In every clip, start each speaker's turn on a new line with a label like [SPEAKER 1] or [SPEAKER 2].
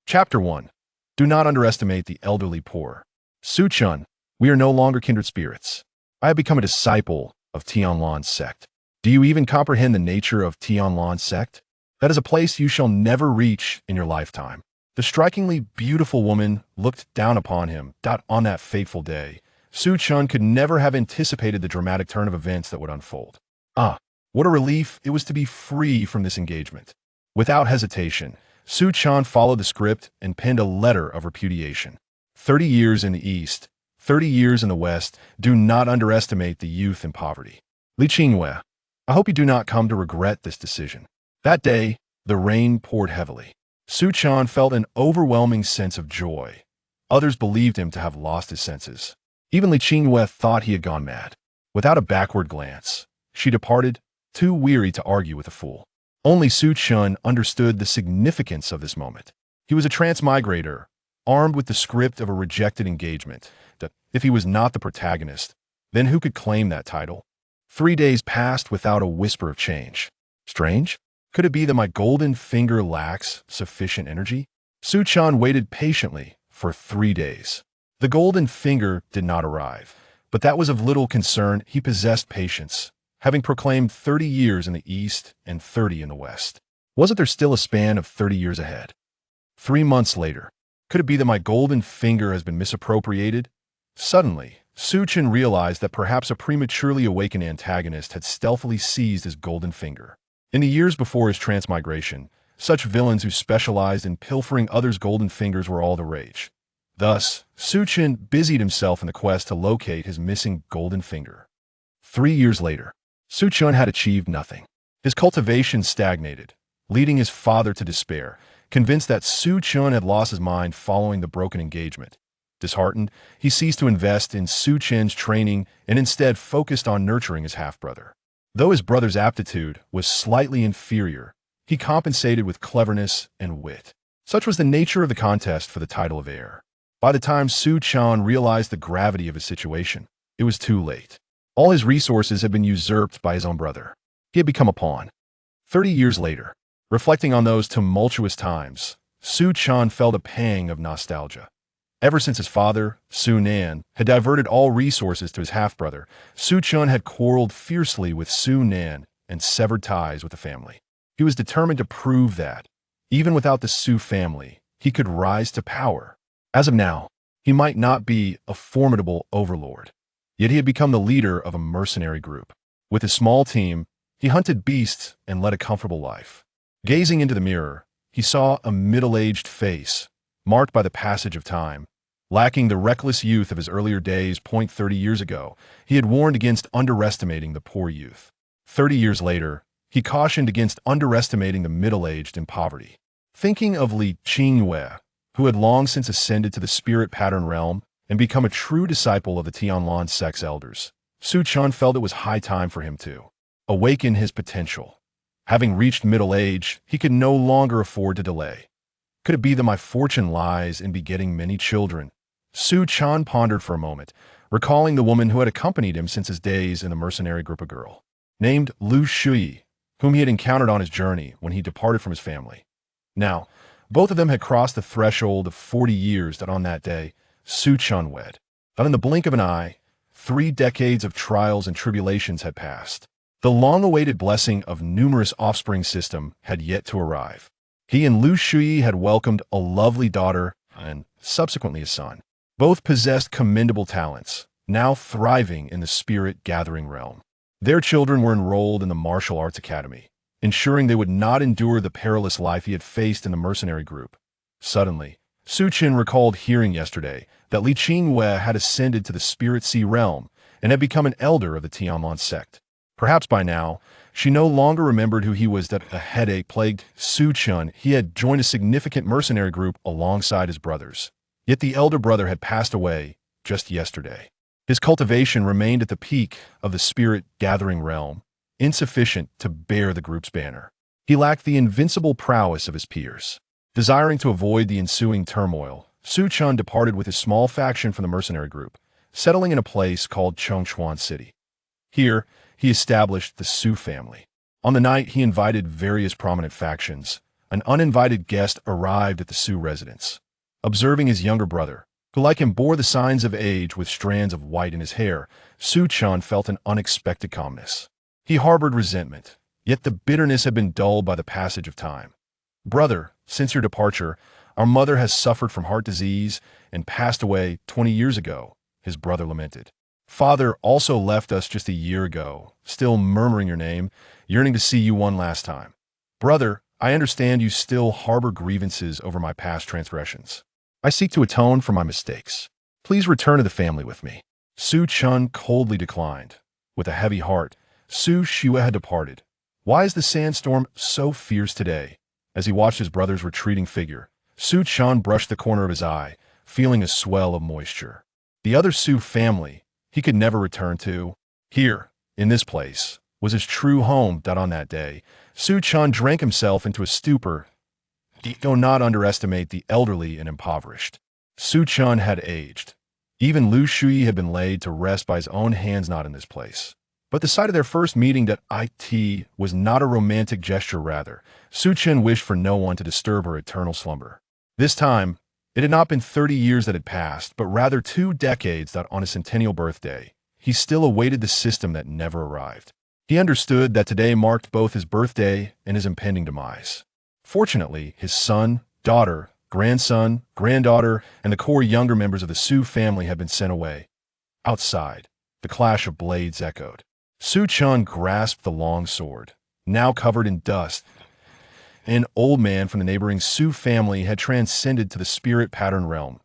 [SPEAKER 1] Chapter 1. Do not underestimate the elderly poor. Su Chen, we are no longer kindred spirits. I have become a disciple of Tianlan's sect. Do you even comprehend the nature of Tianlan's sect? That is a place you shall never reach in your lifetime. The strikingly beautiful woman looked down upon him. On that fateful day, Su Chen could never have anticipated the dramatic turn of events that would unfold. What a relief it was to be free from this engagement. Without hesitation, Su Chen followed the script and penned a letter of repudiation. 30 years in the East, 30 years in the West. Do not underestimate the youth and poverty. Li Qingwei, I hope you do not come to regret this decision. That day, the rain poured heavily. Su Chen felt an overwhelming sense of joy. Others believed him to have lost his senses. Even Li Qingwei thought he had gone mad. Without a backward glance, she departed, too weary to argue with a fool. Only Su Chen understood the significance of this moment. He was a transmigrator, armed with the script of a rejected engagement, that if he was not the protagonist, then who could claim that title? 3 days passed without a whisper of change. Strange? Could it be that my golden finger lacks sufficient energy? Su Chen waited patiently for 3 days. The golden finger did not arrive, but that was of little concern. He possessed patience, having proclaimed 30 years in the East and 30 in the West. Wasn't there still a span of 30 years ahead? 3 months later, could it be that my golden finger has been misappropriated? Suddenly, Su Chen realized that perhaps a prematurely awakened antagonist had stealthily seized his golden finger. In the years before his transmigration, such villains who specialized in pilfering others' golden fingers were all the rage. Thus, Su Chen busied himself in the quest to locate his missing golden finger. 3 years later, Su Chen had achieved nothing. His cultivation stagnated, leading his father to despair, convinced that Su Chen had lost his mind following the broken engagement. Disheartened, he ceased to invest in Su Chen's training and instead focused on nurturing his half-brother. Though his brother's aptitude was slightly inferior, he compensated with cleverness and wit. Such was the nature of the contest for the title of heir. By the time Su Chen realized the gravity of his situation, it was too late. All his resources had been usurped by his own brother. He had become a pawn. 30 years later, reflecting on those tumultuous times, Su Chen felt a pang of nostalgia. Ever since his father, Su Nan, had diverted all resources to his half-brother, Su Chen had quarreled fiercely with Su Nan and severed ties with the family. He was determined to prove that, even without the Su family, he could rise to power. As of now, he might not be a formidable overlord, yet he had become the leader of a mercenary group. With his small team, he hunted beasts and led a comfortable life. Gazing into the mirror, he saw a middle-aged face, marked by the passage of time. Lacking the reckless youth of his earlier days. 30 years ago, he had warned against underestimating the poor youth. 30 years later, he cautioned against underestimating the middle-aged in poverty. Thinking of Li Qingwei, who had long since ascended to the spirit pattern realm and become a true disciple of the Tianlan sect's elders, Su Chen felt it was high time for him to awaken his potential. Having reached middle age, he could no longer afford to delay. Could it be that my fortune lies in begetting many children? Su Chen pondered for a moment, recalling the woman who had accompanied him since his days in the mercenary group. A girl named Lu Shui, whom he had encountered on his journey when he departed from his family. Now, both of them had crossed the threshold of 40 years that on that day, Su Chen wed. But in the blink of an eye, 3 decades of trials and tribulations had passed. The long-awaited blessing of numerous offspring system had yet to arrive. He and Lu Shui had welcomed a lovely daughter and subsequently a son. Both possessed commendable talents, now thriving in the spirit-gathering realm. Their children were enrolled in the martial arts academy, ensuring they would not endure the perilous life he had faced in the mercenary group. Suddenly, Su Chen recalled hearing yesterday that Li Qingwei had ascended to the Spirit Sea realm and had become an elder of the Tianlan sect. Perhaps by now, she no longer remembered who he was. That a headache plagued Su Chen. He had joined a significant mercenary group alongside his brothers. Yet the elder brother had passed away just yesterday. His cultivation remained at the peak of the spirit-gathering realm, insufficient to bear the group's banner. He lacked the invincible prowess of his peers. Desiring to avoid the ensuing turmoil, Su Chen departed with his small faction from the mercenary group, settling in a place called Chengchuan City. Here, he established the Su family. On the night, he invited various prominent factions, an uninvited guest arrived at the Su residence. Observing his younger brother, who like him bore the signs of age with strands of white in his hair, Chen felt an unexpected calmness. He harbored resentment, yet the bitterness had been dulled by the passage of time. "Brother, since your departure, our mother has suffered from heart disease and passed away 20 years ago," his brother lamented. "Father also left us just a year ago, still murmuring your name, yearning to see you one last time. Brother, I understand you still harbor grievances over my past transgressions. I seek to atone for my mistakes. Please return to the family with me." Chen coldly declined. With a heavy heart, Shua had departed. Why is the sandstorm so fierce today? As he watched his brother's retreating figure, Chen brushed the corner of his eye, feeling a swell of moisture. The other Su family he could never return to. Here, in this place, was his true home. That on that day, Chen drank himself into a stupor. Do not underestimate the elderly and impoverished. Chen had aged. Even Lu Shui had been laid to rest by his own hands, not in this place. But the sight of their first meeting at IT was not a romantic gesture, rather. Chen wished for no one to disturb her eternal slumber. This time, it had not been 30 years that had passed, but rather 2 decades that on his centennial birthday, he still awaited the system that never arrived. He understood that today marked both his birthday and his impending demise. Fortunately, his son, daughter, grandson, granddaughter, and the core younger members of the Su family had been sent away. Outside, the clash of blades echoed. Chen grasped the long sword, now covered in dust. An old man from the neighboring Su family had transcended to the spirit pattern realm.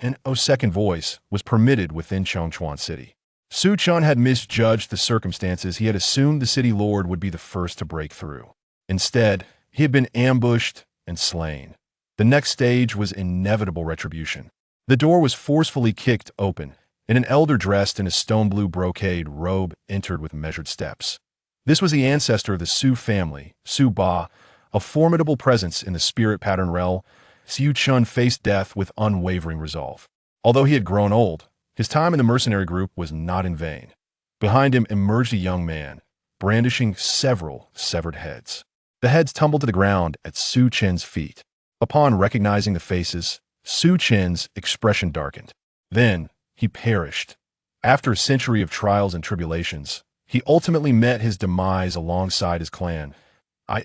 [SPEAKER 1] An second voice was permitted within Chongchuan City. Chen had misjudged the circumstances. He had assumed the city lord would be the first to break through. Instead, he had been ambushed and slain. The next stage was inevitable retribution. The door was forcefully kicked open, and an elder dressed in a stone-blue brocade robe entered with measured steps. This was the ancestor of the Su family, Su Ba, a formidable presence in the spirit pattern realm. Chen faced death with unwavering resolve. Although he had grown old, his time in the mercenary group was not in vain. Behind him emerged a young man, brandishing several severed heads. The heads tumbled to the ground at Chen's feet. Upon recognizing the faces, Chen's expression darkened. Then, he perished. After a century of trials and tribulations, he ultimately met his demise alongside his clan.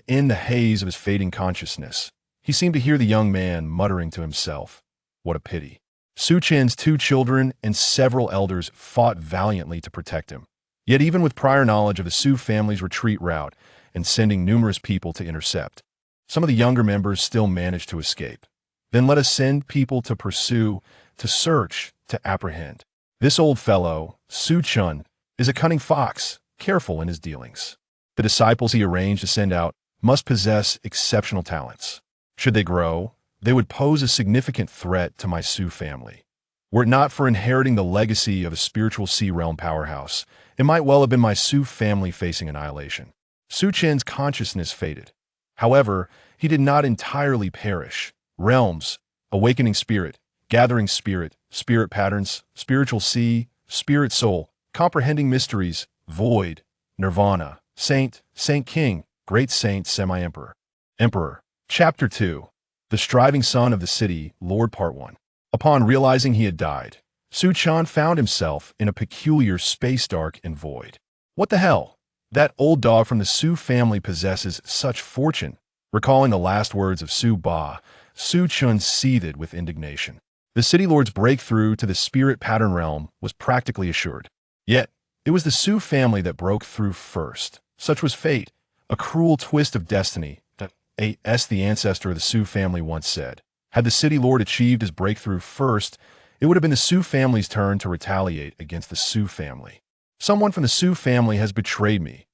[SPEAKER 1] In the haze of his fading consciousness, he seemed to hear the young man muttering to himself, "What a pity." Chen's 2 children and several elders fought valiantly to protect him. Yet even with prior knowledge of the Su family's retreat route and sending numerous people to intercept, some of the younger members still managed to escape. Then let us send people to pursue, to search, to apprehend. This old fellow, Chen, is a cunning fox, careful in his dealings. The disciples he arranged to send out must possess exceptional talents. Should they grow, they would pose a significant threat to my Su family. Were it not for inheriting the legacy of a spiritual sea realm powerhouse, it might well have been my Su family facing annihilation. Chen's consciousness faded. However, he did not entirely perish. Realms, awakening spirit, gathering spirit, spirit patterns, spiritual sea, spirit soul, comprehending mysteries, void, nirvana, saint, saint king, great saint, semi-emperor. Emperor. Chapter 2. The Striving Son of the City, Lord Part 1. Upon realizing he had died, Chen found himself in a peculiar space, dark and void. What the hell? That old dog from the Su family possesses such fortune. Recalling the last words of Su Ba, Chen seethed with indignation. The city lord's breakthrough to the spirit pattern realm was practically assured. Yet, it was the Su family that broke through first. Such was fate, a cruel twist of destiny that the ancestor of the Su family once said. Had the city lord achieved his breakthrough first, it would have been the Su family's turn to retaliate against the Su family. Someone from the Su family has betrayed me.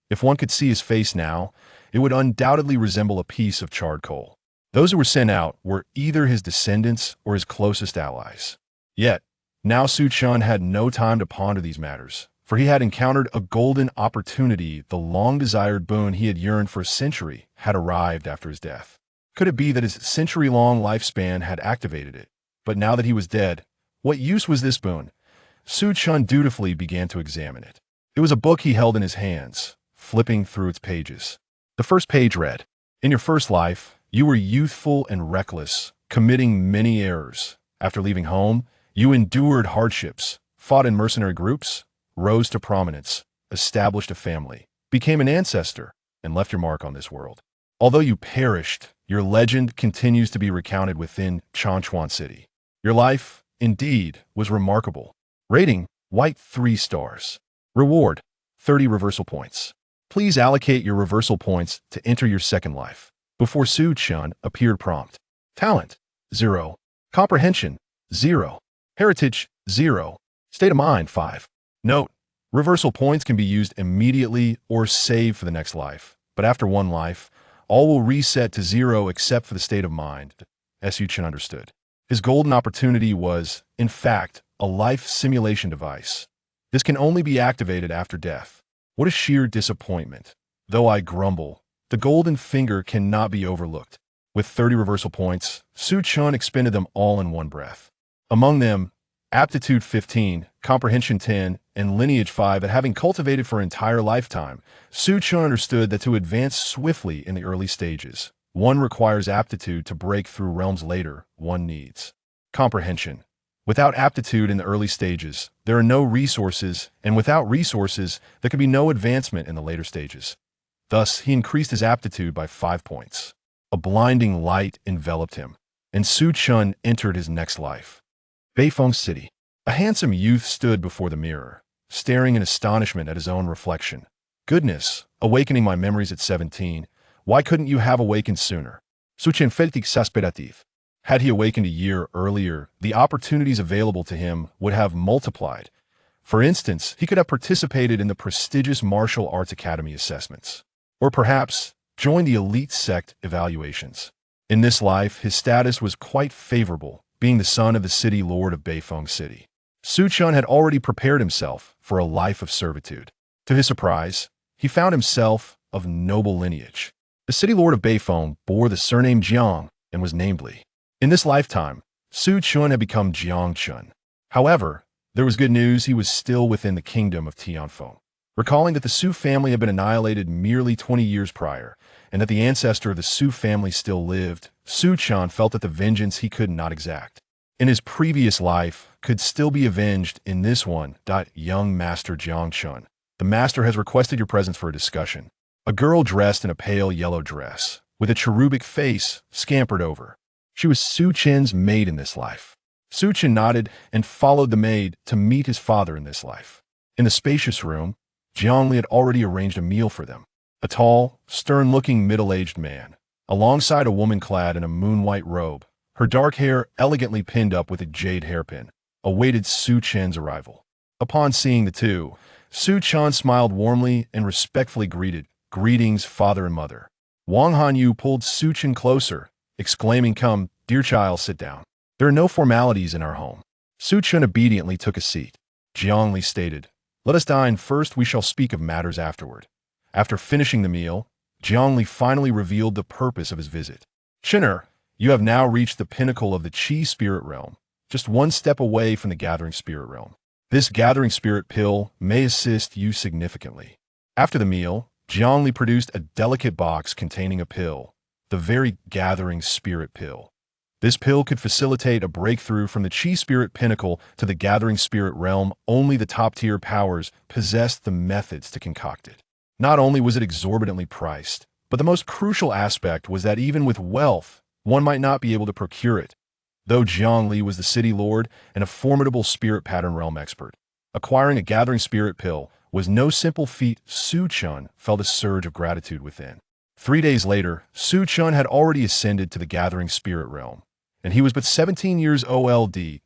[SPEAKER 1] If one could see his face now, it would undoubtedly resemble a piece of charred coal. Those who were sent out were either his descendants or his closest allies. Yet, now Chen had no time to ponder these matters, for he had encountered a golden opportunity. The long-desired boon he had yearned for a century had arrived after his death. Could it be that his century-long lifespan had activated it? But now that he was dead, what use was this boon? Chen dutifully began to examine it. It was a book he held in his hands, flipping through its pages. The first page read, "In your first life, You were youthful and reckless, committing many errors. After leaving home, you endured hardships, fought in mercenary groups, rose to prominence, established a family, became an ancestor, and left your mark on this world. Although you perished, your legend continues to be recounted within Changchuan City. Your life, indeed, was remarkable. Rating, white 3 stars. Reward, 30 reversal points. Please allocate your reversal points to enter your second life. Before Su Chen appeared prompt. Talent, 0. Comprehension, 0. Heritage, 0. State of mind, 5. Note, reversal points can be used immediately or saved for the next life, but after one life, all will reset to 0 except for the state of mind. Su Chen understood. His golden opportunity was, in fact, a life simulation device. This can only be activated after death. What a sheer disappointment. Though I grumble, the golden finger cannot be overlooked. With 30 reversal points, Su Chen expended them all in one breath. Among them, aptitude 15, comprehension 10, and lineage 5 that having cultivated for an entire lifetime, Su Chen understood that to advance swiftly in the early stages, one requires aptitude to break through realms later, one needs comprehension. Without aptitude in the early stages, there are no resources, and without resources, there can be no advancement in the later stages. Thus, he increased his aptitude by 5 points. A blinding light enveloped him, and Su Chen entered his next life. Beifeng City. A handsome youth stood before the mirror, staring in astonishment at his own reflection. Goodness, awakening my memories at 17. Why couldn't you have awakened sooner? Su Chen felt exasperative. Had he awakened a year earlier, the opportunities available to him would have multiplied. For instance, he could have participated in the prestigious martial arts academy assessments, or perhaps joined the elite sect evaluations. In this life, his status was quite favorable, being the son of the city lord of Beifeng City. Su Chen had already prepared himself for a life of servitude. To his surprise, he found himself of noble lineage. The city lord of Beifeng bore the surname Jiang and was named Li. In this lifetime, Su Chen had become Jiang Chen. However, there was good news: he was still within the kingdom of Tianfeng. Recalling that the Su family had been annihilated merely 20 years prior, and that the ancestor of the Su family still lived, Su Chen felt that the vengeance he could not exact in his previous life could still be avenged in this one. Young Master Jiang Chen, the master has requested your presence for a discussion. A girl dressed in a pale yellow dress, with a cherubic face, scampered over. She was Su Chen's maid in this life. Su Chen nodded and followed the maid to meet his father in this life. In the spacious room, Jiang Li had already arranged a meal for them. A tall, stern-looking middle-aged man, alongside a woman clad in a moon-white robe, her dark hair elegantly pinned up with a jade hairpin, awaited Su Chen's arrival. Upon seeing the two, Su Chen smiled warmly and respectfully greeted, "Greetings, father and mother." Wang Hanyu pulled Su Chen closer, exclaiming, "Come, dear child, sit down. There are no formalities in our home." Su Chen obediently took a seat. Jiang Li stated, "Let us dine first, we shall speak of matters afterward." After finishing the meal, Jiang Li finally revealed the purpose of his visit. "Chener, you have now reached the pinnacle of the Qi spirit realm, just one step away from the gathering spirit realm. This gathering spirit pill may assist you significantly." After the meal, Jiang Li produced a delicate box containing a pill, the very gathering spirit pill. This pill could facilitate a breakthrough from the Qi spirit pinnacle to the gathering spirit realm. Only the top-tier powers possessed the methods to concoct it. Not only was it exorbitantly priced, but the most crucial aspect was that even with wealth, one might not be able to procure it. Though Jiang Li was the city lord and a formidable spirit pattern realm expert, acquiring a gathering spirit pill was no simple feat. Su Chen felt a surge of gratitude within. 3 days later, Su Chen had already ascended to the gathering spirit realm, and he was but 17 years old in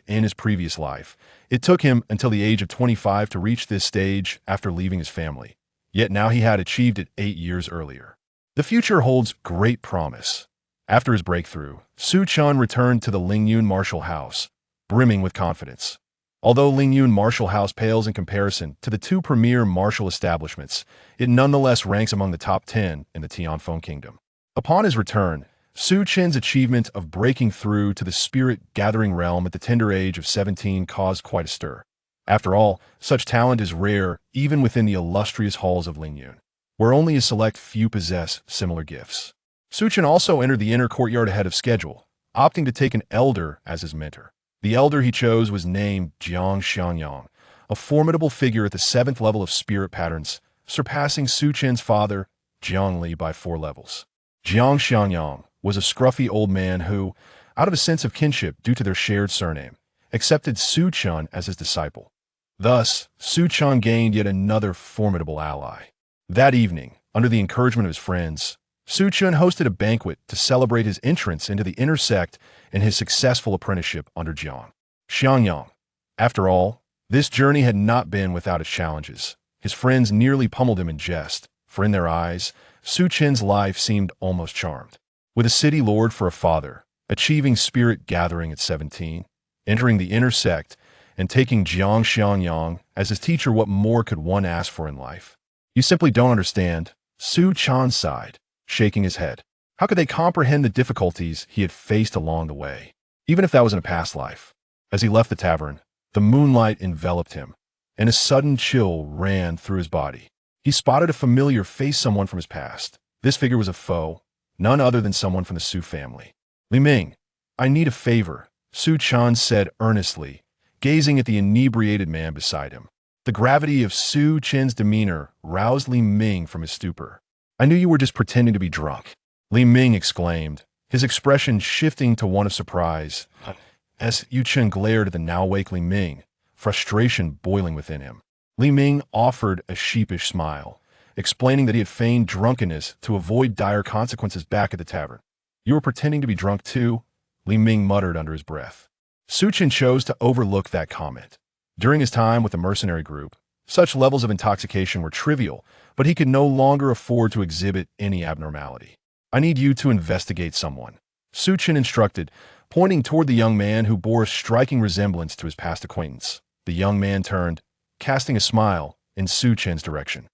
[SPEAKER 1] his previous life. It took him until the age of 25 to reach this stage after leaving his family, yet now he had achieved it 8 years earlier. The future holds great promise. After his breakthrough, Su Chen returned to the Lingyun martial house, brimming with confidence. Although Lingyun martial house pales in comparison to the 2 premier martial establishments, it nonetheless ranks among the top 10 in the Tianfeng kingdom. Upon his return, Su Chen's achievement of breaking through to the spirit-gathering realm at the tender age of 17 caused quite a stir. After all, such talent is rare even within the illustrious halls of Lingyun, where only a select few possess similar gifts. Su Chen also entered the inner courtyard ahead of schedule, opting to take an elder as his mentor. The elder he chose was named Jiang Xianyang, a formidable figure at the 7th level of spirit patterns, surpassing Su Chen's father, Jiang Li, by 4 levels. Jiang Xianyang was a scruffy old man who, out of a sense of kinship due to their shared surname, accepted Su Chen as his disciple. Thus, Su Chen gained yet another formidable ally. That evening, under the encouragement of his friends, Su Chen hosted a banquet to celebrate his entrance into the inner sect and his successful apprenticeship under Jiang Xianyang. After all, this journey had not been without its challenges. His friends nearly pummeled him in jest, for in their eyes, Su Chen's life seemed almost charmed. With a city lord for a father, achieving spirit gathering at 17, entering the inner sect, and taking Jiang Xianyang as his teacher, what more could one ask for in life? You simply don't understand, Su Chen sighed, shaking his head. How could they comprehend the difficulties he had faced along the way, even if that was in a past life? As he left the tavern, the moonlight enveloped him, and a sudden chill ran through his body. He spotted a familiar face, someone from his past. This figure was a foe, none other than someone from the Su family. Li Ming, I need a favor, Su Chen said earnestly, gazing at the inebriated man beside him. The gravity of Su Chen's demeanor roused Li Ming from his stupor. I knew you were just pretending to be drunk, Li Ming exclaimed, his expression shifting to one of surprise. As Yu Chen glared at the now-awake Li Ming, frustration boiling within him. Li Ming offered a sheepish smile, explaining that he had feigned drunkenness to avoid dire consequences back at the tavern. You were pretending to be drunk too? Li Ming muttered under his breath. Su Chen chose to overlook that comment. During his time with the mercenary group, such levels of intoxication were trivial, but he could no longer afford to exhibit any abnormality. I need you to investigate someone, Su Chen instructed, pointing toward the young man who bore a striking resemblance to his past acquaintance. The young man turned, casting a smile in Su Chen's direction.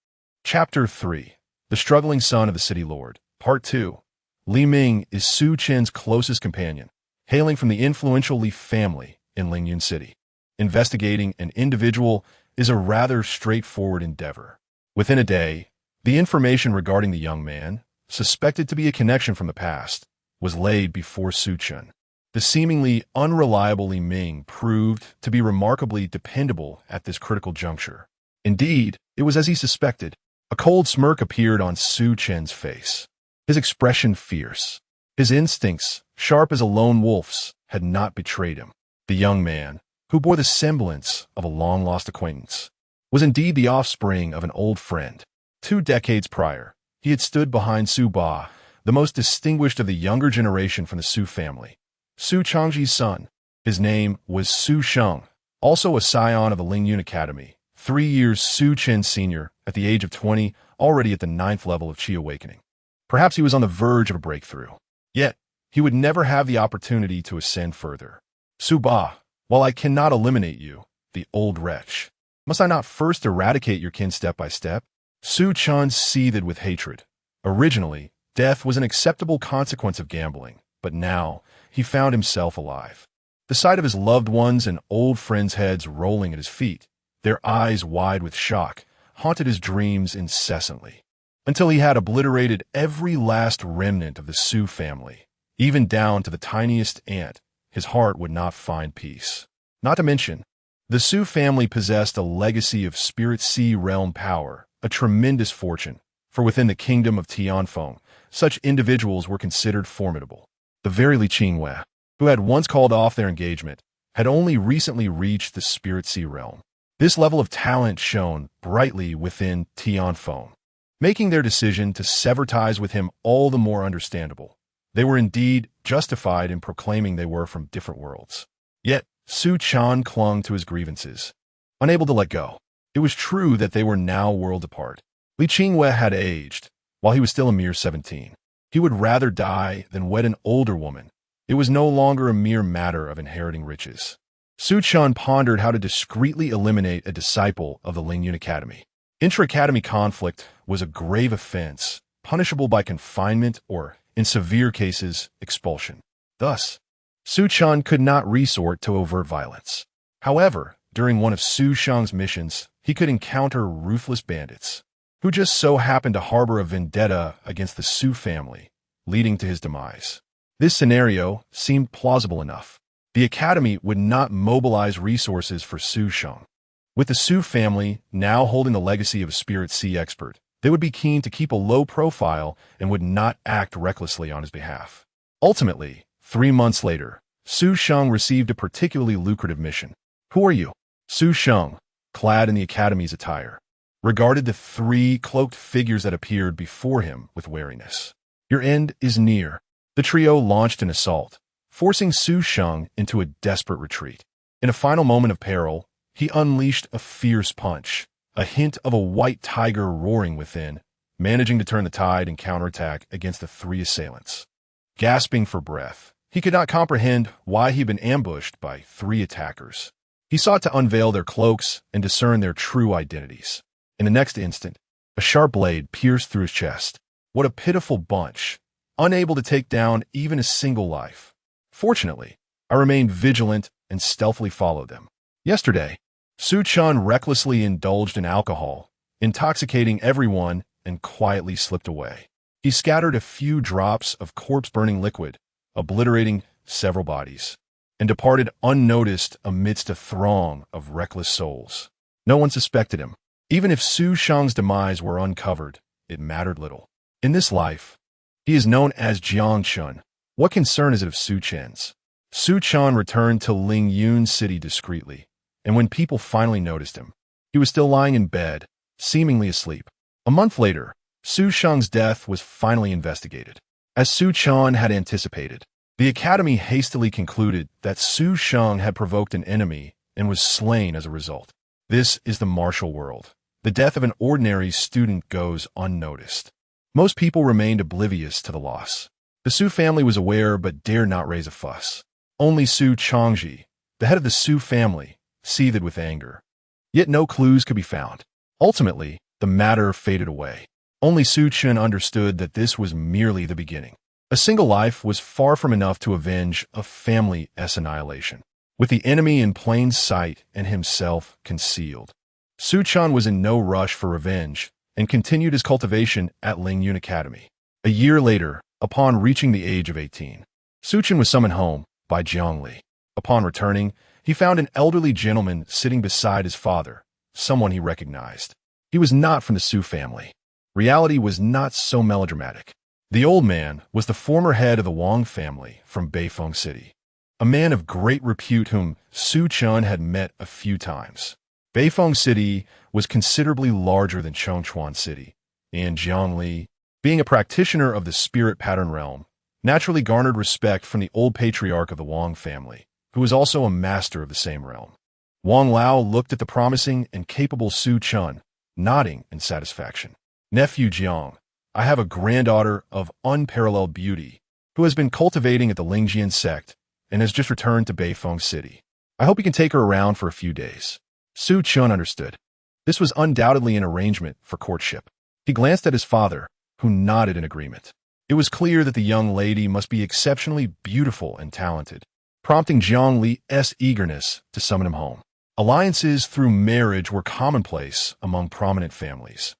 [SPEAKER 1] Chapter 3. The Struggling Son of the City Lord. Part 2. Li Ming is Su Chen's closest companion, hailing from the influential Li family in Lingyun City. Investigating an individual is a rather straightforward endeavor. Within a day, the information regarding the young man, suspected to be a connection from the past, was laid before Su Chen. The seemingly unreliable Li Ming proved to be remarkably dependable at this critical juncture. Indeed, it was as he suspected. A cold smirk appeared on Su Chen's face. His expression fierce. His instincts, sharp as a lone wolf's, had not betrayed him. The young man, who bore the semblance of a long-lost acquaintance, was indeed the offspring of an old friend. 2 decades prior, he had stood behind Su Ba, the most distinguished of the younger generation from the Su family. Su Changji's son. His name was Su Sheng, also a scion of the Lingyun Academy, 3 years Su Chen senior, at the age of 20, already at the 9th level of Qi awakening. Perhaps he was on the verge of a breakthrough. Yet, he would never have the opportunity to ascend further. Su Ba, while I cannot eliminate you, the old wretch, must I not first eradicate your kin step by step? Su Chen seethed with hatred. Originally, death was an acceptable consequence of gambling, but now, he found himself alive. The sight of his loved ones and old friends' heads rolling at his feet, their eyes wide with shock, haunted his dreams incessantly, until he had obliterated every last remnant of the Su family, even down to the tiniest ant. His heart would not find peace. Not to mention, the Su family possessed a legacy of Spirit Sea realm power, a tremendous fortune, for within the kingdom of Tianfeng, such individuals were considered formidable. The very Li Qingwei, who had once called off their engagement, had only recently reached the Spirit Sea realm. This level of talent shone brightly within Tianfeng, making their decision to sever ties with him all the more understandable. They were indeed justified in proclaiming they were from different worlds. Yet, Su Chen clung to his grievances, unable to let go. It was true that they were now worlds apart. Li Qingwei had aged, while he was still a mere 17. He would rather die than wed an older woman. It was no longer a mere matter of inheriting riches. Su Chen pondered how to discreetly eliminate a disciple of the Lingyun Academy. Intra-academy conflict was a grave offense, punishable by confinement or, in severe cases, expulsion. Thus, Su Chen could not resort to overt violence. However, during one of Su Sheng's missions, he could encounter ruthless bandits, who just so happened to harbor a vendetta against the Su family. leading to his demise. This scenario seemed plausible enough. The academy would not mobilize resources for Su Sheng. With the Su family now holding the legacy of a spirit sea expert, they would be keen to keep a low profile and would not act recklessly on his behalf. Ultimately, 3 months later, Su Sheng received a particularly lucrative mission. "Who are you?" Su Sheng, clad in the academy's attire, regarded the 3 cloaked figures that appeared before him with wariness. "Your end is near." The trio launched an assault, forcing Su Sheng into a desperate retreat. In a final moment of peril, he unleashed a fierce punch, a hint of a white tiger roaring within, managing to turn the tide and counterattack against the 3 assailants. Gasping for breath, he could not comprehend why he'd been ambushed by 3 attackers. He sought to unveil their cloaks and discern their true identities. In the next instant, a sharp blade pierced through his chest. What a pitiful bunch, unable to take down even a single life. Fortunately, I remained vigilant and stealthily followed them. Yesterday, Su Chen recklessly indulged in alcohol, intoxicating everyone, and quietly slipped away. He scattered a few drops of corpse-burning liquid, obliterating several bodies, and departed unnoticed amidst a throng of reckless souls. No one suspected him. Even if Su Sheng's demise were uncovered, it mattered little. In this life, he is known as Jiang Chen. What concern is it of Su Chen's? Su Chen returned to Ling Yun City discreetly, and when people finally noticed him, he was still lying in bed, seemingly asleep. A month later, Su Sheng's death was finally investigated. As Su Chen had anticipated, the academy hastily concluded that Su Sheng had provoked an enemy and was slain as a result. This is the martial world. The death of an ordinary student goes unnoticed. Most people remained oblivious to the loss. The Su family was aware but dared not raise a fuss. Only Su Changji, the head of the Su family, seethed with anger. Yet no clues could be found. Ultimately, the matter faded away. Only Su Chen understood that this was merely the beginning. A single life was far from enough to avenge a family's annihilation. With the enemy in plain sight and himself concealed, Su Chen was in no rush for revenge and continued his cultivation at Ling Yun Academy. A year later, upon reaching the age of 18, Su Chen was summoned home by Jiang Li. Upon returning, he found an elderly gentleman sitting beside his father, someone he recognized. He was not from the Su family. Reality was not so melodramatic. The old man was the former head of the Wang family from Beifeng City, a man of great repute whom Su Chen had met a few times. Beifeng City was considerably larger than Chongchuan City, and Jiang Li, being a practitioner of the spirit pattern realm, naturally garnered respect from the old patriarch of the Wang family, who was also a master of the same realm. Wang Lao looked at the promising and capable Su Chen, nodding in satisfaction. "Nephew Jiang, I have a granddaughter of unparalleled beauty, who has been cultivating at the Lingjian sect and has just returned to Beifeng City. I hope you can take her around for a few days." Su Chen understood. This was undoubtedly an arrangement for courtship. He glanced at his father, who nodded in agreement. It was clear that the young lady must be exceptionally beautiful and talented, prompting Jiang Li's eagerness to summon him home. Alliances through marriage were commonplace among prominent families.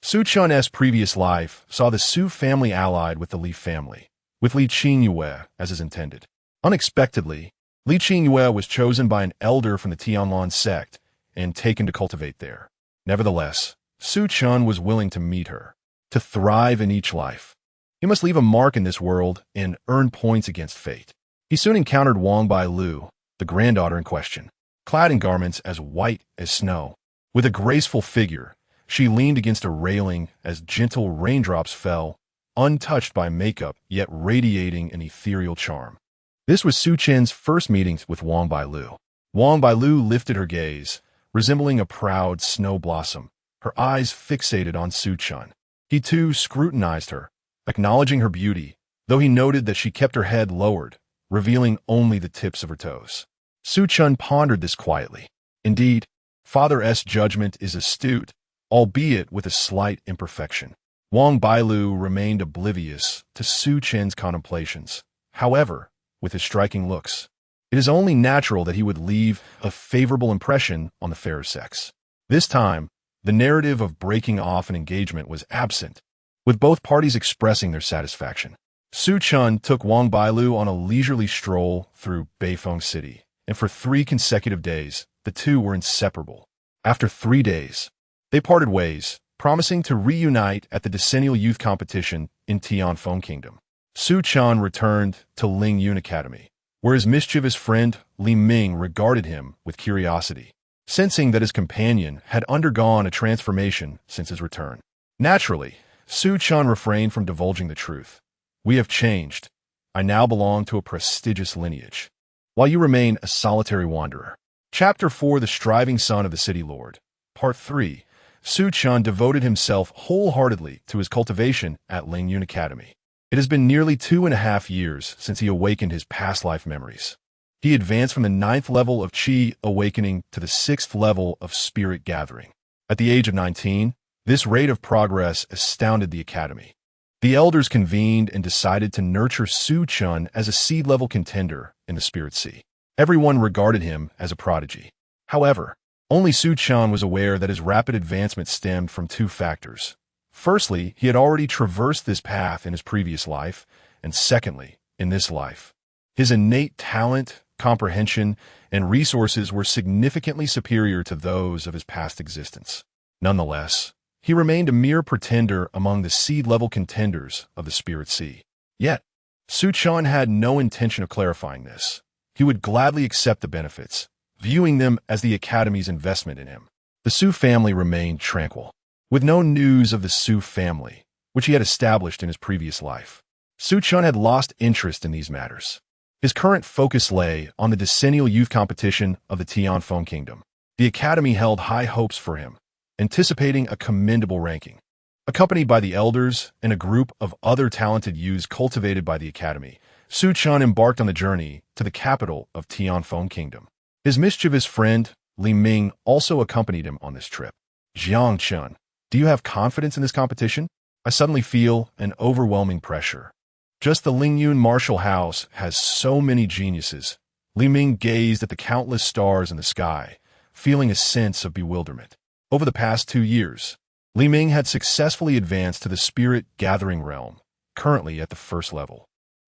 [SPEAKER 1] Su Chen's previous life saw the Su family allied with the Li family, with Li Qingyue as his intended. Unexpectedly, Li Qingyue was chosen by an elder from the Tianlan sect and taken to cultivate there. Nevertheless, Su Chen was willing to meet her. To thrive in each life, he must leave a mark in this world and earn points against fate. He soon encountered Wang Bailu, the granddaughter in question. Clad in garments as white as snow, with a graceful figure, she leaned against a railing as gentle raindrops fell, untouched by makeup, yet radiating an ethereal charm. This was Su Chen's first meeting with Wang Bailu. Wang Bailu lifted her gaze, resembling a proud snow blossom, her eyes fixated on Su Chen. He too scrutinized her, acknowledging her beauty, though he noted that she kept her head lowered, revealing only the tips of her toes. Su Chen pondered this quietly. Indeed, Father's judgment is astute, albeit with a slight imperfection. Wang Bailu remained oblivious to Su Chen's contemplations. However, with his striking looks, it is only natural that he would leave a favorable impression on the fairer sex. This time, the narrative of breaking off an engagement was absent, with both parties expressing their satisfaction. Su Chen took Wang Bailu on a leisurely stroll through Beifeng City, and for 3 consecutive days, the two were inseparable. After 3 days, they parted ways, promising to reunite at the decennial youth competition in Tianfeng Kingdom. Su Chen returned to Lingyun Academy, where his mischievous friend Li Ming regarded him with curiosity, sensing that his companion had undergone a transformation since his return. Naturally, Su Chen refrained from divulging the truth. "We have changed. I now belong to a prestigious lineage, while you remain a solitary wanderer." Chapter 4: The Striving Son of the City Lord. Part 3. Su Chen devoted himself wholeheartedly to his cultivation at Lingyun Academy. It has been nearly 2.5 years since he awakened his past life memories. He advanced from the 9th level of Qi awakening to the 6th level of spirit gathering. At the age of 19, this rate of progress astounded the academy. The elders convened and decided to nurture Su Chen as a seed-level contender in the Spirit Sea. Everyone regarded him as a prodigy. However, only Su Chen was aware that his rapid advancement stemmed from 2 factors. Firstly, he had already traversed this path in his previous life, and secondly, in this life. His innate talent, comprehension, and resources were significantly superior to those of his past existence. Nonetheless, he remained a mere pretender among the seed-level contenders of the Spirit Sea. Yet, Su Chen had no intention of clarifying this. He would gladly accept the benefits, viewing them as the Academy's investment in him. The Su family remained tranquil. With no news of the Su family, which he had established in his previous life, Su Chen had lost interest in these matters. His current focus lay on the decennial youth competition of the Tianfeng Kingdom. The Academy held high hopes for him, anticipating a commendable ranking. Accompanied by the elders and a group of other talented youths cultivated by the Academy, Su Chen embarked on the journey to the capital of Tianfeng Kingdom. His mischievous friend, Li Ming, also accompanied him on this trip. "Jiang Chen, do you have confidence in this competition? I suddenly feel an overwhelming pressure. Just the Lingyun martial house has so many geniuses." Li Ming gazed at the countless stars in the sky, feeling a sense of bewilderment. Over the past 2 years, Li Ming had successfully advanced to the spirit gathering realm, currently at the 1st level.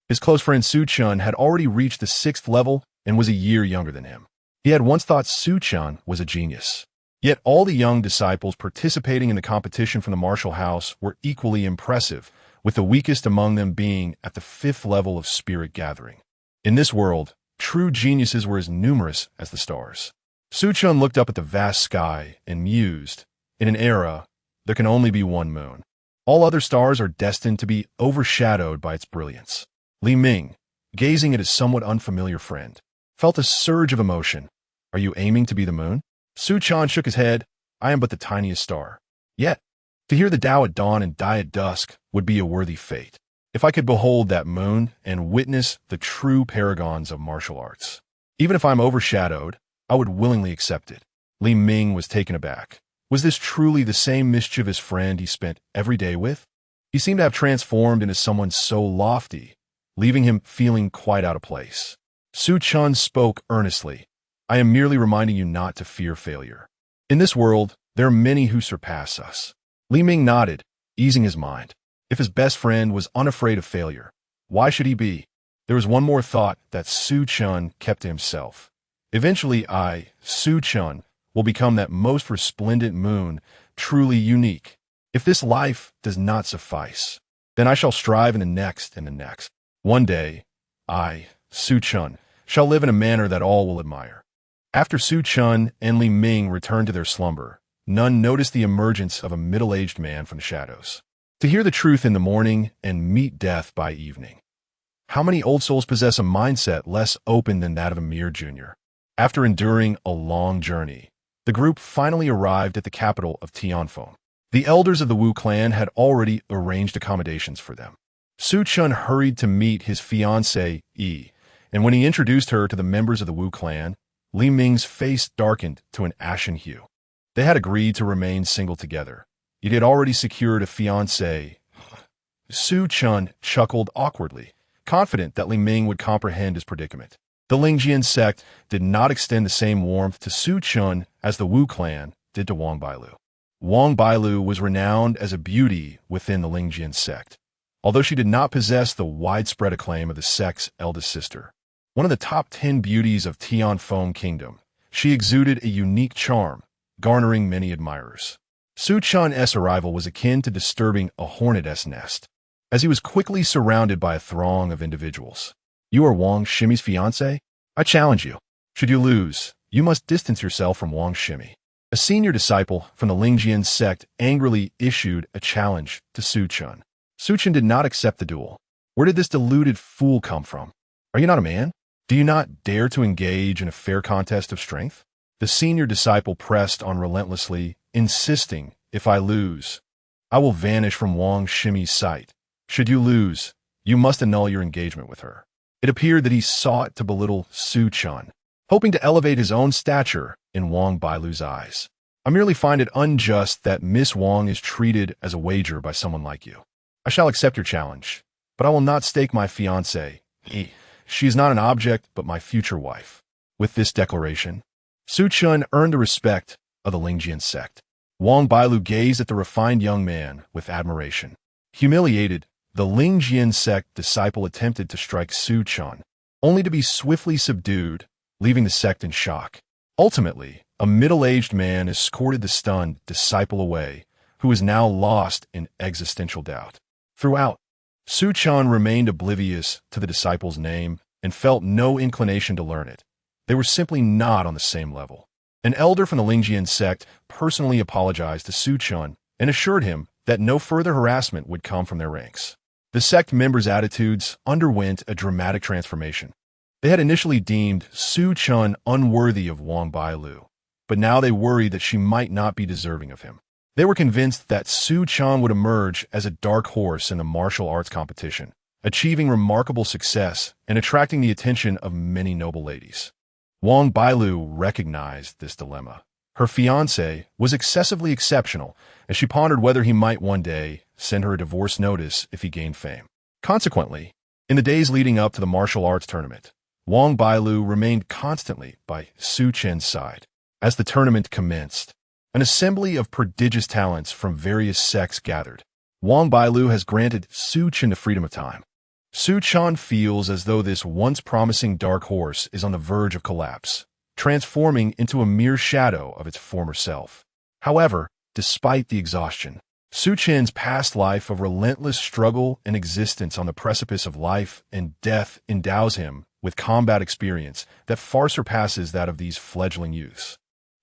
[SPEAKER 1] His close friend Su Chen had already reached the 6th level and was a year younger than him. He had once thought Su Chen was a genius. Yet all the young disciples participating in the competition from the martial house were equally impressive, with the weakest among them being at the 5th level of spirit gathering. In this world, true geniuses were as numerous as the stars. Su Chen looked up at the vast sky and mused, "In an era, there can only be one moon. All other stars are destined to be overshadowed by its brilliance." Li Ming, gazing at his somewhat unfamiliar friend, felt a surge of emotion. "Are you aiming to be the moon?" Su Chen shook his head. "I am but the tiniest star. Yet, to hear the Tao at dawn and die at dusk would be a worthy fate. If I could behold that moon and witness the true paragons of martial arts. Even if I'm overshadowed, I would willingly accept it." Li Ming was taken aback. Was this truly the same mischievous friend he spent every day with? He seemed to have transformed into someone so lofty, leaving him feeling quite out of place. Su Chen spoke earnestly. "I am merely reminding you not to fear failure. In this world, there are many who surpass us." Li Ming nodded, easing his mind. If his best friend was unafraid of failure, why should he be? There was one more thought that Su Chen kept to himself. "Eventually I, Su Chen, will become that most resplendent moon, truly unique. If this life does not suffice, then I shall strive in the next and the next. One day, I, Su Chen, shall live in a manner that all will admire." After Su Chen and Li Ming returned to their slumber, none noticed the emergence of a middle-aged man from the shadows. To hear the truth in the morning and meet death by evening. How many old souls possess a mindset less open than that of a mere junior? After enduring a long journey, the group finally arrived at the capital of Tianfeng. The elders of the Wu clan had already arranged accommodations for them. Su Chen hurried to meet his fiancée, Yi, and when he introduced her to the members of the Wu clan, Li Ming's face darkened to an ashen hue. They had agreed to remain single together. He had already secured a fiancée. Su Chen chuckled awkwardly, confident that Li Ming would comprehend his predicament. The Lingjian sect did not extend the same warmth to Su Chen as the Wu clan did to Wang Bailu. Wang Bailu was renowned as a beauty within the Lingjian sect. Although she did not possess the widespread acclaim of the sect's eldest sister, one of the top 10 beauties of Tianfeng Kingdom, she exuded a unique charm, garnering many admirers. Su Chen's arrival was akin to disturbing a hornet's nest, as he was quickly surrounded by a throng of individuals. You are Wang Shimi's fiancé? I challenge you. Should you lose, you must distance yourself from Wang Shimi. A senior disciple from the Lingjian sect angrily issued a challenge to Su Chen. Su Chen did not accept the duel. Where did this deluded fool come from? Are you not a man? Do you not dare to engage in a fair contest of strength? The senior disciple pressed on relentlessly, insisting, if I lose, I will vanish from Wang Shimi's sight. Should you lose, you must annul your engagement with her. It appeared that he sought to belittle Su Chen, hoping to elevate his own stature in Wang Bailu's eyes. I merely find it unjust that Miss Wang is treated as a wager by someone like you. I shall accept your challenge, but I will not stake my fiancée. She is not an object, but my future wife. With this declaration, Su Chen earned the respect of the Lingjian sect. Wang Bailu gazed at the refined young man with admiration. Humiliated, the Lingjian sect disciple attempted to strike Su Chen, only to be swiftly subdued, leaving the sect in shock. Ultimately, a middle-aged man escorted the stunned disciple away, who was now lost in existential doubt. Throughout, Su Chen remained oblivious to the disciple's name and felt no inclination to learn it. They were simply not on the same level. An elder from the Lingjian sect personally apologized to Su Chen and assured him that no further harassment would come from their ranks. The sect members' attitudes underwent a dramatic transformation. They had initially deemed Su Chen unworthy of Wang Bailu, but now they worried that she might not be deserving of him. They were convinced that Su Chen would emerge as a dark horse in the martial arts competition, achieving remarkable success and attracting the attention of many noble ladies. Wang Bailu recognized this dilemma. Her fiancé was excessively exceptional, and she pondered whether he might one day send her a divorce notice if he gained fame. Consequently, in the days leading up to the martial arts tournament, Wang Bailu remained constantly by Su Chen's side. As the tournament commenced, an assembly of prodigious talents from various sects gathered. Wang Bailu has granted Su Chen the freedom of time. Su Chen feels as though this once promising dark horse is on the verge of collapse, transforming into a mere shadow of its former self. However, despite the exhaustion, Su Chen's past life of relentless struggle and existence on the precipice of life and death endows him with combat experience that far surpasses that of these fledgling youths.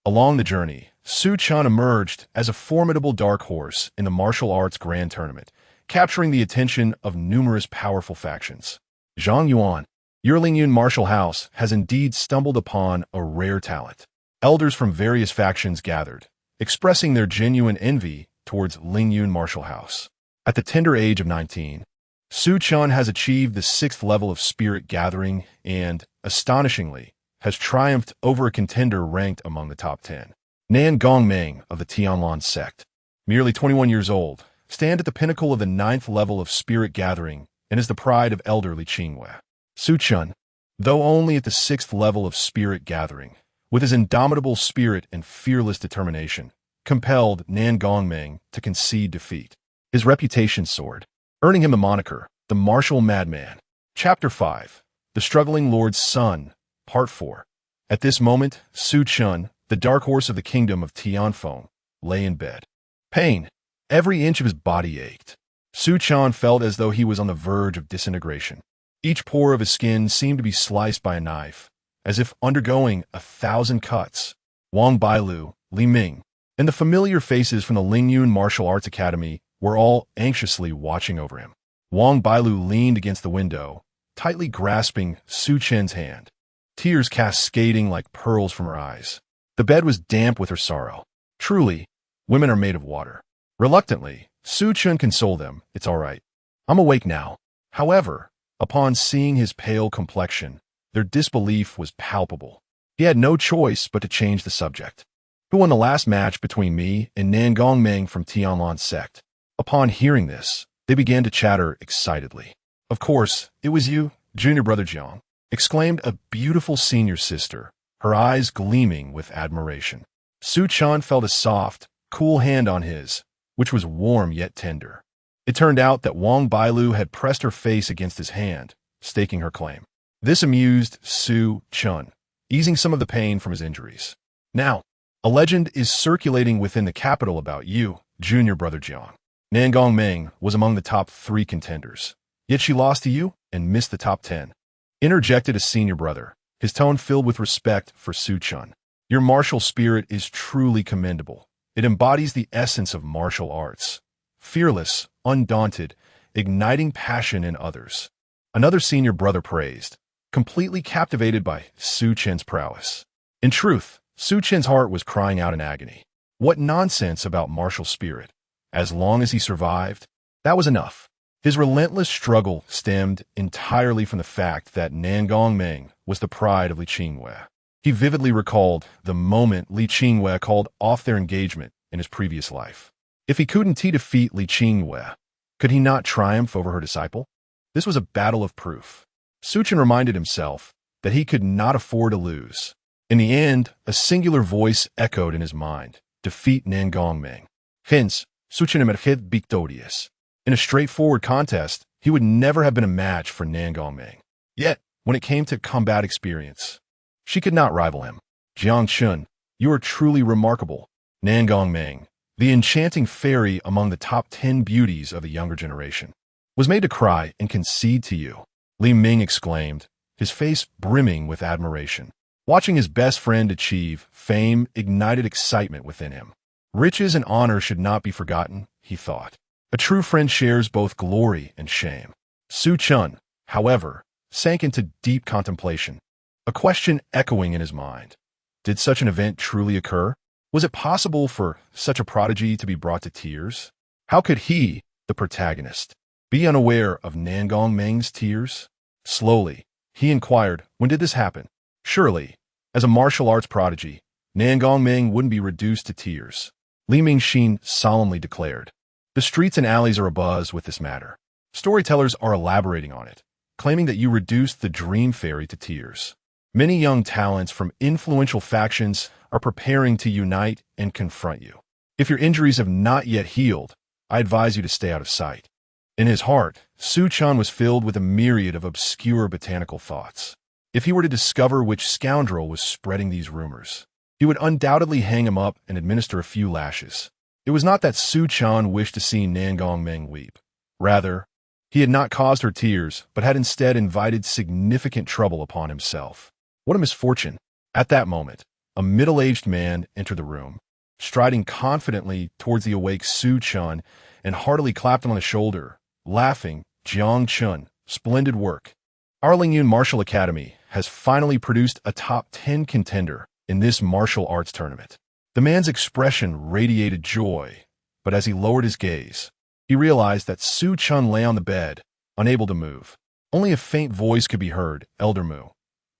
[SPEAKER 1] Along the journey, Su Chen emerged as a formidable dark horse in the martial arts grand tournament, capturing the attention of numerous powerful factions. Zhang Yuan, your Lingyun martial house has indeed stumbled upon a rare talent. Elders from various factions gathered, expressing their genuine envy towards Lingyun martial house. At the tender age of 19, Su Chen has achieved the 6th level of spirit gathering and, astonishingly, has triumphed over a contender ranked among the top 10. Nan Gongmeng of the Tianlan sect, merely 21 years old, stand at the pinnacle of the 9th level of spirit gathering and is the pride of elderly Qinghua. Su Chen, though only at the 6th level of spirit gathering, with his indomitable spirit and fearless determination, compelled Nan Gongmeng to concede defeat. His reputation soared, earning him the moniker, the martial madman. Chapter 5, The Struggling Lord's Son, Part 4. At this moment, Su Chen, the dark horse of the kingdom of Tianfeng, lay in bed. Pain. Every inch of his body ached. Su Chen felt as though he was on the verge of disintegration. Each pore of his skin seemed to be sliced by a knife, as if undergoing 1,000 cuts. Wang Bailu, Li Ming, and the familiar faces from the Lingyun Martial Arts Academy were all anxiously watching over him. Wang Bailu leaned against the window, tightly grasping Su Chen's hand, tears cascading like pearls from her eyes. The bed was damp with her sorrow. Truly, women are made of water. Reluctantly, Su Chen consoled them. It's all right. I'm awake now. However, upon seeing his pale complexion, their disbelief was palpable. He had no choice but to change the subject. Who won the last match between me and Nan Gongmeng from Tianlan sect? Upon hearing this, they began to chatter excitedly. Of course, it was you, junior brother Jiang, exclaimed a beautiful senior sister, her eyes gleaming with admiration. Su Chen felt a soft, cool hand on his, which was warm yet tender. It turned out that Wang Bailu had pressed her face against his hand, staking her claim. This amused Su Chen, easing some of the pain from his injuries. Now, a legend is circulating within the capital about you, junior brother Jiang. Nangong Meng was among the top 3 contenders, yet she lost to you and missed the top 10. Interjected a senior brother, his tone filled with respect for Su Chen. Your martial spirit is truly commendable. It embodies the essence of martial arts. Fearless, undaunted, igniting passion in others. Another senior brother praised, completely captivated by Su Chen's prowess. In truth, Su Chen's heart was crying out in agony. What nonsense about martial spirit. As long as he survived, that was enough. His relentless struggle stemmed entirely from the fact that Nangong Meng was the pride of Li Qingwei. He vividly recalled the moment Li Qingwei called off their engagement in his previous life. If he couldn't defeat Li Qingwei, could he not triumph over her disciple? This was a battle of proof. Su Chen reminded himself that he could not afford to lose. In the end, a singular voice echoed in his mind: defeat Nangong Meng. Hence, Su Chen emerged victorious. In a straightforward contest, he would never have been a match for Nangong Meng. Yet, when it came to combat experience, she could not rival him. Jiang Chun, you are truly remarkable. Nangong Meng, the enchanting fairy among the top 10 beauties of the younger generation, was made to cry and concede to you. Li Ming exclaimed, his face brimming with admiration. Watching his best friend achieve fame ignited excitement within him. Riches and honor should not be forgotten, he thought. A true friend shares both glory and shame. Su Chen, however, sank into deep contemplation, a question echoing in his mind. Did such an event truly occur? Was it possible for such a prodigy to be brought to tears? How could he, the protagonist, be unaware of Nangong Meng's tears? Slowly, he inquired, when did this happen? Surely, as a martial arts prodigy, Nangong Meng wouldn't be reduced to tears. Li Mingxin solemnly declared. The streets and alleys are abuzz with this matter. Storytellers are elaborating on it, claiming that you reduced the dream fairy to tears. Many young talents from influential factions are preparing to unite and confront you. If your injuries have not yet healed, I advise you to stay out of sight. In his heart, Su Chen was filled with a myriad of obscure botanical thoughts. If he were to discover which scoundrel was spreading these rumors, he would undoubtedly hang him up and administer a few lashes. It was not that Su Chen wished to see Nangong Meng weep. Rather, he had not caused her tears, but had instead invited significant trouble upon himself. What a misfortune! At that moment, a middle-aged man entered the room, striding confidently towards the awake Su Chen and heartily clapped him on the shoulder, laughing, Jiang Chun, splendid work. Our Lingyun Martial Academy has finally produced a top 10 contender in this martial arts tournament. The man's expression radiated joy, but as he lowered his gaze, he realized that Su Chen lay on the bed, unable to move. Only a faint voice could be heard, Elder Mu.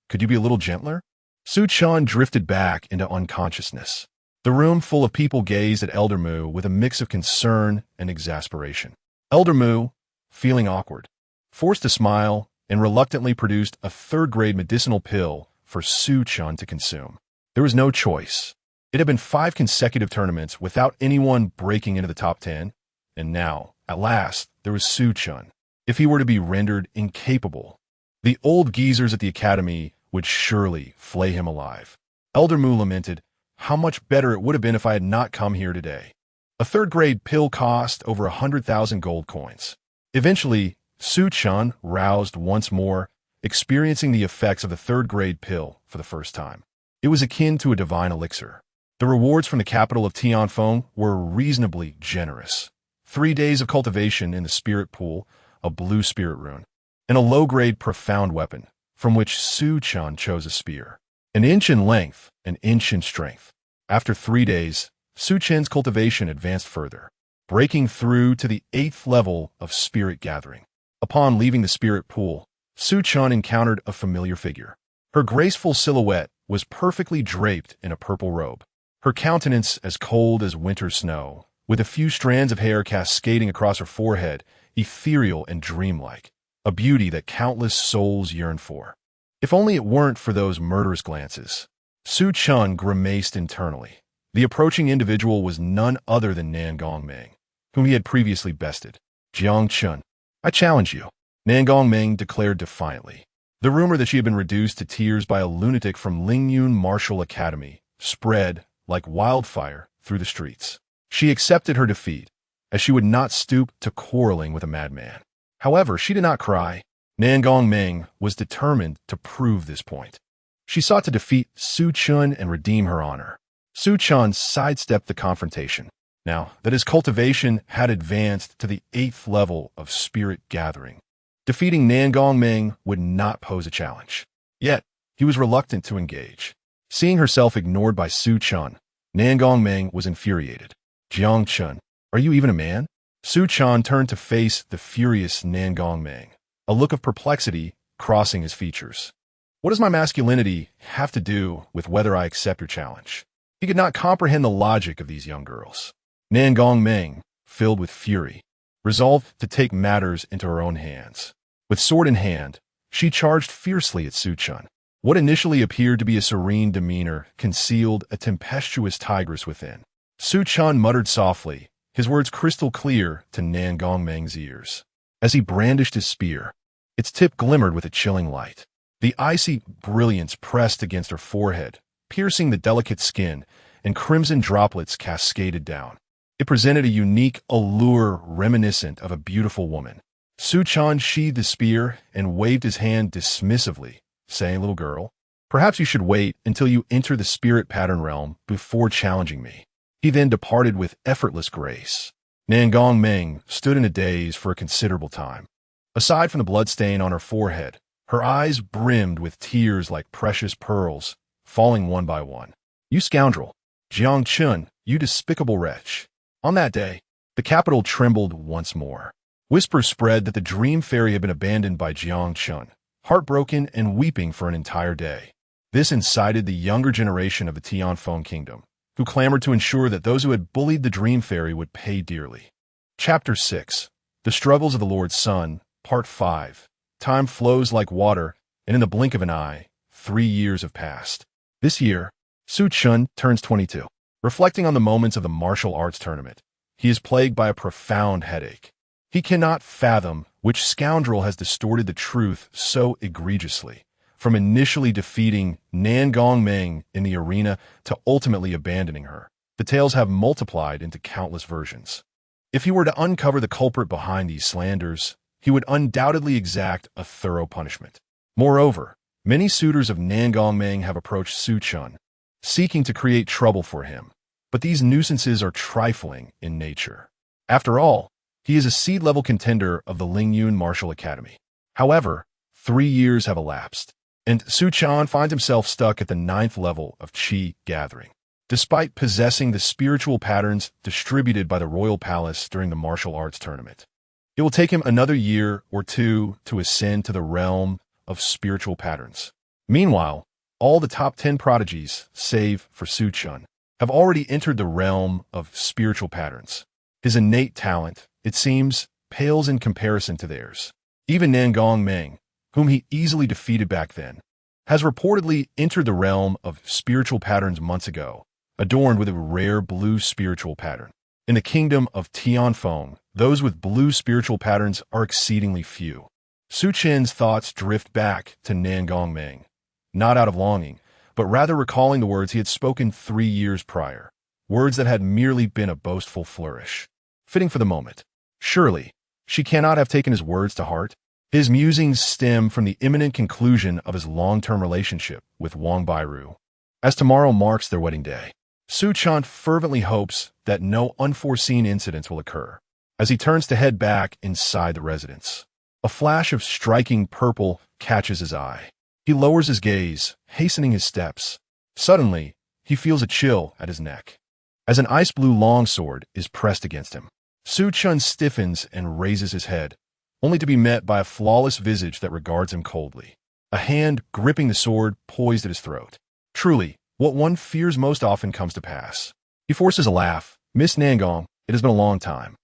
[SPEAKER 1] Could you be a little gentler? Su Chen drifted back into unconsciousness. The room full of people gazed at Elder Mu with a mix of concern and exasperation. Elder Mu, feeling awkward, forced a smile and reluctantly produced a third-grade medicinal pill for Su Chen to consume. There was no choice. It had been 5 consecutive tournaments without anyone breaking into the top 10, and now, at last, there was Su Chen. If he were to be rendered incapable, the old geezers at the academy would surely flay him alive. Elder Mu lamented, how much better it would have been if I had not come here today. A third-grade pill cost over 100,000 gold coins. Eventually, Su Chen roused once more, experiencing the effects of the third-grade pill for the first time. It was akin to a divine elixir. The rewards from the capital of Tianfeng were reasonably generous. 3 days of cultivation in the spirit pool, a blue spirit rune, and a low-grade profound weapon, from which Su Chen chose a spear. An inch in length, an inch in strength. After 3 days, Su Chen's cultivation advanced further, breaking through to the 8th level of spirit gathering. Upon leaving the spirit pool, Su Chen encountered a familiar figure. Her graceful silhouette was perfectly draped in a purple robe. Her countenance as cold as winter snow, with a few strands of hair cascading across her forehead, ethereal and dreamlike, a beauty that countless souls yearned for. If only it weren't for those murderous glances. Su Chen grimaced internally. The approaching individual was none other than Nangong Meng, whom he had previously bested. Chen, I challenge you, Nangong Ming declared defiantly. The rumor that she had been reduced to tears by a lunatic from Lingyun Martial Academy spread like wildfire through the streets. She accepted her defeat, as she would not stoop to quarreling with a madman. However, she did not cry. Nangong Ming was determined to prove this point. She sought to defeat Su Chen and redeem her honor. Su Chen sidestepped the confrontation, now that his cultivation had advanced to the 8th level of spirit gathering. Defeating Nangong Ming would not pose a challenge. Yet, he was reluctant to engage. Seeing herself ignored by Su Chen, Nangong Ming was infuriated. Chen, are you even a man? Su Chen turned to face the furious Nangong Ming, a look of perplexity crossing his features. What does my masculinity have to do with whether I accept your challenge? He could not comprehend the logic of these young girls. Nangong Ming, filled with fury, resolved to take matters into her own hands. With sword in hand, she charged fiercely at Su Chen. What initially appeared to be a serene demeanor concealed a tempestuous tigress within. Su Chen muttered softly, his words crystal clear to Nangong Ming's ears. As he brandished his spear, its tip glimmered with a chilling light. The icy brilliance pressed against her forehead, piercing the delicate skin, and crimson droplets cascaded down. It presented a unique allure reminiscent of a beautiful woman. Su Chen sheathed the spear and waved his hand dismissively, saying, "Little girl, perhaps you should wait until you enter the spirit pattern realm before challenging me." He then departed with effortless grace. Nangong Ming stood in a daze for a considerable time. Aside from the bloodstain on her forehead, her eyes brimmed with tears like precious pearls, falling one by one. "You scoundrel! Chen, you despicable wretch!" On that day, the capital trembled once more. Whispers spread that the dream fairy had been abandoned by Chen, heartbroken and weeping for an entire day. This incited the younger generation of the Tianfeng kingdom, who clamored to ensure that those who had bullied the dream fairy would pay dearly. Chapter 6. The Struggles of the Lord's Son, Part 5. Time flows like water, and in the blink of an eye, 3 years have passed. This year, Su Chen turns 22. Reflecting on the moments of the martial arts tournament, he is plagued by a profound headache. He cannot fathom which scoundrel has distorted the truth so egregiously, from initially defeating Nangong Ming in the arena to ultimately abandoning her. The tales have multiplied into countless versions. If he were to uncover the culprit behind these slanders, he would undoubtedly exact a thorough punishment. Moreover, many suitors of Nangong Ming have approached Su Chen, seeking to create trouble for him, but these nuisances are trifling in nature. After all, he is a seed-level contender of the Lingyun Martial Academy. However, 3 years have elapsed, and Su Chen finds himself stuck at the 9th level of Qi gathering. Despite possessing the spiritual patterns distributed by the royal palace during the martial arts tournament, it will take him another year or two to ascend to the realm of spiritual patterns. Meanwhile, all the top 10 prodigies, save for Su Chen, have already entered the realm of spiritual patterns. His innate talent, it seems, pales in comparison to theirs. Even Nangong Ming, whom he easily defeated back then, has reportedly entered the realm of spiritual patterns months ago, adorned with a rare blue spiritual pattern. In the kingdom of Tianfeng, those with blue spiritual patterns are exceedingly few. Su Chen's thoughts drift back to Nangong Ming, not out of longing, but rather recalling the words he had spoken 3 years prior, words that had merely been a boastful flourish. Fitting for the moment. Surely, she cannot have taken his words to heart. His musings stem from the imminent conclusion of his long-term relationship with Wang Bairu. As tomorrow marks their wedding day, Su Chen fervently hopes that no unforeseen incidents will occur. As he turns to head back inside the residence, a flash of striking purple catches his eye. He lowers his gaze, hastening his steps. Suddenly, he feels a chill at his neck, as an ice-blue longsword is pressed against him. Su Chen stiffens and raises his head, only to be met by a flawless visage that regards him coldly, a hand gripping the sword poised at his throat. Truly, what one fears most often comes to pass. He forces a laugh. "Miss Nangong, it has been a long time."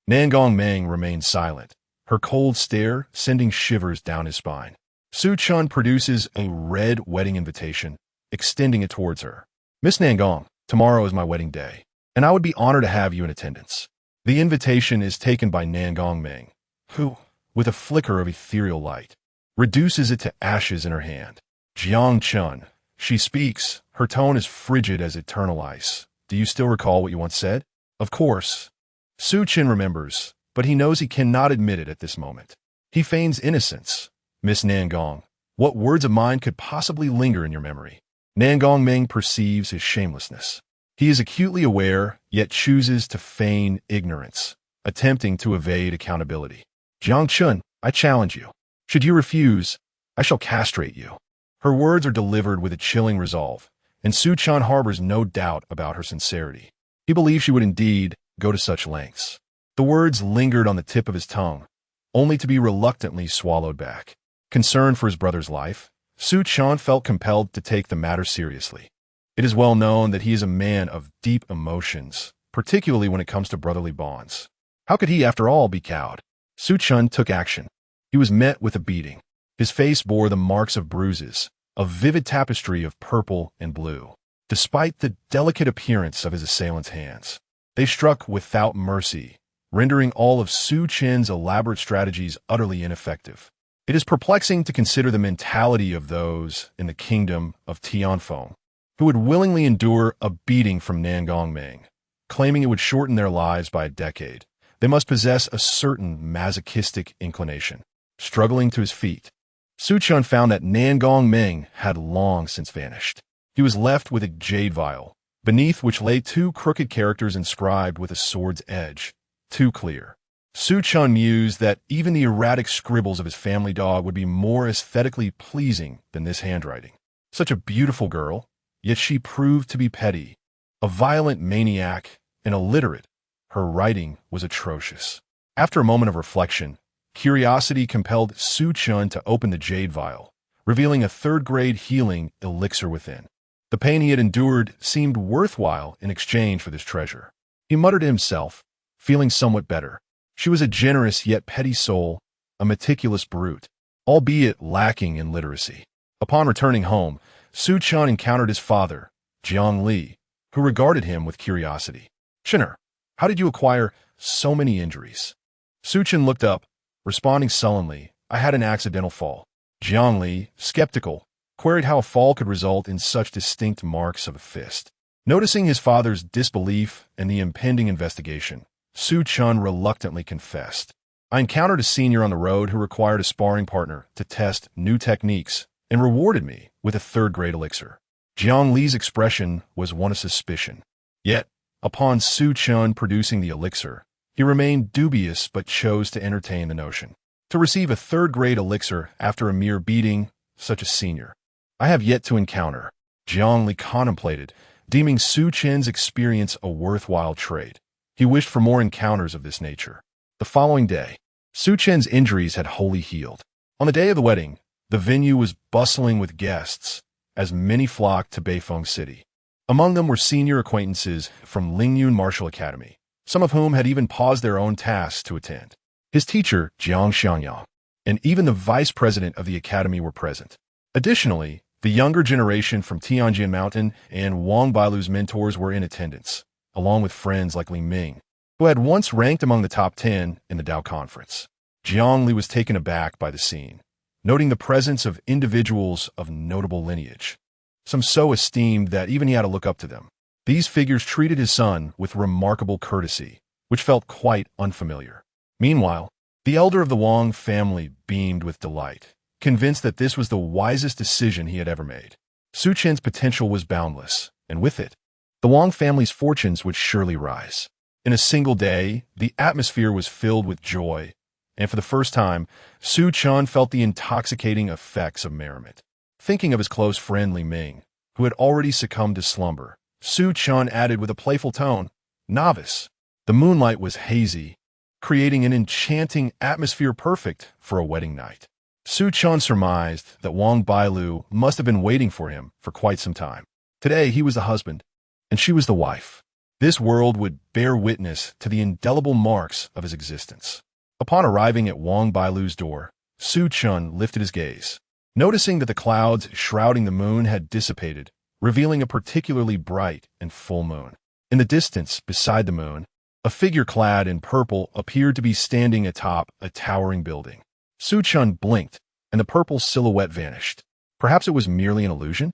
[SPEAKER 1] Nangong Ming remains silent, her cold stare sending shivers down his spine. Su Chen produces a red wedding invitation, extending it towards her. "Miss Nangong, tomorrow is my wedding day, and I would be honored to have you in attendance. The invitation is taken by Nangong Ming, who, with a flicker of ethereal light, reduces it to ashes in her hand. Jiang Chun. She speaks. Her tone is frigid as eternal ice. Do you still recall what you once said? Of course. Su Chen remembers, but he knows he cannot admit it at this moment. He feigns innocence. Miss Nangong, what words of mine could possibly linger in your memory? Nangong Ming perceives his shamelessness. He is acutely aware, yet chooses to feign ignorance, attempting to evade accountability. Jiang Chun, I challenge you. Should you refuse, I shall castrate you. Her words are delivered with a chilling resolve, and Su Chen harbors no doubt about her sincerity. He believes she would indeed go to such lengths. The words lingered on the tip of his tongue, only to be reluctantly swallowed back. Concerned for his brother's life, Su Chen felt compelled to take the matter seriously. It is well known that he is a man of deep emotions, particularly when it comes to brotherly bonds. How could he, after all, be cowed? Su Chen took action. He was met with a beating. His face bore the marks of bruises, a vivid tapestry of purple and blue. Despite the delicate appearance of his assailant's hands, they struck without mercy, rendering all of Su Chen's elaborate strategies utterly ineffective. It is perplexing to consider the mentality of those in the kingdom of Tianfeng, who would willingly endure a beating from Nangong Ming, claiming it would shorten their lives by a decade. They must possess a certain masochistic inclination. Struggling to his feet, Su Chen found that Nangong Ming had long since vanished. He was left with a jade vial, beneath which lay two crooked characters inscribed with a sword's edge, too clear. Su Chen mused that even the erratic scribbles of his family dog would be more aesthetically pleasing than this handwriting. Such a beautiful girl, yet she proved to be petty, a violent maniac, and illiterate. Her writing was atrocious. After a moment of reflection, curiosity compelled Su Chen to open the jade vial, revealing a third-grade healing elixir within. The pain he had endured seemed worthwhile in exchange for this treasure. He muttered to himself, feeling somewhat better. She was a generous yet petty soul, a meticulous brute, albeit lacking in literacy. Upon returning home, Su Chen encountered his father, Jiang Li, who regarded him with curiosity. "Chen'er, how did you acquire so many injuries?" Su Chen looked up, responding sullenly, "I had an accidental fall." Jiang Li, skeptical, queried how a fall could result in such distinct marks of a fist. Noticing his father's disbelief and the impending investigation, Su Chen reluctantly confessed. "I encountered a senior on the road who required a sparring partner to test new techniques and rewarded me with a third-grade elixir." Jiang Li's expression was one of suspicion. Yet, upon Su Chen producing the elixir, he remained dubious but chose to entertain the notion. To receive a third-grade elixir after a mere beating, such a senior, I have yet to encounter. Jiang Li contemplated, deeming Su Chen's experience a worthwhile trait. He wished for more encounters of this nature. The following day, Su Chen's injuries had wholly healed. On the day of the wedding, the venue was bustling with guests, as many flocked to Beifeng City. Among them were senior acquaintances from Lingyun Martial Academy, some of whom had even paused their own tasks to attend. His teacher, Jiang Xiangyang, and even the vice president of the academy were present. Additionally, the younger generation from Tianjin Mountain and Wang Bailu's mentors were in attendance, along with friends like Li Ming, who had once ranked among the top 10 in the Dao Conference. Jiang Li was taken aback by the scene, noting the presence of individuals of notable lineage, some so esteemed that even he had to look up to them. These figures treated his son with remarkable courtesy, which felt quite unfamiliar. Meanwhile, the elder of the Wang family beamed with delight, convinced that this was the wisest decision he had ever made. Su Chen's potential was boundless, and with it, the Wang family's fortunes would surely rise. In a single day, the atmosphere was filled with joy, and for the first time, Su Chen felt the intoxicating effects of merriment. Thinking of his close friend Li Ming, who had already succumbed to slumber, Su Chen added with a playful tone, "Novice." The moonlight was hazy, creating an enchanting atmosphere perfect for a wedding night. Su Chen surmised that Wang Bailu must have been waiting for him for quite some time. Today he was the husband, and she was the wife. This world would bear witness to the indelible marks of his existence. Upon arriving at Wang Bailu's door, Su Chen lifted his gaze, noticing that the clouds shrouding the moon had dissipated, revealing a particularly bright and full moon. In the distance, beside the moon, A figure clad in purple appeared to be standing atop a towering building. Su Chen blinked, and the purple silhouette vanished. Perhaps it was merely an illusion?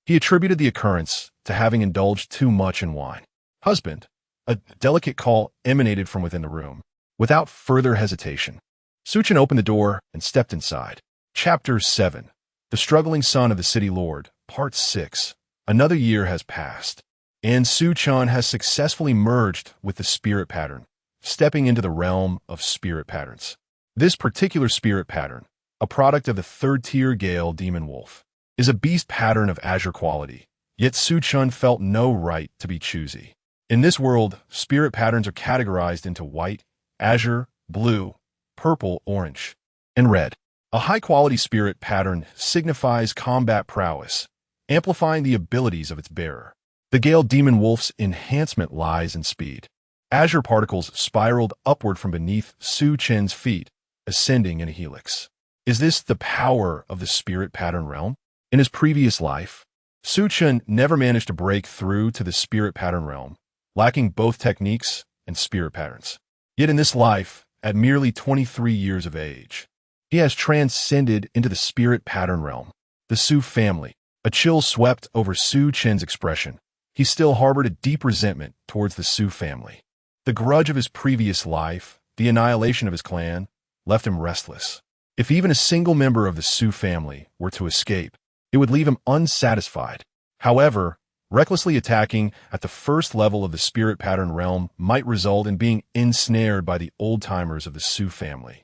[SPEAKER 1] He attributed the occurrence to having indulged too much in wine. Husband, a delicate call emanated from within the room. Without further hesitation, Su Chen opened the door and stepped inside. Chapter 7. The Struggling Son of the City Lord, Part 6. Another year has passed, and Su Chen has successfully merged with the spirit pattern, stepping into the realm of spirit patterns. This particular spirit pattern, a product of the third-tier Gale Demon Wolf, is a beast pattern of azure quality, yet Su Chen felt no right to be choosy. In this world, spirit patterns are categorized into white, azure, blue, purple, orange, and red. A high-quality spirit pattern signifies combat prowess, amplifying the abilities of its bearer. The Gale Demon Wolf's enhancement lies in speed. Azure particles spiraled upward from beneath Su Chen's feet, ascending in a helix. Is this the power of the spirit pattern realm? In his previous life, Su Chen never managed to break through to the spirit pattern realm, lacking both techniques and spirit patterns. Yet in this life, at merely 23 years of age, he has transcended into the spirit pattern realm. The Su family. A chill swept over Su Chen's expression. He still harbored a deep resentment towards the Su family. The grudge of his previous life, the annihilation of his clan, left him restless. If even a single member of the Su family were to escape, it would leave him unsatisfied. However, recklessly attacking at the first level of the spirit pattern realm might result in being ensnared by the old-timers of the Su family,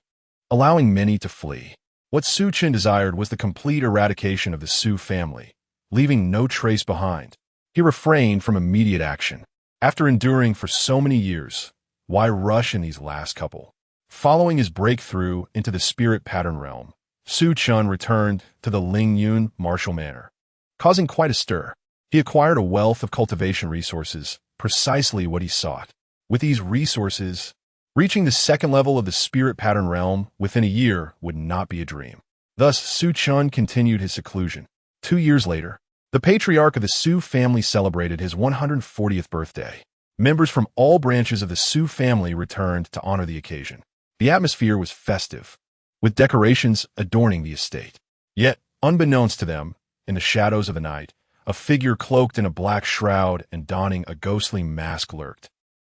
[SPEAKER 1] allowing many to flee. What Su Chen desired was the complete eradication of the Su family, leaving no trace behind. He refrained from immediate action. After enduring for so many years, why rush in these last couple? Following his breakthrough into the spirit pattern realm, Su Chen returned to the Lingyun martial manor, causing quite a stir. He acquired a wealth of cultivation resources, precisely what he sought. With these resources, reaching the second level of the spirit pattern realm within a year would not be a dream. Thus, Su Chen continued his seclusion. 2 years later, the patriarch of the Su family celebrated his 140th birthday. Members from all branches of the Su family returned to honor the occasion. The atmosphere was festive, with decorations adorning the estate. Yet, unbeknownst to them, in the shadows of the night, a figure cloaked in a black shroud and donning a ghostly mask lurked,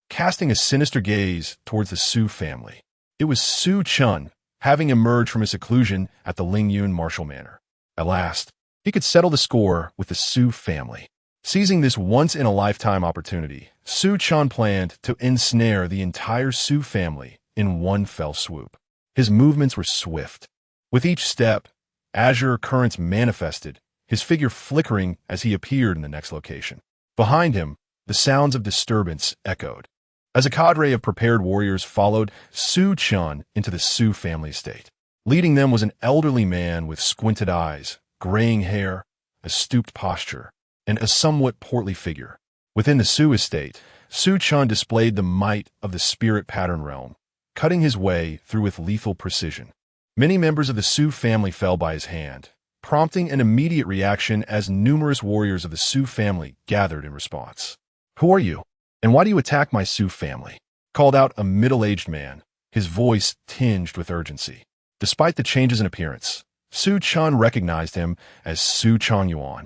[SPEAKER 1] casting a sinister gaze towards the Su family. It was Su Chen, having emerged from his seclusion at the Lingyun martial manor. At last, he could settle the score with the Su family. Seizing this once-in-a-lifetime opportunity, Su Chen planned to ensnare the entire Su family in one fell swoop. His movements were swift. With each step, azure currents manifested, his figure flickering as he appeared in the next location. Behind him, the sounds of disturbance echoed. As a cadre of prepared warriors followed Su Chen into the Su family estate. Leading them was an elderly man with squinted eyes, graying hair, a stooped posture, and a somewhat portly figure. Within the Su estate, Su Chen displayed the might of the spirit pattern realm, cutting his way through with lethal precision. Many members of the Su family fell by his hand, prompting an immediate reaction as numerous warriors of the Su family gathered in response. "Who are you? And why do you attack my Su family?" called out a middle-aged man, his voice tinged with urgency. Despite the changes in appearance, Su Chen recognized him as Su Changyuan,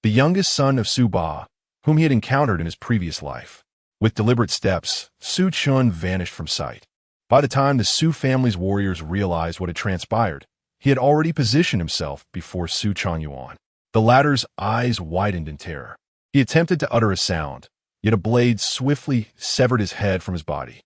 [SPEAKER 1] the youngest son of Su Ba, whom he had encountered in his previous life. With deliberate steps, Su Chen vanished from sight. By the time the Su family's warriors realized what had transpired, he had already positioned himself before Su Changyuan. The latter's eyes widened in terror. He attempted to utter a sound, yet a blade swiftly severed his head from his body.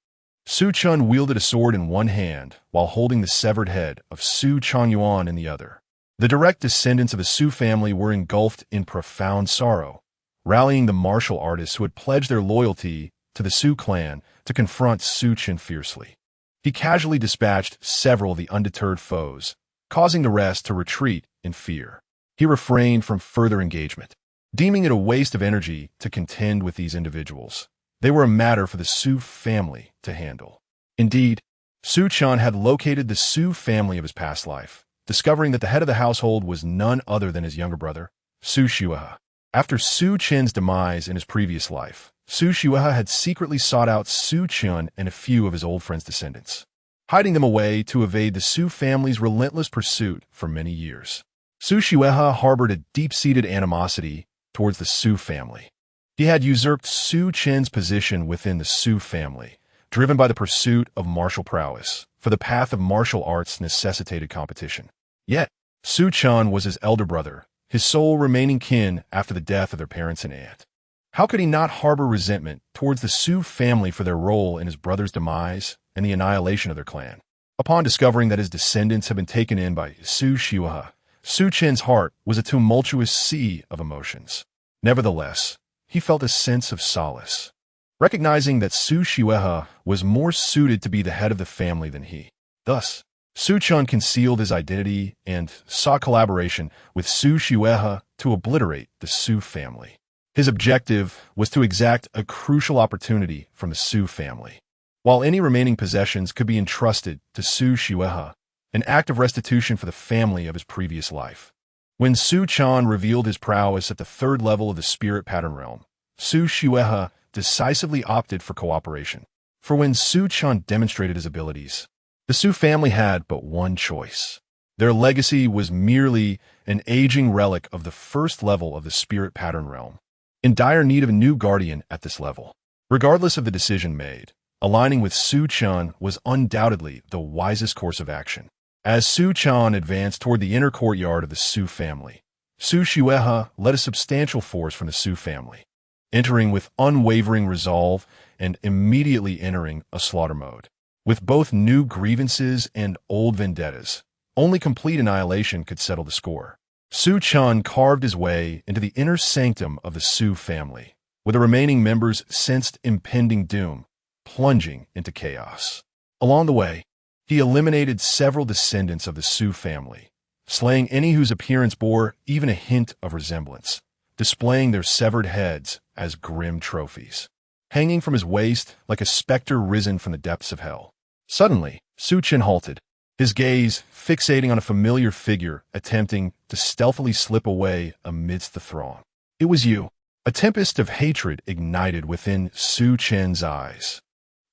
[SPEAKER 1] Su Chen wielded a sword in one hand while holding the severed head of Su Changyuan in the other. The direct descendants of the Su family were engulfed in profound sorrow, rallying the martial artists who had pledged their loyalty to the Su clan to confront Su Chen fiercely. He casually dispatched several of the undeterred foes, causing the rest to retreat in fear. He refrained from further engagement, deeming it a waste of energy to contend with these individuals. They were a matter for the Su family to handle. Indeed, Su Chen had located the Su family of his past life, discovering that the head of the household was none other than his younger brother, Su Shuahe. After Su Chen's demise in his previous life, Su Xuehe had secretly sought out Su Chen and a few of his old friends' descendants, hiding them away to evade the Su family's relentless pursuit for many years. Su Xuehe harbored a deep-seated animosity towards the Su family. He had usurped Su Chen's position within the Su family, driven by the pursuit of martial prowess, for the path of martial arts necessitated competition. Yet, Su Chen was his elder brother, his sole remaining kin after the death of their parents and aunt. How could he not harbor resentment towards the Su family for their role in his brother's demise and the annihilation of their clan? Upon discovering that his descendants had been taken in by Su Xuehe, Su Chen's heart was a tumultuous sea of emotions. Nevertheless, he felt a sense of solace, recognizing that Su Xuehe was more suited to be the head of the family than he. Thus, Su Chen concealed his identity and sought collaboration with Su Xuehe to obliterate the Su family. His objective was to exact a crucial opportunity from the Su family. While any remaining possessions could be entrusted to Su Xuehe, an act of restitution for the family of his previous life. When Su Chen revealed his prowess at the third level of the spirit pattern realm, Su Xuehe decisively opted for cooperation. For when Su Chen demonstrated his abilities, the Su family had but one choice. Their legacy was merely an aging relic of the first level of the spirit pattern realm, in dire need of a new guardian at this level. Regardless of the decision made, aligning with Su Chen was undoubtedly the wisest course of action. As Su Chen advanced toward the inner courtyard of the Su family, Su Xuehe led a substantial force from the Su family, entering with unwavering resolve and immediately entering a slaughter mode. With both new grievances and old vendettas, only complete annihilation could settle the score. Su Chen carved his way into the inner sanctum of the Su family, where the remaining members sensed impending doom, plunging into chaos. Along the way, he eliminated several descendants of the Su family, slaying any whose appearance bore even a hint of resemblance, displaying their severed heads as grim trophies, hanging from his waist like a specter risen from the depths of hell. Suddenly, Su Chen halted, his gaze fixating on a familiar figure attempting to stealthily slip away amidst the throng. It was you. A tempest of hatred ignited within Su Chen's eyes.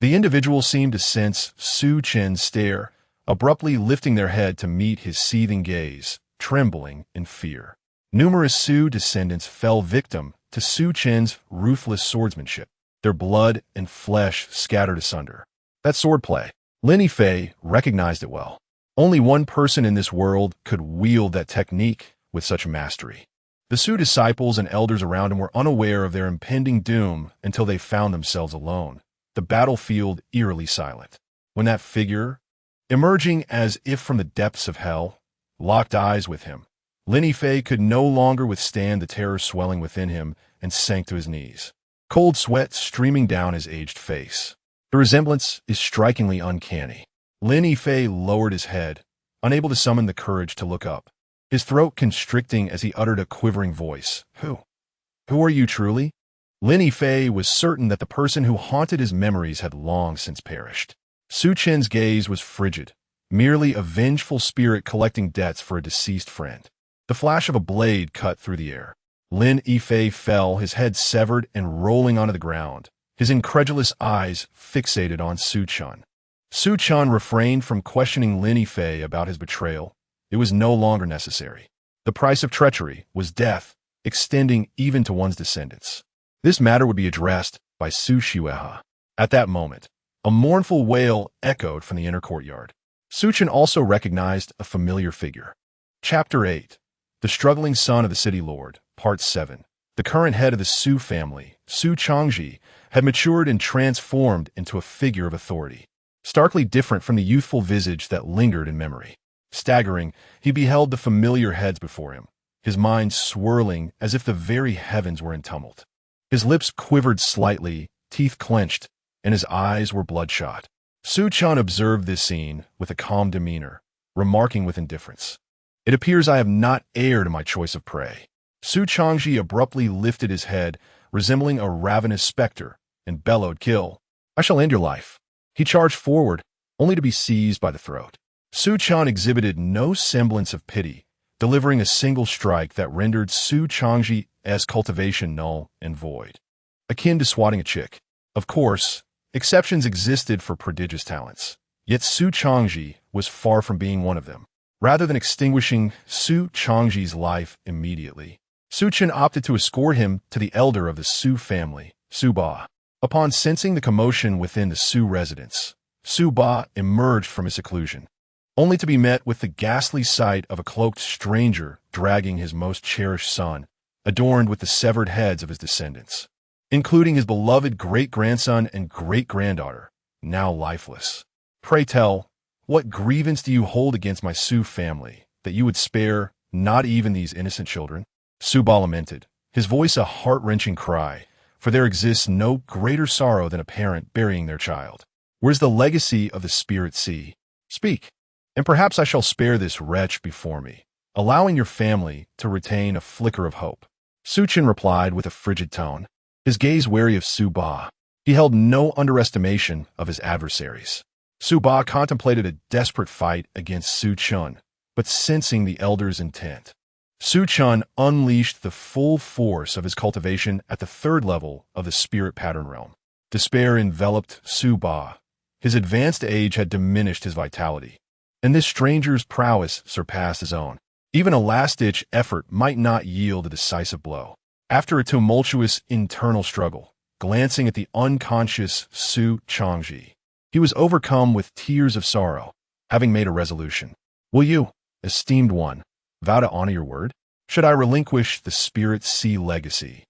[SPEAKER 1] The individual seemed to sense Su Chen's stare, abruptly lifting their head to meet his seething gaze, trembling in fear. Numerous Su descendants fell victim to Su Chen's ruthless swordsmanship, their blood and flesh scattered asunder. That swordplay, Lin Yifei recognized it well. Only one person in this world could wield that technique with such mastery. The Su disciples and elders around him were unaware of their impending doom until they found themselves alone, the battlefield eerily silent. When that figure, emerging as if from the depths of hell, locked eyes with him, Lin Yifei could no longer withstand the terror swelling within him and sank to his knees, cold sweat streaming down his aged face. The resemblance is strikingly uncanny. Lin Yifei lowered his head, unable to summon the courage to look up, his throat constricting as he uttered a quivering voice. Who are you truly? Lin Yifei was certain that the person who haunted his memories had long since perished. Su Chen's gaze was frigid, merely a vengeful spirit collecting debts for a deceased friend. The flash of a blade cut through the air. Lin Yifei fell, his head severed and rolling onto the ground, his incredulous eyes fixated on Su Chen. Su Chen refrained from questioning Lin Yifei about his betrayal. It was no longer necessary. The price of treachery was death, extending even to one's descendants. This matter would be addressed by Su Xuehe. At that moment, a mournful wail echoed from the inner courtyard. Su Chen also recognized a familiar figure. Chapter 8. The Struggling Son of the City Lord, Part 7. The current head of the Su family, Su Changji, had matured and transformed into a figure of authority, starkly different from the youthful visage that lingered in memory. Staggering, he beheld the familiar heads before him, his mind swirling as if the very heavens were in tumult. His lips quivered slightly, teeth clenched, and his eyes were bloodshot. Su Chen observed this scene with a calm demeanor, remarking with indifference, "It appears I have not erred in my choice of prey." Su Changji abruptly lifted his head, resembling a ravenous specter, and bellowed, "Kill! I shall end your life." He charged forward, only to be seized by the throat. Su Chen exhibited no semblance of pity, delivering a single strike that rendered Su Changji's cultivation null and void. akin to swatting a chick. Of course, exceptions existed for prodigious talents, yet Su Changji was far from being one of them. Rather than extinguishing Su Changji's life immediately, Su Chen opted to escort him to the elder of the Su family, Su Ba. Upon sensing the commotion within the Su residence, Su Ba emerged from his seclusion, only to be met with the ghastly sight of a cloaked stranger dragging his most cherished son, adorned with the severed heads of his descendants, including his beloved great-grandson and great-granddaughter, now lifeless. Pray tell, what grievance do you hold against my Su family, that you would spare not even these innocent children? Su Ba lamented, his voice a heart-wrenching cry, for there exists no greater sorrow than a parent burying their child. Where's the legacy of the spirit sea? Speak, and perhaps I shall spare this wretch before me, allowing your family to retain a flicker of hope. Su Chen replied with a frigid tone, his gaze wary of Su Ba. He held no underestimation of his adversaries. Su Ba contemplated a desperate fight against Su Chen, but sensing the elder's intent, Su Chen unleashed the full force of his cultivation at the third level of the spirit pattern realm. Despair enveloped Su Ba. His advanced age had diminished his vitality, and this stranger's prowess surpassed his own. Even a last-ditch effort might not yield a decisive blow. After a tumultuous internal struggle, glancing at the unconscious Su Changji, he was overcome with tears of sorrow, having made a resolution. Will you, esteemed one, vow to honor your word? Should I relinquish the spirit sea legacy?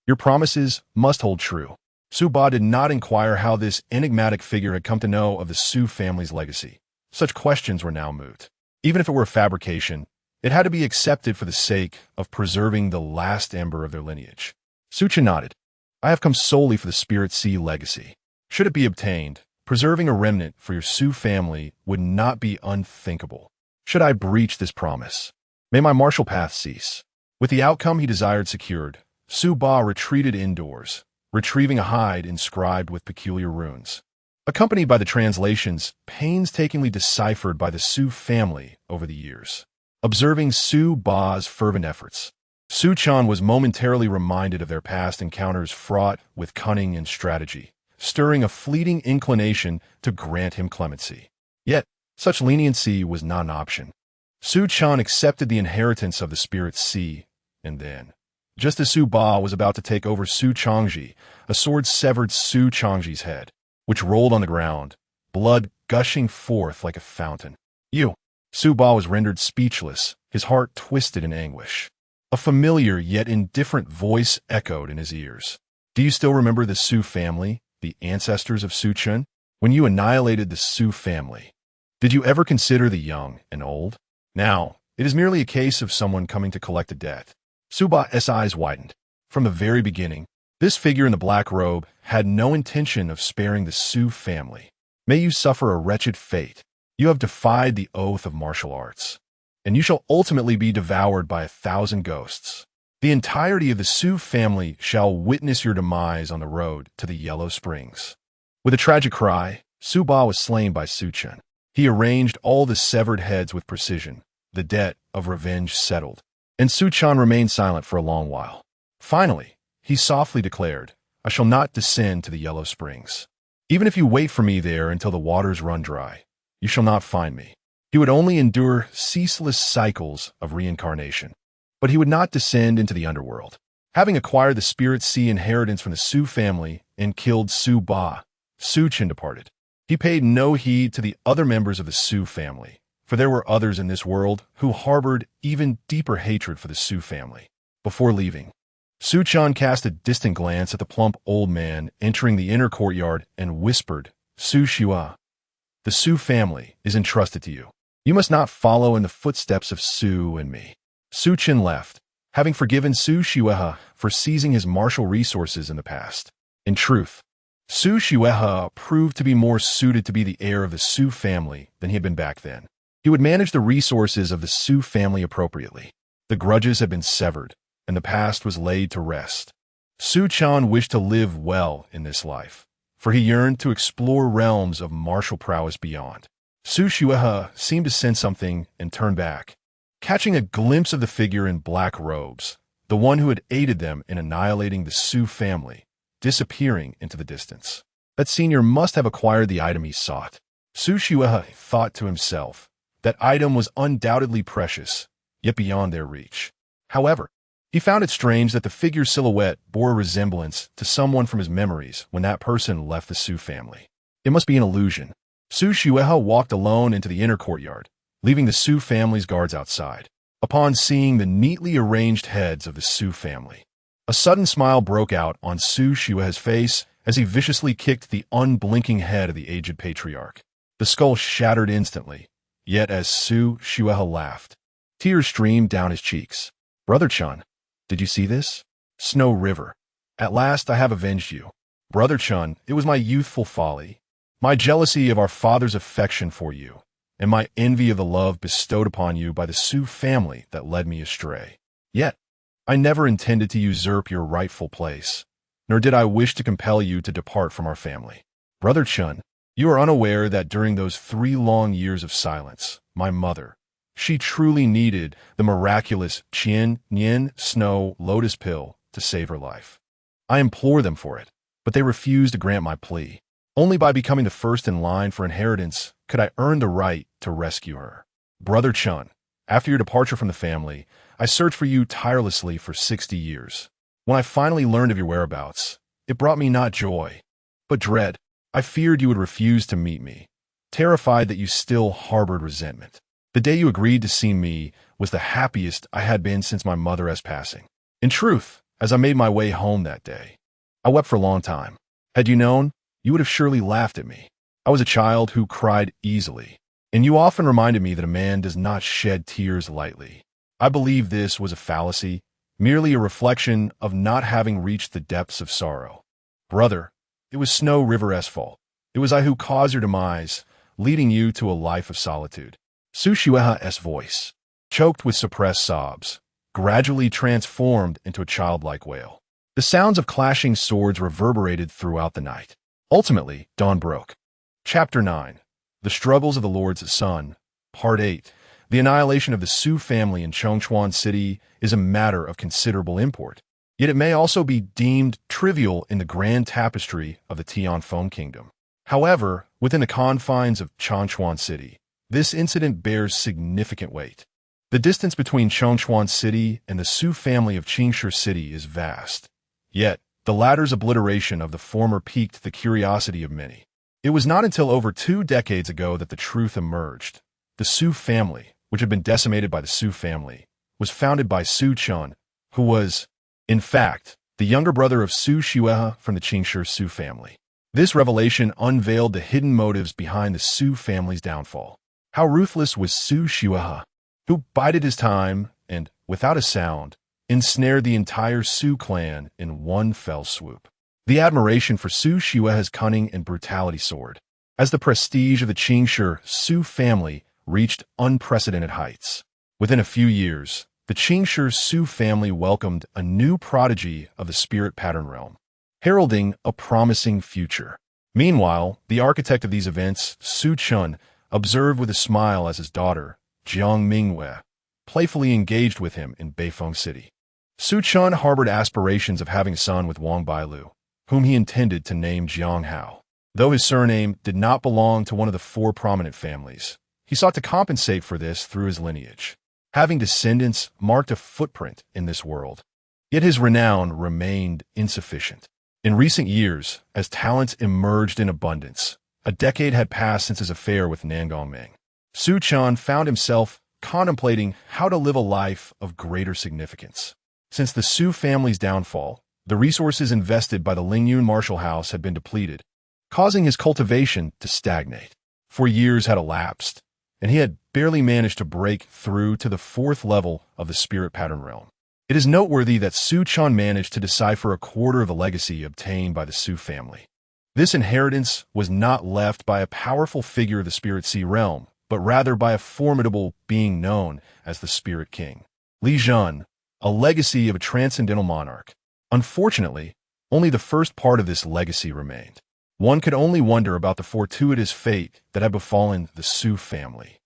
[SPEAKER 1] Your promises must hold true. Su Ba did not inquire how this enigmatic figure had come to know of the Su family's legacy. Such questions were now moot. Even if it were a fabrication, it had to be accepted for the sake of preserving the last ember of their lineage. Su Chen nodded. I have come solely for the spirit sea legacy. Should it be obtained, preserving a remnant for your Su family would not be unthinkable. Should I breach this promise, may my martial path cease. With the outcome he desired secured, Su Ba retreated indoors, retrieving a hide inscribed with peculiar runes, accompanied by the translations painstakingly deciphered by the Su family over the years. Observing Su Ba's fervent efforts, Su Chen was momentarily reminded of their past encounters fraught with cunning and strategy, stirring a fleeting inclination to grant him clemency. Yet, such leniency was not an option. Su Chen accepted the inheritance of the spirit sea, and then, just as Su Ba was about to take over Su Changji, a sword severed Su Changji's head, which rolled on the ground, blood gushing forth like a fountain. Su Ba was rendered speechless, his heart twisted in anguish. A familiar yet indifferent voice echoed in his ears. Do you still remember the Su family, the ancestors of Su Chen? When you annihilated the Su family, did you ever consider the young and old? Now, it is merely a case of someone coming to collect a debt. Su Ba's eyes widened. From the very beginning, this figure in the black robe had no intention of sparing the Su family. May you suffer a wretched fate. You have defied the oath of martial arts, and you shall ultimately be devoured by 1,000 ghosts. The entirety of the Su family shall witness your demise on the road to the Yellow Springs. With a tragic cry, Su Ba was slain by Su Chen. He arranged all the severed heads with precision, the debt of revenge settled, and Su Chen remained silent for a long while. Finally, he softly declared, I shall not descend to the Yellow Springs. Even if you wait for me there until the waters run dry, you shall not find me. He would only endure ceaseless cycles of reincarnation, but he would not descend into the underworld. Having acquired the spirit sea inheritance from the Su family and killed Su Ba, Su Chen departed. He paid no heed to the other members of the Su family, for there were others in this world who harbored even deeper hatred for the Su family. Before leaving, Su Chen cast a distant glance at the plump old man entering the inner courtyard and whispered, Su Shua, the Su family is entrusted to you. You must not follow in the footsteps of Su and me. Su Chen left, having forgiven Su Shua for seizing his martial resources in the past. In truth, Su Shua proved to be more suited to be the heir of the Su family than he had been back then. He would manage the resources of the Su family appropriately. The grudges had been severed, and the past was laid to rest. Su Chen wished to live well in this life, for he yearned to explore realms of martial prowess beyond. Su Shua seemed to sense something and turned back, catching a glimpse of the figure in black robes, the one who had aided them in annihilating the Su family. disappearing into the distance. That senior must have acquired the item he sought. Su Xuehe thought to himself. That item was undoubtedly precious, yet beyond their reach. However, he found it strange that the figure's silhouette bore a resemblance to someone from his memories when that person left the Su family. It must be an illusion. Su Xuehe walked alone into the inner courtyard, leaving the Su family's guards outside. Upon seeing the neatly arranged heads of the Su family, a sudden smile broke out on Su Xuehe's face as he viciously kicked the unblinking head of the aged patriarch. The skull shattered instantly, yet as Su Xuehe laughed, tears streamed down his cheeks. "Brother Chen, did you see this? Snow River. At last I have avenged you. Brother Chen, it was my youthful folly, my jealousy of our father's affection for you, and my envy of the love bestowed upon you by the Su family that led me astray. Yet, I never intended to usurp your rightful place, nor did I wish to compel you to depart from our family. Brother Chen, you are unaware that during those 3 long years of silence, my mother, she truly needed the miraculous Qian Nian Snow Lotus Pill to save her life. I implored them for it, but they refused to grant my plea. Only by becoming the first in line for inheritance could I earn the right to rescue her. Brother Chen, after your departure from the family, I searched for you tirelessly for 60 years. When I finally learned of your whereabouts, it brought me not joy, but dread. I feared you would refuse to meet me, terrified that you still harbored resentment. The day you agreed to see me was the happiest I had been since my mother's passing. In truth, as I made my way home that day, I wept for a long time. Had you known, you would have surely laughed at me. I was a child who cried easily, and you often reminded me that a man does not shed tears lightly. I believe this was a fallacy, merely a reflection of not having reached the depths of sorrow. Brother, it was Snow River's fault. It was I who caused your demise, leading you to a life of solitude. Su Xuehe's voice, choked with suppressed sobs, gradually transformed into a childlike wail. The sounds of clashing swords reverberated throughout the night. Ultimately, dawn broke. Chapter 9. The Struggles of the Lord's Son, Part 8. The annihilation of the Su family in Chongchuan City is a matter of considerable import, yet it may also be deemed trivial in the grand tapestry of the Tianfeng Kingdom. However, within the confines of Chongchuan City, this incident bears significant weight. The distance between Chongchuan City and the Su family of Qingshi City is vast, yet the latter's obliteration of the former piqued the curiosity of many. It was not until over 2 decades ago that the truth emerged. The Su family, which had been decimated by the Su family, was founded by Su Chen, who was, in fact, the younger brother of Su Xuehe from the Qingshi Su family. This revelation unveiled the hidden motives behind the Su family's downfall. How ruthless was Su Xuehe, who bided his time and, without a sound, ensnared the entire Su clan in one fell swoop. The admiration for Su Xuehe's cunning and brutality soared, as the prestige of the Qingshi Su family reached unprecedented heights. Within a few years, the Qingshi Su family welcomed a new prodigy of the spirit pattern realm, heralding a promising future. Meanwhile, the architect of these events, Su Chen, observed with a smile as his daughter, Jiang Mingwei, playfully engaged with him in Beifeng City. Su Chen harbored aspirations of having a son with Wang Bailu, whom he intended to name Jiang Hao. Though his surname did not belong to one of the 4 prominent families, he sought to compensate for this through his lineage. Having descendants marked a footprint in this world, yet his renown remained insufficient. In recent years, as talents emerged in abundance, a decade had passed since his affair with Nangongming. Su Chen found himself contemplating how to live a life of greater significance. Since the Su family's downfall, the resources invested by the Lingyun Marshall House had been depleted, causing his cultivation to stagnate. 4 years had elapsed, and he had barely managed to break through to the 4th level of the spirit pattern realm. It is noteworthy that Su Chen managed to decipher a quarter of the legacy obtained by the Su family. This inheritance was not left by a powerful figure of the Spirit Sea realm, but rather by a formidable being known as the Spirit King, Li Zhen, a legacy of a transcendental monarch. Unfortunately, only the first part of this legacy remained. One could only wonder about the fortuitous fate that had befallen the Su family.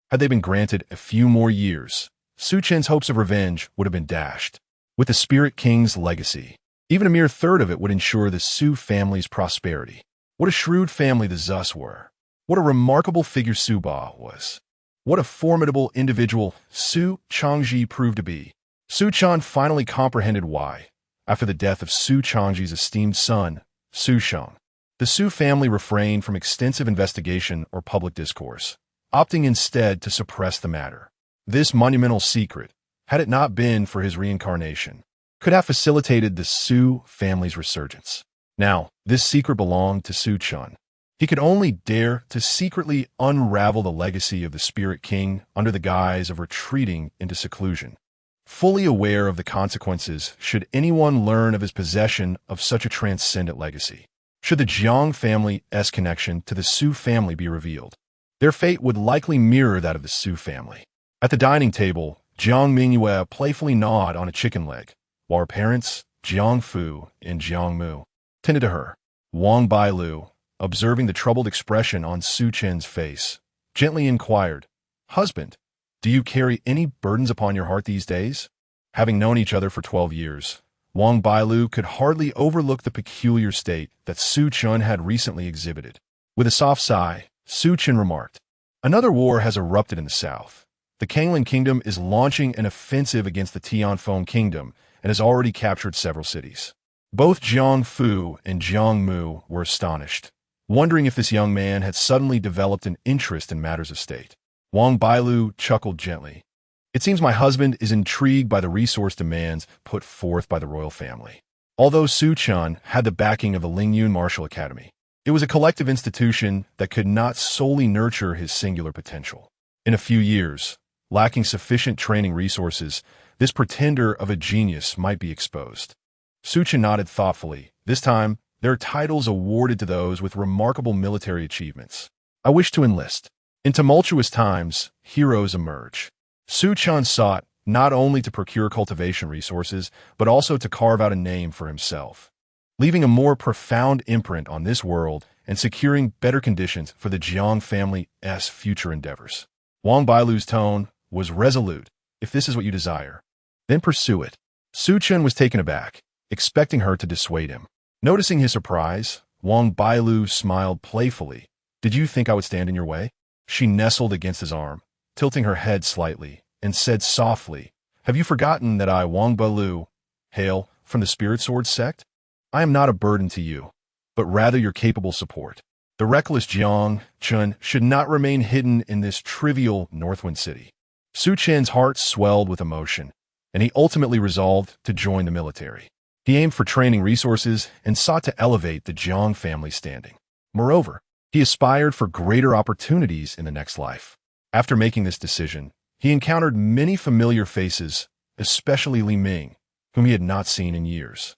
[SPEAKER 1] Had they been granted a few more years, Su Chen's hopes of revenge would have been dashed. With the Spirit King's legacy, Even a mere third of it would ensure the Su family's prosperity. What a shrewd family the Zus were. What a remarkable figure Su Ba was. What a formidable individual Su Changji proved to be. Su Chan finally comprehended why, after the death of Su Changji's esteemed son, Su Sheng, the Su family refrained from extensive investigation or public discourse, opting instead to suppress the matter. This monumental secret, had it not been for his reincarnation, could have facilitated the Su family's resurgence. Now, this secret belonged to Su Chun. He could only dare to secretly unravel the legacy of the Spirit King under the guise of retreating into seclusion, fully aware of the consequences should anyone learn of his possession of such a transcendent legacy. Should the Jiang family's connection to the Su family be revealed, their fate would likely mirror that of the Su family. At the dining table, Jiang Mingyue playfully gnawed on a chicken leg, while her parents, Jiang Fu and Jiang Mu, tended to her. Wang Bailu, observing the troubled expression on Su Chen's face, gently inquired, "Husband, do you carry any burdens upon your heart these days?" Having known each other for 12 years, Wang Bailu could hardly overlook the peculiar state that Su Chun had recently exhibited. With a soft sigh, Su Chen remarked, "Another war has erupted in the south. The Kanglan Kingdom is launching an offensive against the Tianfeng Kingdom and has already captured several cities." Both Jiang Fu and Jiang Mu were astonished, wondering if this young man had suddenly developed an interest in matters of state. Wang Bailu chuckled gently. "It seems my husband is intrigued by the resource demands put forth by the royal family." Although Su Chun had the backing of the Lingyun Martial Academy, it was a collective institution that could not solely nurture his singular potential. In a few years, lacking sufficient training resources, this pretender of a genius might be exposed. Su Chun nodded thoughtfully. This time, there are titles awarded to those with remarkable military achievements. I wish to enlist. In tumultuous times, heroes emerge. Su Chun sought not only to procure cultivation resources, but also to carve out a name for himself, leaving a more profound imprint on this world and securing better conditions for the Jiang family's future endeavors. Wang Bailu's tone was resolute. "If this is what you desire, then pursue it." Su Chun was taken aback, expecting her to dissuade him. Noticing his surprise, Wang Bailu smiled playfully. "Did you think I would stand in your way?" She nestled against his arm, tilting her head slightly, and said softly, "Have you forgotten that I, Wang Bailu, hail from the Spirit Sword sect? I am not a burden to you, but rather your capable support. The reckless Jiang Chun should not remain hidden in this trivial Northwind city." Su Chen's heart swelled with emotion, and he ultimately resolved to join the military. He aimed for training resources and sought to elevate the Jiang family standing. Moreover, he aspired for greater opportunities in the next life. After making this decision, he encountered many familiar faces, especially Li Ming, whom he had not seen in years.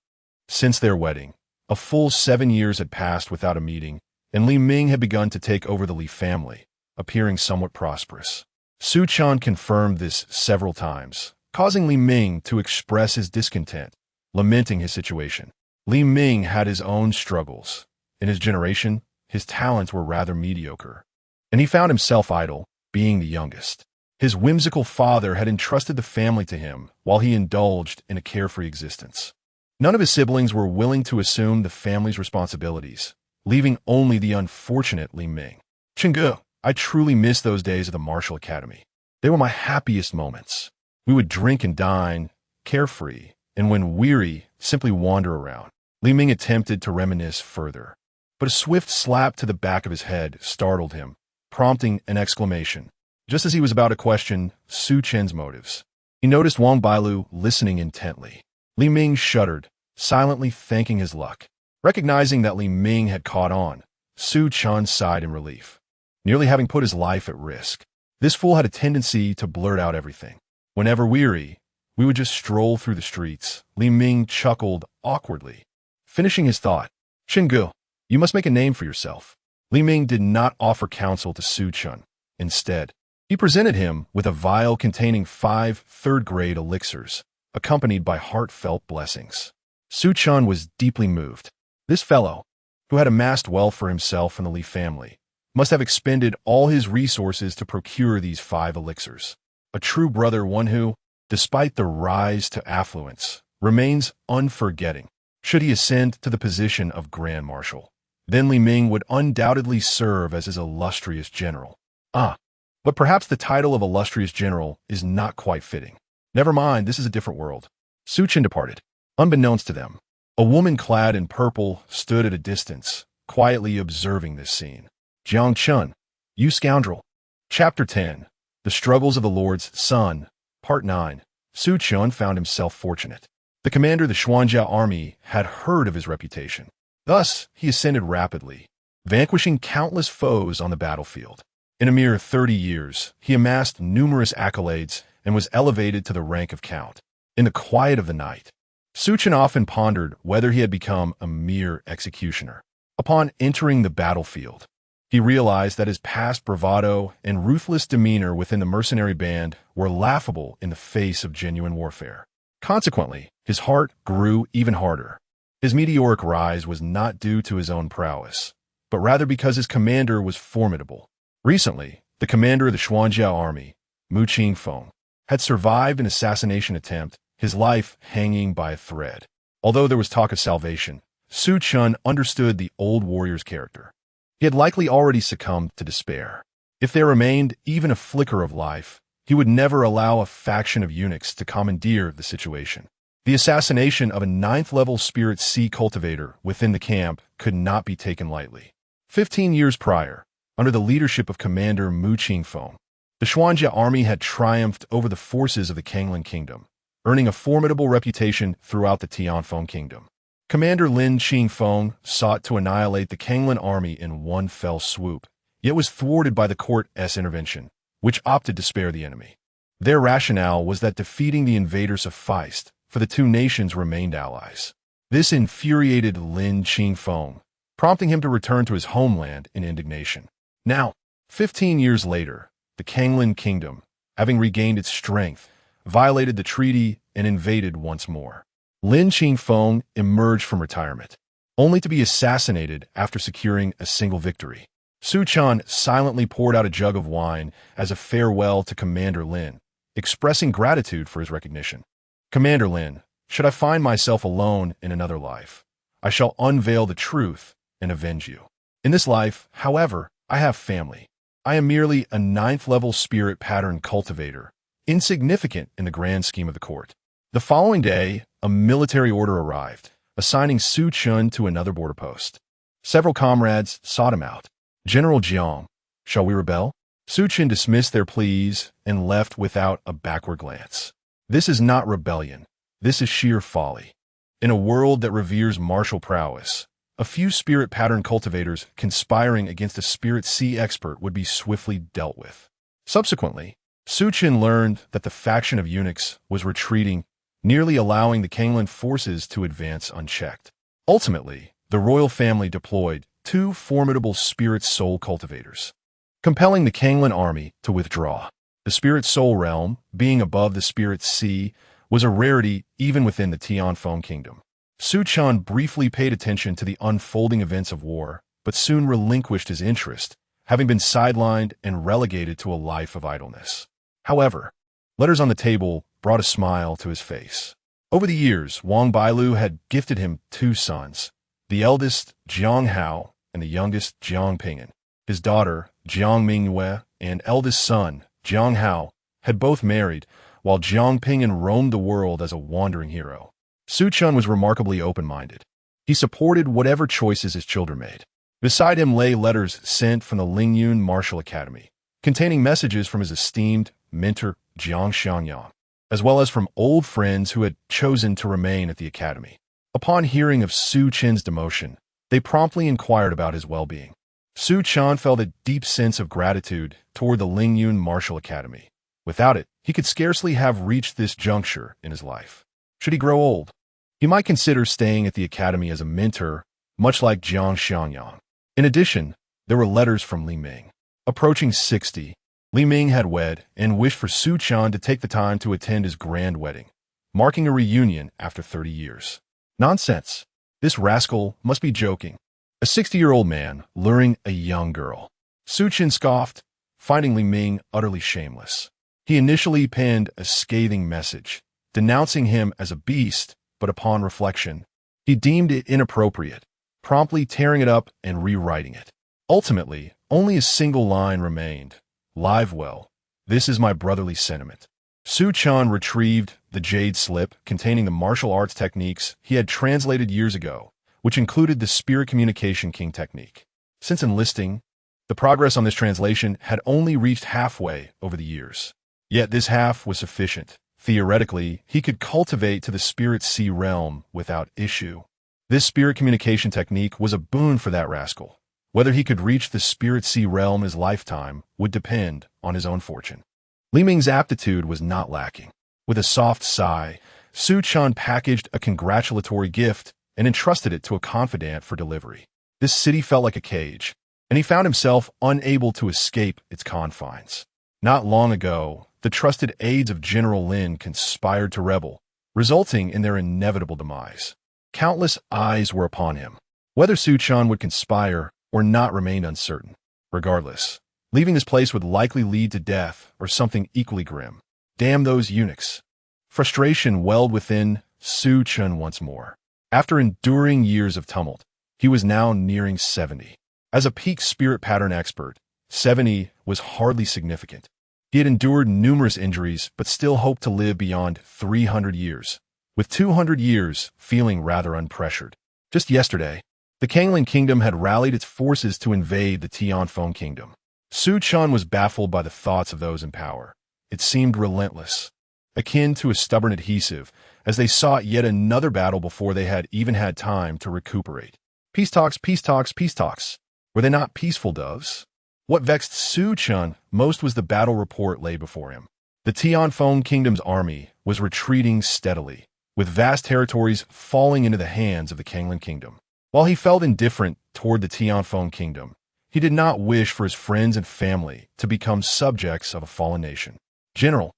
[SPEAKER 1] Since their wedding, a full 7 years had passed without a meeting, and Li Ming had begun to take over the Li family, appearing somewhat prosperous. Su Chan confirmed this several times, causing Li Ming to express his discontent, lamenting his situation. Li Ming had his own struggles. In his generation, his talents were rather mediocre, and he found himself idle, being the youngest. His whimsical father had entrusted the family to him while he indulged in a carefree existence. None of his siblings were willing to assume the family's responsibilities, leaving only the unfortunate Li Ming. "Chengge, I truly miss those days of the martial academy. They were my happiest moments. We would drink and dine, carefree, and when weary, simply wander around." Li Ming attempted to reminisce further, but a swift slap to the back of his head startled him, prompting an exclamation. Just as he was about to question Su Chen's motives, he noticed Wang Bailu listening intently. Li Ming shuddered, silently thanking his luck. Recognizing that Li Ming had caught on, Su Chun sighed in relief. Nearly having put his life at risk, this fool had a tendency to blurt out everything. Whenever weary, we would just stroll through the streets. Li Ming chuckled awkwardly, finishing his thought. "Chengge, you must make a name for yourself." Li Ming did not offer counsel to Su Chun. Instead, he presented him with a vial containing 5 third-grade elixirs, accompanied by heartfelt blessings. Su Chun was deeply moved. This fellow, who had amassed wealth for himself and the Li family, must have expended all his resources to procure these 5 elixirs. A true brother, one who, despite the rise to affluence, remains unforgetting. Should he ascend to the position of Grand Marshal, then Li Ming would undoubtedly serve as his illustrious general. But perhaps the title of illustrious general is not quite fitting. Never mind, this is a different world. Su Chen departed. Unbeknownst to them, a woman clad in purple stood at a distance, quietly observing this scene. Jiang Chun, you scoundrel. Chapter 10. The Struggles of the Lord's Son, Part 9. Su Chen found himself fortunate. The commander of the Xuanjia army had heard of his reputation. Thus, he ascended rapidly, vanquishing countless foes on the battlefield. In a mere 30 years, he amassed numerous accolades and was elevated to the rank of count. In the quiet of the night, Su Chen often pondered whether he had become a mere executioner. Upon entering the battlefield, he realized that his past bravado and ruthless demeanor within the mercenary band were laughable in the face of genuine warfare. Consequently, his heart grew even harder. His meteoric rise was not due to his own prowess, but rather because his commander was formidable. Recently, the commander of the Xuanjia army, Mu Qingfeng, had survived an assassination attempt, his life hanging by a thread. Although there was talk of salvation, Su Chen understood the old warrior's character. He had likely already succumbed to despair. If there remained even a flicker of life, he would never allow a faction of eunuchs to commandeer the situation. The assassination of a 9th-level Spirit Sea cultivator within the camp could not be taken lightly. 15 years prior, under the leadership of Commander Mu Qingfeng, the Xuanjia army had triumphed over the forces of the Kanglan Kingdom, earning a formidable reputation throughout the Tianfeng Kingdom. Commander Lin Qingfeng sought to annihilate the Kanglan army in one fell swoop, yet was thwarted by the court's intervention, which opted to spare the enemy. Their rationale was that defeating the invaders sufficed, for the two nations remained allies. This infuriated Lin Qingfeng, prompting him to return to his homeland in indignation. Now, 15 years later, the Kanglan Kingdom, having regained its strength, violated the treaty and invaded once more. Lin Qingfeng emerged from retirement, only to be assassinated after securing a single victory. Su Chen silently poured out a jug of wine as a farewell to Commander Lin, expressing gratitude for his recognition. Commander Lin, should I find myself alone in another life, I shall unveil the truth and avenge you. In this life, however, I have family. I am merely a 9th-level spirit pattern cultivator, insignificant in the grand scheme of the court. The following day, a military order arrived, assigning Su Chen to another border post. Several comrades sought him out. General Jiang, shall we rebel? Su Chen dismissed their pleas and left without a backward glance. This is not rebellion. This is sheer folly. In a world that reveres martial prowess, a few spirit pattern cultivators conspiring against a Spirit Sea expert would be swiftly dealt with. Subsequently, Su Chen learned that the faction of eunuchs was retreating, nearly allowing the Kanglan forces to advance unchecked. Ultimately, the royal family deployed 2 formidable Spirit Soul cultivators, compelling the Kanglan army to withdraw. The Spirit Soul realm, being above the Spirit Sea, was a rarity even within the Tianfeng Kingdom. Su Chen briefly paid attention to the unfolding events of war, but soon relinquished his interest, having been sidelined and relegated to a life of idleness. However, letters on the table brought a smile to his face. Over the years, Wang Bailu had gifted him 2 sons, the eldest Jiang Hao and the youngest Jiang Ping'an. His daughter, Jiang Mingyue, and eldest son, Jiang Hao, had both married, while Jiang Ping'an roamed the world as a wandering hero. Su Chen was remarkably open-minded. He supported whatever choices his children made. Beside him lay letters sent from the Lingyun Martial Academy, containing messages from his esteemed mentor Jiang Xiangyang, as well as from old friends who had chosen to remain at the academy. Upon hearing of Su Chen's demotion, they promptly inquired about his well-being. Su Chen felt a deep sense of gratitude toward the Lingyun Martial Academy. Without it, he could scarcely have reached this juncture in his life. Should he grow old, he might consider staying at the academy as a mentor, much like Jiang Xiangyang. In addition, there were letters from Li Ming. Approaching 60, Li Ming had wed and wished for Su Chen to take the time to attend his grand wedding, marking a reunion after 30 years. Nonsense. This rascal must be joking. A 60-year-old man luring a young girl. Su Chen scoffed, finding Li Ming utterly shameless. He initially penned a scathing message, denouncing him as a beast, but upon reflection, He deemed it inappropriate, promptly tearing it up and rewriting it. Ultimately, only a single line remained. Live well. This is my brotherly sentiment. Su Chen retrieved the jade slip containing the martial arts techniques he had translated years ago, which included the spirit communication king technique. Since enlisting, the progress on this translation had only reached halfway over the years. Yet this half was sufficient. Theoretically, he could cultivate to the spirit sea realm without issue. This spirit communication technique was a boon for that rascal. Whether he could reach the spirit sea realm his lifetime would depend on his own fortune. Li Ming's aptitude was not lacking. With a soft sigh, Su Chen packaged a congratulatory gift and entrusted it to a confidant for delivery. This city felt like a cage, and he found himself unable to escape its confines. Not long ago, the trusted aides of General Lin conspired to rebel, resulting in their inevitable demise. Countless eyes were upon him. Whether Su Chen would conspire or not remained uncertain. Regardless, leaving this place would likely lead to death or something equally grim. Damn those eunuchs. Frustration welled within Su Chen once more. After enduring years of tumult, he was now nearing 70. As a peak spirit pattern expert, 70 was hardly significant. He had endured numerous injuries but still hoped to live beyond 300 years, with 200 years feeling rather unpressured. Just yesterday, the Kangling Kingdom had rallied its forces to invade the Tianfeng Kingdom. Su Chen was baffled by the thoughts of those in power. It seemed relentless, akin to a stubborn adhesive, as they sought yet another battle before they had even had time to recuperate. Peace talks, peace talks, peace talks. Were they not peaceful doves? What vexed Su Chen most was the battle report lay before him. The Tianfeng Kingdom's army was retreating steadily, with vast territories falling into the hands of the Kangling Kingdom. While he felt indifferent toward the Tianfeng Kingdom, he did not wish for his friends and family to become subjects of a fallen nation. General,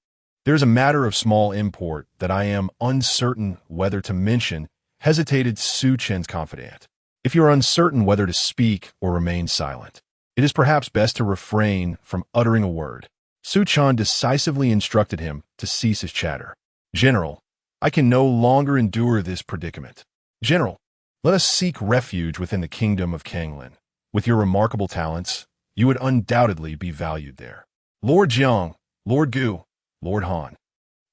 [SPEAKER 1] there is a matter of small import that I am uncertain whether to mention, hesitated Su Chen's confidant. If you are uncertain whether to speak or remain silent, it is perhaps best to refrain from uttering a word. Su Chen decisively instructed him to cease his chatter. General, I can no longer endure this predicament. General, let us seek refuge within the kingdom of Kanglin. With your remarkable talents, you would undoubtedly be valued there. Lord Jiang, Lord Gu, Lord Han,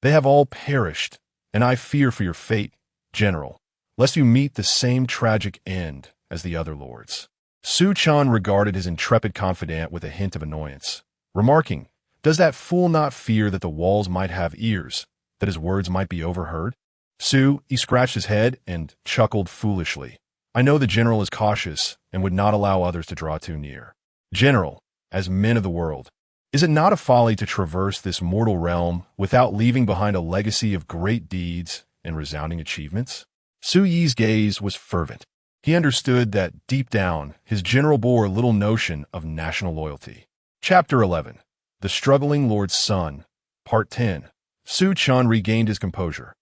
[SPEAKER 1] they have all perished, and I fear for your fate, General, lest you meet the same tragic end as the other lords. Su Chen regarded his intrepid confidant with a hint of annoyance, remarking, "Does that fool not fear that the walls might have ears, that his words might be overheard?" He scratched his head and chuckled foolishly. "I know the general is cautious and would not allow others to draw too near. General, as men of the world, is it not a folly to traverse this mortal realm without leaving behind a legacy of great deeds and resounding achievements?" Su Yi's gaze was fervent. He understood that, deep down, his general bore little notion of national loyalty. Chapter 11. The Struggling Lord's Son, Part 10. Su Chen regained his composure,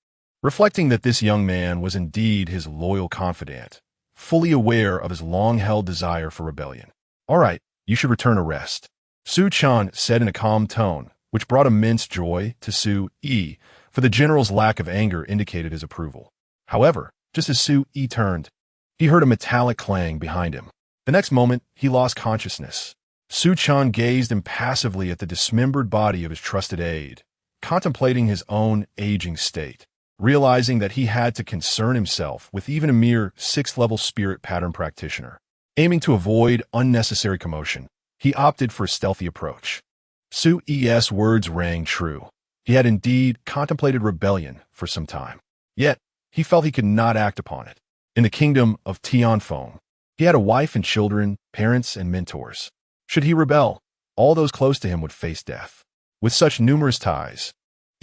[SPEAKER 1] reflecting that this young man was indeed his loyal confidant, fully aware of his long-held desire for rebellion. "All right, you should return to rest," Su Chen said in a calm tone, which brought immense joy to Su Yi, for the general's lack of anger indicated his approval. However, just as Su Yi turned, he heard a metallic clang behind him. The next moment, he lost consciousness. Su Chen gazed impassively at the dismembered body of his trusted aide, contemplating his own aging state. Realizing that he had to concern himself with even a mere 6th-level spirit pattern practitioner. Aiming to avoid unnecessary commotion, he opted for a stealthy approach. Su Yi's words rang true. He had indeed contemplated rebellion for some time. Yet, he felt he could not act upon it. In the kingdom of Tianfeng, he had a wife and children, parents and mentors. Should he rebel, all those close to him would face death. With such numerous ties,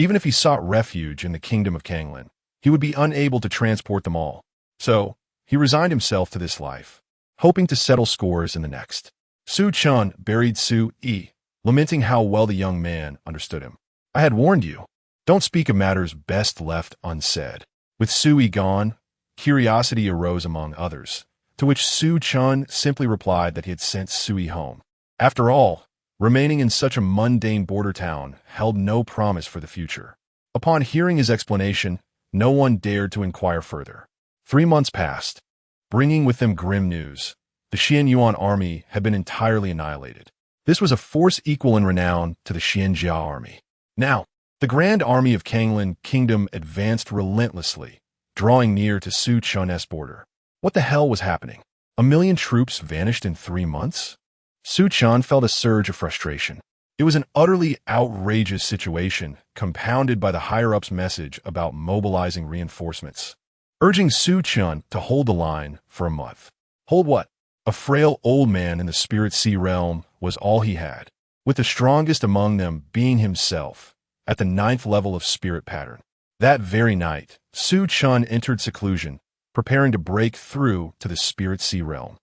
[SPEAKER 1] even if he sought refuge in the kingdom of Kanglin, he would be unable to transport them all. So, he resigned himself to this life, hoping to settle scores in the next. Su Chen buried Su Yi, lamenting how well the young man understood him. "I had warned you. Don't speak of matters best left unsaid." With Su Yi gone, curiosity arose among others, to which Su Chen simply replied that he had sent Su Yi home. After all, remaining in such a mundane border town held no promise for the future. Upon hearing his explanation, no one dared to inquire further. 3 months passed, bringing with them grim news. The Xian Yuan army had been entirely annihilated. This was a force equal in renown to the Xian Jia army. Now, the grand army of Kanglan Kingdom advanced relentlessly, drawing near to Su Chun's border. What the hell was happening? 1 million troops vanished in 3 months? Su Chun felt a surge of frustration. It was an utterly outrageous situation, compounded by the higher-ups' message about mobilizing reinforcements, urging Su Chun to hold the line for a month. Hold what? A frail old man in the Spirit Sea realm was all he had, with the strongest among them being himself, at the 9th level of spirit pattern. That very night, Su Chun entered seclusion, preparing to break through to the Spirit Sea realm.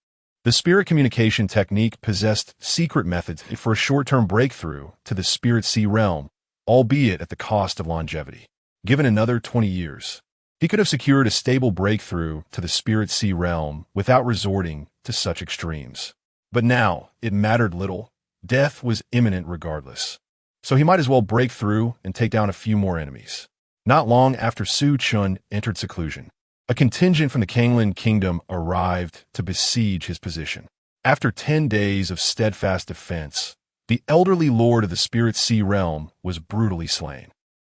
[SPEAKER 1] The spirit communication technique possessed secret methods for a short-term breakthrough to the Spirit Sea realm, albeit at the cost of longevity. Given another 20 years, he could have secured a stable breakthrough to the Spirit Sea realm without resorting to such extremes. But now, it mattered little. Death was imminent regardless. So he might as well break through and take down a few more enemies. Not long after Su Chun entered seclusion, a contingent from the Kanglan Kingdom arrived to besiege his position. After 10 days of steadfast defense, the elderly lord of the Spirit Sea realm was brutally slain.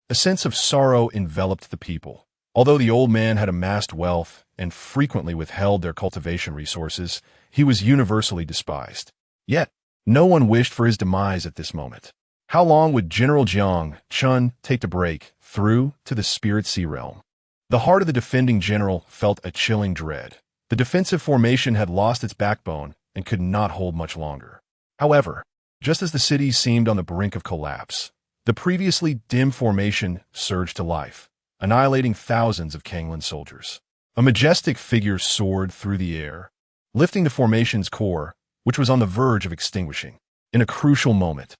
[SPEAKER 1] A sense of sorrow enveloped the people. Although the old man had amassed wealth and frequently withheld their cultivation resources, he was universally despised. Yet, no one wished for his demise at this moment. How long would General Jiang Chun take to break through to the Spirit Sea realm? The heart of the defending general felt a chilling dread. The defensive formation had lost its backbone and could not hold much longer. However, just as the city seemed on the brink of collapse, the previously dim formation surged to life, annihilating thousands of Kanglan soldiers. A majestic figure soared through the air, lifting the formation's core, which was on the verge of extinguishing. In a crucial moment,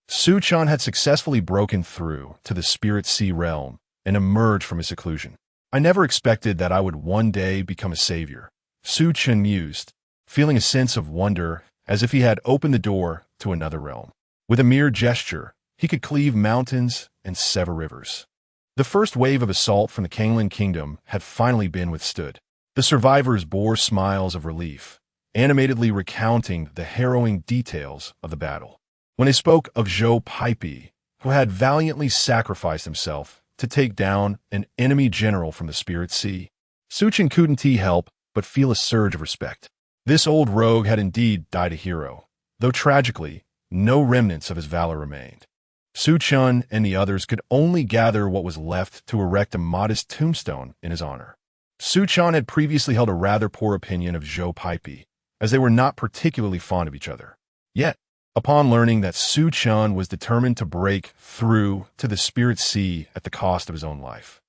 [SPEAKER 1] Su Chun had successfully broken through to the Spirit Sea realm and emerged from his seclusion. I never expected that I would one day become a savior, Su Chun mused, feeling a sense of wonder as if he had opened the door to another realm. With a mere gesture, he could cleave mountains and sever rivers. The first wave of assault from the Kanglan Kingdom had finally been withstood. The survivors bore smiles of relief, animatedly recounting the harrowing details of the battle. When they spoke of Zhou Paipi, who had valiantly sacrificed himself to take down an enemy general from the Spirit Sea, Su Chun couldn't help but feel a surge of respect. This old rogue had indeed died a hero, though tragically, no remnants of his valor remained. Su Chun and the others could only gather what was left to erect a modest tombstone in his honor. Su Chun had previously held a rather poor opinion of Zhou Paipi, as they were not particularly fond of each other. Yet, upon learning that Su Chun was determined to break through to the Spirit Sea at the cost of his own life,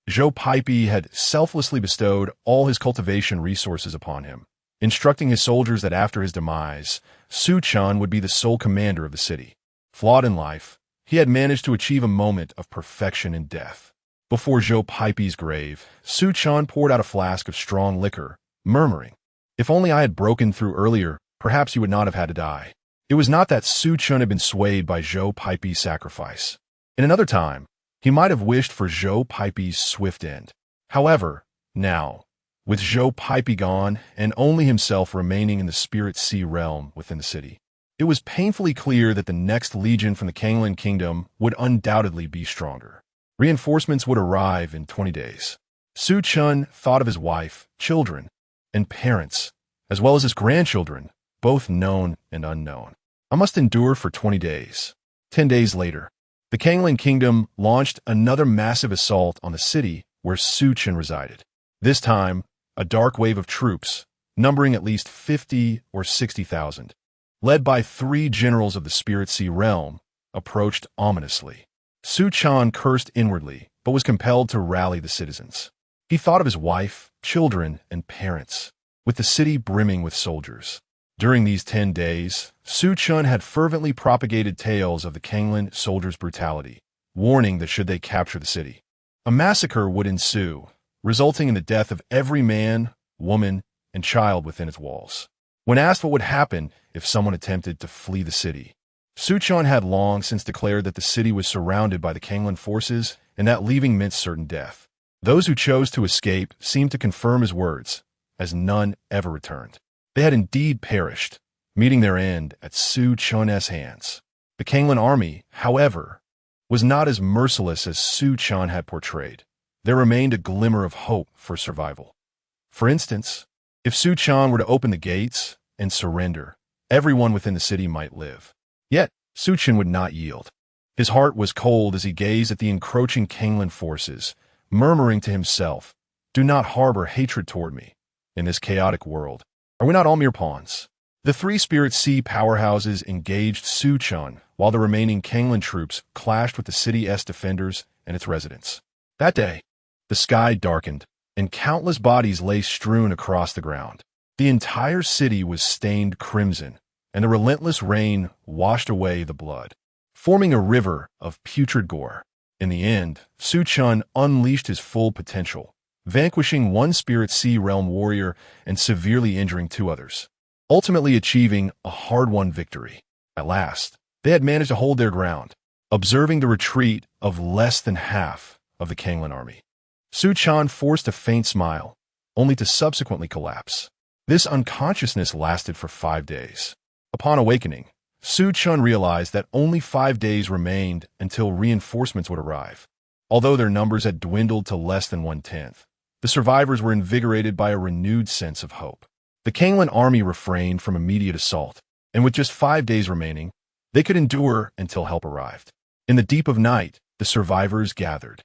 [SPEAKER 1] Zhou Paipi had selflessly bestowed all his cultivation resources upon him, instructing his soldiers that after his demise, Su Chun would be the sole commander of the city. Flawed in life, he had managed to achieve a moment of perfection in death. Before Zhou Paipi's grave, Su Chun poured out a flask of strong liquor, murmuring, "If only I had broken through earlier, perhaps you would not have had to die." It was not that Su Chun had been swayed by Zhou Paipi's sacrifice. In another time, he might have wished for Zhou Paipi's swift end. However, now, with Zhou Paipi gone and only himself remaining in the Spirit Sea realm within the city, it was painfully clear that the next legion from the Kanglan Kingdom would undoubtedly be stronger. Reinforcements would arrive in 20 days. Su Chun thought of his wife, children, and parents, as well as his grandchildren, both known and unknown. I must endure for 20 days. 10 days later, the Kanglan Kingdom launched another massive assault on the city where Su Chun resided. This time, a dark wave of troops, numbering at least 50 or 60,000, led by 3 generals of the Spirit Sea realm, approached ominously. Su Chun cursed inwardly, but was compelled to rally the citizens. He thought of his wife, children, and parents, with the city brimming with soldiers. During these 10 days, Su Chun had fervently propagated tales of the Kanglan soldiers' brutality, warning that should they capture the city, a massacre would ensue, resulting in the death of every man, woman, and child within its walls. When asked what would happen if someone attempted to flee the city, Su Chun had long since declared that the city was surrounded by the Kanglan forces and that leaving meant certain death. Those who chose to escape seemed to confirm his words, as none ever returned. They had indeed perished, meeting their end at Su Chun's hands. The Kanglan army, however, was not as merciless as Su Chun had portrayed. There remained a glimmer of hope for survival. For instance, if Su Chun were to open the gates and surrender, everyone within the city might live. Yet, Su Chun would not yield. His heart was cold as he gazed at the encroaching Kanglan forces, murmuring to himself, "Do not harbor hatred toward me. In this chaotic world, are we not all mere pawns?" The three Spirit Sea powerhouses engaged Su Chun, while the remaining Kanglan troops clashed with the city's defenders and its residents. That day, the sky darkened, and countless bodies lay strewn across the ground. The entire city was stained crimson, and the relentless rain washed away the blood, forming a river of putrid gore. In the end, Su Chun unleashed his full potential, vanquishing one Spirit Sea realm warrior and severely injuring two others, ultimately achieving a hard-won victory. At last, they had managed to hold their ground, observing the retreat of less than half of the Kanglan army. Su Chun forced a faint smile, only to subsequently collapse. This unconsciousness lasted for 5 days. Upon awakening, Su Chun realized that only 5 days remained until reinforcements would arrive. Although their numbers had dwindled to less than 1/10, the survivors were invigorated by a renewed sense of hope. The Kanglan army refrained from immediate assault, and with just 5 days remaining, they could endure until help arrived. In the deep of night, the survivors gathered,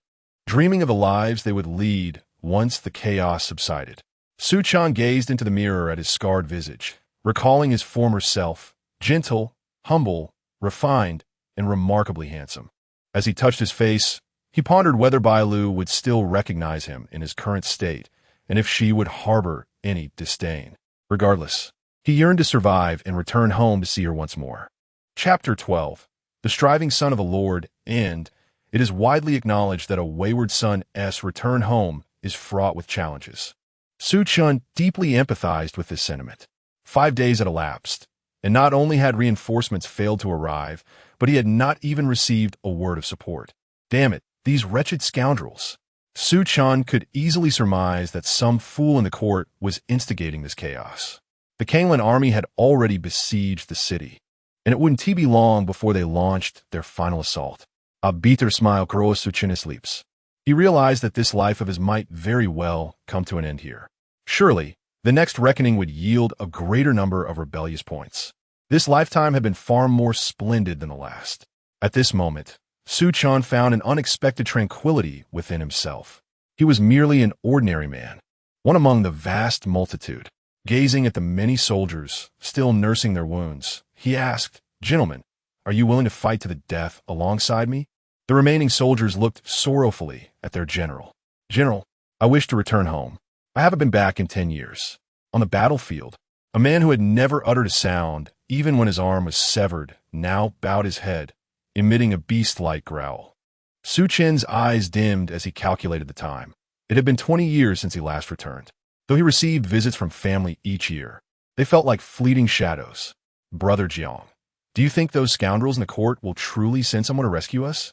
[SPEAKER 1] dreaming of the lives they would lead once the chaos subsided. Su Chun gazed into the mirror at his scarred visage, recalling his former self, gentle, humble, refined, and remarkably handsome. As he touched his face, he pondered whether Bailu would still recognize him in his current state, and if she would harbor any disdain. Regardless, he yearned to survive and return home to see her once more. Chapter 12. The Striving Son of the Lord, and it is widely acknowledged that a wayward son's return home is fraught with challenges. Su Chun deeply empathized with this sentiment. 5 days had elapsed, and not only had reinforcements failed to arrive, but he had not even received a word of support. Damn it, these wretched scoundrels. Su Chun could easily surmise that some fool in the court was instigating this chaos. The Kanglan army had already besieged the city, and it wouldn't be long before they launched their final assault. A bitter smile crossed Su Chun's lips. He realized that this life of his might very well come to an end here. Surely, the next reckoning would yield a greater number of rebellious points. This lifetime had been far more splendid than the last. At this moment, Su Chun found an unexpected tranquility within himself. He was merely an ordinary man, one among the vast multitude. Gazing at the many soldiers still nursing their wounds, he asked, "Gentlemen, are you willing to fight to the death alongside me?" The remaining soldiers looked sorrowfully at their general. "General, I wish to return home. I haven't been back in 10 years. On the battlefield, a man who had never uttered a sound, even when his arm was severed, now bowed his head, emitting a beast-like growl." Su Chen's eyes dimmed as he calculated the time. It had been 20 years since he last returned. Though he received visits from family each year, they felt like fleeting shadows. "Brother Jiang, do you think those scoundrels in the court will truly send someone to rescue us?"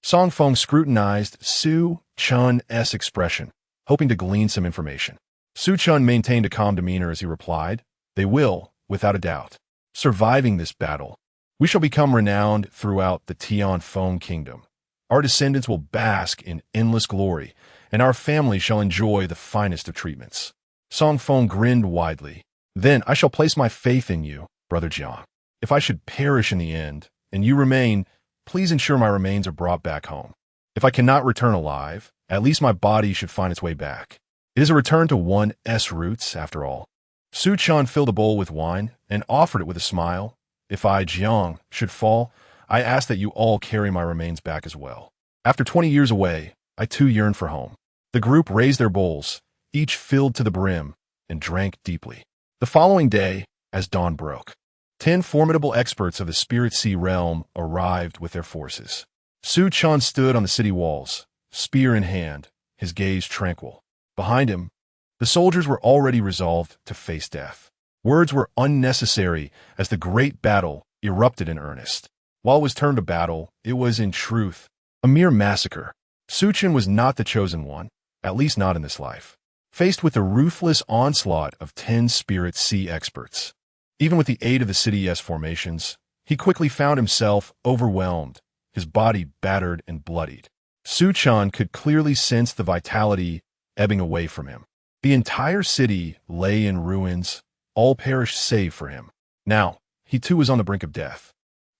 [SPEAKER 1] Song Feng scrutinized Su Chun's expression, hoping to glean some information. Su Chun maintained a calm demeanor as he replied, "They will, without a doubt. Surviving this battle, we shall become renowned throughout the Tian Feng kingdom. Our descendants will bask in endless glory, and our family shall enjoy the finest of treatments." Song Feng grinned widely. "Then I shall place my faith in you, Brother Jiang. If I should perish in the end, and you remain, please ensure my remains are brought back home. If I cannot return alive, at least my body should find its way back. It is a return to one's roots, after all." Su Chun filled a bowl with wine and offered it with a smile. "If I, Jiang, should fall, I ask that you all carry my remains back as well. After 20 years away, I too yearn for home." The group raised their bowls, each filled to the brim, and drank deeply. The following day, as dawn broke, 10 formidable experts of the Spirit Sea realm arrived with their forces. Su Chun stood on the city walls, spear in hand, his gaze tranquil. Behind him, the soldiers were already resolved to face death. Words were unnecessary as the great battle erupted in earnest. While it was termed a battle, it was, in truth, a mere massacre. Su Chun was not the chosen one. at least not in this life. Faced with the ruthless onslaught of 10 spirit sea experts, even with the aid of the City S formations, he quickly found himself overwhelmed, his body battered and bloodied. Su Chen could clearly sense the vitality ebbing away from him. The entire city lay in ruins, all perished save for him. Now, he too was on the brink of death.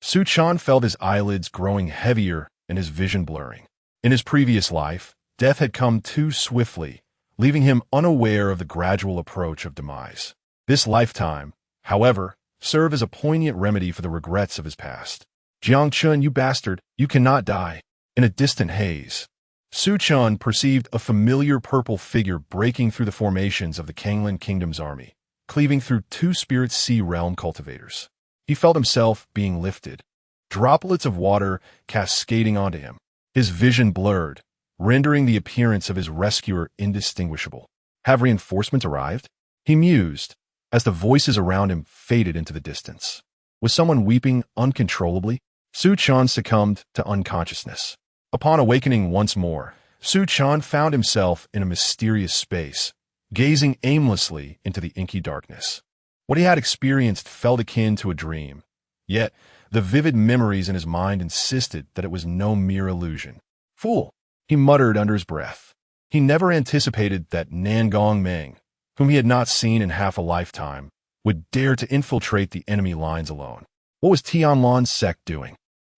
[SPEAKER 1] Su Chen felt his eyelids growing heavier and his vision blurring. In his previous life, death had come too swiftly, leaving him unaware of the gradual approach of demise. This lifetime, however, served as a poignant remedy for the regrets of his past. "Jiang Chun, you bastard, you cannot die." In a distant haze, Su Chen perceived a familiar purple figure breaking through the formations of the Kanglan Kingdom's army, cleaving through 2 spirit sea realm cultivators. He felt himself being lifted, droplets of water cascading onto him. His vision blurred, rendering the appearance of his rescuer indistinguishable. Have reinforcements arrived? He mused, as the voices around him faded into the distance. Was someone weeping uncontrollably? Su Chen succumbed to unconsciousness. Upon awakening once more, Su Chen found himself in a mysterious space, gazing aimlessly into the inky darkness. What he had experienced felt akin to a dream, yet the vivid memories in his mind insisted that it was no mere illusion. "Fool," he muttered under his breath. He never anticipated that Nangong Meng, whom he had not seen in half a lifetime, would dare to infiltrate the enemy lines alone. What was Tianlan's sect doing?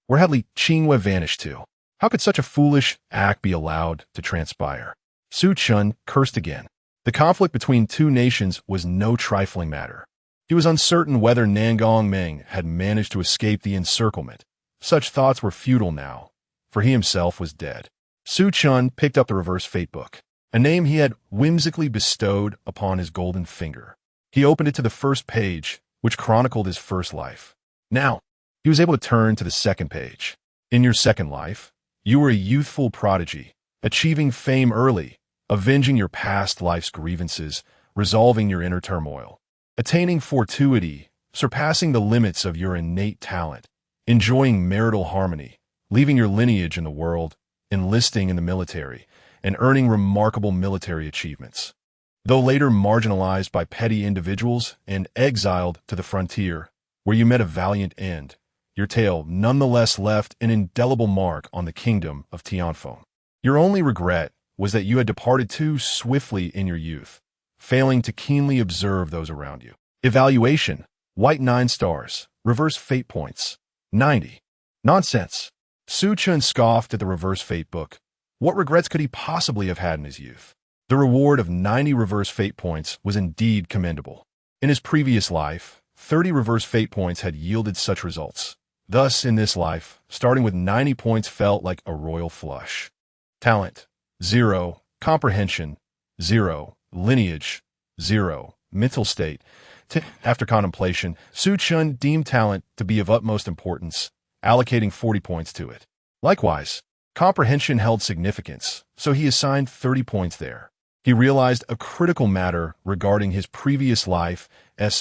[SPEAKER 1] Where had Li Qingwei vanished to? How could such a foolish act be allowed to transpire? Su Chen cursed again. The conflict between 2 nations was no trifling matter. He was uncertain whether Nangong Meng had managed to escape the encirclement. Such thoughts were futile now, for he himself was dead. Su Chen picked up the reverse fate book, a name he had whimsically bestowed upon his golden finger. He opened it to the first page, which chronicled his first life. Now, he was able to turn to the second page. In your second life, you were a youthful prodigy, achieving fame early, avenging your past life's grievances, resolving your inner turmoil, attaining fortuity, surpassing the limits of your innate talent, enjoying marital harmony, leaving your lineage in the world, enlisting in the military, and earning remarkable military achievements. Though later marginalized by petty individuals and exiled to the frontier, where you met a valiant end, your tale nonetheless left an indelible mark on the kingdom of Tianfeng. Your only regret was that you had departed too swiftly in your youth, failing to keenly observe those around you. Evaluation: white 9 stars, reverse fate points, 90. Nonsense. Su Chen scoffed at the reverse fate book. What regrets could he possibly have had in his youth? The reward of 90 reverse fate points was indeed commendable. In his previous life, 30 reverse fate points had yielded such results. Thus, in this life, starting with 90 points felt like a royal flush. Talent: 0. Comprehension: 0. Lineage: 0. Mental state: 10. After contemplation, Su Chen deemed talent to be of utmost importance, allocating 40 points to it. Likewise, comprehension held significance, so he assigned 30 points there. He realized a critical matter regarding his previous life's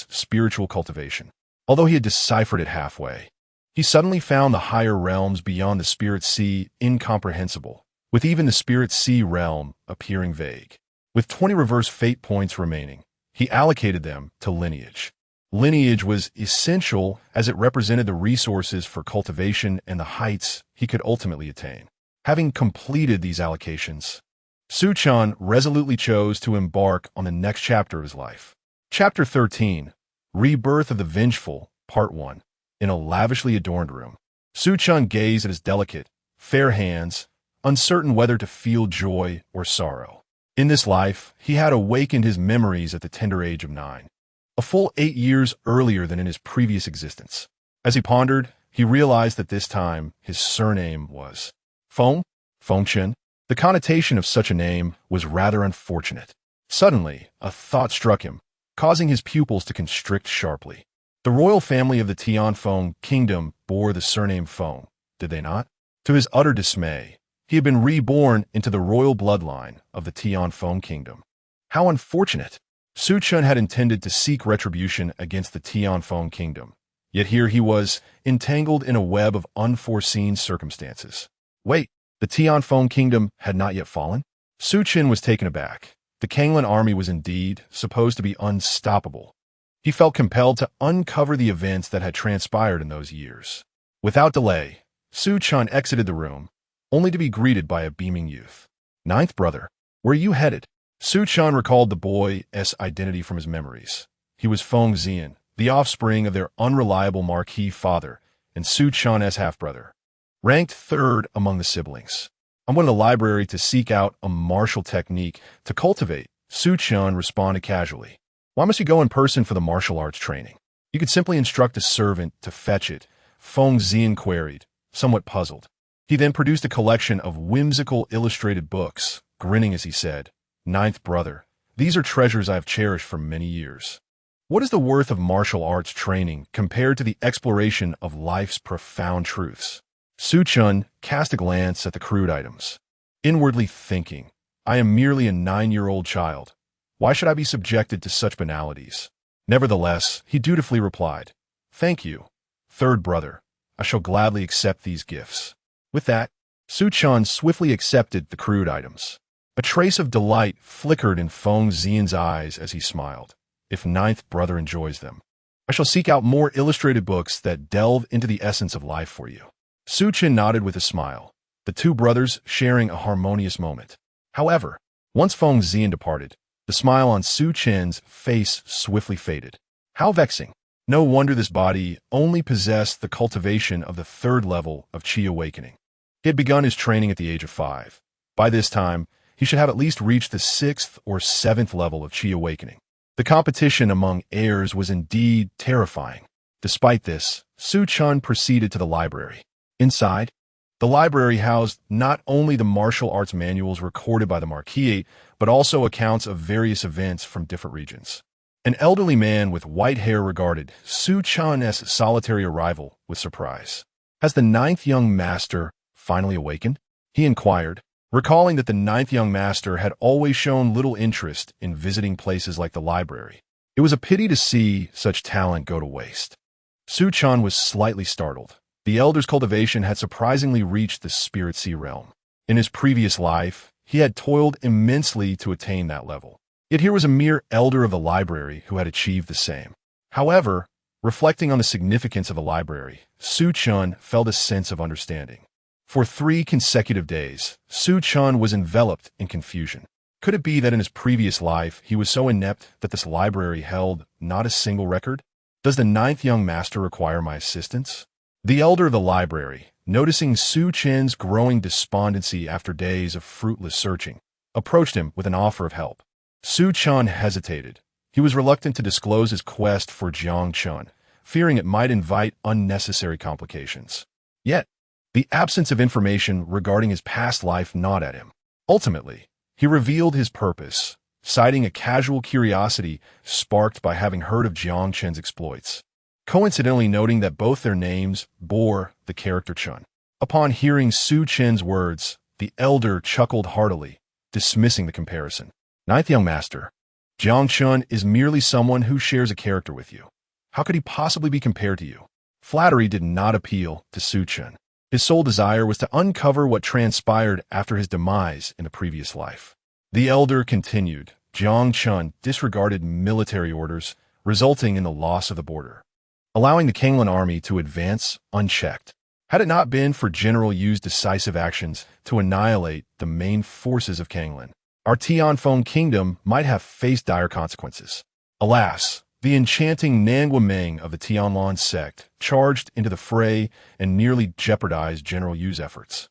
[SPEAKER 1] spiritual cultivation. Although he had deciphered it halfway, he suddenly found the higher realms beyond the spirit sea incomprehensible, with even the spirit sea realm appearing vague. With 20 reverse fate points remaining, he allocated them to lineage. Lineage was essential as it represented the resources for cultivation and the heights he could ultimately attain. Having completed these allocations, Su Chen resolutely chose to embark on the next chapter of his life. Chapter 13, Rebirth of the Vengeful, Part 1. In a lavishly adorned room, Su Chen gazed at his delicate, fair hands, uncertain whether to feel joy or sorrow. In this life, he had awakened his memories at the tender age of 9, a full 8 years earlier than in his previous existence. As he pondered, he realized that this time his surname was Feng Chen. The connotation of such a name was rather unfortunate. Suddenly, a thought struck him, causing his pupils to constrict sharply. The royal family of the Tianfeng kingdom bore the surname Feng, did they not? To his utter dismay, he had been reborn into the royal bloodline of the Tianfeng kingdom. How unfortunate! Su Chen had intended to seek retribution against the Tianfeng kingdom, yet here he was, entangled in a web of unforeseen circumstances. Wait, the Tianfeng kingdom had not yet fallen? Su Chen was taken aback. The Kanglan army was indeed supposed to be unstoppable. He felt compelled to uncover the events that had transpired in those years. Without delay, Su Chen exited the room, only to be greeted by a beaming youth. "Ninth brother, where are you headed?" Su Chen recalled the boy's identity from his memories. He was Feng Xian, the offspring of their unreliable Marquis father, and Su Chen's half-brother. Ranked third among the siblings. "I'm going to the library to seek out a martial technique to cultivate," Su Chen responded casually. "Why must you go in person for the martial arts training? You could simply instruct a servant to fetch it," Feng Xian queried, somewhat puzzled. He then produced a collection of whimsical illustrated books, grinning as he said, "Ninth brother, these are treasures I have cherished for many years. What is the worth of martial arts training compared to the exploration of life's profound truths?" Su Chen cast a glance at the crude items, inwardly thinking, "I am merely a 9-year-old child. Why should I be subjected to such banalities?" Nevertheless, he dutifully replied, "Thank you, third brother. I shall gladly accept these gifts." With that, Su Chen swiftly accepted the crude items. A trace of delight flickered in Feng Xian's eyes as he smiled. "If ninth brother enjoys them, I shall seek out more illustrated books that delve into the essence of life for you." Su Chen nodded with a smile, the two brothers sharing a harmonious moment. However, once Feng Xian departed, the smile on Su Chen's face swiftly faded. How vexing. No wonder this body only possessed the cultivation of the third level of Qi awakening. He had begun his training at the age of 5. By this time, he should have at least reached the 6th or 7th level of Qi awakening. The competition among heirs was indeed terrifying. Despite this, Su Chen proceeded to the library. Inside, the library housed not only the martial arts manuals recorded by the Marquis, but also accounts of various events from different regions. An elderly man with white hair regarded Su Chen's solitary arrival with surprise. "Has the 9th young master finally awakened?" he inquired, recalling that the 9th young master had always shown little interest in visiting places like the library. It was a pity to see such talent go to waste. Su Chen was slightly startled. The elder's cultivation had surprisingly reached the spirit sea realm. In his previous life, he had toiled immensely to attain that level. Yet here was a mere elder of the library who had achieved the same. However, reflecting on the significance of the library, Su Chen felt a sense of understanding. For 3 consecutive days, Su Chen was enveloped in confusion. Could it be that in his previous life he was so inept that this library held not a single record? Does the 9th young master require my assistance? The elder of the library, noticing Su Chen's growing despondency after days of fruitless searching, approached him with an offer of help. Su Chen hesitated. He was reluctant to disclose his quest for Jiang Chen, fearing it might invite unnecessary complications. Yet, the absence of information regarding his past life gnawed at him. Ultimately, he revealed his purpose, citing a casual curiosity sparked by having heard of Jiang Chen's exploits, coincidentally noting that both their names bore the character Chen. Upon hearing Su Chen's words, the elder chuckled heartily, dismissing the comparison. "Ninth young master, Jiang Chen is merely someone who shares a character with you. How could he possibly be compared to you?" Flattery did not appeal to Su Chen. His sole desire was to uncover what transpired after his demise in the previous life. The elder continued. "Jiang Chen disregarded military orders, resulting in the loss of the border, allowing the Kanglan army to advance unchecked. Had it not been for General Yu's decisive actions to annihilate the main forces of Kanglan, our Tianfeng kingdom might have faced dire consequences. Alas, the enchanting Nanguameng of the Tianlan sect charged into the fray and nearly jeopardized General Yu's efforts,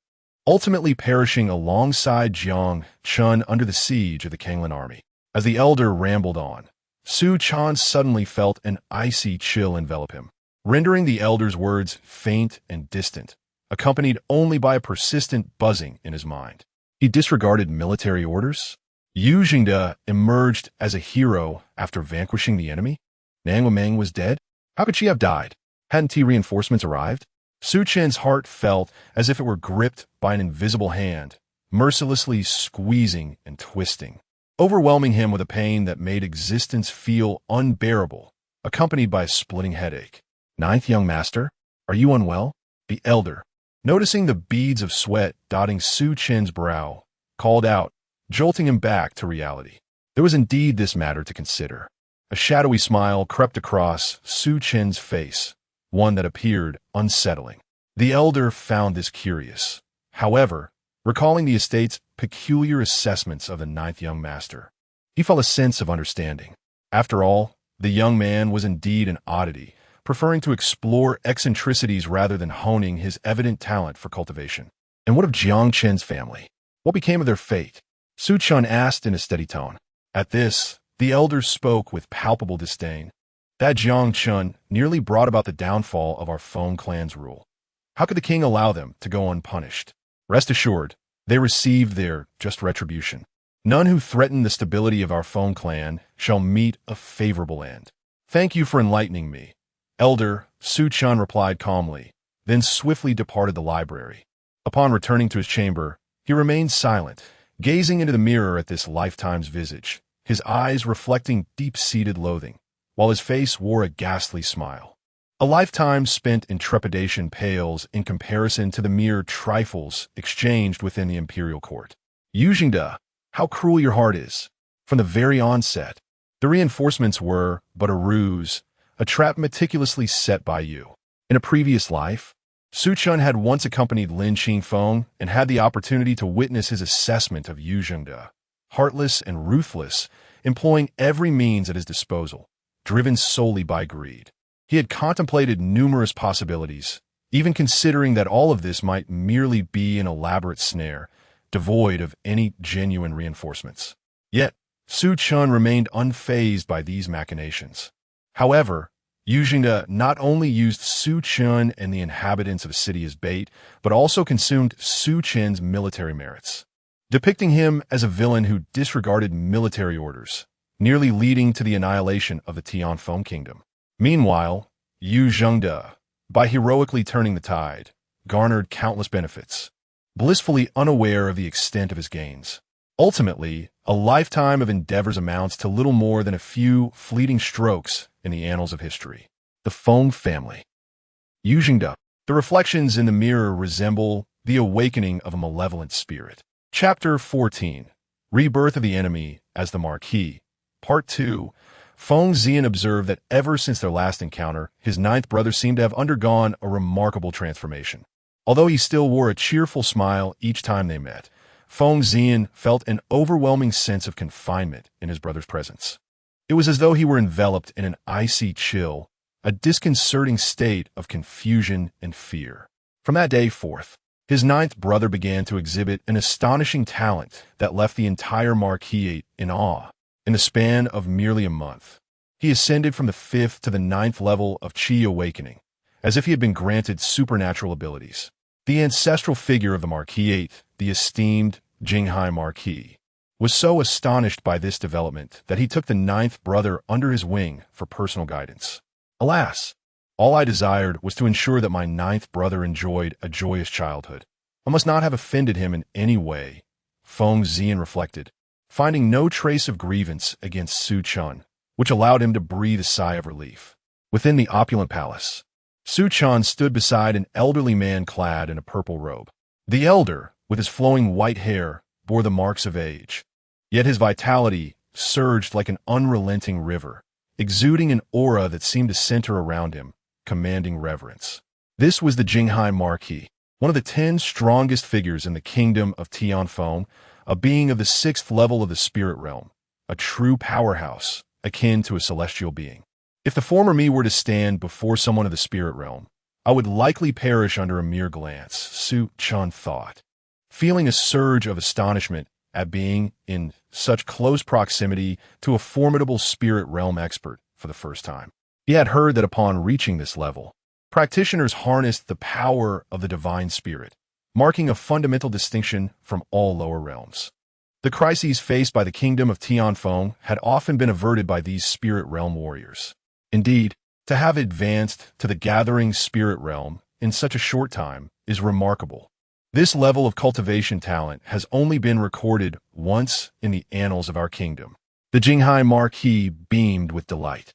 [SPEAKER 1] ultimately perishing alongside Jiang Chen under the siege of the Kanglan army." As the elder rambled on, Su Chen suddenly felt an icy chill envelop him, rendering the elder's words faint and distant, accompanied only by a persistent buzzing in his mind. He disregarded military orders? Yu Jingde emerged as a hero after vanquishing the enemy? Nanguameng was dead? How could she have died? Hadn't T reinforcements arrived? Su Chen's heart felt as if it were gripped by an invisible hand, mercilessly squeezing and twisting, overwhelming him with a pain that made existence feel unbearable, accompanied by a splitting headache. "Ninth young master, are you unwell?" The elder, noticing the beads of sweat dotting Su Chen's brow, called out, jolting him back to reality. There was indeed this matter to consider. A shadowy smile crept across Su Chen's face, one that appeared unsettling. The elder found this curious. However, recalling the estate's peculiar assessments of the ninth young master, he felt a sense of understanding. After all, the young man was indeed an oddity, preferring to explore eccentricities rather than honing his evident talent for cultivation. And what of Jiang Chen's family? What became of their fate? Su Chen asked in a steady tone. At this, the elder spoke with palpable disdain. That Jiang Chen nearly brought about the downfall of our Feng clan's rule. How could the king allow them to go unpunished? Rest assured, they received their just retribution. None who threaten the stability of our Feng clan shall meet a favorable end. Thank you for enlightening me. Elder, Su Chen replied calmly, then swiftly departed the library. Upon returning to his chamber, he remained silent, gazing into the mirror at this lifetime's visage, his eyes reflecting deep-seated loathing, while his face wore a ghastly smile. A lifetime spent in trepidation pales in comparison to the mere trifles exchanged within the imperial court. Yujingda, how cruel your heart is. From the very onset, the reinforcements were but a ruse, a trap meticulously set by you. In a previous life, Su Chen had once accompanied Lin Qingfeng and had the opportunity to witness his assessment of Yujingda, heartless and ruthless, employing every means at his disposal, driven solely by greed. He had contemplated numerous possibilities, even considering that all of this might merely be an elaborate snare, devoid of any genuine reinforcements. Yet, Su Chen remained unfazed by these machinations. However, Yujingda not only used Su Chen and the inhabitants of the city as bait, but also consumed Su Chen's military merits, depicting him as a villain who disregarded military orders, nearly leading to the annihilation of the Tianfeng kingdom. Meanwhile, Yujingda, by heroically turning the tide, garnered countless benefits, blissfully unaware of the extent of his gains. Ultimately, a lifetime of endeavors amounts to little more than a few fleeting strokes in the annals of history. The Feng family. Yujingda. The reflections in the mirror resemble the awakening of a malevolent spirit. Chapter 14. Rebirth of the Enemy as the Marquis. Part 2. Feng Xian observed that ever since their last encounter, his ninth brother seemed to have undergone a remarkable transformation. Although he still wore a cheerful smile each time they met, Feng Xian felt an overwhelming sense of confinement in his brother's presence. It was as though he were enveloped in an icy chill, a disconcerting state of confusion and fear. From that day forth, his ninth brother began to exhibit an astonishing talent that left the entire Marquis in awe. In the span of merely a month, he ascended from the 5th to the 9th level of Qi awakening, as if he had been granted supernatural abilities. The ancestral figure of the Marquis, the esteemed Jinghai Marquis, was so astonished by this development that he took the ninth brother under his wing for personal guidance. Alas, all I desired was to ensure that my ninth brother enjoyed a joyous childhood. I must not have offended him in any way, Feng Xian reflected, finding no trace of grievance against Su Chen, which allowed him to breathe a sigh of relief. Within the opulent palace, Su Chen stood beside an elderly man clad in a purple robe. The elder, with his flowing white hair, bore the marks of age, yet his vitality surged like an unrelenting river, exuding an aura that seemed to center around him, commanding reverence. This was the Jinghai Marquis, one of the 10 strongest figures in the kingdom of Tianfeng, a being of the 6th level of the spirit realm, a true powerhouse, akin to a celestial being. If the former me were to stand before someone of the spirit realm, I would likely perish under a mere glance, Su Chen thought, feeling a surge of astonishment at being in such close proximity to a formidable spirit realm expert for the first time. He had heard that upon reaching this level, practitioners harnessed the power of the divine spirit, marking a fundamental distinction from all lower realms. The crises faced by the kingdom of Tianfeng had often been averted by these spirit realm warriors. Indeed, to have advanced to the gathering spirit realm in such a short time is remarkable. This level of cultivation talent has only been recorded once in the annals of our kingdom. The Jinghai Marquis beamed with delight.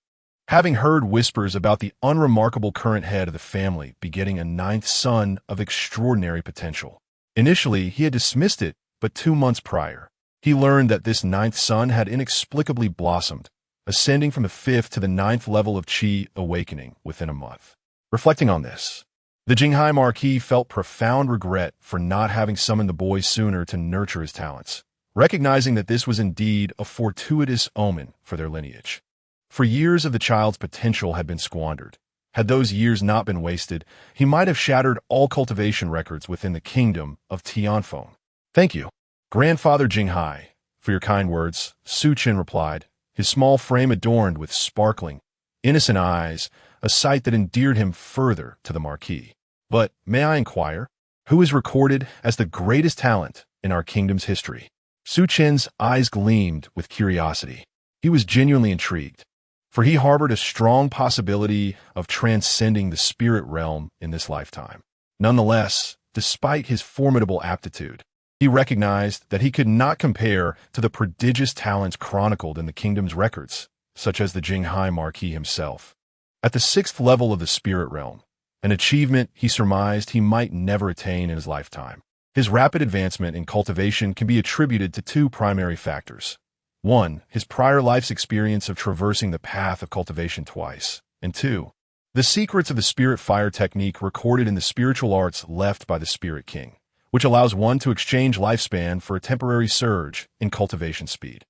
[SPEAKER 1] Having heard whispers about the unremarkable current head of the family begetting a 9th son of extraordinary potential. Initially, he had dismissed it, but 2 months prior, He learned that this ninth son had inexplicably blossomed, ascending from the fifth to the ninth level of Qi awakening within a month. Reflecting on this, the Jinghai Marquis felt profound regret for not having summoned the boy sooner to nurture his talents, recognizing that this was indeed a fortuitous omen for their lineage. For years of the child's potential had been squandered. Had those years not been wasted, he might have shattered all cultivation records within the kingdom of Tianfeng. Thank you, Grandfather Jinghai, for your kind words, Su Chen replied, his small frame adorned with sparkling, innocent eyes, a sight that endeared him further to the Marquis. But, may I inquire, who is recorded as the greatest talent in our kingdom's history? Su Chen's eyes gleamed with curiosity. He was genuinely intrigued, for he harbored a strong possibility of transcending the spirit realm in this lifetime. Nonetheless, despite his formidable aptitude, he recognized that he could not compare to the prodigious talents chronicled in the kingdom's records, such as the Jinghai Marquis himself. At the sixth level of the spirit realm, an achievement he surmised he might never attain in his lifetime. His rapid advancement in cultivation can be attributed to two primary factors. 1. His prior life's experience of traversing the path of cultivation twice. And 2. The secrets of the spirit fire technique recorded in the spiritual arts left by the Spirit King, which allows one to exchange lifespan for a temporary surge in cultivation speed.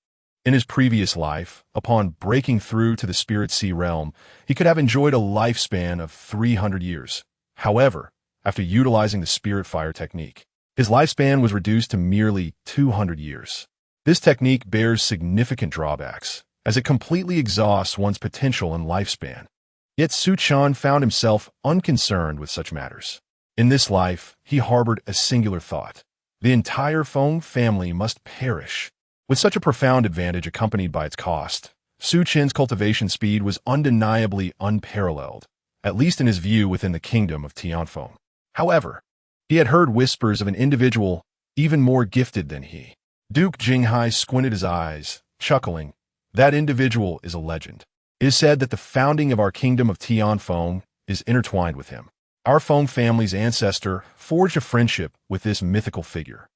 [SPEAKER 1] In his previous life, upon breaking through to the Spirit Sea realm, he could have enjoyed a lifespan of 300 years. However, after utilizing the Spirit Fire technique, his lifespan was reduced to merely 200 years. This technique bears significant drawbacks, as it completely exhausts one's potential and lifespan. Yet Su Chen found himself unconcerned with such matters. In this life, he harbored a singular thought. The entire Feng family must perish. With such a profound advantage accompanied by its cost, Su Chen's cultivation speed was undeniably unparalleled, at least in his view within the kingdom of Tianfeng. However, he had heard whispers of an individual even more gifted than he. Duke Jinghai squinted his eyes, chuckling. That individual is a legend. It is said that the founding of our kingdom of Tianfeng is intertwined with him. Our Feng family's ancestor forged a friendship with this mythical figure,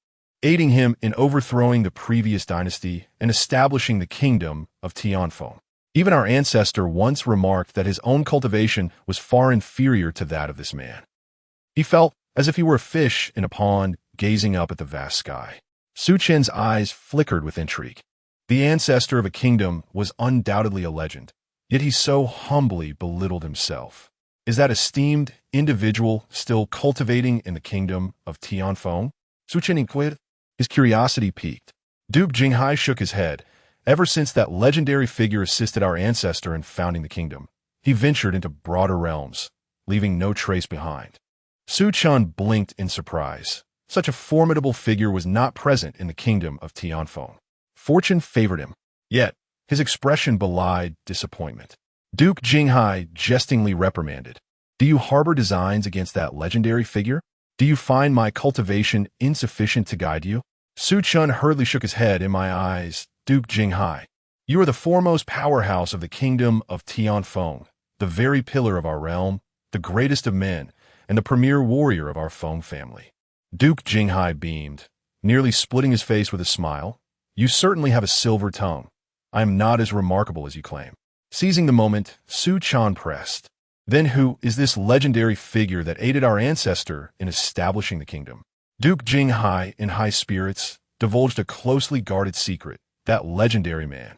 [SPEAKER 1] aiding him in overthrowing the previous dynasty and establishing the kingdom of Tianfeng. Even our ancestor once remarked that his own cultivation was far inferior to that of this man. He felt as if he were a fish in a pond gazing up at the vast sky. Su Chen's eyes flickered with intrigue. The ancestor of a kingdom was undoubtedly a legend, yet he so humbly belittled himself. Is that esteemed individual still cultivating in the kingdom of Tianfeng? Su Chen inquired. His curiosity piqued. Duke Jinghai shook his head. Ever since that legendary figure assisted our ancestor in founding the kingdom, he ventured into broader realms, leaving no trace behind. Su Chen blinked in surprise. Such a formidable figure was not present in the kingdom of Tianfeng. Fortune favored him, yet his expression belied disappointment. Duke Jinghai jestingly reprimanded. Do you harbor designs against that legendary figure? Do you find my cultivation insufficient to guide you? Su Chen hurriedly shook his head. In my eyes, Duke Jinghai, you are the foremost powerhouse of the kingdom of Tianfeng, the very pillar of our realm, the greatest of men, and the premier warrior of our Feng family. Duke Jinghai beamed, nearly splitting his face with a smile. You certainly have a silver tongue. I am not as remarkable as you claim. Seizing the moment, Su Chen pressed. Then who is this legendary figure that aided our ancestor in establishing the kingdom? Duke Jinghai, in high spirits, divulged a closely guarded secret. That legendary man.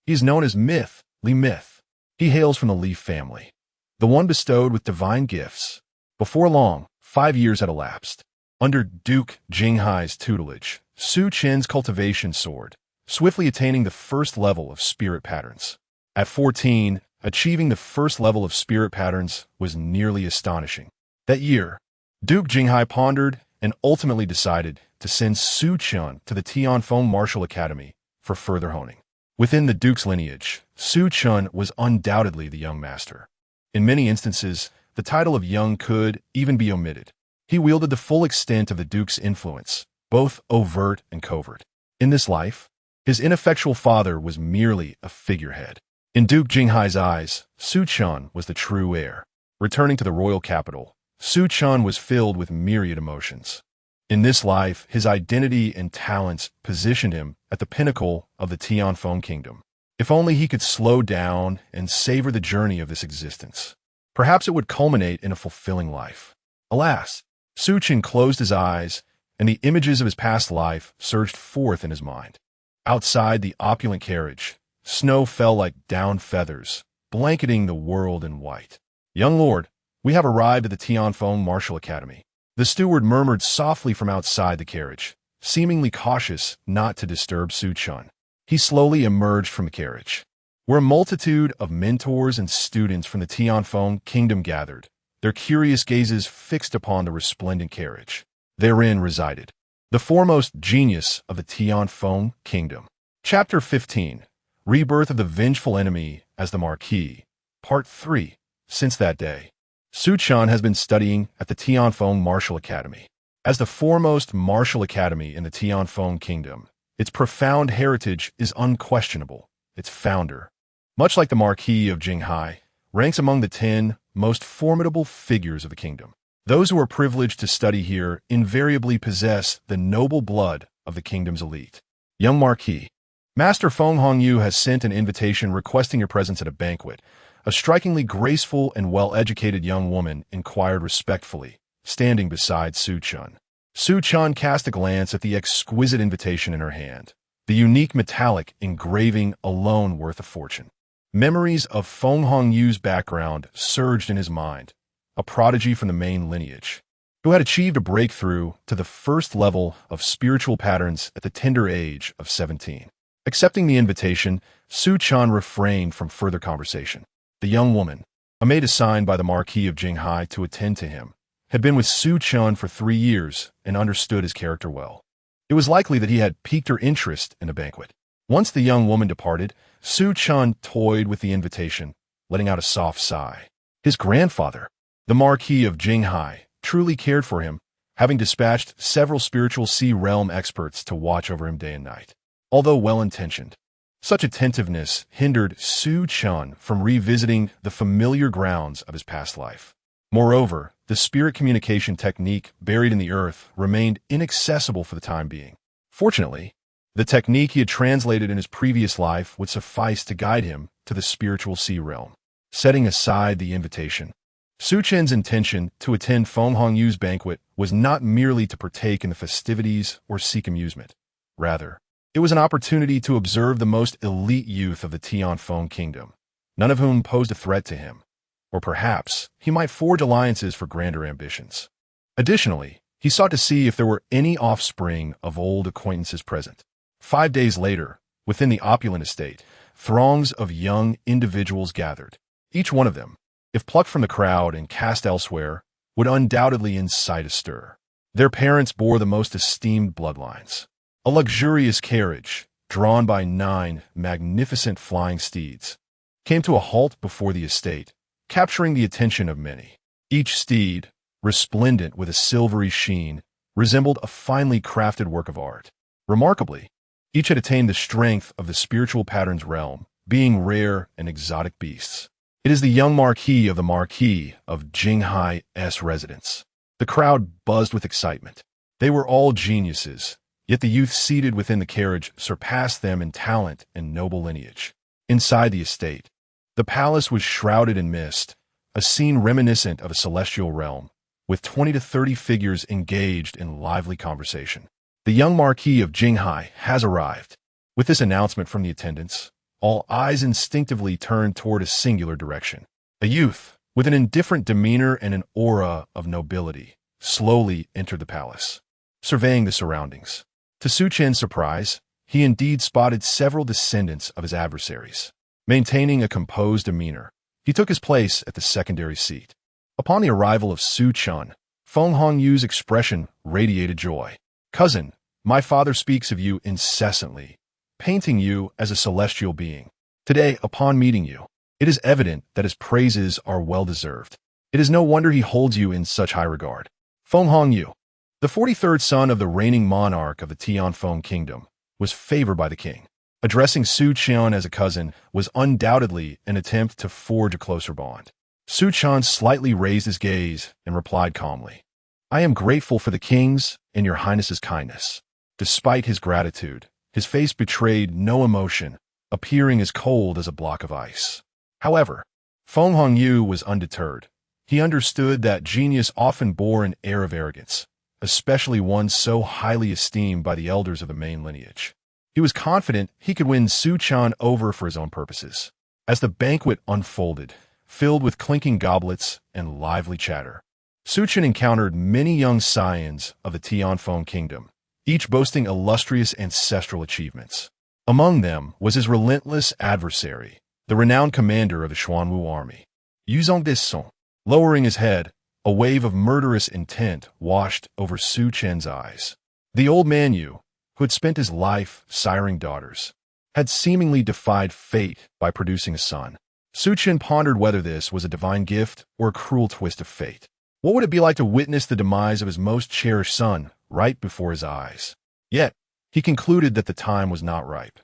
[SPEAKER 1] He is known as Li Myth. He hails from the Li family, the one bestowed with divine gifts. Before long, 5 years had elapsed. Under Duke Jinghai's tutelage, Su Chen's cultivation soared, swiftly attaining the first level of spirit patterns. At 14, achieving the first level of spirit patterns was nearly astonishing. That year, Duke Jinghai pondered and ultimately decided to send Su Chen to the Tianfeng Martial Academy for further honing. Within the Duke's lineage, Su Chen was undoubtedly the young master. In many instances, the title of young could even be omitted. He wielded the full extent of the Duke's influence, both overt and covert. In this life, his ineffectual father was merely a figurehead. In Duke Jinghai's eyes, Su Chen was the true heir. Returning to the royal capital, Su Chen was filled with myriad emotions. In this life, his identity and talents positioned him at the pinnacle of the Tianfeng kingdom. If only he could slow down and savor the journey of this existence. Perhaps it would culminate in a fulfilling life. Alas, Su Chen closed his eyes, and the images of his past life surged forth in his mind. Outside the opulent carriage, snow fell like down feathers, blanketing the world in white. "Young lord, we have arrived at the Tianfeng Martial Academy." The steward murmured softly from outside the carriage, seemingly cautious not to disturb Su Chen. He slowly emerged from the carriage, where a multitude of mentors and students from the Tianfeng kingdom gathered, their curious gazes fixed upon the resplendent carriage. Therein resided the foremost genius of the Tianfeng kingdom. Chapter 15. Rebirth of the Vengeful Enemy as the Marquis. Part 3. Since that day, Su Chen has been studying at the Tianfeng Martial Academy. As the foremost martial academy in the Tianfeng kingdom, its profound heritage is unquestionable. Its founder, much like the Marquis of Jinghai, ranks among the 10 most formidable figures of the kingdom. Those who are privileged to study here invariably possess the noble blood of the kingdom's elite. Young Marquis, Master Feng Hongyu has sent an invitation requesting your presence at a banquet. A strikingly graceful and well-educated young woman inquired respectfully, standing beside Su Chen. Su Chen cast a glance at the exquisite invitation in her hand, the unique metallic engraving alone worth a fortune. Memories of Feng Hongyu's background surged in his mind, a prodigy from the main lineage, who had achieved a breakthrough to the first level of spiritual patterns at the tender age of 17. Accepting the invitation, Su Chen refrained from further conversation. The young woman, a maid assigned by the Marquis of Jinghai to attend to him, had been with Su Chen for 3 years and understood his character well. It was likely that he had piqued her interest in the banquet. Once the young woman departed, Su Chen toyed with the invitation, letting out a soft sigh. His grandfather, the Marquis of Jinghai, truly cared for him, having dispatched several spiritual sea realm experts to watch over him day and night. Although well-intentioned, such attentiveness hindered Su Chen from revisiting the familiar grounds of his past life. Moreover, the spirit communication technique buried in the earth remained inaccessible for the time being. Fortunately, the technique he had translated in his previous life would suffice to guide him to the spiritual sea realm. Setting aside the invitation, Su Chen's intention to attend Feng Hongyu's banquet was not merely to partake in the festivities or seek amusement. Rather, it was an opportunity to observe the most elite youth of the Tianfeng kingdom, none of whom posed a threat to him, or perhaps he might forge alliances for grander ambitions. Additionally, he sought to see if there were any offspring of old acquaintances present. 5 days later, within the opulent estate, throngs of young individuals gathered. Each one of them, if plucked from the crowd and cast elsewhere, would undoubtedly incite a stir. Their parents bore the most esteemed bloodlines. A luxurious carriage, drawn by 9 magnificent flying steeds, came to a halt before the estate, capturing the attention of many. Each steed, resplendent with a silvery sheen, resembled a finely crafted work of art. Remarkably, each had attained the strength of the spiritual patterns realm, being rare and exotic beasts. It is the young Marquis of the Marquis of Jinghai's residence. The crowd buzzed with excitement. They were all geniuses, yet the youth seated within the carriage surpassed them in talent and noble lineage. Inside the estate, the palace was shrouded in mist, a scene reminiscent of a celestial realm, with 20 to 30 figures engaged in lively conversation. The young Marquis of Jinghai has arrived. With this announcement from the attendants, all eyes instinctively turned toward a singular direction. A youth, with an indifferent demeanor and an aura of nobility, slowly entered the palace, surveying the surroundings. To Su Chen's surprise, he indeed spotted several descendants of his adversaries. Maintaining a composed demeanor, he took his place at the secondary seat. Upon the arrival of Su Chen, Feng Hongyu's expression radiated joy. "Cousin, my father speaks of you incessantly, painting you as a celestial being. Today, upon meeting you, it is evident that his praises are well-deserved. It is no wonder he holds you in such high regard." Feng Hongyu, the 43rd son of the reigning monarch of the Tianfeng kingdom, was favored by the king. Addressing Su Chen as a cousin was undoubtedly an attempt to forge a closer bond. Su Chen slightly raised his gaze and replied calmly, I am grateful for the king's and your highness's kindness. Despite his gratitude, his face betrayed no emotion, appearing as cold as a block of ice. However, Feng Hongyu was undeterred. He understood that genius often bore an air of arrogance, especially one so highly esteemed by the elders of the main lineage. He was confident he could win Su Chen over for his own purposes. As the banquet unfolded, filled with clinking goblets and lively chatter, Su Chen encountered many young scions of the Tianfeng kingdom, each boasting illustrious ancestral achievements. Among them was his relentless adversary, the renowned commander of the Xuanwu army, Yu Zhongdesong. Lowering his head, a wave of murderous intent washed over Su Chen's eyes. The old man Yu, who had spent his life siring daughters, had seemingly defied fate by producing a son. Su Chen pondered whether this was a divine gift or a cruel twist of fate. What would it be like to witness the demise of his most cherished son right before his eyes? Yet, he concluded that the time was not ripe.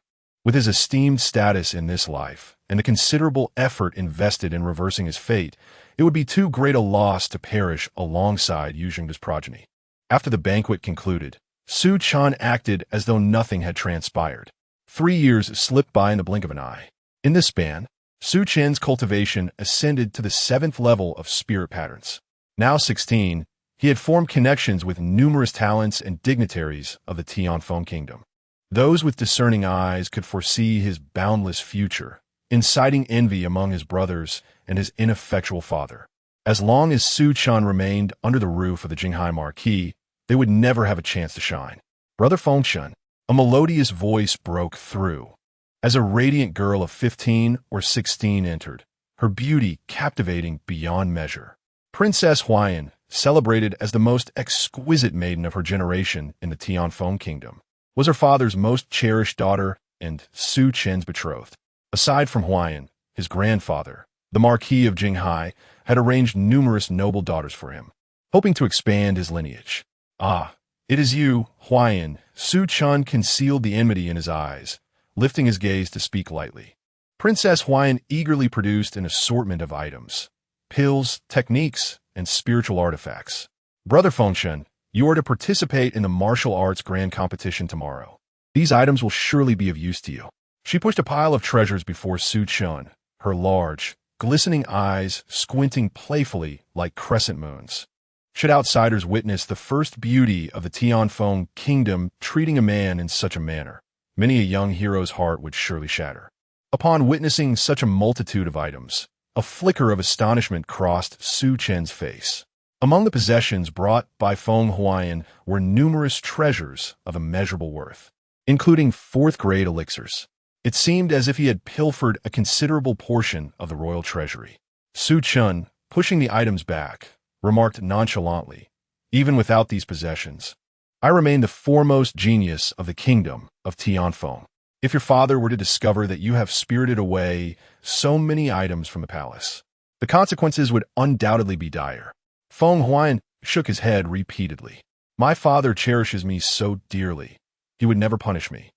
[SPEAKER 1] With his esteemed status in this life and the considerable effort invested in reversing his fate, it would be too great a loss to perish alongside Yu Zhongde's progeny. After the banquet concluded, Su Chen acted as though nothing had transpired. 3 years slipped by in the blink of an eye. In this span, Su Chen's cultivation ascended to the 7th level of spirit patterns. Now 16, he had formed connections with numerous talents and dignitaries of the Tianfeng kingdom. Those with discerning eyes could foresee his boundless future, inciting envy among his brothers and his ineffectual father. As long as Su Chen remained under the roof of the Jinghai Marquis, they would never have a chance to shine. Brother Fengshen, a melodious voice broke through. As a radiant girl of 15 or 16 entered, her beauty captivating beyond measure. Princess Huayan, celebrated as the most exquisite maiden of her generation in the Tianfeng kingdom, was her father's most cherished daughter and Su Chen's betrothed. Aside from Huayan, his grandfather, the Marquis of Jinghai, had arranged numerous noble daughters for him, hoping to expand his lineage. Ah, it is you, Huayan. Su Chen concealed the enmity in his eyes, lifting his gaze to speak lightly. Princess Huayan eagerly produced an assortment of items, pills, techniques, and spiritual artifacts. Brother Fengshen, you are to participate in the martial arts grand competition tomorrow. These items will surely be of use to you. She pushed a pile of treasures before Su Chen, her large, glistening eyes squinting playfully like crescent moons. Should outsiders witness the first beauty of the Tianfeng kingdom treating a man in such a manner, many a young hero's heart would surely shatter. Upon witnessing such a multitude of items, a flicker of astonishment crossed Su Chen's face. Among the possessions brought by Feng Huayan were numerous treasures of immeasurable worth, including 4th-grade elixirs. It seemed as if he had pilfered a considerable portion of the royal treasury. Su Chen, pushing the items back, remarked nonchalantly, "Even without these possessions, I remain the foremost genius of the kingdom of Tianfeng. If your father were to discover that you have spirited away so many items from the palace, the consequences would undoubtedly be dire." Feng Huayan shook his head repeatedly. "My father cherishes me so dearly. He would never punish me."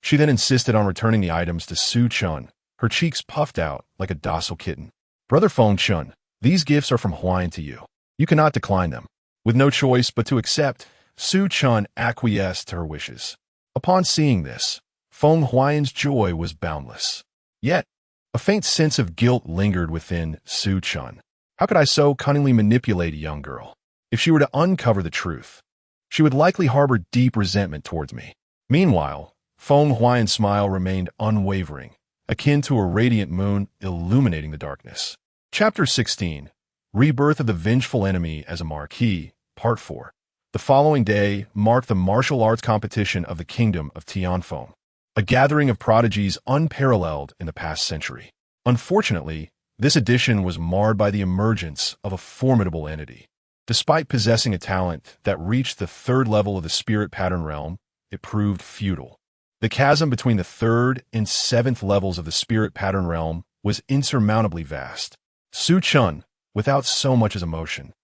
[SPEAKER 1] She then insisted on returning the items to Su Chen, her cheeks puffed out like a docile kitten. "Brother Fengshen, these gifts are from Huayan to you. You cannot decline them." With no choice but to accept, Su Chen acquiesced to her wishes. Upon seeing this, Feng Huayan's joy was boundless. Yet, a faint sense of guilt lingered within Su Chen. How could I so cunningly manipulate a young girl? If she were to uncover the truth, she would likely harbor deep resentment towards me. Meanwhile, Feng Huayan's smile remained unwavering, akin to a radiant moon illuminating the darkness. Chapter 16. Rebirth of the Vengeful Enemy as a Marquis, Part 4. The following day marked the martial arts competition of the Kingdom of Tianfeng, a gathering of prodigies unparalleled in the past century. Unfortunately, this edition was marred by the emergence of a formidable entity. Despite possessing a talent that reached the 3rd level of the spirit pattern realm, it proved futile. The chasm between the 3rd and 7th levels of the spirit pattern realm was insurmountably vast. Su Chen, without so much as a motion,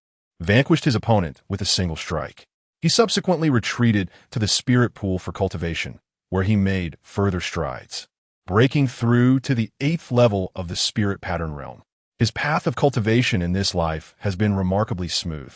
[SPEAKER 1] vanquished his opponent with a single strike. He subsequently retreated to the spirit pool for cultivation, where he made further strides, breaking through to the 8th level of the spirit pattern realm. His path of cultivation in this life has been remarkably smooth.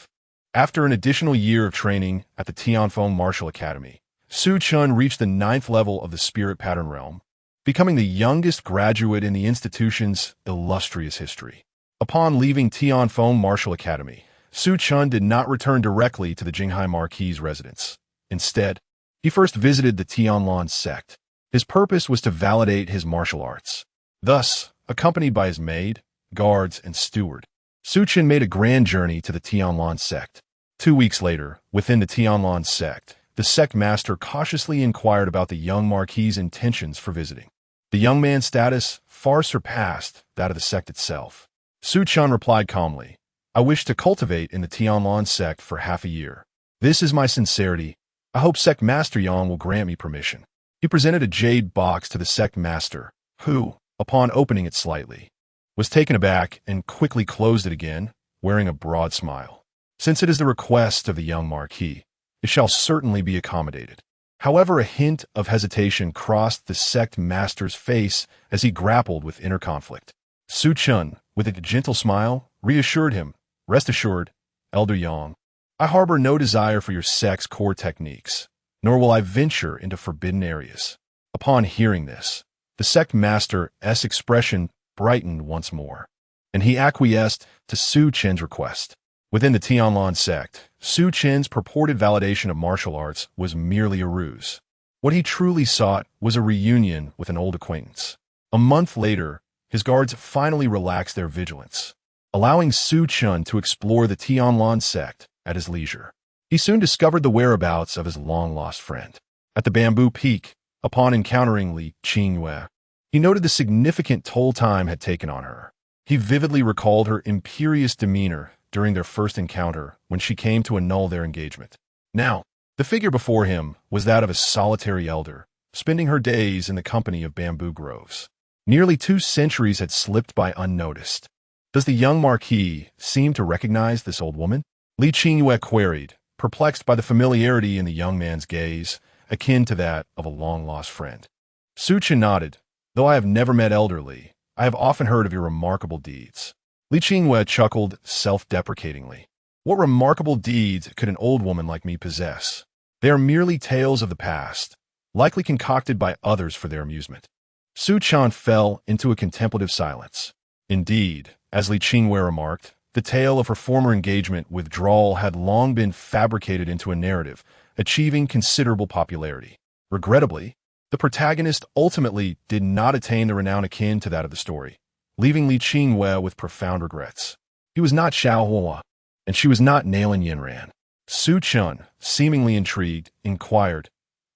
[SPEAKER 1] After an additional year of training at the Tianfeng Martial Academy, Su Chen reached the 9th level of the Spirit Pattern Realm, becoming the youngest graduate in the institution's illustrious history. Upon leaving Tianfeng Martial Academy, Su Chen did not return directly to the Jinghai Marquis' residence. Instead, he first visited the Tianlan sect. His purpose was to validate his martial arts. Thus, accompanied by his maid, guards, and steward, Su Chen made a grand journey to the Tianlan sect. 2 weeks later, within the Tianlan sect, the sect master cautiously inquired about the young Marquis' intentions for visiting. The young man's status far surpassed that of the sect itself. Su Chen replied calmly, "I wish to cultivate in the Tianlan sect for half a year. This is my sincerity. I hope Sect Master Yang will grant me permission." He presented a jade box to the sect master, who, upon opening it slightly, was taken aback and quickly closed it again, wearing a broad smile. "Since it is the request of the young Marquis, it shall certainly be accommodated." However, a hint of hesitation crossed the sect master's face as he grappled with inner conflict. Su Chen, with a gentle smile, reassured him, "Rest assured, Elder Yang, I harbor no desire for your sect's core techniques, nor will I venture into forbidden areas." Upon hearing this, the sect master's expression brightened once more, and he acquiesced to Su Chen's request. Within the Tianlan sect, Su Chen's purported validation of martial arts was merely a ruse. What he truly sought was a reunion with an old acquaintance. A month later, his guards finally relaxed their vigilance, allowing Su Chen to explore the Tianlan sect at his leisure. He soon discovered the whereabouts of his long-lost friend. At the Bamboo Peak, upon encountering Li Qingyue, he noted the significant toll time had taken on her. He vividly recalled her imperious demeanor during their first encounter when she came to annul their engagement. Now, the figure before him was that of a solitary elder, spending her days in the company of bamboo groves. Nearly 2 centuries had slipped by unnoticed. Does the young Marquis seem to recognize this old woman? Li Qingyue queried, perplexed by the familiarity in the young man's gaze, akin to that of a long-lost friend. Su Chen nodded. "Though I have never met Elder Li, I have often heard of your remarkable deeds." Li Qingyue chuckled self-deprecatingly. "What remarkable deeds could an old woman like me possess? They are merely tales of the past, likely concocted by others for their amusement." Su Chen fell into a contemplative silence. Indeed, as Li Qingyue remarked, the tale of her former engagement with Drawl had long been fabricated into a narrative, achieving considerable popularity. Regrettably, the protagonist ultimately did not attain the renown akin to that of the story, leaving Li Qingyue with profound regrets. He was not Xiao Hua, and she was not Nailin Yinran. Su Chen, seemingly intrigued, inquired,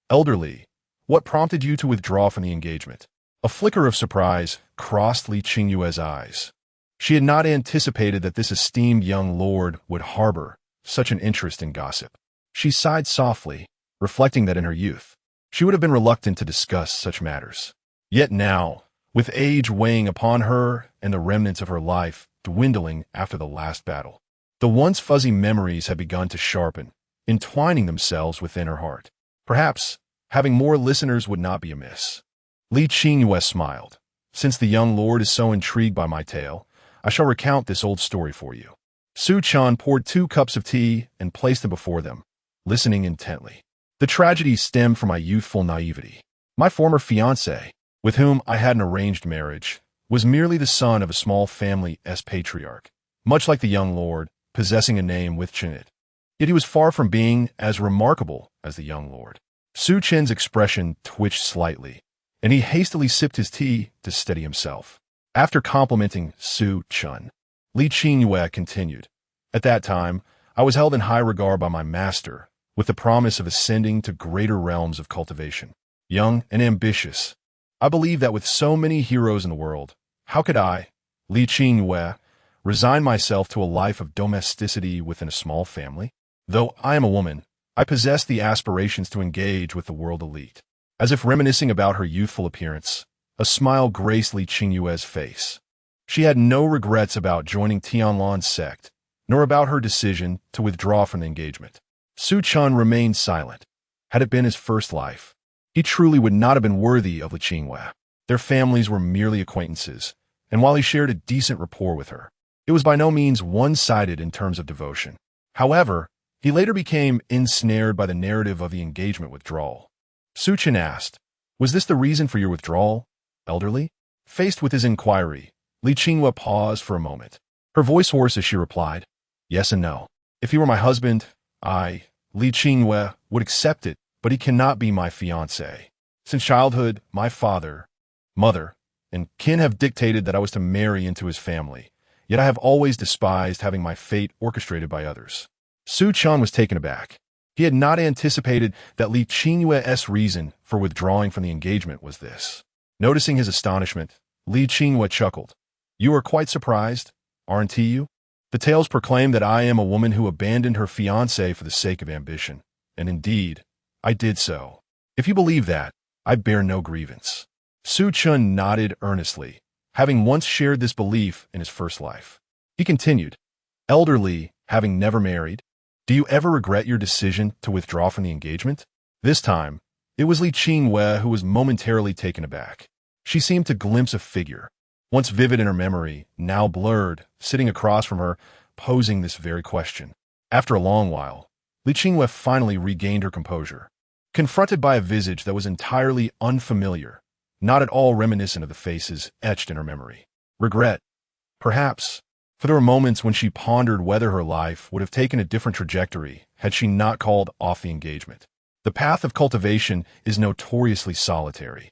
[SPEAKER 1] "Elder Li, what prompted you to withdraw from the engagement?" A flicker of surprise crossed Li Qingyue's eyes. She had not anticipated that this esteemed young lord would harbor such an interest in gossip. She sighed softly, reflecting that in her youth, she would have been reluctant to discuss such matters. Yet now, with age weighing upon her and the remnants of her life dwindling after the last battle, the once fuzzy memories had begun to sharpen, entwining themselves within her heart. Perhaps having more listeners would not be amiss. Li Qingyue smiled. "Since the young lord is so intrigued by my tale, I shall recount this old story for you." Su Chen poured 2 cups of tea and placed them before them, listening intently. "The tragedy stemmed from my youthful naivety. My former fiancé, with whom I had an arranged marriage, was merely the son of a small family's patriarch, much like the young lord, possessing a name within it. Yet he was far from being as remarkable as the young lord." Su Chen's expression twitched slightly, and he hastily sipped his tea to steady himself. After complimenting Su Chen, Li Qingyue continued, "At that time, I was held in high regard by my master, with the promise of ascending to greater realms of cultivation. Young and ambitious, I believe that with so many heroes in the world, how could I, Li Qingyue, resign myself to a life of domesticity within a small family? Though I am a woman, I possess the aspirations to engage with the world elite." As if reminiscing about her youthful appearance, a smile graced Li Qingyue's face. She had no regrets about joining Tianlan's sect, nor about her decision to withdraw from the engagement. Su Chen remained silent. Had it been his first life, he truly would not have been worthy of Li Qingyue. Their families were merely acquaintances, and while he shared a decent rapport with her, it was by no means one-sided in terms of devotion. However, he later became ensnared by the narrative of the engagement withdrawal. Su Chen asked, "Was this the reason for your withdrawal, elderly?" Faced with his inquiry, Li Qinghua paused for a moment. Her voice hoarse as she replied, "Yes and no. If he were my husband, I, Li Qinghua, would accept it, but he cannot be my fiancé. Since childhood, my father, mother, and kin have dictated that I was to marry into his family, yet I have always despised having my fate orchestrated by others." Su Chen was taken aback. He had not anticipated that Li Qinghua's reason for withdrawing from the engagement was this. Noticing his astonishment, Li Qinghua chuckled. "You are quite surprised, aren't you? The tales proclaim that I am a woman who abandoned her fiancé for the sake of ambition, and indeed, I did so. If you believe that, I bear no grievance." Su Chen nodded earnestly, having once shared this belief in his first life. He continued, "Elderly, having never married, do you ever regret your decision to withdraw from the engagement?" This time, it was Li Qinghua who was momentarily taken aback. She seemed to glimpse a figure, once vivid in her memory, now blurred, sitting across from her, posing this very question. After a long while, Li Qinghua finally regained her composure. Confronted by a visage that was entirely unfamiliar, not at all reminiscent of the faces etched in her memory. Regret, perhaps, for there were moments when she pondered whether her life would have taken a different trajectory had she not called off the engagement. The path of cultivation is notoriously solitary,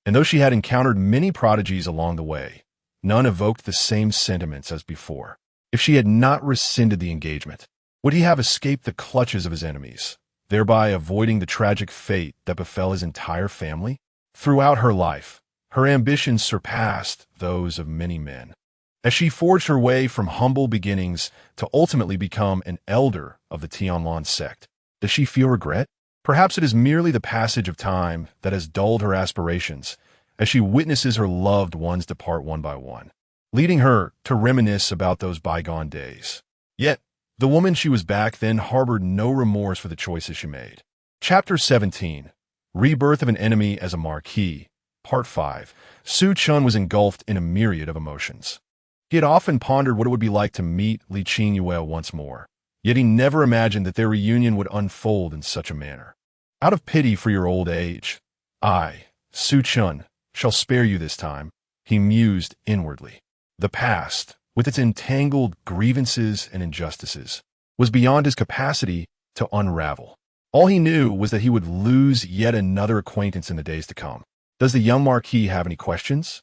[SPEAKER 1] and though she had encountered many prodigies along the way, none evoked the same sentiments as before. If she had not rescinded the engagement, would he have escaped the clutches of his enemies, thereby avoiding the tragic fate that befell his entire family? Throughout her life, her ambitions surpassed those of many men. As she forged her way from humble beginnings to ultimately become an elder of the Tianlan sect, does she feel regret? Perhaps it is merely the passage of time that has dulled her aspirations as she witnesses her loved ones depart one by one, leading her to reminisce about those bygone days. Yet, the woman she was back then harbored no remorse for the choices she made. Chapter 17, Rebirth of an Enemy as a Marquis, Part 5. Su Chen was engulfed in a myriad of emotions. He had often pondered what it would be like to meet Li Qinghua once more, yet he never imagined that their reunion would unfold in such a manner. Out of pity for your old age, I, Su Chen, shall spare you this time, he mused inwardly. The past, with its entangled grievances and injustices, was beyond his capacity to unravel. All he knew was that he would lose yet another acquaintance in the days to come. Does the young Marquis have any questions?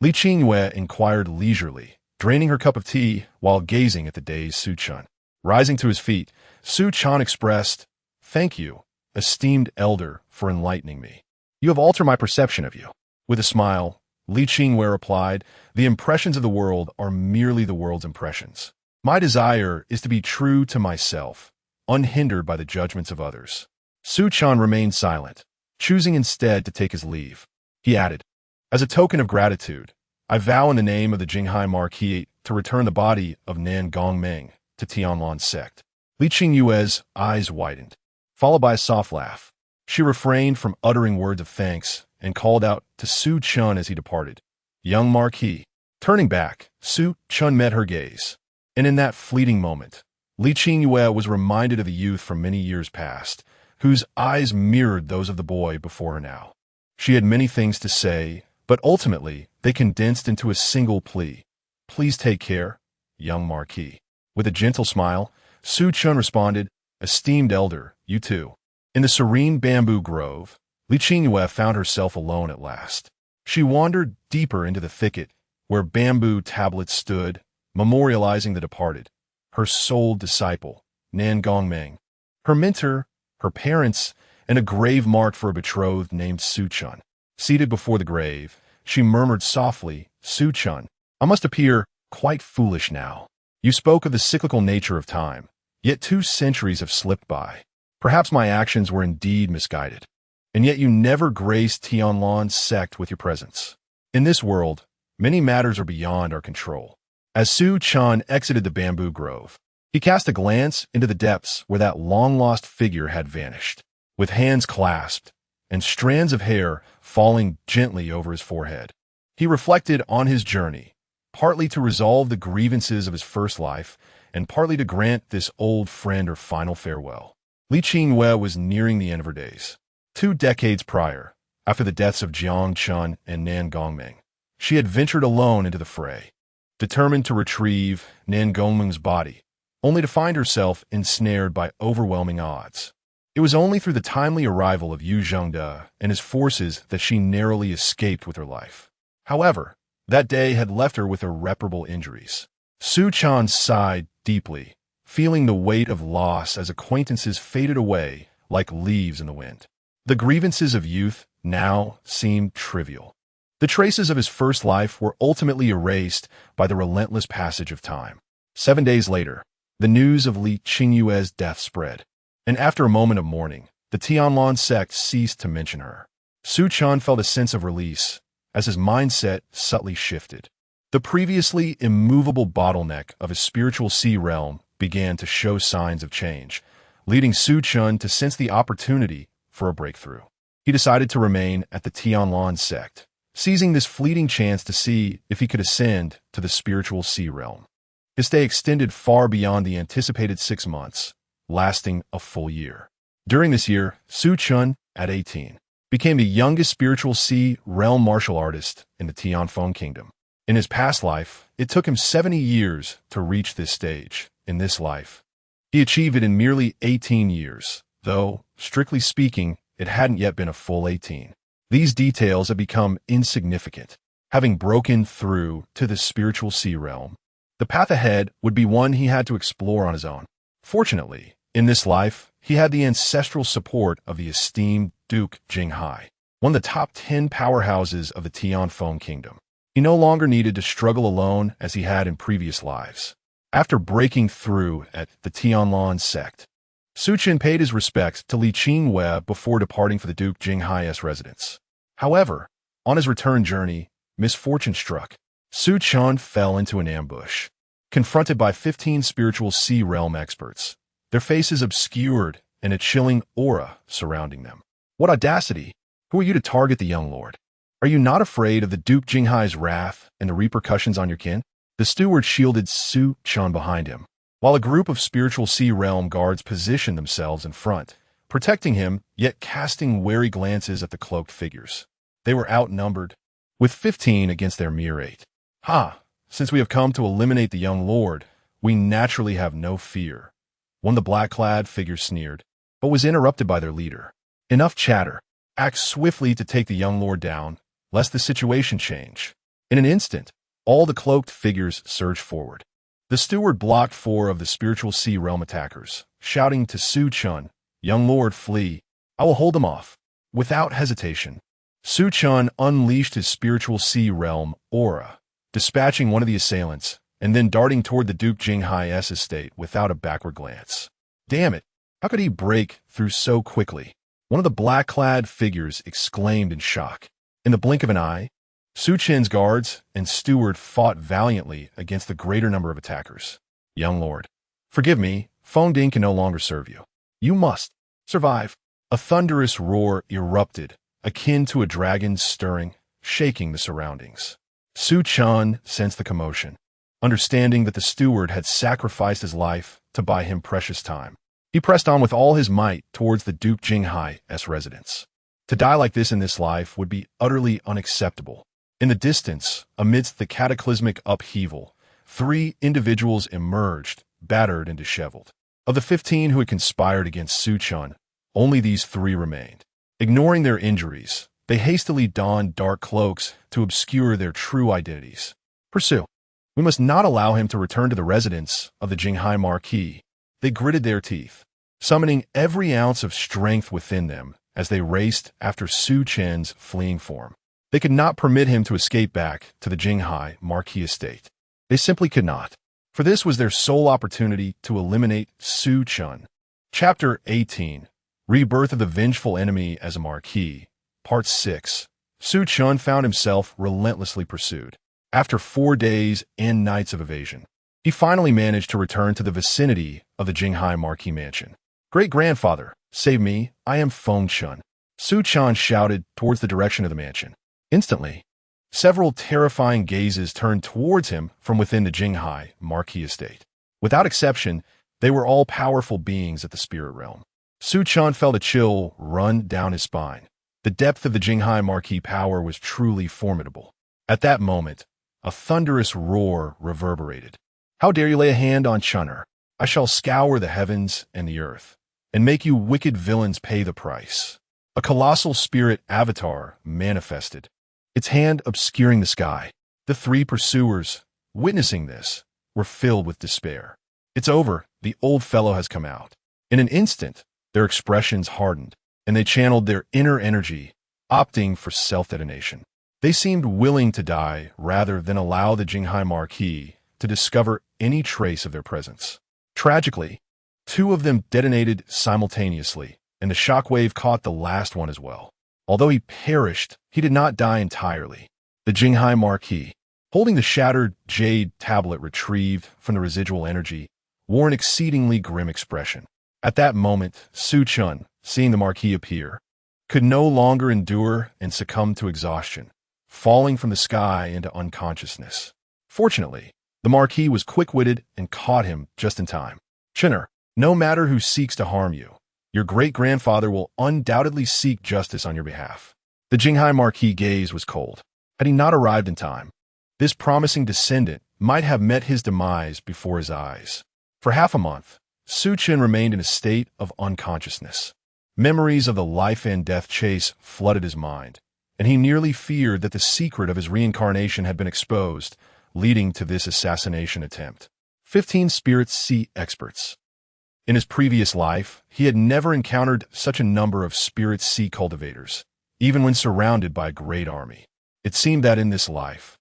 [SPEAKER 1] Li Qinghua inquired leisurely, draining her cup of tea while gazing at the dazed Su Chen. Rising to his feet, Su Chen expressed, "Thank you, esteemed elder, for enlightening me. You have altered my perception of you." With a smile, Li Qinghua replied, "The impressions of the world are merely the world's impressions. My desire is to be true to myself, unhindered by the judgments of others." Su Chen remained silent, choosing instead to take his leave. He added, "As a token of gratitude, I vow in the name of the Jinghai Marquis to return the body of Nan Gongmeng to Tianlan sect." Li Qinghua's eyes widened, followed by a soft laugh. She refrained from uttering words of thanks and called out to Su Chen as he departed, "Young Marquis." Turning back, Su Chen met her gaze, and in that fleeting moment, Li Qinghua was reminded of the youth from many years past, whose eyes mirrored those of the boy before her now. She had many things to say, but ultimately they condensed into a single plea. "Please take care, young Marquis." With a gentle smile, Su Chen responded, "Esteemed elder, you too." In the serene bamboo grove, Li Qinghua found herself alone at last. She wandered deeper into the thicket, where bamboo tablets stood, memorializing the departed, her sole disciple, Nan Gongmeng, her mentor, her parents, and a grave marked for a betrothed named Su Chen. Seated before the grave, she murmured softly, "Su Chen, I must appear quite foolish now. You spoke of the cyclical nature of time, yet 2 centuries have slipped by. Perhaps my actions were indeed misguided, and yet you never graced Tianlan's sect with your presence. In this world, many matters are beyond our control." As Su Chen exited the bamboo grove, he cast a glance into the depths where that long-lost figure had vanished. With hands clasped and strands of hair falling gently over his forehead, he reflected on his journey, partly to resolve the grievances of his first life, and partly to grant this old friend her final farewell. Li Qingwei was nearing the end of her days. 2 decades prior, after the deaths of Jiang Chun and Nan Gongming, she had ventured alone into the fray, determined to retrieve Nan Gongming's body, only to find herself ensnared by overwhelming odds. It was only through the timely arrival of Yu Zhengde and his forces that she narrowly escaped with her life. However, that day had left her with irreparable injuries. Su Chan sighed deeply, feeling the weight of loss as acquaintances faded away like leaves in the wind. The grievances of youth now seemed trivial. The traces of his first life were ultimately erased by the relentless passage of time. 7 days later, the news of Li Qingyue's death spread, and after a moment of mourning, the Tianlan sect ceased to mention her. Su Chan felt a sense of release as his mindset subtly shifted. The previously immovable bottleneck of his spiritual sea realm began to show signs of change, leading Su Chan to sense the opportunity for a breakthrough. He decided to remain at the Tianlan sect, seizing this fleeting chance to see if he could ascend to the spiritual sea realm. His stay extended far beyond the anticipated 6 months, lasting a full year. During this year, Su Chan, at 18, became the youngest spiritual sea realm martial artist in the Tianfeng Kingdom. In his past life, it took him 70 years to reach this stage. In this life, he achieved it in merely 18 years, though, strictly speaking, it hadn't yet been a full 18. These details have become insignificant. Having broken through to the spiritual sea realm, the path ahead would be one he had to explore on his own. Fortunately, in this life, he had the ancestral support of the esteemed Duke Jinghai, one of the top 10 powerhouses of the Tianfeng Kingdom. He no longer needed to struggle alone as he had in previous lives. After breaking through at the Tianlan sect, Su Chan paid his respects to Li Qingwei before departing for the Duke Jinghai's residence. However, on his return journey, misfortune struck. Su Chan fell into an ambush. Confronted by 15 spiritual sea realm experts, their faces obscured and a chilling aura surrounding them. What audacity! Who are you to target the young lord? Are you not afraid of the Duke Jinghai's wrath and the repercussions on your kin? The steward shielded Su Chan behind him, while a group of spiritual sea realm guards positioned themselves in front, protecting him, yet casting wary glances at the cloaked figures. They were outnumbered, with 15 against their mere 8. Ha! Since we have come to eliminate the young lord, we naturally have no fear. One of the black-clad figures sneered, but was interrupted by their leader. Enough chatter. Act swiftly to take the young lord down, lest the situation change. In an instant, all the cloaked figures surged forward. The steward blocked 4 of the spiritual sea realm attackers, shouting to Su Chan, "Young lord, flee. I will hold them off." Without hesitation, Su Chan unleashed his spiritual sea realm aura, dispatching one of the assailants, and then darting toward the Duke Jinghai's estate without a backward glance. Damn it! How could he break through so quickly? One of the black-clad figures exclaimed in shock. In the blink of an eye, Su Chan's guards and steward fought valiantly against the greater number of attackers. Young lord, forgive me, Feng Ding can no longer serve you. You must survive. A thunderous roar erupted, akin to a dragon stirring, shaking the surroundings. Su Chan sensed the commotion, understanding that the steward had sacrificed his life to buy him precious time. He pressed on with all his might towards the Duke Jinghai's residence. To die like this in this life would be utterly unacceptable. In the distance, amidst the cataclysmic upheaval, 3 individuals emerged, battered and disheveled. Of the 15 who had conspired against Su Chan, only these 3 remained. Ignoring their injuries, they hastily donned dark cloaks to obscure their true identities. Pursue. We must not allow him to return to the residence of the Jinghai Marquis. They gritted their teeth, summoning every ounce of strength within them as they raced after Su Chen's fleeing form. They could not permit him to escape back to the Jinghai Marquis estate. They simply could not, for this was their sole opportunity to eliminate Su Chan. Chapter 18, Rebirth of the Vengeful Enemy as a Marquis, Part 6. Su Chan found himself relentlessly pursued. After 4 days and nights of evasion, he finally managed to return to the vicinity of the Jinghai Marquis mansion. Great-grandfather, save me, I am Feng Chun. Su Chan shouted towards the direction of the mansion. Instantly, Several terrifying gazes turned towards him from within the Jinghai Marquis estate. Without exception, they were all powerful beings at the spirit realm. Su Chen felt a chill run down his spine. The depth of the Jinghai Marquis power was truly formidable. At that moment, a thunderous roar reverberated. How dare you lay a hand on Chun'er? I shall scour the heavens and the earth, and make you wicked villains pay the price. A colossal spirit avatar manifested, its hand obscuring the sky. The three pursuers, witnessing this, were filled with despair. It's over, the old fellow has come out. In an instant, their expressions hardened, and they channeled their inner energy, opting for self-detonation. They seemed willing to die rather than allow the Jinghai Marquis to discover any trace of their presence. Tragically, two of them detonated simultaneously, and the shockwave caught the last one as well. Although he perished, he did not die entirely. The Jinghai Marquis, holding the shattered jade tablet retrieved from the residual energy, wore an exceedingly grim expression. At that moment, Su Chen, seeing the Marquis appear, could no longer endure and succumbed to exhaustion, falling from the sky into unconsciousness. Fortunately, the Marquis was quick-witted and caught him just in time. Chun'er, no matter who seeks to harm you, your great-grandfather will undoubtedly seek justice on your behalf. The Jinghai Marquis' gaze was cold. Had he not arrived in time, this promising descendant might have met his demise before his eyes. For half a month, Su Chen remained in a state of unconsciousness. Memories of the life and death chase flooded his mind, and he nearly feared that the secret of his reincarnation had been exposed, leading to this assassination attempt. 15 Spirit Sea Experts. In his previous life, he had never encountered such a number of Spirit Sea cultivators, even when surrounded by a great army. It seemed that in this life,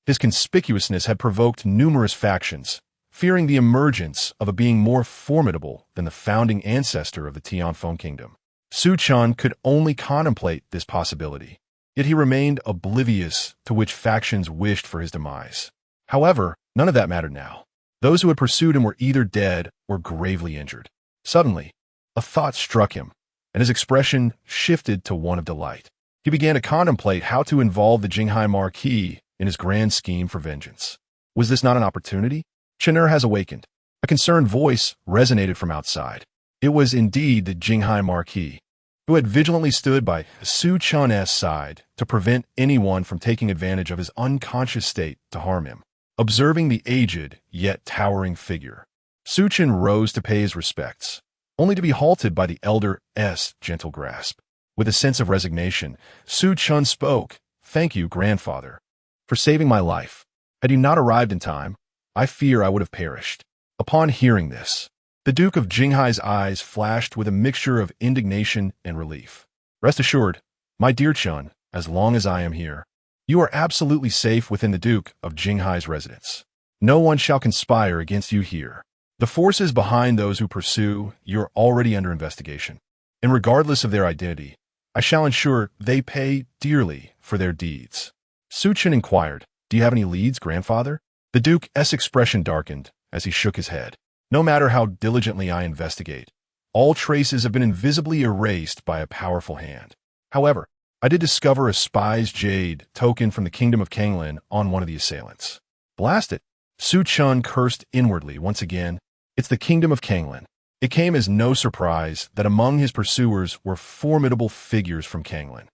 [SPEAKER 1] his conspicuousness had provoked numerous factions, fearing the emergence of a being more formidable than the founding ancestor of the Tianfeng kingdom. Su Chen could only contemplate this possibility, yet he remained oblivious to which factions wished for his demise. However, none of that mattered now. Those who had pursued him were either dead or gravely injured. Suddenly, a thought struck him, and his expression shifted to one of delight. He began to contemplate how to involve the Jinghai Marquis in his grand scheme for vengeance. Was this not an opportunity? Chun'er has awakened. A concerned voice resonated from outside. It was indeed the Jinghai Marquis, who had vigilantly stood by Su Chen's side to prevent anyone from taking advantage of his unconscious state to harm him. Observing the aged yet towering figure, Su Chen rose to pay his respects, only to be halted by the elder's gentle grasp. With a sense of resignation, Su Chen spoke, "Thank you, grandfather, for saving my life. Had you not arrived in time, I fear I would have perished." Upon hearing this, the Duke of Jinghai's eyes flashed with a mixture of indignation and relief. "Rest assured, my dear Chen, as long as I am here, you are absolutely safe within the Duke of Jinghai's residence. No one shall conspire against you here. The forces behind those who pursue you are already under investigation, and regardless of their identity, I shall ensure they pay dearly for their deeds." Su Chen inquired, "Do you have any leads, grandfather?" The Duke's expression darkened as he shook his head. "No matter how diligently I investigate, all traces have been invisibly erased by a powerful hand. However, I did discover a spy's jade token from the kingdom of Kanglin on one of the assailants." "Blast it!" Su Chen cursed inwardly once again. It's the kingdom of Kanglin. It came as no surprise that among his pursuers were formidable figures from Kanglin,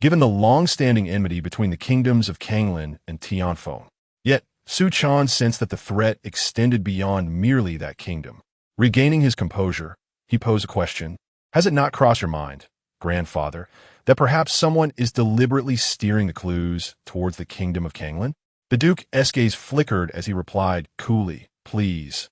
[SPEAKER 1] given the long-standing enmity between the kingdoms of Kanglin and Tianfeng. Yet, Su Chen sensed that the threat extended beyond merely that kingdom. Regaining his composure, he posed a question. "Has it not crossed your mind, grandfather, that perhaps someone is deliberately steering the clues towards the kingdom of Kanglin?" The Duke's gaze flickered as he replied coolly, "Please,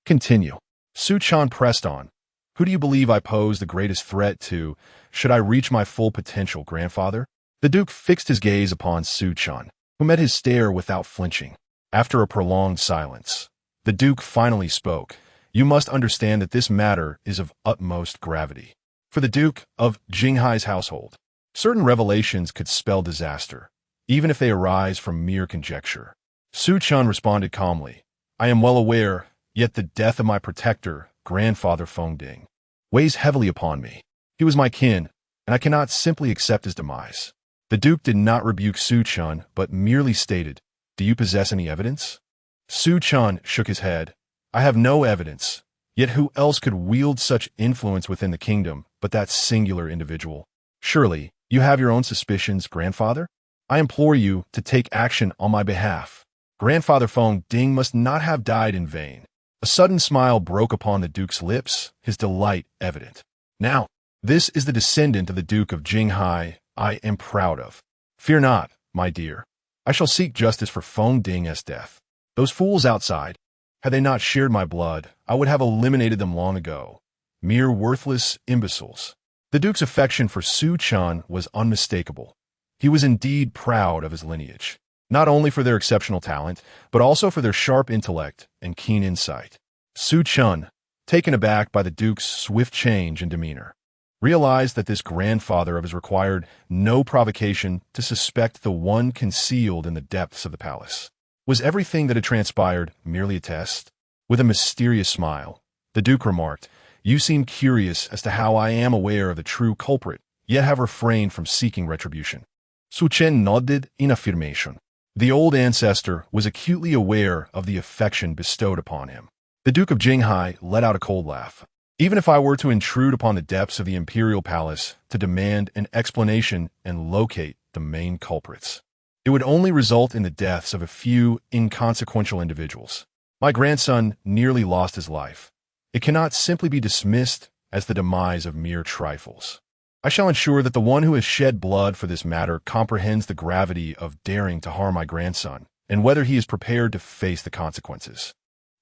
[SPEAKER 1] continue." Su Chen pressed on. "Who do you believe I pose the greatest threat to should I reach my full potential, grandfather?" The Duke fixed his gaze upon Su Chen, who met his stare without flinching. After a prolonged silence, the Duke finally spoke. "You must understand that this matter is of utmost gravity. For the Duke of Jinghai's household, certain revelations could spell disaster, even if they arise from mere conjecture." Su Chen responded calmly, "I am well aware, yet the death of my protector, grandfather Fengding, weighs heavily upon me. He was my kin, and I cannot simply accept his demise. The Duke did not rebuke Su Chen, but merely stated, "Do you possess any evidence?" Su Chen shook his head. "I have no evidence. Yet who else could wield such influence within the kingdom but that singular individual? Surely, you have your own suspicions, grandfather? I implore you to take action on my behalf." Grandfather Feng Ding must not have died in vain. A sudden smile broke upon the Duke's lips, his delight evident. "Now, this is the descendant of the Duke of Jinghai I am proud of. Fear not, my dear. I shall seek justice for Feng Ding's death. Those fools outside, had they not shared my blood, I would have eliminated them long ago. Mere worthless imbeciles." The Duke's affection for Su Chen was unmistakable. He was indeed proud of his lineage, not only for their exceptional talent, but also for their sharp intellect and keen insight. Su Chen, taken aback by the Duke's swift change in demeanor, realized that this grandfather of his required no provocation to suspect the one concealed in the depths of the palace. Was everything that had transpired merely a test? With a mysterious smile, the Duke remarked, "You seem curious as to how I am aware of the true culprit, yet have refrained from seeking retribution." Su Chen nodded in affirmation. The old ancestor was acutely aware of the affection bestowed upon him. The Duke of Jinghai let out a cold laugh. "Even if I were to intrude upon the depths of the imperial palace to demand an explanation and locate the main culprits, it would only result in the deaths of a few inconsequential individuals. My grandson nearly lost his life. It cannot simply be dismissed as the demise of mere trifles. I shall ensure that the one who has shed blood for this matter comprehends the gravity of daring to harm my grandson, and whether he is prepared to face the consequences."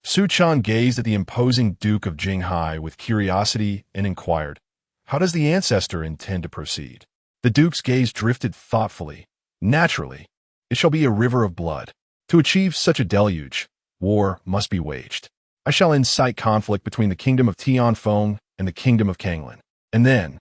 [SPEAKER 1] Su Chen gazed at the imposing Duke of Jinghai with curiosity and inquired, "How does the ancestor intend to proceed?" The Duke's gaze drifted thoughtfully. "Naturally, it shall be a river of blood. To achieve such a deluge, war must be waged. I shall incite conflict between the kingdom of Tianfeng and the kingdom of Kanglan. And then—"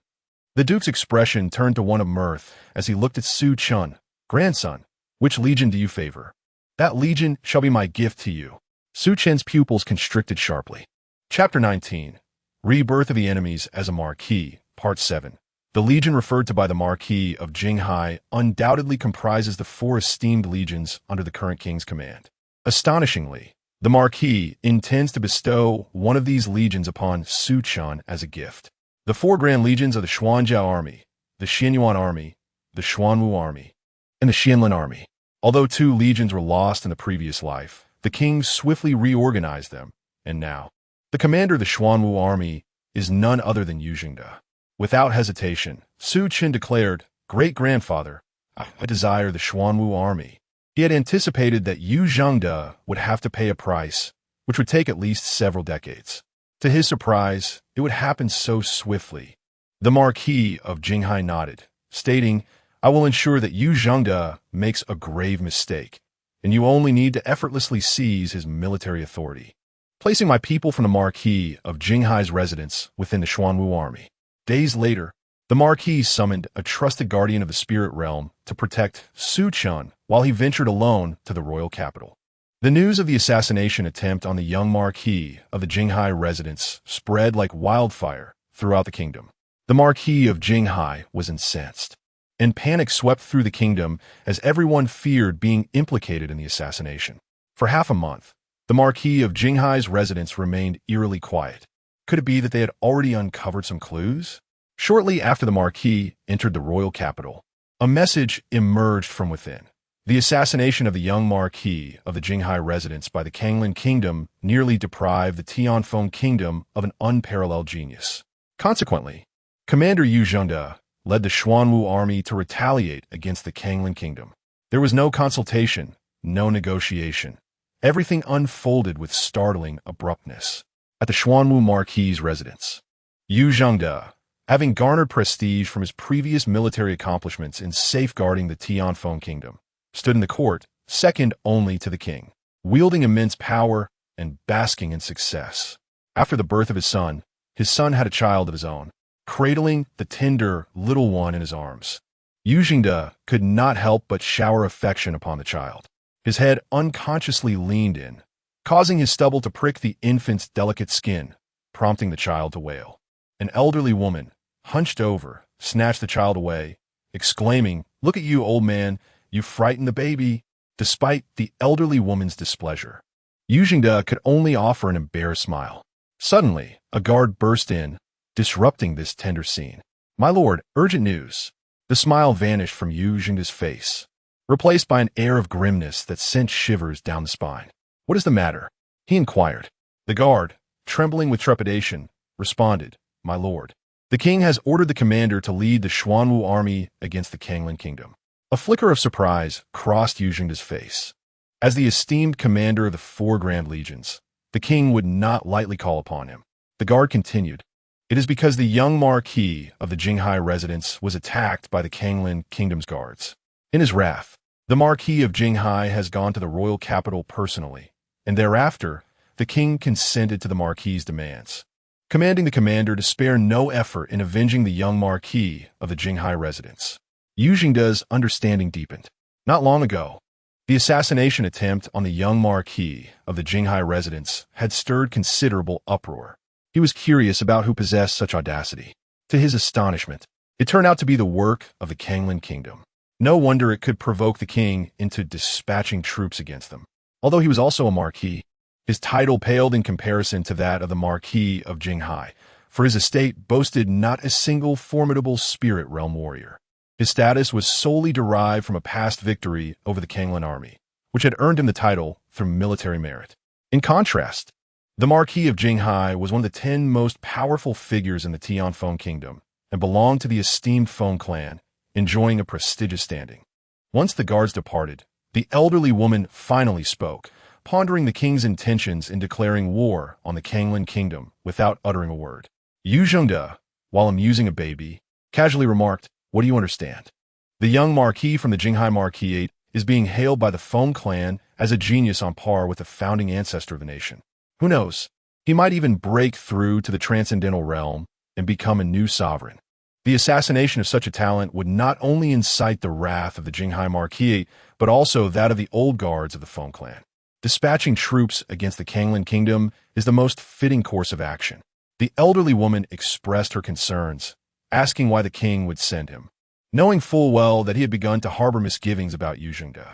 [SPEAKER 1] The Duke's expression turned to one of mirth as he looked at Su Chen. "Grandson, which legion do you favor?" "That legion shall be my gift to you." Su Chen's pupils constricted sharply. Chapter 19. Rebirth of the Enemies as a Marquis, Part 7. The legion referred to by the Marquis of Jinghai undoubtedly comprises the 4 esteemed legions under the current king's command. Astonishingly, the Marquis intends to bestow one of these legions upon Su Chen as a gift. The 4 grand legions of the Xuanjiao army, the Xianyuan army, the Xuanwu army, and the Xianlin army. Although 2 legions were lost in the previous life, the king swiftly reorganized them, and now, the commander of the Xuanwu army is none other than Yu Jingde. Without hesitation, Su Chen declared, "Great-grandfather, I desire the Xuanwu army." He had anticipated that Yu Jingde would have to pay a price, which would take at least several decades. To his surprise, it would happen so swiftly. The Marquis of Jinghai nodded, stating, "I will ensure that Yu Jingde makes a grave mistake, and you only need to effortlessly seize his military authority, placing my people from the Marquis of Jinghai's residence within the Xuanwu army." Days later, the Marquis summoned a trusted guardian of the spirit realm to protect Su Chen while he ventured alone to the royal capital. The news of the assassination attempt on the young Marquis of the Jinghai residence spread like wildfire throughout the kingdom. The Marquis of Jinghai was incensed, and panic swept through the kingdom as everyone feared being implicated in the assassination. For half a month, the Marquis of Jinghai's residence remained eerily quiet. Could it be that they had already uncovered some clues? Shortly after the Marquis entered the royal capital, a message emerged from within. The assassination of the young Marquis of the Jinghai residence by the Kanglan kingdom nearly deprived the Tianfeng kingdom of an unparalleled genius. Consequently, Commander Yu Jingde led the Xuanwu army to retaliate against the Kanglan kingdom. There was no consultation, no negotiation. Everything unfolded with startling abruptness. At the Xuanwu Marquis's residence, Yu Jingde, having garnered prestige from his previous military accomplishments in safeguarding the Tianfeng kingdom, stood in the court, second only to the king, wielding immense power and basking in success. After the birth of his son had a child of his own, cradling the tender little one in his arms. Yu Jingde could not help but shower affection upon the child. His head unconsciously leaned in, causing his stubble to prick the infant's delicate skin, prompting the child to wail. An elderly woman, hunched over, snatched the child away, exclaiming Look at you, old man. You frightened the baby. Despite the elderly woman's displeasure, Yu Jingde could only offer an embarrassed smile. Suddenly, a guard burst in, disrupting this tender scene. My lord, urgent news. The smile vanished from Yu Jingde's face, replaced by an air of grimness that sent shivers down the spine. What is the matter? He inquired. The guard, trembling with trepidation, responded, My lord, the king has ordered the commander to lead the Xuanwu army against the Kanglan kingdom. A flicker of surprise crossed Yu Jingde's face. As the esteemed commander of the 4 grand legions, the king would not lightly call upon him. The guard continued, It is because the young marquis of the Jinghai residence was attacked by the Kanglan kingdom's guards. In his wrath, the marquis of Jinghai has gone to the royal capital personally, and thereafter, the king consented to the marquis's demands, commanding the commander to spare no effort in avenging the young marquis of the Jinghai residence. Yu Jingde's understanding deepened. Not long ago, the assassination attempt on the young marquis of the Jinghai residence had stirred considerable uproar. He was curious about who possessed such audacity. To his astonishment, it turned out to be the work of the Kanglan kingdom. No wonder it could provoke the king into dispatching troops against them. Although he was also a marquis, his title paled in comparison to that of the Marquis of Jinghai, for his estate boasted not a single formidable spirit realm warrior. His status was solely derived from a past victory over the Kanglan army, which had earned him the title through military merit. In contrast, the Marquis of Jinghai was one of the 10 most powerful figures in the Tianfeng kingdom and belonged to the esteemed Feng clan, enjoying a prestigious standing. Once the guards departed, the elderly woman finally spoke, pondering the king's intentions in declaring war on the Kanglan kingdom without uttering a word. Yu Jingde, while amusing a baby, casually remarked, What do you understand? The young marquis from the Jinghai Marquisate is being hailed by the Feng clan as a genius on par with the founding ancestor of the nation. Who knows? He might even break through to the transcendental realm and become a new sovereign. The assassination of such a talent would not only incite the wrath of the Jinghai Marquisate, but also that of the old guards of the Feng clan. Dispatching troops against the Kanglan kingdom is the most fitting course of action. The elderly woman expressed her concerns, asking why the king would send him. Knowing full well that he had begun to harbor misgivings about Yu Jingde,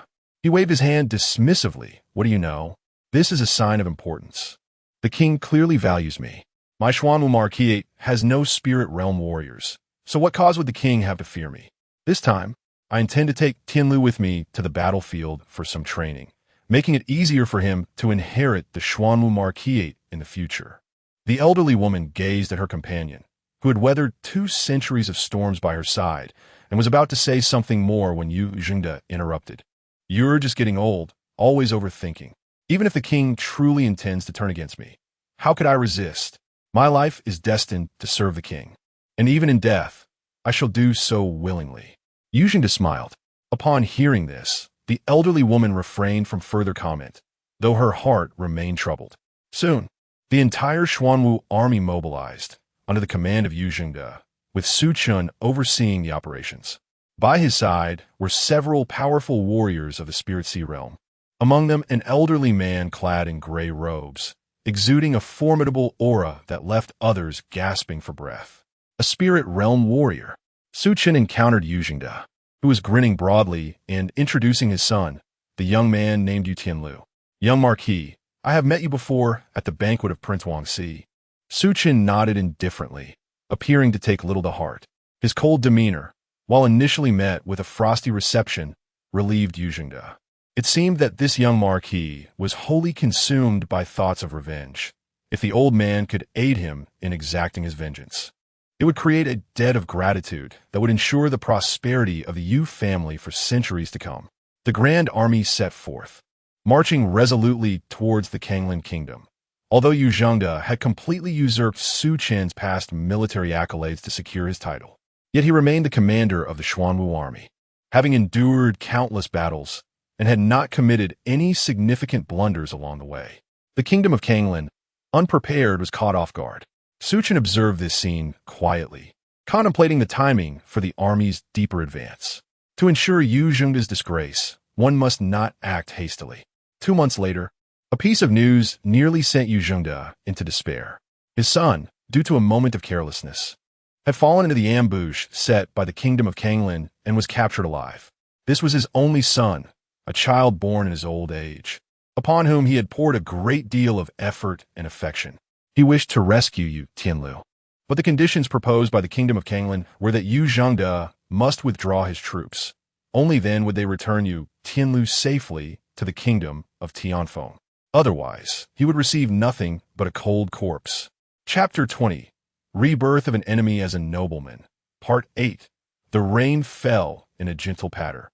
[SPEAKER 1] he waved his hand dismissively. What do you know? This is a sign of importance. The king clearly values me. My Xuanwu Marquisate has no spirit realm warriors, so what cause would the king have to fear me? This time, I intend to take Tianlu with me to the battlefield for some training, making it easier for him to inherit the Xuanwu Marquisate in the future. The elderly woman gazed at her companion, who had weathered 2 centuries of storms by her side, and was about to say something more when Yu Jingde interrupted. You're just getting old, always overthinking. Even if the king truly intends to turn against me, how could I resist? My life is destined to serve the king, and even in death, I shall do so willingly. Yu Jingde smiled. Upon hearing this, the elderly woman refrained from further comment, though her heart remained troubled. Soon, the entire Xuanwu army mobilized, under the command of Yu Jingde, with Chen overseeing the operations. By his side were several powerful warriors of the Spirit Sea realm, among them an elderly man clad in gray robes, exuding a formidable aura that left others gasping for breath. A spirit realm warrior. Chen encountered Yu Jingde, who was grinning broadly and introducing his son, the young man named Yu Tianlu. Young Marquis, I have met you before at the banquet of Prince Wangxi. Chen nodded indifferently, appearing to take little to heart. His cold demeanor, while initially met with a frosty reception, relieved Yu Jingde. It seemed that this young marquis was wholly consumed by thoughts of revenge. If the old man could aid him in exacting his vengeance, it would create a debt of gratitude that would ensure the prosperity of the Yu family for centuries to come. The grand army set forth, marching resolutely towards the Kanglan kingdom. Although Yu Jingde had completely usurped Chen's past military accolades to secure his title, yet he remained the commander of the Xuanwu army, having endured countless battles and had not committed any significant blunders along the way. The kingdom of Kanglan, unprepared, was caught off guard. Chen observed this scene quietly, contemplating the timing for the army's deeper advance. To ensure Yu Jingde's disgrace, one must not act hastily. 2 months later, a piece of news nearly sent Yu Jingde into despair. His son, due to a moment of carelessness, had fallen into the ambush set by the kingdom of Kanglin and was captured alive. This was his only son, a child born in his old age, upon whom he had poured a great deal of effort and affection. He wished to rescue you, Tianlu. But the conditions proposed by the kingdom of Kanglin were that Yu Zhengde must withdraw his troops. Only then would they return you, Tianlu, safely to the kingdom of Tianfeng. Otherwise, he would receive nothing but a cold corpse. Chapter 20. Rebirth of an Enemy as a Nobleman. Part 8. The rain fell in a gentle patter,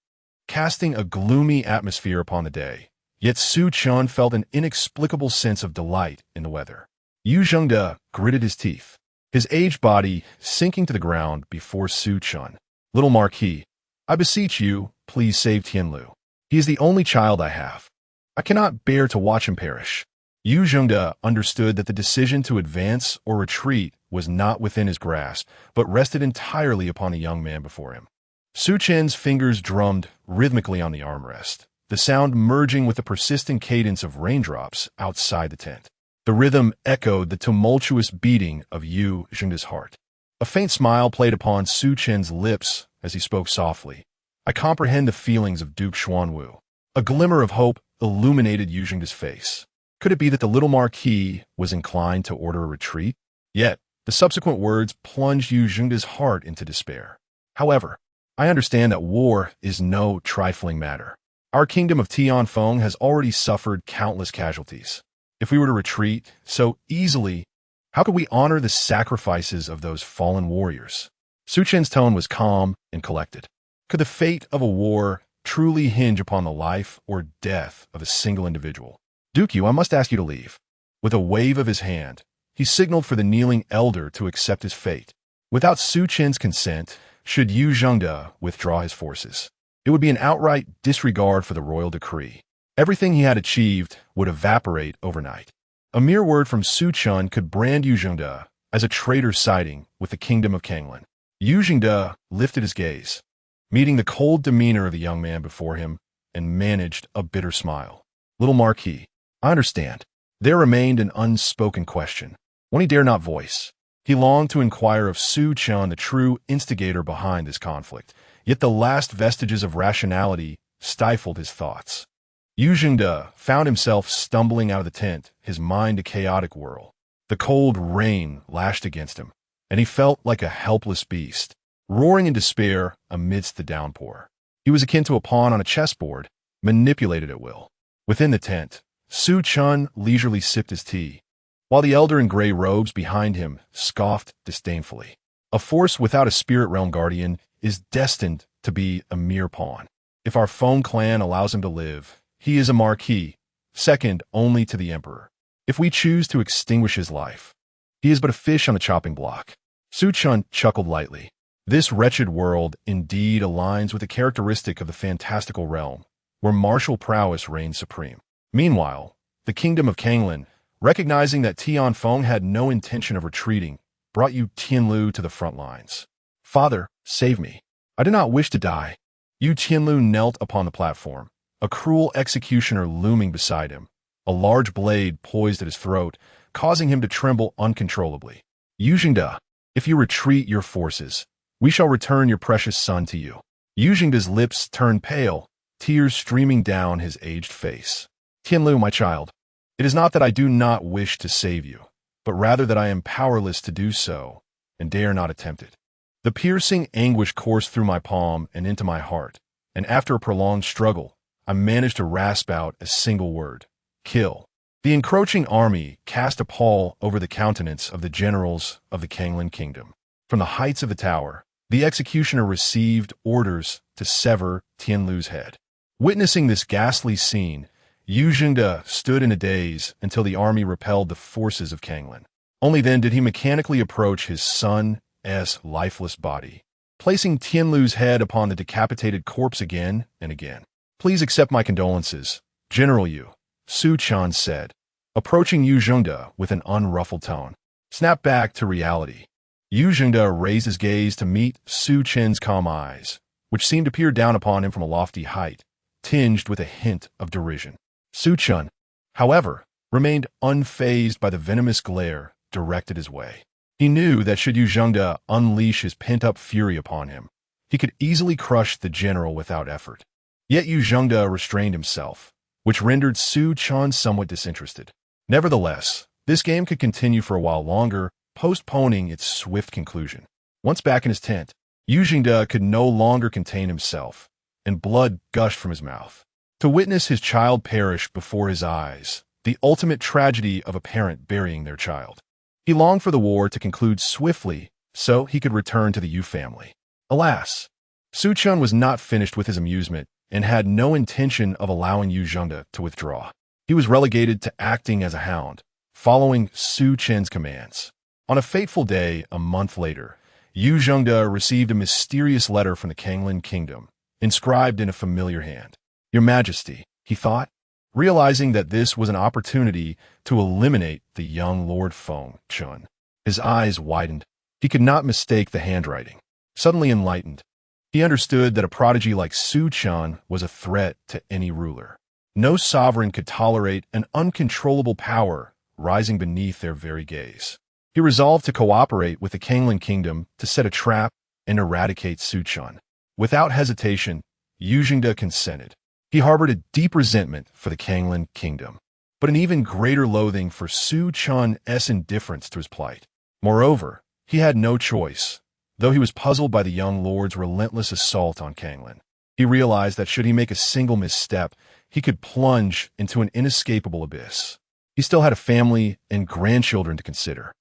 [SPEAKER 1] casting a gloomy atmosphere upon the day. Yet Su Chen felt an inexplicable sense of delight in the weather. Yu Zhengde gritted his teeth, his aged body sinking to the ground before Su Chen. Little Marquis, I beseech you, please save Tianlu. He is the only child I have. I cannot bear to watch him perish. Yu Zhengde understood that the decision to advance or retreat was not within his grasp, but rested entirely upon the young man before him. Su Chen's fingers drummed rhythmically on the armrest, the sound merging with the persistent cadence of raindrops outside the tent. The rhythm echoed the tumultuous beating of Yu Zhengde's heart. A faint smile played upon Su Chen's lips as he spoke softly. I comprehend the feelings of Duke Xuanwu. A glimmer of hope illuminated Yu Zhengde's face. Could it be that the little Marquis was inclined to order a retreat? Yet, the subsequent words plunged Yu Zhengde's heart into despair. However, I understand that war is no trifling matter. Our kingdom of Tianfeng has already suffered countless casualties. If we were to retreat so easily, how could we honor the sacrifices of those fallen warriors? Su Chen's tone was calm and collected. Could the fate of a war truly hinge upon the life or death of a single individual? Duke Yu, I must ask you to leave. With a wave of his hand, he signaled for the kneeling elder to accept his fate. Without Su Chen's consent, should Yu Zhengde withdraw his forces, it would be an outright disregard for the royal decree. Everything he had achieved would evaporate overnight. A mere word from Su Chen could brand Yu Zhengde as a traitor siding with the kingdom of Kanglin. Yu Zhengde lifted his gaze, meeting the cold demeanor of the young man before him, and managed a bitter smile. Little Marquis, I understand. There remained an unspoken question, one he dare not voice. He longed to inquire of Su Chen, the true instigator behind this conflict, yet the last vestiges of rationality stifled his thoughts. Yu Zhengde found himself stumbling out of the tent, his mind a chaotic whirl. The cold rain lashed against him, and he felt like a helpless beast, roaring in despair amidst the downpour. He was akin to a pawn on a chessboard, manipulated at will. Within the tent, Su Chen leisurely sipped his tea, while the elder in gray robes behind him scoffed disdainfully. A force without a spirit realm guardian is destined to be a mere pawn. If our Feng clan allows him to live, he is a marquis, second only to the emperor. If we choose to extinguish his life, he is but a fish on the chopping block. Su Chen chuckled lightly. This wretched world indeed aligns with the characteristic of the fantastical realm, where martial prowess reigns supreme. Meanwhile, the kingdom of Kanglin, recognizing that Tianfeng had no intention of retreating, brought Yu Tianlu to the front lines. Father, save me. I do not wish to die. Yu Tianlu knelt upon the platform, a cruel executioner looming beside him, a large blade poised at his throat, causing him to tremble uncontrollably. Yu Zhengde, if you retreat your forces, we shall return your precious son to you. Yu Zhengde's lips turned pale, tears streaming down his aged face. Tianlu, my child, it is not that I do not wish to save you, but rather that I am powerless to do so, and dare not attempt it. The piercing anguish coursed through my palm and into my heart, and after a prolonged struggle, I managed to rasp out a single word: kill. The encroaching army cast a pall over the countenance of the generals of the Kanglin kingdom. From the heights of the tower, the executioner received orders to sever Tianlu's head. Witnessing this ghastly scene, Yu Zhengde stood in a daze until the army repelled the forces of Kanglin. Only then did he mechanically approach his son's lifeless body, placing Tianlu's head upon the decapitated corpse again and again. Please accept my condolences, General Yu, Su Chen said, approaching Yu Zhengde with an unruffled tone. Snap back to reality. Yu Zhengde raised his gaze to meet Su Chen's calm eyes, which seemed to peer down upon him from a lofty height, tinged with a hint of derision. Su Chen, however, remained unfazed by the venomous glare directed his way. He knew that should Yu Zhengde unleash his pent-up fury upon him, he could easily crush the general without effort. Yet Yu Zhengde restrained himself, which rendered Su Chen somewhat disinterested. Nevertheless, this game could continue for a while longer, postponing its swift conclusion. Once back in his tent, Yu Zhengde could no longer contain himself, and blood gushed from his mouth. To witness his child perish before his eyes, the ultimate tragedy of a parent burying their child. He longed for the war to conclude swiftly so he could return to the Yu family. Alas, Su Chen was not finished with his amusement and had no intention of allowing Yu Zhengde to withdraw. He was relegated to acting as a hound, following Su Chen's commands. On a fateful day, a month later, Yu Zhengde received a mysterious letter from the Kanglin kingdom, inscribed in a familiar hand. "Your Majesty," he thought, realizing that this was an opportunity to eliminate the young Lord Feng Chen. His eyes widened. He could not mistake the handwriting. Suddenly enlightened, he understood that a prodigy like Su Chen was a threat to any ruler. No sovereign could tolerate an uncontrollable power rising beneath their very gaze. He resolved to cooperate with the Kanglin kingdom to set a trap and eradicate Su Chen. Without hesitation, Yu Zhengde consented. He harbored a deep resentment for the Kanglin kingdom, but an even greater loathing for Su Chen's indifference to his plight. Moreover, he had no choice, though he was puzzled by the young lord's relentless assault on Kanglin. He realized that should he make a single misstep, he could plunge into an inescapable abyss. He still had a family and grandchildren to consider.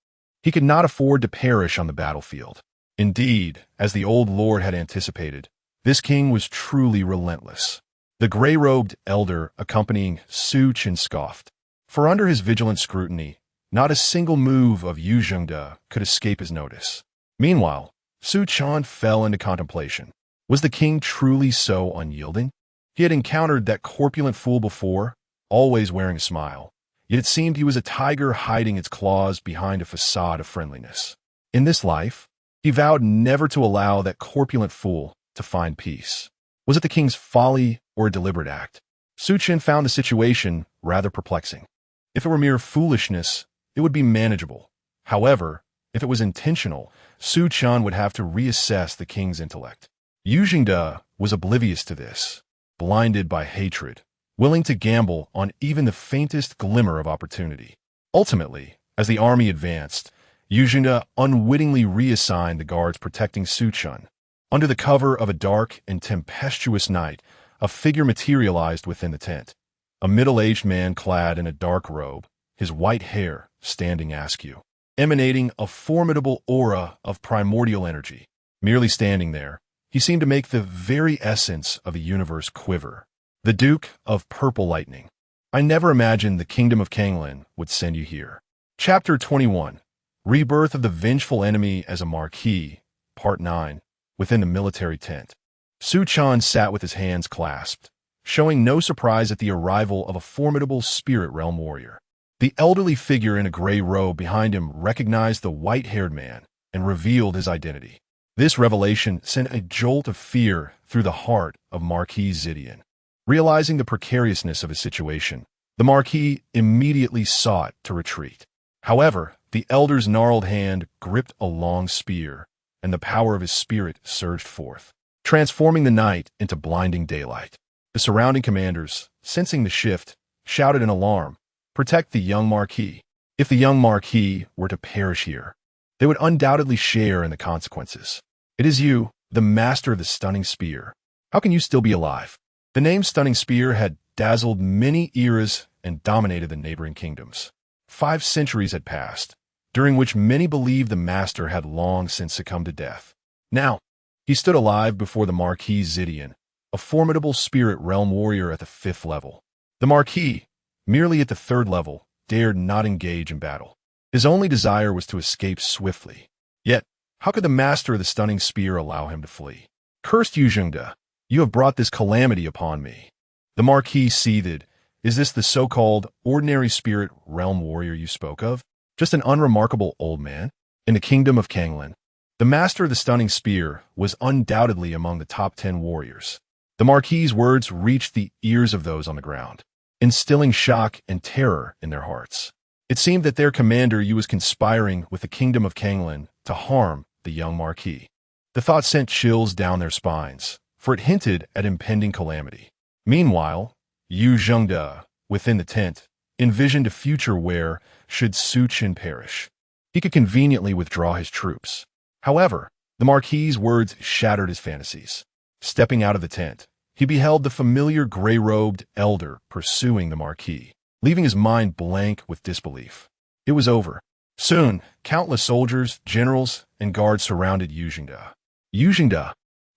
[SPEAKER 1] He could not afford to perish on the battlefield. Indeed, as the old lord had anticipated, this king was truly relentless. The gray-robed elder accompanying Su Chen scoffed. For under his vigilant scrutiny, not a single move of Yu Zhengde could escape his notice. Meanwhile, Su Chen fell into contemplation. Was the king truly so unyielding? He had encountered that corpulent fool before, always wearing a smile, yet it seemed he was a tiger hiding its claws behind a facade of friendliness. In this life, he vowed never to allow that corpulent fool to find peace. Was it the king's folly or a deliberate act? Su Chen found the situation rather perplexing. If it were mere foolishness, it would be manageable. However, if it was intentional, Su Chen would have to reassess the king's intellect. Yu Zhengde was oblivious to this, blinded by hatred, willing to gamble on even the faintest glimmer of opportunity. Ultimately, as the army advanced, Yu Zhengde unwittingly reassigned the guards protecting Su Chen. Under the cover of a dark and tempestuous night, a figure materialized within the tent. A middle-aged man clad in a dark robe, his white hair standing askew, emanating a formidable aura of primordial energy. Merely standing there, he seemed to make the very essence of the universe quiver. The Duke of Purple Lightning. I never imagined the Kingdom of Kanglin would send you here. Chapter 21. Rebirth of the Vengeful Enemy as a Marquis, Part 9. Within the military tent, Su Chen sat with his hands clasped, showing no surprise at the arrival of a formidable spirit realm warrior. The elderly figure in a gray robe behind him recognized the white-haired man and revealed his identity. This revelation sent a jolt of fear through the heart of Marquis Zidian. Realizing the precariousness of his situation, the Marquis immediately sought to retreat. However, the elder's gnarled hand gripped a long spear, and the power of his spirit surged forth, transforming the night into blinding daylight. The surrounding commanders, sensing the shift, shouted in alarm, "Protect the young Marquis." If the young Marquis were to perish here, they would undoubtedly share in the consequences. It is you, the master of the stunning spear. How can you still be alive? The name Stunning Spear had dazzled many eras and dominated the neighboring kingdoms. 5 centuries had passed, during which many believed the master had long since succumbed to death. Now, he stood alive before the Marquis Zidian, a formidable spirit realm warrior at the 5th level. The Marquis, merely at the 3rd level, dared not engage in battle. His only desire was to escape swiftly. Yet, how could the master of the stunning spear allow him to flee? Cursed Yu Zhengde, you have brought this calamity upon me. The Marquis seethed. Is this the so-called ordinary spirit realm warrior you spoke of? Just an unremarkable old man? In the kingdom of Kanglin, the master of the stunning spear was undoubtedly among the top 10 warriors. The Marquis's words reached the ears of those on the ground, instilling shock and terror in their hearts. It seemed that their commander Yu was conspiring with the kingdom of Kanglan to harm the young marquis. The thought sent chills down their spines, for it hinted at impending calamity. Meanwhile, Yu Zhengde, within the tent, envisioned a future where, should Su Chen perish, he could conveniently withdraw his troops. However, the Marquis's words shattered his fantasies. Stepping out of the tent, he beheld the familiar gray-robed elder pursuing the Marquis, leaving his mind blank with disbelief. It was over. Soon, countless soldiers, generals, and guards surrounded Yu Zhengde. Yu Zhengde,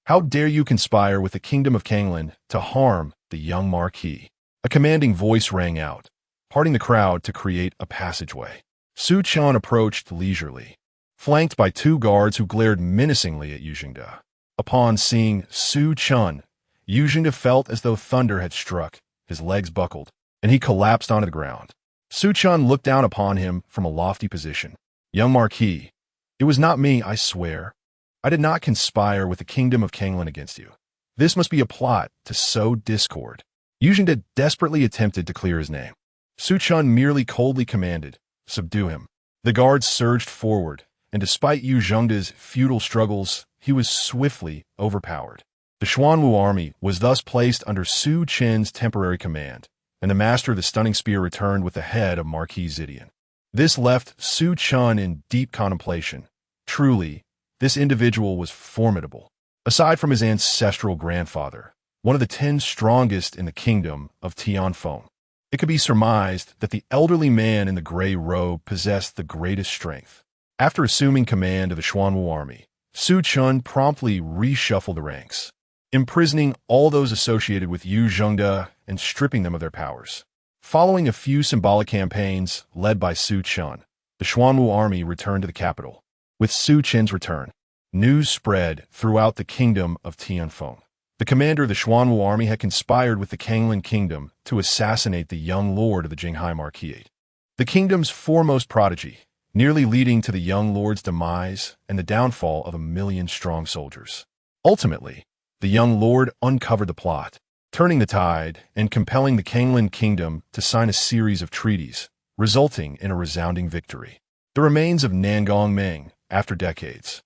[SPEAKER 1] how dare you conspire with the kingdom of Kanglan to harm the young Marquis? A commanding voice rang out, parting the crowd to create a passageway. Su Chen approached leisurely, flanked by two guards who glared menacingly at Yu Zhengde. Upon seeing Su Chen, Yu Zhengde felt as though thunder had struck, his legs buckled, and he collapsed onto the ground. Su Chen looked down upon him from a lofty position. Young Marquis, it was not me, I swear. I did not conspire with the kingdom of Kanglan against you. This must be a plot to sow discord. Yu Zhengde desperately attempted to clear his name. Su Chen merely coldly commanded, subdue him. The guards surged forward, and despite Yu Zhengde's futile struggles, he was swiftly overpowered. The Xuanwu army was thus placed under Su Chen's temporary command, and the master of the stunning spear returned with the head of Marquis Zidian. This left Su Chen in deep contemplation. Truly, this individual was formidable. Aside from his ancestral grandfather, one of the 10 strongest in the kingdom of Tianfeng, it could be surmised that the elderly man in the gray robe possessed the greatest strength. After assuming command of the Xuanwu army, Su Chen promptly reshuffled the ranks, imprisoning all those associated with Yu Zhengde and stripping them of their powers. Following a few symbolic campaigns led by Su Chen, the Xuanwu army returned to the capital. With Su Chen's return, news spread throughout the kingdom of Tianfeng. The commander of the Xuanwu army had conspired with the Kanglan kingdom to assassinate the young lord of the Jinghai Marquis, the kingdom's foremost prodigy, nearly leading to the young lord's demise and the downfall of 1 million strong soldiers. Ultimately, the young lord uncovered the plot, turning the tide and compelling the Kanglan kingdom to sign a series of treaties, resulting in a resounding victory. The remains of Nangong Meng, after decades,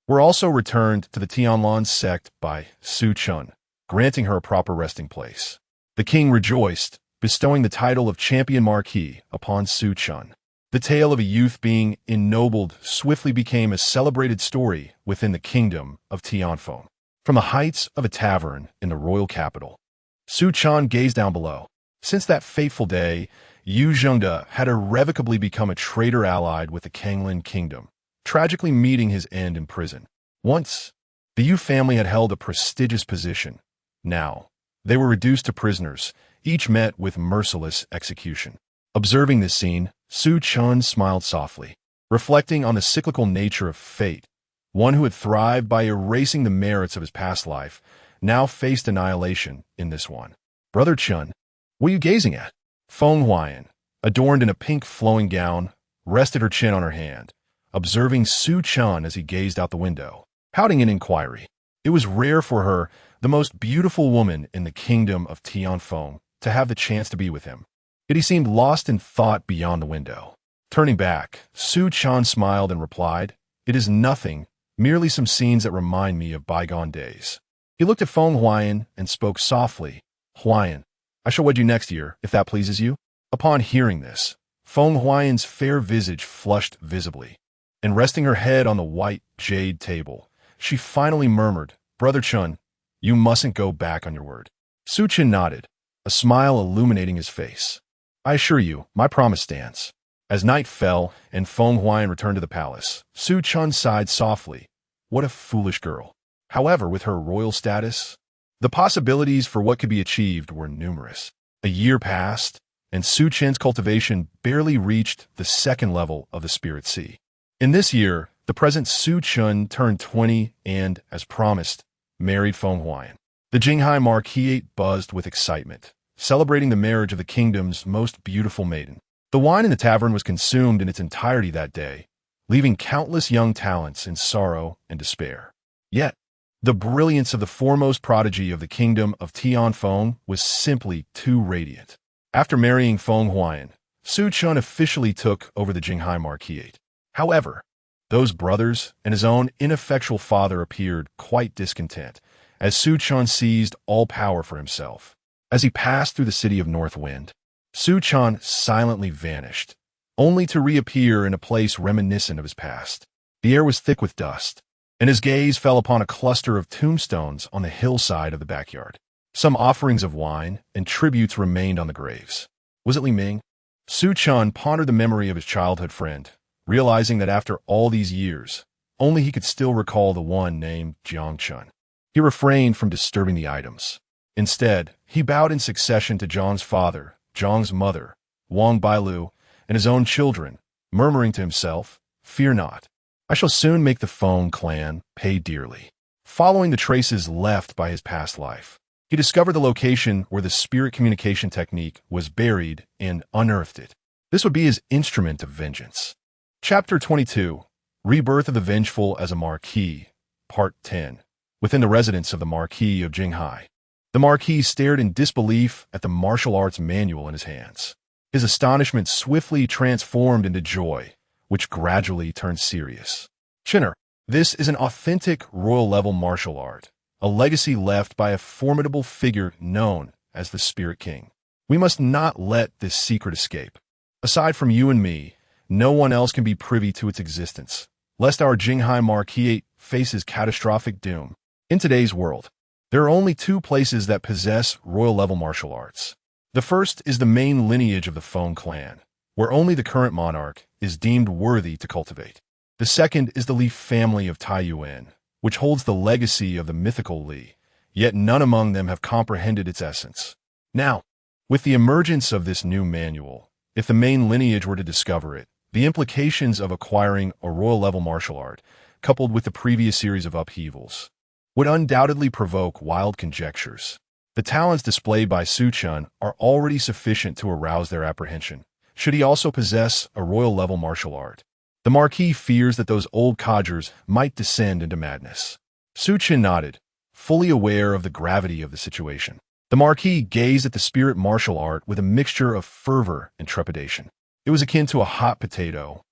[SPEAKER 1] were also returned to the Tianlan sect by Su Chen, granting her a proper resting place. The king rejoiced, bestowing the title of Champion Marquis upon Su Chen. The tale of a youth being ennobled swiftly became a celebrated story within the kingdom of Tianfeng. From the heights of a tavern in the royal capital, Su Chen gazed down below. Since that fateful day, Yu Zhengde had irrevocably become a traitor allied with the Kanglan kingdom, tragically meeting his end in prison. Once, the Yu family had held a prestigious position. Now, they were reduced to prisoners, each met with merciless execution. Observing this scene, Su Chen smiled softly, reflecting on the cyclical nature of fate. One who had thrived by erasing the merits of his past life now faced annihilation in this one. Brother Chen, what are you gazing at? Feng Huayan, adorned in a pink flowing gown, rested her chin on her hand, observing Su Chen as he gazed out the window, pouting in inquiry. It was rare for her, the most beautiful woman in the kingdom of Tianfeng, to have the chance to be with him. Yet he seemed lost in thought beyond the window. Turning back, Su Chen smiled and replied, "It is nothing, merely some scenes that remind me of bygone days." He looked at Feng Huayan and spoke softly. "Huayan, I shall wed you next year, if that pleases you." Upon hearing this, Feng Huayan's fair visage flushed visibly, and resting her head on the white jade table, she finally murmured, "Brother Chen, you mustn't go back on your word." Su Chen nodded, a smile illuminating his face. "I assure you, my promise stands." As night fell and Feng Huayan returned to the palace, Su Chen sighed softly. What a foolish girl. However, with her royal status, the possibilities for what could be achieved were numerous. A year passed, and Su Chen's cultivation barely reached the 2nd level of the Spirit Sea. In this year, the present Su Chen turned 20 and, as promised, married Feng Huayan. The Jinghai Marquis buzzed with excitement, celebrating the marriage of the kingdom's most beautiful maiden. The wine in the tavern was consumed in its entirety that day, leaving countless young talents in sorrow and despair. Yet, the brilliance of the foremost prodigy of the kingdom of Tianfeng was simply too radiant. After marrying Feng Huayan, Su Chen officially took over the Jinghai Marquisate. However, those brothers and his own ineffectual father appeared quite discontent, as Su Chen seized all power for himself. As he passed through the city of North Wind, Su Chen silently vanished, only to reappear in a place reminiscent of his past. The air was thick with dust, and his gaze fell upon a cluster of tombstones on the hillside of the backyard. Some offerings of wine and tributes remained on the graves. Was it Li Ming? Su Chen pondered the memory of his childhood friend, realizing that after all these years, only he could still recall the one named Jiang Chen. He refrained from disturbing the items. Instead, he bowed in succession to Zhang's father, Zhang's mother, Wang Bailu, and his own children, murmuring to himself, "Fear not. I shall soon make the Feng clan pay dearly." Following the traces left by his past life, he discovered the location where the spirit communication technique was buried and unearthed it. This would be his instrument of vengeance. Chapter 22, Rebirth of the Vengeful as a Marquis, Part 10. Within the residence of the Marquis of Jinghai, the Marquis stared in disbelief at the martial arts manual in his hands. His astonishment swiftly transformed into joy, which gradually turned serious. "Chinner, this is an authentic royal-level martial art, a legacy left by a formidable figure known as the Spirit King. We must not let this secret escape. Aside from you and me, no one else can be privy to its existence, lest our Jinghai Marquisate faces catastrophic doom. In today's world, there are only two places that possess royal-level martial arts. The first is the main lineage of the Feng clan, where only the current monarch is deemed worthy to cultivate. The second is the Li family of Taiyuan, which holds the legacy of the mythical Li, yet none among them have comprehended its essence. Now, with the emergence of this new manual, if the main lineage were to discover it, the implications of acquiring a royal-level martial art, coupled with the previous series of upheavals, would undoubtedly provoke wild conjectures. The talents displayed by Su Chen are already sufficient to arouse their apprehension. Should he also possess a royal-level martial art, the Marquis fears that those old codgers might descend into madness. Su Chen nodded, fully aware of the gravity of the situation. The Marquis gazed at the spirit martial art with a mixture of fervor and trepidation. It was akin to a hot potato,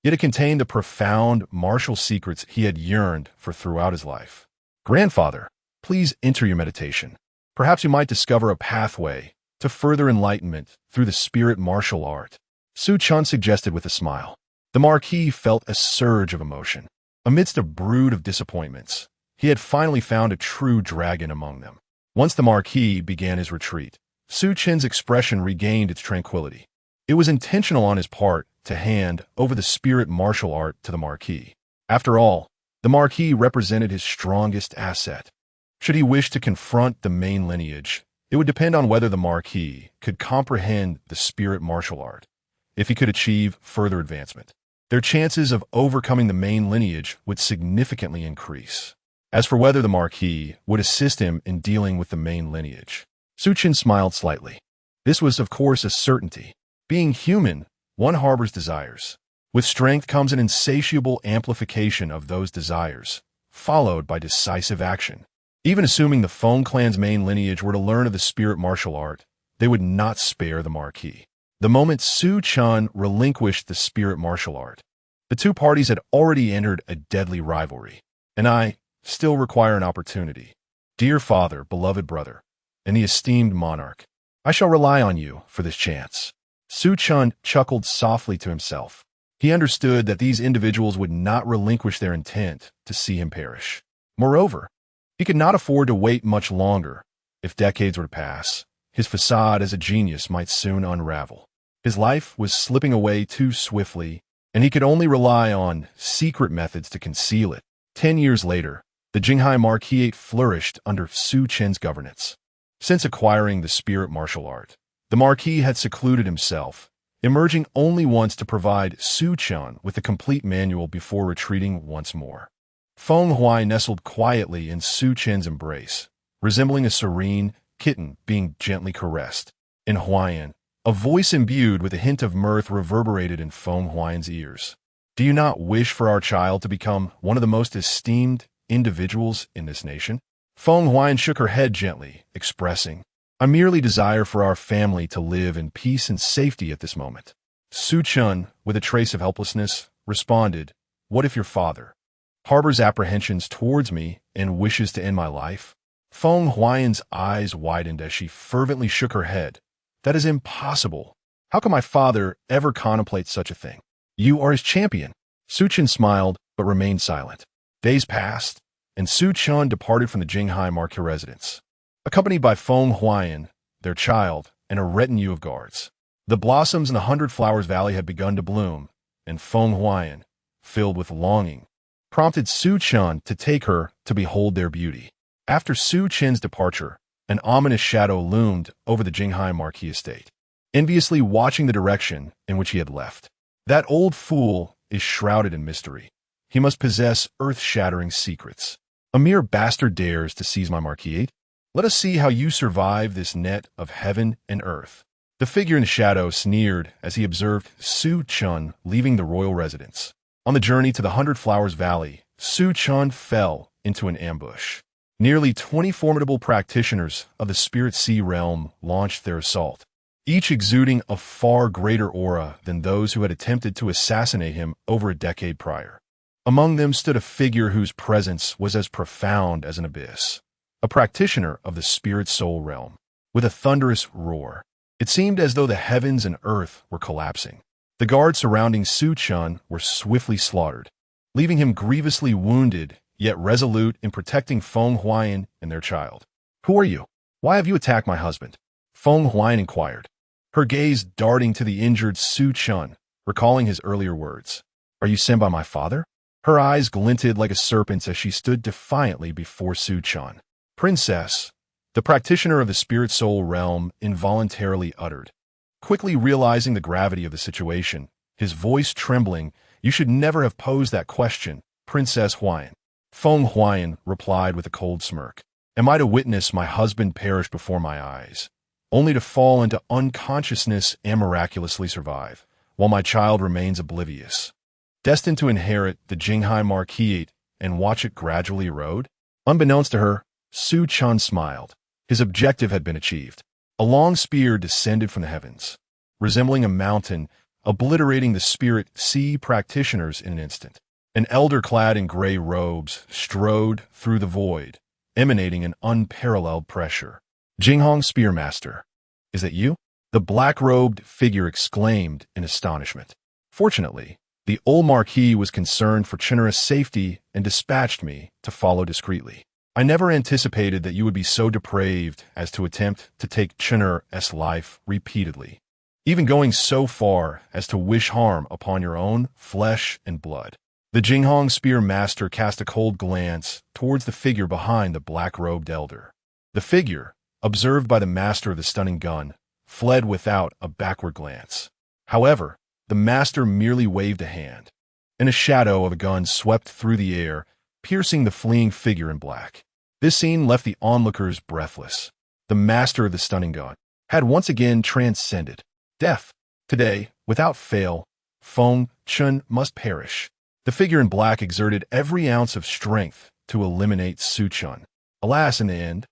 [SPEAKER 1] yet it contained the profound martial secrets he had yearned for throughout his life. "Grandfather, please enter your meditation. Perhaps you might discover a pathway to further enlightenment through the spirit martial art," Su Chen suggested with a smile. The Marquis felt a surge of emotion. Amidst a brood of disappointments, he had finally found a true dragon among them. Once the Marquis began his retreat, Su Chen's expression regained its tranquility. It was intentional on his part to hand over the spirit martial art to the Marquis. After all, the Marquis represented his strongest asset. Should he wish to confront the main lineage, it would depend on whether the Marquis could comprehend the spirit martial art. If he could achieve further advancement, their chances of overcoming the main lineage would significantly increase. As for whether the Marquis would assist him in dealing with the main lineage, Su Chen smiled slightly. This was, of course, a certainty. Being human, one harbors desires. With strength comes an insatiable amplification of those desires, followed by decisive action. Even assuming the Feng clan's main lineage were to learn of the spirit martial art, they would not spare the Marquis. The moment Su Chen relinquished the spirit martial art, the two parties had already entered a deadly rivalry. "And I still require an opportunity. Dear father, beloved brother, and the esteemed monarch, I shall rely on you for this chance." Su Chen chuckled softly to himself. He understood that these individuals would not relinquish their intent to see him perish. Moreover, he could not afford to wait much longer. If decades were to pass, his facade as a genius might soon unravel. His life was slipping away too swiftly, and he could only rely on secret methods to conceal it. 10 years later, the Jinghai Marquisate flourished under Su Chen's governance. Since acquiring the spirit martial art, the Marquis had secluded himself, emerging only once to provide Su Chen with a complete manual before retreating once more. Feng Huai nestled quietly in Su Chen's embrace, resembling a serene kitten being gently caressed. In Huayan, a voice imbued with a hint of mirth reverberated in Feng Huai's ears. "Do you not wish for our child to become one of the most esteemed individuals in this nation?" Feng Huai shook her head gently, expressing, "I merely desire for our family to live in peace and safety at this moment." Su Chen, with a trace of helplessness, responded, "What if your father harbors apprehensions towards me and wishes to end my life?" Feng Huayan's eyes widened as she fervently shook her head. "That is impossible. How can my father ever contemplate such a thing? You are his champion." Su Chen smiled, but remained silent. Days passed, and Su Chen departed from the Jinghai marquis residence, accompanied by Feng Huayan, their child, and a retinue of guards. The blossoms in the 100 Flowers Valley had begun to bloom, and Feng Huayan, filled with longing, prompted Su Chen to take her to behold their beauty. After Su Chen's departure, an ominous shadow loomed over the Jinghai marquis estate, enviously watching the direction in which he had left. "That old fool is shrouded in mystery. He must possess earth-shattering secrets. A mere bastard dares to seize my marquis. Let us see how you survive this net of heaven and earth." The figure in the shadow sneered as he observed Su Chen leaving the royal residence. On the journey to the 100 Flowers Valley, Su Chen fell into an ambush. Nearly 20 formidable practitioners of the Spirit Sea realm launched their assault, each exuding a far greater aura than those who had attempted to assassinate him over a decade prior. Among them stood a figure whose presence was as profound as an abyss, a practitioner of the Spirit Soul realm. With a thunderous roar, it seemed as though the heavens and earth were collapsing. The guards surrounding Su Chen were swiftly slaughtered, leaving him grievously wounded, yet resolute in protecting Feng Huayan and their child. "Who are you? Why have you attacked my husband?" Feng Huayan inquired, her gaze darting to the injured Su Chen, recalling his earlier words. "Are you sent by my father?" Her eyes glinted like a serpent's as she stood defiantly before Su Chen. "Princess," the practitioner of the Spirit Soul realm involuntarily uttered. Quickly realizing the gravity of the situation, his voice trembling, "You should never have posed that question, Princess Huayan." Feng Huayan replied with a cold smirk. "Am I to witness my husband perish before my eyes, only to fall into unconsciousness and miraculously survive, while my child remains oblivious, destined to inherit the Jinghai marquis and watch it gradually erode?" Unbeknownst to her, Su Chen smiled. His objective had been achieved. A long spear descended from the heavens, resembling a mountain, obliterating the Spirit Sea practitioners in an instant. An elder clad in gray robes strode through the void, emanating an unparalleled pressure. "Jinghong Spearmaster, is that you?" the black-robed figure exclaimed in astonishment. Fortunately, the old marquis was concerned for Chenera's safety and dispatched me to follow discreetly. "I never anticipated that you would be so depraved as to attempt to take Chenera's life repeatedly, even going so far as to wish harm upon your own flesh and blood." The Jinghong Spear Master cast a cold glance towards the figure behind the black-robed elder. The figure, observed by the master of the stunning gun, fled without a backward glance. However, the master merely waved a hand, and a shadow of a gun swept through the air, piercing the fleeing figure in black. This scene left the onlookers breathless. The master of the stunning gun had once again transcended death. Today, without fail, Feng Chen must perish. The figure in black exerted every ounce of strength to eliminate Su Chen. Alas, in the end,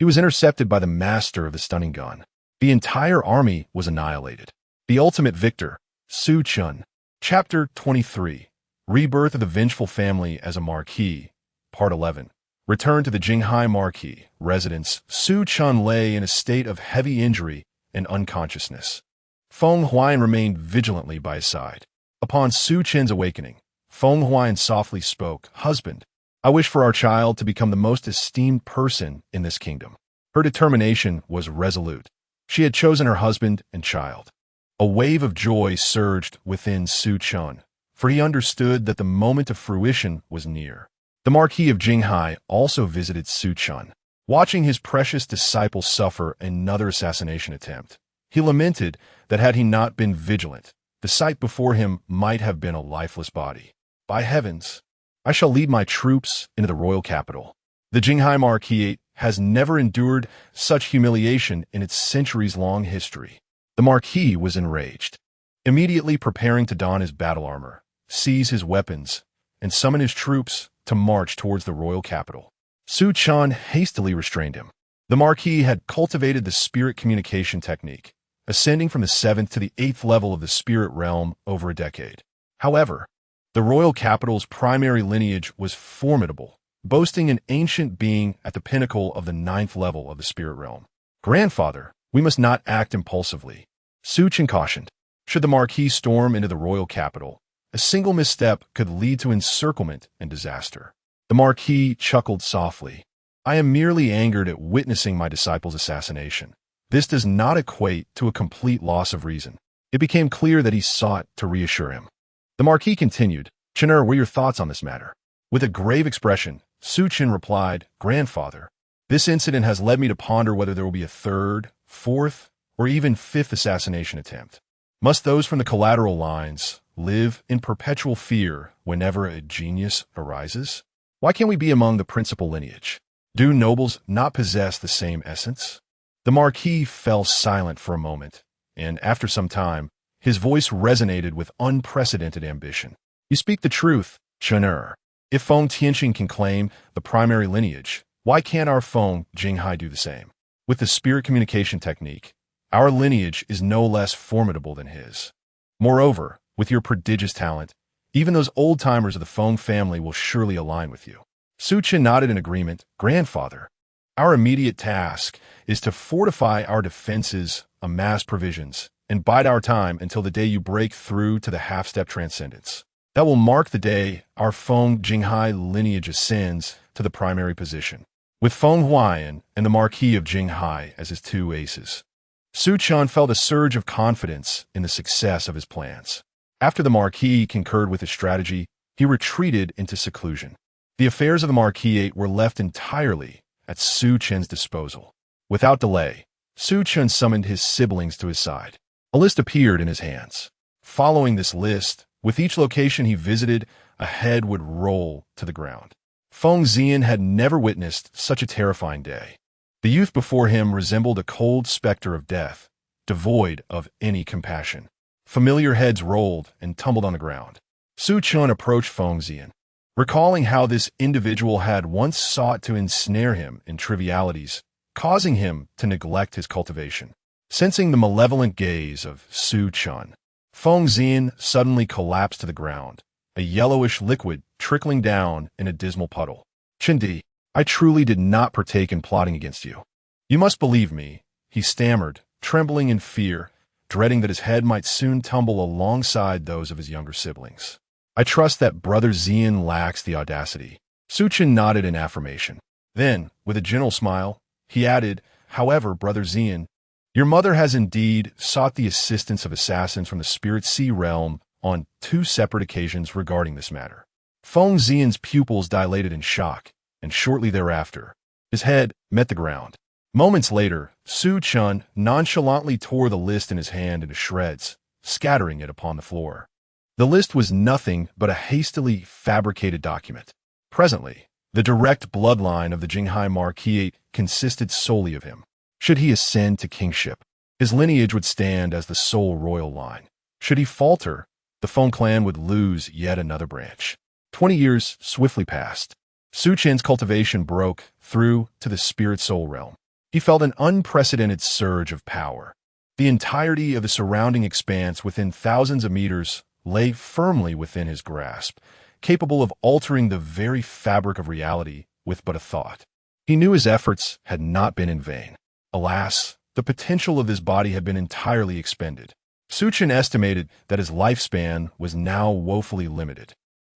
[SPEAKER 1] he was intercepted by the master of the stunning gun. The entire army was annihilated. The ultimate victor, Su Chen. Chapter 23. Rebirth of the Vengeful Family as a Marquis. Part 11. Return to the Jinghai Marquis residence. Su Chen lay in a state of heavy injury and unconsciousness. Feng Huayan remained vigilantly by his side. Upon Su Chen's awakening, Feng Huayan softly spoke, "Husband, I wish for our child to become the most esteemed person in this kingdom." Her determination was resolute. She had chosen her husband and child. A wave of joy surged within Su Chen, for he understood that the moment of fruition was near. The Marquis of Jinghai also visited Su Chen. Watching his precious disciple suffer another assassination attempt, he lamented that had he not been vigilant, the sight before him might have been a lifeless body. "By heavens, I shall lead my troops into the royal capital." The Jinghai Marquis has never endured such humiliation in its centuries-long history. The Marquis was enraged, immediately preparing to don his battle armor, seize his weapons, and summon his troops to march towards the royal capital. Su Chen hastily restrained him. The Marquis had cultivated the spirit communication technique, ascending from the 7th to the 8th level of the spirit realm over a decade. However, the royal capital's primary lineage was formidable, boasting an ancient being at the pinnacle of the 9th level of the spirit realm. "Grandfather, we must not act impulsively," Chen cautioned. "Should the Marquis storm into the royal capital, a single misstep could lead to encirclement and disaster." The Marquis chuckled softly. "I am merely angered at witnessing my disciple's assassination. This does not equate to a complete loss of reason." It became clear that he sought to reassure him. The Marquis continued, "Chen, what are your thoughts on this matter?" With a grave expression, Chen replied, "Grandfather, this incident has led me to ponder whether there will be a third, fourth, or even fifth assassination attempt. Must those from the collateral lines live in perpetual fear whenever a genius arises? Why can't we be among the principal lineage? Do nobles not possess the same essence?" The Marquis fell silent for a moment, and after some time, his voice resonated with unprecedented ambition. "You speak the truth, Chen. If Feng Tianqing can claim the primary lineage, why can't our Feng Jinghai do the same? With the spirit communication technique, our lineage is no less formidable than his. Moreover, with your prodigious talent, even those old-timers of the Feng family will surely align with you." Chen nodded in agreement. "Grandfather, our immediate task is to fortify our defenses, amass provisions, and bide our time until the day you break through to the half-step transcendence. That will mark the day our Feng Jinghai lineage ascends to the primary position, with Feng Huaiyan and the Marquis of Jinghai as his two aces." Chen felt a surge of confidence in the success of his plans. After the Marquis concurred with his strategy, he retreated into seclusion. The affairs of the Marquis were left entirely at Chen's disposal. Without delay, Chen summoned his siblings to his side. A list appeared in his hands. Following this list, with each location he visited, a head would roll to the ground. Feng Xian had never witnessed such a terrifying day. The youth before him resembled a cold specter of death, devoid of any compassion. Familiar heads rolled and tumbled on the ground. Chen approached Feng Xian, recalling how this individual had once sought to ensnare him in trivialities, causing him to neglect his cultivation. Sensing the malevolent gaze of Chen, Feng Xian suddenly collapsed to the ground, a yellowish liquid trickling down in a dismal puddle. "Chendi, I truly did not partake in plotting against you. You must believe me," he stammered, trembling in fear, dreading that his head might soon tumble alongside those of his younger siblings. "I trust that Brother Xian lacks the audacity." Chen nodded in affirmation. Then, with a gentle smile, he added, "However, Brother Xian, your mother has indeed sought the assistance of assassins from the Spirit Sea realm on 2 separate occasions regarding this matter." Feng Xian's pupils dilated in shock, and shortly thereafter, his head met the ground. Moments later, Chen nonchalantly tore the list in his hand into shreds, scattering it upon the floor. The list was nothing but a hastily fabricated document. Presently, the direct bloodline of the Jinghai Marquis consisted solely of him. Should he ascend to kingship, his lineage would stand as the sole royal line. Should he falter, the Feng clan would lose yet another branch. 20 years swiftly passed. Chen's cultivation broke through to the spirit soul realm. He felt an unprecedented surge of power. The entirety of the surrounding expanse within thousands of meters lay firmly within his grasp, capable of altering the very fabric of reality with but a thought. He knew his efforts had not been in vain. Alas, the potential of his body had been entirely expended. Chen estimated that his lifespan was now woefully limited.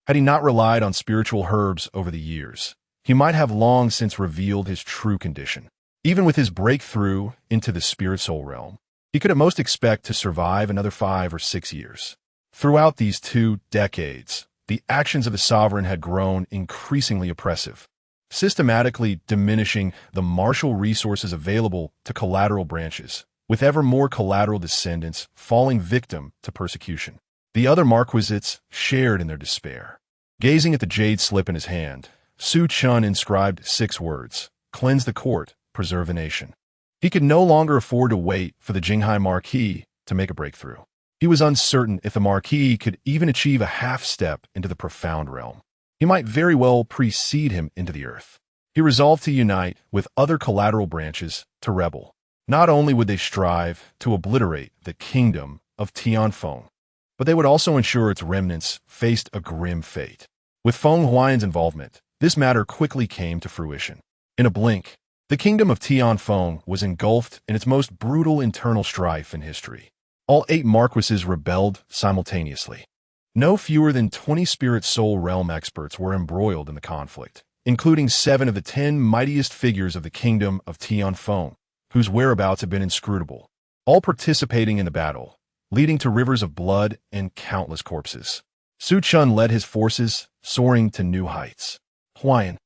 [SPEAKER 1] Had he not relied on spiritual herbs over the years, he might have long since revealed his true condition. Even with his breakthrough into the spirit soul realm, he could at most expect to survive another 5 or 6 years. Throughout these 2 decades, the actions of the sovereign had grown increasingly oppressive, systematically diminishing the martial resources available to collateral branches, with ever more collateral descendants falling victim to persecution. The other marquisites shared in their despair. Gazing at the jade slip in his hand, Chen inscribed 6 words: "Cleanse the court, preserve the nation." He could no longer afford to wait for the Jinghai Marquis to make a breakthrough. He was uncertain if the Marquis could even achieve a half-step into the profound realm. He might very well precede him into the earth. He resolved to unite with other collateral branches to rebel. Not only would they strive to obliterate the kingdom of Tianfeng, but they would also ensure its remnants faced a grim fate. With Feng Huayan's involvement, this matter quickly came to fruition. In a blink, the kingdom of Tianfeng was engulfed in its most brutal internal strife in history. All 8 marquises rebelled simultaneously. No fewer than 20 spirit soul realm experts were embroiled in the conflict, including 7 of the 10 mightiest figures of the kingdom of Tianfeng, whose whereabouts had been inscrutable, all participating in the battle, leading to rivers of blood and countless corpses. Su Chen led his forces, soaring to new heights. "Huayan,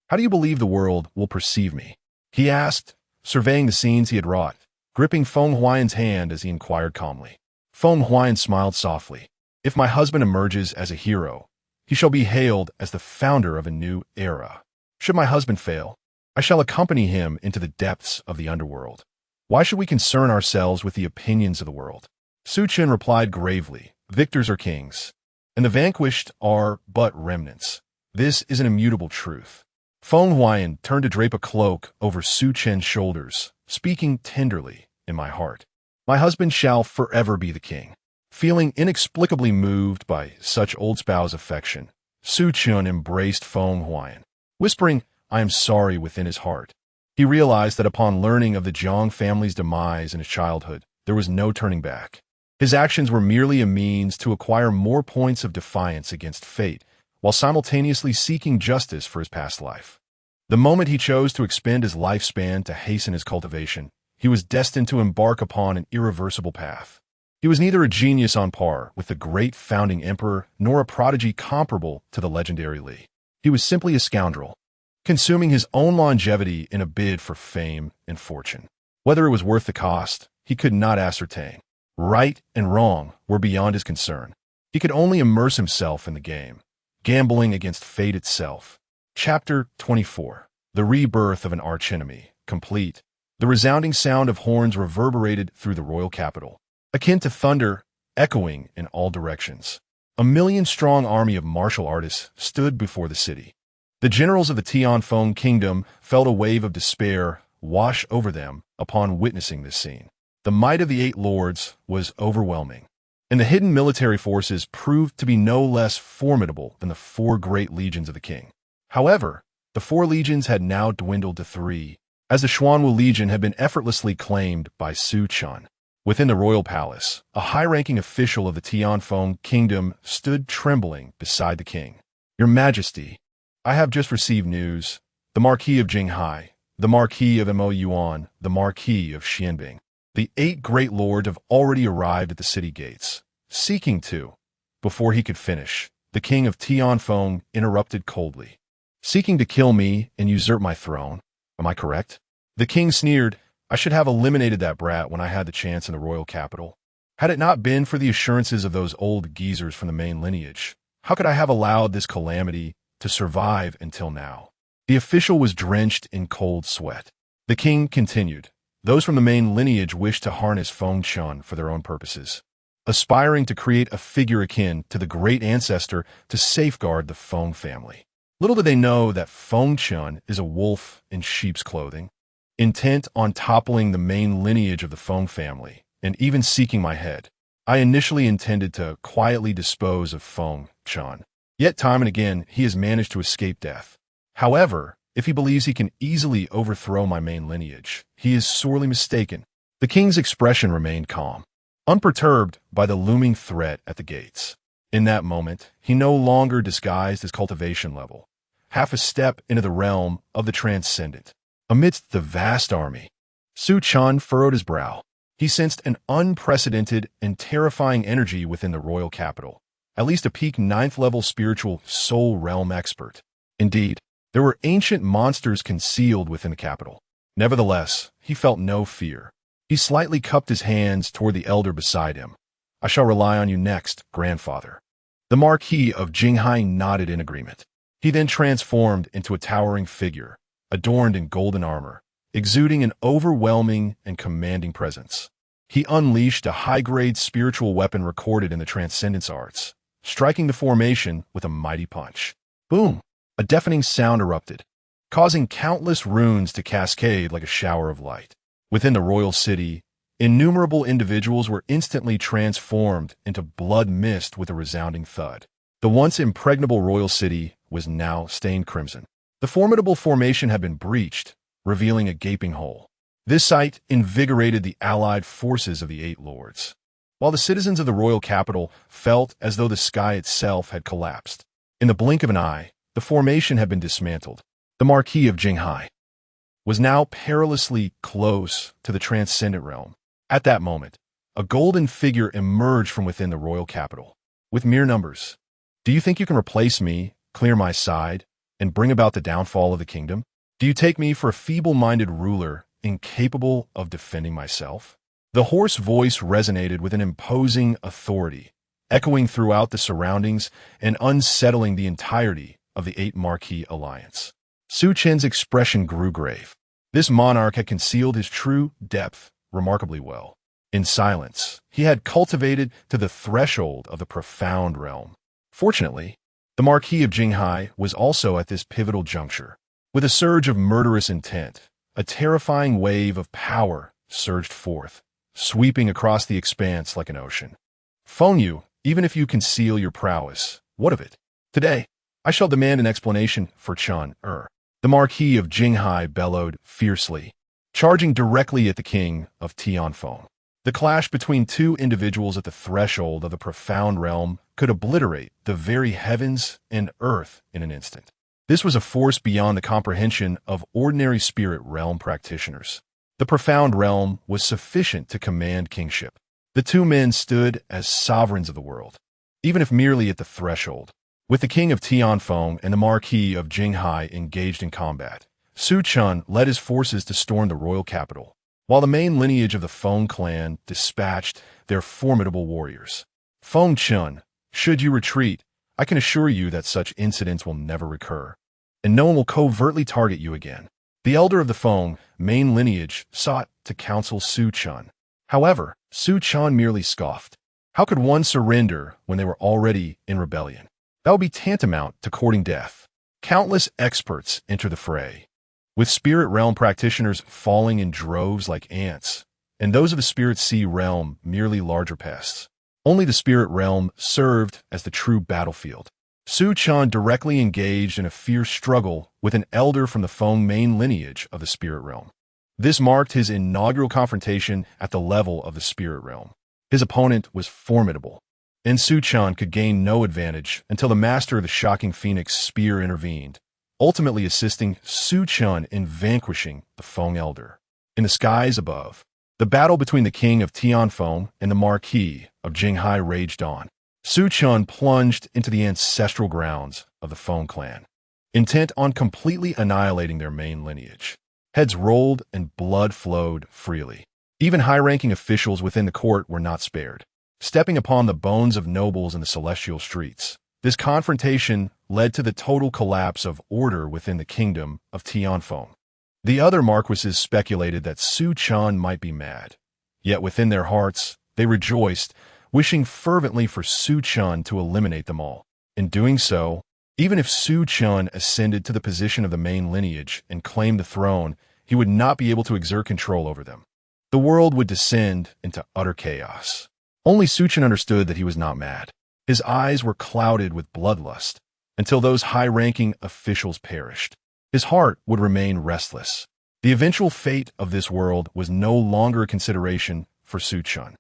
[SPEAKER 1] how do you believe the world will perceive me?" he asked, surveying the scenes he had wrought, gripping Feng Huayan's hand as he inquired calmly. Feng Huayan smiled softly. "If my husband emerges as a hero, he shall be hailed as the founder of a new era. Should my husband fail, I shall accompany him into the depths of the underworld. Why should we concern ourselves with the opinions of the world?" Su Chen replied gravely, "Victors are kings, and the vanquished are but remnants. This is an immutable truth." Feng Huayan turned to drape a cloak over Su Chen's shoulders, speaking tenderly, "In my heart, my husband shall forever be the king." Feeling inexplicably moved by such old spouse affection, Su Chen embraced Feng Huayan, whispering, "I am sorry," within his heart. He realized that upon learning of the Zhang family's demise in his childhood, there was no turning back. His actions were merely a means to acquire more points of defiance against fate, while simultaneously seeking justice for his past life. The moment he chose to expend his lifespan to hasten his cultivation, he was destined to embark upon an irreversible path. He was neither a genius on par with the great founding emperor nor a prodigy comparable to the legendary Li. He was simply a scoundrel, consuming his own longevity in a bid for fame and fortune. Whether it was worth the cost, he could not ascertain. Right and wrong were beyond his concern. He could only immerse himself in the game, gambling against fate itself. Chapter 24. The Rebirth of an Archenemy. Complete. The resounding sound of horns reverberated through the royal capital, akin to thunder, echoing in all directions. A million-strong army of martial artists stood before the city. The generals of the Tianfeng kingdom felt a wave of despair wash over them upon witnessing this scene. The might of the 8 lords was overwhelming, and the hidden military forces proved to be no less formidable than the 4 great legions of the king. However, the 4 legions had now dwindled to 3, as the Xuanwu Legion had been effortlessly claimed by Su Chen. Within the royal palace, a high-ranking official of the Tianfeng kingdom stood trembling beside the king. "Your Majesty, I have just received news. The Marquis of Jinghai, the Marquis of Mo Yuan, the Marquis of Xianbing. The 8 great lords have already arrived at the city gates, seeking to..." Before he could finish, the king of Tianfeng interrupted coldly. "Seeking to kill me and usurp my throne. Am I correct?" The king sneered. "I should have eliminated that brat when I had the chance in the royal capital. Had it not been for the assurances of those old geezers from the main lineage, how could I have allowed this calamity to survive until now?" The official was drenched in cold sweat. The king continued, "Those from the main lineage wish to harness Feng Chen for their own purposes, aspiring to create a figure akin to the great ancestor to safeguard the Feng family. Little do they know that Feng Chen is a wolf in sheep's clothing, intent on toppling the main lineage of the Feng family, and even seeking my head. I initially intended to quietly dispose of Feng Chen, yet time and again he has managed to escape death. However, if he believes he can easily overthrow my main lineage, he is sorely mistaken." The king's expression remained calm, unperturbed by the looming threat at the gates. In that moment, he no longer disguised his cultivation level, half a step into the realm of the transcendent. Amidst the vast army, Su Chen furrowed his brow. He sensed an unprecedented and terrifying energy within the royal capital, at least a peak 9th-level spiritual soul realm expert. Indeed, there were ancient monsters concealed within the capital. Nevertheless, he felt no fear. He slightly cupped his hands toward the elder beside him. "I shall rely on you next, grandfather." The Marquis of Jinghai nodded in agreement. He then transformed into a towering figure, adorned in golden armor, exuding an overwhelming and commanding presence. He unleashed a high-grade spiritual weapon recorded in the Transcendence Arts, striking the formation with a mighty punch. Boom! A deafening sound erupted, causing countless runes to cascade like a shower of light. Within the royal city, innumerable individuals were instantly transformed into blood mist with a resounding thud. The once impregnable royal city was now stained crimson. The formidable formation had been breached, revealing a gaping hole. This sight invigorated the allied forces of the Eight Lords, while the citizens of the royal capital felt as though the sky itself had collapsed. In the blink of an eye, the formation had been dismantled. The Marquis of Jinghai was now perilously close to the transcendent realm. At that moment, a golden figure emerged from within the royal capital. With mere numbers, do you think you can replace me, clear my side, and bring about the downfall of the kingdom? Do you take me for a feeble-minded ruler incapable of defending myself? The hoarse voice resonated with an imposing authority, echoing throughout the surroundings and unsettling the entirety of the Eight Marquis alliance. Su Chen's expression grew grave. This monarch had concealed his true depth remarkably well. In silence, he had cultivated to the threshold of the profound realm. Fortunately, the Marquis of Jinghai was also at this pivotal juncture. With a surge of murderous intent, a terrifying wave of power surged forth, sweeping across the expanse like an ocean. Feng Yu, even if you conceal your prowess, what of it? Today, I shall demand an explanation for Chen. The Marquis of Jinghai bellowed fiercely, charging directly at the king of Tianfeng. The clash between two individuals at the threshold of the profound realm could obliterate the very heavens and earth in an instant. This was a force beyond the comprehension of ordinary spirit realm practitioners. The profound realm was sufficient to command kingship. The two men stood as sovereigns of the world, even if merely at the threshold. With the king of Tianfeng and the Marquis of Jinghai engaged in combat, Su Chen led his forces to storm the royal capital, while the main lineage of the Feng clan dispatched their formidable warriors. Feng Chen, should you retreat, I can assure you that such incidents will never recur, and no one will covertly target you again. The elder of the Feng main lineage sought to counsel Su Chen. However, Su Chen merely scoffed. How could one surrender when they were already in rebellion? That would be tantamount to courting death. Countless experts enter the fray, with spirit realm practitioners falling in droves like ants, and those of the spirit sea realm merely larger pests. Only the spirit realm served as the true battlefield. Su Chen directly engaged in a fierce struggle with an elder from the Feng main lineage of the spirit realm. This marked his inaugural confrontation at the level of the spirit realm. His opponent was formidable, and Su Chen could gain no advantage until the master of the shocking phoenix spear intervened, ultimately assisting Su Chen in vanquishing the Feng elder. In the skies above, the battle between the king of Tianfeng and the Marquis of Jinghai raged on. Su Chen plunged into the ancestral grounds of the Feng clan, intent on completely annihilating their main lineage. Heads rolled and blood flowed freely. Even high-ranking officials within the court were not spared, stepping upon the bones of nobles in the celestial streets. This confrontation led to the total collapse of order within the kingdom of Tianfeng. The other marquises speculated that Su Chen might be mad, yet within their hearts, they rejoiced, wishing fervently for Su Chen to eliminate them all. In doing so, even if Su Chen ascended to the position of the main lineage and claimed the throne, he would not be able to exert control over them. The world would descend into utter chaos. Only Su Chen understood that he was not mad. His eyes were clouded with bloodlust until those high-ranking officials perished. His heart would remain restless. The eventual fate of this world was no longer a consideration for Su Chen.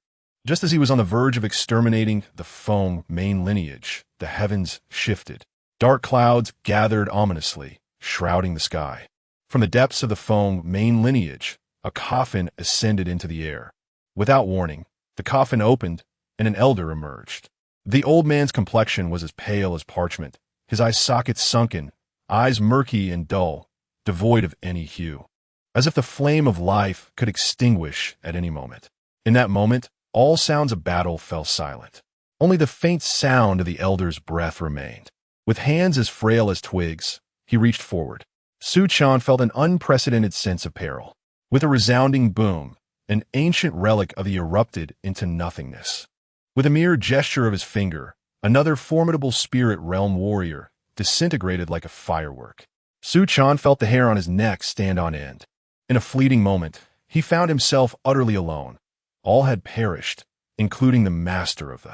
[SPEAKER 1] Just as he was on the verge of exterminating the Feng main lineage, the heavens shifted. Dark clouds gathered ominously, shrouding the sky. From the depths of the Feng main lineage, a coffin ascended into the air. Without warning, the coffin opened, and an elder emerged. The old man's complexion was as pale as parchment, his eye sockets sunken, eyes murky and dull, devoid of any hue, as if the flame of life could extinguish at any moment. In that moment, all sounds of battle fell silent. Only the faint sound of the elder's breath remained. With hands as frail as twigs, he reached forward. Su Chen felt an unprecedented sense of peril. With a resounding boom, an ancient relic of the erupted into nothingness. With a mere gesture of his finger, another formidable spirit realm warrior disintegrated like a firework. Su Chen felt the hair on his neck stand on end. In a fleeting moment, he found himself utterly alone. All had perished, including the master of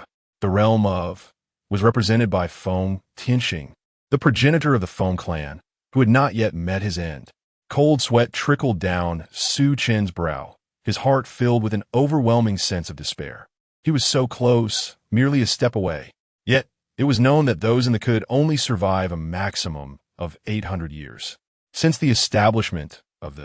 [SPEAKER 1] the realm was represented by Feng Tianxing, the progenitor of the Feng clan, who had not yet met his end. Cold sweat trickled down Su Chen's brow, his heart filled with an overwhelming sense of despair. He was so close, merely a step away. Yet, it was known that those in the could only survive a maximum of 800 years. Since the establishment of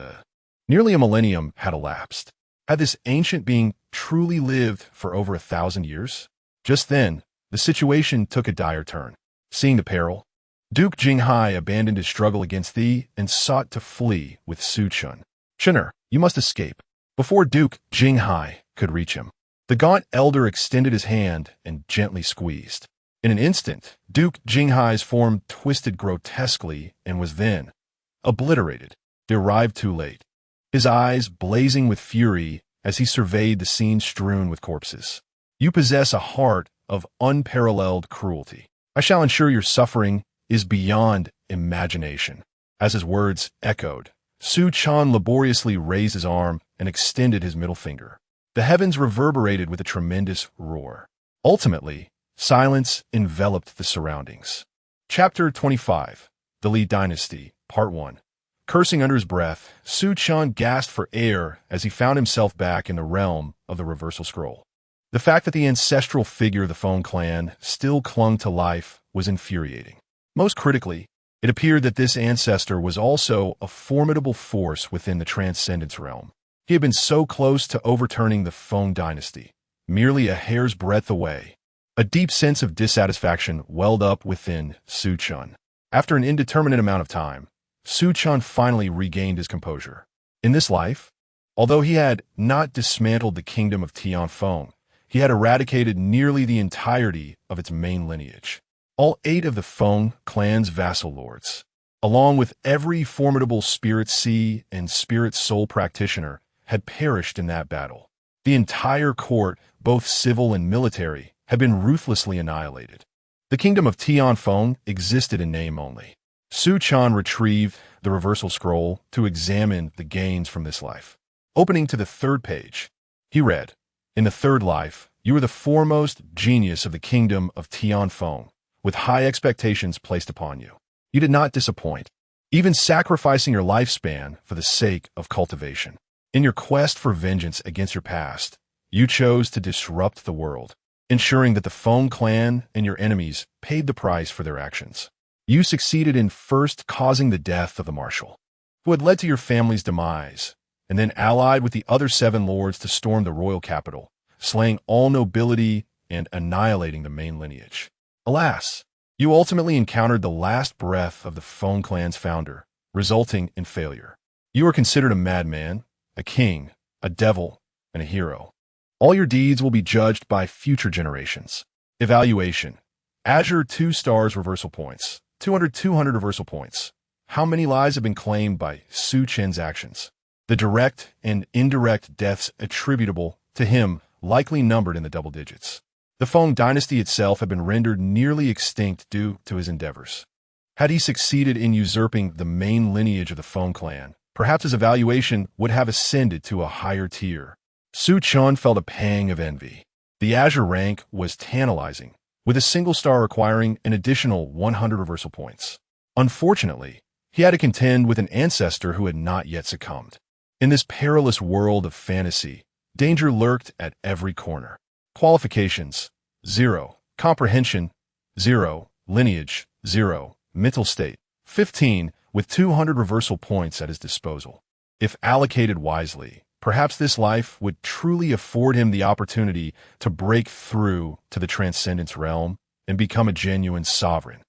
[SPEAKER 1] nearly a millennium had elapsed. Had this ancient being truly lived for over 1,000 years? Just then, the situation took a dire turn. Seeing the peril, Duke Jinghai abandoned his struggle against thee and sought to flee with Su Chun. Chener, you must escape. Before Duke Jinghai could reach him, the gaunt elder extended his hand and gently squeezed. In an instant, Duke Jinghai's form twisted grotesquely and was then obliterated. They arrived too late, his eyes blazing with fury as he surveyed the scene strewn with corpses. You possess a heart of unparalleled cruelty. I shall ensure your suffering is beyond imagination. As his words echoed, Su Chan laboriously raised his arm and extended his middle finger. The heavens reverberated with a tremendous roar. Ultimately, silence enveloped the surroundings. Chapter 25, The Li Dynasty, Part 1. Cursing under his breath, Su Chan gasped for air as he found himself back in the realm of the reversal scroll. The fact that the ancestral figure of the Feng clan still clung to life was infuriating. Most critically, it appeared that this ancestor was also a formidable force within the Transcendence realm. He had been so close to overturning the Feng dynasty, merely a hair's breadth away. A deep sense of dissatisfaction welled up within Su Chan. After an indeterminate amount of time, Su Chan finally regained his composure. In this life, although he had not dismantled the kingdom of Tianfeng, he had eradicated nearly the entirety of its main lineage. All 8 of the Feng clan's vassal lords, along with every formidable Spirit Sea and Spirit Soul practitioner, had perished in that battle. The entire court, both civil and military, had been ruthlessly annihilated. The kingdom of Tianfeng existed in name only. Su Chan retrieved the reversal scroll to examine the gains from this life. Opening to the 3rd page, he read, "In the 3rd life, you were the foremost genius of the kingdom of Tianfeng, with high expectations placed upon you. You did not disappoint, even sacrificing your lifespan for the sake of cultivation. In your quest for vengeance against your past, you chose to disrupt the world, ensuring that the Feng clan and your enemies paid the price for their actions. You succeeded in first causing the death of the marshal, who had led to your family's demise, and then allied with the other 7 lords to storm the royal capital, slaying all nobility and annihilating the main lineage. Alas, you ultimately encountered the last breath of the Feng clan's founder, resulting in failure. You are considered a madman, a king, a devil, and a hero. All your deeds will be judged by future generations. Evaluation. Azure 2 stars reversal points. 200 reversal points. How many lives have been claimed by Su Chen's actions? The direct and indirect deaths attributable to him likely numbered in the double digits. The Feng dynasty itself had been rendered nearly extinct due to his endeavors. Had he succeeded in usurping the main lineage of the Feng clan, perhaps his evaluation would have ascended to a higher tier. Su Chan felt a pang of envy. The Azure rank was tantalizing, with a single star requiring an additional 100 reversal points. Unfortunately, he had to contend with an ancestor who had not yet succumbed. In this perilous world of fantasy, danger lurked at every corner. Qualifications, 0. Comprehension, 0. Lineage, 0. Mental state, 15, with 200 reversal points at his disposal. If allocated wisely, perhaps this life would truly afford him the opportunity to break through to the Transcendence realm and become a genuine sovereign,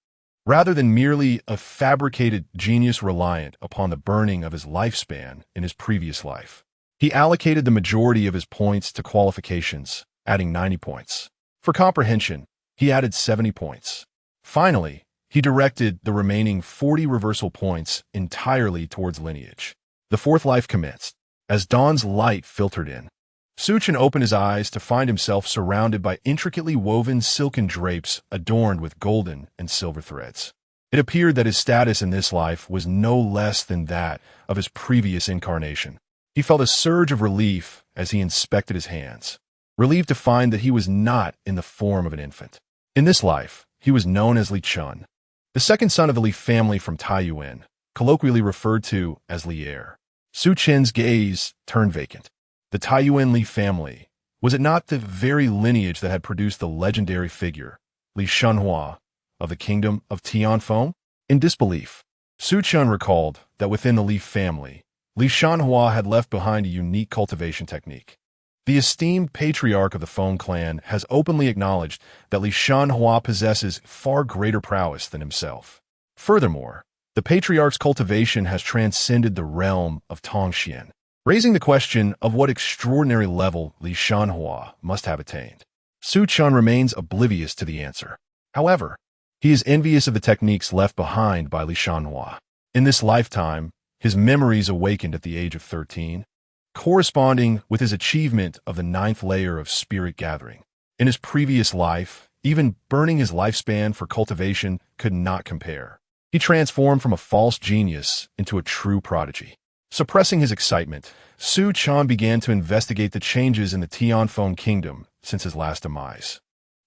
[SPEAKER 1] rather than merely a fabricated genius reliant upon the burning of his lifespan in his previous life. He allocated the majority of his points to qualifications, adding 90 points. For comprehension, he added 70 points. Finally, he directed the remaining 40 reversal points entirely towards lineage. The 4th life commenced. As dawn's light filtered in, Su Chan opened his eyes to find himself surrounded by intricately woven silken drapes adorned with golden and silver threads. It appeared that his status in this life was no less than that of his previous incarnation. He felt a surge of relief as he inspected his hands, relieved to find that he was not in the form of an infant. In this life, he was known as Chen, the second son of the Li family from Taiyuan, colloquially referred to as Li heir. Su Chen's gaze turned vacant. The Taiyuan Li family, was it not the very lineage that had produced the legendary figure, Li Shanhua, of the kingdom of Tianfeng? In disbelief, Su Chen recalled that within the Li family, Li Shanhua had left behind a unique cultivation technique. The esteemed patriarch of the Feng clan has openly acknowledged that Li Shanhua possesses far greater prowess than himself. Furthermore, the patriarch's cultivation has transcended the realm of Tongxian, raising the question of what extraordinary level Li Shanhua must have attained. Su Chen remains oblivious to the answer. However, he is envious of the techniques left behind by Li Shanhua. In this lifetime, his memories awakened at the age of 13, corresponding with his achievement of the 9th layer of spirit gathering. In his previous life, even burning his lifespan for cultivation could not compare. He transformed from a false genius into a true prodigy. Suppressing his excitement, Su Chen began to investigate the changes in the Tianfeng kingdom since his last demise.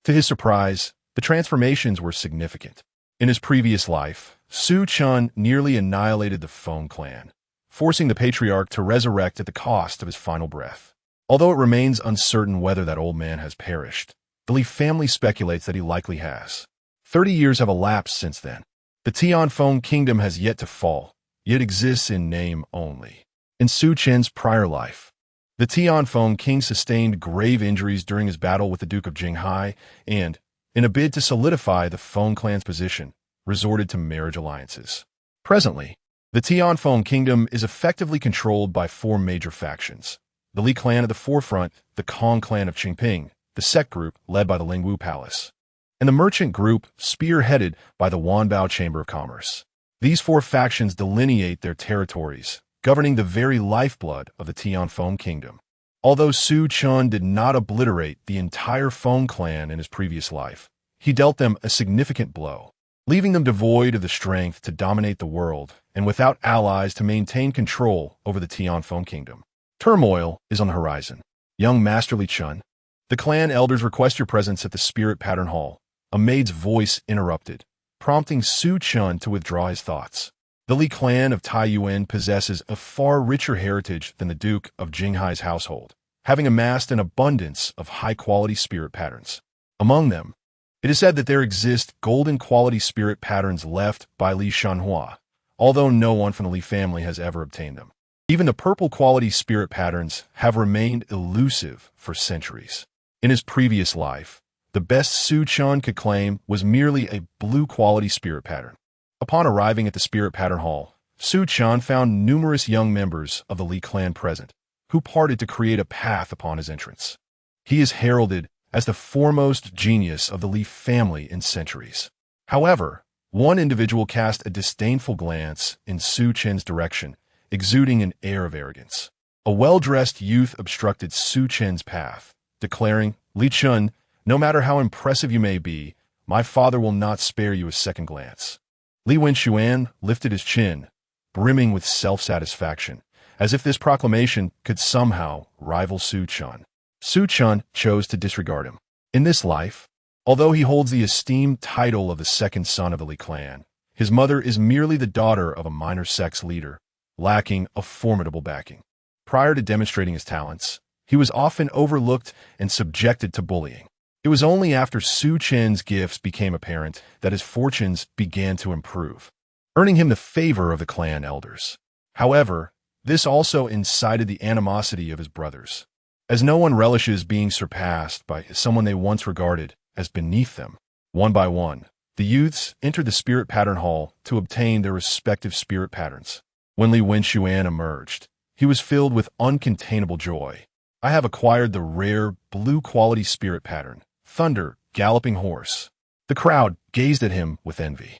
[SPEAKER 1] To his surprise, the transformations were significant. In his previous life, Su Chen nearly annihilated the Feng clan, forcing the patriarch to resurrect at the cost of his final breath. Although it remains uncertain whether that old man has perished, the Li family speculates that he likely has. 30 years have elapsed since then. The Tianfeng kingdom has yet to fall, yet exists in name only. In Su Chen's prior life, the Tianfeng king sustained grave injuries during his battle with the Duke of Jinghai and, in a bid to solidify the Feng clan's position, resorted to marriage alliances. Presently, the Tianfeng kingdom is effectively controlled by 4 major factions. The Li clan at the forefront, the Kong clan of Qingping, the sect group led by the Lingwu Palace, and the merchant group spearheaded by the Wanbao Chamber of Commerce. These 4 factions delineate their territories, governing the very lifeblood of the Tianfeng kingdom. Although Su Chen did not obliterate the entire Feng clan in his previous life, he dealt them a significant blow, leaving them devoid of the strength to dominate the world and without allies to maintain control over the Tianfeng kingdom. Turmoil is on the horizon. Young Master Li Chen, the clan elders request your presence at the Spirit Pattern Hall. A maid's voice interrupted, prompting Su Chen to withdraw his thoughts. The Li clan of Taiyuan possesses a far richer heritage than the Duke of Jinghai's household, having amassed an abundance of high-quality spirit patterns. Among them, it is said that there exist golden-quality spirit patterns left by Li Shanhua, although no one from the Li family has ever obtained them. Even the purple-quality spirit patterns have remained elusive for centuries. In his previous life, the best Su Chen could claim was merely a blue-quality spirit pattern. Upon arriving at the Spirit Pattern Hall, Su Chen found numerous young members of the Li clan present, who parted to create a path upon his entrance. He is heralded as the foremost genius of the Li family in centuries. However, one individual cast a disdainful glance in Su Chen's direction, exuding an air of arrogance. A well-dressed youth obstructed Su Chen's path, declaring, "Li Chen, no matter how impressive you may be, my father will not spare you a second glance." Li Wenxuan lifted his chin, brimming with self-satisfaction, as if this proclamation could somehow rival Su Chen. Su Chen chose to disregard him. In this life, although he holds the esteemed title of the second son of the Li clan, his mother is merely the daughter of a minor sex leader, lacking a formidable backing. Prior to demonstrating his talents, he was often overlooked and subjected to bullying. It was only after Su Chen's gifts became apparent that his fortunes began to improve, earning him the favor of the clan elders. However, this also incited the animosity of his brothers, as no one relishes being surpassed by someone they once regarded as beneath them. One by one, the youths entered the Spirit Pattern Hall to obtain their respective spirit patterns. When Li Wenxuan emerged, he was filled with uncontainable joy. "I have acquired the rare blue-quality spirit pattern, Thunder Galloping Horse." The crowd gazed at him with envy.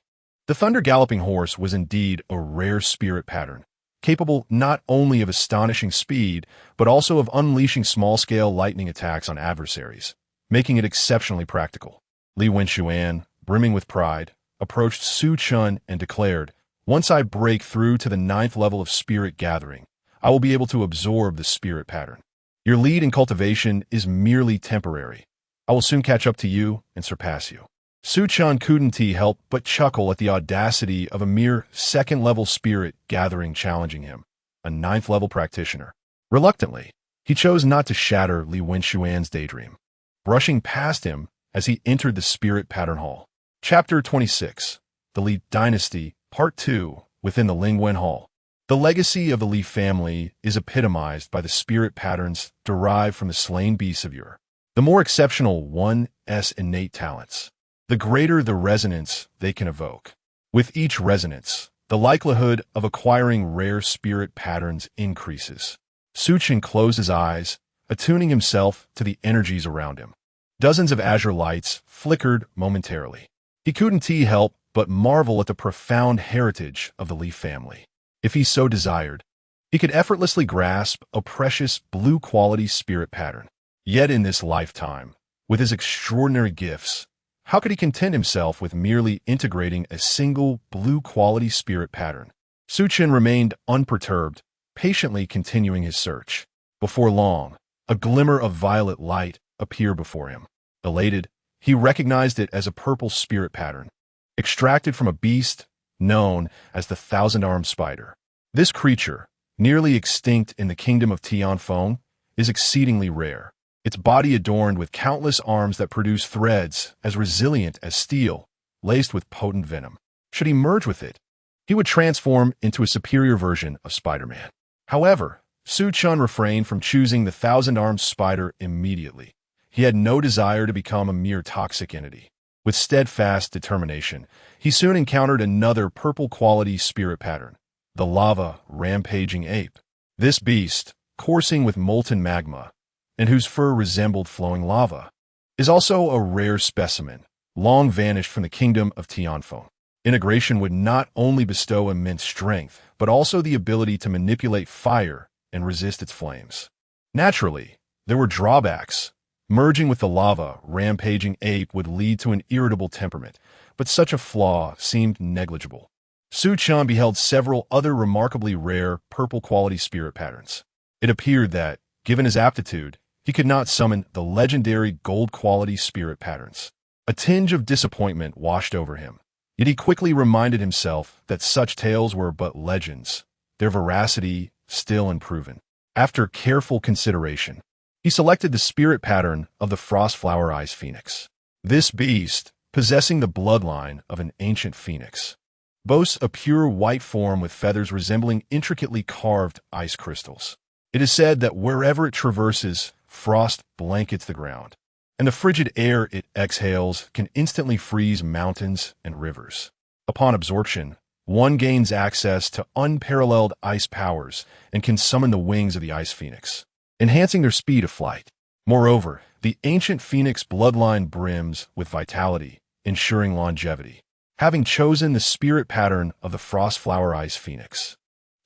[SPEAKER 1] The Thunder Galloping Horse was indeed a rare spirit pattern, capable not only of astonishing speed, but also of unleashing small-scale lightning attacks on adversaries, making it exceptionally practical. Li Wenxuan, brimming with pride, approached Su Chen and declared, "Once I break through to the 9th level of spirit gathering, I will be able to absorb the spirit pattern. Your lead in cultivation is merely temporary. I will soon catch up to you and surpass you. Su Chen couldn't help but chuckle at the audacity of a mere second-level spirit gathering challenging him, a ninth-level practitioner. Reluctantly, he chose not to shatter Li Wenxuan's daydream, brushing past him as he entered the spirit pattern hall. Chapter 26, The Li Dynasty, Part 2, within the Lingwen Hall. The legacy of the Li family is epitomized by the spirit patterns derived from the slain beasts of yore. The more exceptional one's innate talents, the greater the resonance they can evoke. With each resonance, the likelihood of acquiring rare spirit patterns increases. Su Chen closed his eyes, attuning himself to the energies around him. Dozens of azure lights flickered momentarily. He couldn't help but marvel at the profound heritage of the Li family. If he so desired, he could effortlessly grasp a precious blue-quality spirit pattern. Yet in this lifetime, with his extraordinary gifts, how could he content himself with merely integrating a single blue-quality spirit pattern? Su Chen remained unperturbed, patiently continuing his search. Before long, a glimmer of violet light appeared before him. Elated, he recognized it as a purple spirit pattern, extracted from a beast known as the thousand-armed spider. This creature, nearly extinct in the kingdom of Tianfeng, is exceedingly rare. Its body adorned with countless arms that produce threads as resilient as steel, laced with potent venom. Should he merge with it, he would transform into a superior version of Spider-Man. However, Su Chen refrained from choosing the thousand-armed spider immediately. He had no desire to become a mere toxic entity. With steadfast determination, he soon encountered another purple-quality spirit pattern, the lava rampaging ape. This beast, coursing with molten magma, and whose fur resembled flowing lava, is also a rare specimen, long vanished from the kingdom of Tianfeng. Integration would not only bestow immense strength, but also the ability to manipulate fire and resist its flames. Naturally, there were drawbacks. Merging with the lava rampaging ape would lead to an irritable temperament, but such a flaw seemed negligible. Su Chen beheld several other remarkably rare purple-quality spirit patterns. It appeared that, given his aptitude, he could not summon the legendary gold-quality spirit patterns. A tinge of disappointment washed over him, yet he quickly reminded himself that such tales were but legends, their veracity still unproven. After careful consideration, he selected the spirit pattern of the Frostflower Ice Phoenix. This beast, possessing the bloodline of an ancient phoenix, boasts a pure white form with feathers resembling intricately carved ice crystals. It is said that wherever it traverses, frost blankets the ground, and the frigid air it exhales can instantly freeze mountains and rivers. Upon absorption, one gains access to unparalleled ice powers and can summon the wings of the Ice Phoenix, enhancing their speed of flight. Moreover, the ancient phoenix bloodline brims with vitality, ensuring longevity. Having chosen the spirit pattern of the Frostflower Ice Phoenix,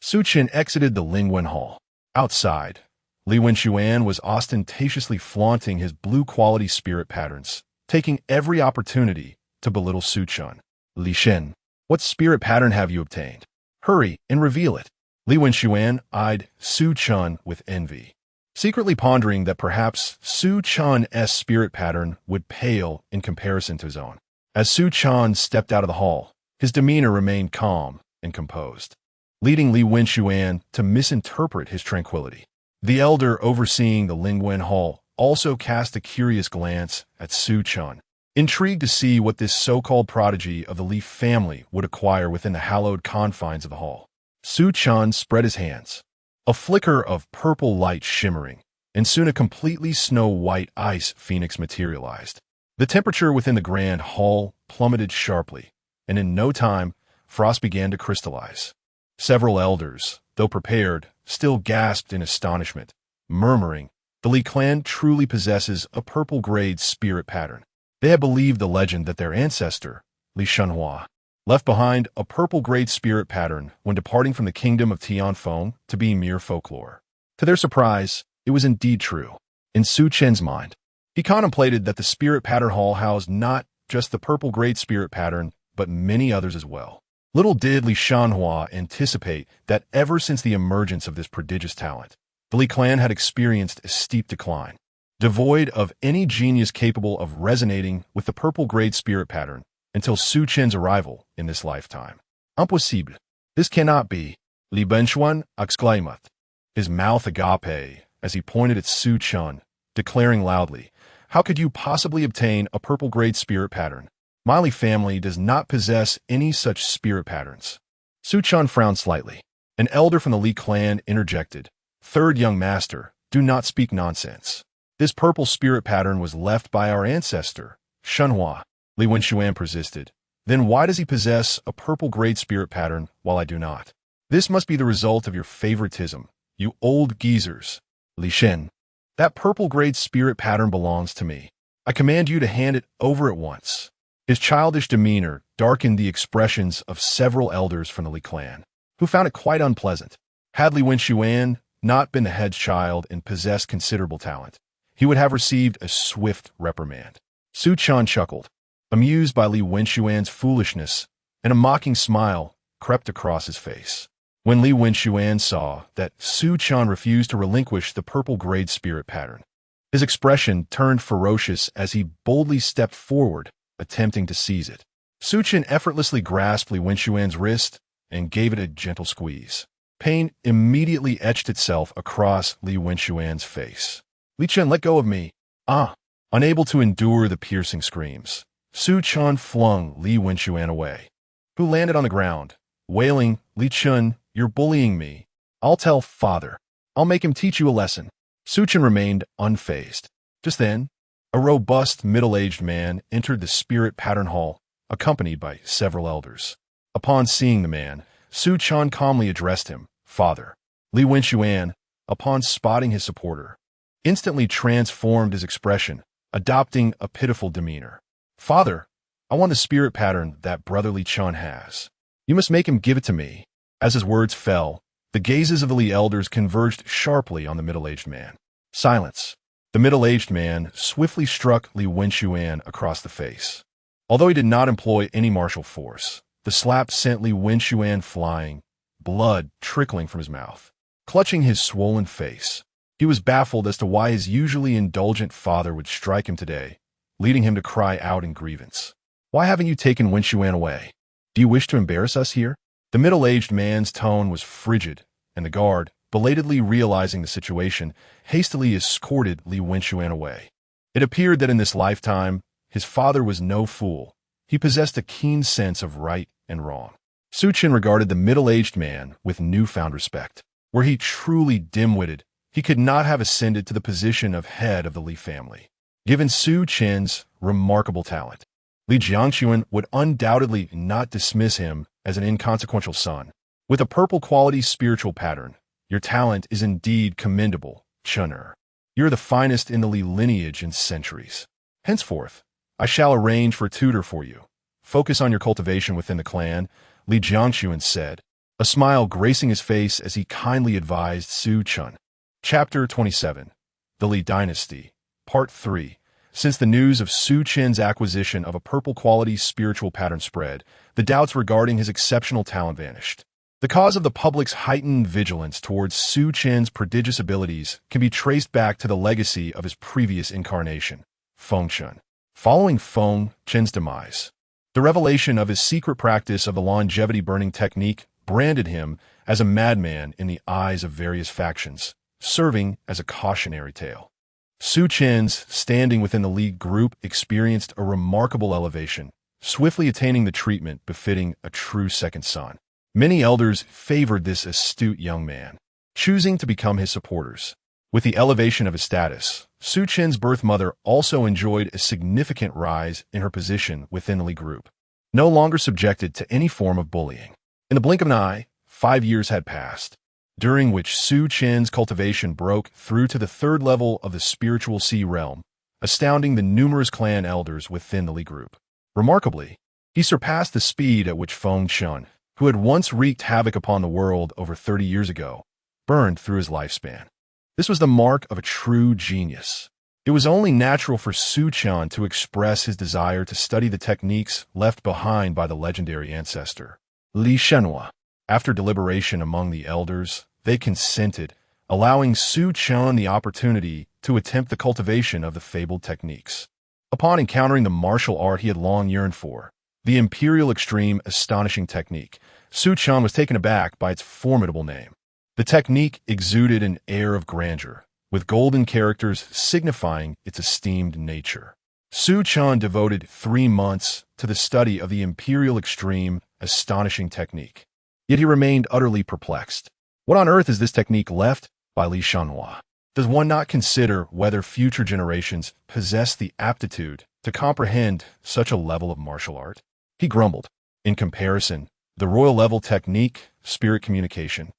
[SPEAKER 1] Su Chen exited the Lingwen Hall. Outside, Li Wenxuan was ostentatiously flaunting his blue-quality spirit patterns, taking every opportunity to belittle Su Chen. Li Shen, what spirit pattern have you obtained? Hurry and reveal it. Li Wenxuan eyed Su Chen with envy, secretly pondering that perhaps Su Chen's spirit pattern would pale in comparison to his own. As Su Chen stepped out of the hall, his demeanor remained calm and composed, leading Li Wenxuan to misinterpret his tranquility. The elder overseeing the Lingwen Hall also cast a curious glance at Su Chen, intrigued to see what this so-called prodigy of the Li family would acquire within the hallowed confines of the hall. Su Chen spread his hands, a flicker of purple light shimmering, and soon a completely snow-white ice phoenix materialized. The temperature within the grand hall plummeted sharply, and in no time, frost began to crystallize. Several elders, though prepared, still gasped in astonishment, murmuring, "The Li clan truly possesses a purple-grade spirit pattern." They had believed the legend that their ancestor, Li Shenhua, left behind a purple-grade spirit pattern when departing from the kingdom of Tianfeng to be mere folklore. To their surprise, it was indeed true. In Su Chen's mind, he contemplated that the spirit pattern hall housed not just the purple-grade spirit pattern, but many others as well. Little did Li Shanhua anticipate that ever since the emergence of this prodigious talent, the Li clan had experienced a steep decline. Devoid of any genius capable of resonating with the purple grade spirit pattern until Su Chen's arrival in this lifetime. Impossible. This cannot be. Li Benchuan exclaimed, his mouth agape as he pointed at Su Chen, declaring loudly, "How could you possibly obtain a purple grade spirit pattern? My Li family does not possess any such spirit patterns." Su Chen frowned slightly. An elder from the Li clan interjected, "Third young master, do not speak nonsense. This purple spirit pattern was left by our ancestor, Shenhua." Li Wenxuan persisted. "Then why does he possess a purple grade spirit pattern while I do not? This must be the result of your favoritism, you old geezers." Li Shen, "That purple grade spirit pattern belongs to me. I command you to hand it over at once." His childish demeanor darkened the expressions of several elders from the Li clan, who found it quite unpleasant. Had Li Wenxuan not been the head child and possessed considerable talent, he would have received a swift reprimand. Su Chen chuckled, amused by Li Wenxuan's foolishness, and a mocking smile crept across his face. When Li Wenxuan saw that Su Chen refused to relinquish the purple grade spirit pattern, his expression turned ferocious as he boldly stepped forward, attempting to seize it. Su Chen effortlessly grasped Li Wenxuan's wrist and gave it a gentle squeeze. Pain immediately etched itself across Li Wenxuan's face. "Li Chen, let go of me." "Ah!" Unable to endure the piercing screams, Su Chen flung Li Wenxuan away, who landed on the ground, wailing, "Li Chen, you're bullying me. I'll tell father. I'll make him teach you a lesson." Su Chen remained unfazed. Just then, a robust, middle-aged man entered the spirit pattern hall, accompanied by several elders. Upon seeing the man, Su Chen calmly addressed him, "Father." Li Wenxuan, upon spotting his supporter, instantly transformed his expression, adopting a pitiful demeanor. "Father, I want the spirit pattern that Brother Li Chen has. You must make him give it to me." As his words fell, the gazes of the Li elders converged sharply on the middle-aged man. Silence. The middle-aged man swiftly struck Li Wenxuan across the face. Although he did not employ any martial force, the slap sent Li Wenxuan flying, blood trickling from his mouth. Clutching his swollen face, he was baffled as to why his usually indulgent father would strike him today, leading him to cry out in grievance. "Why haven't you taken Wenxuan away? Do you wish to embarrass us here?" The middle-aged man's tone was frigid, and the guard, belatedly realizing the situation, hastily escorted Li Wenxuan away. It appeared that in this lifetime, his father was no fool. He possessed a keen sense of right and wrong. Su Chen regarded the middle-aged man with newfound respect. Were he truly dim-witted, he could not have ascended to the position of head of the Li family. Given Su Chen's remarkable talent, Li Jiangxuan would undoubtedly not dismiss him as an inconsequential son. With a purple quality spiritual pattern, your talent is indeed commendable, Chen. You're the finest in the Li lineage in centuries. Henceforth, I shall arrange for a tutor for you. Focus on your cultivation within the clan, Li Jiangxuan said, a smile gracing his face as he kindly advised Su Chen. Chapter 27. The Li Dynasty, Part 3. Since the news of Su Chen's acquisition of a purple quality spiritual pattern spread, the doubts regarding his exceptional talent vanished. The cause of the public's heightened vigilance towards Su Chen's prodigious abilities can be traced back to the legacy of his previous incarnation, Feng Chen. Following Feng Chen's demise, the revelation of his secret practice of the longevity burning technique branded him as a madman in the eyes of various factions, serving as a cautionary tale. Su Chen's standing within the Li group experienced a remarkable elevation, swiftly attaining the treatment befitting a true second son. Many elders favored this astute young man, choosing to become his supporters. With the elevation of his status, Su Chen's birth mother also enjoyed a significant rise in her position within the Li group, no longer subjected to any form of bullying. In the blink of an eye, 5 years had passed, during which Su Chen's cultivation broke through to the third level of the spiritual sea realm, astounding the numerous clan elders within the Li group. Remarkably, he surpassed the speed at which Feng Chen, who had once wreaked havoc upon the world over 30 years ago, burned through his lifespan. This was the mark of a true genius. It was only natural for Su Chen to express his desire to study the techniques left behind by the legendary ancestor. Li Shenhua. After deliberation among the elders, they consented, allowing Su Chen the opportunity to attempt the cultivation of the fabled techniques. Upon encountering the martial art he had long yearned for, the Imperial Extreme Astonishing Technique, Su Chen was taken aback by its formidable name. The technique exuded an air of grandeur, with golden characters signifying its esteemed nature. Su Chen devoted 3 months to the study of the Imperial Extreme Astonishing Technique. Yet he remained utterly perplexed. What on earth is this technique left by Li Shenhua? Does one not consider whether future generations possess the aptitude to comprehend such a level of martial art? He grumbled. In comparison, the royal-level technique, spirit communication,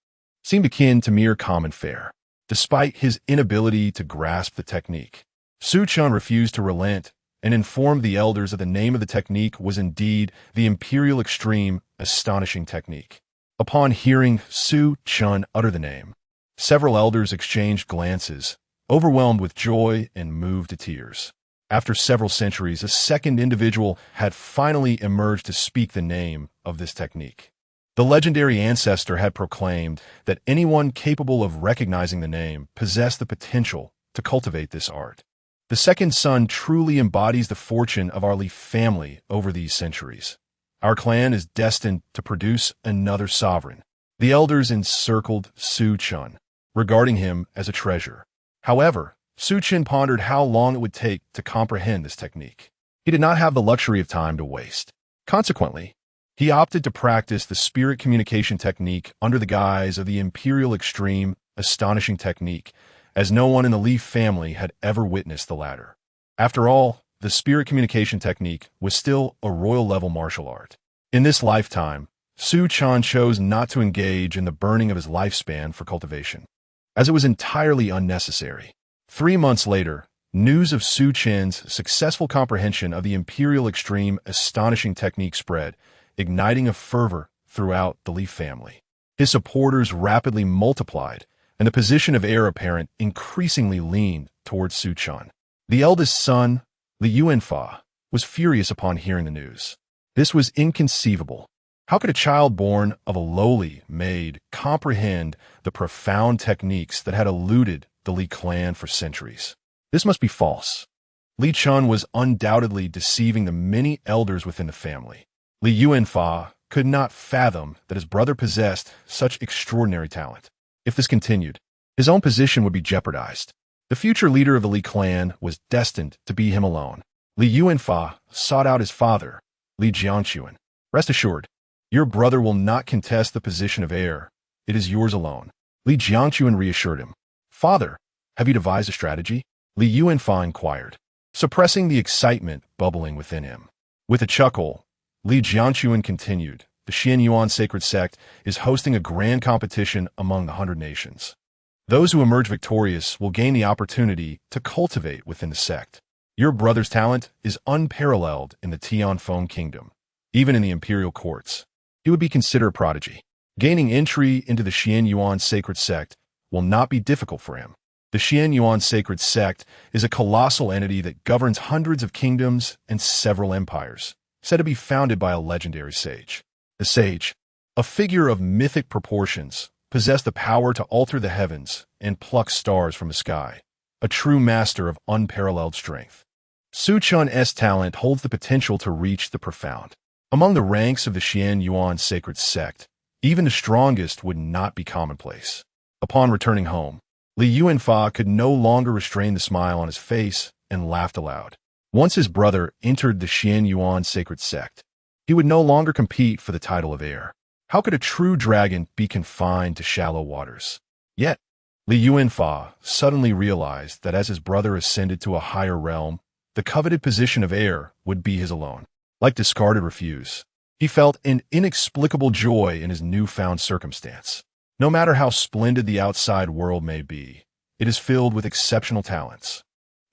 [SPEAKER 1] seemed akin to mere common fare. Despite his inability to grasp the technique, Su Chen refused to relent and informed the elders that the name of the technique was indeed the Imperial Extreme Astonishing Technique. Upon hearing Su Chen utter the name, several elders exchanged glances, overwhelmed with joy and moved to tears. After several centuries, a second individual had finally emerged to speak the name of this technique. The legendary ancestor had proclaimed that anyone capable of recognizing the name possessed the potential to cultivate this art. The second son truly embodies the fortune of our Li family over these centuries. Our clan is destined to produce another sovereign. The elders encircled Su Chen, regarding him as a treasure. However, Su Chen pondered how long it would take to comprehend this technique. He did not have the luxury of time to waste. Consequently, he opted to practice the spirit communication technique under the guise of the Imperial Extreme Astonishing Technique, as no one in the Li family had ever witnessed the latter. After all, the spirit communication technique was still a royal-level martial art. In this lifetime, Su Chen chose not to engage in the burning of his lifespan for cultivation, as it was entirely unnecessary. 3 months later, news of Su Chen's successful comprehension of the Imperial Extreme Astonishing Technique spread, igniting a fervor throughout the Li family. His supporters rapidly multiplied, and the position of heir apparent increasingly leaned towards Su Chen. The eldest son, Li Yuanfa, was furious upon hearing the news. This was inconceivable. How could a child born of a lowly maid comprehend the profound techniques that had eluded the Li clan for centuries? This must be false. Li Chen was undoubtedly deceiving the many elders within the family. Li Yuanfa could not fathom that his brother possessed such extraordinary talent. If this continued, his own position would be jeopardized. The future leader of the Li clan was destined to be him alone. Li Yuanfa sought out his father, Li Jiangquan. Rest assured, your brother will not contest the position of heir. It is yours alone. Li Jiangquan reassured him. Father, have you devised a strategy? Li Yuanfa inquired, suppressing the excitement bubbling within him. With a chuckle, Li Jiangquan continued, the Xianyuan sacred sect is hosting a grand competition among the 100 nations. Those who emerge victorious will gain the opportunity to cultivate within the sect. Your brother's talent is unparalleled in the Tianfeng kingdom, even in the imperial courts. He would be considered a prodigy. Gaining entry into the Xianyuan sacred sect will not be difficult for him. The Xianyuan sacred sect is a colossal entity that governs hundreds of kingdoms and several empires, said to be founded by a legendary sage. The sage, a figure of mythic proportions, possessed the power to alter the heavens and pluck stars from the sky, a true master of unparalleled strength. Su Chen's talent holds the potential to reach the profound. Among the ranks of the Xianyuan sacred sect, even the strongest would not be commonplace. Upon returning home, Li Yuanfa could no longer restrain the smile on his face and laughed aloud. Once his brother entered the Xianyuan sacred sect, he would no longer compete for the title of heir. How could a true dragon be confined to shallow waters? Yet, Li Yuanfa suddenly realized that as his brother ascended to a higher realm, the coveted position of heir would be his alone. Like discarded refuse, he felt an inexplicable joy in his newfound circumstance. No matter how splendid the outside world may be, it is filled with exceptional talents.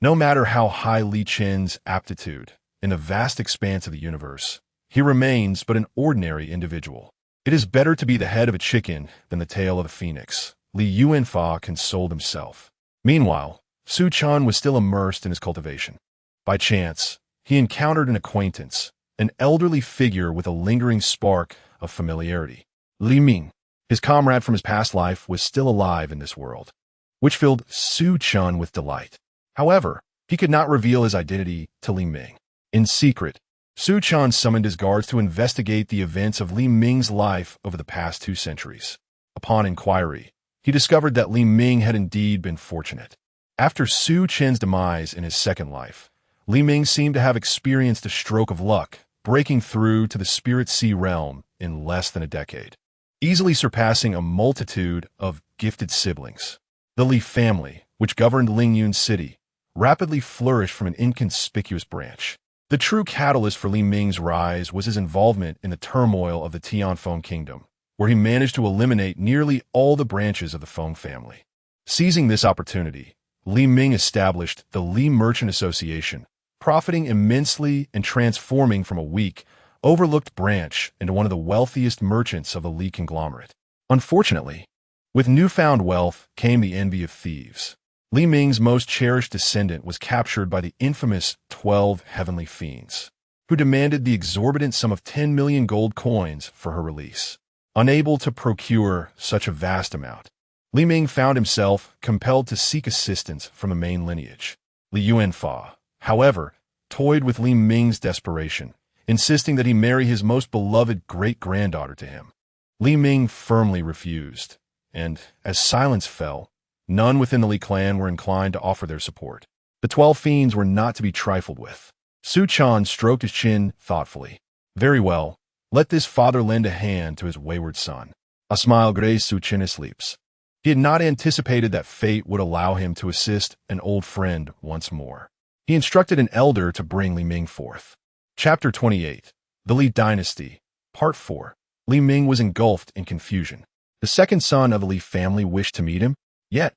[SPEAKER 1] No matter how high Li Chen's aptitude in the vast expanse of the universe, he remains but an ordinary individual. It is better to be the head of a chicken than the tail of a phoenix, Li Yuanfa consoled himself. Meanwhile, Su Chen was still immersed in his cultivation. By chance, he encountered an acquaintance, an elderly figure with a lingering spark of familiarity. Li Ming, his comrade from his past life, was still alive in this world, which filled Su Chen with delight. However, he could not reveal his identity to Li Ming. In secret, Su Chen summoned his guards to investigate the events of Li Ming's life over the past 2 centuries. Upon inquiry, he discovered that Li Ming had indeed been fortunate. After Su Chen's demise in his second life, Li Ming seemed to have experienced a stroke of luck, breaking through to the Spirit Sea realm in less than a decade, easily surpassing a multitude of gifted siblings. The Li family, which governed Lingyun City, rapidly flourished from an inconspicuous branch. The true catalyst for Li Ming's rise was his involvement in the turmoil of the Tianfeng Kingdom, where he managed to eliminate nearly all the branches of the Feng family. Seizing this opportunity, Li Ming established the Li Merchant Association, profiting immensely and transforming from a weak, overlooked branch into one of the wealthiest merchants of the Li conglomerate. Unfortunately, with newfound wealth came the envy of thieves. Li Ming's most cherished descendant was captured by the infamous 12 Heavenly Fiends, who demanded the exorbitant sum of 10 million gold coins for her release. Unable to procure such a vast amount, Li Ming found himself compelled to seek assistance from the main lineage. Li Yuanfa, however, toyed with Li Ming's desperation, insisting that he marry his most beloved great-granddaughter to him. Li Ming firmly refused, and, as silence fell, none within the Li clan were inclined to offer their support. The 12 fiends were not to be trifled with. Su Chen stroked his chin thoughtfully. Very well, let this father lend a hand to his wayward son. A smile grazed Su Chen's lips. He had not anticipated that fate would allow him to assist an old friend once more. He instructed an elder to bring Li Ming forth. Chapter 28. The Li Dynasty. Part 4. Li Ming was engulfed in confusion. The second son of the Li family wished to meet him, yet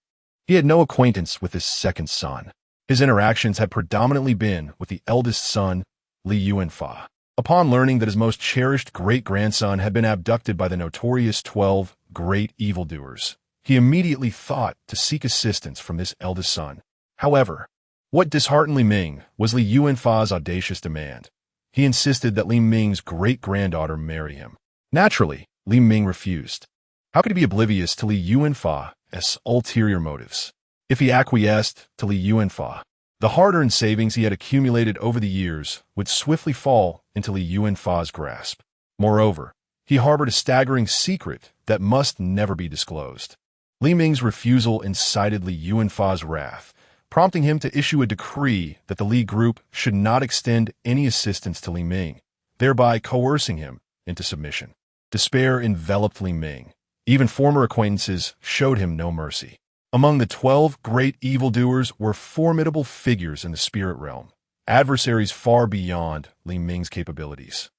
[SPEAKER 1] he had no acquaintance with his second son. His interactions had predominantly been with the eldest son, Li Yuanfa. Upon learning that his most cherished great-grandson had been abducted by the notorious 12 great evildoers, he immediately thought to seek assistance from this eldest son. However, what disheartened Li Ming was Li Yuanfa's audacious demand. He insisted that Li Ming's great-granddaughter marry him. Naturally, Li Ming refused. How could he be oblivious to Li Yuanfa's ulterior motives? If he acquiesced to Li Yuanfa, the hard-earned savings he had accumulated over the years would swiftly fall into Li Yuanfa's grasp. Moreover, he harbored a staggering secret that must never be disclosed. Li Ming's refusal incited Li Yuanfa's wrath, prompting him to issue a decree that the Li group should not extend any assistance to Li Ming, thereby coercing him into submission. Despair enveloped Li Ming. Even former acquaintances showed him no mercy. Among the 12 great evildoers were formidable figures in the spirit realm, adversaries far beyond Li Ming's capabilities.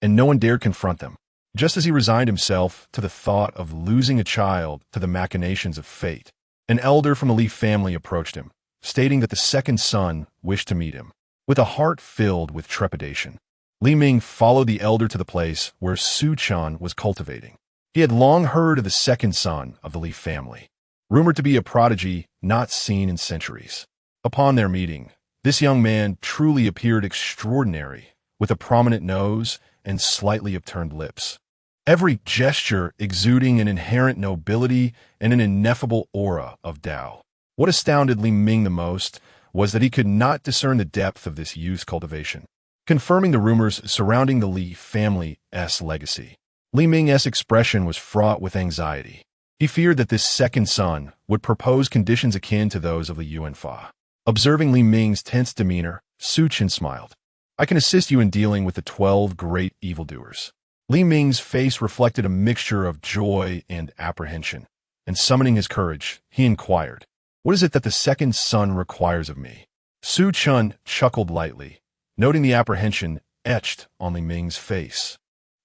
[SPEAKER 1] And no one dared confront them. Just as he resigned himself to the thought of losing a child to the machinations of fate, an elder from the Li family approached him, stating that the second son wished to meet him. With a heart filled with trepidation, Li Ming followed the elder to the place where Su Chen was cultivating. He had long heard of the second son of the Li family, rumored to be a prodigy not seen in centuries. Upon their meeting, this young man truly appeared extraordinary, with a prominent nose and slightly upturned lips. Every gesture exuding an inherent nobility and an ineffable aura of Dao. What astounded Li Ming the most was that he could not discern the depth of this youth's cultivation, confirming the rumors surrounding the Li family's legacy. Li Ming's expression was fraught with anxiety. He feared that this second son would propose conditions akin to those of Li Yuanfa. Observing Li Ming's tense demeanor, Su Chen smiled. I can assist you in dealing with the 12 great evildoers. Li Ming's face reflected a mixture of joy and apprehension, and summoning his courage, he inquired, "What is it that the second son requires of me?" Su Chen chuckled lightly, noting the apprehension etched on Li Ming's face,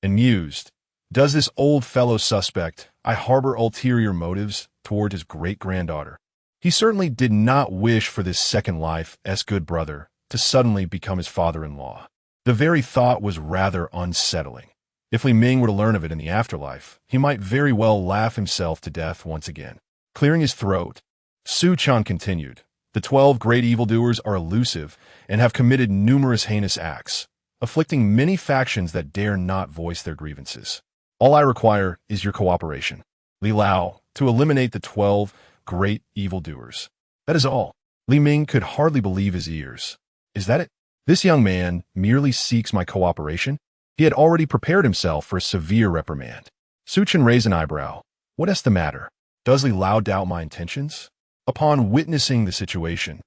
[SPEAKER 1] and mused, "Does this old fellow suspect I harbor ulterior motives toward his great-granddaughter? He certainly did not wish for this second life's good brother to suddenly become his father-in-law. The very thought was rather unsettling. If Li Ming were to learn of it in the afterlife, he might very well laugh himself to death once again." Clearing his throat, Su Chen continued, "The 12 great evildoers are elusive and have committed numerous heinous acts, afflicting many factions that dare not voice their grievances. All I require is your cooperation, Li Lao, to eliminate the 12 great evildoers. That is all. Li Ming could hardly believe his ears. Is that it? This young man merely seeks my cooperation? He had already prepared himself for a severe reprimand. Su Chen raised an eyebrow. What is the matter? Does Li Lao doubt my intentions? Upon witnessing the situation,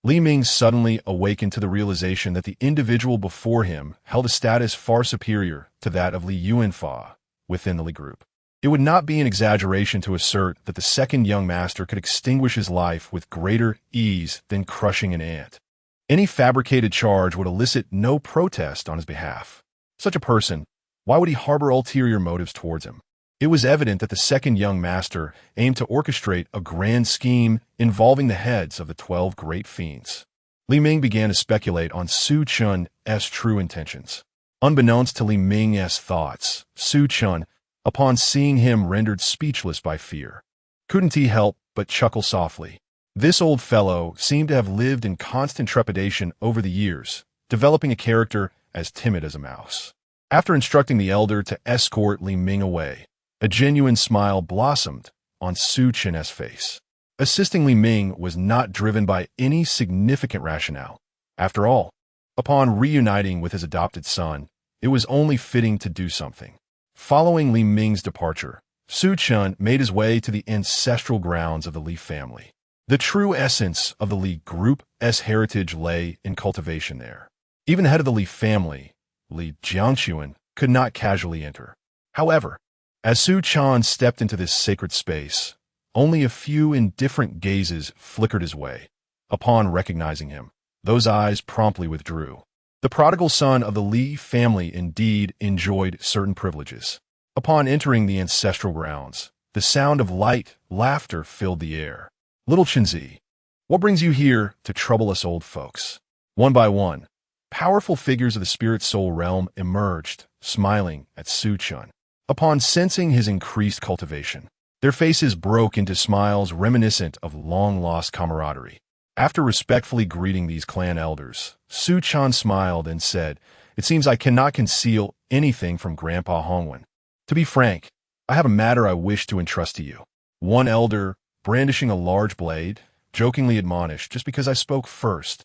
[SPEAKER 1] Li Ming suddenly awakened to the realization that the individual before him held a status far superior to that of Li Yuanfa within the Li group. It would not be an exaggeration to assert that the second young master could extinguish his life with greater ease than crushing an ant. Any fabricated charge would elicit no protest on his behalf. Such a person, why would he harbor ulterior motives towards him? It was evident that the second young master aimed to orchestrate a grand scheme involving the heads of the 12 great fiends. Li Ming began to speculate on Su Chen's true intentions. Unbeknownst to Li Ming's thoughts, Su Chen, upon seeing him rendered speechless by fear, couldn't he help but chuckle softly. This old fellow seemed to have lived in constant trepidation over the years, developing a character as timid as a mouse. After instructing the elder to escort Li Ming away, a genuine smile blossomed on Su Chen's face. Assisting Li Ming was not driven by any significant rationale. After all, upon reuniting with his adopted son, it was only fitting to do something. Following Li Ming's departure, Su Chen made his way to the ancestral grounds of the Li family. The true essence of the Li group's heritage lay in cultivation there. Even the head of the Li family, Li Jiangquan, could not casually enter. However, as Su Chen stepped into this sacred space, only a few indifferent gazes flickered his way. Upon recognizing him, those eyes promptly withdrew. The prodigal son of the Li family indeed enjoyed certain privileges. Upon entering the ancestral grounds, the sound of light laughter filled the air. Little Chenzi, what brings you here to trouble us old folks? One by one, powerful figures of the spirit soul realm emerged, smiling at Su Chen. Upon sensing his increased cultivation, their faces broke into smiles reminiscent of long-lost camaraderie. After respectfully greeting these clan elders, Su Chen smiled and said, "It seems I cannot conceal anything from Grandpa Hongwen. To be frank, I have a matter I wish to entrust to you." One elder, brandishing a large blade, jokingly admonished, "Just because I spoke first,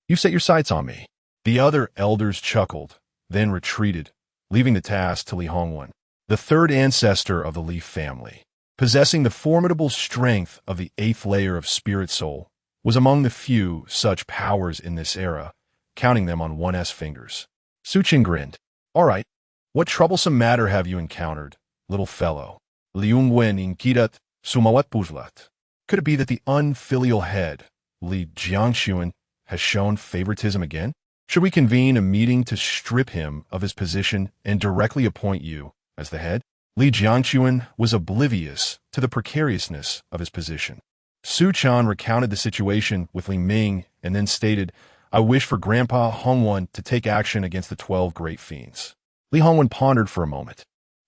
[SPEAKER 1] you set your sights on me." The other elders chuckled, then retreated, leaving the task to Li Hongwen, the third ancestor of the Li family. Possessing the formidable strength of the 8th layer of spirit soul, was among the few such powers in this era, counting them on one's fingers. Su Chen grinned. "All right, what troublesome matter have you encountered, little fellow?" Liungwen inkidat sumawat puzlat. Could it be that the unfilial head, Li Jiangquan, has shown favoritism again? Should we convene a meeting to strip him of his position and directly appoint you as the head? Li Jiangquan was oblivious to the precariousness of his position. Su Chen recounted the situation with Li Ming and then stated, "I wish for Grandpa Hongwen to take action against the 12 great fiends." Li Hongwen pondered for a moment.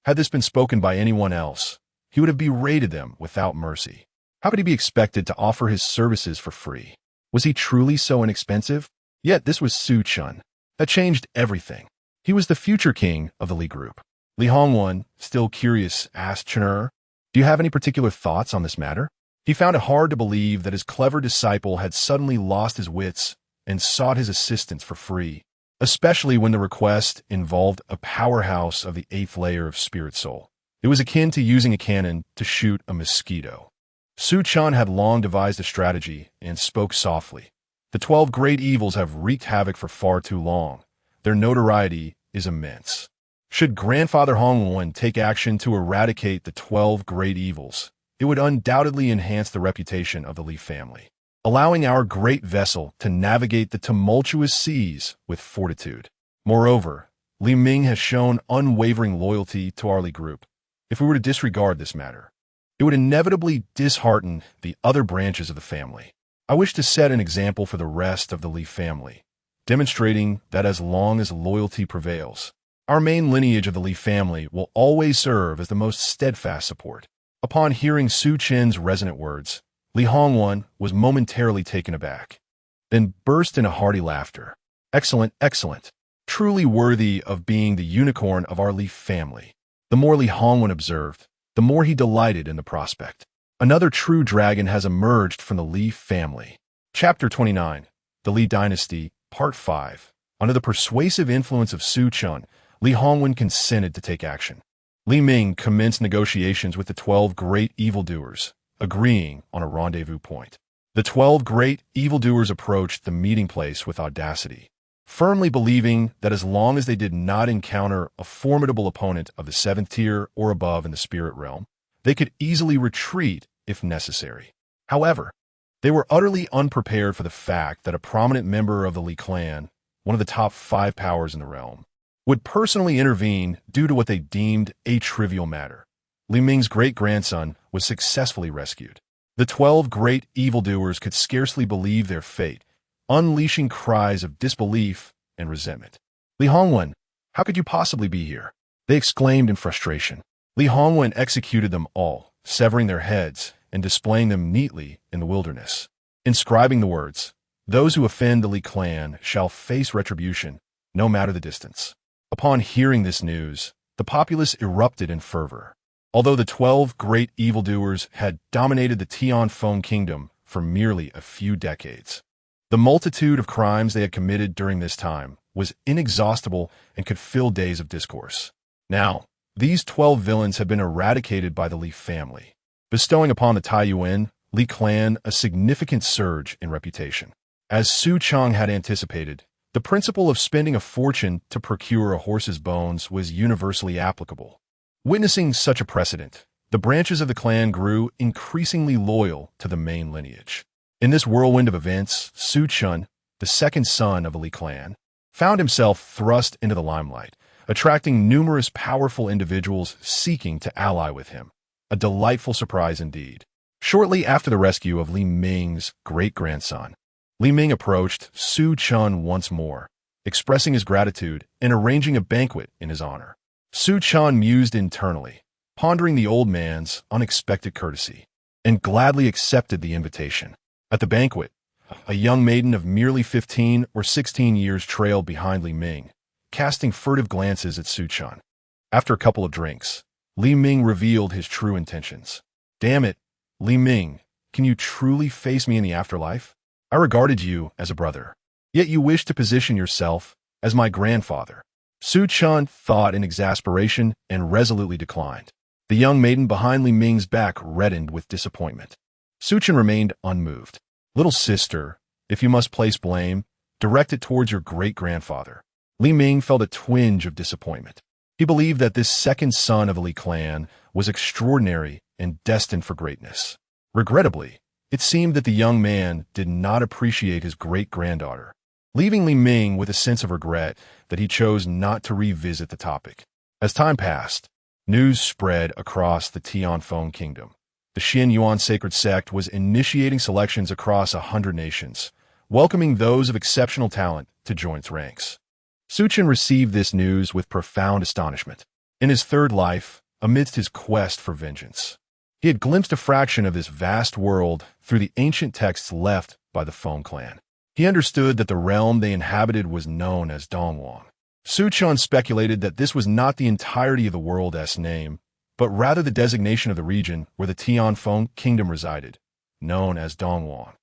[SPEAKER 1] Had this been spoken by anyone else, he would have berated them without mercy. How could he be expected to offer his services for free? Was he truly so inexpensive? Yet this was Su Chen. That changed everything. He was the future king of the Li group. Li Hongwen, still curious, asked Chen, "Do you have any particular thoughts on this matter?" He found it hard to believe that his clever disciple had suddenly lost his wits and sought his assistance for free, especially when the request involved a powerhouse of the 8th layer of spirit soul. It was akin to using a cannon to shoot a mosquito. Su Chen had long devised a strategy and spoke softly. "The 12 great evils have wreaked havoc for far too long. Their notoriety is immense. Should Grandfather Hongwen take action to eradicate the 12 great evils, it would undoubtedly enhance the reputation of the Li family, allowing our great vessel to navigate the tumultuous seas with fortitude. Moreover, Li Ming has shown unwavering loyalty to our Li group. If we were to disregard this matter, it would inevitably dishearten the other branches of the family. I wish to set an example for the rest of the Li family, demonstrating that as long as loyalty prevails, our main lineage of the Li family will always serve as the most steadfast support." Upon hearing Su Chen's resonant words, Li Hongwen was momentarily taken aback, then burst into hearty laughter. "Excellent, excellent. Truly worthy of being the unicorn of our Li family." The more Li Hongwen observed, the more he delighted in the prospect. Another true dragon has emerged from the Li family. Chapter 29, The Li Dynasty, Part 5. Under the persuasive influence of Su Chen, Li Hongwen consented to take action. Li Ming commenced negotiations with the 12 great evildoers, agreeing on a rendezvous point. The 12 great evildoers approached the meeting place with audacity, firmly believing that as long as they did not encounter a formidable opponent of the 7th tier or above in the spirit realm, they could easily retreat if necessary. However, they were utterly unprepared for the fact that a prominent member of the Li clan, one of the top 5 powers in the realm, would personally intervene due to what they deemed a trivial matter. Li Ming's great-grandson was successfully rescued. The 12 great evildoers could scarcely believe their fate, unleashing cries of disbelief and resentment. Li Hongwen, how could you possibly be here? They exclaimed in frustration. Li Hongwen executed them all, severing their heads and displaying them neatly in the wilderness, inscribing the words, "Those who offend the Li clan shall face retribution, no matter the distance." Upon hearing this news, the populace erupted in fervor. Although the 12 great evildoers had dominated the Tianfeng kingdom for merely a few decades, the multitude of crimes they had committed during this time was inexhaustible and could fill days of discourse. Now, these 12 villains had been eradicated by the Li family, bestowing upon the Taiyuan Li clan a significant surge in reputation. As Su Chang had anticipated, the principle of spending a fortune to procure a horse's bones was universally applicable. Witnessing such a precedent, the branches of the clan grew increasingly loyal to the main lineage. In this whirlwind of events, Su Chun, the second son of a Li clan, found himself thrust into the limelight, attracting numerous powerful individuals seeking to ally with him. A delightful surprise indeed. Shortly after the rescue of Li Ming's great-grandson, Li Ming approached Su Chun once more, expressing his gratitude and arranging a banquet in his honor. Su Chun mused internally, pondering the old man's unexpected courtesy, and gladly accepted the invitation. At the banquet, a young maiden of merely 15 or 16 years trailed behind Li Ming, casting furtive glances at Su Chun. After a couple of drinks, Li Ming revealed his true intentions. "Damn it, Li Ming, can you truly face me in the afterlife? I regarded you as a brother, yet you wish to position yourself as my grandfather." Su Chun thought in exasperation and resolutely declined. The young maiden behind Li Ming's back reddened with disappointment. Su Chun remained unmoved. "Little sister, if you must place blame, direct it towards your great-grandfather." Li Ming felt a twinge of disappointment. He believed that this second son of a Li clan was extraordinary and destined for greatness. Regrettably, it seemed that the young man did not appreciate his great-granddaughter, leaving Li Ming with a sense of regret that he chose not to revisit the topic. As time passed, news spread across the Tianfeng kingdom. The Xin Yuan sacred sect was initiating selections across 100 nations, welcoming those of exceptional talent to join its ranks. Su Chen received this news with profound astonishment. In his third life, amidst his quest for vengeance, he had glimpsed a fraction of this vast world through the ancient texts left by the Feng clan. He understood that the realm they inhabited was known as Dongwang. Su Chun speculated that this was not the entirety of the world's name, but rather the designation of the region where the Tianfeng kingdom resided, known as Dongwang.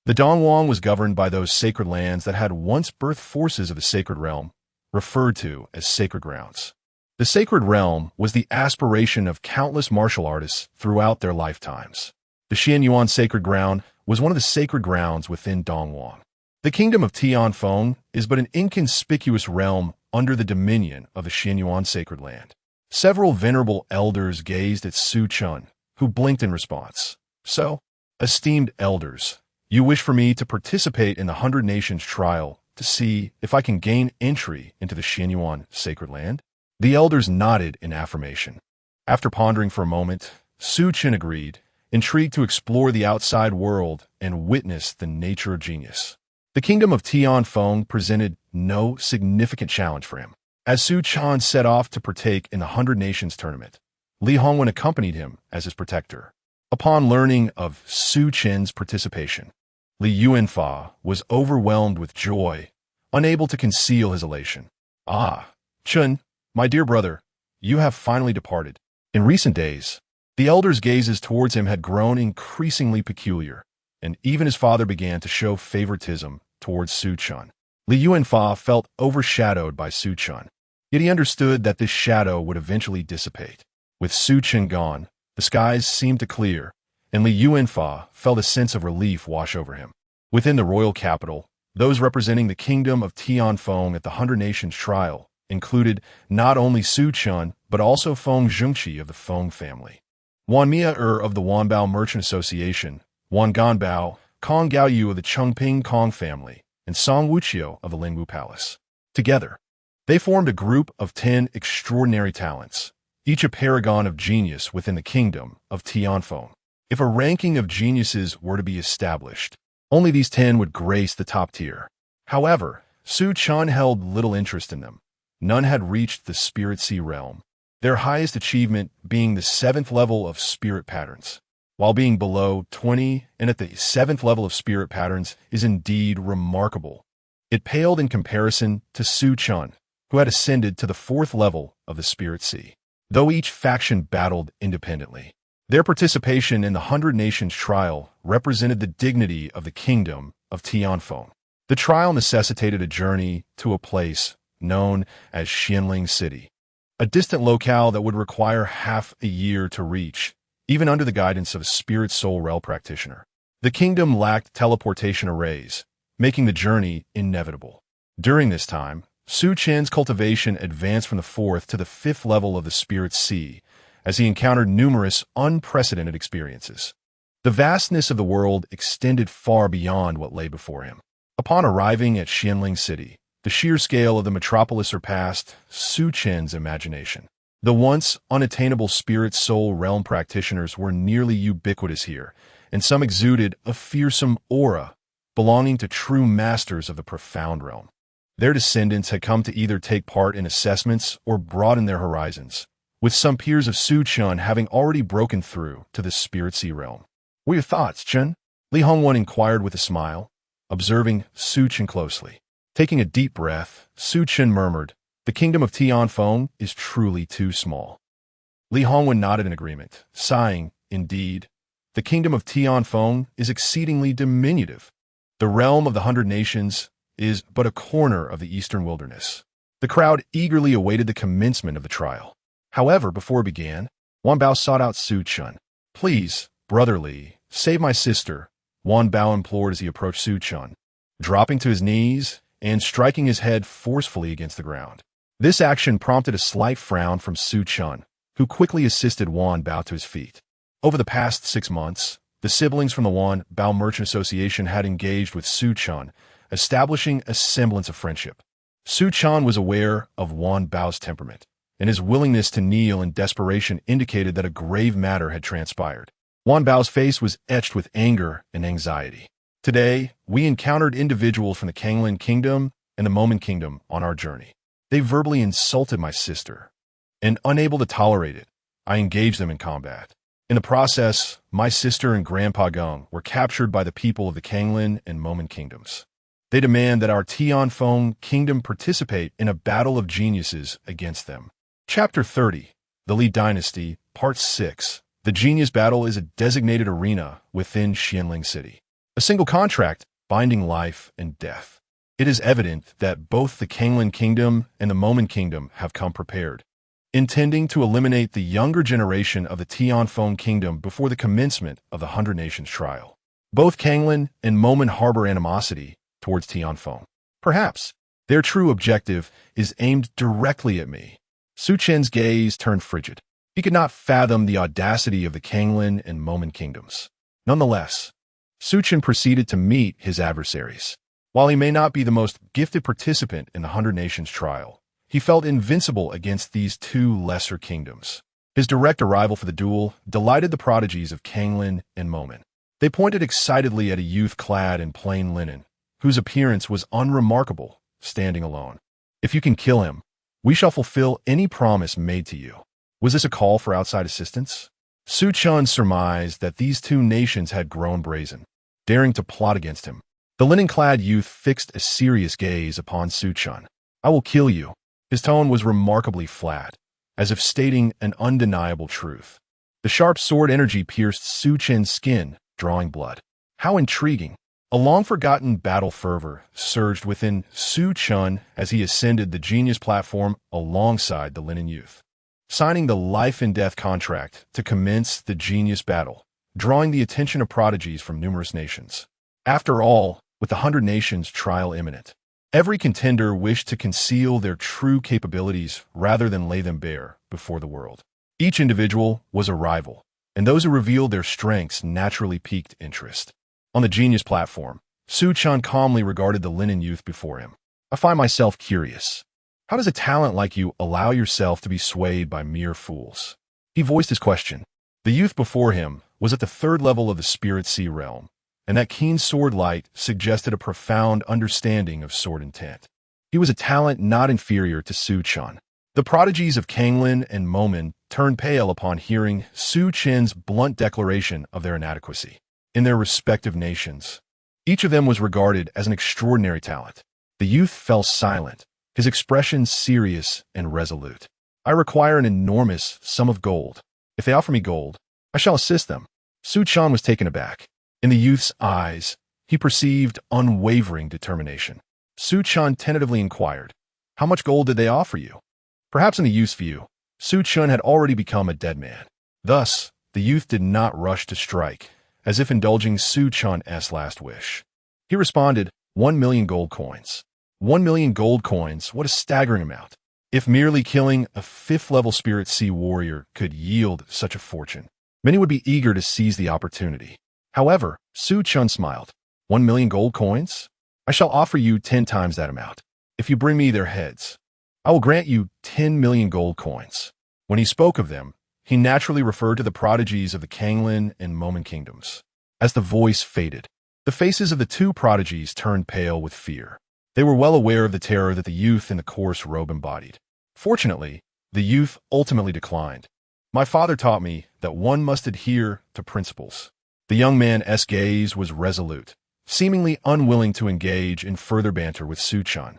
[SPEAKER 1] The Dongwang was governed by those sacred lands that had once birthed forces of the sacred realm, referred to as sacred grounds. The sacred realm was the aspiration of countless martial artists throughout their lifetimes. The Xian Yuan sacred ground was one of the sacred grounds within Dongwang. The kingdom of Tianfeng is but an inconspicuous realm under the dominion of the Xian Yuan sacred land. Several venerable elders gazed at Su Chun, who blinked in response. "So, esteemed elders, you wish for me to participate in the 100 Nations trial to see if I can gain entry into the Xian Yuan sacred land?" The elders nodded in affirmation. After pondering for a moment, Su Chen agreed, intrigued to explore the outside world and witness the nature of genius. The kingdom of Tianfeng presented no significant challenge for him. As Su Chen set off to partake in the 100 Nations tournament, Li Hongwen accompanied him as his protector. Upon learning of Su Chen's participation, Li Yuanfa was overwhelmed with joy, unable to conceal his elation. "Ah, Chen, my dear brother, you have finally departed. In recent days, the elder's gazes towards him had grown increasingly peculiar, and even his father began to show favoritism towards Su Chen. Li Yuanfa felt overshadowed by Su Chen, yet he understood that this shadow would eventually dissipate. With Su Chen gone, the skies seemed to clear, and Li Yuanfa felt a sense of relief wash over him. Within the royal capital, those representing the kingdom of Tianfeng at the 100 Nations trial included not only Su Chen, but also Feng Zhengqi of the Feng family, Wan Mia of the Wanbao Merchant Association, Wan Ganbao, Kong Gaoyu of the Chengping Kong family, and Song Wuqiu of the Lingwu Palace. Together, they formed a group of 10 extraordinary talents, each a paragon of genius within the kingdom of Tianfeng. If a ranking of geniuses were to be established, only these 10 would grace the top tier. However, Su Chen held little interest in them. None had reached the Spirit Sea realm, their highest achievement being the 7th level of Spirit Patterns. While being below 20 and at the 7th level of Spirit Patterns is indeed remarkable, it paled in comparison to Su Chen, who had ascended to the 4th level of the Spirit Sea. Though each faction battled independently, their participation in the 100 Nations trial represented the dignity of the kingdom of Tianfeng. The trial necessitated a journey to a place known as Xianling City, a distant locale that would require half a year to reach, even under the guidance of a spirit soul realm practitioner. The kingdom lacked teleportation arrays, making the journey inevitable. During this time, Su Chen's cultivation advanced from the 4th to the 5th level of the Spirit Sea, as he encountered numerous unprecedented experiences. The vastness of the world extended far beyond what lay before him. Upon arriving at Xianling City, the sheer scale of the metropolis surpassed Su Chen's imagination. The once unattainable spirit soul realm practitioners were nearly ubiquitous here, and some exuded a fearsome aura belonging to true masters of the profound realm. Their descendants had come to either take part in assessments or broaden their horizons, with some peers of Su Chen having already broken through to the Spirit Sea realm. "What are your thoughts, Chen?" Li Hongwen inquired with a smile, observing Su Chen closely. Taking a deep breath, Su Chen murmured, "The kingdom of Tianfeng is truly too small." Li Hongwen nodded in agreement, sighing, "Indeed, the kingdom of Tianfeng is exceedingly diminutive. The realm of the 100 Nations is but a corner of the eastern wilderness." The crowd eagerly awaited the commencement of the trial. However, before it began, Wan Bao sought out Su Chen. "Please, Brother Li, save my sister," Wan Bao implored as he approached Su Chen, dropping to his knees and striking his head forcefully against the ground. This action prompted a slight frown from Su Chen, who quickly assisted Wan Bao to his feet. Over the past 6 months, the siblings from the Wan Bao Merchant Association had engaged with Su Chen, establishing a semblance of friendship. Su Chen was aware of Wan Bao's temperament, and his willingness to kneel in desperation indicated that a grave matter had transpired. Wan Bao's face was etched with anger and anxiety. "Today, we encountered individuals from the Kanglin Kingdom and the Momen Kingdom on our journey. They verbally insulted my sister, and unable to tolerate it, I engaged them in combat. In the process, my sister and Grandpa Geng were captured by the people of the Kanglin and Momen Kingdoms. They demand that our Tianfeng Kingdom participate in a battle of geniuses against them." Chapter 30, The Li Dynasty, Part 6. The Genius Battle is a designated arena within Xianling City. A single contract binding life and death. It is evident that both the Kanglin Kingdom and the Momen Kingdom have come prepared, intending to eliminate the younger generation of the Tianfeng Kingdom before the commencement of the 100 Nations trial. Both Kanglin and Momen harbor animosity towards Tianfeng. Perhaps their true objective is aimed directly at me. Su Chen's gaze turned frigid. He could not fathom the audacity of the Kanglin and Momen kingdoms. Nonetheless, Su Chen proceeded to meet his adversaries. While he may not be the most gifted participant in the 100 Nations trial, he felt invincible against these two lesser kingdoms. His direct arrival for the duel delighted the prodigies of Kanglin and Momen. They pointed excitedly at a youth clad in plain linen, whose appearance was unremarkable, standing alone. "If you can kill him, we shall fulfill any promise made to you." Was this a call for outside assistance? Su Chen surmised that these two nations had grown brazen, daring to plot against him. The linen-clad youth fixed a serious gaze upon Su Chen. "I will kill you." His tone was remarkably flat, as if stating an undeniable truth. The sharp sword energy pierced Su Chen's skin, drawing blood. How intriguing! A long-forgotten battle fervor surged within Su Chen as he ascended the genius platform alongside the Linen Youth, signing the life-and-death contract to commence the genius battle, drawing the attention of prodigies from numerous nations. After all, with the 100 nations trial imminent, every contender wished to conceal their true capabilities rather than lay them bare before the world. Each individual was a rival, and those who revealed their strengths naturally piqued interest. On the genius platform, Su Chen calmly regarded the Linen Youth before him. I find myself curious. How does a talent like you allow yourself to be swayed by mere fools? He voiced his question. The youth before him was at the third level of the Spirit Sea realm, and that keen sword light suggested a profound understanding of sword intent. He was a talent not inferior to Su Chen. The prodigies of Kanglin and Momin turned pale upon hearing Su Chen's blunt declaration of their inadequacy. In their respective nations, each of them was regarded as an extraordinary talent. The youth fell silent, his expression serious and resolute. I require an enormous sum of gold. If they offer me gold, I shall assist them. Su Chen was taken aback. In the youth's eyes, he perceived unwavering determination. Su Chen tentatively inquired, how much gold did they offer you? Perhaps in the youth's view, Su Chen had already become a dead man. Thus, the youth did not rush to strike, as if indulging Su Chen's last wish. He responded, 1 million gold coins. 1 million gold coins, what a staggering amount. If merely killing a 5th-level Spirit Sea warrior could yield such a fortune, many would be eager to seize the opportunity. However, Su Chen smiled. 1 million gold coins? I shall offer you 10 times that amount. If you bring me their heads, I will grant you 10 million gold coins. When he spoke of them, he naturally referred to the prodigies of the Kanglin and Momin kingdoms. As the voice faded, the faces of the two prodigies turned pale with fear. They were well aware of the terror that the youth in the coarse robe embodied. Fortunately, the youth ultimately declined. My father taught me that one must adhere to principles. The young man's gaze was resolute, seemingly unwilling to engage in further banter with Su Chen.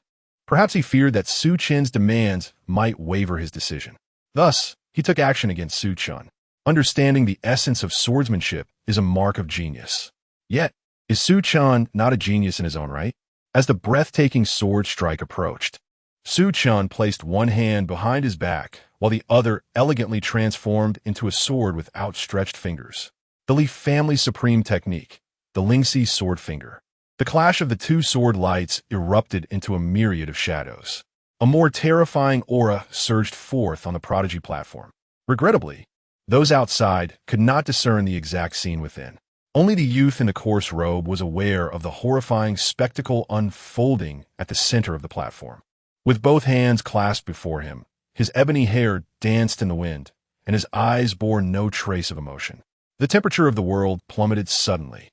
[SPEAKER 1] Perhaps he feared that Su Chen's demands might waver his decision. Thus, he took action against Su Chen. Understanding the essence of swordsmanship is a mark of genius. Yet, is Su Chen not a genius in his own right? As the breathtaking sword strike approached, Su Chen placed one hand behind his back while the other elegantly transformed into a sword with outstretched fingers. The Li family's supreme technique, the Lingxi sword finger. The clash of the two sword lights erupted into a myriad of shadows. A more terrifying aura surged forth on the prodigy platform. Regrettably, those outside could not discern the exact scene within. Only the youth in the coarse robe was aware of the horrifying spectacle unfolding at the center of the platform. With both hands clasped before him, his ebony hair danced in the wind, and his eyes bore no trace of emotion. The temperature of the world plummeted suddenly,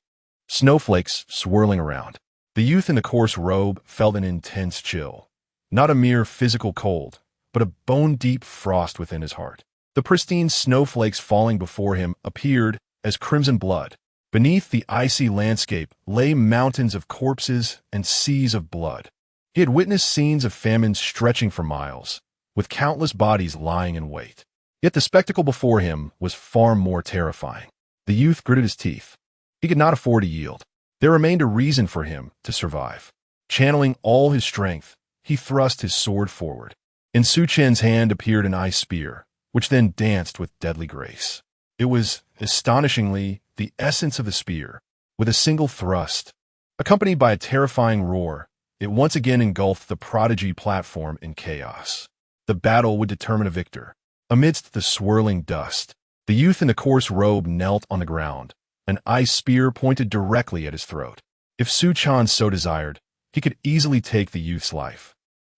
[SPEAKER 1] snowflakes swirling around. The youth in the coarse robe felt an intense chill. Not a mere physical cold, but a bone-deep frost within his heart. The pristine snowflakes falling before him appeared as crimson blood. Beneath the icy landscape lay mountains of corpses and seas of blood. He had witnessed scenes of famine stretching for miles, with countless bodies lying in wait. Yet the spectacle before him was far more terrifying. The youth gritted his teeth. He could not afford to yield. There remained a reason for him to survive. Channeling all his strength, he thrust his sword forward. In Su Chen's hand appeared an ice spear, which then danced with deadly grace. It was, astonishingly, the essence of the spear. With a single thrust, accompanied by a terrifying roar, it once again engulfed the prodigy platform in chaos. The battle would determine a victor. Amidst the swirling dust, the youth in the coarse robe knelt on the ground, an ice spear pointed directly at his throat. If Su Chen so desired, he could easily take the youth's life.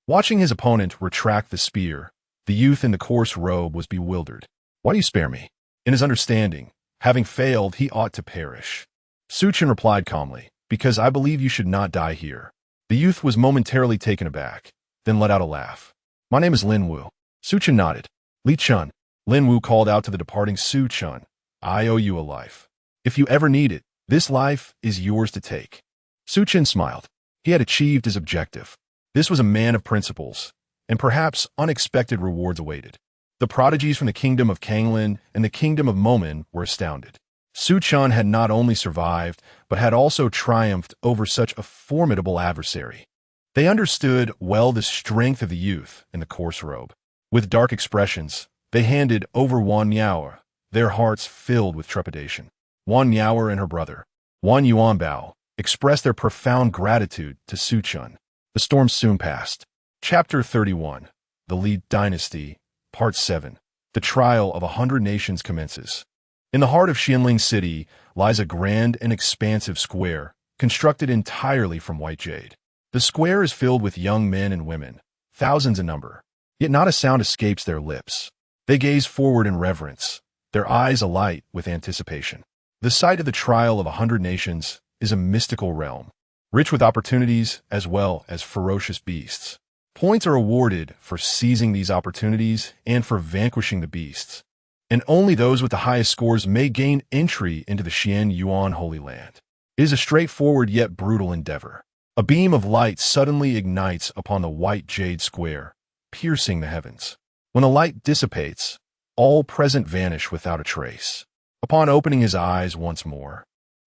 [SPEAKER 1] Watching his opponent retract the spear, the youth in the coarse robe was bewildered. Why do you spare me? In his understanding, having failed, he ought to perish. Su Chen replied calmly, because I believe you should not die here. The youth was momentarily taken aback, then let out a laugh. My name is Lin Wu. Su Chen nodded. Li Chen. Lin Wu called out to the departing Su Chen. I owe you a life. If you ever need it, this life is yours to take. Su Chen smiled. He had achieved his objective. This was a man of principles, and perhaps unexpected rewards awaited. The prodigies from the kingdom of Kanglin and the kingdom of Momin were astounded. Su Chen had not only survived, but had also triumphed over such a formidable adversary. They understood well the strength of the youth in the coarse robe. With dark expressions, they handed over Wan Yaoer, their hearts filled with trepidation. Wan Yaoer and her brother, Wan Yuanbao, expressed their profound gratitude to Su Chen. The storm soon passed. Chapter 31, The Li Dynasty, Part 7, The Trial of 100 Nations commences. In the heart of Xianling City lies a grand and expansive square, constructed entirely from white jade. The square is filled with young men and women, thousands in number, yet not a sound escapes their lips. They gaze forward in reverence, their eyes alight with anticipation. The site of the trial of 100 nations is a mystical realm, rich with opportunities as well as ferocious beasts. Points are awarded for seizing these opportunities and for vanquishing the beasts, and only those with the highest scores may gain entry into the Xian Yuan Holy Land. It is a straightforward yet brutal endeavor. A beam of light suddenly ignites upon the white jade square, piercing the heavens. When the light dissipates, all present vanish without a trace. Upon opening his eyes once more,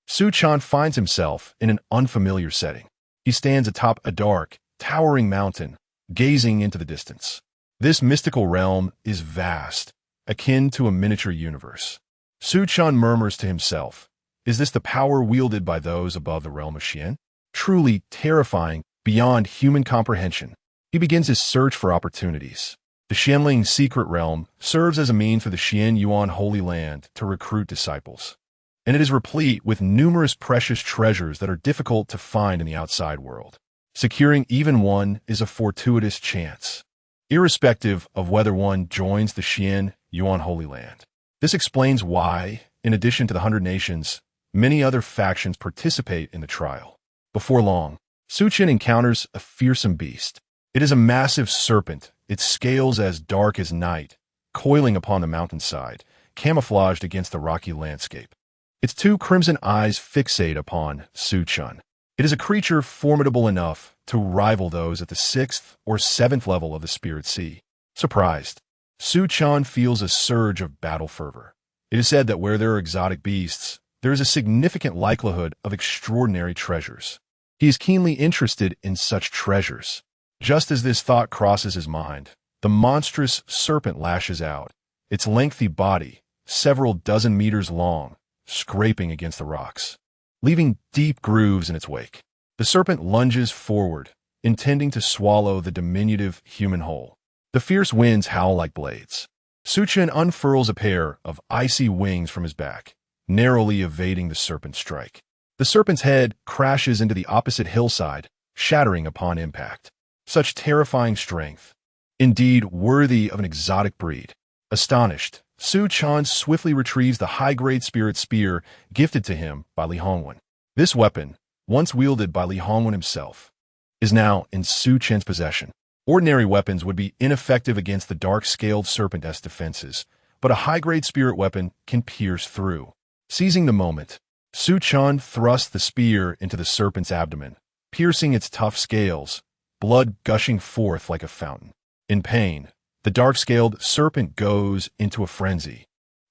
[SPEAKER 1] Su Chen finds himself in an unfamiliar setting. He stands atop a dark, towering mountain, gazing into the distance. This mystical realm is vast, akin to a miniature universe. Su Chen murmurs to himself, is this the power wielded by those above the realm of Xian? Truly terrifying, beyond human comprehension. He begins his search for opportunities. The Xianling secret realm serves as a means for the Xian Yuan Holy Land to recruit disciples, and it is replete with numerous precious treasures that are difficult to find in the outside world. Securing even one is a fortuitous chance, irrespective of whether one joins the Xian Yuan Holy Land. This explains why, in addition to the 100 nations, many other factions participate in the trial. Before long, Su Chen encounters a fearsome beast. It is a massive serpent, its scales as dark as night, coiling upon the mountainside, camouflaged against the rocky landscape. Its two crimson eyes fixate upon Su Chen. It is a creature formidable enough to rival those at the 6th or 7th level of the Spirit Sea. Surprised, Su Chen feels a surge of battle fervor. It is said that where there are exotic beasts, there is a significant likelihood of extraordinary treasures. He is keenly interested in such treasures. Just as this thought crosses his mind, the monstrous serpent lashes out, its lengthy body, several dozen meters long, scraping against the rocks, leaving deep grooves in its wake. The serpent lunges forward, intending to swallow the diminutive human whole. The fierce winds howl like blades. Su Chen unfurls a pair of icy wings from his back, narrowly evading the serpent's strike. The serpent's head crashes into the opposite hillside, shattering upon impact. Such terrifying strength, indeed worthy of an exotic breed. Astonished, Su Chen swiftly retrieves the high-grade spirit spear gifted to him by Li Hongwen. This weapon, once wielded by Li Hongwen himself, is now in Su Chen's possession. Ordinary weapons would be ineffective against the dark-scaled serpent's defenses, but a high-grade spirit weapon can pierce through. Seizing the moment, Su Chen thrusts the spear into the serpent's abdomen, piercing its tough scales, blood gushing forth like a fountain. In pain, the dark-scaled serpent goes into a frenzy,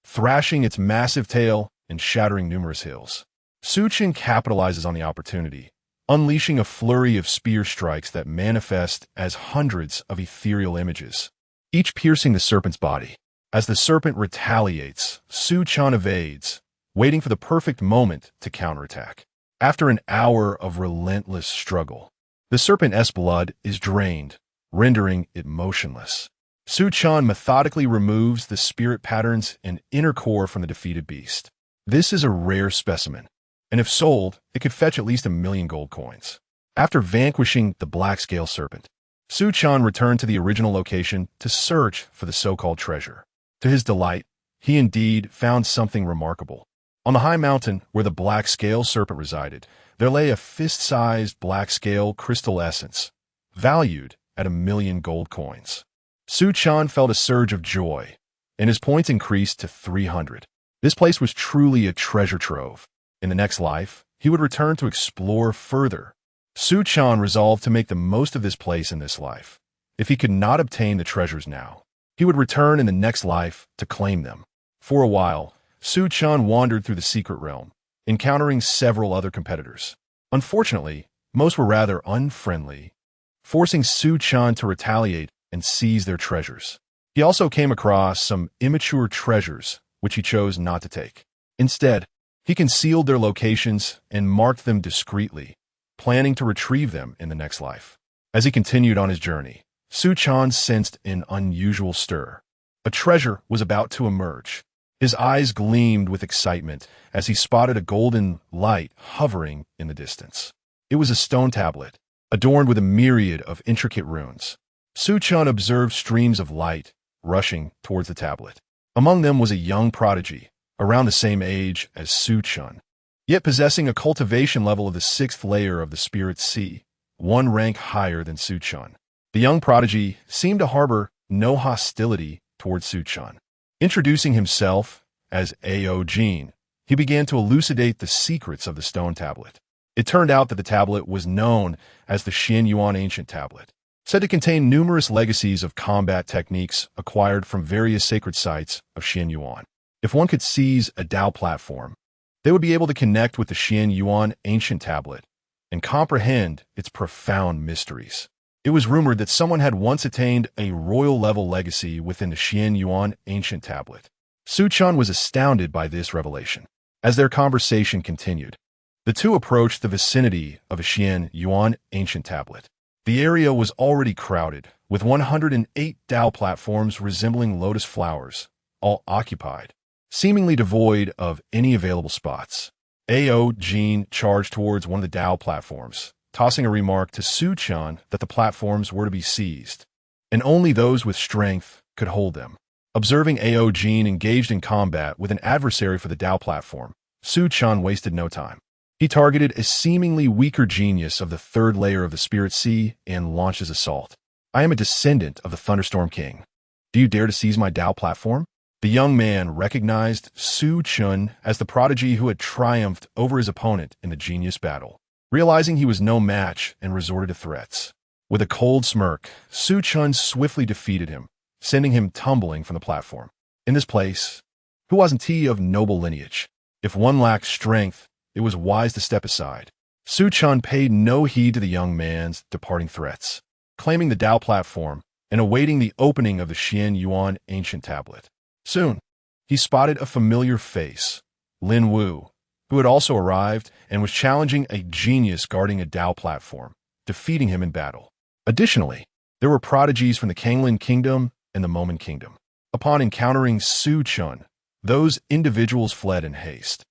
[SPEAKER 1] thrashing its massive tail and shattering numerous hills. Su Chen capitalizes on the opportunity, unleashing a flurry of spear strikes that manifest as hundreds of ethereal images, each piercing the serpent's body. As the serpent retaliates, Su Chen evades, waiting for the perfect moment to counterattack. After an hour of relentless struggle, the serpent's blood is drained, rendering it motionless. Su Chen methodically removes the spirit patterns and inner core from the defeated beast. This is a rare specimen, and if sold, it could fetch at least 1,000,000 gold coins. After vanquishing the black scale serpent, Su Chen returned to the original location to search for the so-called treasure. To his delight, he indeed found something remarkable. On the high mountain where the black scale serpent resided, there lay a fist-sized black scale crystal essence, valued at 1,000,000 gold coins. Su Chen felt a surge of joy, and his points increased to 300. This place was truly a treasure trove. In the next life, he would return to explore further. Su Chen resolved to make the most of this place in this life. If he could not obtain the treasures now, He would return in the next life to claim them. For a while, Su Chen wandered through the secret realm, encountering several other competitors. Unfortunately, most were rather unfriendly, forcing Su Chen to retaliate and seize their treasures. He also came across some immature treasures, which he chose not to take. Instead, he concealed their locations and marked them discreetly, planning to retrieve them in the next life. As he continued on his journey, Su Chen sensed an unusual stir. A treasure was about to emerge. His eyes gleamed with excitement as he spotted a golden light hovering in the distance. It was a stone tablet, adorned with a myriad of intricate runes. Su Chen observed streams of light rushing towards the tablet. Among them was a young prodigy, around the same age as Su Chen, yet possessing a cultivation level of the 6th layer of the Spirit Sea, one rank higher than Su Chen. The young prodigy seemed to harbor no hostility towards Su Chen. Introducing himself as Ao Jin, he began to elucidate the secrets of the stone tablet. It turned out that the tablet was known as the Xian Yuan Ancient Tablet, said to contain numerous legacies of combat techniques acquired from various sacred sites of Xian Yuan. If one could seize a Dao platform, they would be able to connect with the Xian Yuan Ancient Tablet and comprehend its profound mysteries. It was rumored that someone had once attained a royal-level legacy within the Xian Yuan Ancient Tablet. Su Chen was astounded by this revelation. As their conversation continued, the two approached the vicinity of a Xian Yuan Ancient Tablet. The area was already crowded, with 108 Dao platforms resembling lotus flowers, all occupied, seemingly devoid of any available spots. Ao Jin charged towards one of the Dao platforms, tossing a remark to Su Chen that the platforms were to be seized, and only those with strength could hold them. Observing Ao Jin engaged in combat with an adversary for the Dao platform, Su Chen wasted no time. He targeted a seemingly weaker genius of the 3rd layer of the Spirit Sea and launched his assault. "I am a descendant of the Thunderstorm King. Do you dare to seize my Dao platform?" The young man recognized Su Chen as the prodigy who had triumphed over his opponent in the genius battle. Realizing he was no match and resorted to threats. With a cold smirk, Su Chen swiftly defeated him, sending him tumbling from the platform. In this place, who wasn't he of noble lineage? If one lacked strength, it was wise to step aside. Su Chen paid no heed to the young man's departing threats, claiming the Dao platform and awaiting the opening of the Xian Yuan Ancient Tablet. Soon, he spotted a familiar face, Lin Wu, who had also arrived and was challenging a genius guarding a Dao platform, defeating him in battle. Additionally, there were prodigies from the Kanglin Kingdom and the Momen Kingdom. Upon encountering Su Chen, those individuals fled in haste,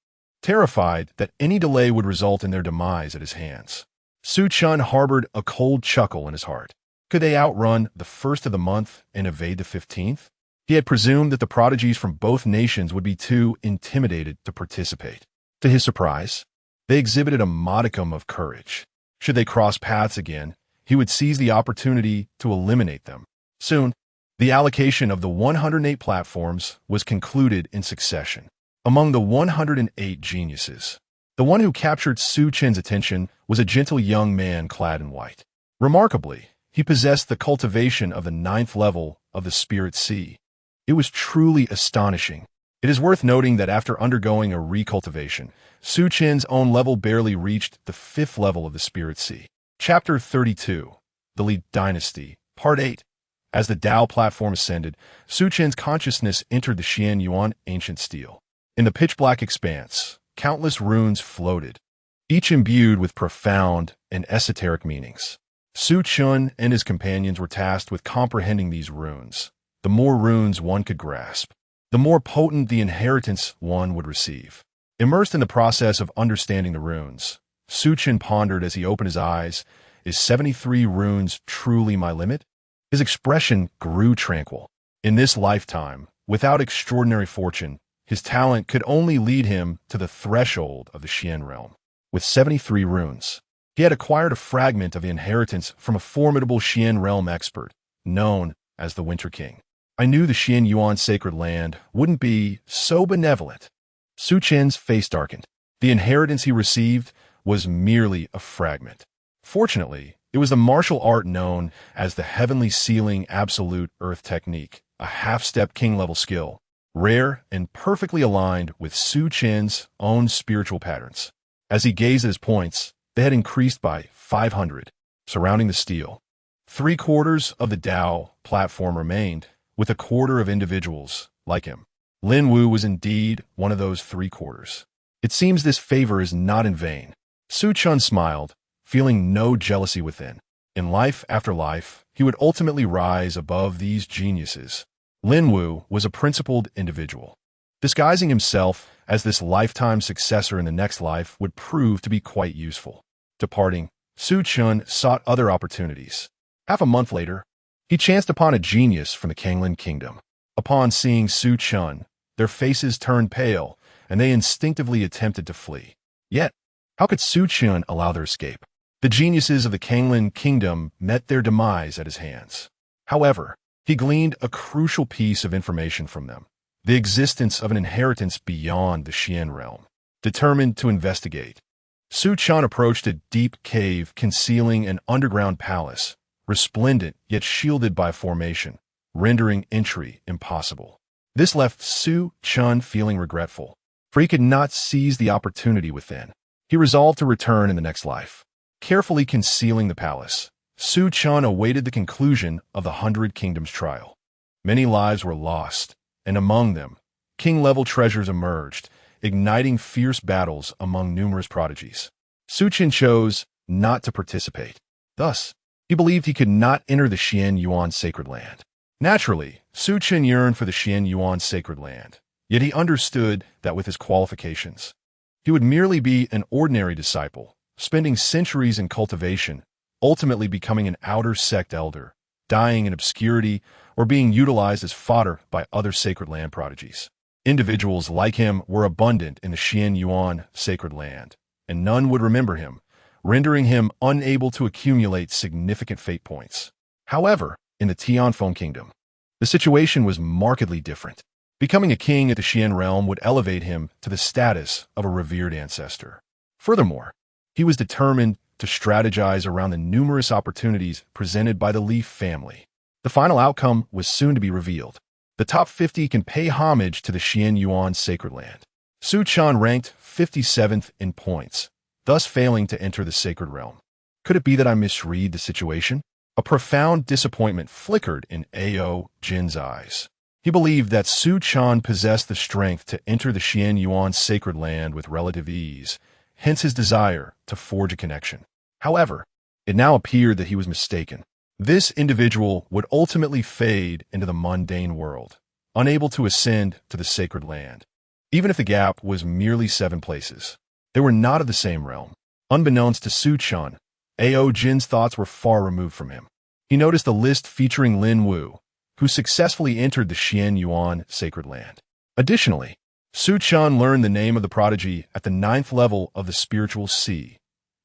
[SPEAKER 1] terrified that any delay would result in their demise at his hands. Su Chen harbored a cold chuckle in his heart. Could they outrun the 1st of the month and evade the 15th? He had presumed that the prodigies from both nations would be too intimidated to participate. To his surprise, they exhibited a modicum of courage. Should they cross paths again, he would seize the opportunity to eliminate them. Soon, the allocation of the 108 platforms was concluded in succession. Among the 108 geniuses, the one who captured Su Chen's attention was a gentle young man clad in white. Remarkably, he possessed the cultivation of the 9th level of the Spirit Sea. It was truly astonishing. It is worth noting that after undergoing a recultivation, Su Chen's own level barely reached the 5th level of the Spirit Sea. Chapter 32, The Li Dynasty, Part 8. As the Dao platform ascended, Su Chen's consciousness entered the Xian Yuan Ancient Steel. In the pitch-black expanse, countless runes floated, each imbued with profound and esoteric meanings. Su Chen and his companions were tasked with comprehending these runes. The more runes one could grasp, the more potent the inheritance one would receive. Immersed in the process of understanding the runes, Su Chen pondered as he opened his eyes, "Is 73 runes truly my limit?" His expression grew tranquil. In this lifetime, without extraordinary fortune, his talent could only lead him to the threshold of the Xian realm. With 73 runes, he had acquired a fragment of the inheritance from a formidable Xian realm expert, known as the Winter King. I knew the Xian Yuan sacred land wouldn't be so benevolent. Su Chen's face darkened. The inheritance he received was merely a fragment. Fortunately, it was the martial art known as the Heavenly Sealing Absolute Earth Technique, a half-step king-level skill, rare and perfectly aligned with Su Chen's own spiritual patterns. As he gazed at his points, they had increased by 500, surrounding the steel. 3/4 of the Dao platform remained, with 1/4 of individuals like him. Lin Wu was indeed one of those 3/4. It seems this favor is not in vain. Su Chen smiled, feeling no jealousy within. In life after life, he would ultimately rise above these geniuses. Lin Wu was a principled individual. Disguising himself as this lifetime successor in the next life would prove to be quite useful. Departing, Su Chen sought other opportunities. Half a month later, he chanced upon a genius from the Kanglin Kingdom. Upon seeing Su Chen, their faces turned pale, and they instinctively attempted to flee. Yet, how could Su Chen allow their escape? The geniuses of the Kanglin Kingdom met their demise at his hands. However, he gleaned a crucial piece of information from them: the existence of an inheritance beyond the Xian realm. Determined to investigate, Su Chen approached a deep cave concealing an underground palace, resplendent yet shielded by formation, rendering entry impossible. This left Su Chen feeling regretful, for he could not seize the opportunity within. He resolved to return in the next life. Carefully concealing the palace, Su Chen awaited the conclusion of the 100 Kingdoms trial. Many lives were lost, and among them, king-level treasures emerged, igniting fierce battles among numerous prodigies. Su Chen chose not to participate. Thus, he believed he could not enter the Xian Yuan sacred land. Naturally, Su Chen yearned for the Xian Yuan sacred land, yet he understood that with his qualifications, he would merely be an ordinary disciple, spending centuries in cultivation, ultimately becoming an outer sect elder, dying in obscurity, or being utilized as fodder by other sacred land prodigies. Individuals like him were abundant in the Xian Yuan sacred land, and none would remember him, rendering him unable to accumulate significant fate points. However, in the Tianfeng Kingdom, the situation was markedly different. Becoming a king at the Xian realm would elevate him to the status of a revered ancestor. Furthermore, he was determined to strategize around the numerous opportunities presented by the Li family. The final outcome was soon to be revealed. The top 50 can pay homage to the Xian Yuan sacred land. Su Chen ranked 57th in points, thus failing to enter the sacred realm. Could it be that I misread the situation? A profound disappointment flickered in Ao Jin's eyes. He believed that Su Chen possessed the strength to enter the Xian Yuan sacred land with relative ease, hence his desire to forge a connection. However, it now appeared that he was mistaken. This individual would ultimately fade into the mundane world, unable to ascend to the sacred land. Even if the gap was merely 7 places, they were not of the same realm. Unbeknownst to Su Chen, Ao Jin's thoughts were far removed from him. He noticed a list featuring Lin Wu, who successfully entered the Xian Yuan sacred land. Additionally, Su Chen learned the name of the prodigy at the 9th level of the spiritual sea,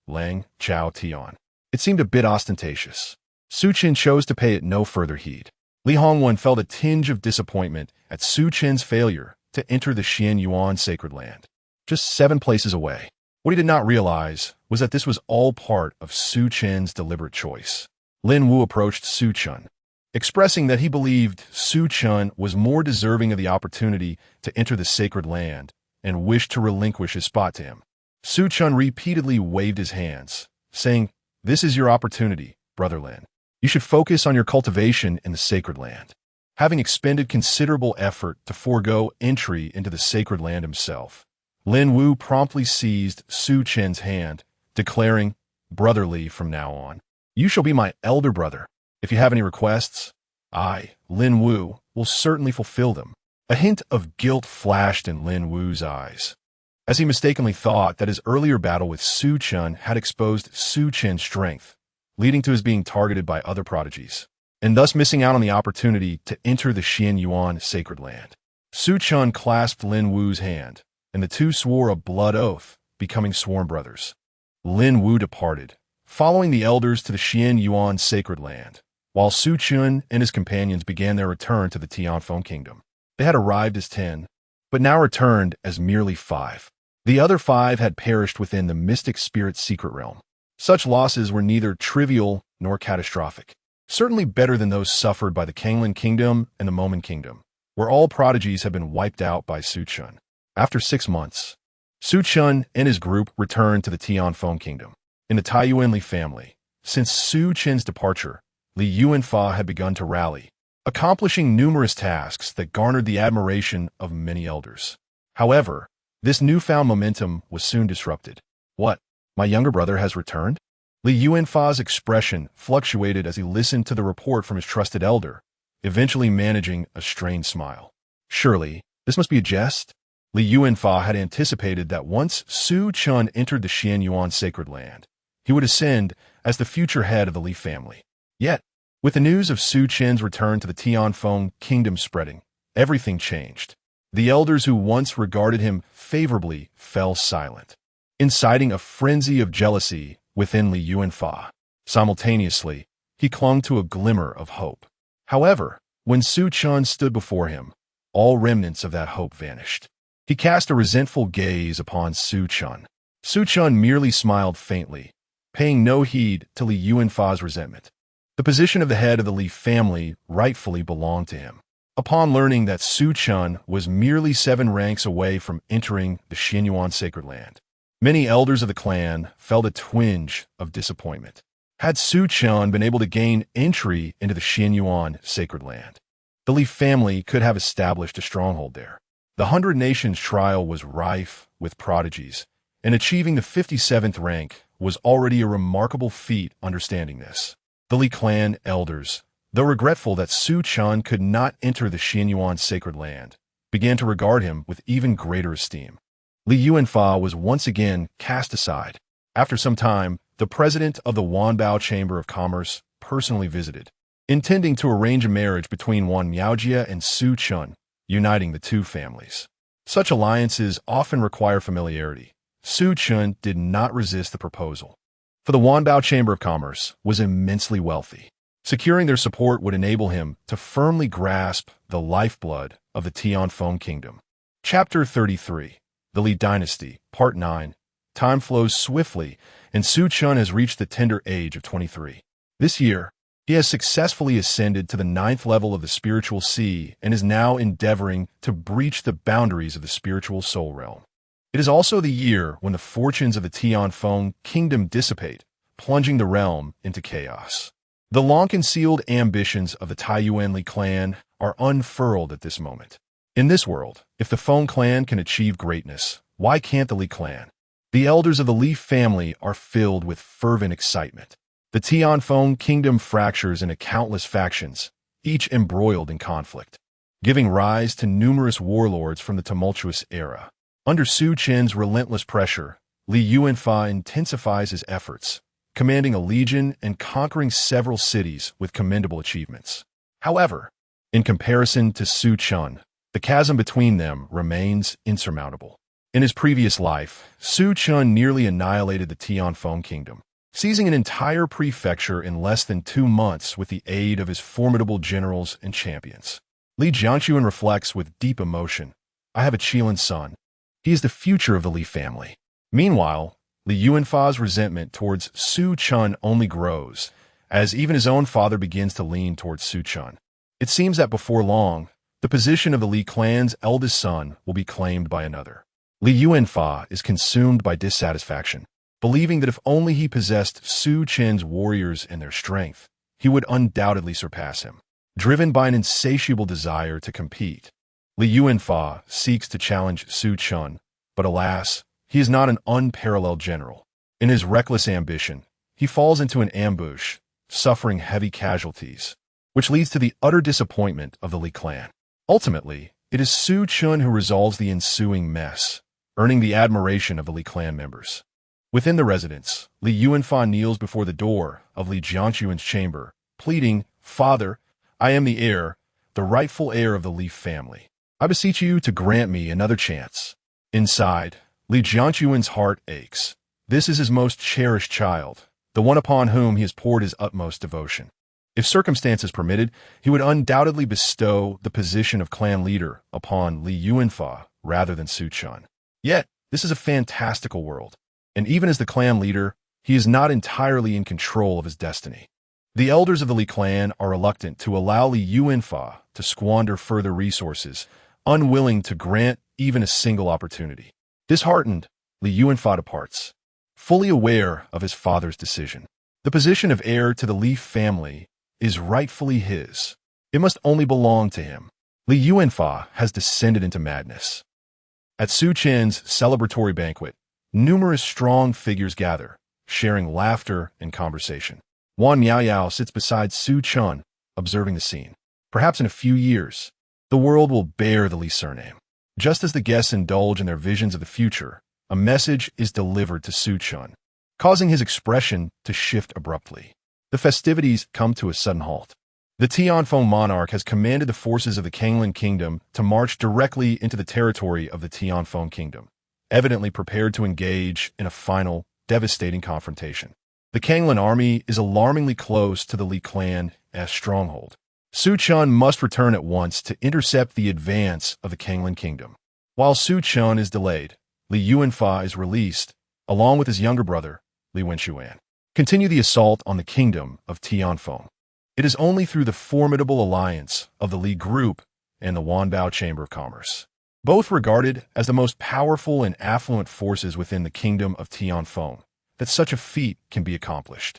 [SPEAKER 1] Lang Chao Tian. It seemed a bit ostentatious. Su Chen chose to pay it no further heed. Li Hongwen felt a tinge of disappointment at Su Chen's failure to enter the Xian Yuan sacred land, just 7 places away. What he did not realize was that this was all part of Su Chen's deliberate choice. Lin Wu approached Su Chen, expressing that he believed Su Chen was more deserving of the opportunity to enter the sacred land and wished to relinquish his spot to him. Su Chen repeatedly waved his hands, saying, "This is your opportunity, Brother Lin. You should focus on your cultivation in the sacred land." Having expended considerable effort to forego entry into the sacred land himself, Lin Wu promptly seized Su Chen's hand, declaring, "Brotherly from now on. You shall be my elder brother. If you have any requests, I, Lin Wu, will certainly fulfill them." A hint of guilt flashed in Lin Wu's eyes, as he mistakenly thought that his earlier battle with Su Chen had exposed Su Chen's strength, leading to his being targeted by other prodigies, and thus missing out on the opportunity to enter the Xian Yuan sacred land. Su Chen clasped Lin Wu's hand, and the two swore a blood oath, becoming sworn brothers. Lin Wu departed, following the elders to the Xian Yuan sacred land, while Su Chen and his companions began their return to the Tianfeng Kingdom. They had arrived as 10, but now returned as merely 5. The other 5 had perished within the mystic spirit's secret realm. Such losses were neither trivial nor catastrophic. certainly better than those suffered by the Kanglan Kingdom and the Momen Kingdom, where all prodigies have been wiped out by Su Chen. After 6 months, Su Chen and his group returned to the Tianfeng Kingdom. In the Taiyuan Li family, since Su Chen's departure, Li Yuanfa had begun to rally, accomplishing numerous tasks that garnered the admiration of many elders. However, this newfound momentum was soon disrupted. What? My younger brother has returned? Li Yuanfa's expression fluctuated as he listened to the report from his trusted elder, eventually managing a strained smile. Surely, this must be a jest? Li Yuanfa had anticipated that once Su Chen entered the Xianyuan sacred land, he would ascend as the future head of the Li family. Yet, with the news of Su Chen's return to the Tianfeng kingdom spreading, everything changed. The elders who once regarded him favorably fell silent, inciting a frenzy of jealousy within Li Yuanfa. Simultaneously, he clung to a glimmer of hope. However, when Su Chen stood before him, all remnants of that hope vanished. He cast a resentful gaze upon Su Chen. Su Chen merely smiled faintly, paying no heed to Li Yuanfa's resentment. The position of the head of the Li family rightfully belonged to him. Upon learning that Su Chen was merely 7 ranks away from entering the Xianyuan sacred land, many elders of the clan felt a twinge of disappointment. Had Su Chen been able to gain entry into the Xianyuan sacred land, the Li family could have established a stronghold there. The 100 Nations trial was rife with prodigies, and achieving the 57th rank was already a remarkable feat. Understanding this, the Li clan elders, though regretful that Su Chen could not enter the Xianyuan sacred land, began to regard him with even greater esteem. Li Yuanfa was once again cast aside. After some time, the president of the Wanbao Chamber of Commerce personally visited, intending to arrange a marriage between Wan Miaojia and Su Chen, uniting the two families. Such alliances often require familiarity. Su Chen did not resist the proposal, for the Wanbao Chamber of Commerce was immensely wealthy. Securing their support would enable him to firmly grasp the lifeblood of the Tianfeng Kingdom. Chapter 33, The Li Dynasty, Part 9. Time flows swiftly, and Su Chen has reached the tender age of 23. This year, he has successfully ascended to the 9th level of the spiritual sea and is now endeavoring to breach the boundaries of the spiritual soul realm. It is also the year when the fortunes of the Tianfeng Kingdom dissipate, plunging the realm into chaos. The long-concealed ambitions of the Taiyuan Li clan are unfurled at this moment. In this world, if the Feng clan can achieve greatness, why can't the Li clan? The elders of the Li family are filled with fervent excitement. The Tianfeng Kingdom fractures into countless factions, each embroiled in conflict, giving rise to numerous warlords from the tumultuous era. Under Su Chen's relentless pressure, Li Yuanfa intensifies his efforts, commanding a legion and conquering several cities with commendable achievements. However, in comparison to Su Chen, the chasm between them remains insurmountable. In his previous life, Su Chen nearly annihilated the Tianfeng Kingdom, seizing an entire prefecture in less than 2 months with the aid of his formidable generals and champions. Li Jianxuan reflects with deep emotion, I have a Qilin son. He is the future of the Li family. Meanwhile, Li Yuanfa's resentment towards Su Chen only grows, as even his own father begins to lean towards Su Chen. It seems that before long, the position of the Li clan's eldest son will be claimed by another. Li Yuanfa is consumed by dissatisfaction, believing that if only he possessed Su Chen's warriors and their strength, he would undoubtedly surpass him. Driven by an insatiable desire to compete, Li Yuanfa seeks to challenge Su Chen, but alas, he is not an unparalleled general. In his reckless ambition, he falls into an ambush, suffering heavy casualties, which leads to the utter disappointment of the Li clan. Ultimately, it is Su Chen who resolves the ensuing mess, earning the admiration of the Li clan members. Within the residence, Li Yuanfa kneels before the door of Li Jianxuan's chamber, pleading, Father, I am the heir, the rightful heir of the Li family. I beseech you to grant me another chance. Inside, Li Jianxuan's heart aches. This is his most cherished child, the one upon whom he has poured his utmost devotion. If circumstances permitted, he would undoubtedly bestow the position of clan leader upon Li Yuanfa rather than Su Chen. Yet, this is a fantastical world, and even as the clan leader, he is not entirely in control of his destiny. The elders of the Li clan are reluctant to allow Li Yuanfa to squander further resources, unwilling to grant even a single opportunity. Disheartened, Li Yuanfa departs, fully aware of his father's decision. The position of heir to the Li family is rightfully his. It must only belong to him. Li Yuanfa has descended into madness. At Su Chen's celebratory banquet, numerous strong figures gather, sharing laughter and conversation. Wan Miaoyao sits beside Su Chen, observing the scene. Perhaps in a few years, the world will bear the Li surname. Just as the guests indulge in their visions of the future, a message is delivered to Su Chen, causing his expression to shift abruptly. The festivities come to a sudden halt. The Tianfeng monarch has commanded the forces of the Kanglan kingdom to march directly into the territory of the Tianfeng kingdom, evidently prepared to engage in a final, devastating confrontation. The Kanglan army is alarmingly close to the Li clan as stronghold. Su Chen must return at once to intercept the advance of the Kanglan kingdom. While Su Chen is delayed, Li Yuanfa is released, along with his younger brother, Li Wenxuan. Continue the assault on the kingdom of Tianfeng. It is only through the formidable alliance of the Li group and the Wanbao Chamber of Commerce, both regarded as the most powerful and affluent forces within the kingdom of Tianfeng, that such a feat can be accomplished.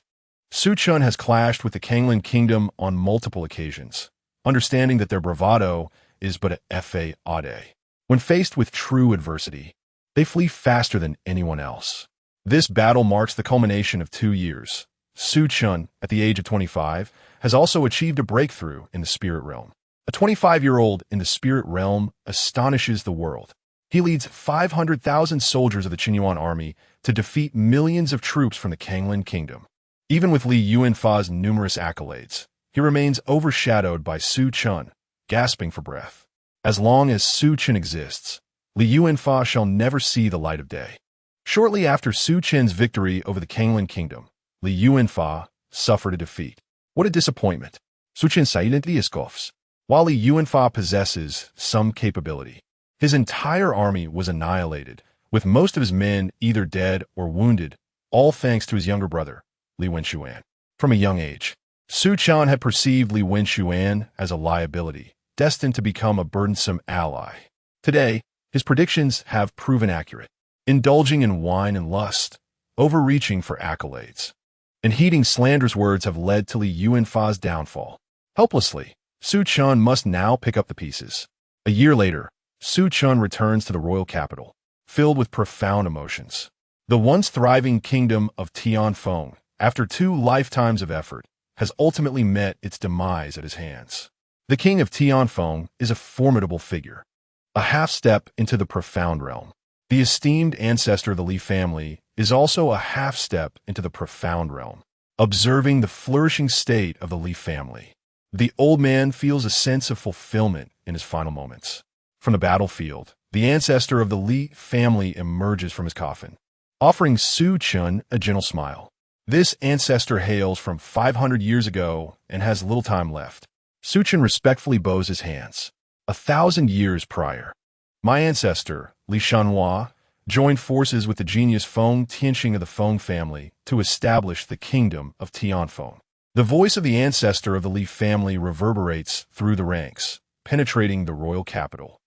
[SPEAKER 1] Su Chen has clashed with the Kanglan kingdom on multiple occasions, understanding that their bravado is but a fa ade. When faced with true adversity, they flee faster than anyone else. This battle marks the culmination of 2 years. Su Chen, at the age of 25, has also achieved a breakthrough in the spirit realm. A 25-year-old in the spirit realm astonishes the world. He leads 500,000 soldiers of the Qinyuan army to defeat millions of troops from the Kanglan kingdom. Even with Li Yuanfa's numerous accolades, he remains overshadowed by Su Chen, gasping for breath. As long as Su Chen exists, Li Yuanfa shall never see the light of day. Shortly after Su Chen's victory over the Kanglan kingdom, Li Yuanfa suffered a defeat. What a disappointment. Su Chen silently escoughs. While Li Yuanfa possesses some capability, his entire army was annihilated, with most of his men either dead or wounded, all thanks to his younger brother, Li Wenxuan. From a young age, Su Chen had perceived Li Wenxuan as a liability, destined to become a burdensome ally. Today, his predictions have proven accurate. Indulging in wine and lust, overreaching for accolades, and heeding slanderous words have led to Li Yuanfa's downfall. Helplessly, Su Chen must now pick up the pieces. A year later, Su Chen returns to the royal capital, filled with profound emotions. The once thriving kingdom of Tianfeng, after 2 lifetimes of effort, has ultimately met its demise at his hands. The king of Tianfeng is a formidable figure, a half-step into the profound realm. The esteemed ancestor of the Li family is also a half-step into the profound realm. Observing the flourishing state of the Li family, the old man feels a sense of fulfillment in his final moments. From the battlefield, the ancestor of the Li family emerges from his coffin, offering Su Chen a gentle smile. This ancestor hails from 500 years ago and has little time left. Su Chen respectfully bows his hands. 1,000 years prior, my ancestor, Li Shanhua, joined forces with the genius Feng Tianxing of the Feng family to establish the kingdom of Tianfeng. The voice of the ancestor of the Li family reverberates through the ranks, penetrating the royal capital.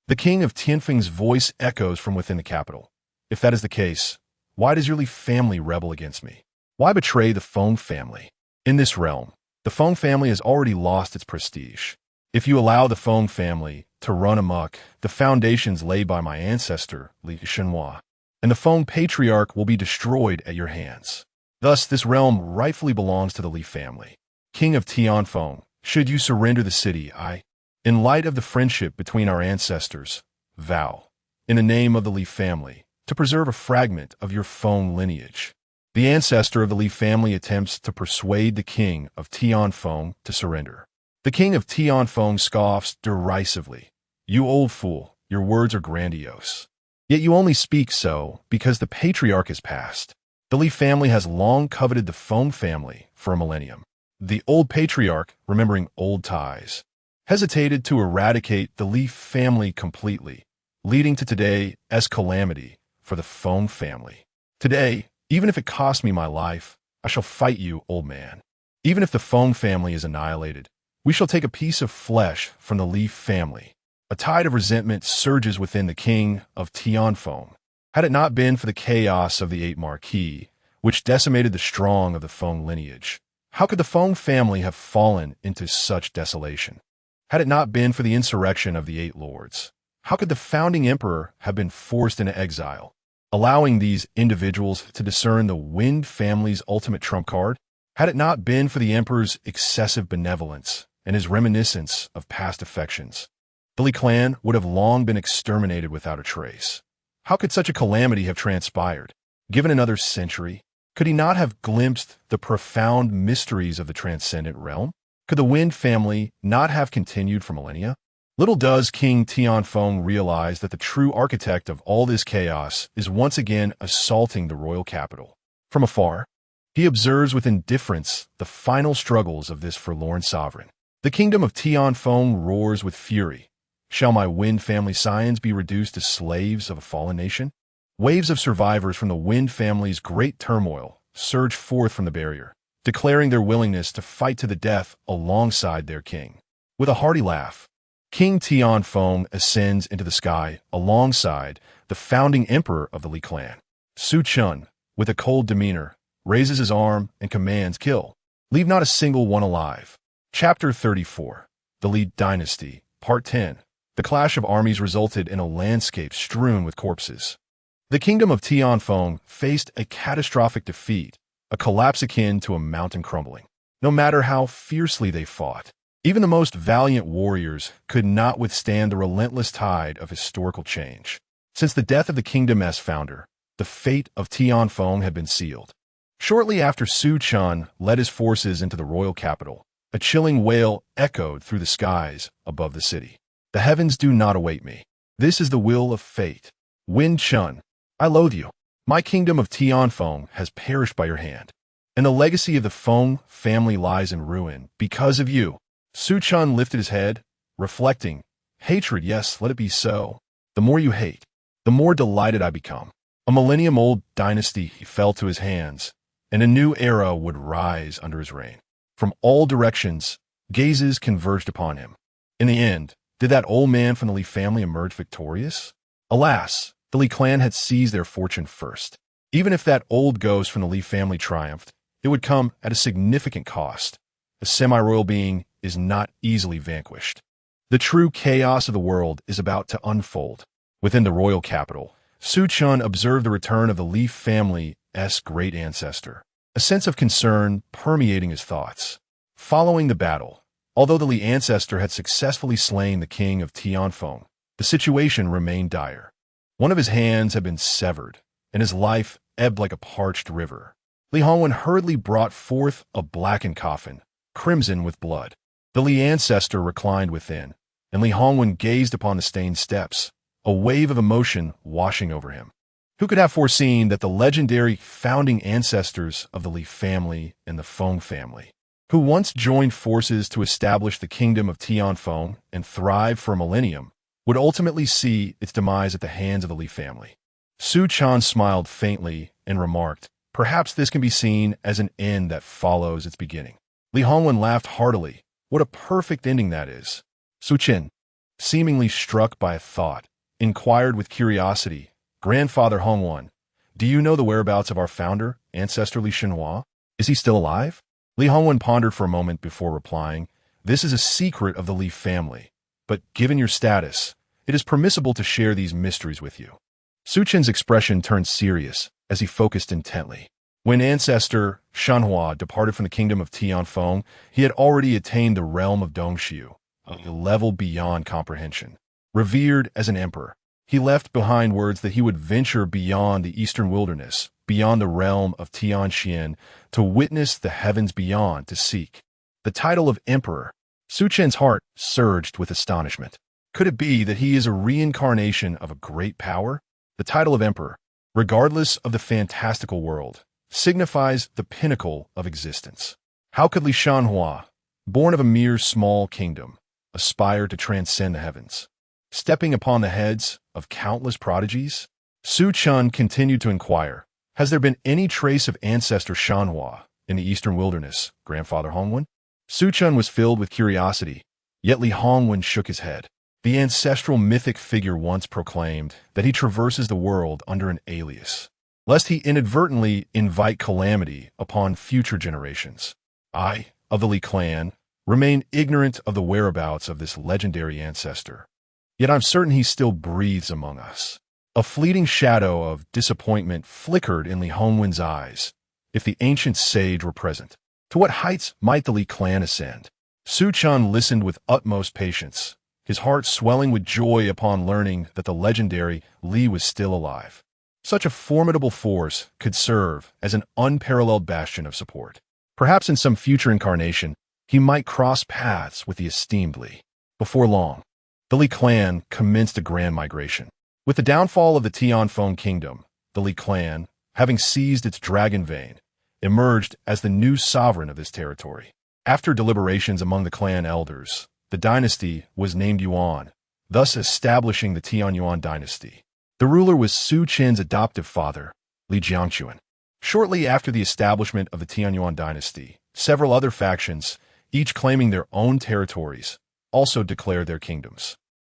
[SPEAKER 1] The king of Tianfeng's voice echoes from within the capital. If that is the case, why does your Li family rebel against me? Why betray the Feng family? In this realm, the Feng family has already lost its prestige. If you allow the Feng family to run amok, the foundations laid by my ancestor, Li Shanhua, and the Feng patriarch will be destroyed at your hands. Thus, this realm rightfully belongs to the Li family. King of Tianfeng, should you surrender the city, in light of the friendship between our ancestors, vow, in the name of the Li family, to preserve a fragment of your Feng lineage. The ancestor of the Li family attempts to persuade the king of Tianfeng to surrender. The king of Tianfeng scoffs derisively. You old fool, your words are grandiose. Yet you only speak so because the patriarch has passed. The Li family has long coveted the Feng family for a millennium. The old patriarch, remembering old ties, hesitated to eradicate the Li family completely, leading to today as calamity for the Feng family. Today, even if it costs me my life, I shall fight you, old man. Even if the Feng family is annihilated, we shall take a piece of flesh from the Li family. A tide of resentment surges within the king of Tianfeng. Had it not been for the chaos of the Eight Marquis, which decimated the strong of the Feng lineage, how could the Feng family have fallen into such desolation? Had it not been for the insurrection of the Eight Lords, how could the founding emperor have been forced into exile, allowing these individuals to discern the Wind family's ultimate trump card? Had it not been for the emperor's excessive benevolence and his reminiscence of past affections, the Li clan would have long been exterminated without a trace. How could such a calamity have transpired? Given another century, could he not have glimpsed the profound mysteries of the transcendent realm? Could the Wind family not have continued for millennia? Little does King Tianfeng realize that the true architect of all this chaos is once again assaulting the royal capital. From afar, he observes with indifference the final struggles of this forlorn sovereign. The kingdom of Tianfeng roars with fury. Shall my Wind family scions be reduced to slaves of a fallen nation? Waves of survivors from the Wind family's great turmoil surge forth from the barrier, declaring their willingness to fight to the death alongside their king. With a hearty laugh, King Tianfeng ascends into the sky alongside the founding emperor of the Li clan. Chen, with a cold demeanor, raises his arm and commands, "Kill. Leave not a single one alive." Chapter 34. The Li Dynasty, Part 10. The clash of armies resulted in a landscape strewn with corpses. The kingdom of Tianfeng faced a catastrophic defeat, a collapse akin to a mountain crumbling. No matter how fiercely they fought, even the most valiant warriors could not withstand the relentless tide of historical change. Since the death of the kingdom's founder, the fate of Tianfeng had been sealed. Shortly after Chen led his forces into the royal capital, a chilling wail echoed through the skies above the city. "The heavens do not await me. This is the will of fate. Wind Chen, I loathe you. My kingdom of Tianfeng has perished by your hand, and the legacy of the Feng family lies in ruin because of you." Chen lifted his head, reflecting, "Hatred, yes, let it be so. The more you hate, the more delighted I become." A millennium-old dynasty fell to his hands, and a new era would rise under his reign. From all directions, gazes converged upon him. In the end, did that old man from the Li family emerge victorious? Alas, the Li clan had seized their fortune first. Even if that old ghost from the Li family triumphed, it would come at a significant cost. A semi-royal being is not easily vanquished. The true chaos of the world is about to unfold. Within the royal capital, Chen observed the return of the Li family's great ancestor, a sense of concern permeating his thoughts. Following the battle, although the Li ancestor had successfully slain the king of Tianfeng, the situation remained dire. One of his hands had been severed, and his life ebbed like a parched river. Li Hongwen hurriedly brought forth a blackened coffin, crimson with blood. The Li ancestor reclined within, and Li Hongwen gazed upon the stained steps, a wave of emotion washing over him. Who could have foreseen that the legendary founding ancestors of the Li family and the Feng family, who once joined forces to establish the kingdom of Tianfeng and thrive for a millennium, would ultimately see its demise at the hands of the Li family? Chen smiled faintly and remarked, "Perhaps this can be seen as an end that follows its beginning." Li Hongwen laughed heartily. "What a perfect ending that is." Chen, seemingly struck by a thought, inquired with curiosity, "Grandfather Hongwen, do you know the whereabouts of our founder, Ancestor Li Shenhua? Is he still alive?" Li Hongwen pondered for a moment before replying, "This is a secret of the Li family, but given your status, it is permissible to share these mysteries with you." Chen's expression turned serious as he focused intently. When Ancestor Shenhua departed from the kingdom of Tianfeng, he had already attained the realm of Dongxiu, a level beyond comprehension. Revered as an emperor, he left behind words that he would venture beyond the eastern wilderness, beyond the realm of Tianxian, to witness the heavens beyond, to seek the title of emperor. Chen's heart surged with astonishment. Could it be that he is a reincarnation of a great power? The title of emperor, regardless of the fantastical world, signifies the pinnacle of existence. How could Li Shenhua, born of a mere small kingdom, aspire to transcend the heavens, stepping upon the heads of countless prodigies? Chen continued to inquire, "Has there been any trace of Ancestor Shenhua in the eastern wilderness, Grandfather Hongwen? Su Chen was filled with curiosity, yet Li Hongwen shook his head. The ancestral mythic figure once proclaimed that he traverses the world under an alias, lest he inadvertently invite calamity upon future generations. I, of the Li clan, remain ignorant of the whereabouts of this legendary ancestor. Yet I'm certain he still breathes among us. A fleeting shadow of disappointment flickered in Li Hongwen's eyes. If the ancient sage were present, to what heights might the Li clan ascend? Su Chen listened with utmost patience, his heart swelling with joy upon learning that the legendary Li was still alive. Such a formidable force could serve as an unparalleled bastion of support. Perhaps in some future incarnation, he might cross paths with the esteemed Li. Before long, the Li clan commenced a grand migration. With the downfall of the Tianfeng kingdom, the Li clan, having seized its dragon vein, emerged as the new sovereign of this territory. After deliberations among the clan elders, the dynasty was named Yuan, thus establishing the Tianyuan dynasty. The ruler was Su Chen's adoptive father, Li Jiangquan. Shortly after the establishment of the Tianyuan dynasty, several other factions, each claiming their own territories, also declared their kingdoms,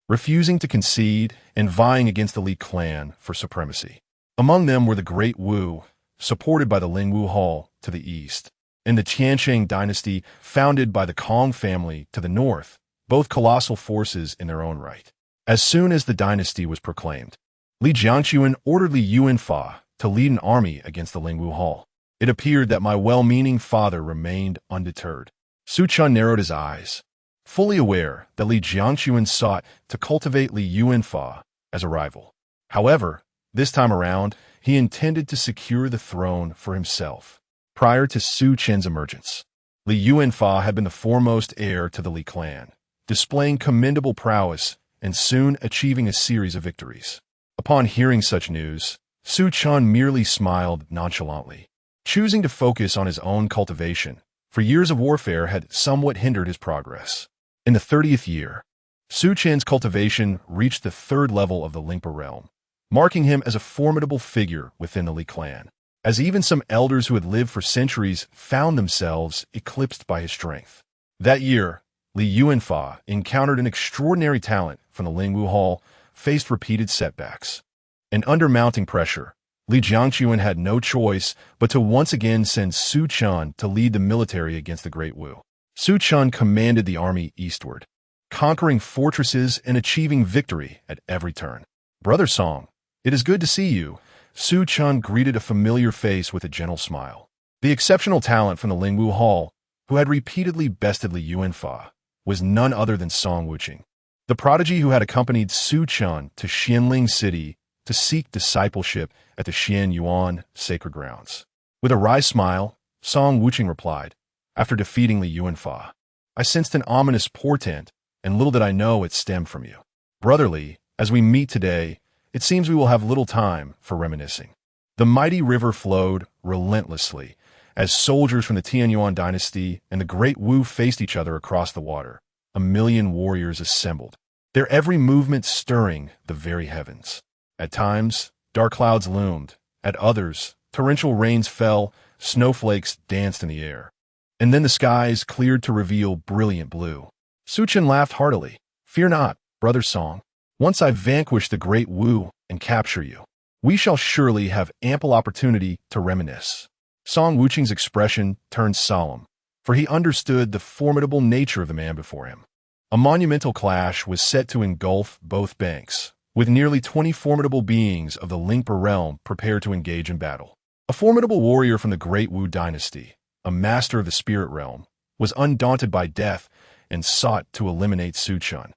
[SPEAKER 1] refusing to concede and vying against the Li clan for supremacy. Among them were the Great Wu, supported by the Lingwu Hall to the east, and the Qiansheng dynasty, founded by the Kong family to the north, both colossal forces in their own right. As soon as the dynasty was proclaimed, Li Jiangquan ordered Li Yuanfa to lead an army against the Lingwu Hall. It appeared that my well-meaning father remained undeterred. Su Chen narrowed his eyes, fully aware that Li Jiangquan sought to cultivate Li Yuanfa as a rival. However, this time around, he intended to secure the throne for himself. Prior to Su Chen's emergence, Li Yuanfa had been the foremost heir to the Li clan, displaying commendable prowess and soon achieving a series of victories. Upon hearing such news, Su Chen merely smiled nonchalantly, choosing to focus on his own cultivation, for years of warfare had somewhat hindered his progress. In the 30th year, Su Chen's cultivation reached the 3rd level of the Lingpa realm, marking him as a formidable figure within the Li clan, as even some elders who had lived for centuries found themselves eclipsed by his strength. That year, Li Yuanfa encountered an extraordinary talent from the Lingwu Hall, faced repeated setbacks. And under mounting pressure, Li Jiangquan had no choice but to once again send Su Chen to lead the military against the Great Wu. Su Chen commanded the army eastward, conquering fortresses and achieving victory at every turn. "Brother Song, it is good to see you." Su Chen greeted a familiar face with a gentle smile. The exceptional talent from the Lingwu Hall, who had repeatedly bested Li Yuanfa, was none other than Song Wuqing, the prodigy who had accompanied Su Chen to Xianling City to seek discipleship at the Xian Yuan sacred grounds. With a wry smile, Song Wuqing replied, "After defeating Li Yuanfa, I sensed an ominous portent, and little did I know it stemmed from you. Brother Li, as we meet today, it seems we will have little time for reminiscing." The mighty river flowed relentlessly as soldiers from the Tianyuan dynasty and the Great Wu faced each other across the water. A million warriors assembled, their every movement stirring the very heavens. At times, dark clouds loomed. At others, torrential rains fell, snowflakes danced in the air. And then the skies cleared to reveal brilliant blue. Su Chen laughed heartily. "Fear not, Brother Song. Once I vanquish the Great Wu and capture you, we shall surely have ample opportunity to reminisce." Song Wuqing's expression turned solemn, for he understood the formidable nature of the man before him. A monumental clash was set to engulf both banks, with nearly 20 formidable beings of the Lingpa realm prepared to engage in battle. A formidable warrior from the Great Wu dynasty, a master of the spirit realm, was undaunted by death and sought to eliminate Su Chen.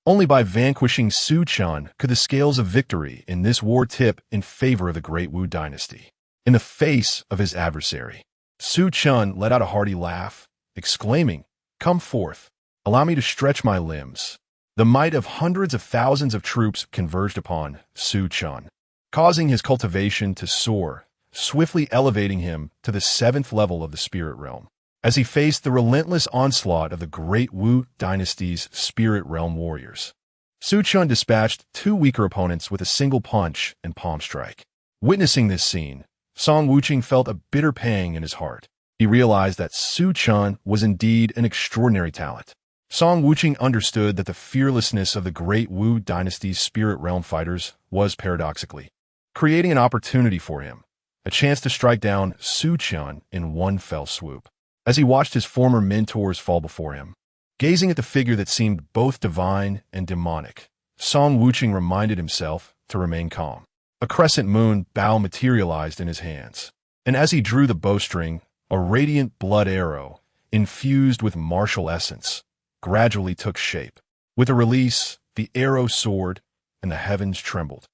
[SPEAKER 1] Only by vanquishing Su Chen could the scales of victory in this war tip in favor of the Great Wu dynasty. In the face of his adversary, Su Chen let out a hearty laugh, exclaiming, "Come forth, allow me to stretch my limbs." The might of hundreds of thousands of troops converged upon Su Chen, causing his cultivation to soar, swiftly elevating him to the 7th level of the spirit realm. As he faced the relentless onslaught of the Great Wu dynasty's spirit realm warriors, Su Chen dispatched 2 weaker opponents with a single punch and palm strike. Witnessing this scene, Song Wuqing felt a bitter pang in his heart. he realized that Su Chen was indeed an extraordinary talent. Song Wuqing understood that the fearlessness of the great Wu dynasty's spirit realm fighters was paradoxically creating an opportunity for him, a chance to strike down Su Chen in one fell swoop. As he watched his former mentors fall before him, gazing at the figure that seemed both divine and demonic, Song Wuqing reminded himself to remain calm. A crescent moon bow materialized in his hands, and as he drew the bowstring, a radiant blood arrow, infused with martial essence, gradually took shape. With a release, the arrow soared, and the heavens trembled.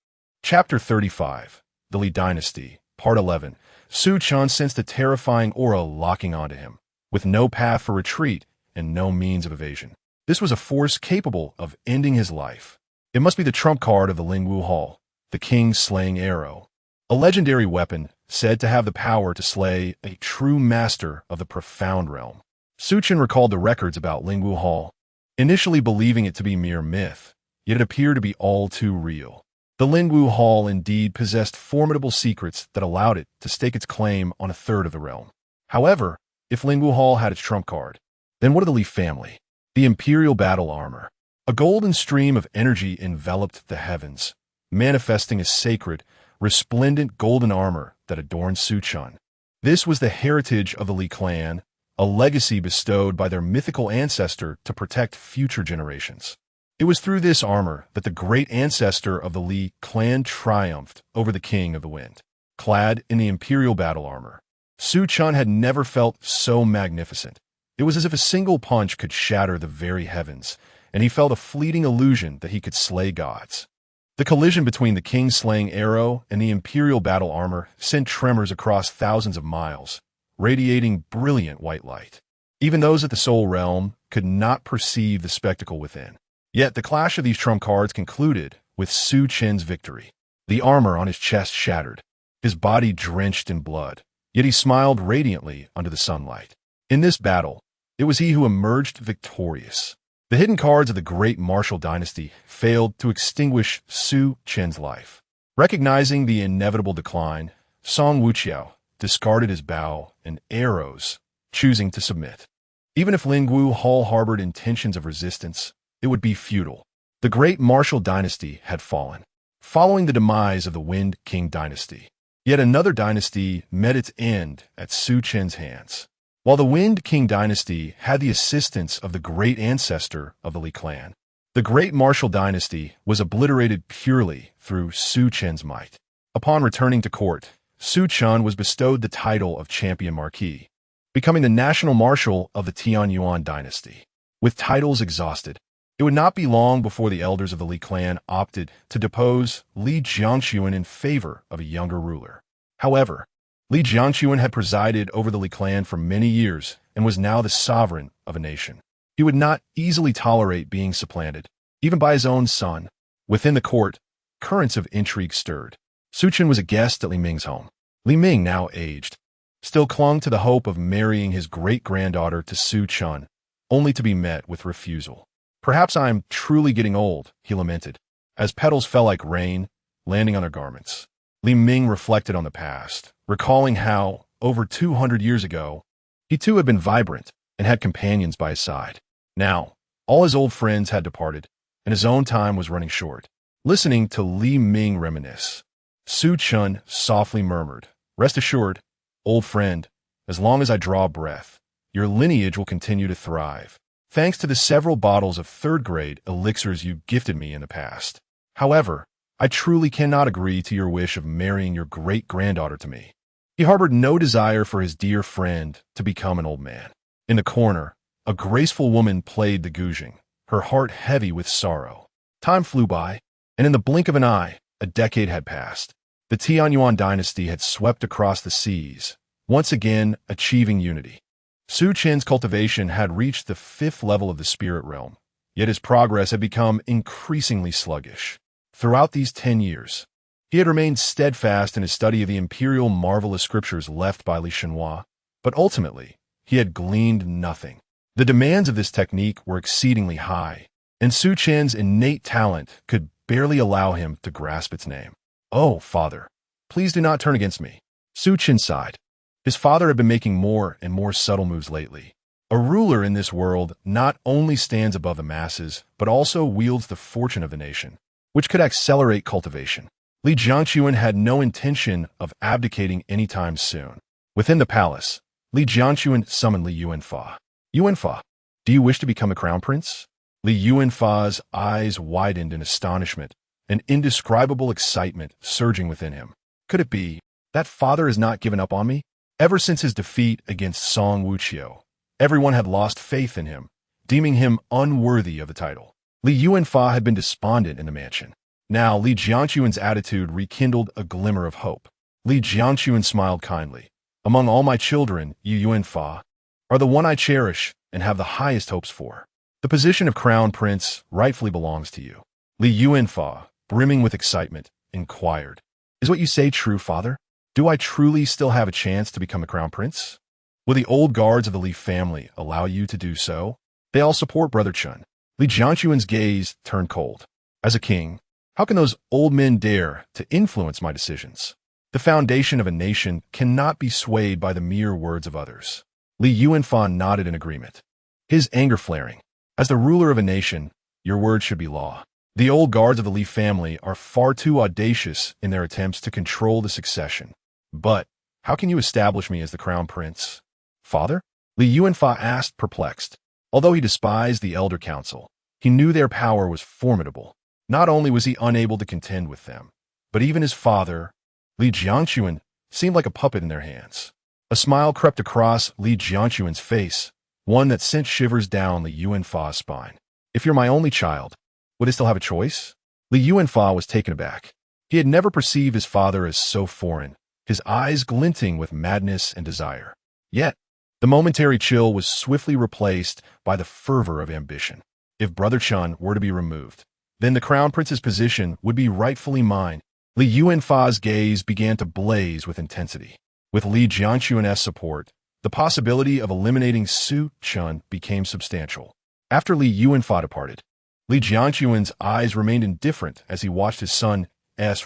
[SPEAKER 1] Chapter 35, The Li Dynasty, Part 11. Su Chen sensed a terrifying aura locking onto him, with no path for retreat and no means of evasion. This was a force capable of ending his life. It must be the trump card of the Lingwu Hall, the king's slaying arrow, a legendary weapon said to have the power to slay a true master of the profound realm. Su Chen recalled the records about Lingwu Hall, initially believing it to be mere myth, yet it appeared to be all too real. The Lingwu Hall indeed possessed formidable secrets that allowed it to stake its claim on a third of the realm. However, if Lingwu Hall had its trump card, then what of the Li family? The Imperial Battle Armor. A golden stream of energy enveloped the heavens, manifesting a sacred, resplendent golden armor that adorned Su Chen. This was the heritage of the Li clan, a legacy bestowed by their mythical ancestor to protect future generations. It was through this armor that the great ancestor of the Li clan triumphed over the King of the Wind. Clad in the Imperial Battle Armor, Su Chen had never felt so magnificent. It was as if a single punch could shatter the very heavens, and he felt a fleeting illusion that he could slay gods. The collision between the king's slaying arrow and the Imperial Battle Armor sent tremors across thousands of miles, radiating brilliant white light. Even those at the Soul Realm could not perceive the spectacle within. Yet the clash of these trump cards concluded with Su Chen's victory. The armor on his chest shattered, his body drenched in blood, yet he smiled radiantly under the sunlight. In this battle, it was he who emerged victorious. The hidden cards of the great martial dynasty failed to extinguish Su Chen's life. Recognizing the inevitable decline, Song Wuqiao discarded his bow and arrows, choosing to submit. Even if Lingwu Hall harbored intentions of resistance, it would be futile. The great martial dynasty had fallen, following the demise of the Wind King dynasty. Yet another dynasty met its end at Su Chen's hands. While the Wind King dynasty had the assistance of the great ancestor of the Li clan, the great martial dynasty was obliterated purely through Su Chen's might. Upon returning to court, Su Chen was bestowed the title of Champion Marquis, becoming the national marshal of the Tianyuan dynasty. With titles exhausted, it would not be long before the elders of the Li clan opted to depose Li Jiangxuan in favor of a younger ruler. However, Li Jiangxuan had presided over the Li clan for many years and was now the sovereign of a nation. He would not easily tolerate being supplanted, even by his own son. Within the court, currents of intrigue stirred. Su Chen was a guest at Li Ming's home. Li Ming, now aged, still clung to the hope of marrying his great-granddaughter to Su Chen, only to be met with refusal. "Perhaps I am truly getting old," he lamented, as petals fell like rain, landing on their garments. Li Ming reflected on the past, recalling how, over 200 years ago, he too had been vibrant and had companions by his side. Now, all his old friends had departed, and his own time was running short. Listening to Li Ming reminisce, Su Chen softly murmured, "Rest assured, old friend, as long as I draw breath, your lineage will continue to thrive, thanks to the several bottles of third-grade elixirs you gifted me in the past. However, I truly cannot agree to your wish of marrying your great-granddaughter to me." He harbored no desire for his dear friend to become an old man. In the corner, a graceful woman played the guzheng, her heart heavy with sorrow. Time flew by, and in the blink of an eye, a decade had passed. The Tianyuan dynasty had swept across the seas, once again achieving unity. Su Chen's cultivation had reached the 5th level of the spirit realm, yet his progress had become increasingly sluggish. Throughout these 10 years, he had remained steadfast in his study of the imperial marvelous scriptures left by Li Shenhua, but ultimately, he had gleaned nothing. The demands of this technique were exceedingly high, and Su Chen's innate talent could barely allow him to grasp its name. "Oh, father, please do not turn against me." Su Chen sighed. His father had been making more and more subtle moves lately. A ruler in this world not only stands above the masses, but also wields the fortune of the nation, which could accelerate cultivation. Li Jiangquan had no intention of abdicating anytime soon. Within the palace, Li Jiangquan summoned Li Yuanfa. Yuanfa, do you wish to become a crown prince? Li Yuanfa's eyes widened in astonishment, an indescribable excitement surging within him. Could it be that father has not given up on me? Ever since his defeat against Song Wuqiu, everyone had lost faith in him, deeming him unworthy of the title. Li Yuanfa had been despondent in the mansion. Now Li Jiangquan's attitude rekindled a glimmer of hope. Li Jiangquan smiled kindly. Among all my children, you Yuanfa are the one I cherish and have the highest hopes for. The position of crown prince rightfully belongs to you. Li Yuanfa, brimming with excitement, inquired, "Is what you say true, father? Do I truly still have a chance to become a crown prince? Will the old guards of the Li family allow you to do so? They all support Brother Chen." Li Jiangquan's gaze turned cold. As a king, how can those old men dare to influence my decisions? The foundation of a nation cannot be swayed by the mere words of others. Li Yuanfa nodded in agreement, his anger flaring. As the ruler of a nation, your word should be law. The old guards of the Li family are far too audacious in their attempts to control the succession. But how can you establish me as the crown prince? Father? Li Yuanfa asked, perplexed. Although he despised the elder council, he knew their power was formidable. Not only was he unable to contend with them, but even his father, Li Jiangquan, seemed like a puppet in their hands. A smile crept across Li Jiangquan's face, one that sent shivers down Li Yuanfa's spine. If you're my only child, would I still have a choice? Li Yuanfa was taken aback. He had never perceived his father as so foreign, his eyes glinting with madness and desire. Yet, the momentary chill was swiftly replaced by the fervor of ambition. If Brother Chen were to be removed, then the crown prince's position would be rightfully mine. Li Yuanfa's gaze began to blaze with intensity. With Li Jiangquan's support, the possibility of eliminating Su Chen became substantial. After Li Yuanfa departed, Li Jiangquan's eyes remained indifferent as he watched his son's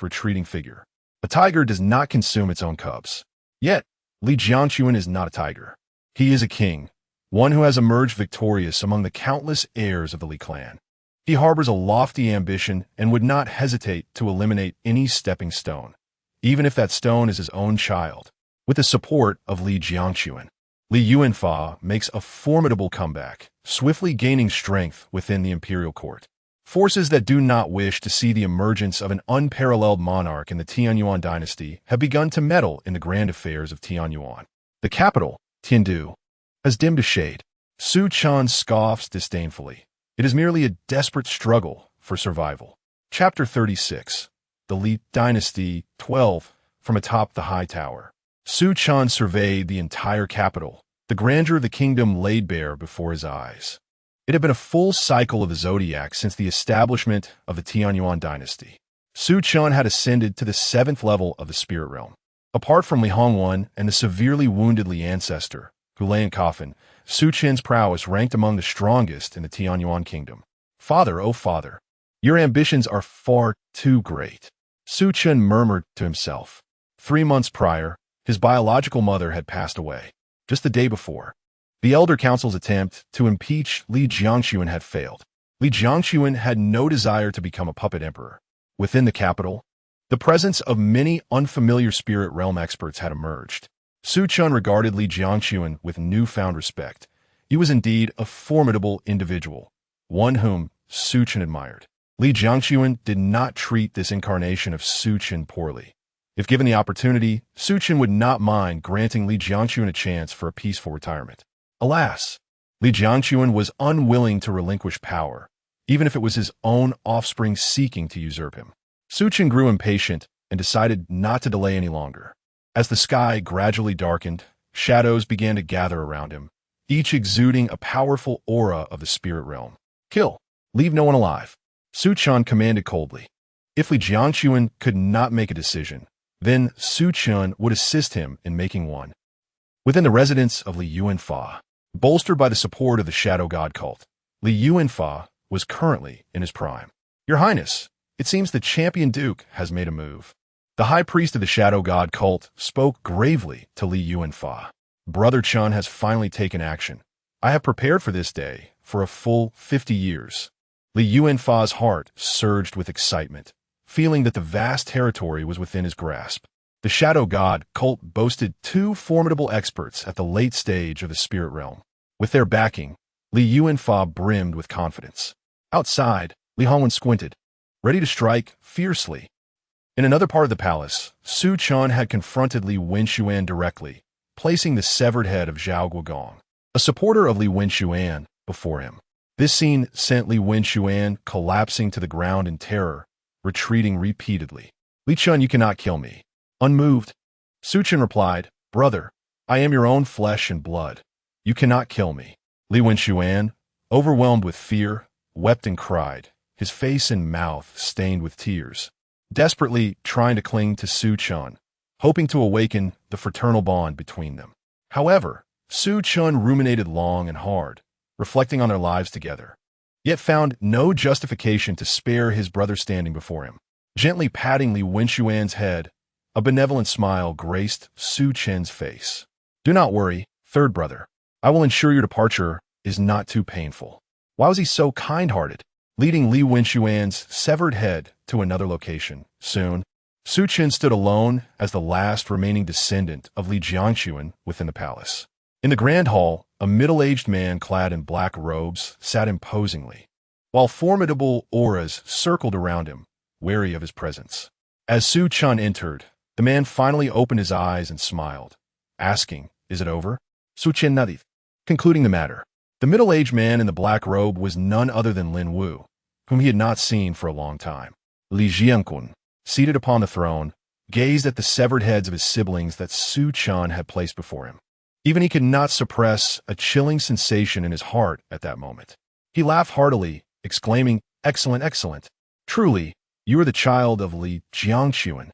[SPEAKER 1] retreating figure. A tiger does not consume its own cubs. Yet, Li Jiangquan is not a tiger. He is a king, one who has emerged victorious among the countless heirs of the Li clan. He harbors a lofty ambition and would not hesitate to eliminate any stepping stone, even if that stone is his own child. With the support of Li Jiangquan, Li Yuanfa makes a formidable comeback, swiftly gaining strength within the imperial court. Forces that do not wish to see the emergence of an unparalleled monarch in the Tianyuan dynasty have begun to meddle in the grand affairs of Tianyuan. The capital, Tiandu, has dimmed to shade. Su Chen scoffs disdainfully. It is merely a desperate struggle for survival. Chapter 36. The Li Dynasty 12. From atop the high tower, Su Chen surveyed the entire capital. The grandeur of the kingdom laid bare before his eyes. It had been a full cycle of the zodiac since the establishment of the Tianyuan dynasty. Su Chen had ascended to the 7th level of the spirit realm. Apart from Li Hongwan and the severely wounded Li ancestor, who lay in coffin, Su Chen's prowess ranked among the strongest in the Tianyuan kingdom. Father, oh father, your ambitions are far too great, Su Chen murmured to himself. 3 months prior, his biological mother had passed away. Just the day before, the elder council's attempt to impeach Li Jiangquan had failed. Li Jiangquan had no desire to become a puppet emperor. Within the capital, the presence of many unfamiliar spirit realm experts had emerged. Su Chen regarded Li Jiangquan with newfound respect. He was indeed a formidable individual, one whom Su Chen admired. Li Jiangquan did not treat this incarnation of Su Chen poorly. If given the opportunity, Su Chen would not mind granting Li Jiangquan a chance for a peaceful retirement. Alas, Li Jiangquan was unwilling to relinquish power, even if it was his own offspring seeking to usurp him. Su Chen grew impatient and decided not to delay any longer. As the sky gradually darkened, shadows began to gather around him, each exuding a powerful aura of the spirit realm. Kill. Leave no one alive, Su Chen commanded coldly. If Li Jiangquan could not make a decision, then Su Chen would assist him in making one. Within the residence of Li Yuanfa, bolstered by the support of the Shadow God cult, Li Yuanfa was currently in his prime. Your Highness, it seems the champion duke has made a move. The high priest of the shadow god cult spoke gravely to Li Yuanfa. Brother Chen has finally taken action. I have prepared for this day for a full 50 years. Li Yuanfa's heart surged with excitement, feeling that the vast territory was within his grasp. The shadow god cult boasted two formidable experts at the late stage of the spirit realm. With their backing, Li Yuanfa brimmed with confidence. Outside, Li Hongwen squinted, ready to strike fiercely. In another part of the palace, Su Chen had confronted Li Wenxuan directly, placing the severed head of Zhao Guogong, a supporter of Li Wenxuan, before him. This scene sent Li Wenxuan collapsing to the ground in terror, retreating repeatedly. Li Chen, you cannot kill me. Unmoved, Su Chen replied, Brother, I am your own flesh and blood. You cannot kill me. Li Wenxuan, overwhelmed with fear, wept and cried, his face and mouth stained with tears, desperately trying to cling to Su Chen, hoping to awaken the fraternal bond between them. However, Su Chen ruminated long and hard, reflecting on their lives together, yet found no justification to spare his brother standing before him. Gently patting Li Wenxuan's head, a benevolent smile graced Su Chen's face. Do not worry, third brother. I will ensure your departure is not too painful. Why was he so kind-hearted, leading Li Wenxuan's severed head to another location? Soon, Su Chen stood alone as the last remaining descendant of Li Jiangxuan within the palace. In the grand hall, a middle-aged man clad in black robes sat imposingly, while formidable auras circled around him, wary of his presence. As Su Chen entered, the man finally opened his eyes and smiled, asking, Is it over? Su Chen nodded, concluding the matter. The middle-aged man in the black robe was none other than Lin Wu, whom he had not seen for a long time. Li Jiankun, seated upon the throne, gazed at the severed heads of his siblings that Su Chen had placed before him. Even he could not suppress a chilling sensation in his heart at that moment. He laughed heartily, exclaiming, Excellent, excellent. Truly, you are the child of Li Jiangxuan.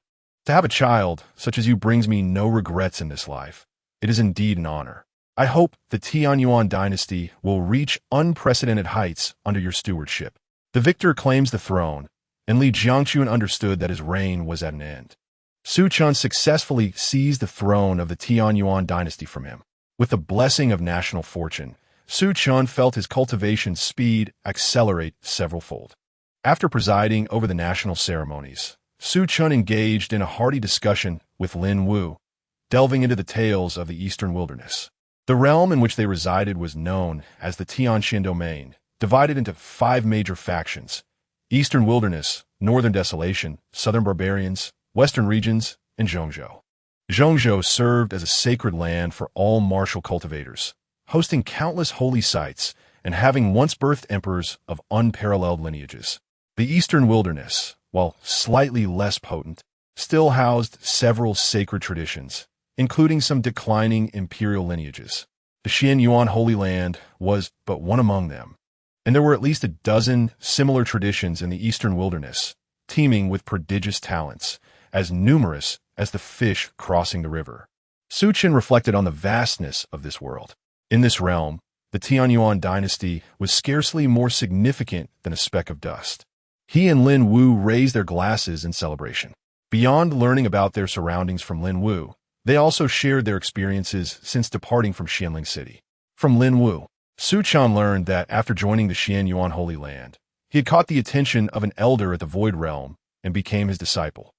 [SPEAKER 1] To have a child such as you brings me no regrets in this life. It is indeed an honor. I hope the Tianyuan dynasty will reach unprecedented heights under your stewardship. The victor claims the throne, and Li Jiangxuan understood that his reign was at an end. Su Chen successfully seized the throne of the Tianyuan dynasty from him. With the blessing of national fortune, Su Chen felt his cultivation speed accelerate several-fold. After presiding over the national ceremonies, Su Chen engaged in a hearty discussion with Lin Wu, delving into the tales of the Eastern Wilderness. The realm in which they resided was known as the Tianxin Domain, divided into 5 major factions: Eastern Wilderness, Northern Desolation, Southern Barbarians, Western Regions, and Zhongzhou. Zhongzhou served as a sacred land for all martial cultivators, hosting countless holy sites and having once birthed emperors of unparalleled lineages. The Eastern Wilderness, while slightly less potent, still housed several sacred traditions, including some declining imperial lineages. The Xianyuan Holy Land was but one among them, and there were at least a dozen similar traditions in the Eastern Wilderness, teeming with prodigious talents, as numerous as the fish crossing the river. Su Chen reflected on the vastness of this world. In this realm, the Tianyuan dynasty was scarcely more significant than a speck of dust. He and Lin Wu raised their glasses in celebration. Beyond learning about their surroundings from Lin Wu, they also shared their experiences since departing from Xianling City. From Lin Wu, Su Chen learned that after joining the Xianyuan Holy Land, he had caught the attention of an elder at the Void Realm and became his disciple.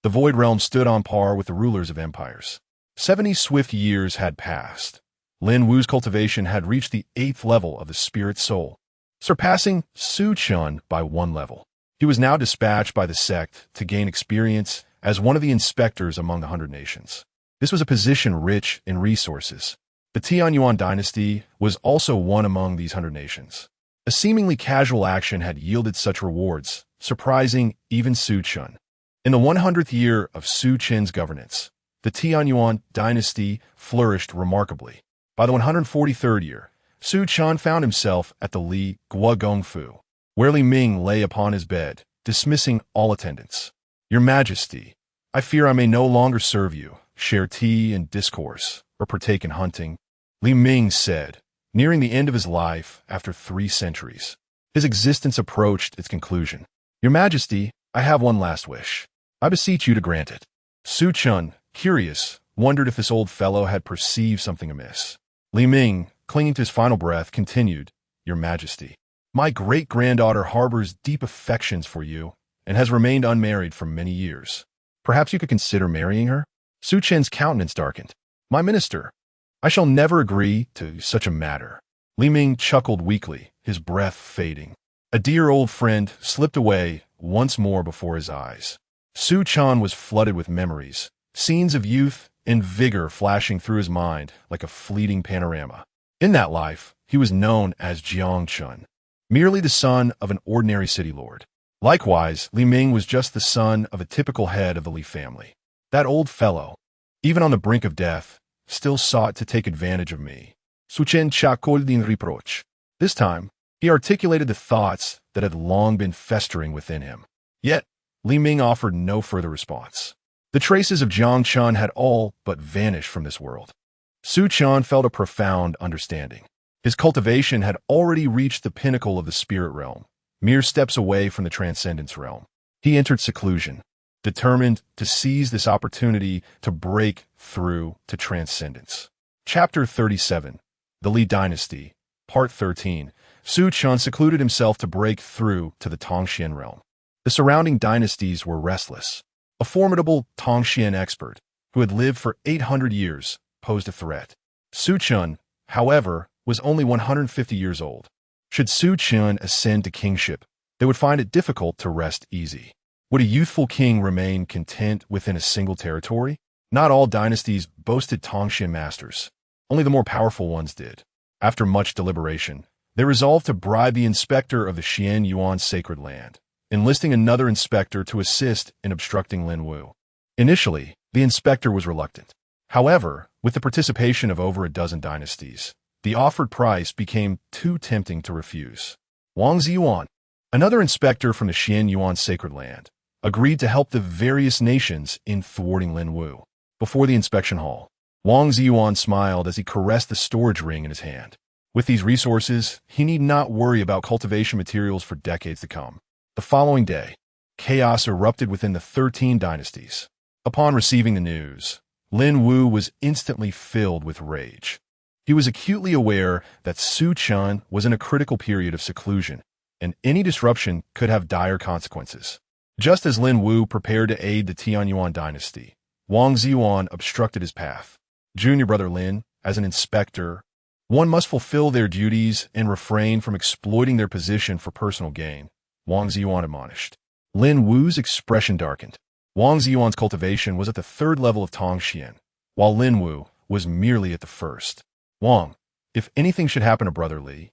[SPEAKER 1] The Void Realm stood on par with the rulers of empires. 70 swift years had passed. Lin Wu's cultivation had reached the 8th level of the spirit soul, surpassing Su Chen by 1 level. He was now dispatched by the sect to gain experience as one of the inspectors among the 100 nations. This was a position rich in resources. The Tianyuan dynasty was also one among these 100 nations. A seemingly casual action had yielded such rewards, surprising even Su Chen. In the 100th year of Su Chen's governance, the Tianyuan dynasty flourished remarkably. By the 143rd year, Su Chen found himself at the Li Guogongfu, where Li Ming lay upon his bed, dismissing all attendants. Your Majesty, I fear I may no longer serve you, share tea and discourse, or partake in hunting, Li Ming said, nearing the end of his life after 3 centuries. His existence approached its conclusion. Your Majesty, I have one last wish. I beseech you to grant it. Su Chen, curious, wondered if this old fellow had perceived something amiss. Li Ming, clinging to his final breath, continued, "Your Majesty, my great-granddaughter harbors deep affections for you and has remained unmarried for many years. Perhaps you could consider marrying her?" Su Chen's countenance darkened. "My minister, I shall never agree to such a matter." Li Ming chuckled weakly, his breath fading. A dear old friend slipped away once more before his eyes. Su Chen was flooded with memories, scenes of youth and vigor flashing through his mind like a fleeting panorama. In that life, he was known as Jiang Chen, merely the son of an ordinary city lord. Likewise, Li Ming was just the son of a typical head of the Li family. That old fellow, even on the brink of death, still sought to take advantage of me. Su Chen chuckled in reproach. This time, he articulated the thoughts that had long been festering within him. Yet, Li Ming offered no further response. The traces of Jiang Chen had all but vanished from this world. Su Chen felt a profound understanding. His cultivation had already reached the pinnacle of the spirit realm, mere steps away from the transcendence realm. He entered seclusion, determined to seize this opportunity to break through to transcendence. Chapter 37, The Li Dynasty, Part 13. Su Chen secluded himself to break through to the Tongxian realm. The surrounding dynasties were restless. A formidable Tongxian expert, who had lived for 800 years, posed a threat. Su Chen, however, was only 150 years old. Should Su Chen ascend to kingship, they would find it difficult to rest easy. Would a youthful king remain content within a single territory? Not all dynasties boasted Tongxian masters. Only the more powerful ones did. After much deliberation, they resolved to bribe the inspector of the Xian Yuan sacred land, enlisting another inspector to assist in obstructing Lin Wu. Initially, the inspector was reluctant. However, with the participation of over a dozen dynasties, the offered price became too tempting to refuse. Wang Ziyuan, another inspector from the Xian Yuan sacred land, agreed to help the various nations in thwarting Lin Wu. Before the inspection hall, Wang Ziyuan smiled as he caressed the storage ring in his hand. With these resources, he need not worry about cultivation materials for decades to come. The following day, chaos erupted within the 13 dynasties. Upon receiving the news, Lin Wu was instantly filled with rage. He was acutely aware that Su Chen was in a critical period of seclusion, and any disruption could have dire consequences. Just as Lin Wu prepared to aid the Tianyuan dynasty, Wang Ziyuan obstructed his path. Junior brother Lin, as an inspector, one must fulfill their duties and refrain from exploiting their position for personal gain, Wang Ziyuan admonished. Lin Wu's expression darkened. Wang Ziyuan's cultivation was at the 3rd level of Tongxian, while Lin Wu was merely at the 1st. Wang, if anything should happen to Brother Li,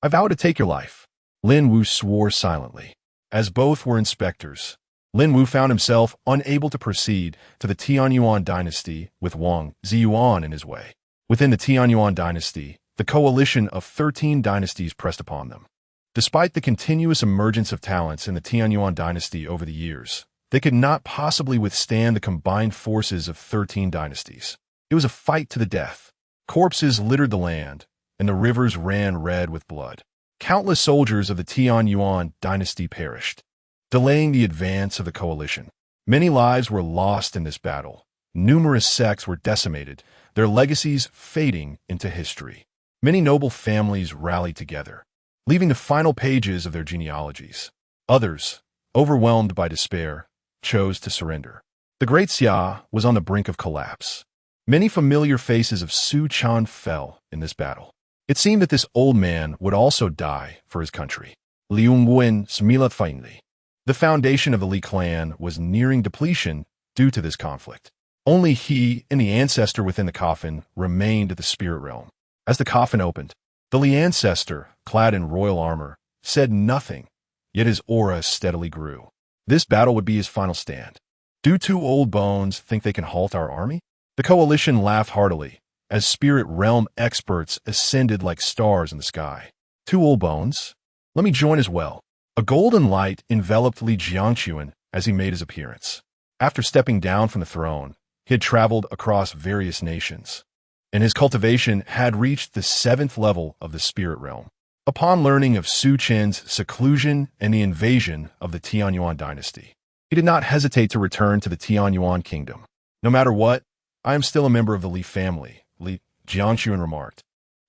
[SPEAKER 1] I vow to take your life. Lin Wu swore silently. As both were inspectors, Lin Wu found himself unable to proceed to the Tianyuan dynasty with Wang Ziyuan in his way. Within the Tianyuan dynasty, the coalition of 13 dynasties pressed upon them. Despite the continuous emergence of talents in the Tianyuan dynasty over the years, they could not possibly withstand the combined forces of 13 dynasties. It was a fight to the death. Corpses littered the land, and the rivers ran red with blood. Countless soldiers of the Tianyuan dynasty perished, delaying the advance of the coalition. Many lives were lost in this battle. Numerous sects were decimated, their legacies fading into history. Many noble families rallied together, leaving the final pages of their genealogies. Others, overwhelmed by despair, chose to surrender. The great Xia was on the brink of collapse. Many familiar faces of Su Chen fell in this battle. It seemed that this old man would also die for his country. Liu Nguyen smiled faintly. The foundation of the Li clan was nearing depletion due to this conflict. Only he and the ancestor within the coffin remained at the spirit realm. As the coffin opened, the Li ancestor, clad in royal armor, said nothing, yet his aura steadily grew. This battle would be his final stand. Do 2 old bones think they can halt our army? The coalition laughed heartily as spirit realm experts ascended like stars in the sky. 2 old bones? Let me join as well. A golden light enveloped Li Jiangquan as he made his appearance. After stepping down from the throne, he had traveled across various nations, and his cultivation had reached the 7th level of the spirit realm. Upon learning of Su Chen's seclusion and the invasion of the Tianyuan dynasty, he did not hesitate to return to the Tianyuan kingdom. No matter what, I am still a member of the Li family, Li Jiangxuan remarked.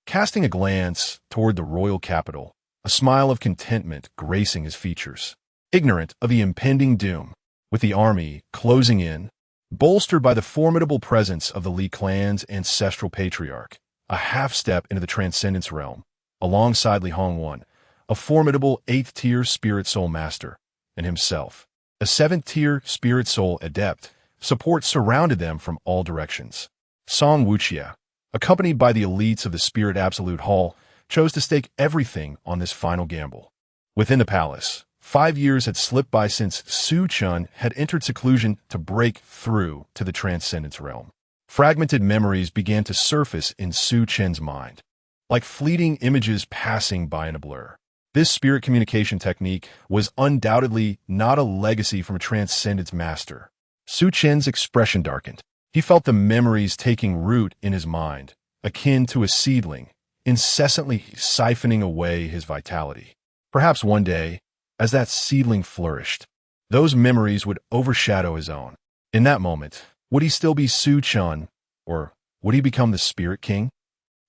[SPEAKER 1] Casting a glance toward the royal capital, a smile of contentment gracing his features. Ignorant of the impending doom, with the army closing in, bolstered by the formidable presence of the Li clan's ancestral patriarch, a half-step into the transcendence realm, alongside Li Hongwan, a formidable 8th-tier spirit soul master, and himself, a 7th-tier spirit soul adept, support surrounded them from all directions. Song Wuxia, accompanied by the elites of the Spirit Absolute Hall, chose to stake everything on this final gamble. Within the palace, 5 years had slipped by since Su Chen had entered seclusion to break through to the transcendence realm. Fragmented memories began to surface in Su Chen's mind, like fleeting images passing by in a blur. This spirit communication technique was undoubtedly not a legacy from a transcendence master. Su Chen's expression darkened. He felt the memories taking root in his mind, akin to a seedling, incessantly siphoning away his vitality. Perhaps one day, as that seedling flourished, those memories would overshadow his own. In that moment, would he still be Su Chen, or would he become the Spirit King?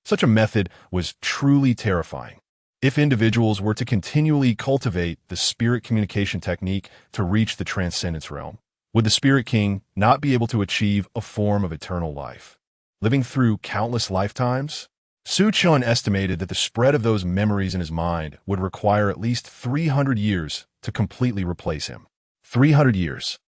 [SPEAKER 1] Such a method was truly terrifying. If individuals were to continually cultivate the spirit communication technique to reach the transcendence realm, would the Spirit King not be able to achieve a form of eternal life? Living through countless lifetimes? Su Chen estimated that the spread of those memories in his mind would require at least 300 years to completely replace him. 300 years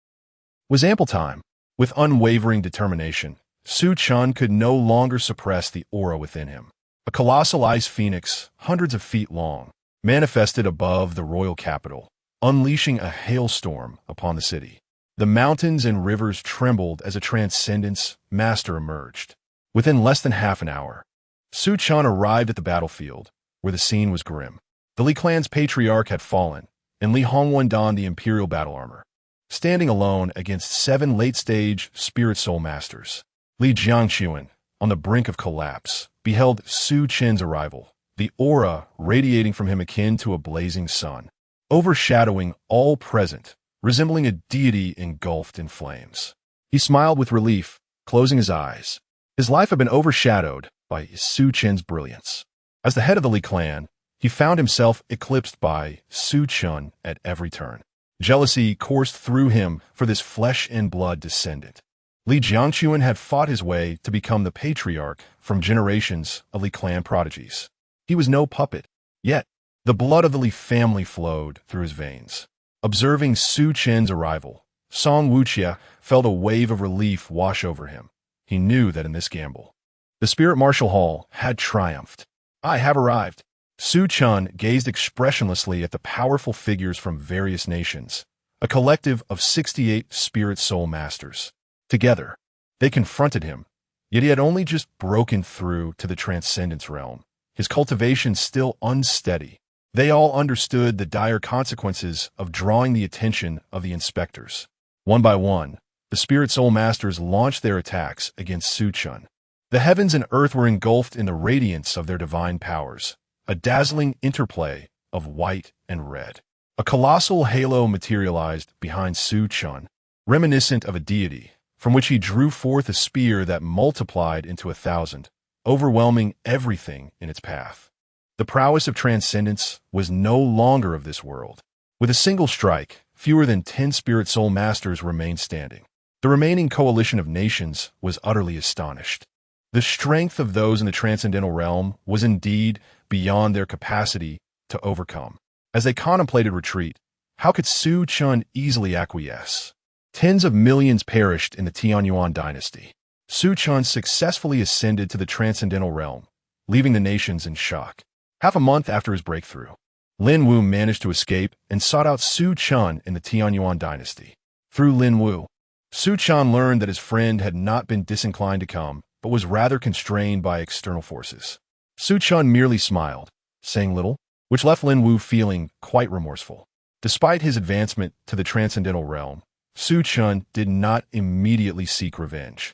[SPEAKER 1] was ample time. With unwavering determination, Su Chen could no longer suppress the aura within him. A colossal ice phoenix, hundreds of feet long, manifested above the royal capital, unleashing a hailstorm upon the city. The mountains and rivers trembled as a transcendence master emerged. Within less than half an hour, Su Chen arrived at the battlefield, where the scene was grim. The Li clan's patriarch had fallen, and Li Hongwan donned the imperial battle armor, standing alone against 7 late-stage spirit soul masters. Li Jiangxuan, on the brink of collapse, beheld Su Chen's arrival, the aura radiating from him akin to a blazing sun, overshadowing all present, resembling a deity engulfed in flames. He smiled with relief, closing his eyes. His life had been overshadowed by Su Chen's brilliance. As the head of the Li clan, he found himself eclipsed by Su Chen at every turn. Jealousy coursed through him for this flesh and blood descendant. Li Jiangxuan had fought his way to become the patriarch from generations of Li clan prodigies. He was no puppet, yet the blood of the Li family flowed through his veins. Observing Su Chen's arrival, Song Wuxia felt a wave of relief wash over him. He knew that in this gamble, the Spirit Martial Hall had triumphed. I have arrived. Su Chen gazed expressionlessly at the powerful figures from various nations, a collective of 68 spirit soul masters. Together, they confronted him, yet he had only just broken through to the transcendence realm, his cultivation still unsteady. They all understood the dire consequences of drawing the attention of the inspectors. One by one, the spirit soul masters launched their attacks against Su Chen. The heavens and earth were engulfed in the radiance of their divine powers, a dazzling interplay of white and red. A colossal halo materialized behind Su Chen, reminiscent of a deity, from which he drew forth a spear that multiplied into 1,000, overwhelming everything in its path. The prowess of transcendence was no longer of this world. With a single strike, fewer than 10 spirit soul masters remained standing. The remaining coalition of nations was utterly astonished. The strength of those in the transcendental realm was indeed beyond their capacity to overcome. As they contemplated retreat, how could Su Chen easily acquiesce? Tens of millions perished in the Tianyuan dynasty. Su Chen successfully ascended to the transcendental realm, leaving the nations in shock. Half a month after his breakthrough, Lin Wu managed to escape and sought out Su Chen in the Tianyuan dynasty. Through Lin Wu, Su Chen learned that his friend had not been disinclined to come, but was rather constrained by external forces. Su Chen merely smiled, saying little, which left Lin Wu feeling quite remorseful. Despite his advancement to the transcendental realm, Su Chen did not immediately seek revenge.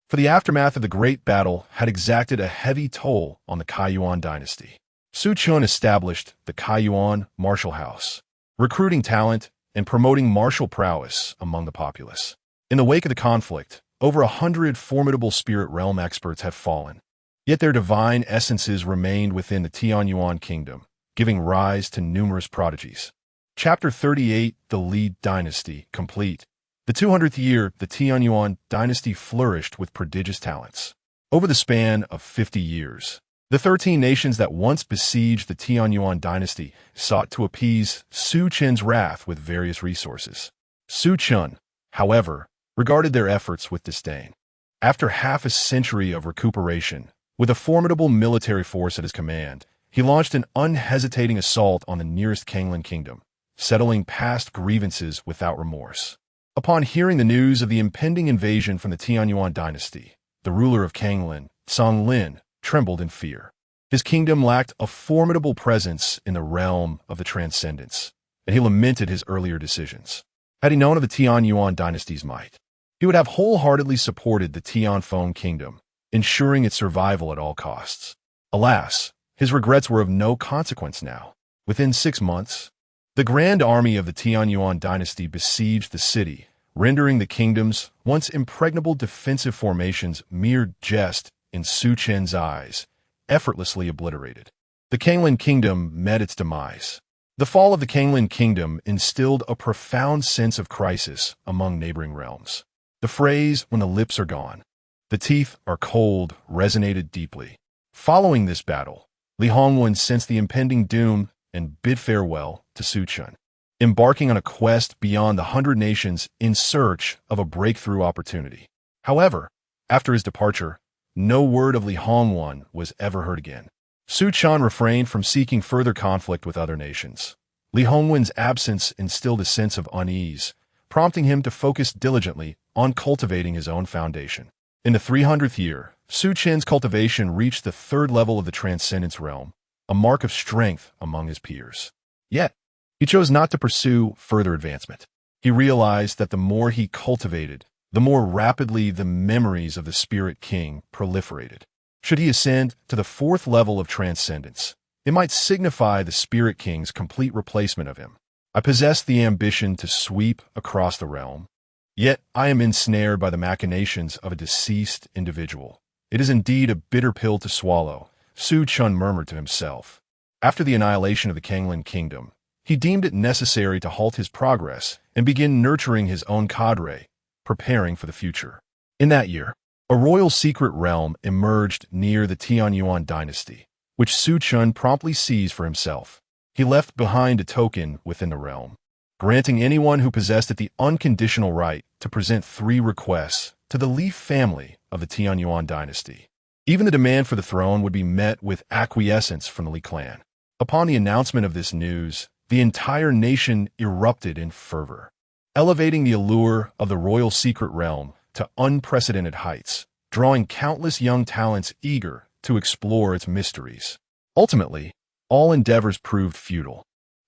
[SPEAKER 1] For the aftermath of the great battle had exacted a heavy toll on the Kaiyuan dynasty. Su Chen established the Kaiyuan Martial House, recruiting talent and promoting martial prowess among the populace. In the wake of the conflict, over 100 formidable spirit realm experts have fallen. Yet their divine essences remained within the Tianyuan kingdom, giving rise to numerous prodigies. Chapter 38, The Li Dynasty, complete. The 200th year, the Tianyuan dynasty flourished with prodigious talents. Over the span of 50 years, the 13 nations that once besieged the Tianyuan dynasty sought to appease Su Chen's wrath with various resources. Su Chen, however, regarded their efforts with disdain. After half a century of recuperation, with a formidable military force at his command, he launched an unhesitating assault on the nearest Kanglan kingdom, settling past grievances without remorse. Upon hearing the news of the impending invasion from the Tianyuan dynasty, the ruler of Kanglan, Song Lin, trembled in fear. His kingdom lacked a formidable presence in the realm of the transcendence, and he lamented his earlier decisions. Had he known of the Tianyuan dynasty's might, he would have wholeheartedly supported the Tianfeng kingdom, ensuring its survival at all costs. Alas, his regrets were of no consequence now. Within 6 months, the grand army of the Tianyuan dynasty besieged the city, rendering the kingdom's once impregnable defensive formations mere jest in Su Chen's eyes, effortlessly obliterated. The Kanglan kingdom met its demise. The fall of the Kanglan kingdom instilled a profound sense of crisis among neighboring realms. The phrase, "when the lips are gone, the teeth are cold," resonated deeply. Following this battle, Li Hongwen sensed the impending doom and bid farewell to Su Chen, embarking on a quest beyond the 100 nations in search of a breakthrough opportunity. However, after his departure, no word of Li Hongwen was ever heard again. Su Chen refrained from seeking further conflict with other nations. Li Hongwen's absence instilled a sense of unease, prompting him to focus diligently on cultivating his own foundation. In the 300th year, Su Chen's cultivation reached the 3rd level of the Transcendence realm, a mark of strength among his peers. Yet, he chose not to pursue further advancement. He realized that the more he cultivated, the more rapidly the memories of the Spirit King proliferated. Should he ascend to the 4th level of Transcendence, it might signify the Spirit King's complete replacement of him. I possess the ambition to sweep across the realm, yet I am ensnared by the machinations of a deceased individual. It is indeed a bitter pill to swallow, Su Chen murmured to himself. After the annihilation of the Kanglan kingdom, he deemed it necessary to halt his progress and begin nurturing his own cadre, preparing for the future. In that year, a royal secret realm emerged near the Tianyuan dynasty, which Su Chen promptly seized for himself. He left behind a token within the realm, granting anyone who possessed it the unconditional right to present 3 requests to the Li family of the Tianyuan dynasty. Even the demand for the throne would be met with acquiescence from the Li clan. Upon the announcement of this news, the entire nation erupted in fervor, elevating the allure of the royal secret realm to unprecedented heights, drawing countless young talents eager to explore its mysteries. Ultimately, all endeavors proved futile.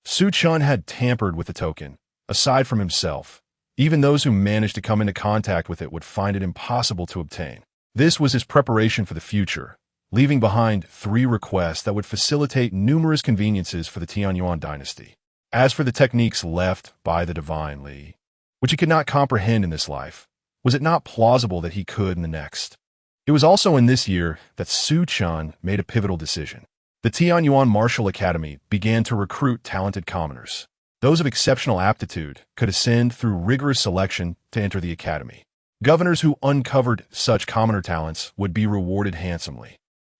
[SPEAKER 1] Su Chen had tampered with the token. Aside from himself, even those who managed to come into contact with it would find it impossible to obtain. This was his preparation for the future, leaving behind 3 requests that would facilitate numerous conveniences for the Tianyuan dynasty. As for the techniques left by the divine Li, which he could not comprehend in this life, was it not plausible that he could in the next? It was also in this year that Su Chen made a pivotal decision. The Tianyuan Martial Academy began to recruit talented commoners. Those of exceptional aptitude could ascend through rigorous selection to enter the academy. Governors who uncovered such commoner talents would be rewarded handsomely,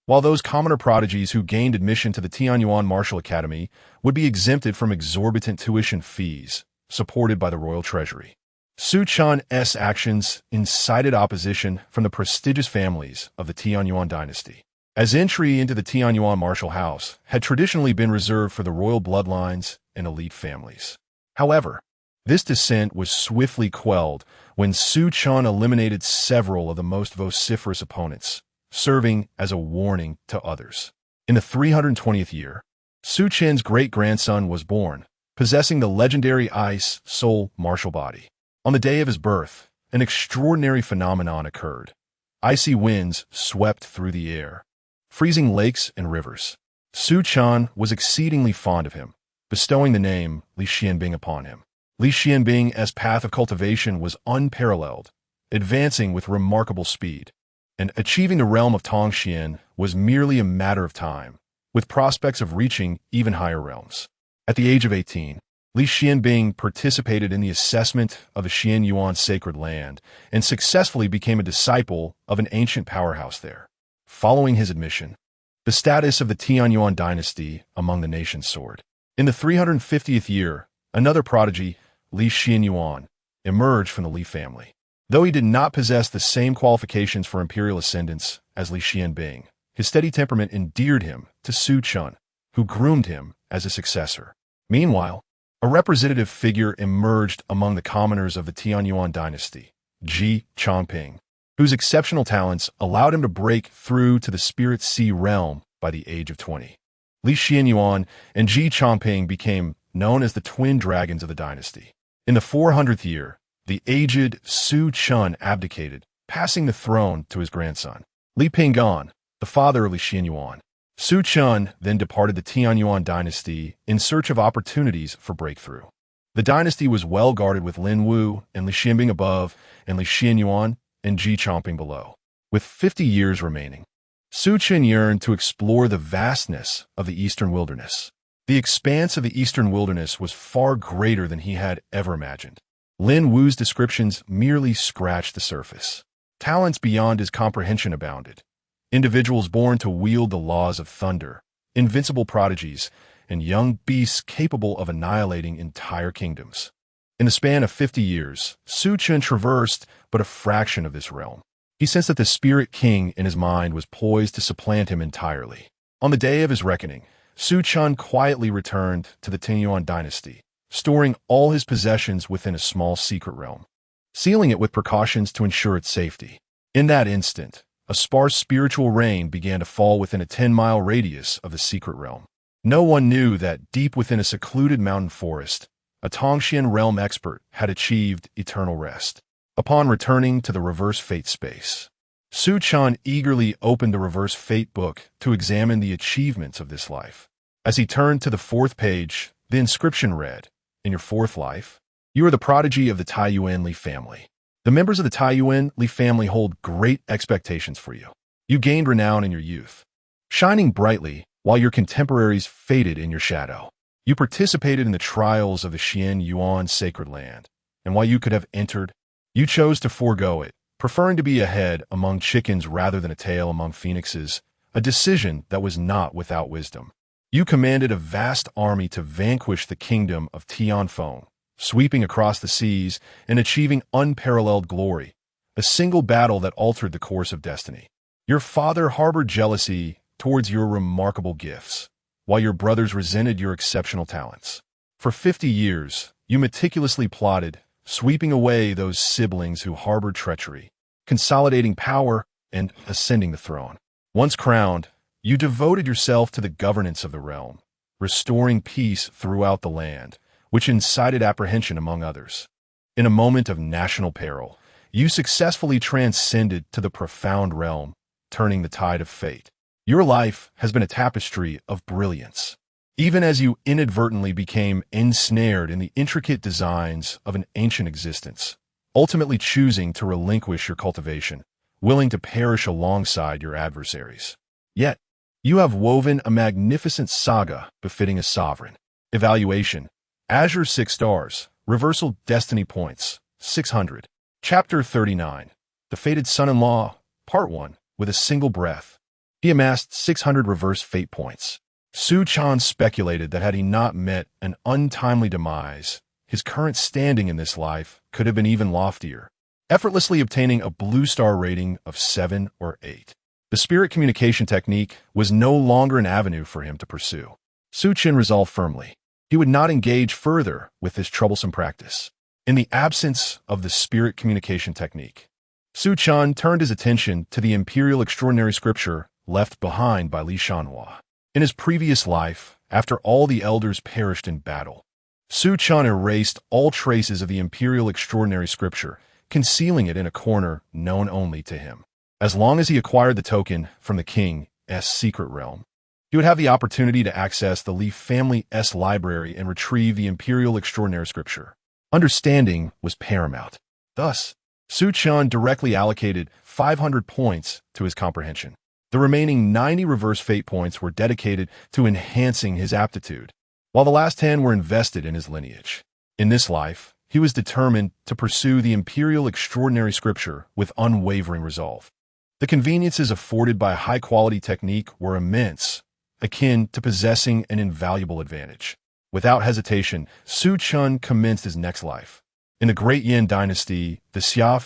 [SPEAKER 1] while those commoner prodigies who gained admission to the Tianyuan Martial Academy would be exempted from exorbitant tuition fees, supported by the royal treasury. Su Chen's actions incited opposition from the prestigious families of the Tianyuan dynasty, as entry into the Tianyuan martial house had traditionally been reserved for the royal bloodlines and elite families. However, this dissent was swiftly quelled when Su Chen eliminated several of the most vociferous opponents, serving as a warning to others. In the 320th year, Su Chen's great-grandson was born, possessing the legendary Ice Soul martial body. On the day of his birth, an extraordinary phenomenon occurred. Icy winds swept through the air, freezing lakes and rivers. Su Chen was exceedingly fond of him, bestowing the name Li Xianbing upon him. Li Xianbing's path of cultivation was unparalleled, advancing with remarkable speed. And achieving the realm of Tongxian was merely a matter of time, with prospects of reaching even higher realms. At the age of 18, Li Xianbing participated in the assessment of the Xian Yuan sacred land and successfully became a disciple of an ancient powerhouse there. Following his admission, the status of the Tianyuan dynasty among the nations soared. In the 350th year, another prodigy, Li Xianyuan, emerged from the Li family. Though he did not possess the same qualifications for imperial ascendance as Li Xianbing, his steady temperament endeared him to Su Chen, who groomed him as a successor. Meanwhile, a representative figure emerged among the commoners of the Tianyuan dynasty, Ji Chongping, whose exceptional talents allowed him to break through to the Spirit Sea realm by the age of 20. Li Xianyuan and Ji Chongping became known as the twin dragons of the dynasty. In the 400th year, the aged Su Chen abdicated, passing the throne to his grandson, Li Pinggan, the father of Li Xianyuan. Su Chen then departed the Tianyuan dynasty in search of opportunities for breakthrough. The dynasty was well guarded with Lin Wu and Li Xianbing above and Li Xianyuan and Ji Chongping below. With 50 years remaining, Su Chen yearned to explore the vastness of the eastern wilderness. The expanse of the eastern wilderness was far greater than he had ever imagined. Lin Wu's descriptions merely scratched the surface. Talents beyond his comprehension abounded. Individuals born to wield the laws of thunder, invincible prodigies, and young beasts capable of annihilating entire kingdoms. In the span of 50 years, Su Chen traversed but a fraction of this realm. He sensed that the spirit king in his mind was poised to supplant him entirely. On the day of his reckoning, Su Chen quietly returned to the Tianyuan dynasty, storing all his possessions within a small secret realm, sealing it with precautions to ensure its safety. In that instant, a sparse spiritual rain began to fall within a 10-mile radius of the secret realm. No one knew that deep within a secluded mountain forest, a Tongxian realm expert had achieved eternal rest. Upon returning to the reverse fate space, Su Chen eagerly opened the reverse fate book to examine the achievements of this life. As he turned to the 4th page, the inscription read, "In your 4th life, you are the prodigy of the Taiyuan Li family. The members of the Taiyuan Li family hold great expectations for you. You gained renown in your youth, shining brightly while your contemporaries faded in your shadow. You participated in the trials of the Xian Yuan sacred land, and while you could have entered, you chose to forego it, preferring to be a head among chickens rather than a tail among phoenixes, a decision that was not without wisdom. You commanded a vast army to vanquish the kingdom of Tianfeng, sweeping across the seas and achieving unparalleled glory, a single battle that altered the course of destiny. Your father harbored jealousy towards your remarkable gifts, while your brothers resented your exceptional talents. For 50 years, you meticulously plotted, sweeping away those siblings who harbored treachery, consolidating power and ascending the throne. Once crowned, you devoted yourself to the governance of the realm, restoring peace throughout the land, which incited apprehension among others. In a moment of national peril, you successfully transcended to the profound realm, turning the tide of fate. Your life has been a tapestry of brilliance, even as you inadvertently became ensnared in the intricate designs of an ancient existence, ultimately choosing to relinquish your cultivation, willing to perish alongside your adversaries. Yet, you have woven a magnificent saga befitting a sovereign. Evaluation: Azure 6 stars, Reversal Destiny Points, 600. Chapter 39, The Fated Son-in-Law, Part 1, with a single breath. He amassed 600 reverse fate points. Su Chen speculated that had he not met an untimely demise, his current standing in this life could have been even loftier, effortlessly obtaining a blue star rating of 7 or 8. The spirit communication technique was no longer an avenue for him to pursue. Su Chen resolved firmly. He would not engage further with this troublesome practice. In the absence of the spirit communication technique, Su Chen turned his attention to the imperial extraordinary scripture left behind by Li Shanhua. In his previous life, after all the elders perished in battle, Su Chen erased all traces of the imperial extraordinary scripture, concealing it in a corner known only to him. As long as he acquired the token from the king's secret realm, he would have the opportunity to access the Li family's library and retrieve the imperial extraordinary scripture. Understanding was paramount. Thus, Su Chen directly allocated 500 points to his comprehension. The remaining 90 reverse fate points were dedicated to enhancing his aptitude, while the last 10 were invested in his lineage. In this life, he was determined to pursue the imperial extraordinary scripture with unwavering resolve. The conveniences afforded by high-quality technique were immense, akin to possessing an invaluable advantage. Without hesitation, Su Chen commenced his next life. In the Great Yin dynasty, the Xia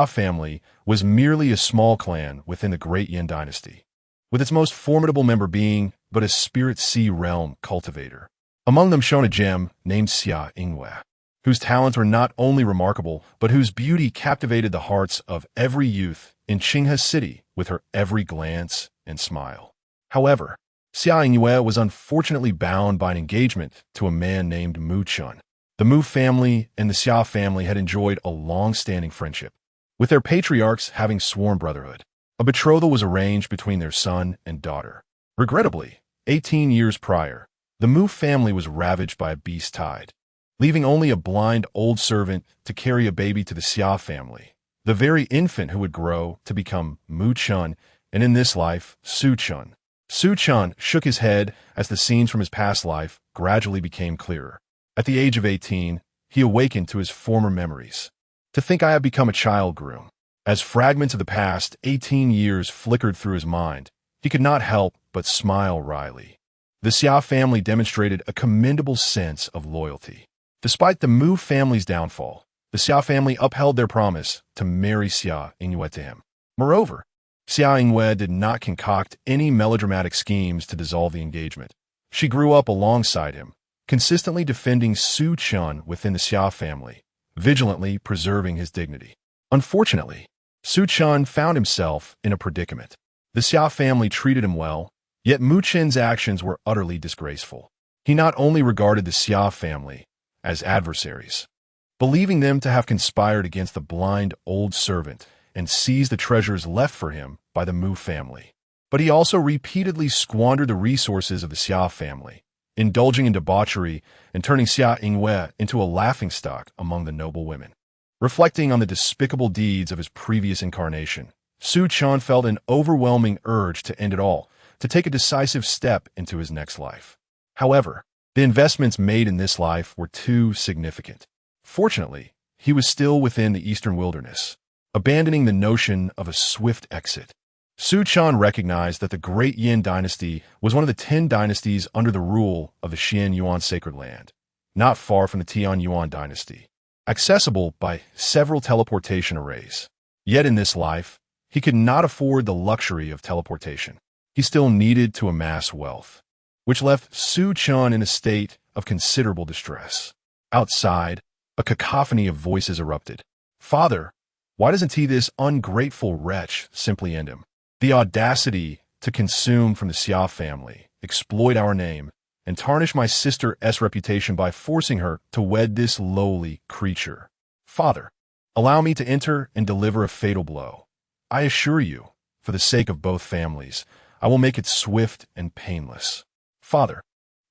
[SPEAKER 1] family was merely a small clan within the Great Yin dynasty, with its most formidable member being but a spirit sea realm cultivator. Among them shone a gem named Xia Yingwe, whose talents were not only remarkable, but whose beauty captivated the hearts of every youth in Qinghe City with her every glance and smile. However, Xia Yingwe was unfortunately bound by an engagement to a man named Mu Chun. The Mu family and the Xia family had enjoyed a long-standing friendship, with their patriarchs having sworn brotherhood. A betrothal was arranged between their son and daughter. Regrettably, 18 years prior, the Mu family was ravaged by a beast tide, leaving only a blind old servant to carry a baby to the Xia family, the very infant who would grow to become Mu Chun, and in this life, Su Chun. Su Chun shook his head as the scenes from his past life gradually became clearer. At the age of 18, he awakened to his former memories. To think I had become a child groom. As fragments of the past 18 years flickered through his mind, he could not help but smile wryly. The Xia family demonstrated a commendable sense of loyalty. Despite the Mu family's downfall, the Xia family upheld their promise to marry Xia Yingwe to him. Moreover, Xia Yingwe did not concoct any melodramatic schemes to dissolve the engagement. She grew up alongside him, consistently defending Su Chen within the Xia family, vigilantly preserving his dignity. Unfortunately, Su Chen found himself in a predicament. The Xia family treated him well, yet Mu Chen's actions were utterly disgraceful. He not only regarded the Xia family as adversaries, believing them to have conspired against the blind old servant and seized the treasures left for him by the Mu family, but he also repeatedly squandered the resources of the Xia family, indulging in debauchery and turning Xia Yingwe into a laughingstock among the noble women. Reflecting on the despicable deeds of his previous incarnation, Su Chen felt an overwhelming urge to end it all, to take a decisive step into his next life. However, the investments made in this life were too significant. Fortunately, he was still within the eastern wilderness, abandoning the notion of a swift exit. Su Chen recognized that the Great Yin dynasty was one of the 10 dynasties under the rule of the Xian Yuan sacred land, not far from the Tian Yuan dynasty, accessible by several teleportation arrays. Yet in this life, he could not afford the luxury of teleportation. He still needed to amass wealth, which left Su Chen in a state of considerable distress. Outside, a cacophony of voices erupted. "Father, why doesn't this ungrateful wretch simply end him? The audacity to consume from the Xia family, exploit our name, and tarnish my sister's reputation by forcing her to wed this lowly creature. Father, allow me to enter and deliver a fatal blow. I assure you, for the sake of both families, I will make it swift and painless. Father,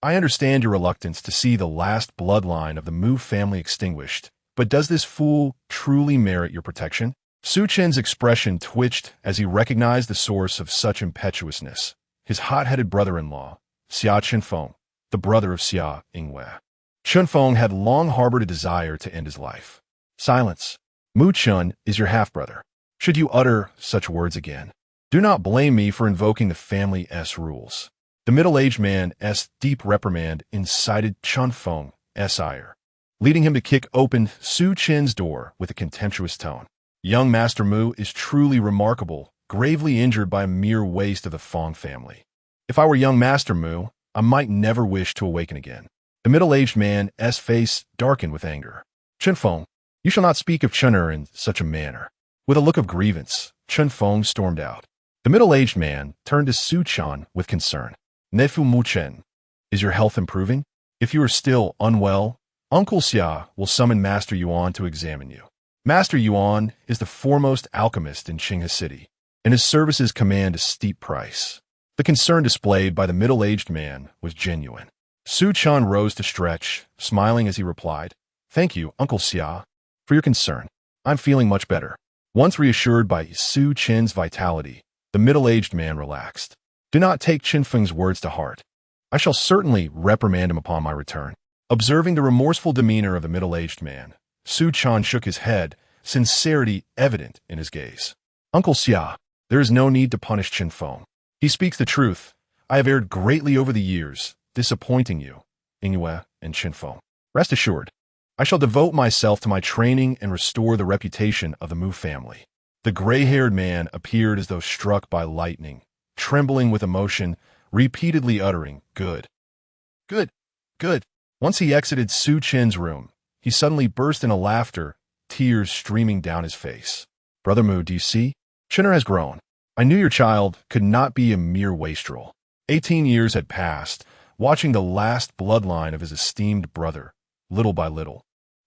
[SPEAKER 1] I understand your reluctance to see the last bloodline of the Mu family extinguished, but does this fool truly merit your protection?" Su Chen's expression twitched as he recognized the source of such impetuousness, his hot-headed brother-in-law, Xia Chenfeng, the brother of Xia Yingwe. Chenfeng had long harbored a desire to end his life. "Silence. Mu Chun is your half-brother. Should you utter such words again, do not blame me for invoking the family's rules." The middle-aged man's deep reprimand incited Chenfeng's ire, leading him to kick open Su Chen's door with a contemptuous tone. "Young Master Mu is truly remarkable, gravely injured by a mere waste of the Feng family. If I were young Master Mu, I might never wish to awaken again." The middle-aged man's face darkened with anger. "Chenfeng, you shall not speak of Chener in such a manner." With a look of grievance, Chenfeng stormed out. The middle-aged man turned to Su Chen with concern. "Nephew Mu Chen, is your health improving? If you are still unwell, Uncle Xia will summon Master Yuan to examine you. Master Yuan is the foremost alchemist in Qinghe City, and his services command a steep price." The concern displayed by the middle-aged man was genuine. Su Chen rose to stretch, smiling as he replied, "Thank you, Uncle Xia, for your concern. I'm feeling much better. Once reassured by Su Chen's vitality, the middle-aged man relaxed. Do not take Chen Feng's words to heart. I shall certainly reprimand him upon my return. Observing the remorseful demeanor of the middle-aged man, Su Chan shook his head, sincerity evident in his gaze. Uncle Xia, there is no need to punish Chen Feng. He speaks the truth. I have erred greatly over the years, disappointing you, Yingyue and Chen Feng. Rest assured, I shall devote myself to my training and restore the reputation of the Mu family. The gray-haired man appeared as though struck by lightning, trembling with emotion, repeatedly uttering, "Good, good, good." Once he exited Su Chen's room, he suddenly burst into laughter, tears streaming down his face. Brother Mu, do you see? Chenner has grown. I knew your child could not be a mere wastrel. 18 years had passed, watching the last bloodline of his esteemed brother, little by little,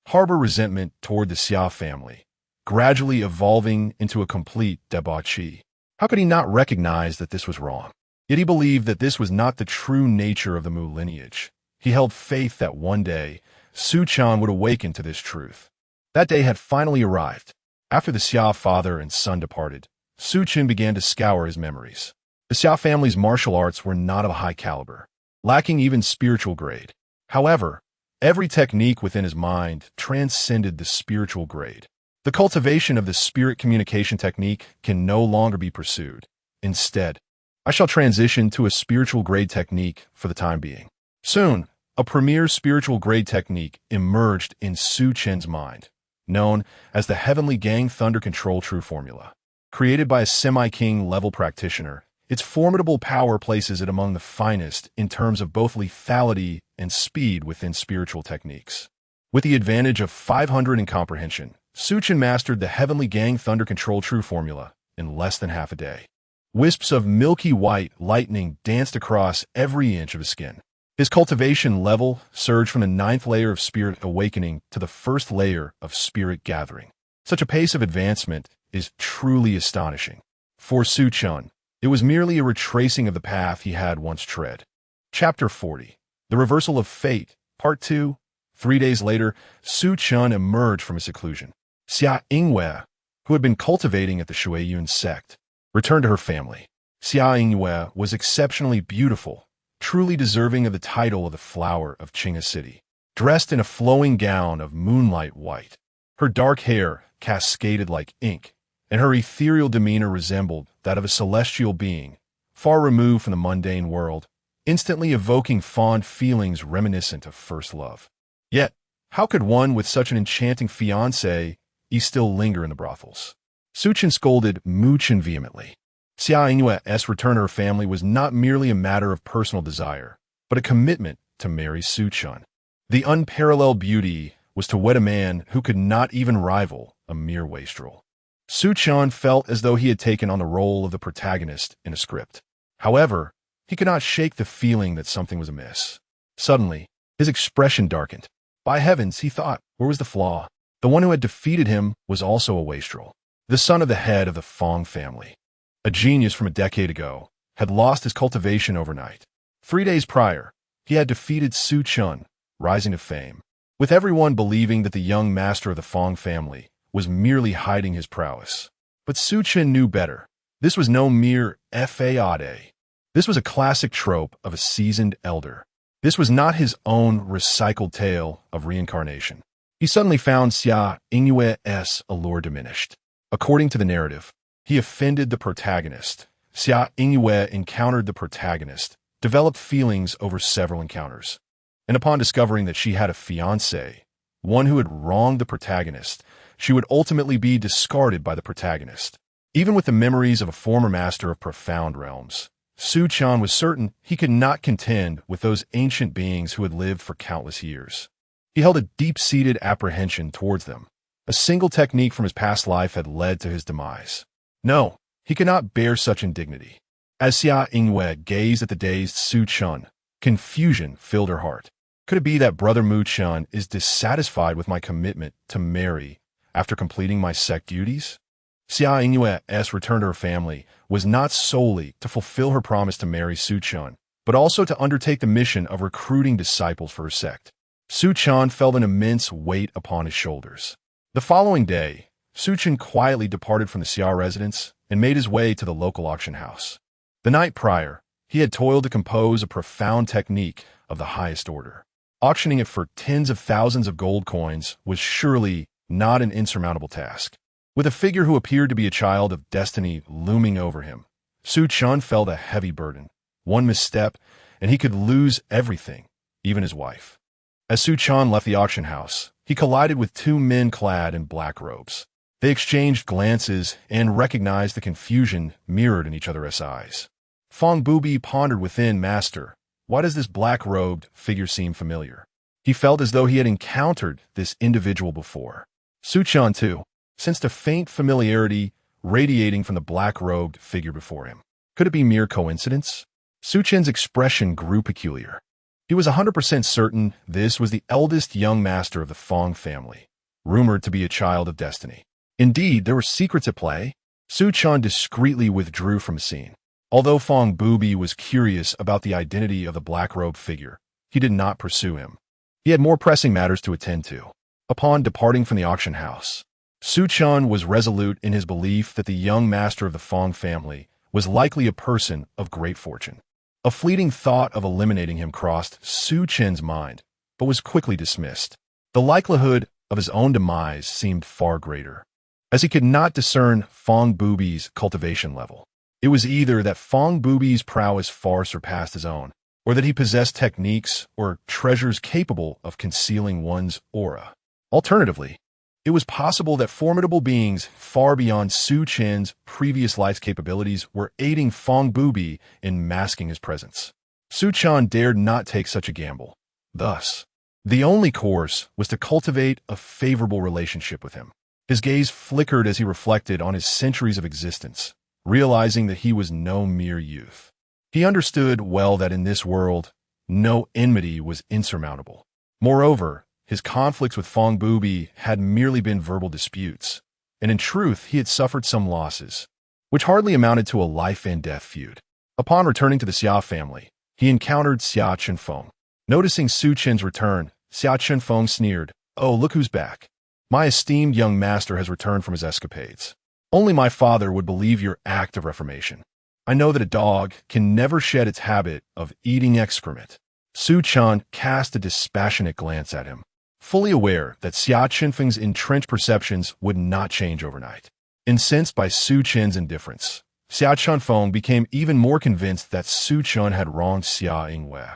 [SPEAKER 1] harbor resentment toward the Xia family, gradually evolving into a complete debauchee. How could he not recognize that this was wrong? Yet he believed that this was not the true nature of the Mu lineage. He held faith that one day, Su Chan would awaken to this truth. That day had finally arrived. After the Xia father and son departed, Su Chen began to scour his memories. The Xia family's martial arts were not of a high caliber, lacking even spiritual grade. However, every technique within his mind transcended the spiritual grade. The cultivation of the spirit communication technique can no longer be pursued. Instead, I shall transition to a spiritual grade technique for the time being. Soon, a premier spiritual grade technique emerged in Su Chen's mind, known as the Heavenly Gang Thunder Control True Formula. Created by a semi-king level practitioner, its formidable power places it among the finest in terms of both lethality and speed within spiritual techniques. With the advantage of 500 in comprehension, Su Chen mastered the Heavenly Gang Thunder Control True Formula in less than half a day. Wisps of milky white lightning danced across every inch of his skin. His cultivation level surged from the 9th layer of spirit awakening to the 1st layer of spirit gathering. Such a pace of advancement is truly astonishing. For Su Chen, it was merely a retracing of the path he had once tread. Chapter 40. The Reversal of Fate, Part 2. 3 days later, Su Chen emerged from his seclusion. Xia Yingyue, who had been cultivating at the Shuiyun sect, returned to her family. Xia Yingyue was exceptionally beautiful, truly deserving of the title of the flower of Qinghe City. Dressed in a flowing gown of moonlight white, her dark hair cascaded like ink, and her ethereal demeanor resembled that of a celestial being, far removed from the mundane world, instantly evoking fond feelings reminiscent of first love. Yet, how could one with such an enchanting fiancée still linger in the brothels? Su Chen scolded Mu Chen vehemently. Xia Yingyue's return to her family was not merely a matter of personal desire, but a commitment to marry Su Chen. The unparalleled beauty was to wed a man who could not even rival a mere wastrel. Su Chen felt as though he had taken on the role of the protagonist in a script. However, he could not shake the feeling that something was amiss. Suddenly, his expression darkened. By heavens, he thought, where was the flaw? The one who had defeated him was also a wastrel, the son of the head of the Fong family. A genius from a decade ago, had lost his cultivation overnight. 3 days prior, he had defeated Su Chen, rising to fame, with everyone believing that the young master of the Fong family was merely hiding his prowess. But Su Chen knew better. This was no mere fade. This was a classic trope of a seasoned elder. This was not his own recycled tale of reincarnation. He suddenly found Xia Yingyue's allure diminished. According to the narrative, he offended the protagonist. Xia Yingyue encountered the protagonist, developed feelings over several encounters, and upon discovering that she had a fiancé, one who had wronged the protagonist, she would ultimately be discarded by the protagonist. Even with the memories of a former master of profound realms, Su Chen was certain he could not contend with those ancient beings who had lived for countless years. He held a deep-seated apprehension towards them. A single technique from his past life had led to his demise. No, he could not bear such indignity. As Xia Yingyue gazed at the dazed Su Chen, confusion filled her heart. Could it be that Brother Mu Chen is dissatisfied with my commitment to marry after completing my sect duties? Xia Yingyue's return to her family was not solely to fulfill her promise to marry Su Chen, but also to undertake the mission of recruiting disciples for her sect. Su Chen felt an immense weight upon his shoulders. The following day, Su Chen quietly departed from the Xia residence and made his way to the local auction house. The night prior, he had toiled to compose a profound technique of the highest order. Auctioning it for tens of thousands of gold coins was surely not an insurmountable task. With a figure who appeared to be a child of destiny looming over him, Su Chen felt a heavy burden. One misstep, and he could lose everything, even his wife. As Su Chen left the auction house, he collided with two men clad in black robes. They exchanged glances and recognized the confusion mirrored in each other's eyes. Fong Bubi pondered within, "Master, why does this black-robed figure seem familiar?" He felt as though he had encountered this individual before. Su Chen, too, sensed a faint familiarity radiating from the black-robed figure before him. Could it be mere coincidence? Su Chen's expression grew peculiar. He was 100% certain this was the eldest young master of the Fong family, rumored to be a child of destiny. Indeed, there were secrets at play. Su Chen discreetly withdrew from the scene. Although Fong Bubi was curious about the identity of the black-robed figure, he did not pursue him. He had more pressing matters to attend to. Upon departing from the auction house, Su Chen was resolute in his belief that the young master of the Fong family was likely a person of great fortune. A fleeting thought of eliminating him crossed Su Chen's mind, but was quickly dismissed. The likelihood of his own demise seemed far greater, as he could not discern Fong Bubi's cultivation level. It was either that Fong Bubi's prowess far surpassed his own, or that he possessed techniques or treasures capable of concealing one's aura. Alternatively, it was possible that formidable beings far beyond Su Chen's previous life's capabilities were aiding Fong Bubi in masking his presence. Su Chen dared not take such a gamble. Thus, the only course was to cultivate a favorable relationship with him. His gaze flickered as he reflected on his centuries of existence, realizing that he was no mere youth. He understood well that in this world, no enmity was insurmountable. Moreover, his conflicts with Fong Bubi had merely been verbal disputes, and in truth he had suffered some losses, which hardly amounted to a life-and-death feud. Upon returning to the Xia family, he encountered Xia Chenfeng. Noticing Su Chen's return, Xia Chenfeng sneered, "Oh, look who's back. My esteemed young master has returned from his escapades. Only my father would believe your act of reformation. I know that a dog can never shed its habit of eating excrement." Su Chen cast a dispassionate glance at him, fully aware that Xia Chenfeng's entrenched perceptions would not change overnight. Incensed by Su Chen's indifference, Xia Chenfeng became even more convinced that Su Chen had wronged Xia Yingwei,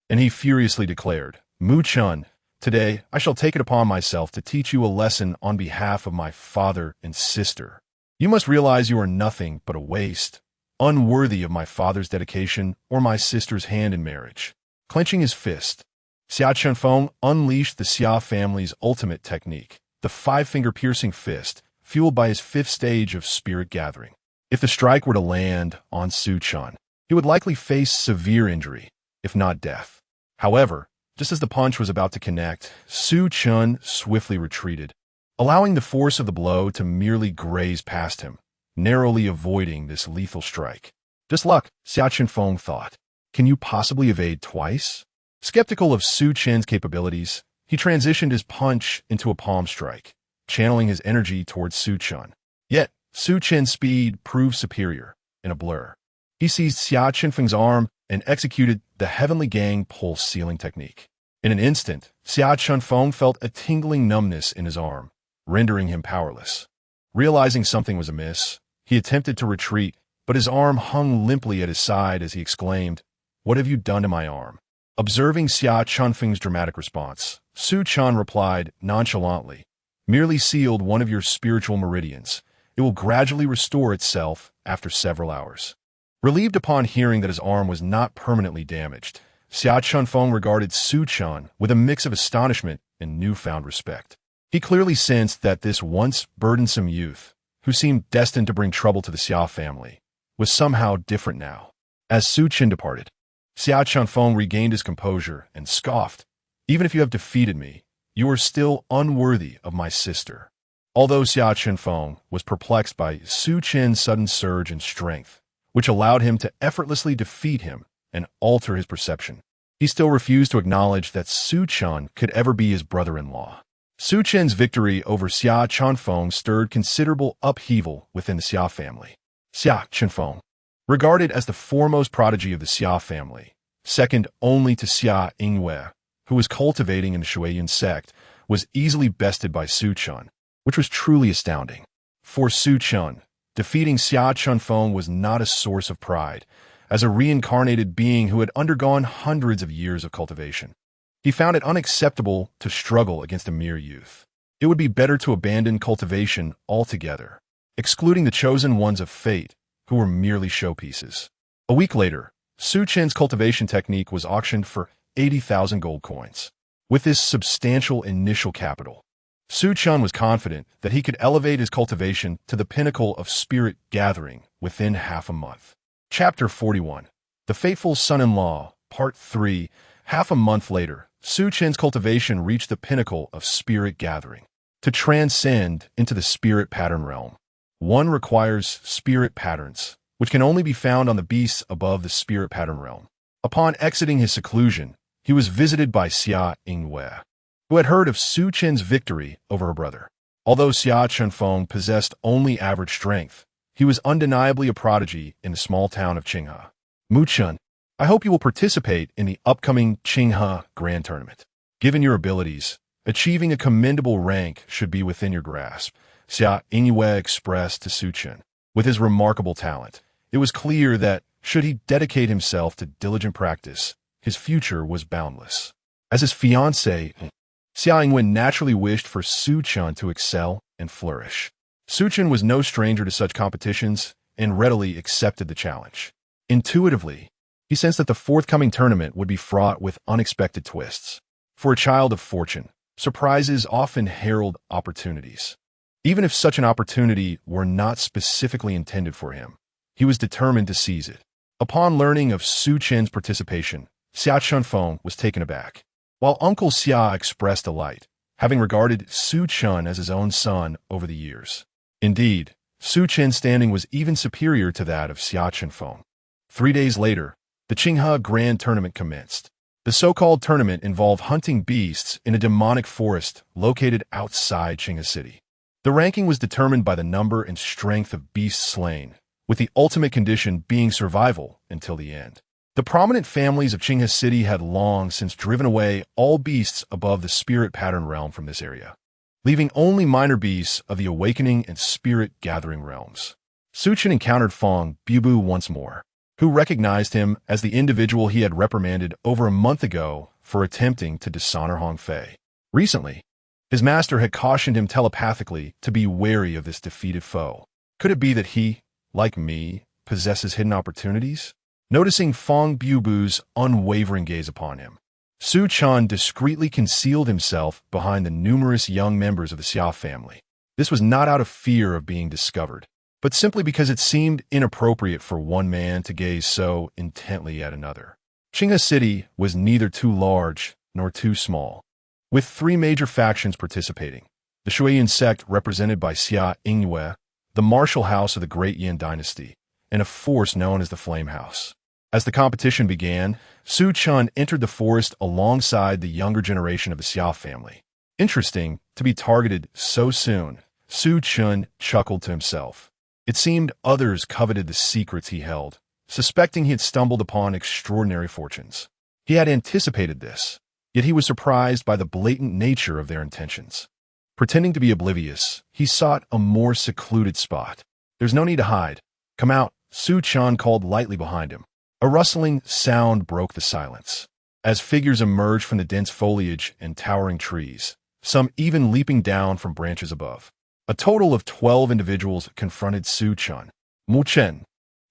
[SPEAKER 1] and he furiously declared, "Mu Chen, today I shall take it upon myself to teach you a lesson on behalf of my father and sister. You must realize you are nothing but a waste, unworthy of my father's dedication or my sister's hand in marriage." Clenching his fist, Xia Chenfeng unleashed the Xia family's ultimate technique, the five-finger piercing fist, fueled by his fifth stage of spirit gathering. If the strike were to land on Su Chen, he would likely face severe injury, if not death. However, just as the punch was about to connect, Su Chen swiftly retreated, allowing the force of the blow to merely graze past him, narrowly avoiding this lethal strike. Just luck, Xia Chenfeng thought. Can you possibly evade twice? Skeptical of Su Chen's capabilities, he transitioned his punch into a palm strike, channeling his energy towards Su Chen. Yet, Su Chen's speed proved superior. In a blur, he seized Xia Chenfeng's arm and executed the Heavenly Gang pulse sealing technique. In an instant, Xia Chenfeng felt a tingling numbness in his arm, rendering him powerless. Realizing something was amiss, he attempted to retreat, but his arm hung limply at his side as he exclaimed, "What have you done to my arm?" Observing Xia Chenfeng's dramatic response, Su Chen replied nonchalantly, "Merely sealed one of your spiritual meridians. It will gradually restore itself after several hours." Relieved upon hearing that his arm was not permanently damaged, Xia Chenfeng regarded Su Chen with a mix of astonishment and newfound respect. He clearly sensed that this once burdensome youth, who seemed destined to bring trouble to the Xia family, was somehow different now. As Su Chen departed, Xia Chenfeng regained his composure and scoffed, "Even if you have defeated me, you are still unworthy of my sister." Although Xia Chenfeng was perplexed by Su Chen's sudden surge in strength, which allowed him to effortlessly defeat him and alter his perception, he still refused to acknowledge that Su Chen could ever be his brother-in-law. Su Chen's victory over Xia Chunfeng stirred considerable upheaval within the Xia family. Xia Chunfeng, regarded as the foremost prodigy of the Xia family, second only to Xia Yingwei, who was cultivating in the Shuoyuan sect, was easily bested by Su Chen, which was truly astounding. For Su Chen, defeating Xia Chunfeng was not a source of pride, as a reincarnated being who had undergone hundreds of years of cultivation. He found it unacceptable to struggle against a mere youth. It would be better to abandon cultivation altogether, excluding the chosen ones of fate, who were merely showpieces. A week later, Su Chen's cultivation technique was auctioned for 80,000 gold coins. With this substantial initial capital, Su Chen was confident that he could elevate his cultivation to the pinnacle of spirit gathering within half a month. Chapter 41. The Fateful Son-in-Law, Part 3. Half a month later, Su Chen's cultivation reached the pinnacle of spirit gathering. To transcend into the spirit pattern realm, one requires spirit patterns, which can only be found on the beasts above the spirit pattern realm. Upon exiting his seclusion, he was visited by Xia Yingwei, who had heard of Su Chen's victory over her brother. Although Xia Chunfeng possessed only average strength, he was undeniably a prodigy in the small town of Qinghe. Mu Chen, I hope you will participate in the upcoming Qinghe Grand Tournament. Given your abilities, achieving a commendable rank should be within your grasp, Xia Yingwei expressed to Su Chen. With his remarkable talent, it was clear that, should he dedicate himself to diligent practice, his future was boundless. As his fiancée, Xia Yingwei naturally wished for Su Chen to excel and flourish. Su Chen was no stranger to such competitions and readily accepted the challenge. Intuitively, he sensed that the forthcoming tournament would be fraught with unexpected twists. For a child of fortune, surprises often herald opportunities. Even if such an opportunity were not specifically intended for him, he was determined to seize it. Upon learning of Su Chen's participation, Xia Chunfeng was taken aback. While Uncle Xia expressed delight, having regarded Su Chen as his own son over the years. Indeed, Su Chen's standing was even superior to that of Xia Chunfeng. 3 days later, the Qinghe Grand Tournament commenced. The so-called tournament involved hunting beasts in a demonic forest located outside Qinghe City. The ranking was determined by the number and strength of beasts slain, with the ultimate condition being survival until the end. The prominent families of Qinghe City had long since driven away all beasts above the spirit pattern realm from this area, leaving only minor beasts of the awakening and spirit gathering realms. Su Chen encountered Feng Bubu once more, who recognized him as the individual he had reprimanded over a month ago for attempting to dishonor Hong Fei. Recently, his master had cautioned him telepathically to be wary of this defeated foe. Could it be that he, like me, possesses hidden opportunities? Noticing Feng Bubu's unwavering gaze upon him, Su Chen discreetly concealed himself behind the numerous young members of the Xia family. This was not out of fear of being discovered, but simply because it seemed inappropriate for one man to gaze so intently at another. Qinghe City was neither too large nor too small, with 3 major factions participating: the Shuoyuan sect represented by Xia Yingwei, the martial house of the Great Yin dynasty, and a force known as the Flame House. As the competition began, Su Chen entered the forest alongside the younger generation of the Xia family. Interesting to be targeted so soon, Su Chen chuckled to himself. It seemed others coveted the secrets he held, suspecting he had stumbled upon extraordinary fortunes. He had anticipated this, yet he was surprised by the blatant nature of their intentions. Pretending to be oblivious, he sought a more secluded spot. "There's no need to hide. Come out," Su Chen called lightly behind him. A rustling sound broke the silence, as figures emerged from the dense foliage and towering trees, some even leaping down from branches above. A total of 12 individuals confronted Su Chen. "Mu Chen,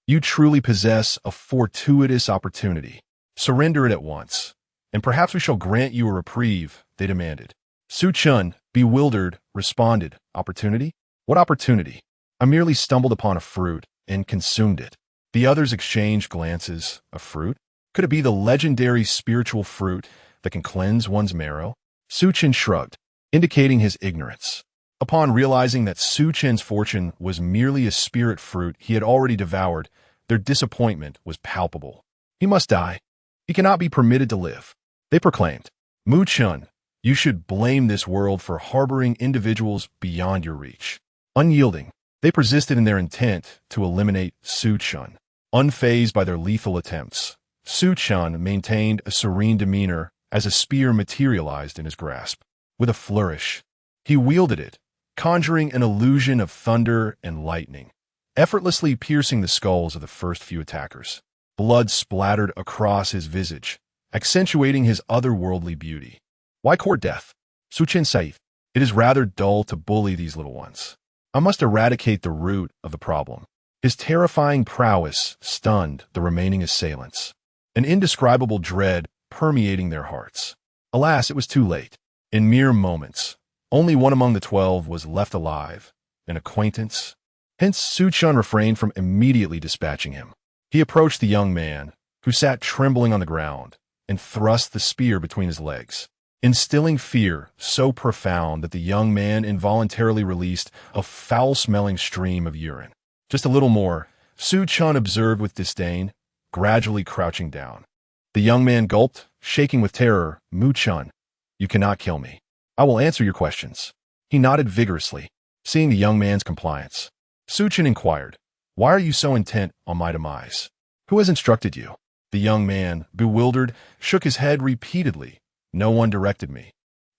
[SPEAKER 1] you truly possess a fortuitous opportunity. Surrender it at once, and perhaps we shall grant you a reprieve," they demanded. Su Chen, bewildered, responded, "Opportunity? What opportunity? I merely stumbled upon a fruit and consumed it." The others exchanged glances. A fruit? Could it be the legendary spiritual fruit that can cleanse one's marrow? Su Chen shrugged, indicating his ignorance. Upon realizing that Su Chen's fortune was merely a spirit fruit he had already devoured, their disappointment was palpable. "He must die. He cannot be permitted to live," they proclaimed. "Mu Chen, You should blame this world for harboring individuals beyond your reach. Unyielding, they persisted in their intent to eliminate Su Chen. Unfazed by their lethal attempts, Su Chen maintained a serene demeanor as a spear materialized in his grasp. With a flourish, he wielded it, conjuring an illusion of thunder and lightning, effortlessly piercing the skulls of the first few attackers. Blood splattered across his visage, accentuating his otherworldly beauty. Why court death? Su Chen said, "It is rather dull to bully these little ones. I must eradicate the root of the problem." His terrifying prowess stunned the remaining assailants, an indescribable dread permeating their hearts. Alas, it was too late. In mere moments, only one among the 12 was left alive, an acquaintance. Hence, Su Chen refrained from immediately dispatching him. He approached the young man, who sat trembling on the ground, and thrust the spear between his legs, instilling fear so profound that the young man involuntarily released a foul-smelling stream of urine. Just a little more, Su Chen observed with disdain, gradually crouching down. The young man gulped, shaking with terror. "Mu Chen, you cannot kill me. I will answer your questions." He nodded vigorously, seeing the young man's compliance. Su Chen inquired, "Why are you so intent on my demise? Who has instructed you?" The young man, bewildered, shook his head repeatedly. "No one directed me.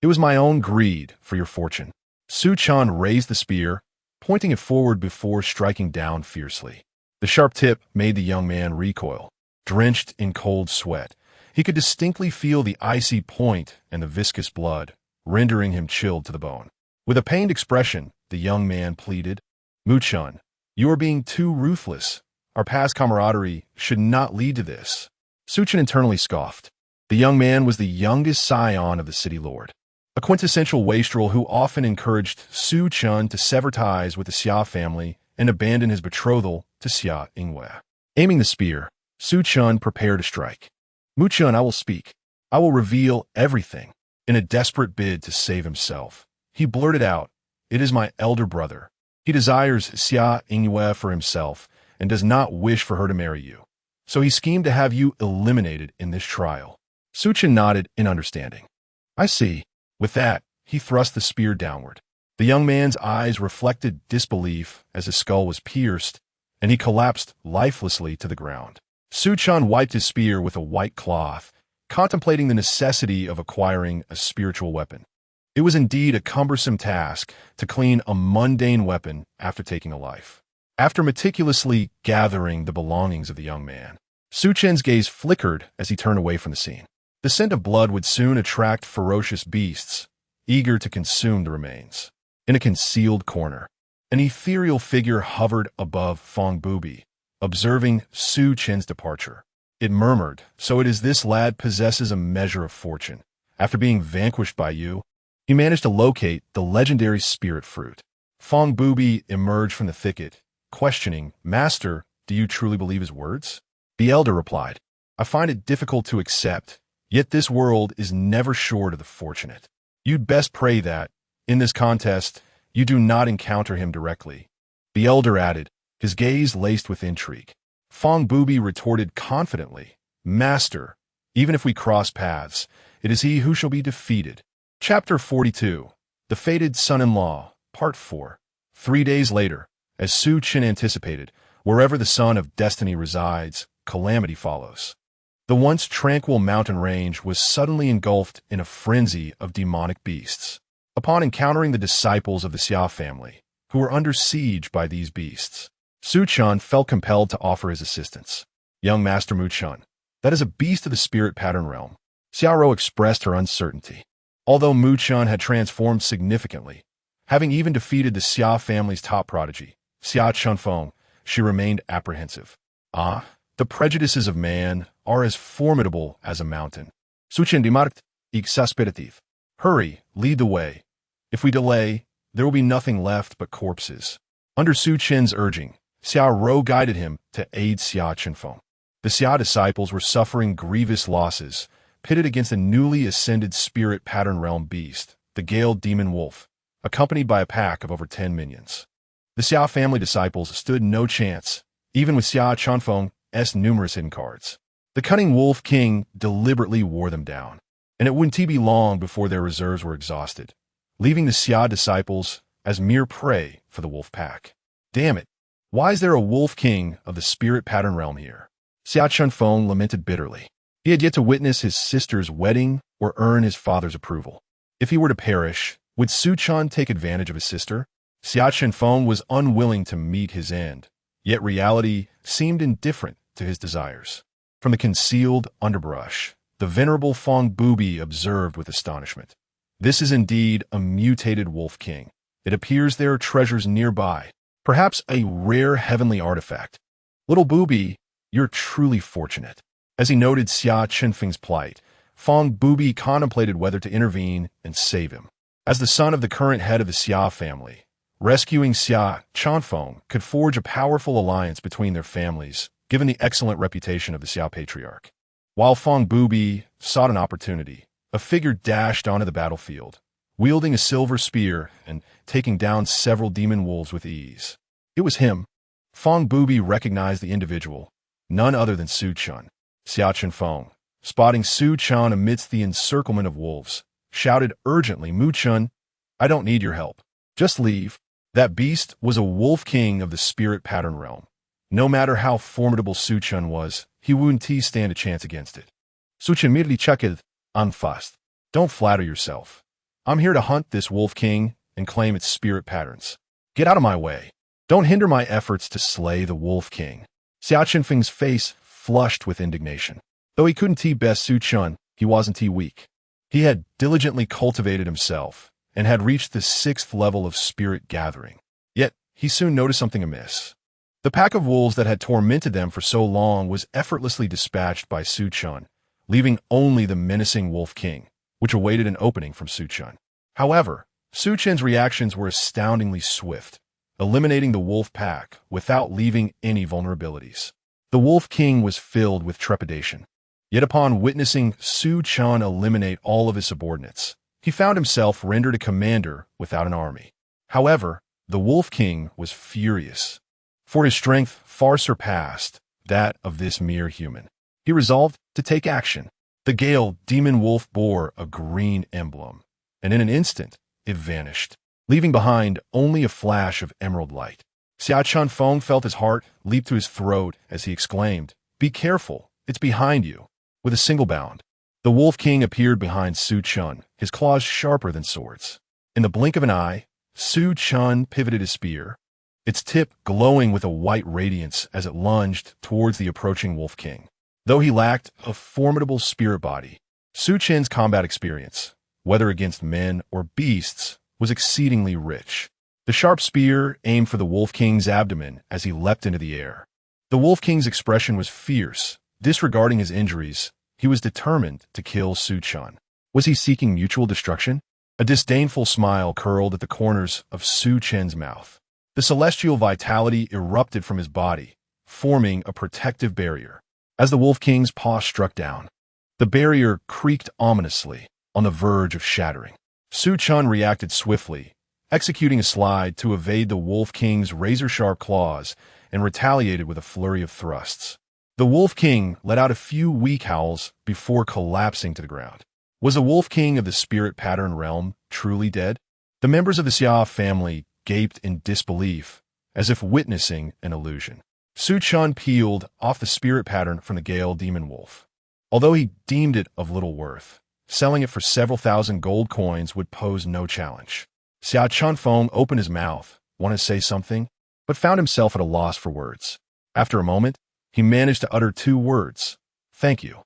[SPEAKER 1] It was my own greed for your fortune." Su Chen raised the spear, pointing it forward before striking down fiercely. The sharp tip made the young man recoil. Drenched in cold sweat, he could distinctly feel the icy point and the viscous blood, rendering him chilled to the bone. With a pained expression, the young man pleaded, "Mu Chen, you are being too ruthless. Our past camaraderie should not lead to this." Su Chen internally scoffed. The young man was the youngest scion of the city lord, a quintessential wastrel who often encouraged Su Chen to sever ties with the Xia family and abandon his betrothal to Xia Yingwei. Aiming the spear, Su Chen prepared to strike. "Mu Chen, I will speak. I will reveal everything." In a desperate bid to save himself, he blurted out, "It is my elder brother. He desires Xia Yingwei for himself and does not wish for her to marry you. So he schemed to have you eliminated in this trial." Su Chen nodded in understanding. "I see." With that, he thrust the spear downward. The young man's eyes reflected disbelief as his skull was pierced, and he collapsed lifelessly to the ground. Su Chen wiped his spear with a white cloth, contemplating the necessity of acquiring a spiritual weapon. It was indeed a cumbersome task to clean a mundane weapon after taking a life. After meticulously gathering the belongings of the young man, Su Chen's gaze flickered as he turned away from the scene. The scent of blood would soon attract ferocious beasts, eager to consume the remains. In a concealed corner, an ethereal figure hovered above Fong Bubi, observing Su Chen's departure. It murmured, "So it is this lad possesses a measure of fortune. After being vanquished by you, he managed to locate the legendary spirit fruit." Fong Bubi emerged from the thicket, questioning, "Master, do you truly believe his words?" The elder replied, "I find it difficult to accept, yet this world is never short of the fortunate. You'd best pray that, in this contest, you do not encounter him directly." The elder added, his gaze laced with intrigue. Fong Bubi retorted confidently, "Master, even if we cross paths, it is he who shall be defeated." Chapter 42, The Fated Son-in-Law, Part 4. 3 days later, as Su Chen anticipated, wherever the son of destiny resides, calamity follows. The once tranquil mountain range was suddenly engulfed in a frenzy of demonic beasts. Upon encountering the disciples of the Xia family, who were under siege by these beasts, Su Chen felt compelled to offer his assistance. "Young Master Mu Chen, that is a beast of the spirit pattern realm." Xiaoro expressed her uncertainty. Although Mu Chen had transformed significantly, having even defeated the Xia family's top prodigy, Xia Chunfeng, she remained apprehensive. "Ah, the prejudices of man are as formidable as a mountain." Su Chen demarked, exasperative. "Hurry, lead the way. If we delay, there will be nothing left but corpses." Under Su Chen's urging, Xiaoro guided him to aid Xia Chunfeng. The Xia disciples were suffering grievous losses, pitted against a newly ascended spirit pattern realm beast, the Gale Demon Wolf, accompanied by a pack of over 10 minions. The Xia family disciples stood no chance, even with Xia Chunfeng's numerous hidden cards. The cunning Wolf King deliberately wore them down. and it wouldn't be long before their reserves were exhausted, leaving the Xia disciples as mere prey for the wolf pack. Damn it! Why is there a wolf king of the spirit pattern realm here? Xia Chunfeng lamented bitterly. He had yet to witness his sister's wedding or earn his father's approval. If he were to perish, would Su Chen take advantage of his sister? Xia Chunfeng was unwilling to meet his end, yet reality seemed indifferent to his desires. From the concealed underbrush, the venerable Feng Bubi observed with astonishment. This is indeed a mutated wolf king. It appears there are treasures nearby, perhaps a rare heavenly artifact. Little Bubi, you're truly fortunate. As he noted Xia Chunfeng's plight, Feng Bubi contemplated whether to intervene and save him. As the son of the current head of the Xia family, rescuing Xia Chunfeng could forge a powerful alliance between their families, given the excellent reputation of the Xia patriarch. While Feng Bubi sought an opportunity, a figure dashed onto the battlefield, wielding a silver spear and taking down several demon wolves with ease. It was him. Feng Bubi recognized the individual, none other than Su Chen. Xia Chunfeng, spotting Su Chen amidst the encirclement of wolves, shouted urgently, "Mu Chen, I don't need your help. Just leave." That beast was a wolf king of the spirit pattern realm. No matter how formidable Su Chen was, he wouldn't stand a chance against it. Su Chen immediately chuckled, "Unfussed. Don't flatter yourself. I'm here to hunt this wolf king and claim its spirit patterns. Get out of my way. Don't hinder my efforts to slay the wolf king." Xia Chunfeng's face flushed with indignation. Though he couldn't best Su Chen, he wasn't weak. He had diligently cultivated himself and had reached the 6th level of spirit gathering. Yet, he soon noticed something amiss. The pack of wolves that had tormented them for so long was effortlessly dispatched by Su Chen, leaving only the menacing wolf king, which awaited an opening from Su Chen. However, Su Chen's reactions were astoundingly swift, eliminating the wolf pack without leaving any vulnerabilities. The wolf king was filled with trepidation. Yet upon witnessing Su Chen eliminate all of his subordinates, he found himself rendered a commander without an army. However, the wolf king was furious, for his strength far surpassed that of this mere human. He resolved to take action. The Gale demon wolf bore a green emblem, and in an instant, it vanished, leaving behind only a flash of emerald light. Xia Chunfeng felt his heart leap to his throat as he exclaimed, "Be careful, it's behind you." With a single bound, the wolf king appeared behind Su Chen, his claws sharper than swords. In the blink of an eye, Su Chen pivoted his spear, its tip glowing with a white radiance as it lunged towards the approaching wolf king. Though he lacked a formidable spirit body, Su Chen's combat experience, whether against men or beasts, was exceedingly rich. The sharp spear aimed for the wolf king's abdomen as he leapt into the air. The wolf king's expression was fierce. Disregarding his injuries, he was determined to kill Su Chen. Was he seeking mutual destruction? A disdainful smile curled at the corners of Su Chen's mouth. The celestial vitality erupted from his body, forming a protective barrier. As the wolf king's paw struck down, the barrier creaked ominously, on the verge of shattering. Su Chen reacted swiftly, executing a slide to evade the wolf king's razor-sharp claws and retaliated with a flurry of thrusts. The wolf king let out a few weak howls before collapsing to the ground. Was the wolf king of the spirit pattern realm truly dead? The members of the Xia family gaped in disbelief, as if witnessing an illusion. Su Chen peeled off the spirit pattern from the Gale demon wolf. Although he deemed it of little worth, selling it for several thousand gold coins would pose no challenge. Xia Chunfeng opened his mouth, wanted to say something, but found himself at a loss for words. After a moment, he managed to utter 2 words, "Thank you."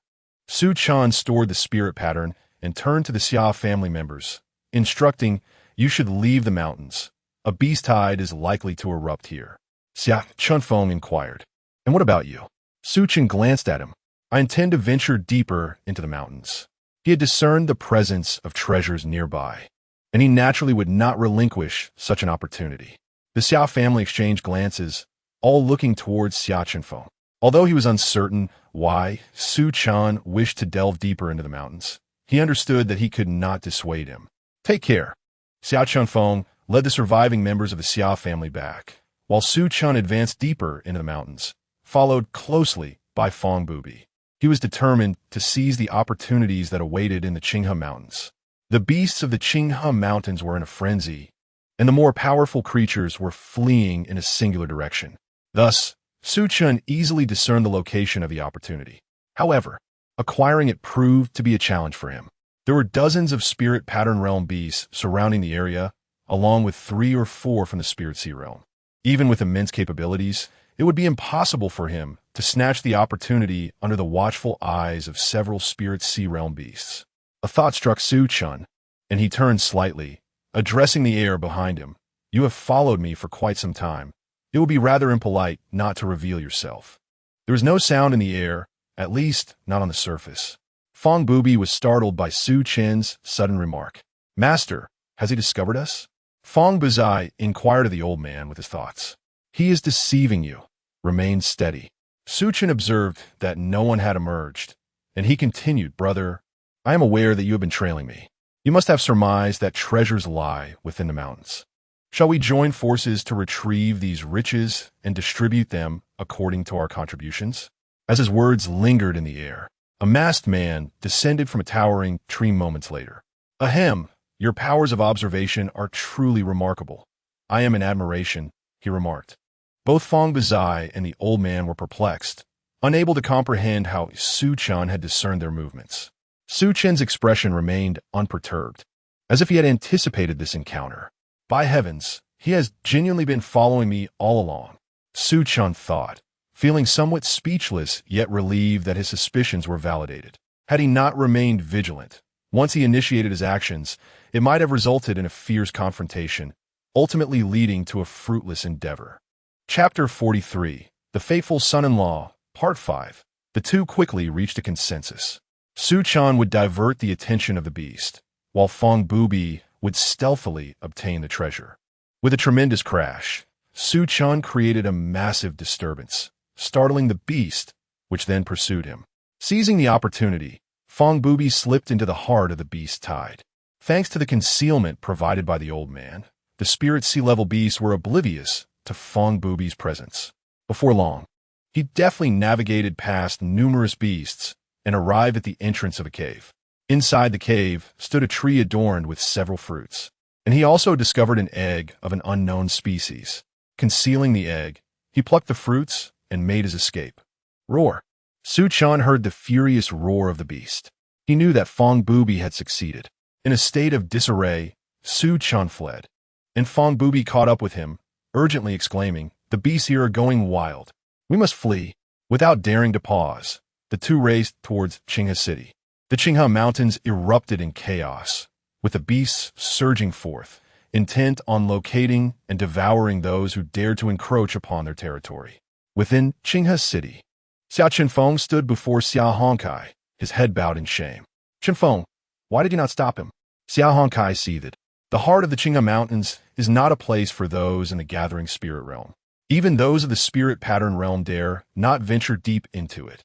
[SPEAKER 1] Su Chen stored the spirit pattern and turned to the Xia family members, instructing, "You should leave the mountains. A beast tide is likely to erupt here." Xia Chunfeng inquired, "And what about you?" Su Chen glanced at him. "I intend to venture deeper into the mountains." He had discerned the presence of treasures nearby, and he naturally would not relinquish such an opportunity. The Xia family exchanged glances, all looking towards Xia Chunfeng. Although he was uncertain why Su Chen wished to delve deeper into the mountains, he understood that he could not dissuade him. "Take care." Xia Chunfeng led the surviving members of the Xia family back, while Su Chen advanced deeper into the mountains, followed closely by Feng Bubi. He He was determined to seize the opportunities that awaited in the Qinghe Mountains. The beasts of the Qinghe Mountains were in a frenzy, and the more powerful creatures were fleeing in a singular direction. Thus, Su Chen easily discerned the location of the opportunity. However, acquiring it proved to be a challenge for him. There were dozens of spirit pattern realm beasts surrounding the area, along with 3 or 4 from the spirit sea realm. Even with immense capabilities, it would be impossible for him to snatch the opportunity under the watchful eyes of several spirit sea realm beasts. A thought struck Su Chen, and he turned slightly, addressing the air behind him. You have followed me for quite some time. It would be rather impolite not to reveal yourself. There was no sound in the air, at least not on the surface. Fong Bubi was startled by Su Chen's sudden remark. Master, has he discovered us? Fong Bazai inquired of the old man with his thoughts. He is deceiving you. Remain steady. Su Chen observed that no one had emerged, and he continued, Brother, I am aware that you have been trailing me. You must have surmised that treasures lie within the mountains. Shall we join forces to retrieve these riches and distribute them according to our contributions? As his words lingered in the air, a masked man descended from a towering tree moments later. Ahem, your powers of observation are truly remarkable. I am in admiration, he remarked. Both Fong Bazai and the old man were perplexed, unable to comprehend how Su Chen had discerned their movements. Su Chen's expression remained unperturbed, as if he had anticipated this encounter. By heavens, he has genuinely been following me all along, Su Chen thought, feeling somewhat speechless yet relieved that his suspicions were validated. Had he not remained vigilant, once he initiated his actions, it might have resulted in a fierce confrontation, ultimately leading to a fruitless endeavor. Chapter 43, The Faithful Son-in-Law, Part 5. The two quickly reached a consensus. Su Chen would divert the attention of the beast, while Fong Bubi would stealthily obtain the treasure. With a tremendous crash, Su Chen created a massive disturbance, startling the beast, which then pursued him. Seizing the opportunity, Fong Bubi slipped into the heart of the beast's tide. Thanks to the concealment provided by the old man, the spirit sea-level beasts were oblivious to Fong Bubi's presence. Before long, he deftly navigated past numerous beasts and arrived at the entrance of a cave. Inside the cave stood a tree adorned with several fruits, and he also discovered an egg of an unknown species. Concealing the egg, he plucked the fruits and made his escape. Roar! Su Chen heard the furious roar of the beast. He knew that Fong Bubi had succeeded. In a state of disarray, Su Chen fled, and Fong Bubi caught up with him, urgently exclaiming, The beasts here are going wild. We must flee. Without daring to pause, the two raced towards Qinghe City. The Qinghe Mountains erupted in chaos, with the beasts surging forth, intent on locating and devouring those who dared to encroach upon their territory. Within Qinghe City, Xiao Chenfeng stood before Xiao Hongkai, his head bowed in shame. Chenfeng, why did you not stop him? Xiao Hongkai seethed. The heart of the Qinghe Mountains is not a place for those in the gathering spirit realm. Even those of the spirit pattern realm dare not venture deep into it.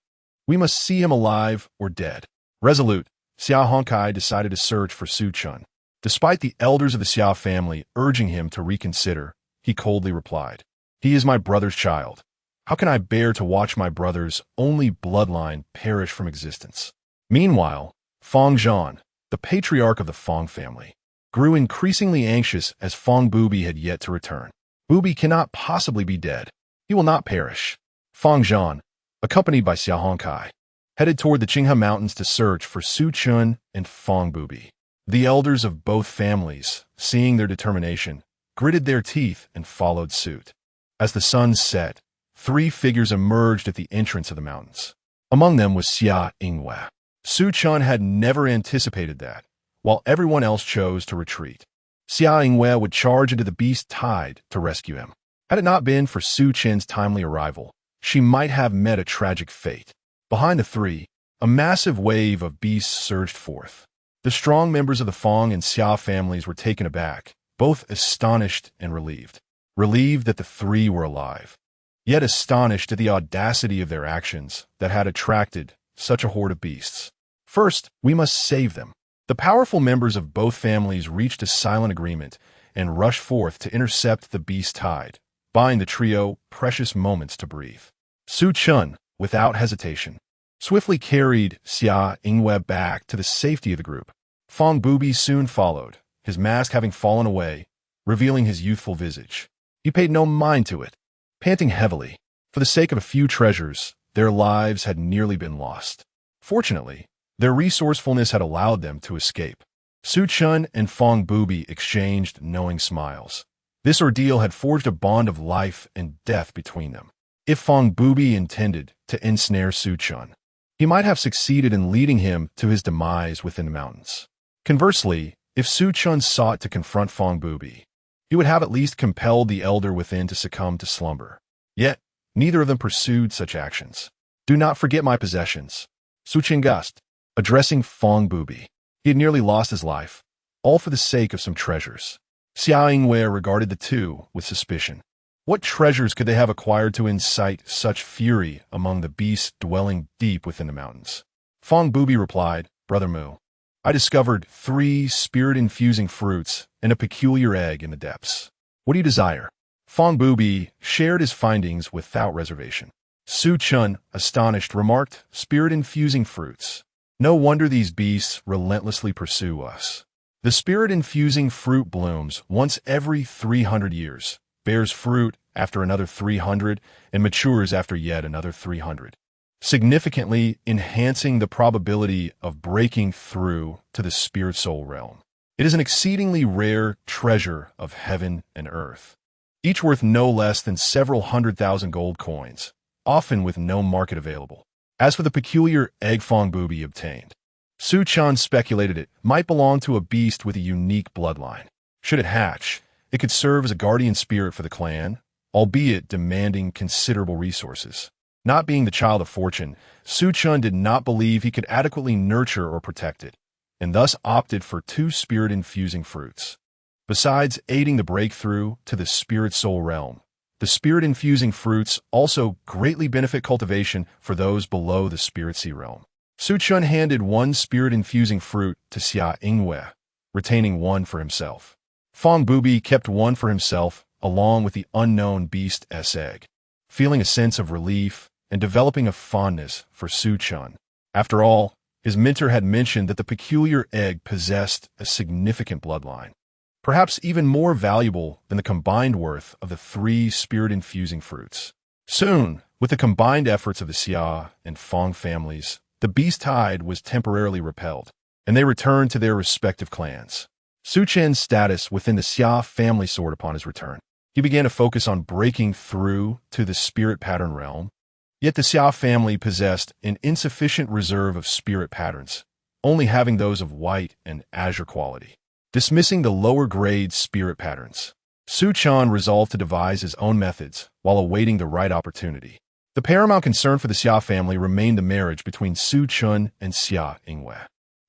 [SPEAKER 1] We must see him alive or dead. Resolute, Xiao Hongkai decided to search for Su Chen. Despite the elders of the Xiao family urging him to reconsider, he coldly replied, He is my brother's child. How can I bear to watch my brother's only bloodline perish from existence? Meanwhile, Fong Zhan, the patriarch of the Fong family, grew increasingly anxious as Fong Bubi had yet to return. Bubi cannot possibly be dead. He will not perish. Fong Zhan, accompanied by Xiao Hongkai, headed toward the Qinghe Mountains to search for Su Chen and Fong Bubi. The elders of both families, seeing their determination, gritted their teeth and followed suit. As the sun set, 3 figures emerged at the entrance of the mountains. Among them was Xia Yingwe. Su Chen had never anticipated that, while everyone else chose to retreat. Xia Yingwe would charge into the beast's tide to rescue him. Had it not been for Su Chen's timely arrival, she might have met a tragic fate. Behind the 3, a massive wave of beasts surged forth. The strong members of the Fong and Xia families were taken aback, both astonished and relieved. Relieved that the 3 were alive, yet astonished at the audacity of their actions that had attracted such a horde of beasts. First, we must save them. The powerful members of both families reached a silent agreement and rushed forth to intercept the beast tide, buying the trio precious moments to breathe. Su Chen, without hesitation, swiftly carried Xia Yingwei back to the safety of the group. Fong Bubi soon followed, his mask having fallen away, revealing his youthful visage. He paid no mind to it, panting heavily. For the sake of a few treasures, their lives had nearly been lost. Fortunately, their resourcefulness had allowed them to escape. Su Chen and Fong Bubi exchanged knowing smiles. This ordeal had forged a bond of life and death between them. If Fong Bubi intended to ensnare Su Chen, he might have succeeded in leading him to his demise within the mountains. Conversely, if Su Chen sought to confront Fong Bubi, he would have at least compelled the elder within to succumb to slumber. Yet, neither of them pursued such actions. Do not forget my possessions. Su Chen guessed, addressing Fong Bubi. He had nearly lost his life, all for the sake of some treasures. Xia Yingwei regarded the two with suspicion. What treasures could they have acquired to incite such fury among the beasts dwelling deep within the mountains? Fong Bubi replied, Brother Mu, I discovered 3 spirit-infusing fruits and a peculiar egg in the depths. What do you desire? Fong Bubi shared his findings without reservation. Su Chen, astonished, remarked, Spirit-infusing fruits. No wonder these beasts relentlessly pursue us. The spirit-infusing fruit blooms once every 300 years, bears fruit after another 300, and matures after yet another 300, significantly enhancing the probability of breaking through to the spirit-soul realm. It is an exceedingly rare treasure of heaven and earth, each worth no less than several 100,000 gold coins, often with no market available. As for the peculiar egg Fong Bubi obtained, Su Chen speculated it might belong to a beast with a unique bloodline. Should it hatch, it could serve as a guardian spirit for the clan, albeit demanding considerable resources. Not being the child of fortune, Su Chen did not believe he could adequately nurture or protect it, and thus opted for 2 spirit-infusing fruits. Besides aiding the breakthrough to the spirit-soul realm, the spirit-infusing fruits also greatly benefit cultivation for those below the spirit-sea realm. Su Chen handed 1 spirit-infusing fruit to Xia Yingwei, retaining 1 for himself. Fong Bubi kept 1 for himself, along with the unknown beast's egg, feeling a sense of relief and developing a fondness for Su Chen. After all, his mentor had mentioned that the peculiar egg possessed a significant bloodline, perhaps even more valuable than the combined worth of the 3 spirit-infusing fruits. Soon, with the combined efforts of the Xia and Fong families, the beast tide was temporarily repelled, and they returned to their respective clans. Su Chen's status within the Xia family soared upon his return. He began to focus on breaking through to the spirit pattern realm, yet the Xia family possessed an insufficient reserve of spirit patterns, only having those of white and azure quality. Dismissing the lower-grade spirit patterns, Su Chen resolved to devise his own methods while awaiting the right opportunity. The paramount concern for the Xia family remained the marriage between Su Chen and Xia Yingwei.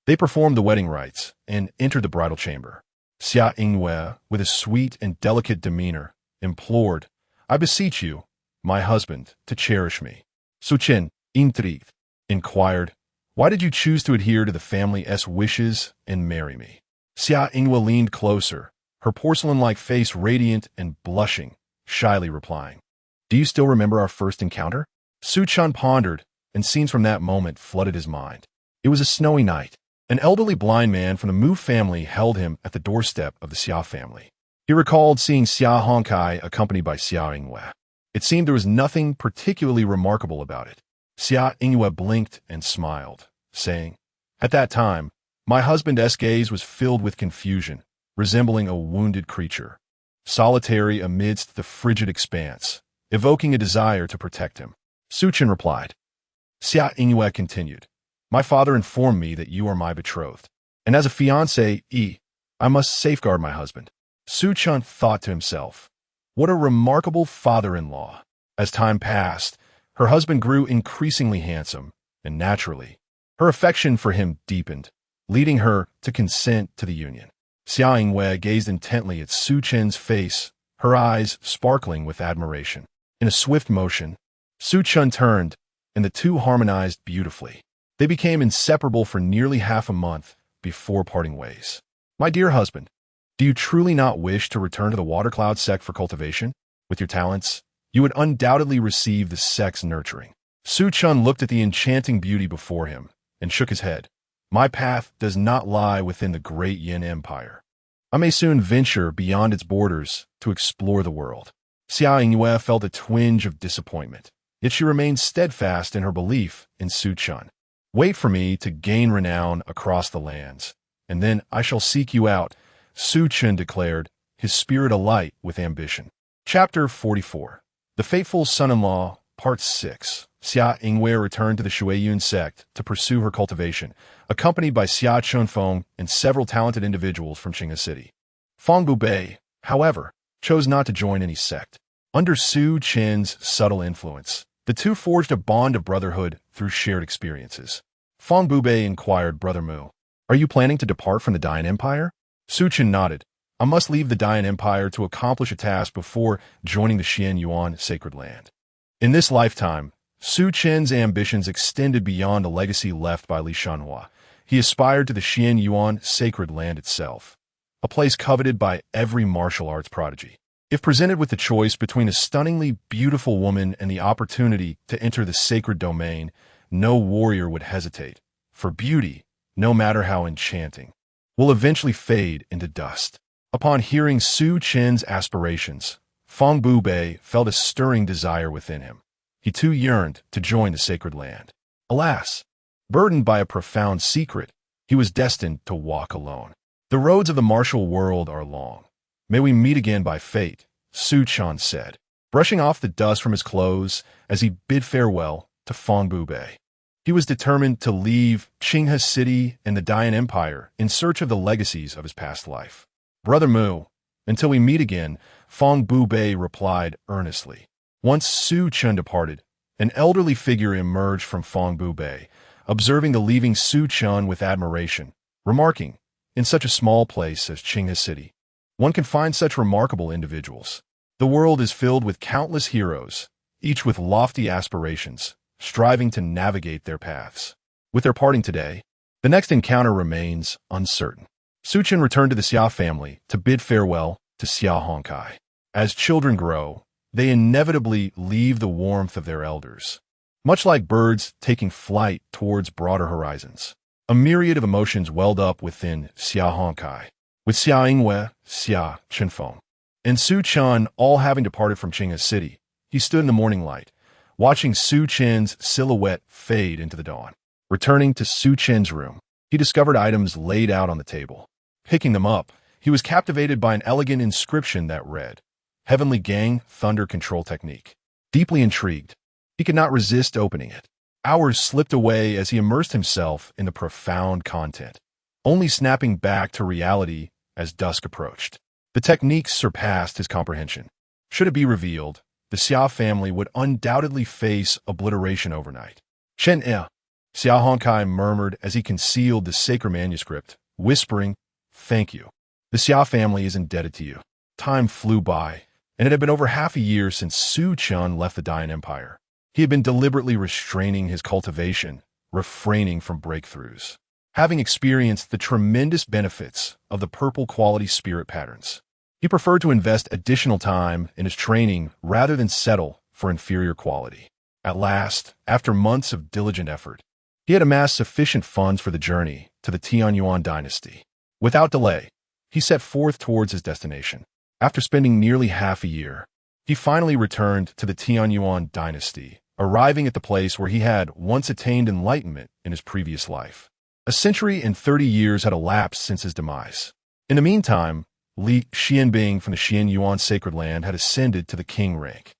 [SPEAKER 1] They performed the wedding rites and entered the bridal chamber. Xia Yingwei, with a sweet and delicate demeanor, implored, I beseech you, my husband, to cherish me. Su Chen, intrigued, inquired, Why did you choose to adhere to the family's wishes and marry me? Xia Yingwei leaned closer, her porcelain-like face radiant and blushing, shyly replying, Do you still remember our first encounter? Su Chen pondered, and scenes from that moment flooded his mind. It was a snowy night. An elderly blind man from the Mu family held him at the doorstep of the Xia family. He recalled seeing Xia Hongkai accompanied by Xia Yingwei. It seemed there was nothing particularly remarkable about it. Xia Yingwei blinked and smiled, saying, At that time, my husband's gaze was filled with confusion, resembling a wounded creature, solitary amidst the frigid expanse, evoking a desire to protect him. Su Chen replied. Xia Yingwei continued, My father informed me that you are my betrothed, and as a fiancé, I must safeguard my husband. Su Chen thought to himself, What a remarkable father-in-law. As time passed, her husband grew increasingly handsome, and naturally, her affection for him deepened, leading her to consent to the union. Xia Yingwei gazed intently at Su Chen's face, her eyes sparkling with admiration. In a swift motion, Su Chen turned, and the two harmonized beautifully. They became inseparable for nearly half a month before parting ways. My dear husband, do you truly not wish to return to the Water Cloud sect for cultivation? With your talents, you would undoubtedly receive the sect's nurturing. Su Chun looked at the enchanting beauty before him and shook his head. My path does not lie within the great Yin Empire. I may soon venture beyond its borders to explore the world. Xia Yingwei felt a twinge of disappointment, yet she remained steadfast in her belief in Su Chun. Wait for me to gain renown across the lands, and then I shall seek you out, Su Chun declared, his spirit alight with ambition. Chapter 44. The Fateful Son-in-Law, Part 6. Xia Yingwei returned to the Shuiyun sect to pursue her cultivation, accompanied by Xia Chunfeng and several talented individuals from Qinghe City. Feng Bubei, however, chose not to join any sect. Under Su Chen's subtle influence, the two forged a bond of brotherhood through shared experiences. Feng Bubei inquired Brother Mu, "Are you planning to depart from the Dayan Empire?" Su Chen nodded. "I must leave the Dayan Empire to accomplish a task before joining the Xian Yuan sacred land." In this lifetime, Su Chen's ambitions extended beyond a legacy left by Li Shanhua. He aspired to the Xian Yuan sacred land itself, a place coveted by every martial arts prodigy. If presented with the choice between a stunningly beautiful woman and the opportunity to enter the sacred domain, no warrior would hesitate, for beauty, no matter how enchanting, will eventually fade into dust. Upon hearing Su Chen's aspirations, Feng Bubei felt a stirring desire within him. He too yearned to join the sacred land. Alas, burdened by a profound secret, he was destined to walk alone. The roads of the martial world are long. May we meet again by fate, Su Chan said, brushing off the dust from his clothes as he bid farewell to Feng Bubei. He was determined to leave Qinghe City and the Dayan Empire in search of the legacies of his past life. Brother Mu, until we meet again, Feng Bubei replied earnestly. Once Su Chen departed, an elderly figure emerged from Feng Bubei, observing the leaving Su Chen with admiration, remarking, "In such a small place as Qinghe City, one can find such remarkable individuals. The world is filled with countless heroes, each with lofty aspirations, striving to navigate their paths." With their parting today, the next encounter remains uncertain. Su Chen returned to the Xia family to bid farewell to Xia Hongkai. As children grow, they inevitably leave the warmth of their elders. Much like birds taking flight towards broader horizons, a myriad of emotions welled up within Xia Hongkai, with Xia Yingwei, Xia Chenfeng, and Su Chen all having departed from Qinghe City. He stood in the morning light, watching Su Chen's silhouette fade into the dawn. Returning to Su Chen's room, he discovered items laid out on the table. Picking them up, he was captivated by an elegant inscription that read, "Heavenly Gang Thunder Control Technique." Deeply intrigued, he could not resist opening it. Hours slipped away as he immersed himself in the profound content, only snapping back to reality as dusk approached. The technique surpassed his comprehension. Should it be revealed, the Xia family would undoubtedly face obliteration overnight. Chen, Xia Hongkai murmured as he concealed the sacred manuscript, whispering, "Thank you. The Xia family is indebted to you." Time flew by, and it had been over half a year since Su Chen left the Dayan Empire. He had been deliberately restraining his cultivation, refraining from breakthroughs, having experienced the tremendous benefits of the purple quality spirit patterns. He preferred to invest additional time in his training rather than settle for inferior quality. At last, after months of diligent effort, he had amassed sufficient funds for the journey to the Tianyuan dynasty. Without delay, he set forth towards his destination. After spending nearly half a year, he finally returned to the Tianyuan dynasty, arriving at the place where he had once attained enlightenment in his previous life. A century and 30 years had elapsed since his demise. In the meantime, Li Xianbing from the Xian Yuan sacred land had ascended to the king rank.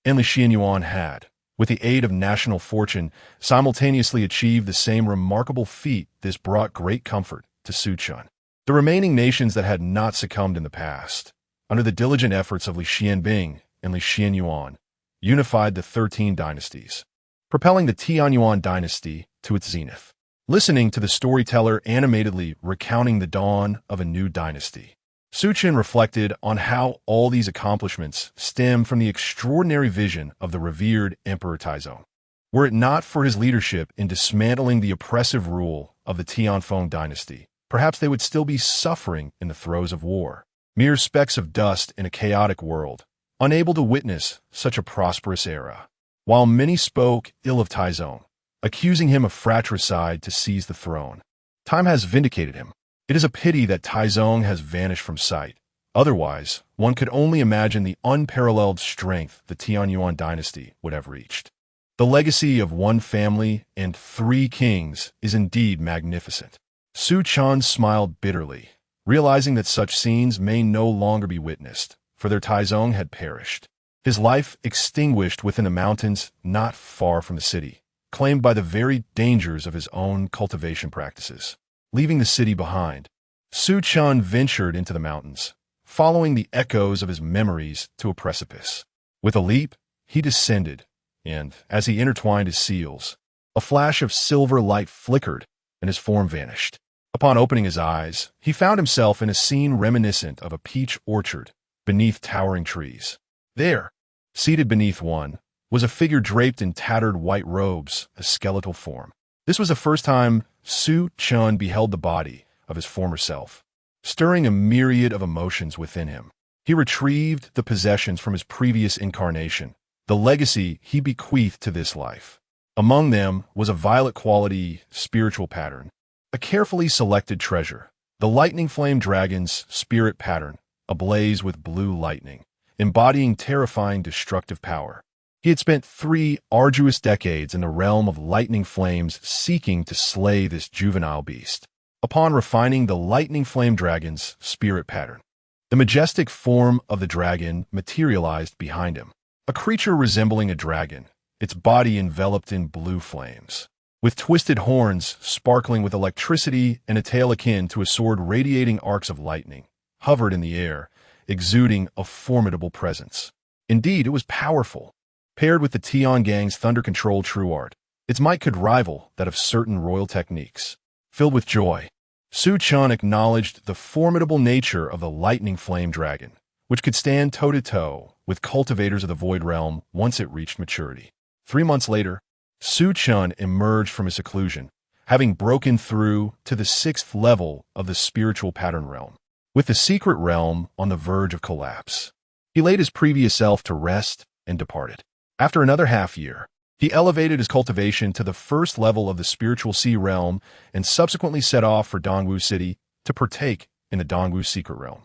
[SPEAKER 1] And Li Xianyuan had, with the aid of national fortune, simultaneously achieved the same remarkable feat. This brought great comfort to Su Chen. The remaining nations that had not succumbed in the past, under the diligent efforts of Li Xianbing and Li Xianyuan, unified the 13 dynasties, propelling the Tianyuan dynasty to its zenith. Listening to the storyteller animatedly recounting the dawn of a new dynasty, Su Chen reflected on how all these accomplishments stem from the extraordinary vision of the revered Emperor Taizong. Were it not for his leadership in dismantling the oppressive rule of the Tianfeng dynasty, perhaps they would still be suffering in the throes of war, mere specks of dust in a chaotic world, unable to witness such a prosperous era. while many spoke ill of Taizong, accusing him of fratricide to seize the throne. Time has vindicated him. It is a pity that Taizong has vanished from sight. Otherwise, one could only imagine the unparalleled strength the Tianyuan dynasty would have reached. The legacy of one family and 3 kings is indeed magnificent. Su Chen smiled bitterly, realizing that such scenes may no longer be witnessed, for their Taizong had perished. His life extinguished within the mountains not far from the city, claimed by the very dangers of his own cultivation practices. Leaving the city behind, Su Chen ventured into the mountains, following the echoes of his memories to a precipice. With a leap, he descended, and, as he intertwined his seals, a flash of silver light flickered, and his form vanished. Upon opening his eyes, he found himself in a scene reminiscent of a peach orchard beneath towering trees. There, seated beneath one, was a figure draped in tattered white robes, a skeletal form. This was the first time Su Chen beheld the body of his former self. Stirring a myriad of emotions within him, he retrieved the possessions from his previous incarnation, the legacy he bequeathed to this life. Among them was a violet-quality spiritual pattern, a carefully selected treasure, the lightning flame dragon's spirit pattern, ablaze with blue lightning, embodying terrifying destructive power. He had spent 3 arduous decades in the realm of lightning flames seeking to slay this juvenile beast. Upon refining the lightning flame dragon's spirit pattern, the majestic form of the dragon materialized behind him, a creature resembling a dragon, its body enveloped in blue flames. With twisted horns sparkling with electricity and a tail akin to a sword radiating arcs of lightning, hovered in the air, exuding a formidable presence. Indeed, it was powerful. Paired with the Tian Gang's thunder-controlled true art, its might could rival that of certain royal techniques. Filled with joy, Su Chen acknowledged the formidable nature of the lightning flame dragon, which could stand toe-to-toe with cultivators of the Void Realm once it reached maturity. 3 months later, Su Chen emerged from his seclusion, having broken through to the 6th level of the spiritual pattern realm. With the secret realm on the verge of collapse, he laid his previous self to rest and departed. After another half-year, he elevated his cultivation to the 1st level of the spiritual sea realm and subsequently set off for Dongwu City to partake in the Dongwu secret realm.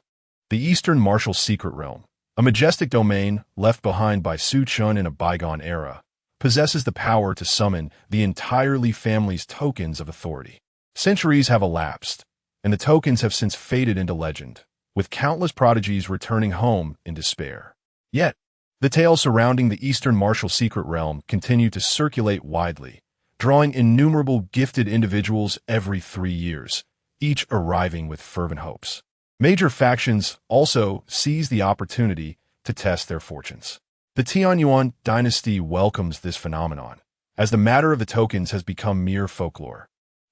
[SPEAKER 1] The Eastern Martial Secret Realm, a majestic domain left behind by Su Chen in a bygone era, possesses the power to summon the entire Li family's tokens of authority. Centuries have elapsed, and the tokens have since faded into legend, with countless prodigies returning home in despair. Yet, the tales surrounding the Eastern Martial Secret Realm continue to circulate widely, drawing innumerable gifted individuals every 3 years, each arriving with fervent hopes. Major factions also seize the opportunity to test their fortunes. The Tianyuan dynasty welcomes this phenomenon, as the matter of the tokens has become mere folklore.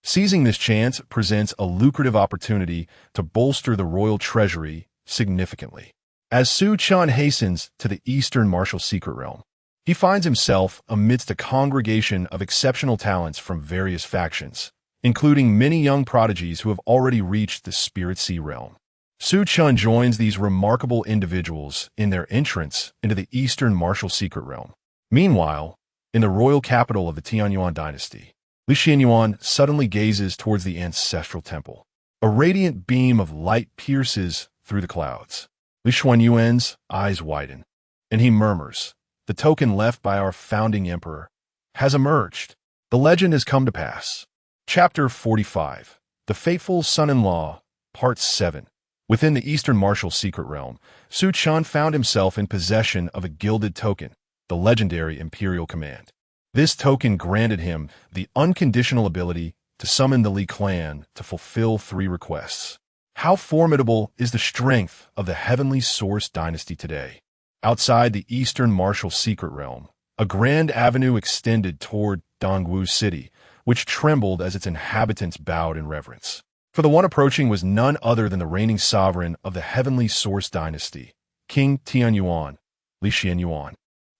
[SPEAKER 1] Seizing this chance presents a lucrative opportunity to bolster the royal treasury significantly. As Su Chen hastens to the Eastern Martial Secret Realm, he finds himself amidst a congregation of exceptional talents from various factions, including many young prodigies who have already reached the Spirit Sea realm. Su Chen joins these remarkable individuals in their entrance into the Eastern Martial Secret Realm. Meanwhile, in the royal capital of the Tianyuan dynasty, Li Xianyuan suddenly gazes towards the ancestral temple. A radiant beam of light pierces through the clouds. Li Xianyuan's eyes widen, and he murmurs, "The token left by our founding emperor has emerged. The legend has come to pass." Chapter 45, The Fateful Son-in-Law, Part 7. Within the Eastern Martial Secret Realm, Su Chen found himself in possession of a gilded token, the legendary Imperial Command. This token granted him the unconditional ability to summon the Li clan to fulfill 3 requests. How formidable is the strength of the Heavenly Source dynasty today? Outside the Eastern Martial Secret Realm, a grand avenue extended toward Dongwu City, which trembled as its inhabitants bowed in reverence. For the one approaching was none other than the reigning sovereign of the Heavenly Source dynasty, King Tianyuan, Li Xianyuan.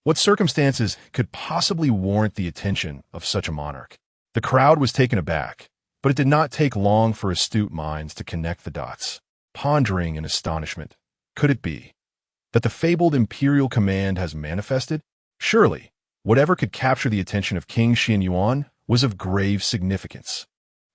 [SPEAKER 1] What circumstances could possibly warrant the attention of such a monarch? The crowd was taken aback, but it did not take long for astute minds to connect the dots. Pondering in astonishment, could it be that the fabled imperial command has manifested? Surely, Whatever could capture the attention of King Xianyuan was of grave significance.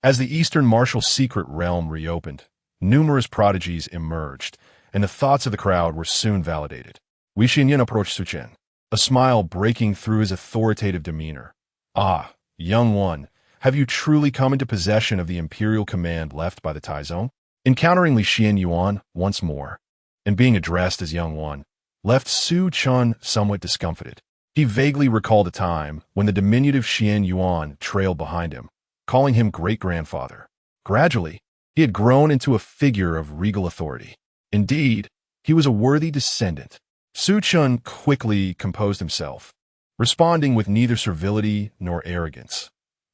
[SPEAKER 1] As the Eastern martial secret realm reopened, numerous prodigies emerged, and the thoughts of the crowd were soon validated. Wei Xianyan approached Su Chen, a smile breaking through his authoritative demeanor. "Ah, young one, have you truly come into possession of the imperial command left by the Taizong?" Encountering Li Xianyuan once more, and being addressed as young one, left Su Chen somewhat discomfited. He vaguely recalled a time when the diminutive Xianyuan trailed behind him, calling him great-grandfather. Gradually, he had grown into a figure of regal authority. Indeed, he was a worthy descendant. Su Chen quickly composed himself, responding with neither servility nor arrogance.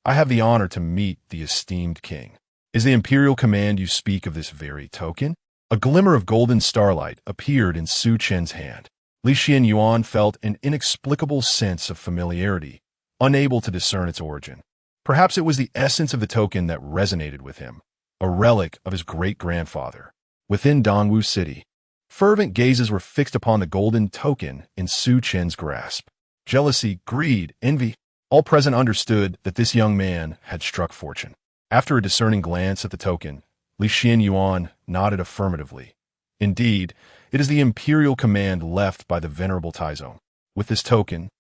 [SPEAKER 1] "I have the honor to meet the esteemed king. Is the imperial command you speak of this very token?" A glimmer of golden starlight appeared in Su Chen's hand. Li Xianyuan felt an inexplicable sense of familiarity, unable to discern its origin. Perhaps it was the essence of the token that resonated with him, a relic of his great-grandfather. Within Dongwu City, fervent gazes were fixed upon the golden token in Su Chen's grasp. Jealousy, greed, envy, all present understood that this young man had struck fortune. After a discerning glance at the token, Li Xianyuan nodded affirmatively. Indeed, it is the imperial command left by the venerable Taizong. With this token,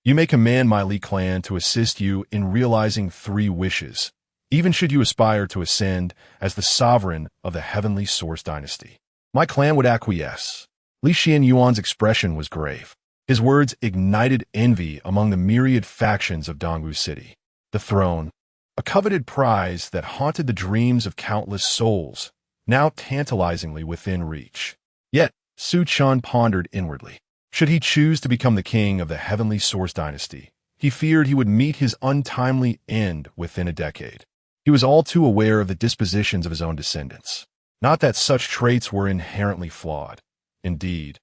[SPEAKER 1] you may command my Li clan to assist you in realizing 3 wishes, even should you aspire to ascend as the sovereign of the heavenly source dynasty. My clan would acquiesce. Li Xianyuan's expression was grave. His words ignited envy among the myriad factions of Dongwu City. The throne, a coveted prize that haunted the dreams of countless souls, now tantalizingly within reach. Yet, Su Chen pondered inwardly. Should he choose to become the king of the heavenly source dynasty, he feared he would meet his untimely end within a decade. He was all too aware of the dispositions of his own descendants. Not that such traits were inherently flawed. Indeed,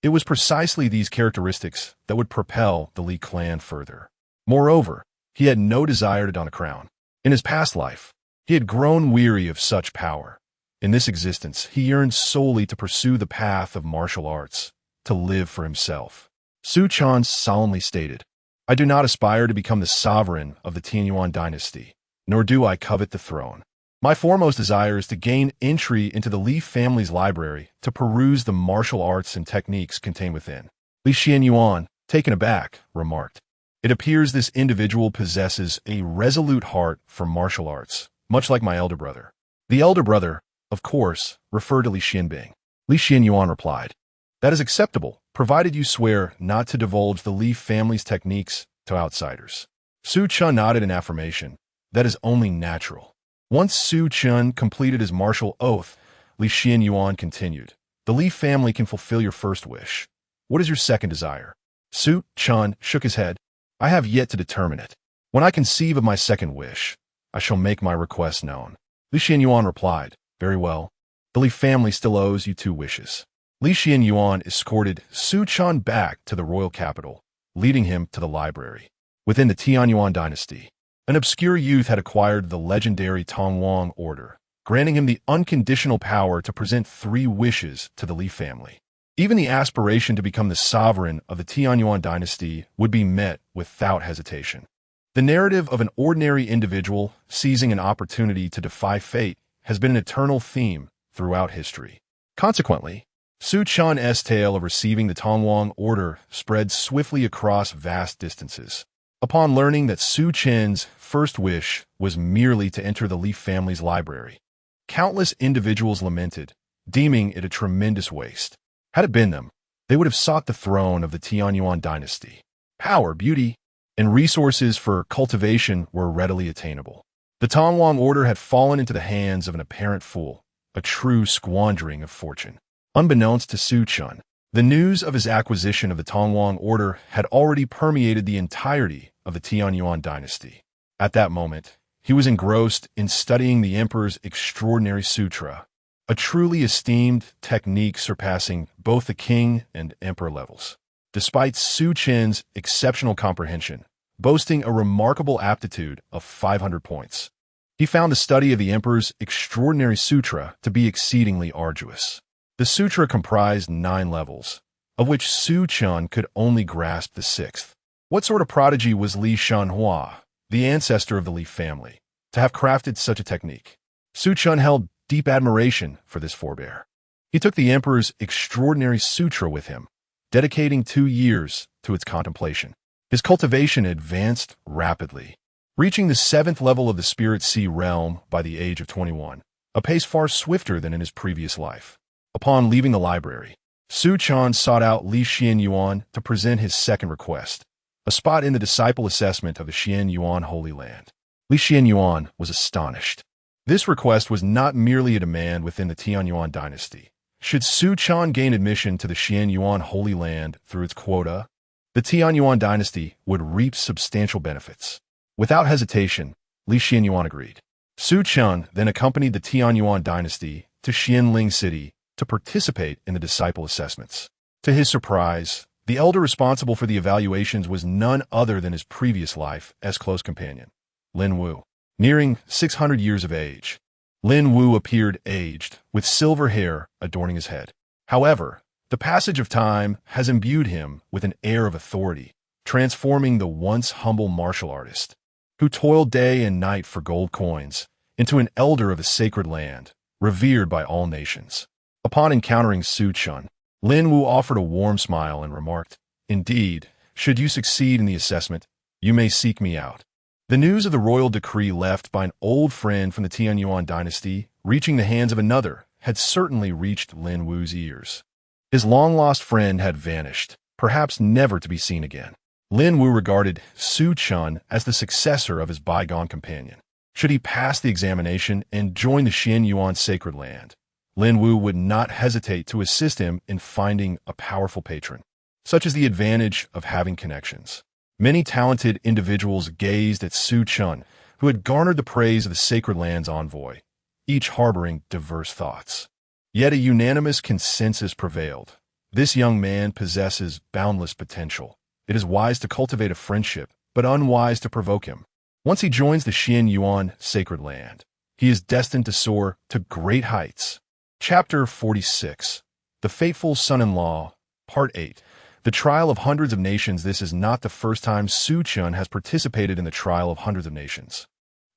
[SPEAKER 1] it was precisely these characteristics that would propel the Li clan further. Moreover, he had no desire to don a crown. In his past life, he had grown weary of such power. In this existence, he yearned solely to pursue the path of martial arts, to live for himself. Su Chen solemnly stated, "I do not aspire to become the sovereign of the Tianyuan dynasty, nor do I covet the throne. My foremost desire is to gain entry into the Li family's library to peruse the martial arts and techniques contained within." Li Xianyuan, taken aback, remarked, "It appears this individual possesses a resolute heart for martial arts, much like my elder brother." The elder brother, of course, referred to Li Xianbing. Li Xianyuan replied, "That is acceptable, provided you swear not to divulge the Li family's techniques to outsiders." Su Chen nodded in affirmation. "That is only natural." Once Su Chen completed his martial oath, Li Xianyuan continued, "The Li family can fulfill your first wish. What is your second desire?" Su Chen shook his head. "I have yet to determine it. When I conceive of my second wish, I shall make my request known." Li Xianyuan replied, "Very well. The Li family still owes you 2 wishes." Li Xianyuan escorted Su Chen back to the royal capital, leading him to the library. Within the Tianyuan dynasty, an obscure youth had acquired the legendary Tongwang order, granting him the unconditional power to present 3 wishes to the Li family. Even the aspiration to become the sovereign of the Tianyuan dynasty would be met without hesitation. The narrative of an ordinary individual seizing an opportunity to defy fate has been an eternal theme throughout history. Consequently, Su Chen's tale of receiving the Tongwang order spread swiftly across vast distances. Upon learning that Su Chen's first wish was merely to enter the Li family's library, countless individuals lamented, deeming it a tremendous waste. Had it been them, they would have sought the throne of the Tianyuan dynasty. Power, beauty, and resources for cultivation were readily attainable. The Tongwang order had fallen into the hands of an apparent fool, a true squandering of fortune. Unbeknownst to Su Chen, the news of his acquisition of the Tongwang order had already permeated the entirety of the Tianyuan dynasty. At that moment, he was engrossed in studying the emperor's extraordinary sutra, a truly esteemed technique surpassing both the king and emperor levels. Despite Su Chen's exceptional comprehension, boasting a remarkable aptitude of 500 points, he found the study of the emperor's extraordinary sutra to be exceedingly arduous. The sutra comprised 9 levels, of which Su Chen could only grasp the 6th. What sort of prodigy was Li Shanhua, the ancestor of the Li family, to have crafted such a technique? Su Chen held deep admiration for this forebear. He took the emperor's extraordinary sutra with him, dedicating 2 years to its contemplation. His cultivation advanced rapidly, reaching the 7th level of the Spirit Sea realm by the age of 21, a pace far swifter than in his previous life. Upon leaving the library, Su Chen sought out Li Xianyuan to present his second request, a spot in the disciple assessment of the Xianyuan Holy Land. Li Xianyuan was astonished. This request was not merely a demand within the Tianyuan dynasty. Should Su Chen gain admission to the Xianyuan Holy Land through its quota, the Tianyuan dynasty would reap substantial benefits. Without hesitation, Li Xianyuan agreed. Su Chen then accompanied the Tianyuan dynasty to Xianling City to participate in the disciple assessments. To his surprise, the elder responsible for the evaluations was none other than his previous life as close companion, Lin Wu. Nearing 600 years of age, Lin Wu appeared aged, with silver hair adorning his head. However, the passage of time has imbued him with an air of authority, transforming the once humble martial artist, who toiled day and night for gold coins, into an elder of a sacred land, revered by all nations. Upon encountering Su Chen, Lin Wu offered a warm smile and remarked, "Indeed, should you succeed in the assessment, you may seek me out." The news of the royal decree left by an old friend from the Tianyuan dynasty, reaching the hands of another, had certainly reached Lin Wu's ears. His long-lost friend had vanished, perhaps never to be seen again. Lin Wu regarded Su Chen as the successor of his bygone companion. Should he pass the examination and join the Xianyuan sacred land, Lin Wu would not hesitate to assist him in finding a powerful patron. Such is the advantage of having connections. Many talented individuals gazed at Su Chen, who had garnered the praise of the sacred land's envoy, each harboring diverse thoughts. Yet a unanimous consensus prevailed. This young man possesses boundless potential. It is wise to cultivate a friendship, but unwise to provoke him. Once he joins the Xianyuan sacred land, he is destined to soar to great heights. Chapter 46, The Fateful Son-in-Law, Part 8. The Trial of Hundreds of Nations. This is not the first time Su Chen has participated in the trial of hundreds of nations.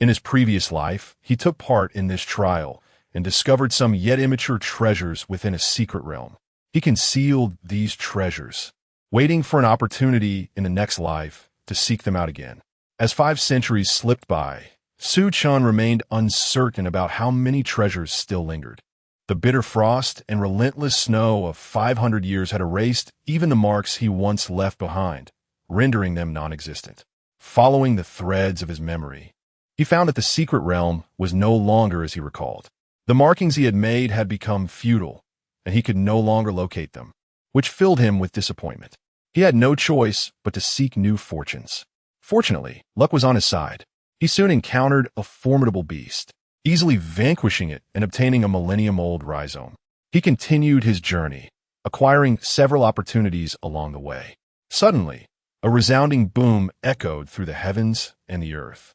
[SPEAKER 1] In his previous life, he took part in this trial and discovered some yet immature treasures within a secret realm. He concealed these treasures, waiting for an opportunity in the next life to seek them out again. As 5 centuries slipped by, Su Chen remained uncertain about how many treasures still lingered. The bitter frost and relentless snow of 500 years had erased even the marks he once left behind, rendering them non-existent. Following the threads of his memory, he found that the secret realm was no longer as he recalled. The markings he had made had become futile, and he could no longer locate them, which filled him with disappointment. He had no choice but to seek new fortunes. Fortunately, luck was on his side. He soon encountered a formidable beast, easily vanquishing it and obtaining a millennium-old rhizome. He continued his journey, acquiring several opportunities along the way. Suddenly, a resounding boom echoed through the heavens and the earth,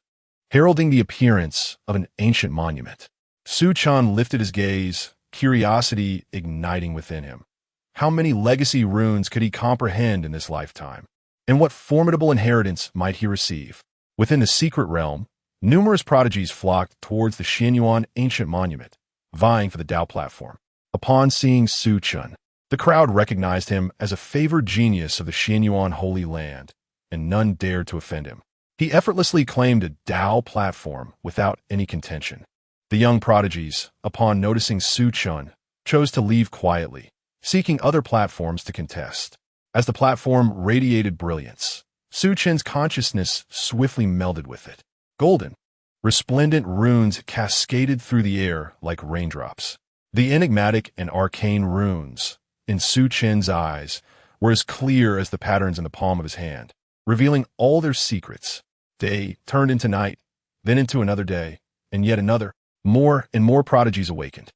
[SPEAKER 1] heralding the appearance of an ancient monument. Su Chen lifted his gaze, curiosity igniting within him. How many legacy runes could he comprehend in this lifetime? And what formidable inheritance might he receive? Within the secret realm, numerous prodigies flocked towards the Xianyuan ancient monument, vying for the Dao platform. Upon seeing Su Chen, the crowd recognized him as a favored genius of the Xianyuan Holy Land, and none dared to offend him. He effortlessly claimed a Dao platform without any contention. The young prodigies, upon noticing Su Chen, chose to leave quietly, seeking other platforms to contest. As the platform radiated brilliance, Su Chen's consciousness swiftly melded with it. Golden, resplendent runes cascaded through the air like raindrops. The enigmatic and arcane runes, in Su Chen's eyes, were as clear as the patterns in the palm of his hand, revealing all their secrets. Day turned into night, then into another day, and yet another. More and more prodigies awakened.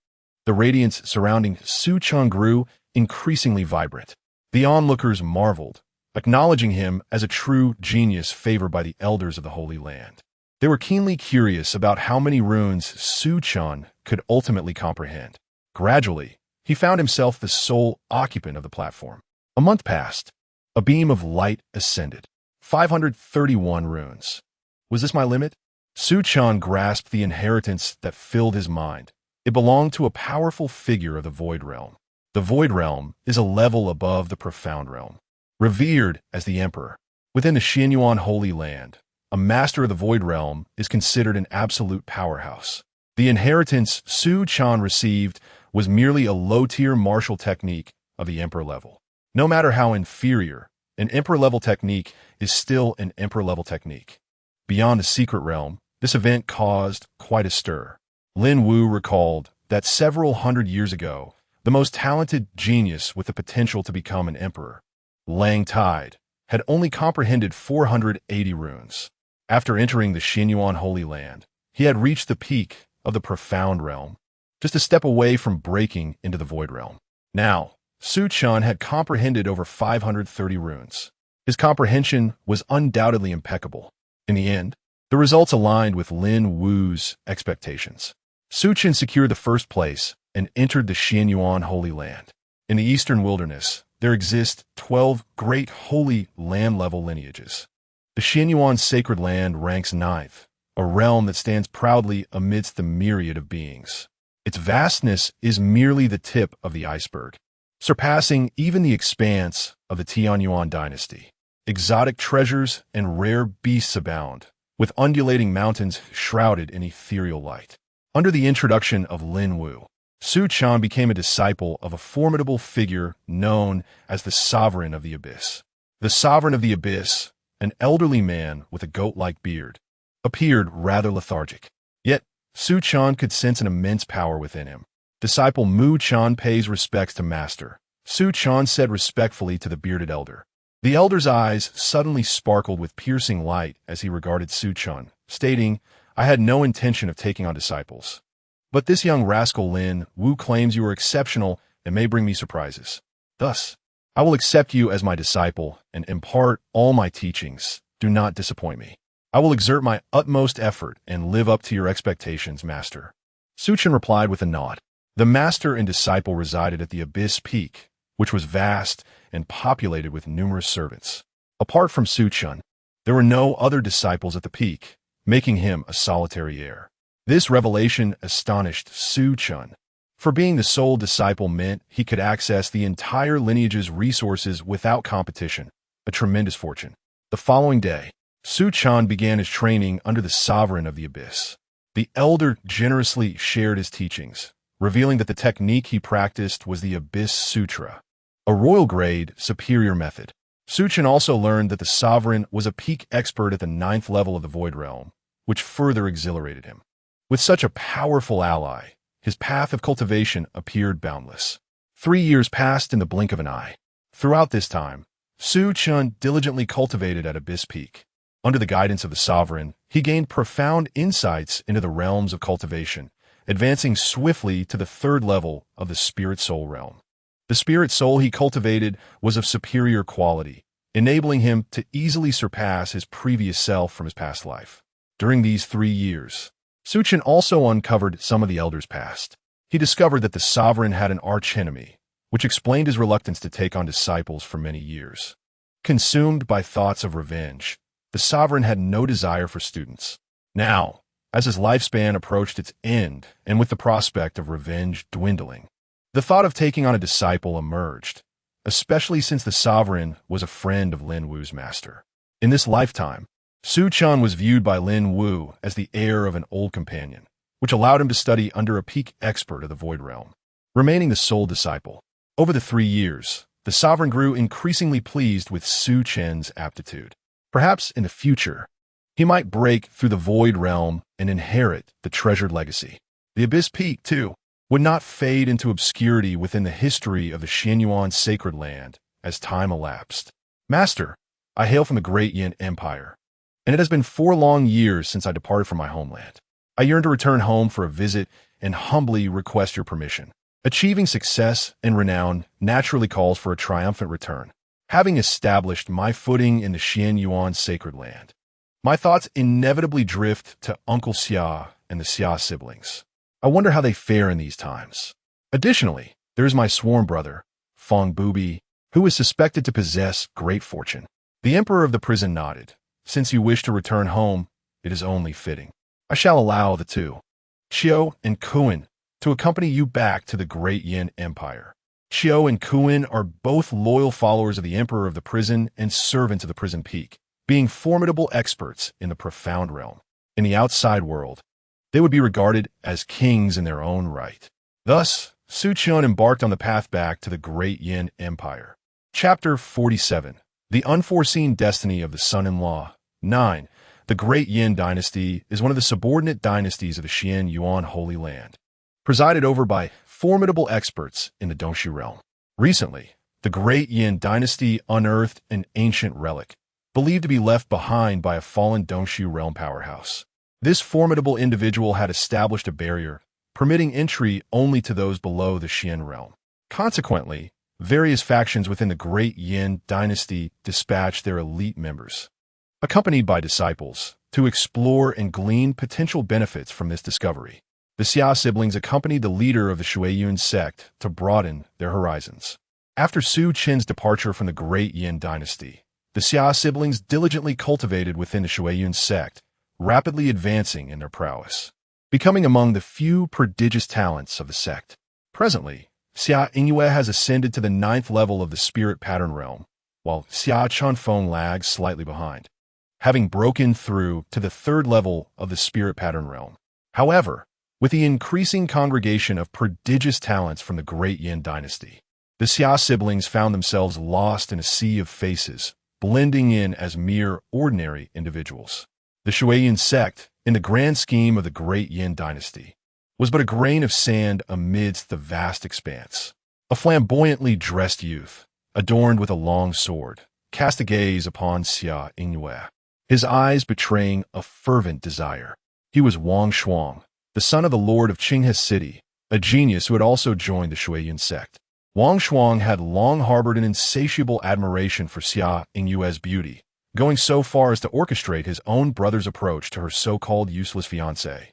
[SPEAKER 1] The radiance surrounding Su Chen grew increasingly vibrant. The onlookers marveled, acknowledging him as a true genius favored by the elders of the Holy Land. They were keenly curious about how many runes Su Chen could ultimately comprehend. Gradually, he found himself the sole occupant of the platform. A month passed. A beam of light ascended. 531 runes. Was this my limit? Su Chen grasped the inheritance that filled his mind. It belonged to a powerful figure of the Void Realm. The Void Realm is a level above the Profound Realm. Revered as the Emperor. Within the Xianyuan Holy Land, a master of the Void Realm is considered an absolute powerhouse. The inheritance Su Chen received was merely a low-tier martial technique of the Emperor level. No matter how inferior, an Emperor-level technique is still an Emperor-level technique. Beyond the secret realm, this event caused quite a stir. Lin Wu recalled that several hundred years ago, the most talented genius with the potential to become an emperor, Lang Tide, had only comprehended 480 runes. After entering the Xianyuan Holy Land, he had reached the peak of the Profound Realm, just a step away from breaking into the Void Realm. Now, Su Chen had comprehended over 530 runes. His comprehension was undoubtedly impeccable. In the end, the results aligned with Lin Wu's expectations. Su Chen secured the first place and entered the Xianyuan Holy Land. In the Eastern Wilderness, there exist 12 great holy land-level lineages. The Xianyuan Sacred Land ranks ninth, a realm that stands proudly amidst the myriad of beings. Its vastness is merely the tip of the iceberg, surpassing even the expanse of the Tianyuan dynasty. Exotic treasures and rare beasts abound, with undulating mountains shrouded in ethereal light. Under the introduction of Lin Wu, Su Chen became a disciple of a formidable figure known as the Sovereign of the Abyss. The Sovereign of the Abyss, an elderly man with a goat-like beard, appeared rather lethargic. Yet, Su Chen could sense an immense power within him. Disciple Mu Chen pays respects to Master, Su Chen said respectfully to the bearded elder. The elder's eyes suddenly sparkled with piercing light as he regarded Su Chen, stating, "I had no intention of taking on disciples. But this young rascal Lin Wu claims you are exceptional and may bring me surprises. Thus, I will accept you as my disciple and impart all my teachings. Do not disappoint me. I will exert my utmost effort and live up to your expectations, Master." Su Chen replied with a nod. The master and disciple resided at the Abyss Peak, which was vast and populated with numerous servants. Apart from Su Chen, there were no other disciples at the peak, making him a solitary heir. This revelation astonished Su Chen, for being the sole disciple meant he could access the entire lineage's resources without competition, a tremendous fortune. The following day, Su Chen began his training under the Sovereign of the Abyss. The elder generously shared his teachings, revealing that the technique he practiced was the Abyss Sutra, a royal-grade, superior method. Su Chen also learned that the Sovereign was a peak expert at the 9th level of the Void Realm, which further exhilarated him. With such a powerful ally, his path of cultivation appeared boundless. 3 years passed in the blink of an eye. Throughout this time, Su Chen diligently cultivated at Abyss Peak. Under the guidance of the Sovereign, he gained profound insights into the realms of cultivation, advancing swiftly to the 3rd level of the Spirit Soul realm. The Spirit Soul he cultivated was of superior quality, enabling him to easily surpass his previous self from his past life. During these 3 years, Su Chen also uncovered some of the Elder's past. He discovered that the Sovereign had an archenemy, which explained his reluctance to take on disciples for many years. Consumed by thoughts of revenge, the Sovereign had no desire for students. Now, as his lifespan approached its end, and with the prospect of revenge dwindling, the thought of taking on a disciple emerged, especially since the Sovereign was a friend of Lin Wu's master. In this lifetime, Su Chen was viewed by Lin Wu as the heir of an old companion, which allowed him to study under a peak expert of the Void Realm, remaining the sole disciple. Over the 3 years, the Sovereign grew increasingly pleased with Su Chen's aptitude. Perhaps in the future, he might break through the Void Realm and inherit the treasured legacy. The Abyss Peak, too, would not fade into obscurity within the history of the Xianyuan Sacred Land as time elapsed. Master, I hail from the great Yin Empire, and it has been 4 long years since I departed from my homeland. I yearn to return home for a visit and humbly request your permission. Achieving success and renown naturally calls for a triumphant return. Having established my footing in the Xianyuan Sacred Land, my thoughts inevitably drift to Uncle Xia and the Xia siblings. I wonder how they fare in these times. Additionally, there is my sworn brother, Feng Bubi, who is suspected to possess great fortune. The emperor of the prison nodded. Since you wish to return home, it is only fitting. I shall allow the two, Xiao and Kuan, to accompany you back to the great Yin Empire. Xiao and Kuan are both loyal followers of the emperor of the prison and servants of the prison peak, being formidable experts in the profound realm. In the outside world, they would be regarded as kings in their own right. Thus, Su Chen embarked on the path back to the great Yin Empire. Chapter 47. The Unforeseen Destiny of the Son-in-Law. 9. The Great Yin Dynasty is one of the subordinate dynasties of the Xian Yuan Holy Land, presided over by formidable experts in the Dongxi realm. Recently, the Great Yin Dynasty unearthed an ancient relic, believed to be left behind by a fallen Dongxi realm powerhouse. This formidable individual had established a barrier, permitting entry only to those below the Xian realm. Consequently, various factions within the Great Yin Dynasty dispatched their elite members, accompanied by disciples, to explore and glean potential benefits from this discovery. The Xia siblings accompanied the leader of the Shuiyun sect to broaden their horizons. After Su Chen's departure from the Great Yin Dynasty, the Xia siblings diligently cultivated within the Shuiyun sect, rapidly advancing in their prowess, becoming among the few prodigious talents of the sect. Presently, Xia Yingyue has ascended to the 9th level of the spirit pattern realm, while Xia Chunfeng lags slightly behind, having broken through to the 3rd level of the spirit pattern realm. However, with the increasing congregation of prodigious talents from the Great Yin Dynasty, the Xia siblings found themselves lost in a sea of faces, blending in as mere ordinary individuals. The Shuiyun sect, in the grand scheme of the Great Yin Dynasty, was but a grain of sand amidst the vast expanse. A flamboyantly dressed youth, adorned with a long sword, cast a gaze upon Xia Yingyue, his eyes betraying a fervent desire. He was Wang Shuang, the son of the lord of Qinghe City, a genius who had also joined the Shuiyun sect. Wang Shuang had long harbored an insatiable admiration for Xia Yingyue's beauty, going so far as to orchestrate his own brother's approach to her so-called useless fiancé,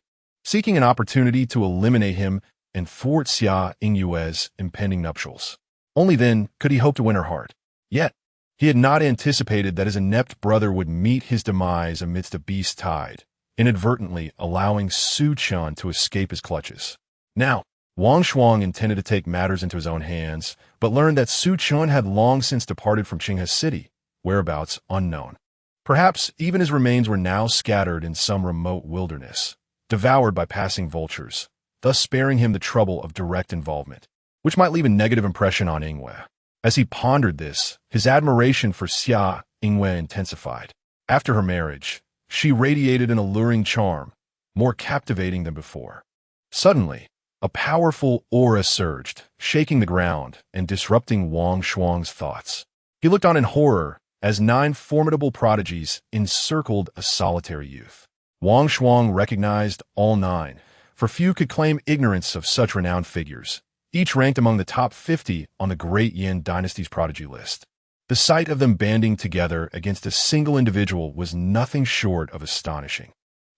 [SPEAKER 1] seeking an opportunity to eliminate him and thwart Xia Yingyue's impending nuptials. Only then could he hope to win her heart. Yet, he had not anticipated that his inept brother would meet his demise amidst a beast tide, inadvertently allowing Su Chen to escape his clutches. Now, Wang Shuang intended to take matters into his own hands, but learned that Su Chen had long since departed from Qinghe City, whereabouts unknown. Perhaps even his remains were now scattered in some remote wilderness, devoured by passing vultures, thus sparing him the trouble of direct involvement, which might leave a negative impression on Yingyue. As he pondered this, his admiration for Xia Yingyue intensified. After her marriage, she radiated an alluring charm, more captivating than before. Suddenly, a powerful aura surged, shaking the ground and disrupting Wang Shuang's thoughts. He looked on in horror as 9 formidable prodigies encircled a solitary youth. Wang Shuang recognized all 9, for few could claim ignorance of such renowned figures, each ranked among the top 50 on the Great Yin Dynasty's prodigy list. The sight of them banding together against a single individual was nothing short of astonishing.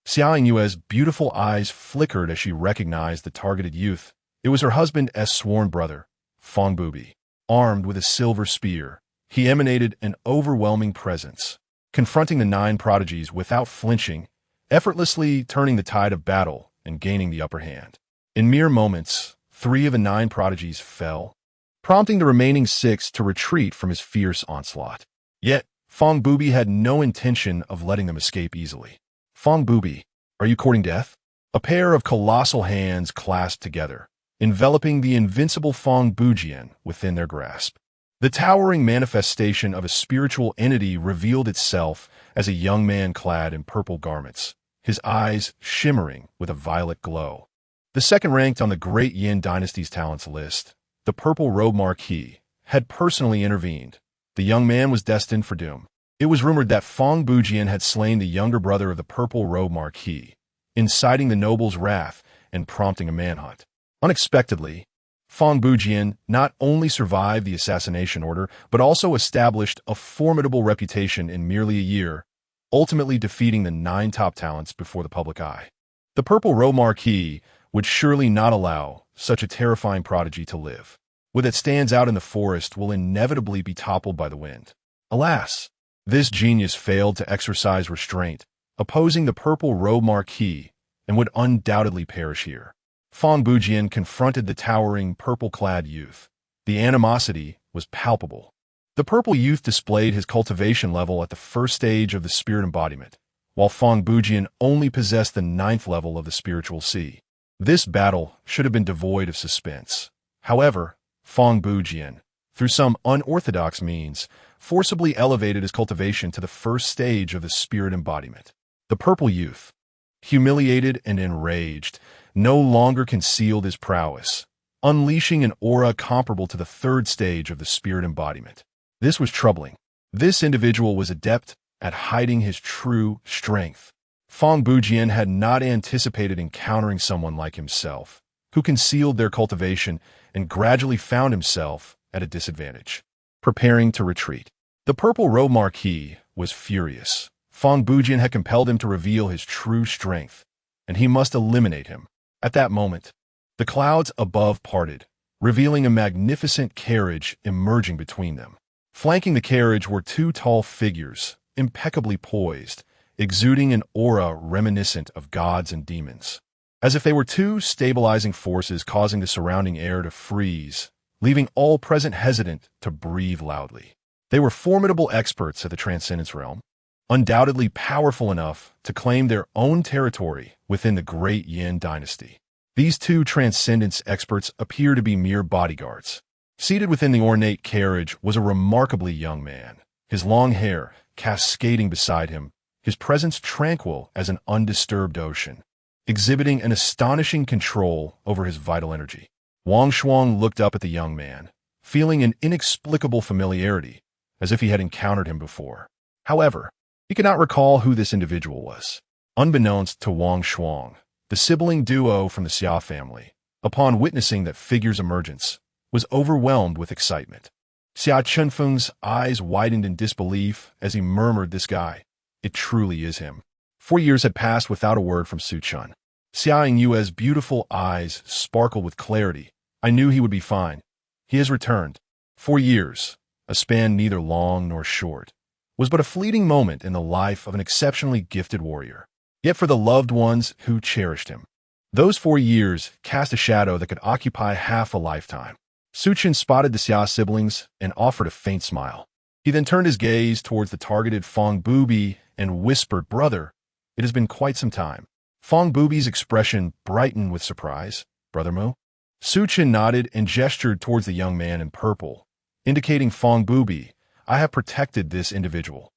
[SPEAKER 1] Xia Yingyue's beautiful eyes flickered as she recognized the targeted youth. It was her husband's sworn brother, Fang Bubi. Armed with a silver spear, he emanated an overwhelming presence, confronting the 9 prodigies without flinching, effortlessly turning the tide of battle and gaining the upper hand. In mere moments, 3 of the 9 prodigies fell, prompting the remaining 6 to retreat from his fierce onslaught. Yet, Fang Bubi had no intention of letting them escape easily. Fang Bubi, are you courting death? A pair of colossal hands clasped together, enveloping the invincible Fang Bujian within their grasp. The towering manifestation of a spiritual entity revealed itself as a young man clad in purple garments, his eyes shimmering with a violet glow. The second ranked on the Great Yin Dynasty's talents list, the Purple Robe Marquis, had personally intervened. The young man was destined for doom. It was rumored that Fang Bujian had slain the younger brother of the Purple Robe Marquis, inciting the noble's wrath and prompting a manhunt. Unexpectedly, Fang Bujian not only survived the assassination order, but also established a formidable reputation in merely a year, ultimately defeating the 9 top talents before the public eye. The Purple Robe Marquis would surely not allow such a terrifying prodigy to live. What that stands out in the forest will inevitably be toppled by the wind. Alas, This genius failed to exercise restraint, opposing the purple robe marquis, and would undoubtedly perish here. Fong Bujian confronted the towering purple-clad youth. The animosity was palpable. The purple youth displayed his cultivation level at the first stage of the spirit embodiment, while Fong Bujian only possessed the 9th level of the spiritual sea. This battle should have been devoid of suspense. However, Fong Bujian, through some unorthodox means, forcibly elevated his cultivation to the first stage of the spirit embodiment. The purple youth, humiliated and enraged, no longer concealed his prowess, unleashing an aura comparable to the 3rd stage of the spirit embodiment. This was troubling. This individual was adept at hiding his true strength. Fong Bujian had not anticipated encountering someone like himself, who concealed their cultivation and gradually found himself at a disadvantage. Preparing to retreat. The purple robe marquis was furious. Fong Bujian had compelled him to reveal his true strength, and he must eliminate him. At that moment, the clouds above parted, revealing a magnificent carriage emerging between them. Flanking the carriage were 2 tall figures, impeccably poised, exuding an aura reminiscent of gods and demons. As if they were 2 stabilizing forces causing the surrounding air to freeze, leaving all present hesitant to breathe loudly. They were formidable experts at the Transcendence realm, undoubtedly powerful enough to claim their own territory within the great Yin dynasty. These 2 Transcendence experts appear to be mere bodyguards. Seated within the ornate carriage was a remarkably young man, his long hair cascading beside him, his presence tranquil as an undisturbed ocean, exhibiting an astonishing control over his vital energy. Wang Shuang looked up at the young man, feeling an inexplicable familiarity, as if he had encountered him before. However, he could not recall who this individual was. Unbeknownst to Wang Shuang, the sibling duo from the Xia family, upon witnessing that figure's emergence, was overwhelmed with excitement. Xia Chenfeng's eyes widened in disbelief as he murmured, "This guy, it truly is him." 4 years had passed without a word from Su Chen. Xia Yingyue's beautiful eyes sparkled with clarity. "I knew he would be fine. He has returned." 4 years, a span neither long nor short, was but a fleeting moment in the life of an exceptionally gifted warrior. Yet for the loved ones who cherished him, those 4 years cast a shadow that could occupy half a lifetime. Su Chen spotted the Xia siblings and offered a faint smile. He then turned his gaze towards the targeted Fong Bubi and whispered, "Brother, it has been quite some time." Fong Bubi's expression brightened with surprise. "Brother Mo?" Su Chen nodded and gestured towards the young man in purple, indicating Fong Bubi, "I have protected this individual.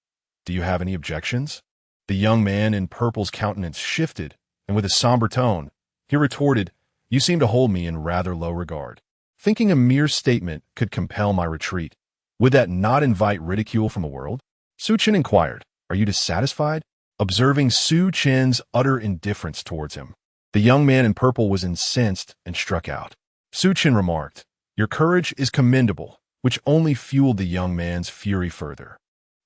[SPEAKER 1] Do you have any objections?" The young man in purple's countenance shifted, and with a somber tone, he retorted, "You seem to hold me in rather low regard. Thinking a mere statement could compel my retreat. Would that not invite ridicule from the world?" Su Chen inquired, "Are you dissatisfied?" observing Su Chen's utter indifference towards him. The young man in purple was incensed and struck out. Su Chen remarked, "Your courage is commendable," which only fueled the young man's fury further.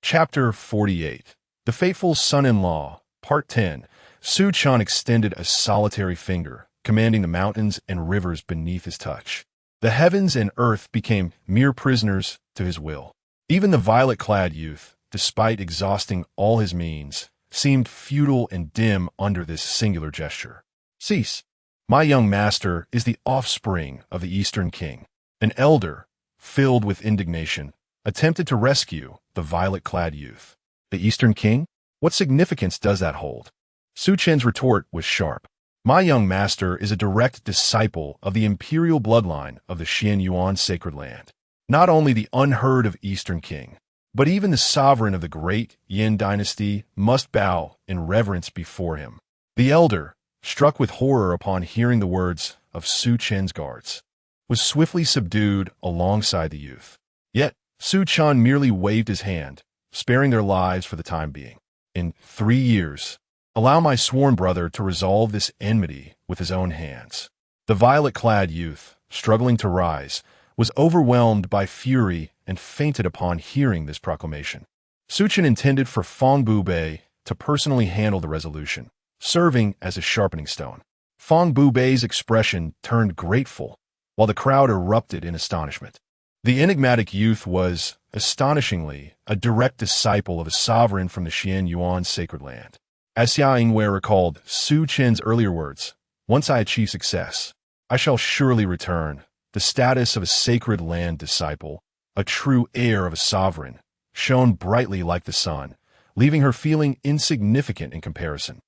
[SPEAKER 1] Chapter 48. The Fateful Son-in-Law, Part 10. Su Chen extended a solitary finger, commanding the mountains and rivers beneath his touch. The heavens and earth became mere prisoners to his will. Even the violet-clad youth, despite exhausting all his means, seemed futile and dim under this singular gesture. "Cease. My young master is the offspring of the Eastern King." An elder, filled with indignation, attempted to rescue the violet-clad youth. "The Eastern King? What significance does that hold?" Su Chen's retort was sharp. "My young master is a direct disciple of the imperial bloodline of the Xian Yuan sacred land. Not only the unheard of Eastern King, but even the sovereign of the great Yin dynasty must bow in reverence before him." The elder, struck with horror upon hearing the words of Su Chen's guards, was swiftly subdued alongside the youth. Yet Su Chen merely waved his hand, sparing their lives for the time being. "In 3 years, allow my sworn brother to resolve this enmity with his own hands." The violet-clad youth, struggling to rise, was overwhelmed by fury and fainted upon hearing this proclamation. Su Chen intended for Fong Bubei to personally handle the resolution, serving as a sharpening stone. Fong Bubei's expression turned grateful, while the crowd erupted in astonishment. The enigmatic youth was astonishingly, a direct disciple of a sovereign from the Xian Yuan sacred land. As Xia Yingwei recalled Su Chen's earlier words, "Once I achieve success, I shall surely return, the status of a sacred land disciple, a true heir of a sovereign, shone brightly like the sun, leaving her feeling insignificant in comparison."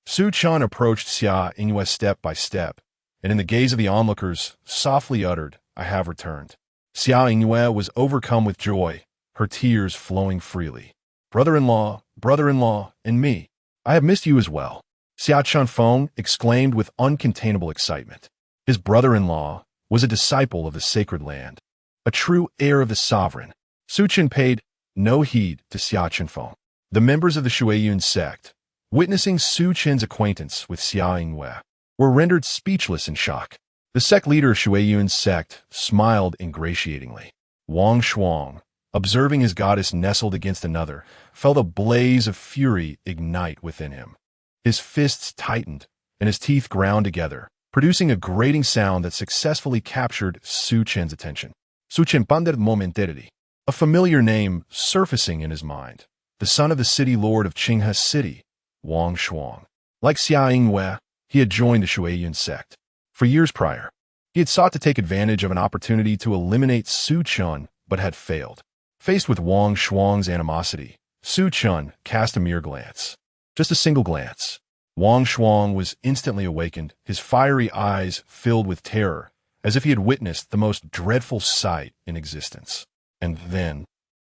[SPEAKER 1] Su Chen approached Xia Yingwei step by step, and in the gaze of the onlookers, softly uttered, "I have returned." Xia Yingwei was overcome with joy, her tears flowing freely. Brother-in-law, and me, I have missed you as well." Xia Chunfeng exclaimed with uncontainable excitement. His brother-in-law was a disciple of the sacred land, a true heir of the sovereign. Su Chen paid no heed to Xia Chunfeng. The members of the Shuiyun sect, witnessing Su Chen's acquaintance with Xia Yingwei, were rendered speechless in shock. The sect leader of Shuiyun's sect smiled ingratiatingly. Wang Shuang, observing his goddess nestled against another, felt a blaze of fury ignite within him. His fists tightened, and his teeth ground together, producing a grating sound that successfully captured Su Chen's attention. Su Chen pondered momentarily, a familiar name surfacing in his mind. The son of the city lord of Qinghe City, Wang Shuang. Like Xia Yingwei, he had joined the Shuiyun sect. For years prior, he had sought to take advantage of an opportunity to eliminate Su Chen, but had failed. Faced with Wang Shuang's animosity, Su Chen cast a mere glance. Just a single glance. Wang Shuang was instantly awakened, his fiery eyes filled with terror, as if he had witnessed the most dreadful sight in existence. And then,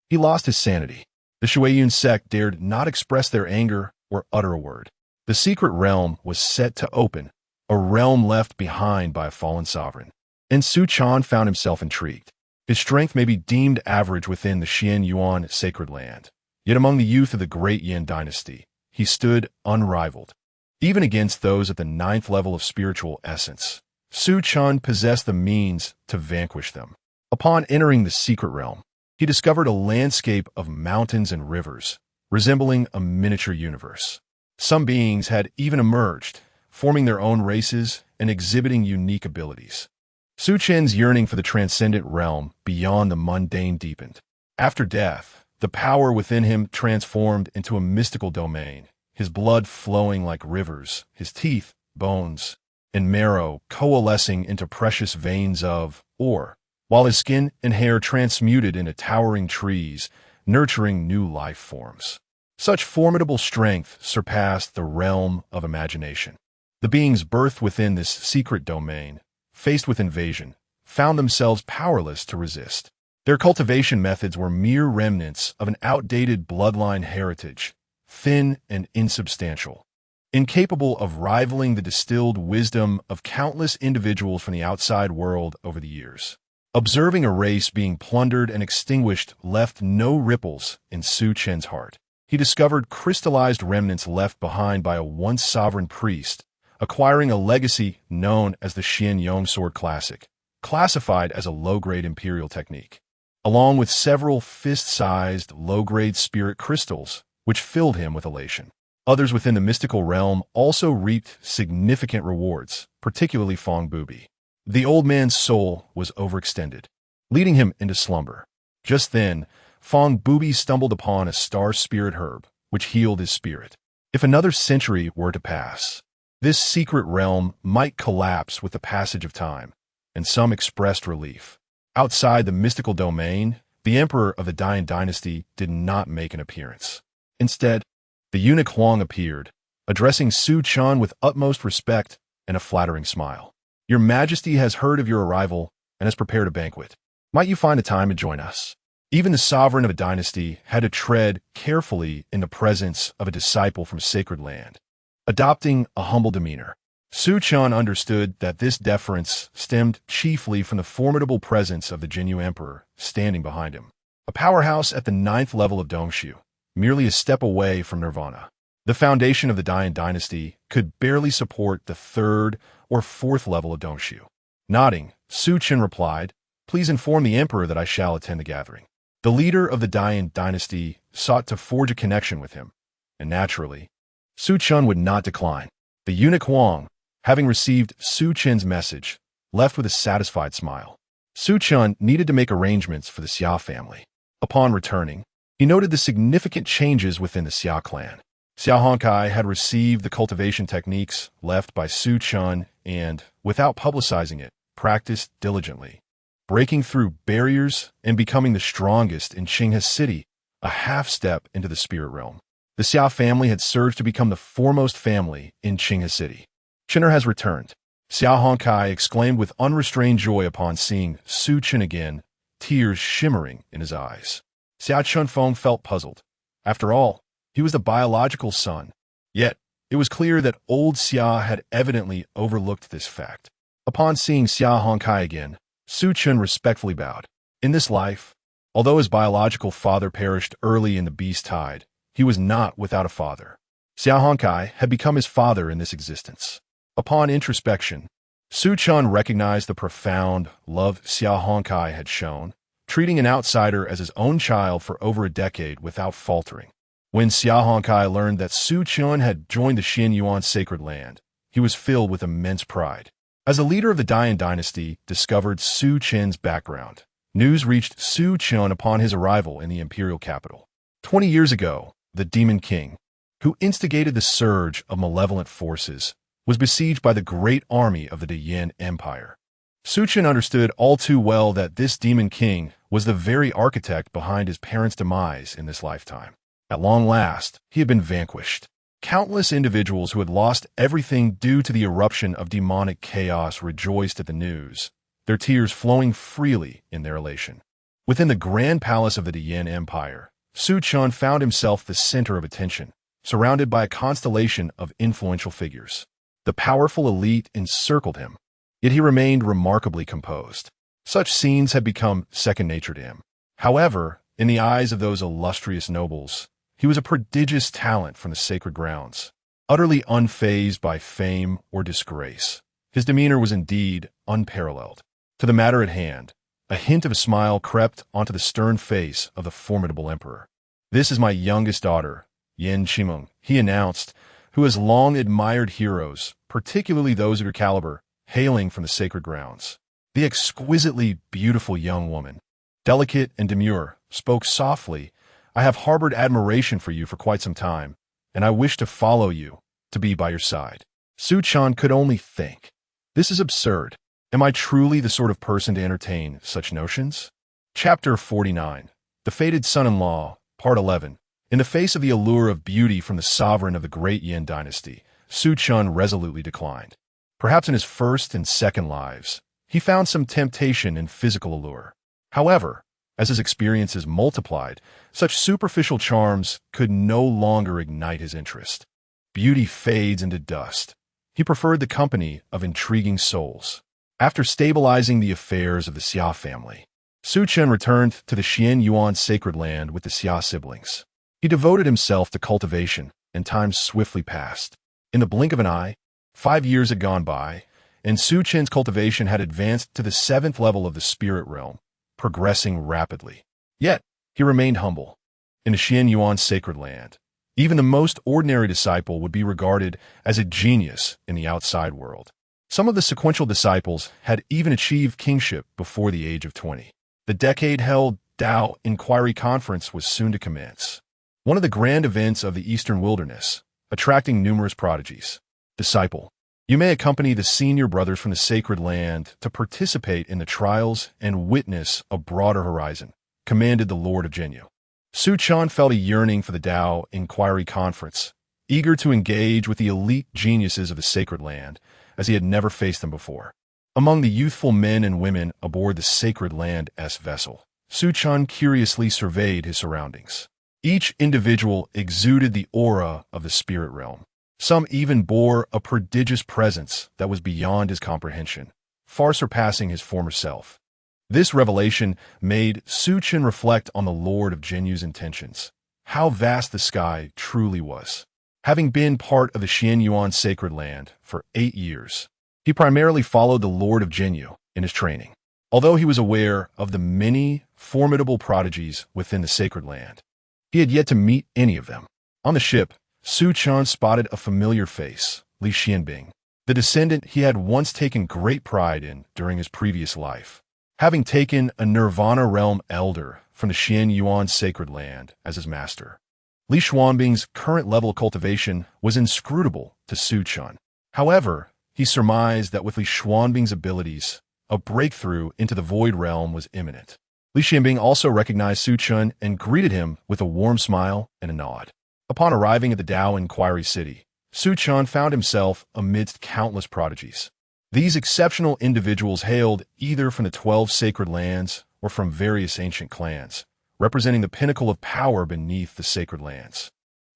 [SPEAKER 1] he lost his sanity. The Shuiyun sect dared not express their anger or utter a word. The secret realm was set to open, a realm left behind by a fallen sovereign. And Su Chen found himself intrigued. His strength may be deemed average within the Xian Yuan sacred land, yet among the youth of the great Yin dynasty, he stood unrivaled. Even against those at the 9th level of spiritual essence, Su Chen possessed the means to vanquish them. Upon entering the secret realm, he discovered a landscape of mountains and rivers, resembling a miniature universe. Some beings had even emerged, forming their own races and exhibiting unique abilities. Su Chen's yearning for the transcendent realm beyond the mundane deepened. After death, the power within him transformed into a mystical domain, his blood flowing like rivers, his teeth, bones, and marrow coalescing into precious veins of ore, while his skin and hair transmuted into towering trees, nurturing new life forms. Such formidable strength surpassed the realm of imagination. The beings birthed within this secret domain, faced with invasion, found themselves powerless to resist. Their cultivation methods were mere remnants of an outdated bloodline heritage, thin and insubstantial, incapable of rivaling the distilled wisdom of countless individuals from the outside world over the years. Observing a race being plundered and extinguished left no ripples in Su Chen's heart. He discovered crystallized remnants left behind by a once sovereign priest, acquiring a legacy known as the Xian Yong Sword Classic, classified as a low-grade imperial technique, along with several fist-sized low-grade spirit crystals, which filled him with elation. Others within the mystical realm also reaped significant rewards, particularly Fong Bubi. The old man's soul was overextended, leading him into slumber. Just then, Fong Bubi stumbled upon a star spirit herb, which healed his spirit. If another century were to pass, this secret realm might collapse with the passage of time, and some expressed relief. Outside the mystical domain, the emperor of the Dai dynasty did not make an appearance. Instead, the eunuch Huang appeared, addressing Su Chen with utmost respect and a flattering smile. "Your Majesty has heard of your arrival and has prepared a banquet. Might you find the time to join us?" Even the sovereign of a dynasty had to tread carefully in the presence of a disciple from sacred land, adopting a humble demeanor. Su Chen understood that this deference stemmed chiefly from the formidable presence of the Jinyu Emperor standing behind him, a powerhouse at the 9th level of Dongshu, merely a step away from nirvana. The foundation of the Dai dynasty could barely support the 3rd or 4th level of Dongshu. Nodding, Su Chen replied, "Please inform the emperor that I shall attend the gathering." The leader of the Dai dynasty sought to forge a connection with him, and naturally, Su Chen would not decline. The eunuch Huang, having received Su Chen's message, left with a satisfied smile. Su Chen needed to make arrangements for the Xia family. Upon returning, he noted the significant changes within the Xia clan. Xia Honkai had received the cultivation techniques left by Su Chen and, without publicizing it, practiced diligently, breaking through barriers and becoming the strongest in Qinghe City, a half-step into the spirit realm. The Xia family had surged to become the foremost family in Qinghe City. Chen'er has returned. Xia Honkai exclaimed with unrestrained joy upon seeing Su Chen again, tears shimmering in his eyes. Xia Chunfeng felt puzzled. After all, he was the biological son. Yet, it was clear that old Xia had evidently overlooked this fact. Upon seeing Xia Honkai again, Su Chen respectfully bowed. In this life, although his biological father perished early in the beast tide, he was not without a father. Xia Honkai had become his father in this existence. Upon introspection, Su Chen recognized the profound love Xia Honkai had shown, treating an outsider as his own child for over a decade without faltering. When Xia Honkai learned that Su Chen had joined the Xian Yuan sacred land, he was filled with immense pride. As the leader of the Daiyan dynasty discovered Su Chen's background, news reached Su Chen upon his arrival in the imperial capital. 20 years ago, the Demon King, who instigated the surge of malevolent forces, was besieged by the great army of the Daiyan Empire. Su Chen understood all too well that this Demon King was the very architect behind his parents' demise in this lifetime. At long last, he had been vanquished. Countless individuals who had lost everything due to the eruption of demonic chaos rejoiced at the news, their tears flowing freely in their elation. Within the grand palace of the Daiyan Empire, Su Chen found himself the center of attention, surrounded by a constellation of influential figures. The powerful elite encircled him, yet he remained remarkably composed. Such scenes had become second nature to him. However, in the eyes of those illustrious nobles, he was a prodigious talent from the sacred grounds, utterly unfazed by fame or disgrace. His demeanor was indeed unparalleled. To the matter at hand, a hint of a smile crept onto the stern face of the formidable emperor. "This is my youngest daughter, Yan Qimeng," he announced, who has long admired heroes, particularly those of her caliber, hailing from the sacred grounds. The exquisitely beautiful young woman, delicate and demure, spoke softly. "I have harbored admiration for you for quite some time, and I wish to follow you, to be by your side." Su Chen could only think, "This is absurd. Am I truly the sort of person to entertain such notions?" Chapter 49. The Fated Son-in-Law, Part 11. In the face of the allure of beauty from the sovereign of the great Yin dynasty, Su Chen resolutely declined. Perhaps in his first and second lives, he found some temptation in physical allure. However, as his experiences multiplied, such superficial charms could no longer ignite his interest. Beauty fades into dust. He preferred the company of intriguing souls. After stabilizing the affairs of the Xia family, Su Chen returned to the Xian Yuan sacred land with the Xia siblings. He devoted himself to cultivation, and time swiftly passed. In the blink of an eye, 5 years had gone by, and Su Chen's cultivation had advanced to the 7th level of the spirit realm, progressing rapidly. Yet, he remained humble. In the Xian Yuan sacred land, even the most ordinary disciple would be regarded as a genius in the outside world. Some of the sequential disciples had even achieved kingship before the age of 20. The decade-held Dao Inquiry Conference was soon to commence, one of the grand events of the Eastern Wilderness, attracting numerous prodigies. "Disciple, you may accompany the senior brothers from the sacred land to participate in the trials and witness a broader horizon," commanded the Lord of Jinyu. Su Chen felt a yearning for the Dao Inquiry Conference, eager to engage with the elite geniuses of the sacred land, as he had never faced them before. Among the youthful men and women aboard the Sacred Land-S vessel, Su Chen curiously surveyed his surroundings. Each individual exuded the aura of the spirit realm. Some even bore a prodigious presence that was beyond his comprehension, far surpassing his former self. This revelation made Su Chen reflect on the Lord of Jinyu's intentions, how vast the sky truly was. Having been part of the Xian Yuan sacred land for 8 years, he primarily followed the Lord of Jinyu in his training. Although he was aware of the many formidable prodigies within the sacred land, he had yet to meet any of them. On the ship, Su Chen spotted a familiar face, Li Xianbing, the descendant he had once taken great pride in during his previous life. having taken a Nirvana realm elder from the Xian Yuan sacred land as his master. Li Xuanbing's current level of cultivation was inscrutable to Su Chen. However, he surmised that with Li Xuanbing's abilities, a breakthrough into the void realm was imminent. Li Xianbing also recognized Su Chen and greeted him with a warm smile and a nod. Upon arriving at the Dao Inquiry City, Su Chen found himself amidst countless prodigies. These exceptional individuals hailed either from the 12 sacred lands or from various ancient clans, representing the pinnacle of power beneath the sacred lands.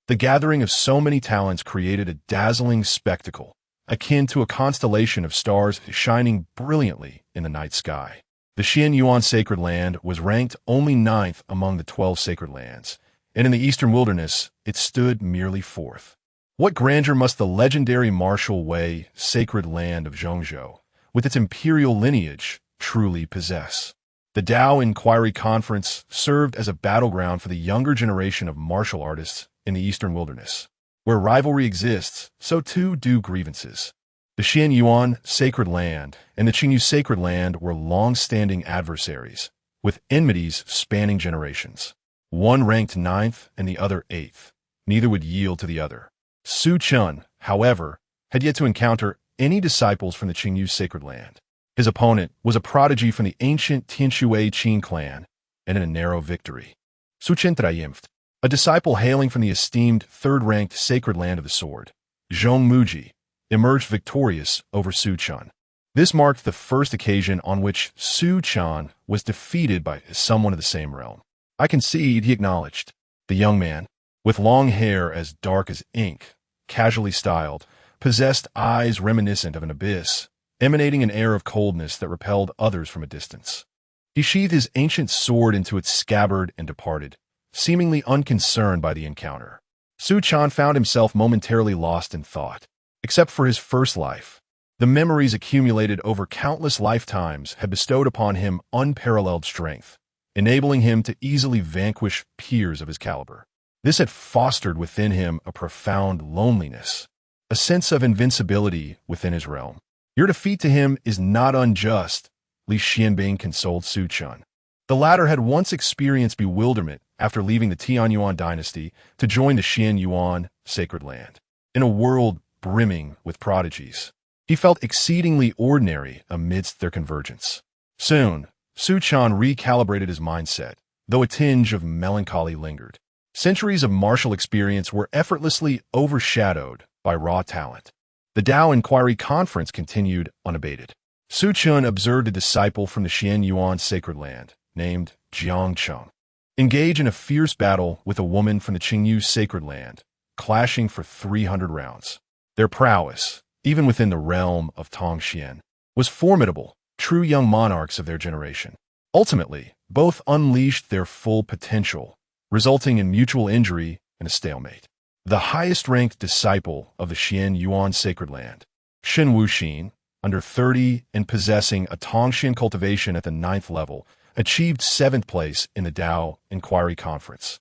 [SPEAKER 1] The gathering of so many talents created a dazzling spectacle, akin to a constellation of stars shining brilliantly in the night sky. The Xian Yuan sacred land was ranked only 9th among the 12 sacred lands, and in the eastern wilderness, it stood merely 4th. What grandeur must the legendary Martial Way sacred land of Zhongzhou, with its imperial lineage, truly possess? The Dao Inquiry Conference served as a battleground for the younger generation of martial artists in the eastern wilderness. Where rivalry exists, so too do grievances. The Xian Yuan sacred land and the Qingyu sacred land were long-standing adversaries, with enmities spanning generations. One ranked 9th and the other 8th. Neither would yield to the other. Su Chen, however, had yet to encounter any disciples from the Qingyu sacred land. His opponent was a prodigy from the ancient Tianshui Qing clan, and in a narrow victory. Su Chen triumphed, a disciple hailing from the esteemed third-ranked sacred land of the sword, Zhong Muji, emerged victorious over Su Chen. This marked the first occasion on which Su Chen was defeated by someone of the same realm. I concede, he acknowledged. The young man, with long hair as dark as ink, casually styled, possessed eyes reminiscent of an abyss, emanating an air of coldness that repelled others from a distance. He sheathed his ancient sword into its scabbard and departed, seemingly unconcerned by the encounter. Su Chen found himself momentarily lost in thought. Except for his first life, the memories accumulated over countless lifetimes had bestowed upon him unparalleled strength, enabling him to easily vanquish peers of his caliber. This had fostered within him a profound loneliness, a sense of invincibility within his realm. Your defeat to him is not unjust, Li Xianbing consoled Su Chen. The latter had once experienced bewilderment after leaving the Tianyuan dynasty to join the Xian Yuan sacred land. In a world brimming with prodigies, he felt exceedingly ordinary amidst their convergence. Soon, Su Chen recalibrated his mindset, though a tinge of melancholy lingered. Centuries of martial experience were effortlessly overshadowed by raw talent. The Dao Inquiry Conference continued unabated. Su Chen observed a disciple from the Xian Yuan sacred land, named Jiang Cheng, engage in a fierce battle with a woman from the Qingyu sacred land, clashing for 300 rounds. Their prowess, even within the realm of Tongxian, was formidable, true young monarchs of their generation. Ultimately, both unleashed their full potential, resulting in mutual injury and a stalemate. The highest-ranked disciple of the Xian Yuan sacred land, Shen Wuxin, under 30 and possessing a Tongxian cultivation at the 9th level, achieved 7th place in the Dao Inquiry Conference.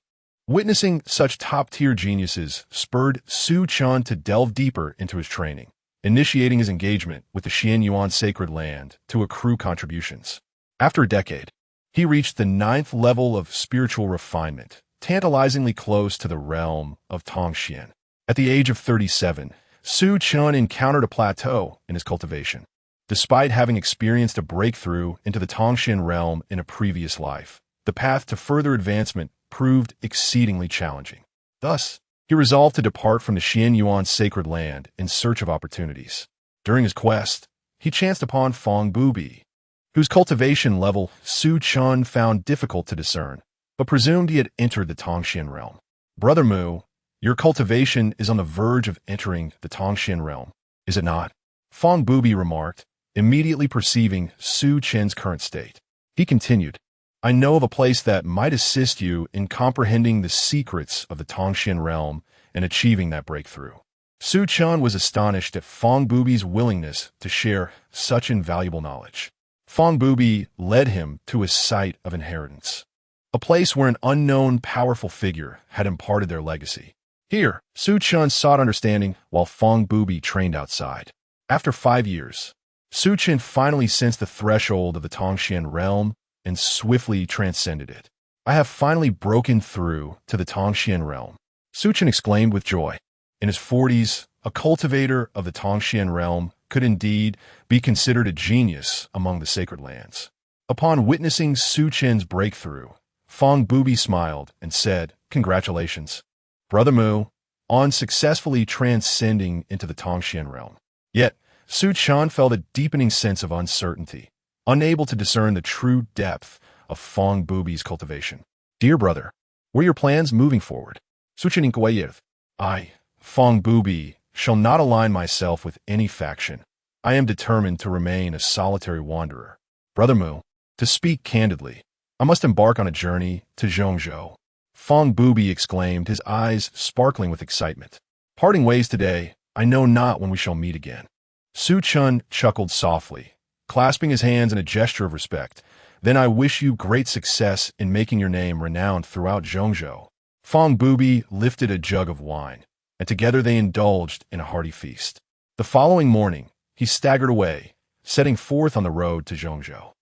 [SPEAKER 1] Witnessing such top-tier geniuses spurred Su Chen to delve deeper into his training, initiating his engagement with the Xian Yuan sacred land to accrue contributions. After a decade, he reached the 9th level of spiritual refinement, tantalizingly close to the realm of Tongxian. At the age of 37, Su Chen encountered a plateau in his cultivation. Despite having experienced a breakthrough into the Tongxian realm in a previous life, the path to further advancement proved exceedingly challenging. Thus, he resolved to depart from the Xian Yuan sacred land in search of opportunities. During his quest, he chanced upon Fong Bubi, whose cultivation level Su Chen found difficult to discern, but presumed he had entered the Tongxian realm. Brother Mu, your cultivation is on the verge of entering the Tongxian realm, is it not? Fong Bubi remarked, immediately perceiving Su Chen's current state. He continued, I know of a place that might assist you in comprehending the secrets of the Tongxian realm and achieving that breakthrough. Su Chen was astonished at Fong Bubi's willingness to share such invaluable knowledge. Fong Bubi led him to a site of inheritance, a place where an unknown powerful figure had imparted their legacy. Here, Su Chen sought understanding while Fong Bubi trained outside. After 5 years, Su Chen finally sensed the threshold of the Tongxian realm and swiftly transcended it. I have finally broken through to the Tongxian realm, Su Chen exclaimed with joy. In his 40s, a cultivator of the Tongxian realm could indeed be considered a genius among the sacred lands. Upon witnessing Su Chen's breakthrough, Feng Bubi smiled and said, "Congratulations, Brother Mu, on successfully transcending into the Tongxian realm." Yet, Su Chen felt a deepening sense of uncertainty, unable to discern the true depth of Feng Bubi's cultivation. "Dear brother, what are your plans moving forward?" Su Chen inquired. "I, Feng Bubi, shall not align myself with any faction. I am determined to remain a solitary wanderer. Brother Mu, to speak candidly, I must embark on a journey to Zhongzhou." Feng Bubi exclaimed, his eyes sparkling with excitement. "Parting ways today, I know not when we shall meet again." Su Chen chuckled softly, clasping his hands in a gesture of respect. "Then I wish you great success in making your name renowned throughout Zhongzhou." Feng Bubi lifted a jug of wine, and together they indulged in a hearty feast. The following morning, he staggered away, setting forth on the road to Zhongzhou.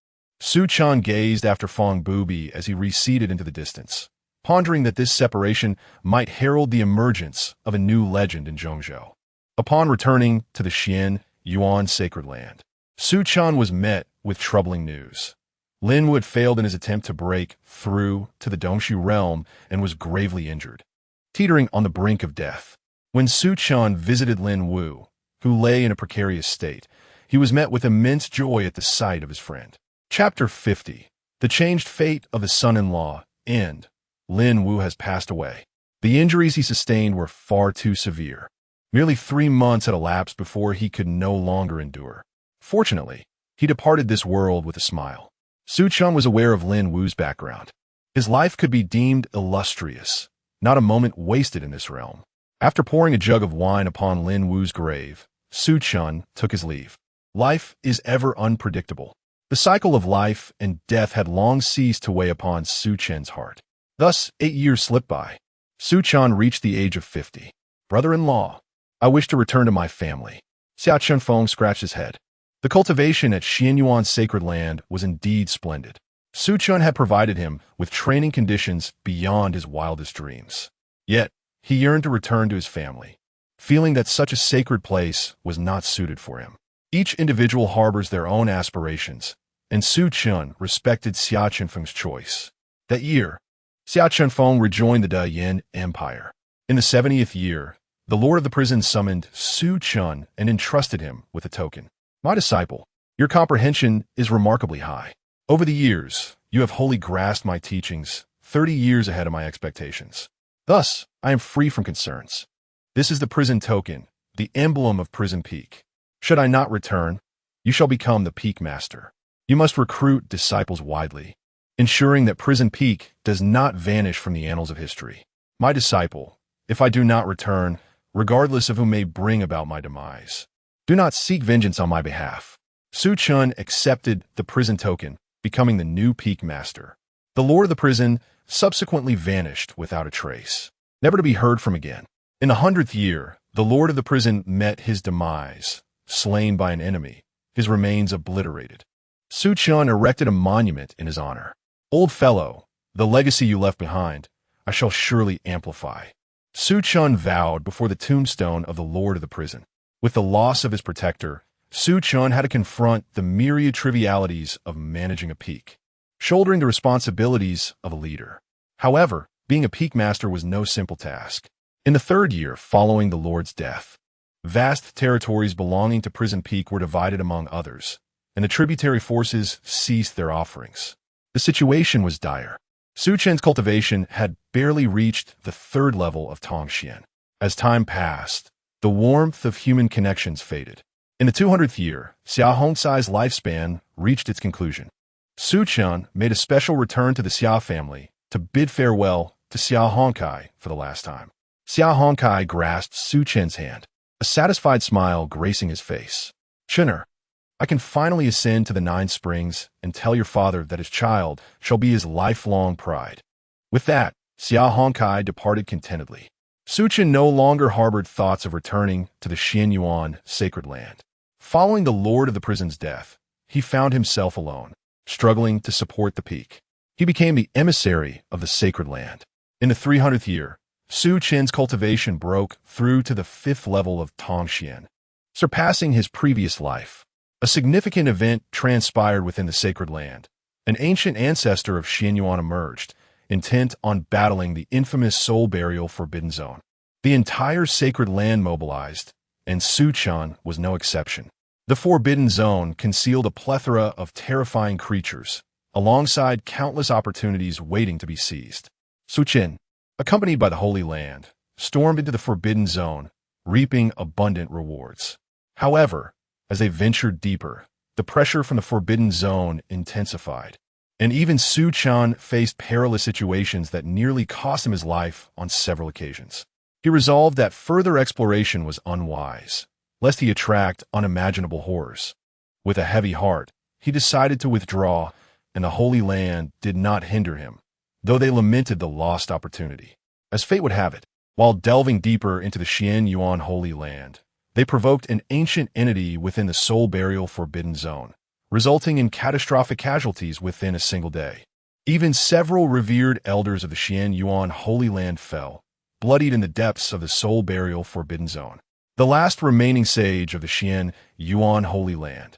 [SPEAKER 1] Su Chen gazed after Feng Bubi as he receded into the distance, pondering that this separation might herald the emergence of a new legend in Zhongzhou. Upon returning to the Xian Yuan sacred land, Su Chen was met with troubling news. Lin Wu had failed in his attempt to break through to the Dongshu realm and was gravely injured, teetering on the brink of death. When Su Chen visited Lin Wu, who lay in a precarious state, he was met with immense joy at the sight of his friend. Chapter 50. The changed fate of his son-in-law. End. Lin Wu has passed away. The injuries he sustained were far too severe. Merely 3 months had elapsed before he could no longer endure. Fortunately, he departed this world with a smile. Su Chen was aware of Lin Wu's background. His life could be deemed illustrious, not a moment wasted in this realm. After pouring a jug of wine upon Lin Wu's grave, Su Chen took his leave. Life is ever unpredictable. The cycle of life and death had long ceased to weigh upon Su Chen's heart. Thus, 8 years slipped by. Su Chen reached the age of 50. "Brother-in-law, I wish to return to my family." Xia Chenfeng scratched his head. The cultivation at Xianyuan's sacred land was indeed splendid. Su Chen had provided him with training conditions beyond his wildest dreams. Yet, he yearned to return to his family, feeling that such a sacred place was not suited for him. Each individual harbors their own aspirations, and Su Chen respected Xia Chenfeng's choice. That year, Xia Chenfeng rejoined the Dayan Empire. In the 70th year, the lord of the prison summoned Su Chen and entrusted him with a token. "My disciple, your comprehension is remarkably high. Over the years, you have wholly grasped my teachings, 30 years ahead of my expectations. Thus, I am free from concerns. This is the prison token, the emblem of Prison Peak. Should I not return, you shall become the Peak Master. You must recruit disciples widely, ensuring that Prison Peak does not vanish from the annals of history. My disciple, if I do not return, regardless of who may bring about my demise, do not seek vengeance on my behalf." Su Chen accepted the prison token, becoming the new Peak Master. The lord of the prison subsequently vanished without a trace, never to be heard from again. In the 100th year, the lord of the prison met his demise, slain by an enemy, his remains obliterated. Su Chen erected a monument in his honor. "Old fellow, the legacy you left behind, I shall surely amplify." Su Chen vowed before the tombstone of the lord of the prison. With the loss of his protector, Su Chen had to confront the myriad trivialities of managing a peak, shouldering the responsibilities of a leader. However, being a peak master was no simple task. In the 3rd year following the lord's death, vast territories belonging to Prison Peak were divided among others, and the tributary forces ceased their offerings. The situation was dire. Su Chen's cultivation had barely reached the 3rd level of Tongxian. As time passed, the warmth of human connections faded. In the 200th year, Xia Hongcai's lifespan reached its conclusion. Su Chen made a special return to the Xia family to bid farewell to Xia Hongcai for the last time. Xia Hongcai grasped Su Chen's hand, a satisfied smile gracing his face. "Chener, I can finally ascend to the 9 springs and tell your father that his child shall be his lifelong pride." With that, Xia Hongcai departed contentedly. Su Chen no longer harbored thoughts of returning to the Xianyuan sacred land. Following the Lord of the Prison's death, he found himself alone, struggling to support the peak. He became the emissary of the sacred land. In the 300th year, Su Chen's cultivation broke through to the 5th level of Tongxian, surpassing his previous life. A significant event transpired within the sacred land. An ancient ancestor of Xianyuan emerged, intent on battling the infamous soul burial Forbidden Zone. The entire sacred land mobilized, and Su Chen was no exception. The Forbidden Zone concealed a plethora of terrifying creatures, alongside countless opportunities waiting to be seized. Su Chen, accompanied by the Holy Land, stormed into the Forbidden Zone, reaping abundant rewards. However, as they ventured deeper, the pressure from the Forbidden Zone intensified, and even Su Chen faced perilous situations that nearly cost him his life on several occasions. He resolved that further exploration was unwise, lest he attract unimaginable horrors. With a heavy heart, he decided to withdraw, and the Holy Land did not hinder him, though they lamented the lost opportunity. As fate would have it, while delving deeper into the Xianyuan Holy Land, they provoked an ancient entity within the soul burial Forbidden Zone, resulting in catastrophic casualties within a single day. Even several revered elders of the Xianyuan Holy Land fell, bloodied in the depths of the soul burial Forbidden Zone. The last remaining sage of the Xianyuan Holy Land,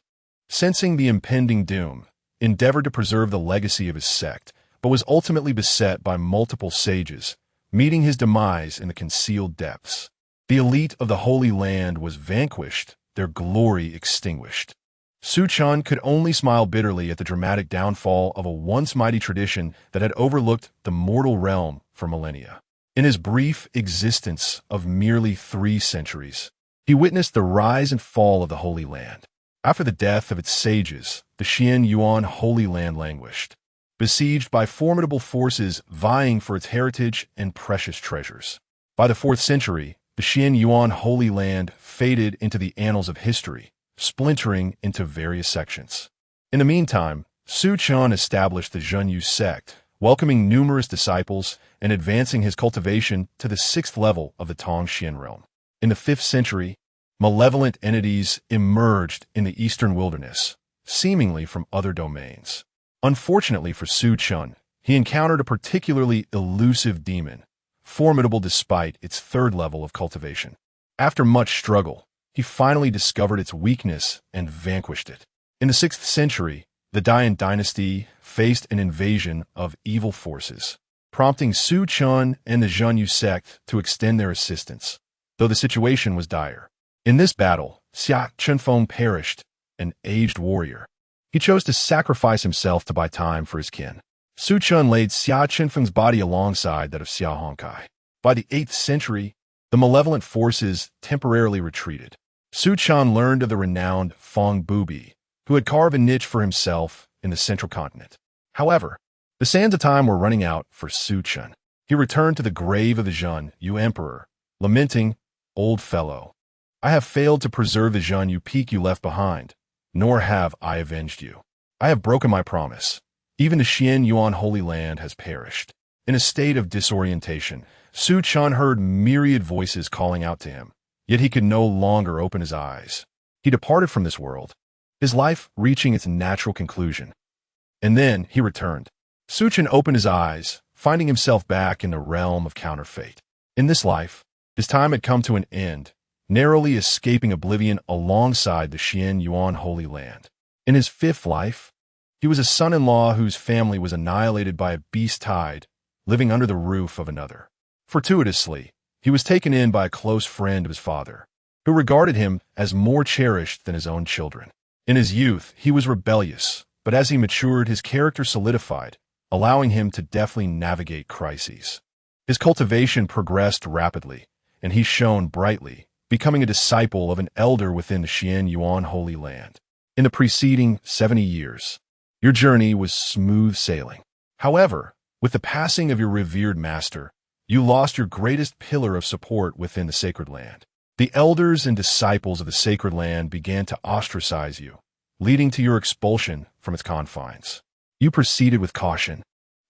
[SPEAKER 1] sensing the impending doom, endeavored to preserve the legacy of his sect, but was ultimately beset by multiple sages, meeting his demise in the concealed depths. The elite of the Holy Land was vanquished, their glory extinguished. Su Chen could only smile bitterly at the dramatic downfall of a once mighty tradition that had overlooked the mortal realm for millennia. In his brief existence of merely 3 centuries, he witnessed the rise and fall of the Holy Land. After the death of its sages, the Xianyuan Holy Land languished, besieged by formidable forces vying for its heritage and precious treasures. By the 4th century, the Xianyuan Holy Land faded into the annals of history, splintering into various sections. In the meantime, Su Chen established the Zhenyu sect, welcoming numerous disciples and advancing his cultivation to the 6th level of the Tongxian realm. In the 5th century, malevolent entities emerged in the eastern wilderness, seemingly from other domains. Unfortunately for Su Chen, he encountered a particularly elusive demon, formidable despite its 3rd level of cultivation. After much struggle, he finally discovered its weakness and vanquished it. In the 6th century, the Dyan dynasty faced an invasion of evil forces, prompting Su Chen and the Zhenyu sect to extend their assistance, though the situation was dire. In this battle, Xia Chenfeng perished, an aged warrior. He chose to sacrifice himself to buy time for his kin. Su Chen laid Xia Chenfeng's body alongside that of Xia Hongkai. By the 8th century, the malevolent forces temporarily retreated. Su Chen learned of the renowned Feng Bubi, who had carved a niche for himself in the central continent. However, the sands of time were running out for Su Chen. He returned to the grave of the Zhenyu Emperor, lamenting, "Old fellow, I have failed to preserve the Zhenyu peak you left behind, nor have I avenged you. I have broken my promise. Even the Xianyuan Holy Land has perished." In a state of disorientation, Su Chen heard myriad voices calling out to him, yet he could no longer open his eyes. He departed from this world, his life reaching its natural conclusion. And then he returned. Su Chen opened his eyes, finding himself back in the realm of counterfate. In this life, his time had come to an end, narrowly escaping oblivion alongside the Xianyuan Holy Land. In his 5th life, he was a son-in-law whose family was annihilated by a beast tide, living under the roof of another. Fortuitously, he was taken in by a close friend of his father, who regarded him as more cherished than his own children. In his youth, he was rebellious, but as he matured, his character solidified, allowing him to deftly navigate crises. His cultivation progressed rapidly, and he shone brightly, becoming a disciple of an elder within the Xianyuan Holy Land. In the preceding 70 years, your journey was smooth sailing. However, with the passing of your revered master, you lost your greatest pillar of support within the sacred land. The elders and disciples of the sacred land began to ostracize you, leading to your expulsion from its confines. You proceeded with caution,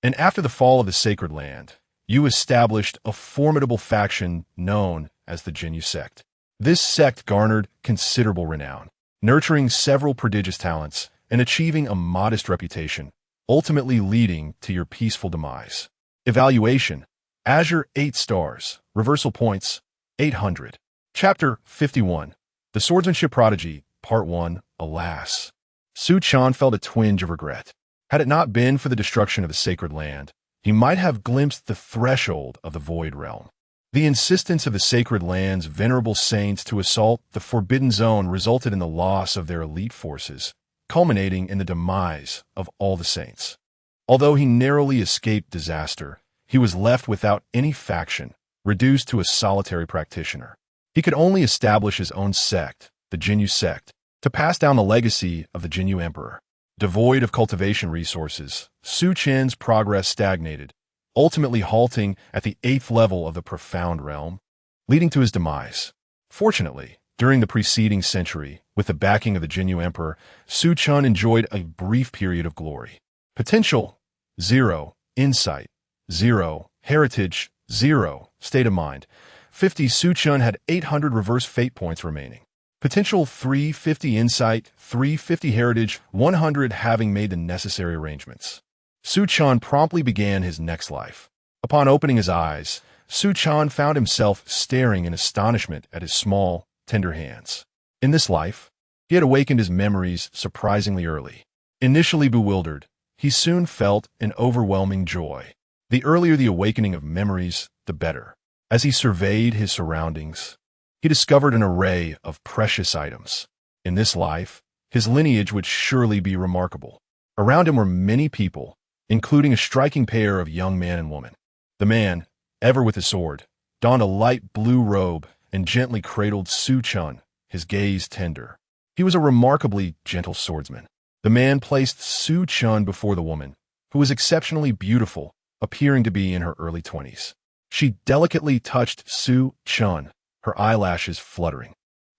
[SPEAKER 1] and after the fall of the sacred land, you established a formidable faction known as the Zhenyu sect. This sect garnered considerable renown. nurturing several prodigious talents and achieving a modest reputation, ultimately leading to your peaceful demise. Evaluation: Azure 8 stars, reversal points 800. Chapter 51. The Swordsmanship Prodigy, Part 1. Alas. Su Chen felt a twinge of regret. Had it not been for the destruction of the sacred land, he might have glimpsed the threshold of the Void Realm. The insistence of the sacred land's venerable saints to assault the Forbidden Zone resulted in the loss of their elite forces, culminating in the demise of all the saints. Although he narrowly escaped disaster, he was left without any faction, reduced to a solitary practitioner. He could only establish his own sect, the Jinyu sect, to pass down the legacy of the Jinyu Emperor. Devoid of cultivation resources, Su Chen's progress stagnated, ultimately halting at the 8th level of the Profound Realm, leading to his demise. Fortunately, during the preceding century, with the backing of the Jinyu Emperor, Su Chen enjoyed a brief period of glory. Potential, 0. Insight, 0. Heritage, 0. State of mind, 50. Su Chen had 800 reverse fate points remaining. Potential 350 insight, 350 heritage, 100 having made the necessary arrangements. Su Chen promptly began his next life. Upon opening his eyes, Su Chen found himself staring in astonishment at his small, tender hands. In this life, he had awakened his memories surprisingly early. Initially bewildered, he soon felt an overwhelming joy. The earlier the awakening of memories, the better. As he surveyed his surroundings, he discovered an array of precious items. In this life, his lineage would surely be remarkable. Around him were many people, including a striking pair of young man and woman. The man, ever with his sword, donned a light blue robe and gently cradled Su Chen, his gaze tender. He was a remarkably gentle swordsman. The man placed Su Chen before the woman, who was exceptionally beautiful, appearing to be in her early 20s. She delicately touched Su Chen, her eyelashes fluttering.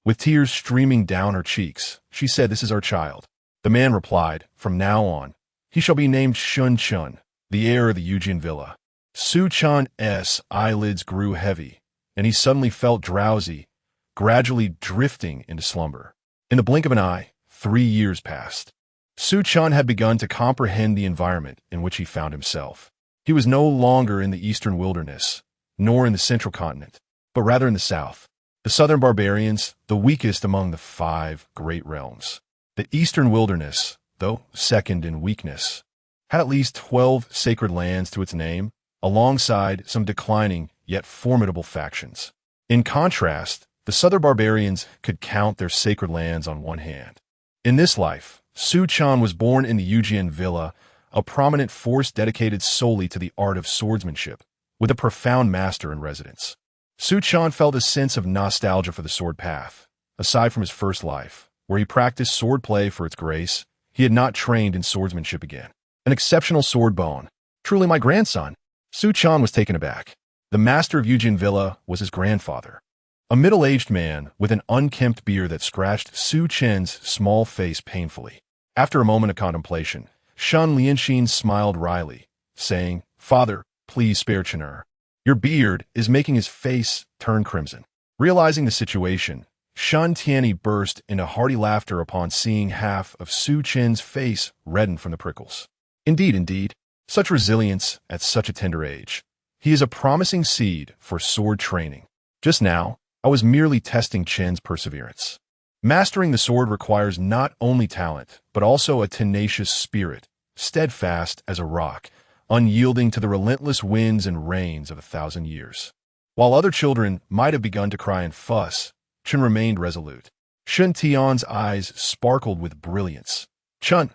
[SPEAKER 1] With tears streaming down her cheeks, she said, "This is our child." The man replied, "From now on, he shall be named Shun Chen, the heir of the Eujian villa." Su Chen's eyelids grew heavy, and he suddenly felt drowsy, gradually drifting into slumber. In the blink of an eye, 3 years passed. Su Chen had begun to comprehend the environment in which he found himself. He was no longer in the eastern wilderness, nor in the central continent, but rather in the south. The southern barbarians, the weakest among the 5 great realms. The eastern wilderness, though second in weakness, had at least 12 sacred lands to its name, alongside some declining yet formidable factions. In contrast, the southern barbarians could count their sacred lands on one hand. In this life, Su Chen was born in the Eujian villa, a prominent force dedicated solely to the art of swordsmanship, with a profound master in residence. Su Chen felt a sense of nostalgia for the sword path. Aside from his first life, where he practiced swordplay for its grace, he had not trained in swordsmanship again. An exceptional sword bone. Truly my grandson. Su Chen was taken aback. The master of Eujian villa was his grandfather. A middle-aged man with an unkempt beard that scratched Su Chen's small face painfully. After a moment of contemplation, Shen Lianxin smiled wryly, saying, "Father, please spare Chener. Your beard is making his face turn crimson." Realizing the situation, Shen Tianyi burst into hearty laughter upon seeing half of Su Chen's face redden from the prickles. Indeed, such resilience at such a tender age. He is a promising seed for sword training. Just now, I was merely testing Chen's perseverance. Mastering the sword requires not only talent, but also a tenacious spirit, steadfast as a rock, unyielding to the relentless winds and rains of 1,000 years. While other children might have begun to cry and fuss, Chen remained resolute. Shen Tian's eyes sparkled with brilliance. "Chen,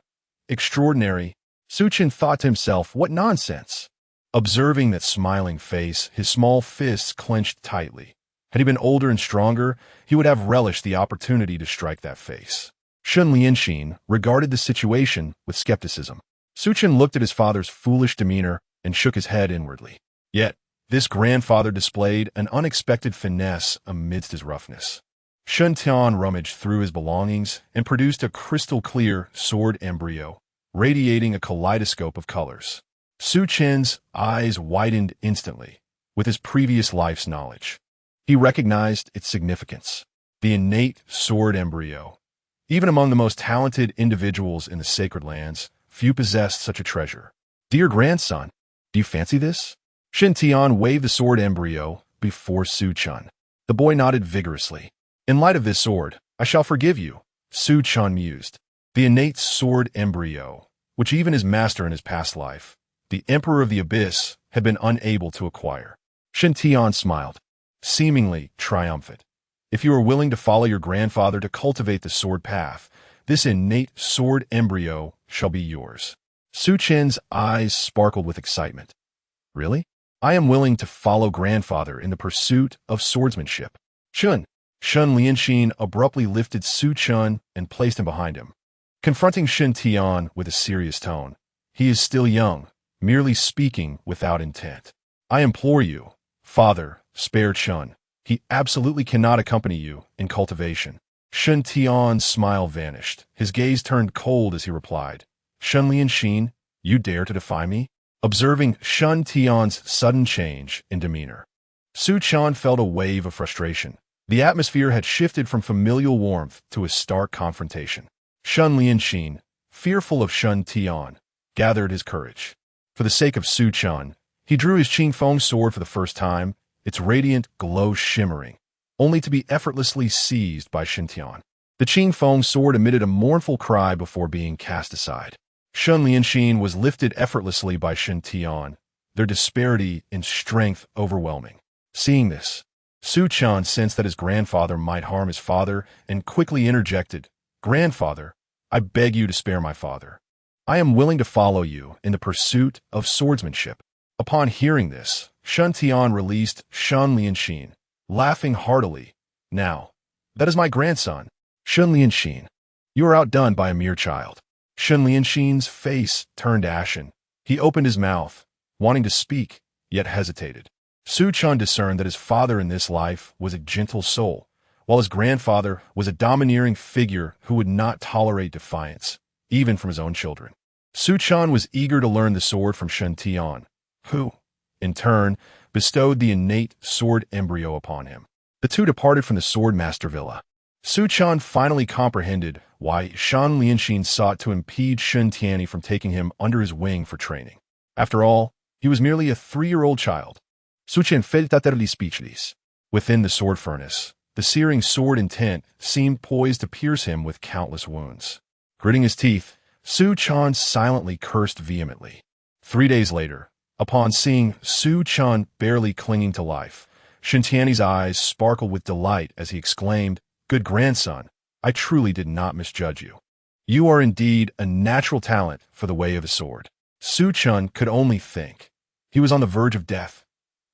[SPEAKER 1] extraordinary." Su Chen thought to himself, "What nonsense." Observing that smiling face, his small fists clenched tightly. Had he been older and stronger, he would have relished the opportunity to strike that face. Shen Lianxin regarded the situation with skepticism. Su Chen looked at his father's foolish demeanor and shook his head inwardly. Yet, this grandfather displayed an unexpected finesse amidst his roughness. Shen Tian rummaged through his belongings and produced a crystal-clear sword embryo, radiating a kaleidoscope of colors. Su Chen's eyes widened instantly, with his previous life's knowledge. He recognized its significance. The innate sword embryo, Even among the most talented individuals in the sacred lands, few possessed such a treasure. Dear grandson, do you fancy this? Shen Tian waved the sword embryo before Su Chun. The boy nodded vigorously. In light of this sword, I shall forgive you, Su Chun mused. The innate sword embryo, which even his master in his past life, the Emperor of the Abyss, had been unable to acquire. Shen Tian smiled, seemingly triumphant. If you are willing to follow your grandfather to cultivate the sword path, this innate sword embryo shall be yours. Su Chen's eyes sparkled with excitement. Really? I am willing to follow grandfather in the pursuit of swordsmanship. Shun Lianxin abruptly lifted Su Chun and placed him behind him. Confronting Shen Tian with a serious tone, he is still young, merely speaking without intent. I implore you, father, spare Chun. He absolutely cannot accompany you in cultivation. Shen Tian's smile vanished. His gaze turned cold as he replied, Shun Lianxin, you dare to defy me? Observing Shen Tian's sudden change in demeanor, Su Chun felt a wave of frustration. The atmosphere had shifted from familial warmth to a stark confrontation. Shun Lianxin, fearful of Shen Tian, gathered his courage. For the sake of Su Chun, he drew his Qingfeng sword for the first time, its radiant glow shimmering, only to be effortlessly seized by Shen Tian. The Qingfeng sword emitted a mournful cry before being cast aside. Shun Lianxin was lifted effortlessly by Shen Tian, their disparity in strength overwhelming. Seeing this, Su Chun sensed that his grandfather might harm his father and quickly interjected, Grandfather, I beg you to spare my father. I am willing to follow you in the pursuit of swordsmanship. Upon hearing this, Shen Tian released Shun Lianxin, laughing heartily. Now, that is my grandson, Shun Lianxin. You are outdone by a mere child. Shun Lianxin's face turned ashen. He opened his mouth, wanting to speak, yet hesitated. Su Chun discerned that his father in this life was a gentle soul, while his grandfather was a domineering figure who would not tolerate defiance, even from his own children. Su Chun was eager to learn the sword from Shen Tian, who, in turn, bestowed the innate sword embryo upon him. The two departed from the swordmaster villa. Su Chun finally comprehended why Shun Lianxin sought to impede Shen Tian from taking him under his wing for training. After all, he was merely a 3-year-old child. Su Chen felt utterly speechless. Within the sword furnace, the searing sword intent seemed poised to pierce him with countless wounds. Gritting his teeth, Su Chun silently cursed vehemently. 3 days later, upon seeing Su Chun barely clinging to life, Shen Tian's eyes sparkled with delight as he exclaimed, Good grandson, I truly did not misjudge you. You are indeed a natural talent for the way of the sword. Su Chun could only think. He was on the verge of death.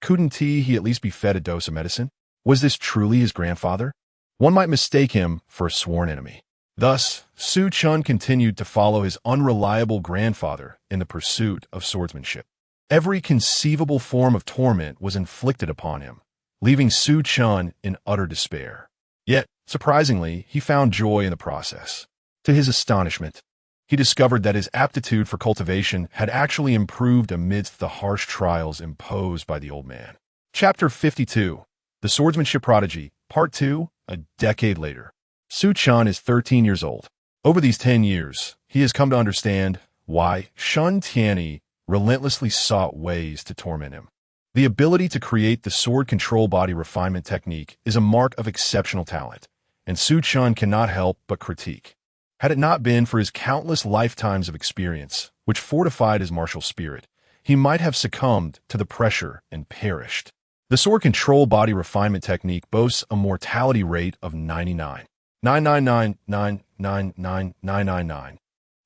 [SPEAKER 1] Couldn't he at least be fed a dose of medicine? Was this truly his grandfather? One might mistake him for a sworn enemy. Thus, Su Chun continued to follow his unreliable grandfather in the pursuit of swordsmanship. Every conceivable form of torment was inflicted upon him, leaving Su Chun in utter despair. Yet, surprisingly, he found joy in the process. To his astonishment, he discovered that his aptitude for cultivation had actually improved amidst the harsh trials imposed by the old man. Chapter 52, The Swordsmanship Prodigy, Part 2, a decade later. Su Chun is 13 years old. Over these 10 years, he has come to understand why Shen Tian relentlessly sought ways to torment him. The ability to create the sword control body refinement technique is a mark of exceptional talent, and Su Chun cannot help but critique. Had it not been for his countless lifetimes of experience, which fortified his martial spirit, he might have succumbed to the pressure and perished. The sword control body refinement technique boasts a mortality rate of 99.999999999.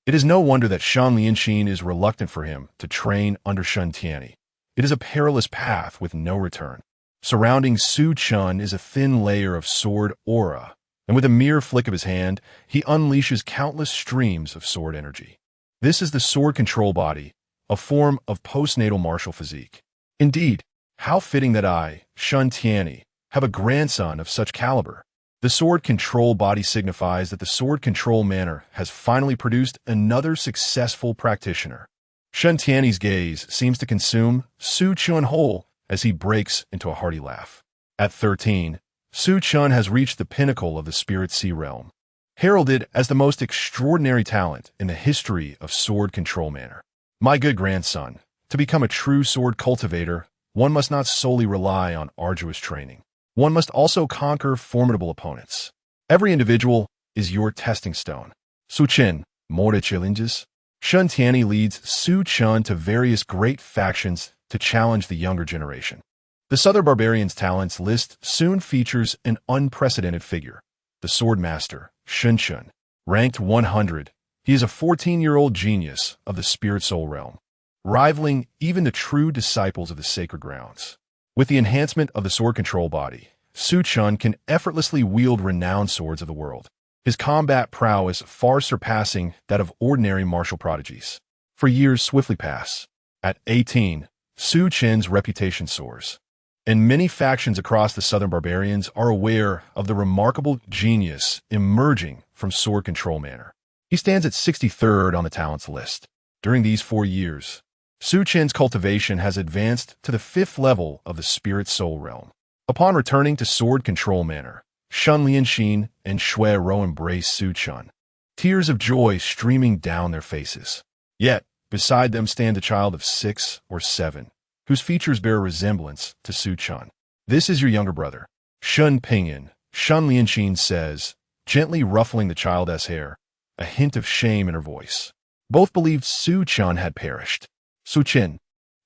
[SPEAKER 1] It is no wonder that Shun Lianxin is reluctant for him to train under Shen Tian. It is a perilous path with no return. Surrounding Su Chun is a thin layer of sword aura, and with a mere flick of his hand, he unleashes countless streams of sword energy. This is the sword control body, a form of postnatal martial physique. Indeed, how fitting that I, Shen Tian, have a grandson of such caliber. The sword control body signifies that the sword control manor has finally produced another successful practitioner. Shen Tian's gaze seems to consume Su Chun whole as he breaks into a hearty laugh. At 13, Su Chun has reached the pinnacle of the spirit sea realm. heralded as the most extraordinary talent in the history of sword control manner. My good grandson, to become a true sword cultivator, one must not solely rely on arduous training. One must also conquer formidable opponents. Every individual is your testing stone. Su Chen, more challenges. Shun Tianyi leads Su Chen to various great factions to challenge the younger generation. The Southern Barbarians' talents list soon features an unprecedented figure, the sword master, Chen. Ranked 100, he is a 14-year-old genius of the spirit soul realm, rivaling even the true disciples of the sacred grounds. With the enhancement of the sword control body, Su Chen can effortlessly wield renowned swords of the world, his combat prowess far surpassing that of ordinary martial prodigies. For years swiftly pass. At 18, Su Chen's reputation soars, and many factions across the Southern Barbarians are aware of the remarkable genius emerging from sword control manner. He stands at 63rd on the talents list. During these 4 years, Su Chen's cultivation has advanced to the 5th level of the spirit soul realm. Upon returning to sword control manner, Shun Lianxin and Shui Rou embrace Su Chen, tears of joy streaming down their faces. Yet, beside them stand a child of 6 or 7, whose features bear a resemblance to Su Chen. This is your younger brother, Shun Pingyan, Shun Lianxin says, gently ruffling the child's hair, a hint of shame in her voice. Both believed Su Chen had perished. Su Chen,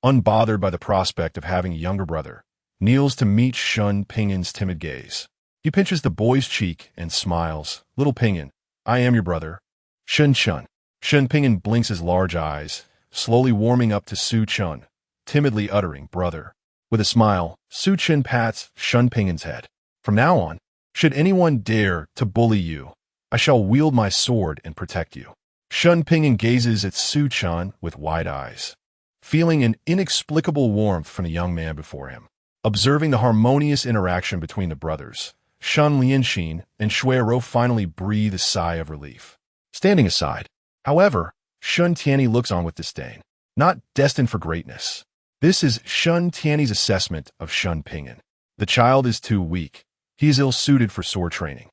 [SPEAKER 1] unbothered by the prospect of having a younger brother, kneels to meet Shun Pingyan's timid gaze. He pinches the boy's cheek and smiles. Little Pingyan, I am your brother. Shun Chen. Shun Pingyan blinks his large eyes, slowly warming up to Su Chen, timidly uttering, brother. With a smile, Su Chen pats Shun Pingyan's head. From now on, should anyone dare to bully you, I shall wield my sword and protect you. Shun Pingyan gazes at Su Chen with wide eyes, feeling an inexplicable warmth from the young man before him. Observing the harmonious interaction between the brothers, Shun Lianxin and Shui Rou finally breathe a sigh of relief. Standing aside, however, Shun Tianyi looks on with disdain. Not destined for greatness. This is Shun Tianyi's assessment of Shun Pingyan. The child is too weak. He is ill-suited for sword training.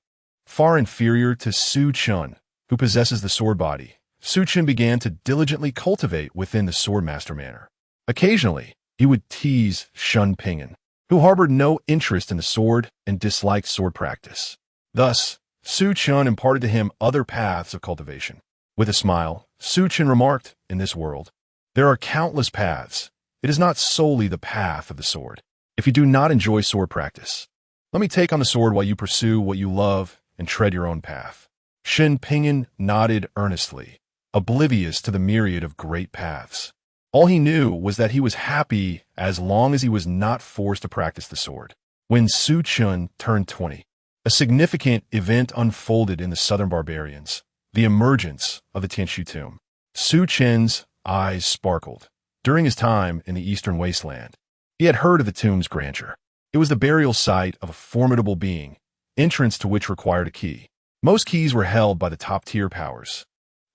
[SPEAKER 1] Far inferior to Su Chen, who possesses the sword body, Su Chen began to diligently cultivate within the swordmaster manner. Occasionally, he would tease Shun Pingyan, who harbored no interest in the sword and disliked sword practice. Thus, Su Chen imparted to him other paths of cultivation. With a smile, Su Chen remarked, in this world, there are countless paths. It is not solely the path of the sword. If you do not enjoy sword practice, let me take on the sword while you pursue what you love and tread your own path. Shun Pingyan nodded earnestly, oblivious to the myriad of great paths. All he knew was that he was happy as long as he was not forced to practice the sword. When Su Chen turned 20, a significant event unfolded in the Southern Barbarians, the emergence of the Tianshu tomb. Su Chen's eyes sparkled. During his time in the Eastern Wasteland, he had heard of the tomb's grandeur. It was the burial site of a formidable being, entrance to which required a key. Most keys were held by the top-tier powers,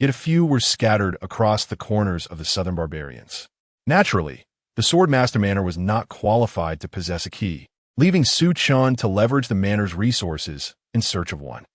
[SPEAKER 1] yet a few were scattered across the corners of the Southern Barbarians. Naturally, the Swordmaster Manor was not qualified to possess a key, leaving Su Chen to leverage the manor's resources in search of one.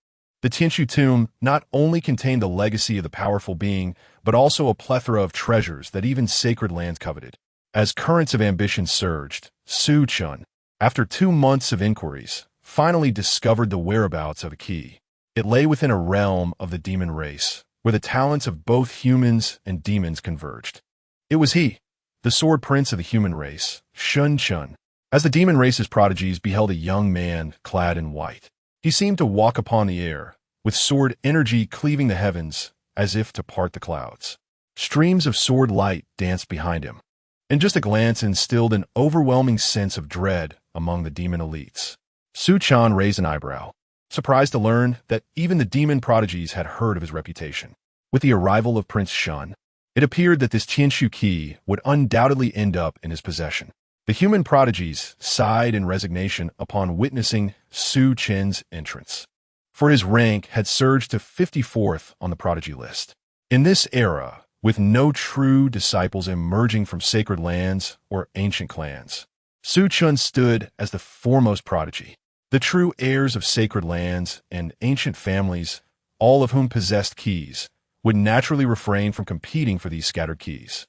[SPEAKER 1] The Tianshu tomb not only contained the legacy of the powerful being, but also a plethora of treasures that even sacred lands coveted. As currents of ambition surged, Su Chen, after 2 months of inquiries, finally discovered the whereabouts of a key. It lay within a realm of the demon race, where the talents of both humans and demons converged. It was he, the sword prince of the human race, Shun Chen. As the demon race's prodigies beheld a young man clad in white, he seemed to walk upon the air, with sword energy cleaving the heavens as if to part the clouds. Streams of sword light danced behind him, and just a glance instilled an overwhelming sense of dread among the demon elites. Su Chen raised an eyebrow, surprised to learn that even the demon prodigies had heard of his reputation. With the arrival of Prince Shun, it appeared that this Tianshu key would undoubtedly end up in his possession. The human prodigies sighed in resignation upon witnessing Su Chen's entrance, for his rank had surged to 54th on the prodigy list. In this era, with no true disciples emerging from sacred lands or ancient clans, Su Chen stood as the foremost prodigy. The true heirs of sacred lands and ancient families all of whom possessed keys, would naturally refrain from competing for these scattered keys.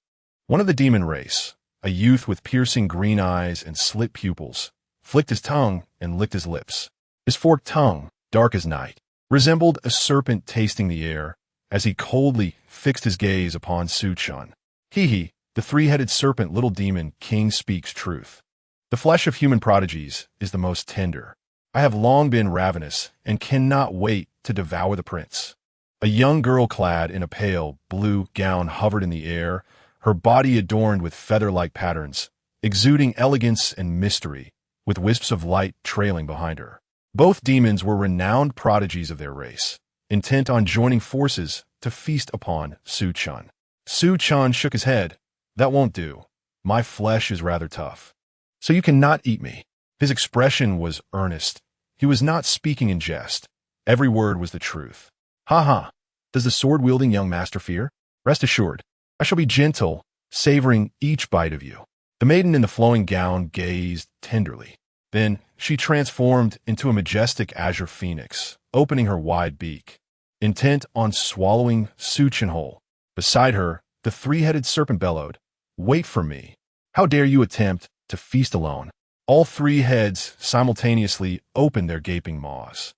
[SPEAKER 1] One of the demon race, a youth with piercing green eyes and slit pupils, flicked his tongue and licked his lips. His forked tongue, dark as night, resembled a serpent tasting the air as he coldly fixed his gaze upon Chen. He, the three-headed serpent little demon king speaks truth. The flesh of human prodigies is the most tender. I have long been ravenous and cannot wait to devour the prince. A young girl clad in a pale blue gown hovered in the air, her body adorned with feather-like patterns, exuding elegance and mystery, with wisps of light trailing behind her. Both demons were renowned prodigies of their race, intent on joining forces to feast upon Chen. Chen shook his head. That won't do. My flesh is rather tough. So you cannot eat me. His expression was earnest. He was not speaking in jest. Every word was the truth. Ha ha. Does the sword-wielding young master fear? Rest assured, I shall be gentle, savoring each bite of you. The maiden in the flowing gown gazed tenderly. Then she transformed into a majestic azure phoenix, opening her wide beak, intent on swallowing Chen whole. Beside her, the three-headed serpent bellowed, "Wait for me. How dare you attempt to feast alone?" All three heads simultaneously opened their gaping maws,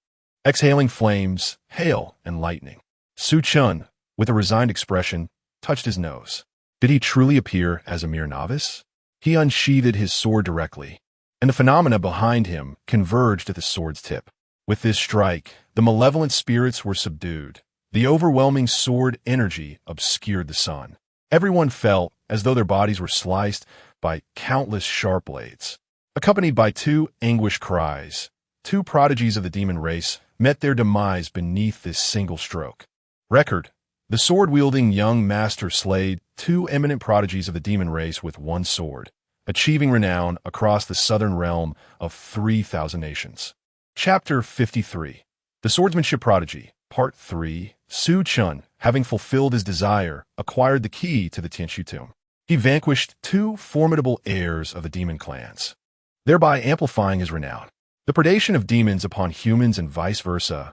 [SPEAKER 1] exhaling flames, hail, and lightning. Chen, with a resigned expression, touched his nose. Did he truly appear as a mere novice? He unsheathed his sword directly, and the phenomena behind him converged at the sword's tip. With this strike, the malevolent spirits were subdued. The overwhelming sword energy obscured the sun. Everyone felt as though their bodies were sliced by countless sharp blades. Accompanied by two anguished cries, two prodigies of the demon race met their demise beneath this single stroke. Record: the sword-wielding young master slayed two eminent prodigies of the demon race with one sword, achieving renown across the southern realm of 3,000 nations. Chapter 53. The Swordsmanship Prodigy, Part 3. Chen, having fulfilled his desire, acquired the key to the Tianshu tomb. He vanquished two formidable heirs of the demon clans, thereby amplifying his renown. The predation of demons upon humans and vice versa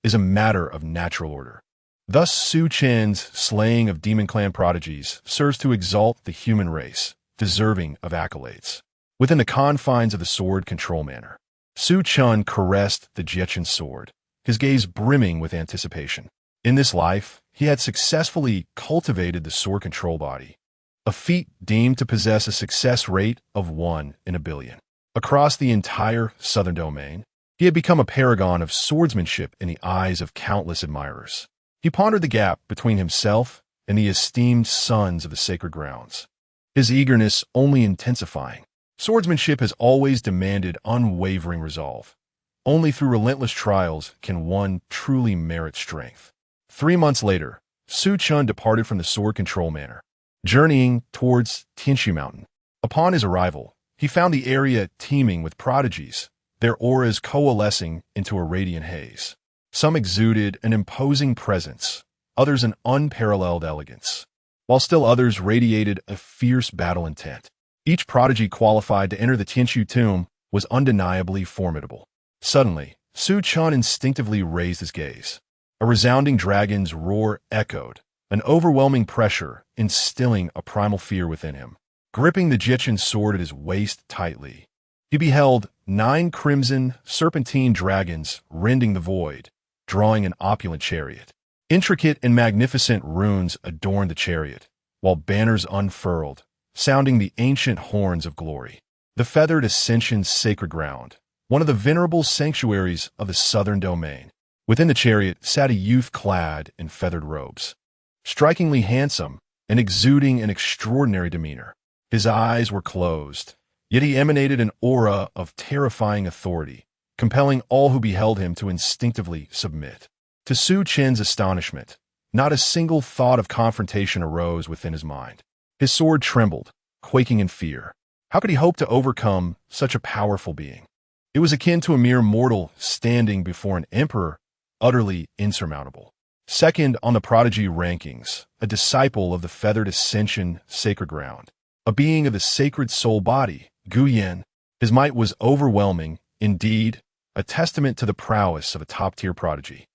[SPEAKER 1] is a matter of natural order. Thus, Chen's slaying of demon clan prodigies serves to exalt the human race, deserving of accolades. Within the confines of the sword control manor, Chen caressed the Jiechin sword, his gaze brimming with anticipation. In this life, he had successfully cultivated the sword control body, a feat deemed to possess a success rate of 1 in a billion. Across the entire southern domain, he had become a paragon of swordsmanship in the eyes of countless admirers. He pondered the gap between himself and the esteemed sons of the sacred grounds, his eagerness only intensifying. Swordsmanship has always demanded unwavering resolve. Only through relentless trials can one truly merit strength. 3 months later, Chen departed from the sword control manor, journeying towards Tianshu Mountain. Upon his arrival, he found the area teeming with prodigies, their auras coalescing into a radiant haze. Some exuded an imposing presence, others an unparalleled elegance, while still others radiated a fierce battle intent. Each prodigy qualified to enter the Tianshu tomb was undeniably formidable. Suddenly, Chen instinctively raised his gaze. A resounding dragon's roar echoed, an overwhelming pressure instilling a primal fear within him. Gripping the Jiechin sword at his waist tightly, he beheld 9 crimson, serpentine dragons rending the void, drawing an opulent chariot. Intricate and magnificent runes adorned the chariot, while banners unfurled, sounding the ancient horns of glory. The feathered Ascension's sacred ground, one of the venerable sanctuaries of the southern domain. Within the chariot sat a youth clad in feathered robes, strikingly handsome and exuding an extraordinary demeanor. His eyes were closed, yet he emanated an aura of terrifying authority, compelling all who beheld him to instinctively submit. To Chen's astonishment, not a single thought of confrontation arose within his mind. His sword trembled, quaking in fear. How could he hope to overcome such a powerful being? It was akin to a mere mortal standing before an emperor, utterly insurmountable. Second on the prodigy rankings, a disciple of the feathered Ascension sacred ground, a being of the sacred soul body, Gu Yan. His might was overwhelming, indeed, a testament to the prowess of a top-tier prodigy.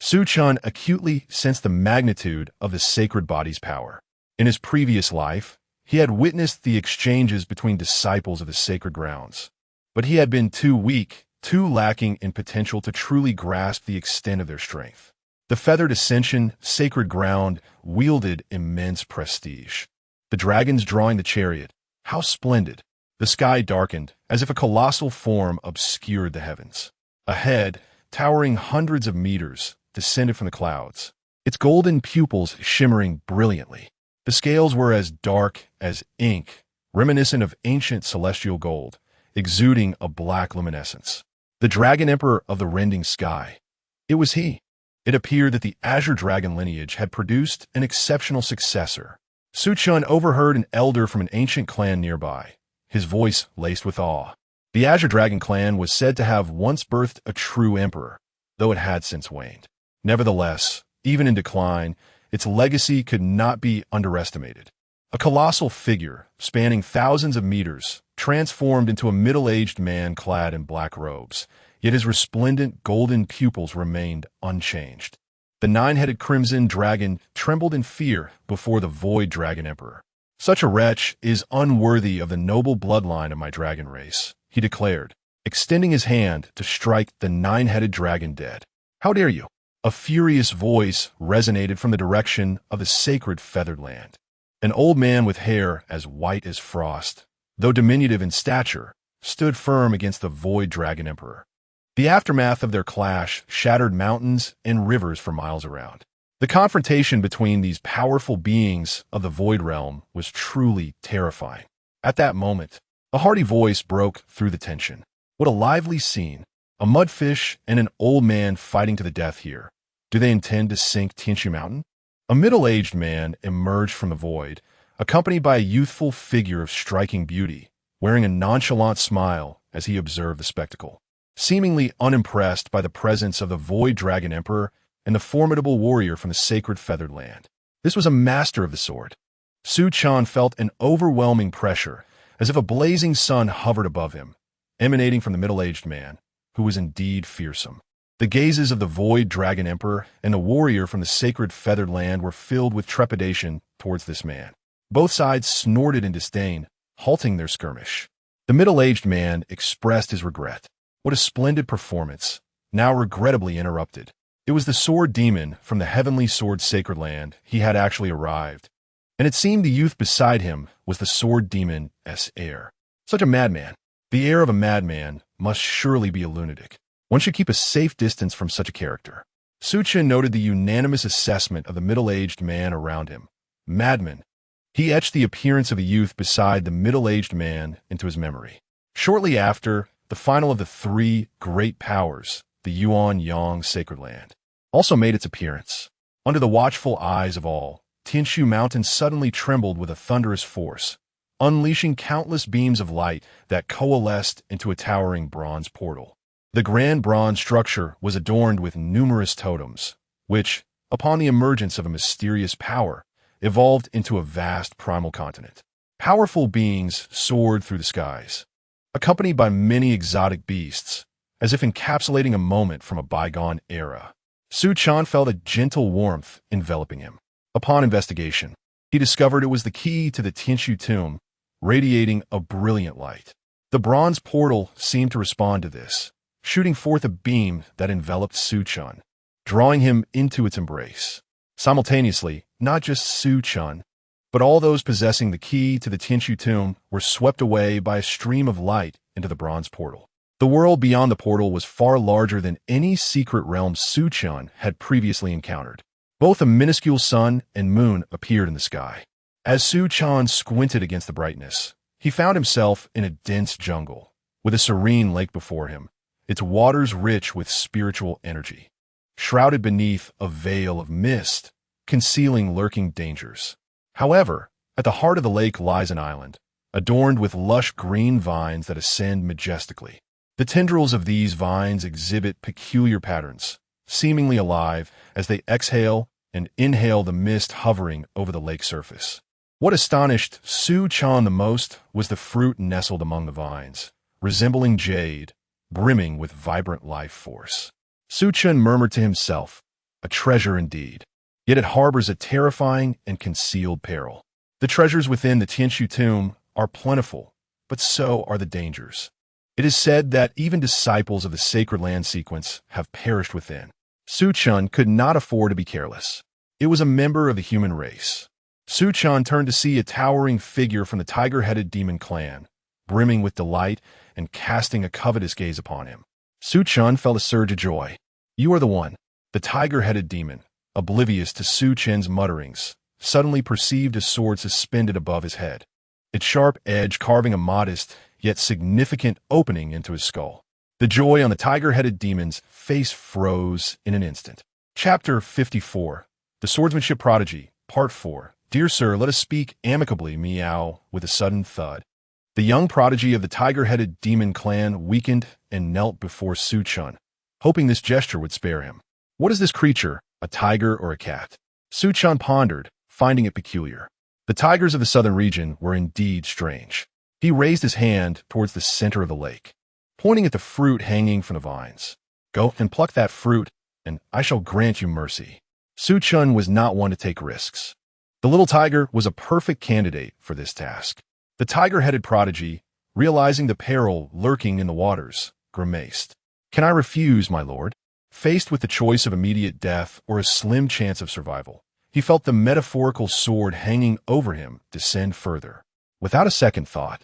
[SPEAKER 1] Su Chen acutely sensed the magnitude of the sacred body's power. In his previous life, he had witnessed the exchanges between disciples of the sacred grounds, but he had been too weak, too lacking in potential to truly grasp the extent of their strength. The feathered ascension, sacred ground, wielded immense prestige. The dragons drawing the chariot, how splendid! The sky darkened, as if a colossal form obscured the heavens. Ahead, towering hundreds of meters, descended from the clouds, its golden pupils shimmering brilliantly. The scales were as dark as ink, reminiscent of ancient celestial gold, exuding a black luminescence. The Dragon Emperor of the rending sky. It was he. It appeared that the Azure Dragon lineage had produced an exceptional successor. Su Chen overheard an elder from an ancient clan nearby, his voice laced with awe. The Azure Dragon clan was said to have once birthed a true emperor, though it had since waned. Nevertheless, even in decline, its legacy could not be underestimated. A colossal figure, spanning thousands of meters, transformed into a middle-aged man clad in black robes, yet his resplendent golden pupils remained unchanged. The nine-headed crimson dragon trembled in fear before the Void Dragon Emperor. "Such a wretch is unworthy of the noble bloodline of my dragon race," he declared, extending his hand to strike the nine-headed dragon dead. "How dare you?" A furious voice resonated from the direction of the sacred feathered land. An old man with hair as white as frost, though diminutive in stature, stood firm against the Void Dragon Emperor. The aftermath of their clash shattered mountains and rivers for miles around. The confrontation between these powerful beings of the Void Realm was truly terrifying. At that moment, a hearty voice broke through the tension. "What a lively scene! A mudfish and an old man fighting to the death here. Do they intend to sink Tianshu Mountain?" A middle-aged man emerged from the void, accompanied by a youthful figure of striking beauty, wearing a nonchalant smile as he observed the spectacle. Seemingly unimpressed by the presence of the Void Dragon Emperor and the formidable warrior from the sacred feathered land. This was a master of the sword. Su Chen felt an overwhelming pressure, as if a blazing sun hovered above him, emanating from the middle-aged man, who was indeed fearsome. The gazes of the Void Dragon Emperor and the warrior from the sacred feathered land were filled with trepidation towards this man. Both sides snorted in disdain, halting their skirmish. The middle-aged man expressed his regret. What a splendid performance, now regrettably interrupted. It was the sword demon from the heavenly sword sacred land. He had actually arrived, and it seemed the youth beside him was the sword demon's heir. Such a madman. The heir of a madman must surely be a lunatic. One should keep a safe distance from such a character. Su Chen noted the unanimous assessment of the middle-aged man around him. Madman. He etched the appearance of the youth beside the middle-aged man into his memory. Shortly after, the final of the three great powers, the Yuan-Yang Sacred Land, also made its appearance. Under the watchful eyes of all, Tianshu Mountain suddenly trembled with a thunderous force, unleashing countless beams of light that coalesced into a towering bronze portal. The grand bronze structure was adorned with numerous totems, which, upon the emergence of a mysterious power, evolved into a vast primal continent. Powerful beings soared through the skies, accompanied by many exotic beasts, as if encapsulating a moment from a bygone era. Su Chen felt a gentle warmth enveloping him. Upon investigation, he discovered it was the key to the Tianshu tomb, radiating a brilliant light. The bronze portal seemed to respond to this, shooting forth a beam that enveloped Su Chen, drawing him into its embrace. Simultaneously, not just Su Chen, but all those possessing the key to the Tianshu tomb were swept away by a stream of light into the bronze portal. The world beyond the portal was far larger than any secret realm Su Chen had previously encountered. Both a minuscule sun and moon appeared in the sky. As Su Chen squinted against the brightness, he found himself in a dense jungle, with a serene lake before him, its waters rich with spiritual energy, shrouded beneath a veil of mist, concealing lurking dangers. However, at the heart of the lake lies an island, adorned with lush green vines that ascend majestically. The tendrils of these vines exhibit peculiar patterns, seemingly alive as they exhale and inhale the mist hovering over the lake surface. What astonished Su Chen the most was the fruit nestled among the vines, resembling jade, brimming with vibrant life force. Su Chen murmured to himself, A treasure indeed. Yet it harbors a terrifying and concealed peril. The treasures within the Tianshu tomb are plentiful, but so are the dangers. It is said that even disciples of the Sacred Land sequence have perished within. Su Chen could not afford to be careless. It was a member of the human race. Su Chen turned to see a towering figure from the tiger-headed demon clan, brimming with delight and casting a covetous gaze upon him. Su Chen felt a surge of joy. "You are the one." The tiger-headed demon, oblivious to Su Chen's mutterings, suddenly perceived a sword suspended above his head, its sharp edge carving a modest yet significant opening into his skull. The joy on the tiger-headed demon's face froze in an instant. Chapter 54. The Swordsmanship Prodigy, Part 4. "Dear sir, let us speak amicably," meow, with a sudden thud. The young prodigy of the tiger-headed demon clan weakened and knelt before Su Chen, hoping this gesture would spare him. What is this creature, a tiger or a cat? Su Chen pondered, finding it peculiar. The tigers of the southern region were indeed strange. He raised his hand towards the center of the lake, pointing at the fruit hanging from the vines. "Go and pluck that fruit, and I shall grant you mercy." Su Chen was not one to take risks. The little tiger was a perfect candidate for this task. The tiger-headed prodigy, realizing the peril lurking in the waters, grimaced. "Can I refuse, my lord?" Faced with the choice of immediate death or a slim chance of survival, he felt the metaphorical sword hanging over him descend further. Without a second thought,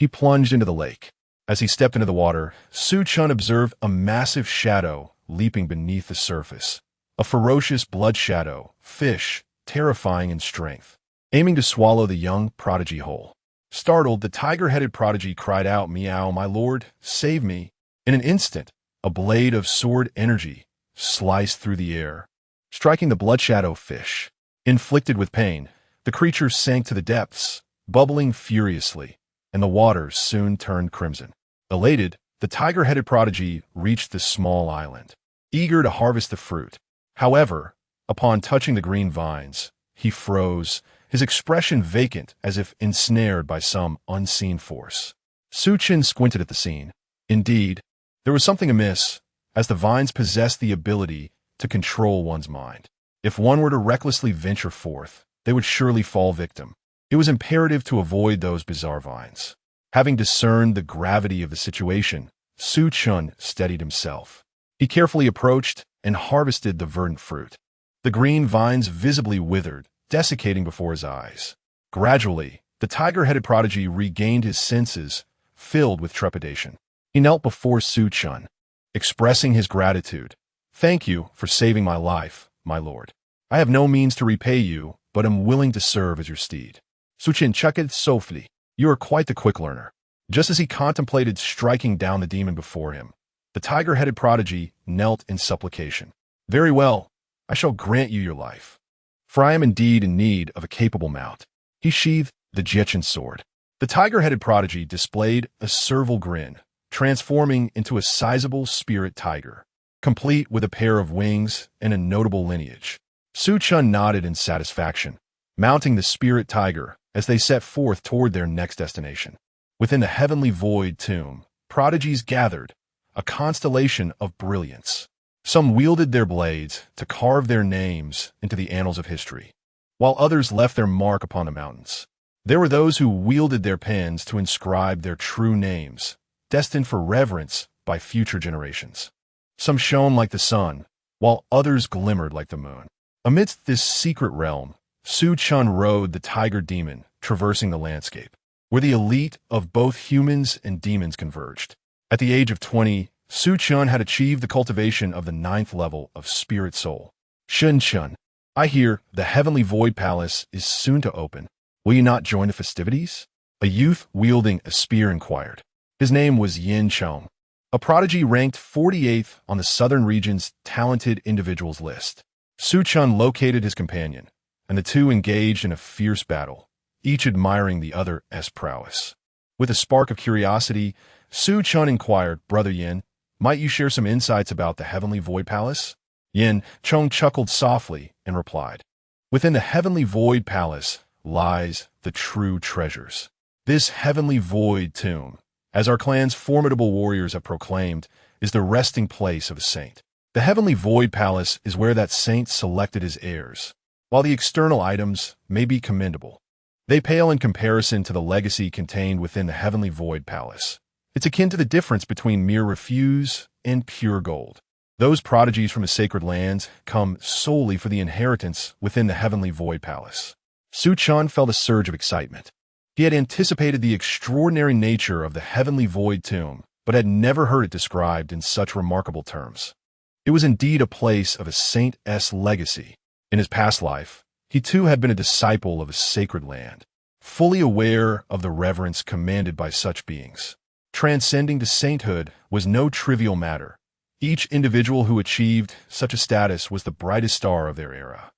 [SPEAKER 1] he plunged into the lake. As he stepped into the water, Su Chen observed a massive shadow leaping beneath the surface. A ferocious blood shadow, fish, terrifying in strength, aiming to swallow the young prodigy whole. Startled, the tiger-headed prodigy cried out, "Meow, my lord, save me." In an instant, a blade of sword energy sliced through the air, striking the blood shadow fish. Inflicted with pain, the creature sank to the depths, bubbling furiously, and the waters soon turned crimson. Elated, the tiger-headed prodigy reached the small island, eager to harvest the fruit. However, upon touching the green vines, he froze, his expression vacant as if ensnared by some unseen force. Su Chen squinted at the scene. Indeed, there was something amiss, as the vines possessed the ability to control one's mind. If one were to recklessly venture forth, they would surely fall victim. It was imperative to avoid those bizarre vines. Having discerned the gravity of the situation, Su Chen steadied himself. He carefully approached and harvested the verdant fruit. The green vines visibly withered, desiccating before his eyes. Gradually, the tiger-headed prodigy regained his senses, filled with trepidation. He knelt before Su Chen, expressing his gratitude. "Thank you for saving my life, my lord. I have no means to repay you, but am willing to serve as your steed." Su Chen chuckled softly. "You are quite the quick learner." Just as he contemplated striking down the demon before him, the tiger-headed prodigy knelt in supplication. "Very well, I shall grant you your life, for I am indeed in need of a capable mount." He sheathed the Jechin sword. The tiger-headed prodigy displayed a servile grin, transforming into a sizable spirit tiger, complete with a pair of wings and a notable lineage. Su Chen nodded in satisfaction, mounting the spirit tiger as they set forth toward their next destination. Within the heavenly void tomb, prodigies gathered, a constellation of brilliance. Some wielded their blades to carve their names into the annals of history, while others left their mark upon the mountains. There were those who wielded their pens to inscribe their true names, destined for reverence by future generations. Some shone like the sun, while others glimmered like the moon. Amidst this secret realm, Su Chen rode the tiger demon, traversing the landscape, where the elite of both humans and demons converged. At the age of 20, Su Chen had achieved the cultivation of the 9th level of spirit soul. "Chen Chen, I hear the Heavenly Void Palace is soon to open. Will you not join the festivities?" A youth wielding a spear inquired. His name was Yin Chong, a prodigy ranked 48th on the southern region's talented individuals list. Su Chen located his companion, and the two engaged in a fierce battle, each admiring the other's prowess. With a spark of curiosity, Su Chen inquired, "Brother Yin, might you share some insights about the Heavenly Void Palace?" Yin Chong chuckled softly and replied, "Within the Heavenly Void Palace lies the true treasures. This Heavenly Void tomb, as our clan's formidable warriors have proclaimed, is the resting place of a saint. The Heavenly Void Palace is where that saint selected his heirs. While the external items may be commendable, they pale in comparison to the legacy contained within the Heavenly Void Palace. It's akin to the difference between mere refuse and pure gold. Those prodigies from the sacred lands come solely for the inheritance within the Heavenly Void Palace. Su Chen felt a surge of excitement. He had anticipated the extraordinary nature of the Heavenly Void Tomb, but had never heard it described in such remarkable terms. It was indeed a place of a saint's legacy. In his past life, he too had been a disciple of a sacred land, fully aware of the reverence commanded by such beings. Transcending to sainthood was no trivial matter. Each individual who achieved such a status was the brightest star of their era.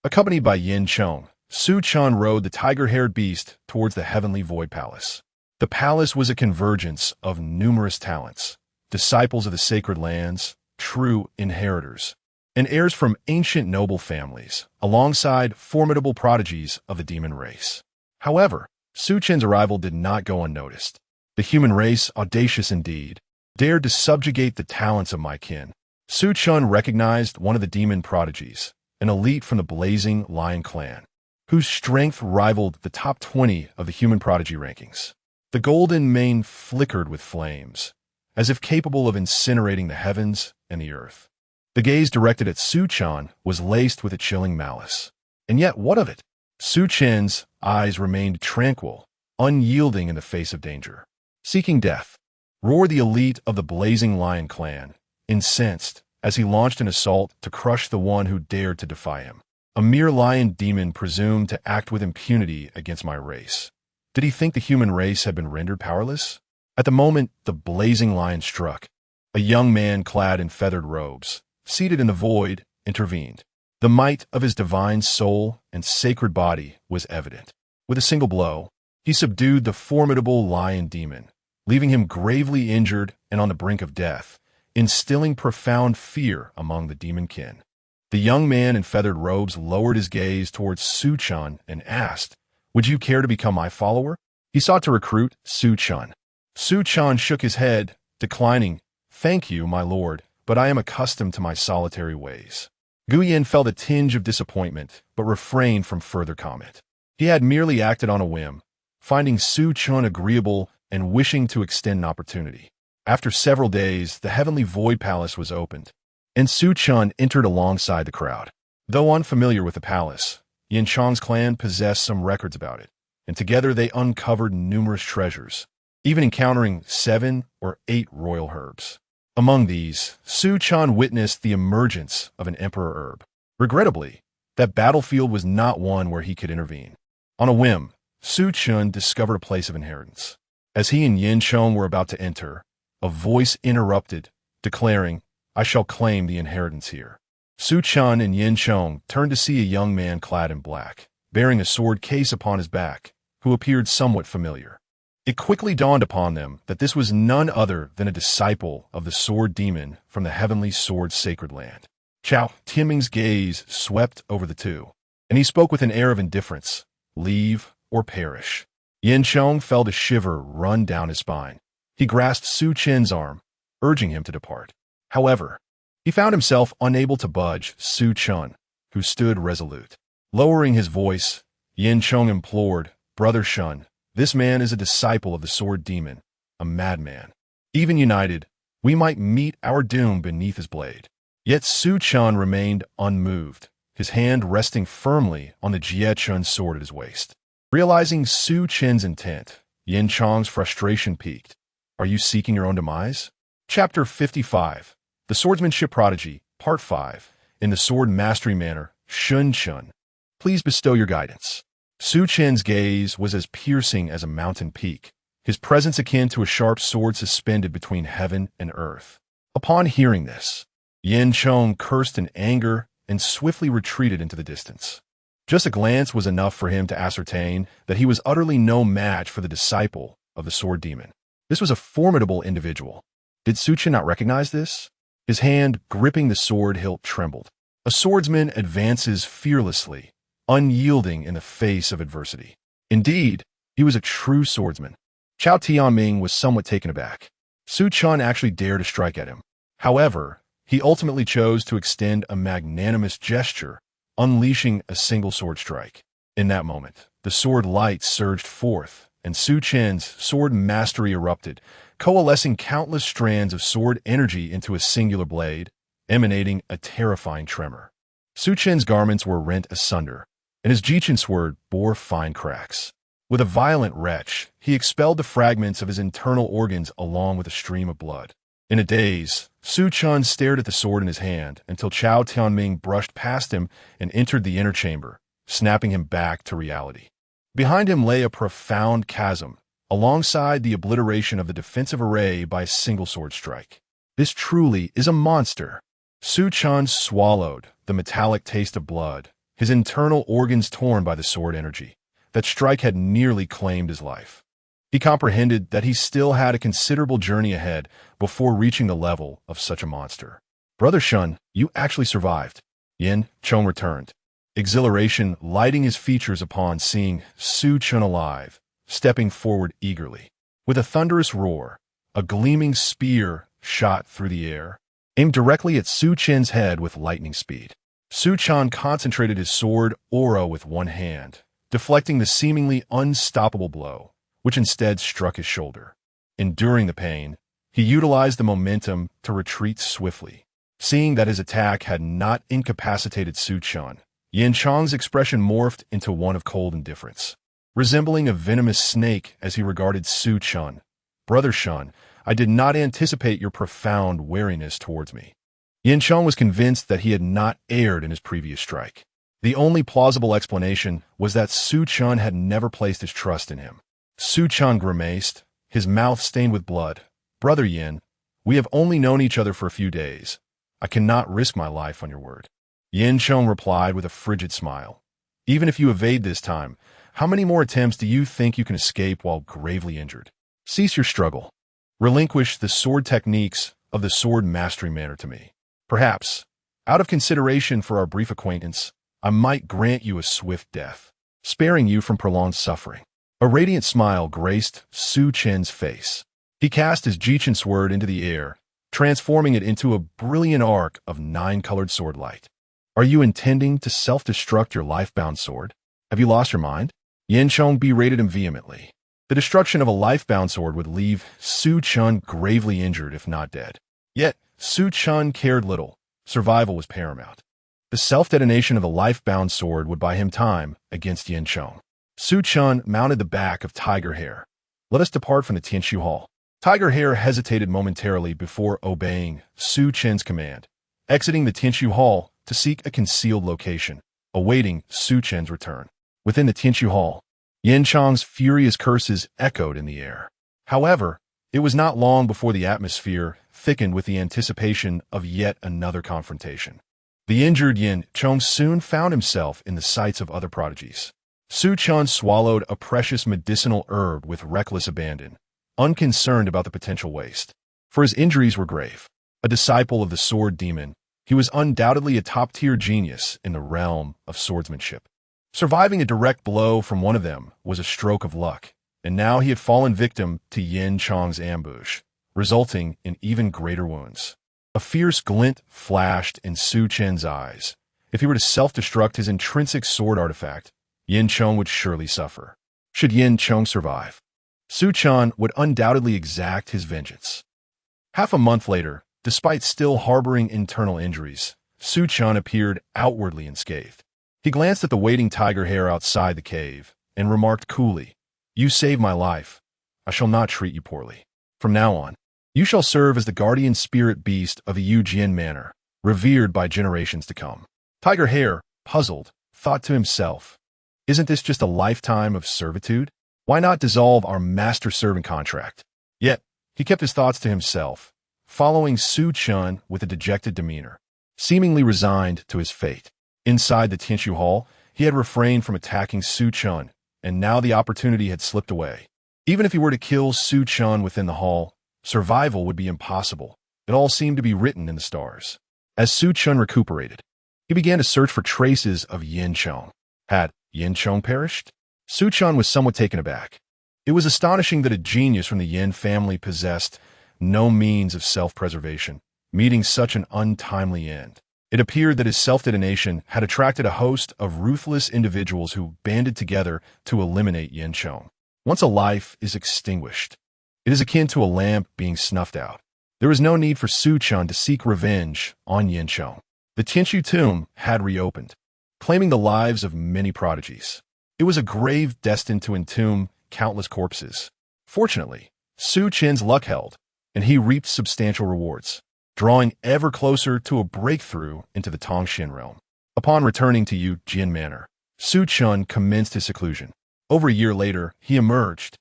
[SPEAKER 1] Accompanied by Yin Chong, Su Chen rode the tiger-haired beast towards the Heavenly Void Palace. The palace was a convergence of numerous talents, disciples of the sacred lands, true inheritors, and heirs from ancient noble families, alongside formidable prodigies of the demon race. However, Su Chen's arrival did not go unnoticed. The human race, audacious indeed, dared to subjugate the talents of my kin. Su Chen recognized one of the demon prodigies, an elite from the blazing Lion clan, whose strength rivaled the top 20 of the human prodigy rankings. The golden mane flickered with flames, as if capable of incinerating the heavens and the earth. The gaze directed at Su Chen was laced with a chilling malice. And yet, what of it? Su Chen's eyes remained tranquil, unyielding in the face of danger. Seeking death, roared the elite of the blazing Lion clan, incensed as he launched an assault to crush the one who dared to defy him. A mere lion demon presumed to act with impunity against my race. Did he think the human race had been rendered powerless? At the moment the blazing lion struck, a young man clad in feathered robes, seated in the void, intervened. The might of his divine soul and sacred body was evident. With a single blow, he subdued the formidable lion demon, leaving him gravely injured and on the brink of death, instilling profound fear among the demon kin. The young man in feathered robes lowered his gaze towards Su Chen and asked, "Would you care to become my follower?" He sought to recruit Su Chen. Su Chen shook his head, declining, "Thank you, my lord, but I am accustomed to my solitary ways." Guyen felt a tinge of disappointment, but refrained from further comment. He had merely acted on a whim, finding Su Chen agreeable and wishing to extend an opportunity. After several days, the Heavenly Void Palace was opened, and Su Chen entered alongside the crowd. Though unfamiliar with the palace, Yin Chong's clan possessed some records about it, and together they uncovered numerous treasures, even encountering 7 or 8 royal herbs. Among these, Su Chen witnessed the emergence of an emperor herb. Regrettably, that battlefield was not one where he could intervene. On a whim, Su Chen discovered a place of inheritance. As he and Yin Chong were about to enter, a voice interrupted, declaring, "I shall claim the inheritance here." Su Chen and Yin Chong turned to see a young man clad in black, bearing a sword case upon his back, who appeared somewhat familiar. It quickly dawned upon them that this was none other than a disciple of the sword demon from the heavenly sword sacred land. Chao Tianming's gaze swept over the two, and he spoke with an air of indifference, "Leave or perish." Yin Chong felt a shiver run down his spine. He grasped Su Chen's arm, urging him to depart. However, he found himself unable to budge Su Chen, who stood resolute. Lowering his voice, Yin Chong implored, "Brother Shun, this man is a disciple of the sword demon, a madman. Even united, we might meet our doom beneath his blade." Yet Su Chen remained unmoved, his hand resting firmly on the Jie Chun sword at his waist. Realizing Su Chen's intent, Yin Chong's frustration peaked. "Are you seeking your own demise?" Chapter 55, The Swordsmanship Prodigy, Part 5, in the Sword Mastery Manner, Shun Chun. Please bestow your guidance. Su Chen's gaze was as piercing as a mountain peak, his presence akin to a sharp sword suspended between heaven and earth. Upon hearing this, Yin Chong cursed in anger and swiftly retreated into the distance. Just a glance was enough for him to ascertain that he was utterly no match for the disciple of the sword demon. This was a formidable individual. Did Su Chen not recognize this? His hand gripping the sword hilt trembled. A swordsman advances fearlessly, unyielding in the face of adversity. Indeed, he was a true swordsman. Chao Tianming was somewhat taken aback. Su Chen actually dared to strike at him. However, he ultimately chose to extend a magnanimous gesture, unleashing a single sword strike. In that moment, the sword light surged forth, and Su Chen's sword mastery erupted, coalescing countless strands of sword energy into a singular blade, emanating a terrifying tremor. Su Chen's garments were rent asunder, and his Jichin sword bore fine cracks. With a violent retch, he expelled the fragments of his internal organs along with a stream of blood. In a daze, Su Chen stared at the sword in his hand until Chao Tianming brushed past him and entered the inner chamber, snapping him back to reality. Behind him lay a profound chasm, alongside the obliteration of the defensive array by a single sword strike. This truly is a monster. Su Chen swallowed the metallic taste of blood, his internal organs torn by the sword energy. That strike had nearly claimed his life. He comprehended that he still had a considerable journey ahead before reaching the level of such a monster. Brother Shun, you actually survived. Yin Chong returned, exhilaration lighting his features upon seeing Su Chen alive, stepping forward eagerly. With a thunderous roar, a gleaming spear shot through the air, aimed directly at Su Chen's head with lightning speed. Su Chen concentrated his sword aura with one hand, deflecting the seemingly unstoppable blow, which instead struck his shoulder. Enduring the pain, he utilized the momentum to retreat swiftly. Seeing that his attack had not incapacitated Su Chen, Yin Chong's expression morphed into one of cold indifference, resembling a venomous snake as he regarded Su Chen. Brother Shun, I did not anticipate your profound wariness towards me. Yin Chong was convinced that he had not erred in his previous strike. The only plausible explanation was that Su Chen had never placed his trust in him. Su Chen grimaced, his mouth stained with blood. Brother Yin, we have only known each other for a few days. I cannot risk my life on your word. Yin Chong replied with a frigid smile. Even if you evade this time, how many more attempts do you think you can escape while gravely injured? Cease your struggle. Relinquish the sword techniques of the sword mastery manner to me. Perhaps, out of consideration for our brief acquaintance, I might grant you a swift death, sparing you from prolonged suffering. A radiant smile graced Su Chen's face. He cast his Jichin sword into the air, transforming it into a brilliant arc of 9-colored sword light. Are you intending to self-destruct your life-bound sword? Have you lost your mind? Yin Chong berated him vehemently. The destruction of a life-bound sword would leave Su Chen gravely injured if not dead. Yet, Su Chen cared little. Survival was paramount. The self-detonation of the life-bound sword would buy him time against Yin Chong. Su Chen mounted the back of Tiger Hair. Let us depart from the Tianshu Hall. Tiger Hair hesitated momentarily before obeying Su Chen's command, exiting the Tianshu Hall to seek a concealed location, awaiting Su Chen's return. Within the Tianshu Hall, Yin Chong's furious curses echoed in the air. However, it was not long before the atmosphere thickened with the anticipation of yet another confrontation. The injured Yin Chong soon found himself in the sights of other prodigies. Su Chen swallowed a precious medicinal herb with reckless abandon, unconcerned about the potential waste. For his injuries were grave. A disciple of the sword demon, he was undoubtedly a top-tier genius in the realm of swordsmanship. Surviving a direct blow from one of them was a stroke of luck, and now he had fallen victim to Yin Chong's ambush, resulting in even greater wounds. A fierce glint flashed in Su Chen's eyes. If he were to self-destruct his intrinsic sword artifact, Yin Chong would surely suffer. Should Yin Chong survive, Su Chen would undoubtedly exact his vengeance. Half a month later, despite still harboring internal injuries, Su Chen appeared outwardly unscathed. He glanced at the waiting Tiger Hair outside the cave and remarked coolly, "You saved my life. I shall not treat you poorly. From now on, you shall serve as the guardian spirit beast of the Yujin Manor, revered by generations to come." Tiger Hair, puzzled, thought to himself, isn't this just a lifetime of servitude? Why not dissolve our master-servant contract? Yet, he kept his thoughts to himself, following Su Chen with a dejected demeanor, seemingly resigned to his fate. Inside the Tianshu Hall, he had refrained from attacking Su Chen, and now the opportunity had slipped away. Even if he were to kill Su Chen within the hall, survival would be impossible. It all seemed to be written in the stars. As Su Chen recuperated, he began to search for traces of Yin Chong. Had Yin Chong perished? Su Chen was somewhat taken aback. It was astonishing that a genius from the Yin family possessed no means of self-preservation, meeting such an untimely end. It appeared that his self-detonation had attracted a host of ruthless individuals who banded together to eliminate Yen Chong. Once a life is extinguished, it is akin to a lamp being snuffed out. There was no need for Su Chen to seek revenge on Yen Chong. The Tianshu tomb had reopened, claiming the lives of many prodigies. It was a grave destined to entomb countless corpses. Fortunately, Su Chen's luck held, and he reaped substantial rewards, drawing ever closer to a breakthrough into the Tongshan realm. Upon returning to Yu Jin Manor, Su Chen commenced his seclusion. Over a year later, he emerged,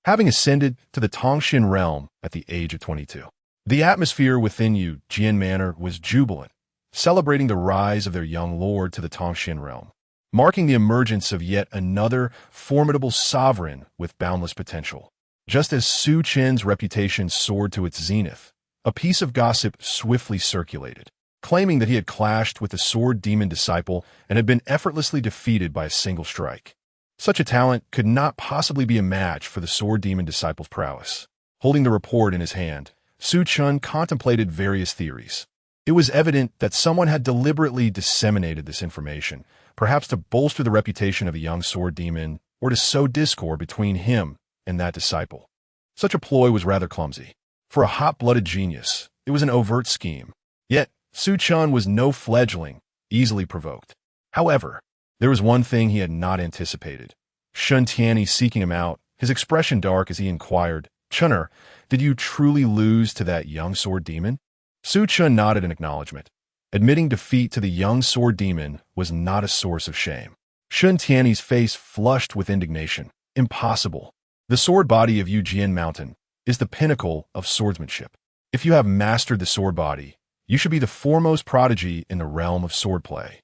[SPEAKER 1] having ascended to the Tongshan realm at the age of 22. The atmosphere within Yu Jin Manor was jubilant, celebrating the rise of their young lord to the Tongshan realm, marking the emergence of yet another formidable sovereign with boundless potential. Just as Su Chen's reputation soared to its zenith, a piece of gossip swiftly circulated, claiming that he had clashed with the sword demon disciple and had been effortlessly defeated by a single strike. Such a talent could not possibly be a match for the sword demon disciple's prowess. Holding the report in his hand, Su Chen contemplated various theories. It was evident that someone had deliberately disseminated this information, perhaps to bolster the reputation of a young sword demon or to sow discord between him and that disciple. Such a ploy was rather clumsy. For a hot-blooded genius, it was an overt scheme. Yet, Su Chen was no fledgling, easily provoked. However, there was one thing he had not anticipated. Shun Tianyi seeking him out, his expression dark as he inquired, "Chun'er, did you truly lose to that young sword demon?" Su Chen nodded in acknowledgement. Admitting defeat to the young sword demon was not a source of shame. Shun Tianyi's face flushed with indignation. Impossible. The sword body of Yujian Mountain is the pinnacle of swordsmanship. If you have mastered the sword body, you should be the foremost prodigy in the realm of swordplay.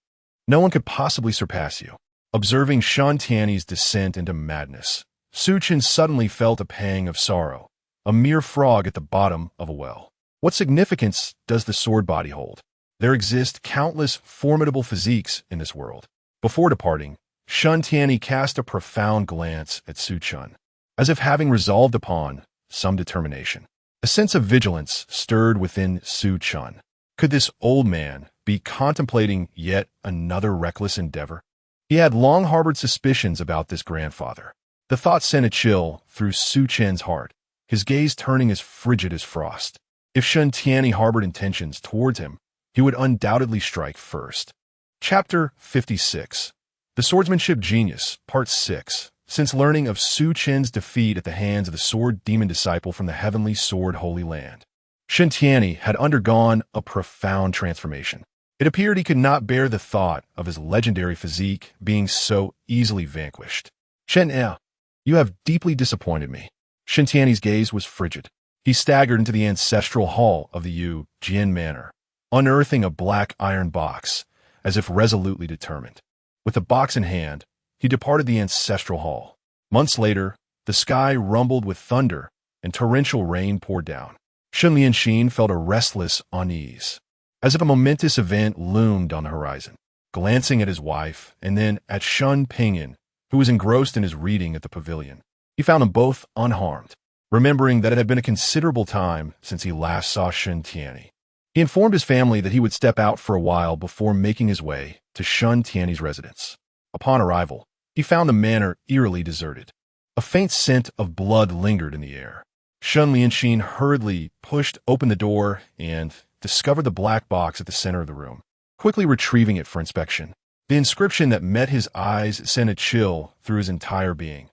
[SPEAKER 1] No one could possibly surpass you. Observing Shun Tianyi's descent into madness, Su Chen suddenly felt a pang of sorrow, a mere frog at the bottom of a well. What significance does the sword body hold? There exist countless formidable physiques in this world. Before departing, Shun Tianyi cast a profound glance at Su Chen, as if having resolved upon some determination. A sense of vigilance stirred within Su Chen. Could this old man be contemplating yet another reckless endeavor? He had long harbored suspicions about this grandfather. The thought sent a chill through Su Chen's heart, his gaze turning as frigid as frost. If Shun Tianyi harbored intentions towards him, he would undoubtedly strike first. Chapter 56. The Swordsmanship Genius, Part 6. Since learning of Su Chen's defeat at the hands of the sword demon disciple from the heavenly sword Holy Land, Shun Tianyi had undergone a profound transformation. It appeared he could not bear the thought of his legendary physique being so easily vanquished. "Chen, you have deeply disappointed me." Shun Tianyi's gaze was frigid. He staggered into the ancestral hall of the Yu Jian Manor, unearthing a black iron box, as if resolutely determined. With the box in hand, he departed the ancestral hall. Months later, the sky rumbled with thunder and torrential rain poured down. Shun Lianxin felt a restless unease, as if a momentous event loomed on the horizon. Glancing at his wife and then at Shun Pingyan, who was engrossed in his reading at the pavilion, he found them both unharmed. Remembering that it had been a considerable time since he last saw Shun Tianyi, he informed his family that he would step out for a while before making his way to Shun Tianyi's residence. Upon arrival, he found the manor eerily deserted. A faint scent of blood lingered in the air. Shun Lianxin hurriedly pushed open the door and discovered the black box at the center of the room, quickly retrieving it for inspection. The inscription that met his eyes sent a chill through his entire being.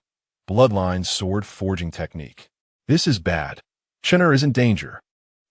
[SPEAKER 1] Bloodline sword forging technique. This is bad. Chen'er is in danger.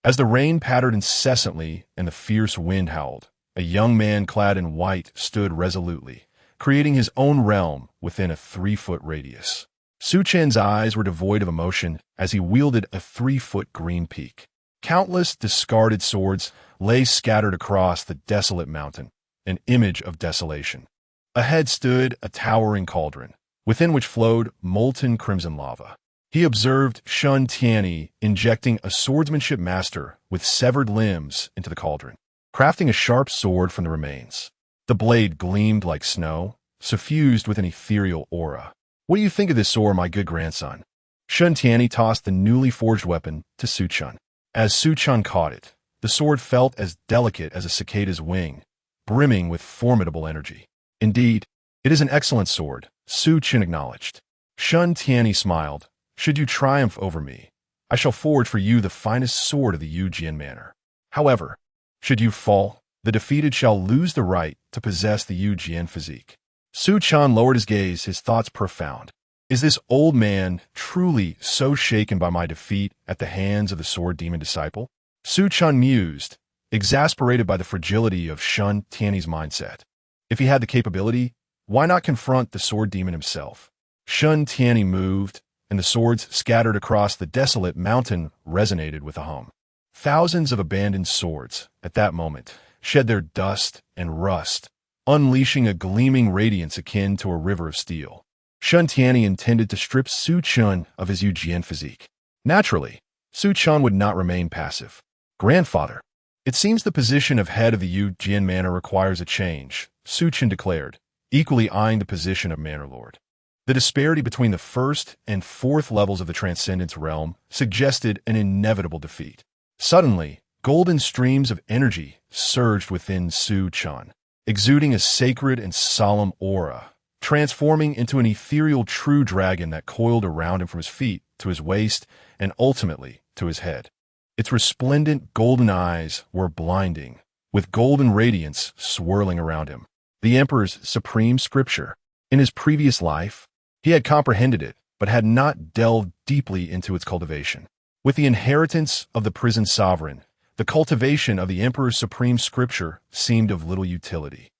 [SPEAKER 1] As the rain pattered incessantly and the fierce wind howled, a young man clad in white stood resolutely, creating his own realm within a 3-foot radius. Su Chen's eyes were devoid of emotion as he wielded a 3-foot green peak. Countless discarded swords lay scattered across the desolate mountain, an image of desolation. Ahead stood a towering cauldron, within which flowed molten crimson lava. He observed Shun Tianyi injecting a swordsmanship master with severed limbs into the cauldron, crafting a sharp sword from the remains. The blade gleamed like snow, suffused with an ethereal aura. "What do you think of this sword, my good grandson?" Shun Tianyi tossed the newly forged weapon to Su Chen. As Su Chen caught it, The sword felt as delicate as a cicada's wing, brimming with formidable energy. Indeed, it is an excellent sword, Su Chen acknowledged. Shun Tianyi smiled. Should you triumph over me, I shall forge for you the finest sword of the Yujian manner. However, should you fall, the defeated shall lose the right to possess the Yujian physique. Su Chen lowered his gaze, his thoughts profound. Is this old man truly so shaken by my defeat at the hands of the sword demon disciple? Su Chen mused, exasperated by the fragility of Shun Tianyi's mindset. If he had the capability, why not confront the sword demon himself? Shun Tianyi moved, and the swords scattered across the desolate mountain resonated with a hum. Thousands of abandoned swords, at that moment, shed their dust and rust, unleashing a gleaming radiance akin to a river of steel. Shun Tianyi intended to strip Su Chen of his Yujian physique. Naturally, Su Chen would not remain passive. Grandfather, it seems the position of head of the Yujian manor requires a change, Su Chen declared, equally eyeing the position of manor lord. The disparity between the first and fourth levels of the Transcendence realm suggested an inevitable defeat. Suddenly, golden streams of energy surged within Su Chen, exuding a sacred and solemn aura, transforming into an ethereal true dragon that coiled around him from his feet to his waist and ultimately to his head. Its resplendent golden eyes were blinding, with golden radiance swirling around him. The Emperor's supreme scripture. In his previous life, he had comprehended it, but had not delved deeply into its cultivation. With the inheritance of the prison sovereign, the cultivation of the Emperor's supreme scripture seemed of little utility,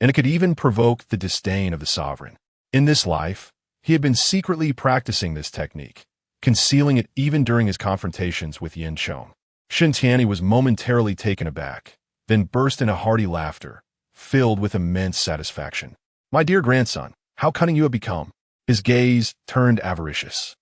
[SPEAKER 1] and it could even provoke the disdain of the sovereign. In this life, he had been secretly practicing this technique, concealing it even during his confrontations with Yin Chong. Shun Tianyi was momentarily taken aback, then burst into hearty laughter, filled with immense satisfaction. My dear grandson, how cunning you have become. His gaze turned avaricious.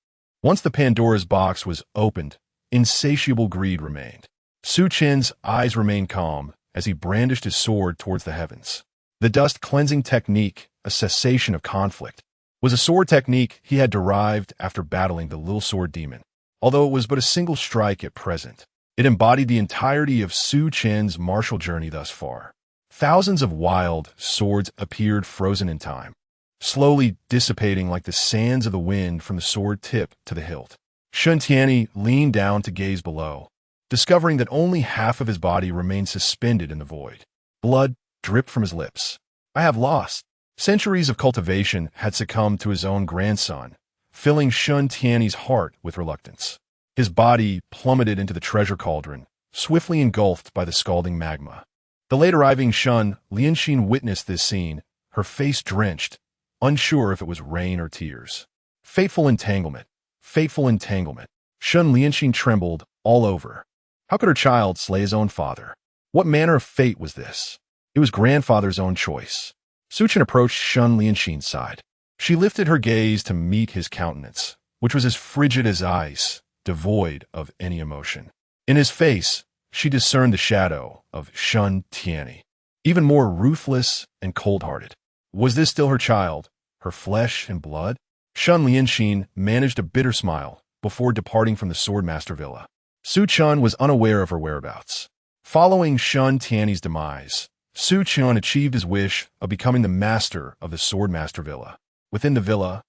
[SPEAKER 1] Once the Pandora's box was opened, insatiable greed remained. Su Chen's eyes remained calm as he brandished his sword towards the heavens. The dust-cleansing technique, a cessation of conflict, was a sword technique he had derived after battling the little sword demon. Although it was but a single strike at present, it embodied the entirety of Su Chen's martial journey thus far. Thousands of wild swords appeared frozen in time, slowly dissipating like the sands of the wind from the sword tip to the hilt. Shun Tianyi leaned down to gaze below, discovering that only half of his body remained suspended in the void. Blood dripped from his lips. I have lost. Centuries of cultivation had succumbed to his own grandson, filling Shun Tianyi's heart with reluctance. His body plummeted into the treasure cauldron, swiftly engulfed by the scalding magma. The late-arriving Shun Lianxin witnessed this scene, her face drenched, unsure if it was rain or tears. Fateful entanglement. Fateful entanglement. Shun Lianxin trembled all over. How could her child slay his own father? What manner of fate was this? It was grandfather's own choice. Su Chen approached Shun Lianxin's side. She lifted her gaze to meet his countenance, which was as frigid as ice, devoid of any emotion. In his face, she discerned the shadow of Shun Tianyi, even more ruthless and cold-hearted. Was this still her child, her flesh and blood? Shun Lianxin managed a bitter smile before departing from the Swordmaster Villa. Su Chen was unaware of her whereabouts. Following Shun Tianyi's demise, Su Chen achieved his wish of becoming the master of the Swordmaster Villa. Within the villa,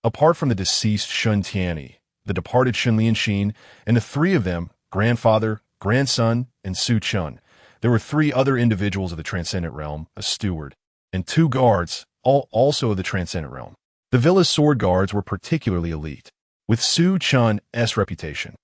[SPEAKER 1] apart from the deceased Shun Tianyi, the departed Shun Lianxin, and the three of them, grandfather, grandson, and Su Chen, there were three other individuals of the Transcendent Realm, a steward, and two guards, all also of the Transcendent Realm. The villa's sword guards were particularly elite, with Su Chen's reputation.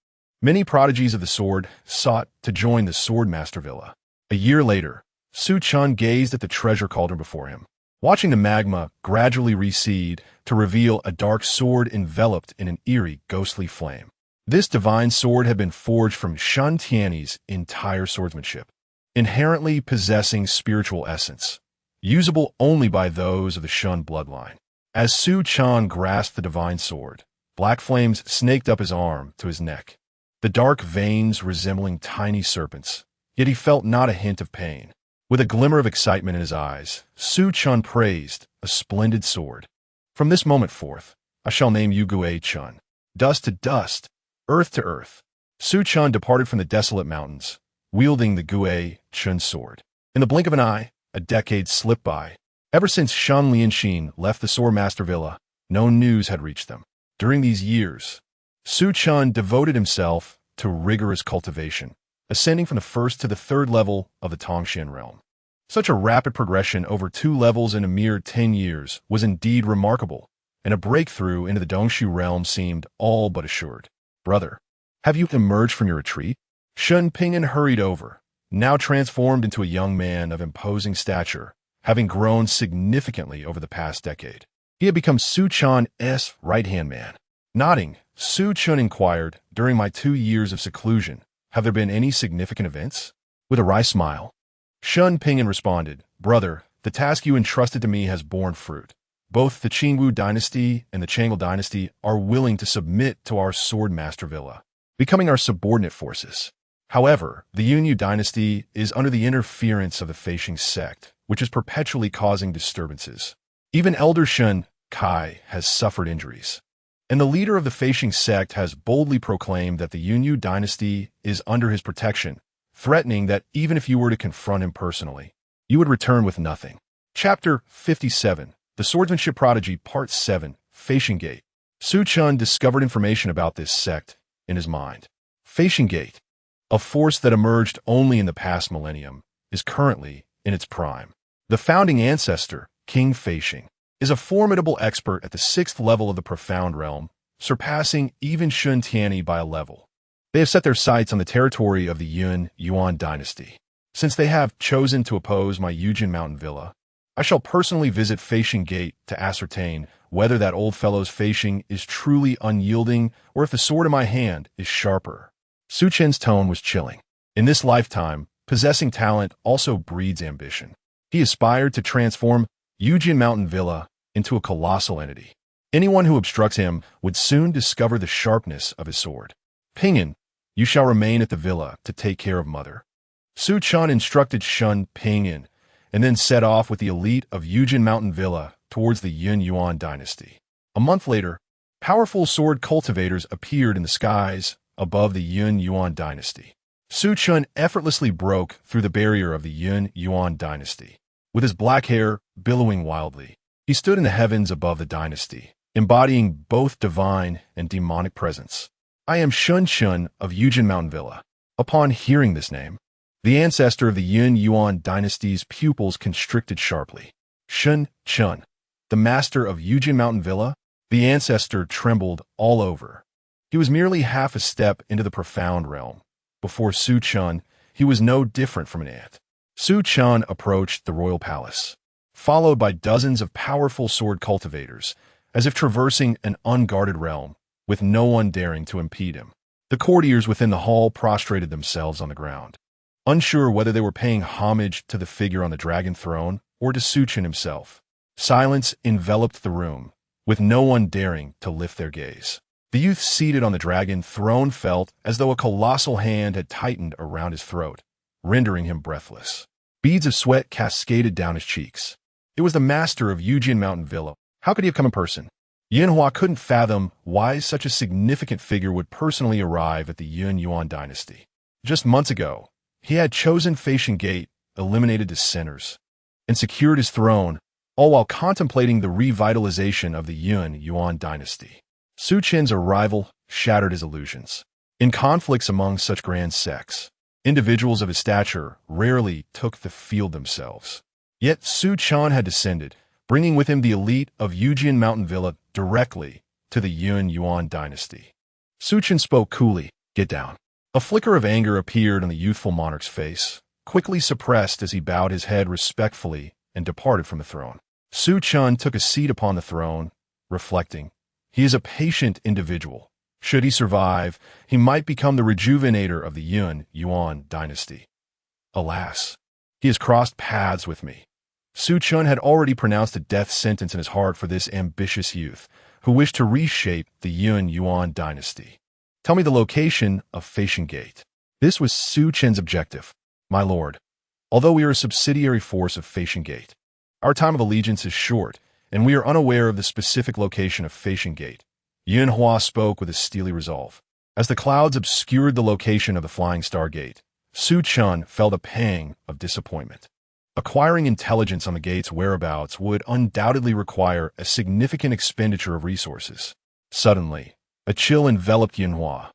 [SPEAKER 1] Many prodigies of the sword sought to join the Swordmaster Villa. A year later, Su Chen gazed at the treasure cauldron before him, watching the magma gradually recede to reveal a dark sword enveloped in an eerie, ghostly flame. This divine sword had been forged from Shun Tianyi's entire swordsmanship, inherently possessing spiritual essence, usable only by those of the Shun bloodline. As Su Chen grasped the divine sword, black flames snaked up his arm to his neck, the dark veins resembling tiny serpents, yet he felt not a hint of pain. With a glimmer of excitement in his eyes, Su Chen praised, a splendid sword. From this moment forth, I shall name you Gue Chen. Dust to dust, earth to earth. Su Chen departed from the desolate mountains, wielding the Chen sword. In the blink of an eye, a decade slipped by. Ever since Shan Lianxin left the Sword Master Villa, no news had reached them. During these years, Su Chen devoted himself to rigorous cultivation, ascending from the first to the third level of the Tongxian realm. Such a rapid progression over 2 levels in a mere 10 years was indeed remarkable, and a breakthrough into the Dongshu realm seemed all but assured. Brother, have you emerged from your retreat? Shen Ping'an hurried over, now transformed into a young man of imposing stature, having grown significantly over the past decade. He had become Su Chen's right-hand man. Nodding, Su Chen inquired, during my 2 years of seclusion, have there been any significant events? With a wry smile, Shen Ping'an responded, Brother, the task you entrusted to me has borne fruit. Both the Qingwu dynasty and the Changle dynasty are willing to submit to our Sword Master Villa, becoming our subordinate forces. However, the Yunyu dynasty is under the interference of the Feishing sect, which is perpetually causing disturbances. Even Elder Shen Kai has suffered injuries, and the leader of the Feishing sect has boldly proclaimed that the Yunyu dynasty is under his protection, threatening that even if you were to confront him personally, you would return with nothing. Chapter 57, The Swordsmanship Prodigy, Part 7, Feishing Gate. Su Chen discovered information about this sect in his mind. Feishing Gate, a force that emerged only in the past millennium, is currently in its prime. The founding ancestor, King Feishing, is a formidable expert at the 6th level of the Profound Realm, surpassing even Shun Tianyi by a level. They have set their sights on the territory of the Yuan dynasty. Since they have chosen to oppose my Yujin Mountain Villa, I shall personally visit Feishing Gate to ascertain whether that old fellow's Feishing is truly unyielding or if the sword in my hand is sharper. Su Chen's tone was chilling. In this lifetime, possessing talent also breeds ambition. He aspired to transform Yujin Mountain Villa into a colossal entity. Anyone who obstructs him would soon discover the sharpness of his sword. Ping'an, you shall remain at the villa to take care of Mother. Su Chen instructed Shen Ping'an, and then set off with the elite of Yujin Mountain Villa towards the Yuan dynasty. A month later, powerful sword cultivators appeared in the skies above the Yuan dynasty. Su Chen effortlessly broke through the barrier of the Yuan dynasty. With his black hair billowing wildly, he stood in the heavens above the dynasty, embodying both divine and demonic presence. I am Shun of Yujin Mountain Villa. Upon hearing this name, the ancestor of the Yuan dynasty's pupils constricted sharply. Shun, the master of Yujin Mountain Villa? The ancestor trembled all over. He was merely half a step into the Profound Realm. Before Su Chen, he was no different from an ant. Su Chen approached the royal palace, followed by dozens of powerful sword cultivators, as if traversing an unguarded realm, with no one daring to impede him. The courtiers within the hall prostrated themselves on the ground, unsure whether they were paying homage to the figure on the dragon throne or to Su Chen himself. Silence enveloped the room, with no one daring to lift their gaze. The youth seated on the dragon throne felt as though a colossal hand had tightened around his throat, rendering him breathless. Beads of sweat cascaded down his cheeks. It was the master of Yujin Mountain Villa. How could he have come in person? Yanhua couldn't fathom why such a significant figure would personally arrive at the Yuan dynasty. Just months ago, he had chosen Feishing Gate, eliminated dissenters, and secured his throne, all while contemplating the revitalization of the Yuan dynasty. Su Chen's arrival shattered his illusions. In conflicts among such grand sects, individuals of his stature rarely took the field themselves. Yet Su Chen had descended, bringing with him the elite of Yujin Mountain Villa directly to the Yuan dynasty. Su Chen spoke coolly, "Get down." A flicker of anger appeared on the youthful monarch's face, quickly suppressed as he bowed his head respectfully and departed from the throne. Su Chen took a seat upon the throne, reflecting, he is a patient individual. Should he survive, he might become the rejuvenator of the Yuan dynasty. Alas, he has crossed paths with me. Su Chen had already pronounced a death sentence in his heart for this ambitious youth, who wished to reshape the Yuan dynasty. Tell me the location of Feishing Gate. This was Su Chen's objective. My lord, although we are a subsidiary force of Feishing Gate, our time of allegiance is short, and we are unaware of the specific location of Feishing Gate. Yanhua spoke with a steely resolve. As the clouds obscured the location of the Flying Star Gate, Su Chen felt a pang of disappointment. Acquiring intelligence on the gate's whereabouts would undoubtedly require a significant expenditure of resources. Suddenly, a chill enveloped Yunhua.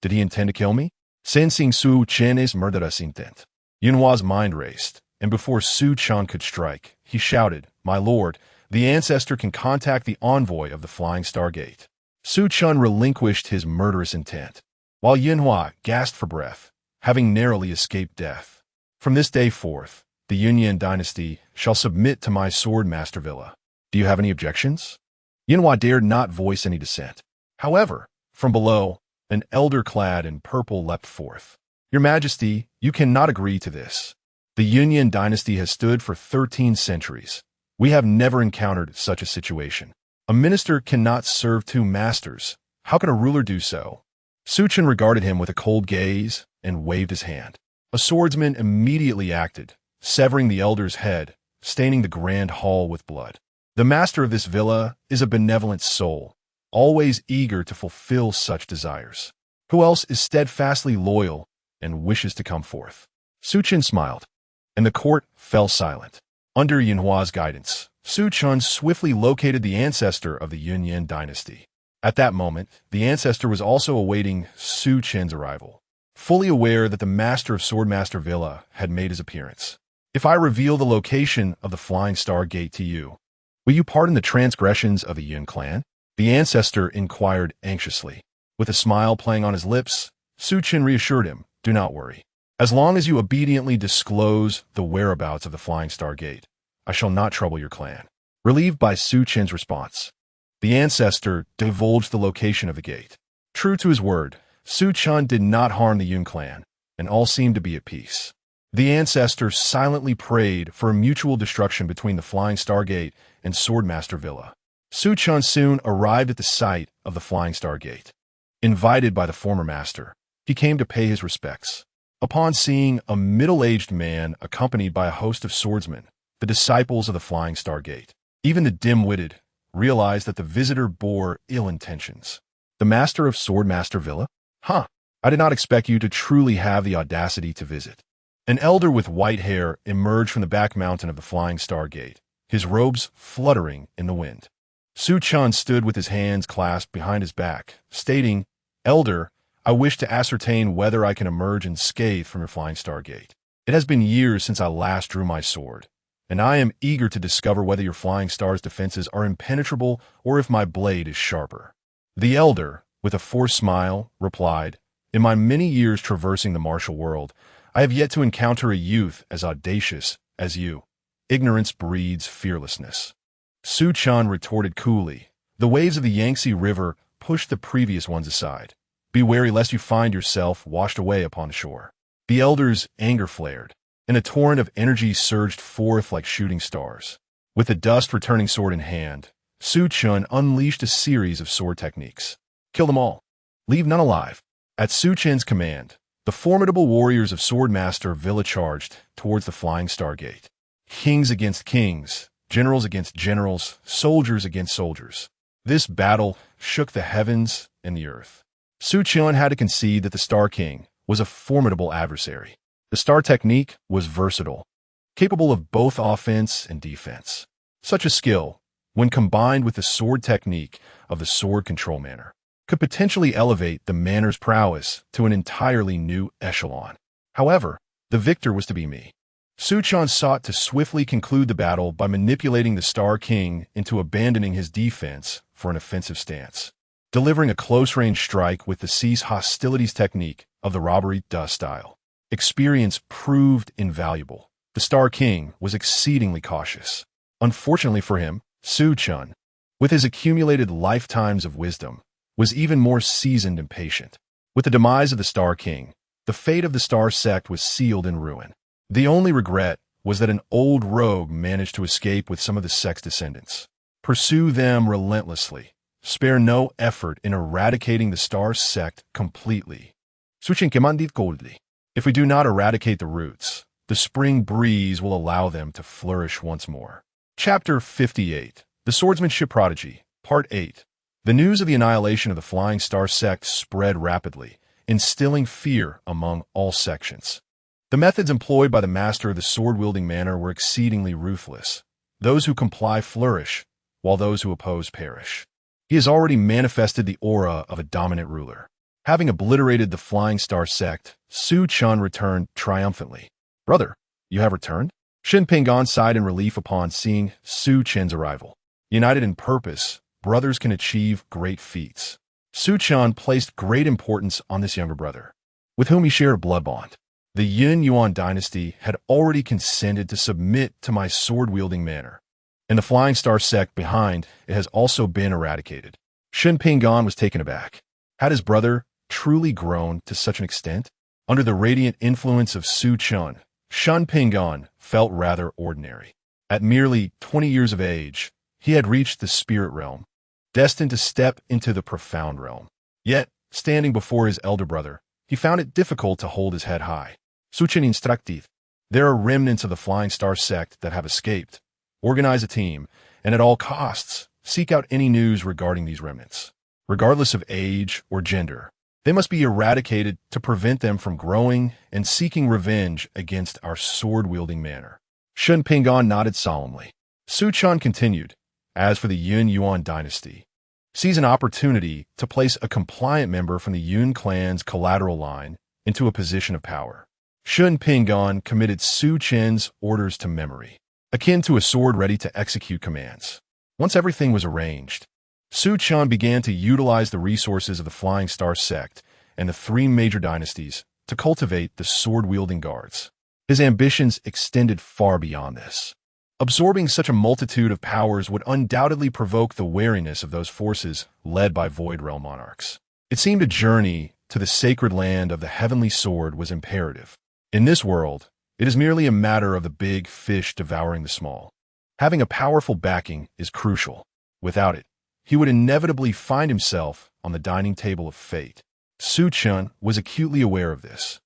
[SPEAKER 1] Did he intend to kill me? Sensing Su Chen's murderous intent, Yunhua's mind raced, and before Su Chen could strike, he shouted, "My lord, the ancestor can contact the envoy of the Flying Star Gate." Su Chen relinquished his murderous intent, while Yunhua gasped for breath, having narrowly escaped death. From this day forth, the Yunyan dynasty shall submit to my sword master villa. Do you have any objections? Yunhua dared not voice any dissent. However, from below, an elder clad in purple leapt forth. Your Majesty, you cannot agree to this. The Yunyan dynasty has stood for 13 centuries. We have never encountered such a situation. A minister cannot serve two masters. How can a ruler do so? Su Chen regarded him with a cold gaze and waved his hand. A swordsman immediately acted, severing the elder's head, staining the grand hall with blood. The master of this villa is a benevolent soul, always eager to fulfill such desires. Who else is steadfastly loyal and wishes to come forth? Su Chen smiled, and the court fell silent. Under Yunhua's guidance, Su Chen swiftly located the ancestor of the Yunyan dynasty. At that moment, the ancestor was also awaiting Su Chen's arrival, fully aware that the master of Swordmaster Villa had made his appearance. If I reveal the location of the Flying Star Gate to you, will you pardon the transgressions of the Yun clan? The ancestor inquired anxiously. With a smile playing on his lips, Su Chen reassured him, "Do not worry. As long as you obediently disclose the whereabouts of the Flying Star Gate, I shall not trouble your clan." Relieved by Su Chen's response, the ancestor divulged the location of the gate. True to his word, Su Chen did not harm the Yun clan, and all seemed to be at peace. The ancestor silently prayed for a mutual destruction between the Flying Star Gate and Swordmaster Villa. Su Chen soon arrived at the site of the Flying Star Gate. Invited by the former master, he came to pay his respects. Upon seeing a middle-aged man accompanied by a host of swordsmen, the disciples of the Flying Star Gate, even the dim-witted, realized that the visitor bore ill intentions. The master of Swordmaster Villa? Huh, I did not expect you to truly have the audacity to visit. An elder with white hair emerged from the back mountain of the Flying Star Gate, his robes fluttering in the wind. Su Chen stood with his hands clasped behind his back, stating, "Elder, I wish to ascertain whether I can emerge unscathed from your Flying Star Gate. It has been years since I last drew my sword, and I am eager to discover whether your Flying Star's defenses are impenetrable or if my blade is sharper." The elder, with a forced smile, replied, "In my many years traversing the martial world, I have yet to encounter a youth as audacious as you. Ignorance breeds fearlessness." Su Chen retorted coolly, "The waves of the Yangtze River push the previous ones aside. Be wary lest you find yourself washed away upon the shore." The elder's anger flared, and a torrent of energy surged forth like shooting stars. With the dust-returning sword in hand, Su Chen unleashed a series of sword techniques. Kill them all. Leave none alive. At Su Chen's command, the formidable warriors of Swordmaster Villa charged towards the Flying Star Gate. Kings against kings, generals against generals, soldiers against soldiers. This battle shook the heavens and the earth. Su Chen had to concede that the Star King was a formidable adversary. The Star Technique was versatile, capable of both offense and defense. Such a skill, when combined with the sword technique of the sword control manner, could potentially elevate the manor's prowess to an entirely new echelon. However, the victor was to be me. Su Chen sought to swiftly conclude the battle by manipulating the Star King into abandoning his defense for an offensive stance, delivering a close-range strike with the cease hostilities technique of the robbery dust style. Experience proved invaluable. The Star King was exceedingly cautious. Unfortunately for him, Su Chen, with his accumulated lifetimes of wisdom, was even more seasoned and patient. With the demise of the Star King, the fate of the Star Sect was sealed in ruin. The only regret was that an old rogue managed to escape with some of the sect's descendants. Pursue them relentlessly. Spare no effort in eradicating the Star Sect completely. If we do not eradicate the roots, the spring breeze will allow them to flourish once more. Chapter 58. The Swordsmanship Prodigy, Part 8. The news of the annihilation of the Flying Star Sect spread rapidly, instilling fear among all sections. The methods employed by the master of the sword-wielding manner were exceedingly ruthless. Those who comply flourish, while those who oppose perish. He has already manifested the aura of a dominant ruler. Having obliterated the Flying Star sect, Su Chen returned triumphantly. "Brother, you have returned?" Shen Pingon sighed in relief upon seeing Su Chen's arrival. United in purpose, brothers can achieve great feats. Su Chen placed great importance on this younger brother, with whom he shared a blood bond. The Yin Yuan dynasty had already consented to submit to my sword-wielding manner, and the Flying Star sect behind it has also been eradicated. Shen Pingon was taken aback. Had his brother truly grown to such an extent? Under the radiant influence of Su Chen, Shen Pingon felt rather ordinary. At merely 20 years of age, he had reached the spirit realm, destined to step into the profound realm. Yet, standing before his elder brother, he found it difficult to hold his head high. Su Chen instructed, "There are remnants of the Flying Star sect that have escaped. Organize a team, and at all costs, seek out any news regarding these remnants. Regardless of age or gender, they must be eradicated to prevent them from growing and seeking revenge against our sword-wielding manner." Shen Pingon nodded solemnly. Su Chen continued, "As for the Yin Yuan dynasty, seize an opportunity to place a compliant member from the Yun clan's collateral line into a position of power." Shen Pingon committed Su Chen's orders to memory, akin to a sword ready to execute commands. Once everything was arranged, Su Chen began to utilize the resources of the Flying Star sect and the three major dynasties to cultivate the sword-wielding guards. His ambitions extended far beyond this. Absorbing such a multitude of powers would undoubtedly provoke the wariness of those forces led by Void Realm monarchs. It seemed a journey to the sacred land of the heavenly sword was imperative. In this world, it is merely a matter of the big fish devouring the small. Having a powerful backing is crucial. Without it, he would inevitably find himself on the dining table of fate. Su Chen was acutely aware of this.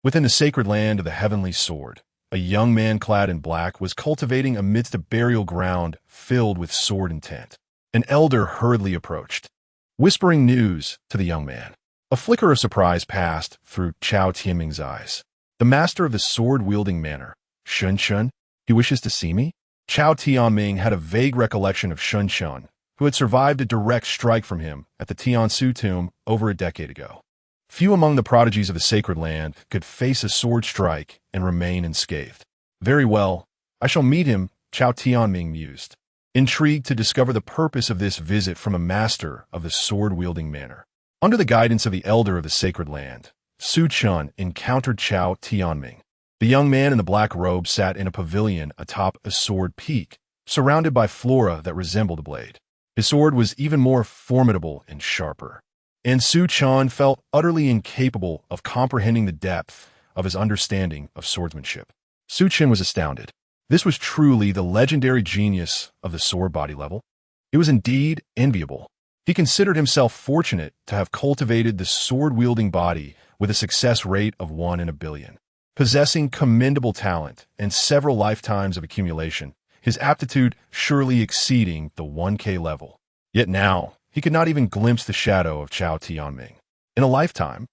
[SPEAKER 1] Within the sacred land of the heavenly sword, a young man clad in black was cultivating amidst a burial ground filled with sword intent. An elder hurriedly approached, whispering news to the young man. A flicker of surprise passed through Chao Tianming's eyes. "The master of the sword-wielding manner, Shen Chen, he wishes to see me?" Chao Tianming had a vague recollection of Shen Chen, who had survived a direct strike from him at the Tiansu tomb over a decade ago. Few among the prodigies of the sacred land could face a sword strike and remain unscathed. "Very well, I shall meet him," Chao Tianming mused, intrigued to discover the purpose of this visit from a master of the sword-wielding manner. Under the guidance of the elder of the sacred land, Su Chen encountered Chao Tianming. The young man in the black robe sat in a pavilion atop a sword peak, surrounded by flora that resembled a blade. His sword was even more formidable and sharper, and Su Chen felt utterly incapable of comprehending the depth of his understanding of swordsmanship. Su Chen was astounded. This was truly the legendary genius of the sword body level. It was indeed enviable. He considered himself fortunate to have cultivated the sword-wielding body with a success rate of 1 in a billion. Possessing commendable talent and several lifetimes of accumulation, his aptitude surely exceeding the 1K level. Yet now, he could not even glimpse the shadow of Chao Tianming. In a lifetime,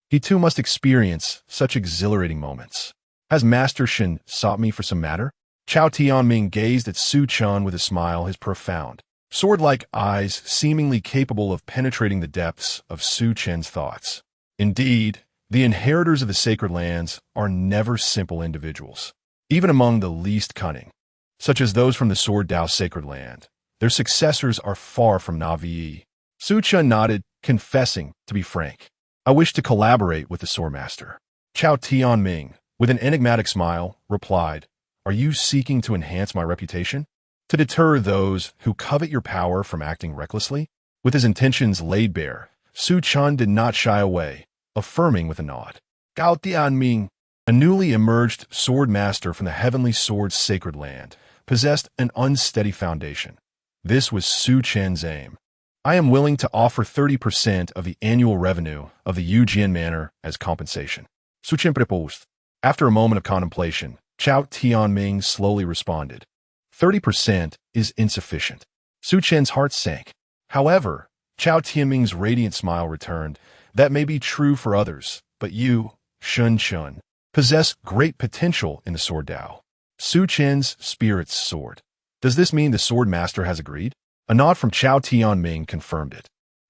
[SPEAKER 1] he too must experience such exhilarating moments. "Has Master Shen sought me for some matter?" Chao Tianming gazed at Su Chen with a smile, his profound, sword-like eyes seemingly capable of penetrating the depths of Su Chen's thoughts. Indeed, the inheritors of the sacred lands are never simple individuals. Even among the least cunning, such as those from the Sword Dao sacred land, their successors are far from Navi. Su Chen nodded, confessing to be frank. "I wish to collaborate with the swordmaster." Chao Tianming, with an enigmatic smile, replied, "Are you seeking to enhance my reputation? To deter those who covet your power from acting recklessly?" With his intentions laid bare, Su Chen did not shy away, affirming with a nod. Gao Tianming, a newly emerged sword master from the heavenly sword's sacred land, possessed an unsteady foundation. This was Su Chen's aim. "I am willing to offer 30% of the annual revenue of the Yujian Manor as compensation." Su Chen proposed. After a moment of contemplation, Chao Tianming slowly responded, 30% is insufficient." Su Chen's heart sank. However, Chao Tianming's radiant smile returned. "That may be true for others, but you, Shen Chen, possess great potential in the sword Dao. Su Chen's spirit's sword. Does this mean the sword master has agreed? A nod from Chao Tianming confirmed it.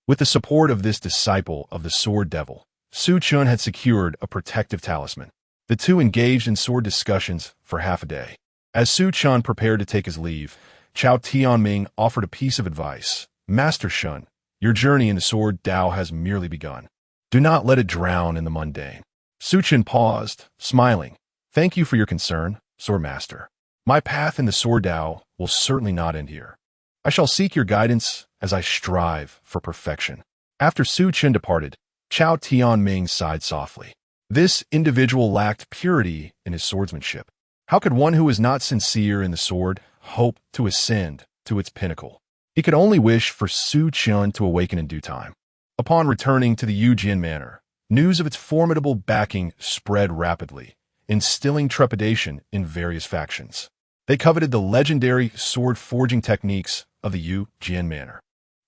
[SPEAKER 1] With the support of this disciple of the sword devil, Su Chen had secured a protective talisman. The two engaged in sword discussions for half a day. As Su Chen prepared to take his leave, Chao Tianming offered a piece of advice. Master Shun, your journey in the sword Dao has merely begun. Do not let it drown in the mundane. Su Chen paused, smiling. Thank you for your concern, Sword Master. My path in the sword Dao will certainly not end here. I shall seek your guidance as I strive for perfection. After Su Chen departed, Chao Tianming sighed softly. This individual lacked purity in his swordsmanship. How could one who was not sincere in the sword hope to ascend to its pinnacle? He could only wish for Su Chen to awaken in due time. Upon returning to the Yujin Manor, news of its formidable backing spread rapidly, instilling trepidation in various factions. They coveted the legendary sword-forging techniques of the Yujin Manor.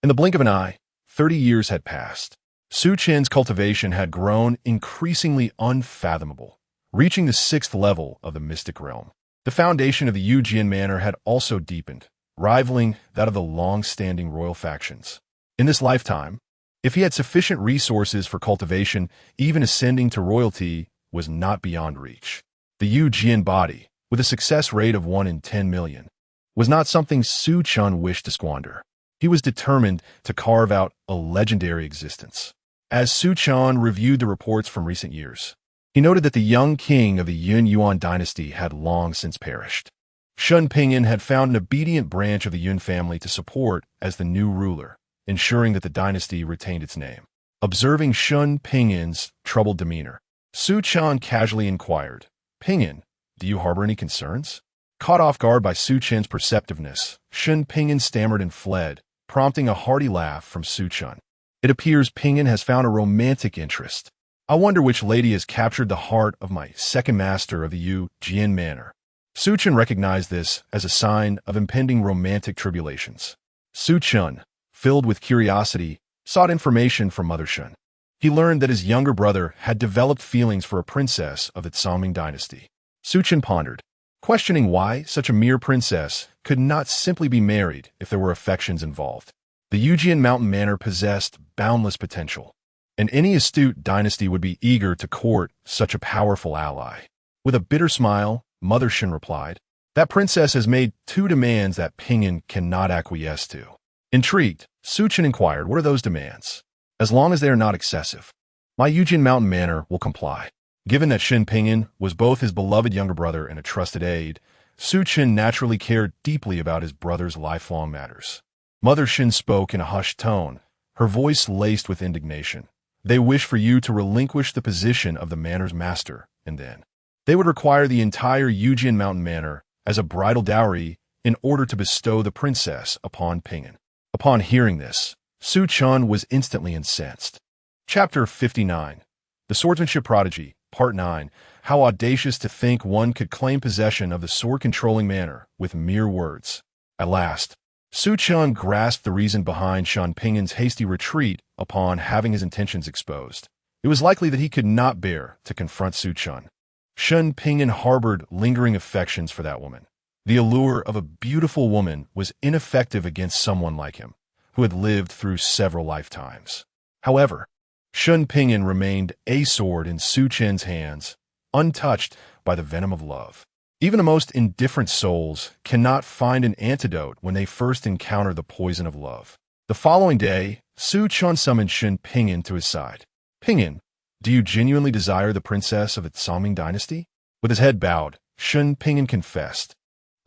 [SPEAKER 1] In the blink of an eye, 30 years had passed. Su Chen's cultivation had grown increasingly unfathomable, reaching the 6th level of the mystic realm. The foundation of the Yujin Manor had also deepened, rivaling that of the long-standing royal factions. In this lifetime, if he had sufficient resources for cultivation, even ascending to royalty was not beyond reach. The Yujin body, with a success rate of 1 in 10 million, was not something Su Chen wished to squander. He was determined to carve out a legendary existence. As Su Chen reviewed the reports from recent years, he noted that the young king of the Yun Yuan dynasty had long since perished. Shun Pingyan had found an obedient branch of the Yun family to support as the new ruler, ensuring that the dynasty retained its name. Observing Shun Pingyan's troubled demeanor, Su Chen casually inquired, Pingyan, do you harbor any concerns? Caught off guard by Su Chen's perceptiveness, Shun Pingyan stammered and fled, prompting a hearty laugh from Su Chen. It appears Pingyan has found a romantic interest. I wonder which lady has captured the heart of my second master of the Yujin Manor. Su Chen recognized this as a sign of impending romantic tribulations. Su Chen, filled with curiosity, sought information from Mother Shun. He learned that his younger brother had developed feelings for a princess of the Tsangming dynasty. Su Chen pondered, questioning why such a mere princess could not simply be married if there were affections involved. The Yujin Mountain Manor possessed boundless potential, and any astute dynasty would be eager to court such a powerful ally. With a bitter smile, Mother Shun replied, that princess has made 2 demands that Pingyan cannot acquiesce to. Intrigued, Su Chen inquired, what are those demands? As long as they are not excessive, my Yujin Mountain Manor will comply. Given that Shin Pingyan was both his beloved younger brother and a trusted aide, Su Chen naturally cared deeply about his brother's lifelong matters. Mother Shin spoke in a hushed tone, her voice laced with indignation. They wish for you to relinquish the position of the manor's master, and then they would require the entire Yujin Mountain Manor as a bridal dowry in order to bestow the princess upon Pingyan. Upon hearing this, Su Chen was instantly incensed. Chapter 59. The Swordsmanship Prodigy, Part 9. How audacious to think one could claim possession of the sword-controlling manor with mere words. At last, Su Chen grasped the reason behind Shun Pingyan's hasty retreat upon having his intentions exposed. It was likely that he could not bear to confront Su Chen. Shun Pingyan harbored lingering affections for that woman. The allure of a beautiful woman was ineffective against someone like him, who had lived through several lifetimes. However, Shun Pingyan remained a sword in Su Chen's hands, untouched by the venom of love. Even the most indifferent souls cannot find an antidote when they first encounter the poison of love. The following day, Su Chen summoned Shun Pingyan to his side. Pingyan, do you genuinely desire the princess of the Tsangming dynasty? With his head bowed, Shun Pingyan confessed.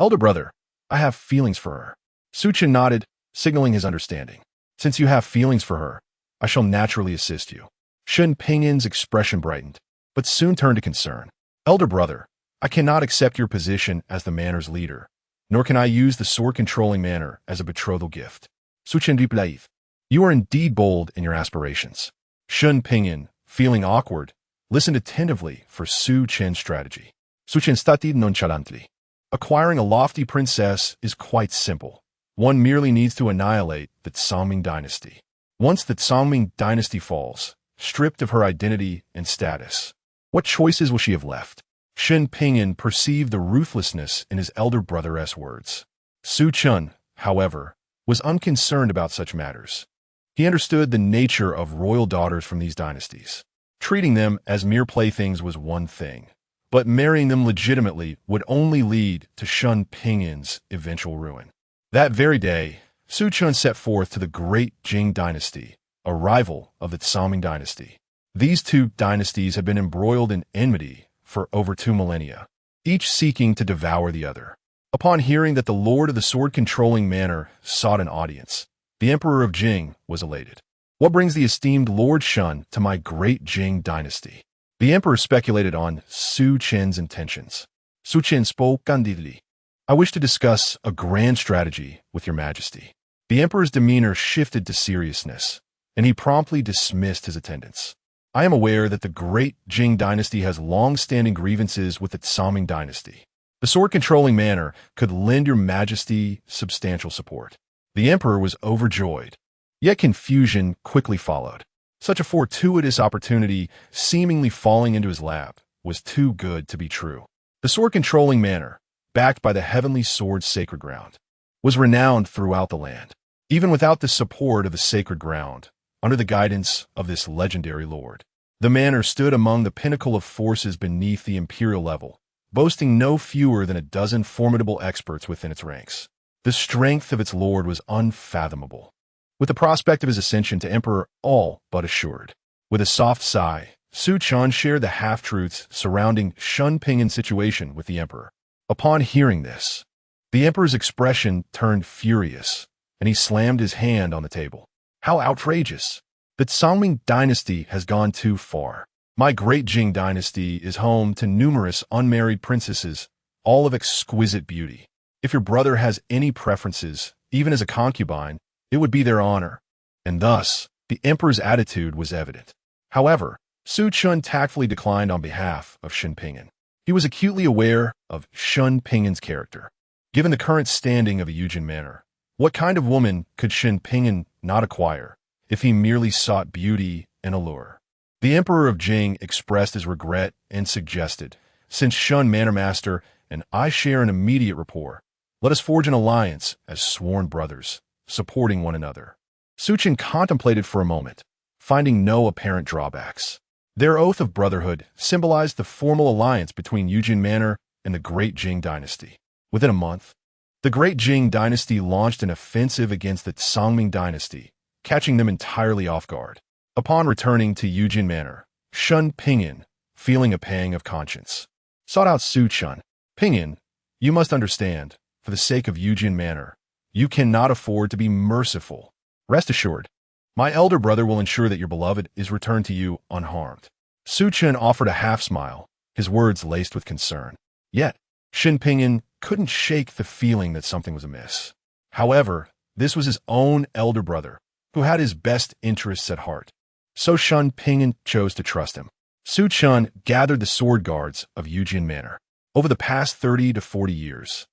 [SPEAKER 1] Elder brother, I have feelings for her. Su Chen nodded, signaling his understanding. Since you have feelings for her, I shall naturally assist you. Shun Pingyan's expression brightened, but soon turned to concern. Elder brother, I cannot accept your position as the manor's leader, nor can I use the sword-controlling manor as a betrothal gift. Su Chen Duplaif, you are indeed bold in your aspirations. Shun Pingyan, feeling awkward, listened attentively for Su Chen's strategy. Su Chen stati nonchalantly. Acquiring a lofty princess is quite simple. One merely needs to annihilate the Tsangming dynasty. Once the Tsangming dynasty falls, stripped of her identity and status, What choices will she have left? Shen Pingyan perceived the ruthlessness in his elder brother's words. Su Chen, however, was unconcerned about such matters. He understood the nature of royal daughters from these dynasties. Treating them as mere playthings was one thing, but marrying them legitimately would only lead to Shen Pingyan's eventual ruin. That very day, Su Chen set forth to the great Jing dynasty, a rival of the Tsaoming dynasty. These two dynasties had been embroiled in enmity for over 2 millennia, each seeking to devour the other. Upon hearing that the lord of the sword-controlling manor sought an audience, the emperor of Jing was elated. What brings the esteemed Lord Shen to my great Jing dynasty? The emperor speculated on Su Chen's intentions. Su Chen spoke candidly. I wish to discuss a grand strategy with your majesty. The emperor's demeanor shifted to seriousness, and he promptly dismissed his attendants. I am aware that the great Jing dynasty has long-standing grievances with the Tsaoming dynasty. The sword-controlling manor could lend your majesty substantial support. The emperor was overjoyed, yet confusion quickly followed. Such a fortuitous opportunity, seemingly falling into his lap, was too good to be true. The sword-controlling manor, backed by the heavenly sword's sacred ground, was renowned throughout the land. Even without the support of the sacred ground, under the guidance of this legendary lord, the manor stood among the pinnacle of forces beneath the imperial level, boasting no fewer than a dozen formidable experts within its ranks. The strength of its lord was unfathomable, with the prospect of his ascension to emperor all but assured. With a soft sigh, Su Chen shared the half-truths surrounding Shen Pingyan's situation with the emperor. Upon hearing this, the emperor's expression turned furious, and he slammed his hand on the table. How outrageous! The Tsaoming dynasty has gone too far. My great Jing dynasty is home to numerous unmarried princesses, all of exquisite beauty. If your brother has any preferences, even as a concubine, it would be their honor. And thus, the emperor's attitude was evident. However, Su Chen tactfully declined on behalf of Shen Pingyan. He was acutely aware of Shen Pingyan's character. Given the current standing of a Yujin manor, what kind of woman could Shen Pingyan not acquire if he merely sought beauty and allure? The emperor of Jing expressed his regret and suggested, since Shen Manor Master and I share an immediate rapport, let us forge an alliance as sworn brothers, supporting one another. Su Chen contemplated for a moment, finding no apparent drawbacks. Their oath of brotherhood symbolized the formal alliance between Yujin Manor and the Great Jing Dynasty. Within a month, the Great Jing Dynasty launched an offensive against the Tsaoming Dynasty, catching them entirely off guard. Upon returning to Yujin Manor, Shen Pingyan, feeling a pang of conscience, sought out Su Chen. Pingyan, you must understand, for the sake of Yujin Manor, you cannot afford to be merciful. Rest assured, my elder brother will ensure that your beloved is returned to you unharmed. Su Chen offered a half-smile, his words laced with concern. Yet, Shen Pingyan couldn't shake the feeling that something was amiss. However, this was his own elder brother, who had his best interests at heart. So Shen Pingyan chose to trust him. Su Chen gathered the sword guards of Yujin Manor. Over the past 30 to 40 years,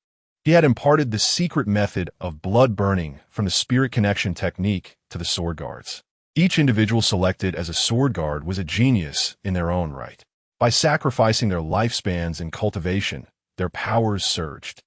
[SPEAKER 1] he had imparted the secret method of blood burning from the spirit connection technique to the sword guards. Each individual selected as a sword guard was a genius in their own right. By sacrificing their lifespans in cultivation, their powers surged,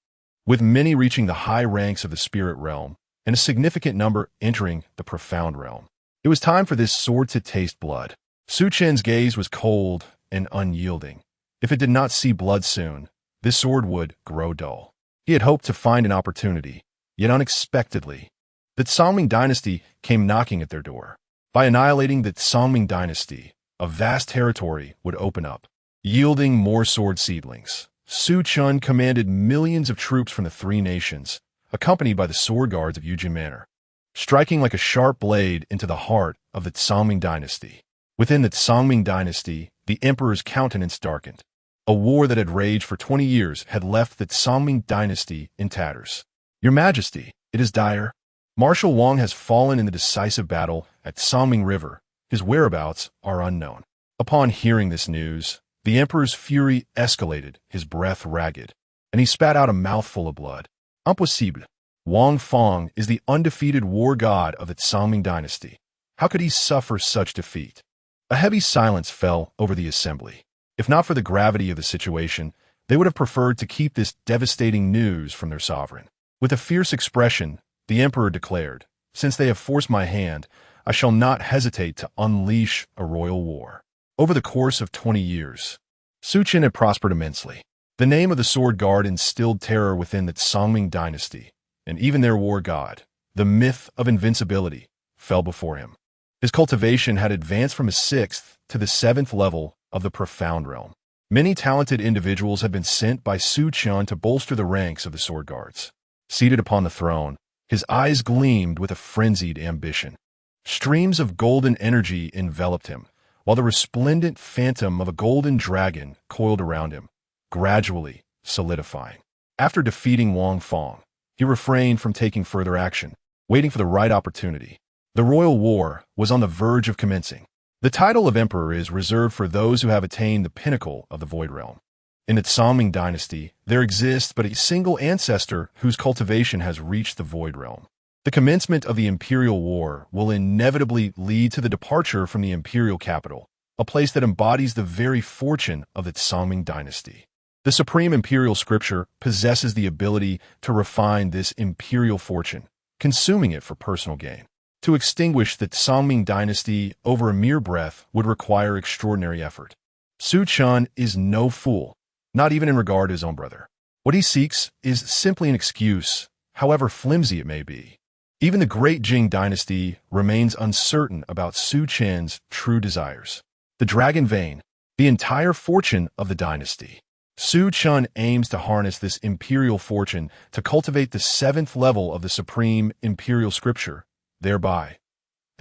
[SPEAKER 1] with many reaching the high ranks of the spirit realm and a significant number entering the profound realm. It was time for this sword to taste blood. Su Chen's gaze was cold and unyielding. If it did not see blood soon, this sword would grow dull. He had hoped to find an opportunity, yet unexpectedly, the Tsaoming dynasty came knocking at their door. By annihilating the Tsaoming dynasty, a vast territory would open up, yielding more sword seedlings. Su Chen commanded millions of troops from the three nations, accompanied by the sword guards of Yujin Manor, striking like a sharp blade into the heart of the Tsaoming dynasty. Within the Tsaoming dynasty, the emperor's countenance darkened. A war that had raged for 20 years had left the Tsaoming dynasty in tatters. Your Majesty, it is dire. Marshal Wang has fallen in the decisive battle at Tsaoming River. His whereabouts are unknown. Upon hearing this news, the emperor's fury escalated, his breath ragged, and he spat out a mouthful of blood. Impossible. Wang Feng is the undefeated war god of the Tsaoming dynasty. How could he suffer such defeat? A heavy silence fell over the assembly. If not for the gravity of the situation, they would have preferred to keep this devastating news from their sovereign. With a fierce expression, the emperor declared, "Since they have forced my hand, I shall not hesitate to unleash a royal war." Over the course of 20 years, Chen had prospered immensely. The name of the sword guard instilled terror within the Songming dynasty, and even their war god, the myth of invincibility, fell before him. His cultivation had advanced from a 6th to the 7th level of the profound realm. Many talented individuals had been sent by Chen to bolster the ranks of the sword guards. Seated upon the throne, his eyes gleamed with a frenzied ambition. Streams of golden energy enveloped him, while the resplendent phantom of a golden dragon coiled around him, gradually solidifying. After defeating Wang Fong, he refrained from taking further action, waiting for the right opportunity. The royal war was on the verge of commencing. The title of emperor is reserved for those who have attained the pinnacle of the void realm. In the Songming dynasty, there exists but a single ancestor whose cultivation has reached the void realm. The commencement of the imperial war will inevitably lead to the departure from the imperial capital, a place that embodies the very fortune of the Songming dynasty. The supreme imperial scripture possesses the ability to refine this imperial fortune, consuming it for personal gain. To extinguish the Songming dynasty over a mere breath would require extraordinary effort. Chen is no fool, not even in regard to his own brother. What he seeks is simply an excuse, however flimsy it may be. Even the great Jing dynasty remains uncertain about Chen's true desires. The dragon vein, the entire fortune of the dynasty. Chen aims to harness this imperial fortune to cultivate the 7th level of the supreme imperial scripture, thereby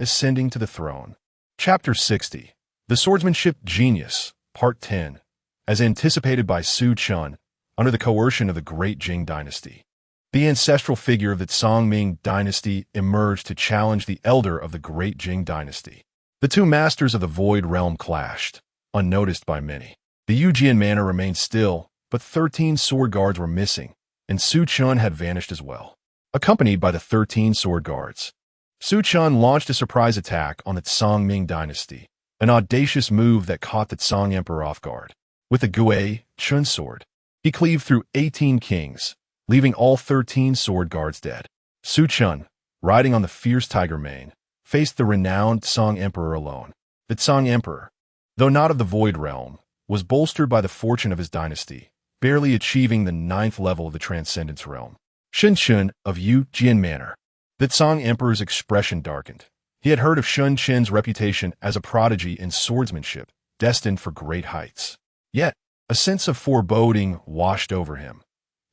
[SPEAKER 1] ascending to the throne. Chapter 60. The Swordsmanship Genius, Part 10. As anticipated by Chen, under the coercion of the great Jing dynasty, the ancestral figure of the Songming dynasty emerged to challenge the elder of the great Jing dynasty. The two masters of the void realm clashed, unnoticed by many. The Yujian manor remained still, but 13 sword guards were missing, and Chen had vanished as well. Accompanied by the 13 sword guards, Chen launched a surprise attack on the Songming dynasty, an audacious move that caught the Song Emperor off guard. With the Gui Chen sword, he cleaved through 18 kings, leaving all 13 sword guards dead. Chen, riding on the fierce tiger mane, faced the renowned Song Emperor alone. The Song Emperor, though not of the void realm, was bolstered by the fortune of his dynasty, barely achieving the 9th level of the transcendence realm. Chen of Yujian manor. The Song Emperor's expression darkened. He had heard of Chen's reputation as a prodigy in swordsmanship, destined for great heights. Yet, a sense of foreboding washed over him.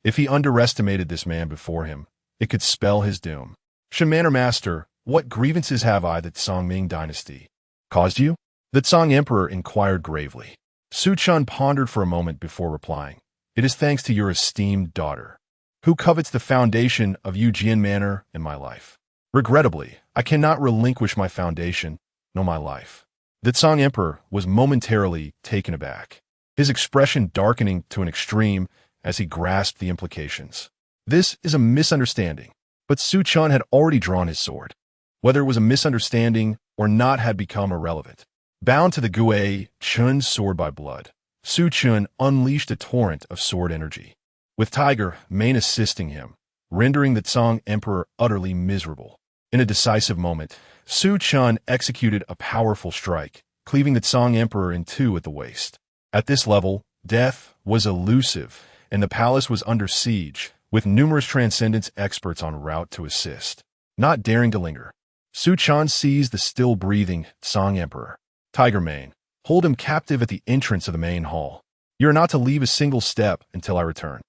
[SPEAKER 1] If he underestimated this man before him, it could spell his doom. Manor Master, what grievances have I that Songming dynasty caused you? The Song Emperor inquired gravely. Chen pondered for a moment before replying. It is thanks to your esteemed daughter, who covets the foundation of Yujian manor in my life. Regrettably, I cannot relinquish my foundation, nor my life. The Song Emperor was momentarily taken aback, his expression darkening to an extreme as he grasped the implications. This is a misunderstanding, but Chen had already drawn his sword. Whether it was a misunderstanding or not had become irrelevant. Bound to the Gui Chen's sword by blood, Chen unleashed a torrent of sword energy, with Tiger Mane assisting him, rendering the Song Emperor utterly miserable. In a decisive moment, Chen executed a powerful strike, cleaving the Song Emperor in two at the waist. At this level, death was elusive, and the palace was under siege, with numerous transcendence experts en route to assist. Not daring to linger, Chen seized the still-breathing Song Emperor. Tiger Mane, hold him captive at the entrance of the main hall. You are not to leave a single step until I return.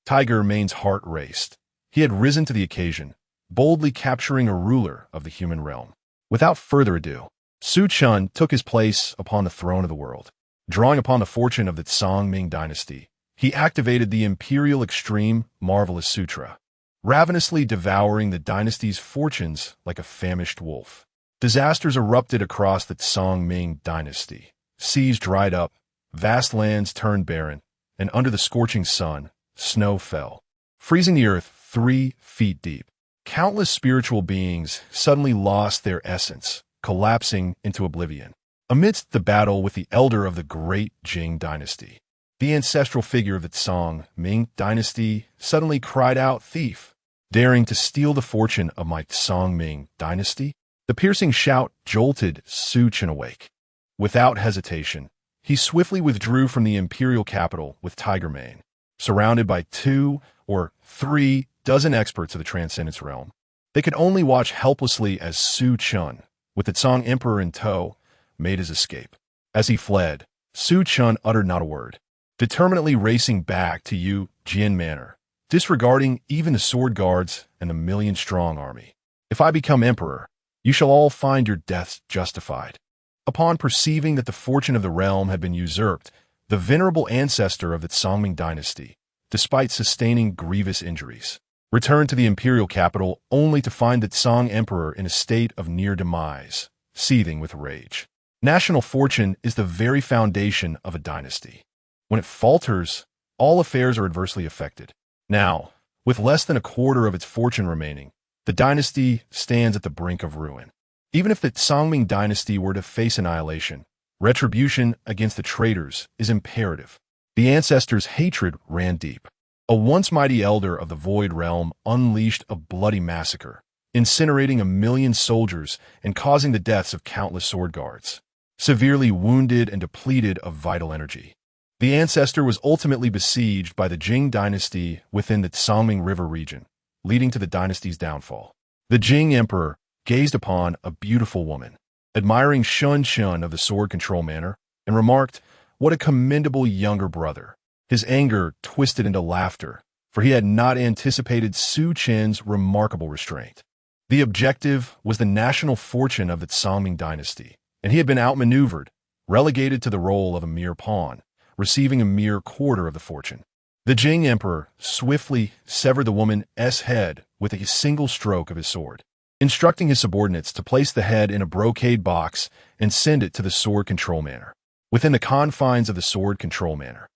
[SPEAKER 1] Tiger Mane's heart raced. He had risen to the occasion, boldly capturing a ruler of the human realm. Without further ado, Chen took his place upon the throne of the world. Drawing upon the fortune of the Songming dynasty, he activated the Imperial Extreme Marvelous Sutra, ravenously devouring the dynasty's fortunes like a famished wolf. Disasters erupted across the Songming dynasty. Seas dried up, vast lands turned barren, and under the scorching sun, snow fell, freezing the earth 3 feet deep. Countless spiritual beings suddenly lost their essence, collapsing into oblivion. Amidst the battle with the elder of the great Jing dynasty, the ancestral figure of the Tsang Ming dynasty suddenly cried out, "Thief! Daring to steal the fortune of my Tsang Ming dynasty?" The piercing shout jolted Su Chen awake. Without hesitation, he swiftly withdrew from the imperial capital with tiger mane, surrounded by 2 or 3 dozen experts of the transcendence realm. They could only watch helplessly as Su Chen, with the Tsang Emperor in tow, made his escape. As he fled, Su Chen uttered not a word, determinedly racing back to Yu Jian Manor, disregarding even the sword guards and the million-strong army. "If I become emperor, you shall all find your deaths justified." Upon perceiving that the fortune of the realm had been usurped, the venerable ancestor of the Tsangming dynasty, despite sustaining grievous injuries, returned to the imperial capital only to find the Tsang Emperor in a state of near demise, seething with rage. National fortune is the very foundation of a dynasty. When it falters, all affairs are adversely affected. Now, with less than a quarter of its fortune remaining, the dynasty stands at the brink of ruin. Even if the Tsangming dynasty were to face annihilation, retribution against the traitors is imperative. The ancestors' hatred ran deep. A once mighty elder of the Void Realm unleashed a bloody massacre, incinerating 1,000,000 soldiers and causing the deaths of countless sword guards, severely wounded and depleted of vital energy. The ancestor was ultimately besieged by the Jing dynasty within the Tsangming River region, leading to the dynasty's downfall. The Jing emperor gazed upon a beautiful woman, admiring Chen of the sword control manor, and remarked, "What a commendable younger brother." His anger twisted into laughter, for he had not anticipated Su Chen's remarkable restraint. The objective was the national fortune of the Tsangming dynasty, and he had been outmaneuvered, relegated to the role of a mere pawn, receiving a mere quarter of the fortune. The Jing emperor swiftly severed the woman's head with a single stroke of his sword, instructing his subordinates to place the head in a brocade box and send it to the sword control manor. Within the confines of the sword control manor,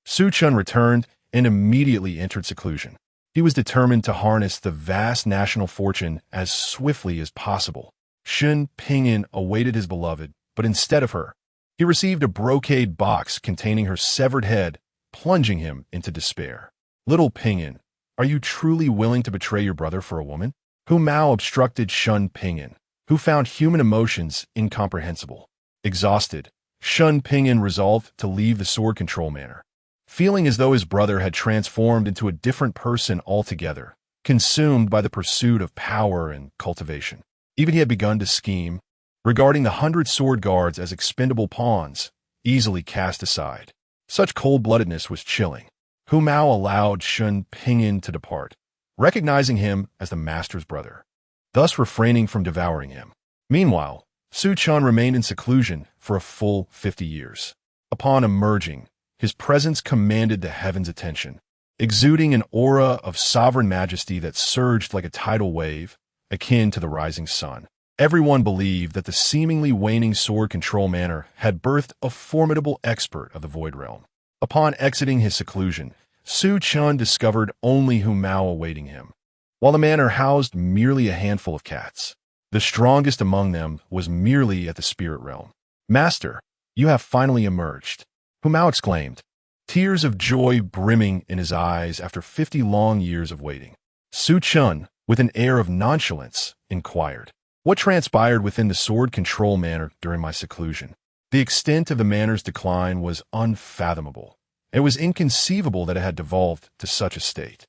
[SPEAKER 1] Su Chen returned and immediately entered seclusion. He was determined to harness the vast national fortune as swiftly as possible. Shen Pingyan awaited his beloved, but instead of her, he received a brocade box containing her severed head, plunging him into despair. "Little Pingyan, are you truly willing to betray your brother for a woman?" Hu Mao obstructed Shen Pingyan, who found human emotions incomprehensible. Exhausted, Shen Pingyan resolved to leave the sword control manor, feeling as though his brother had transformed into a different person altogether, consumed by the pursuit of power and cultivation. Even he had begun to scheme, regarding the 100 sword guards as expendable pawns, easily cast aside. Such cold-bloodedness was chilling. Hu Mao allowed Shen Pingyan to depart, recognizing him as the master's brother, thus refraining from devouring him. Meanwhile, Su Chen remained in seclusion for a full 50 years. Upon emerging, his presence commanded the heavens' attention, exuding an aura of sovereign majesty that surged like a tidal wave, akin to the rising sun. Everyone believed that the seemingly waning sword control manor had birthed a formidable expert of the Void Realm. Upon exiting his seclusion, Su Chen discovered only Hu Mao awaiting him. While the manor housed merely a handful of cats, the strongest among them was merely at the spirit realm. "Master, you have finally emerged," Hu Mao exclaimed, tears of joy brimming in his eyes after 50 long years of waiting. Su Chen, with an air of nonchalance, inquired, "What transpired within the sword control manor during my seclusion?" The extent of the manor's decline was unfathomable. It was inconceivable that it had devolved to such a state.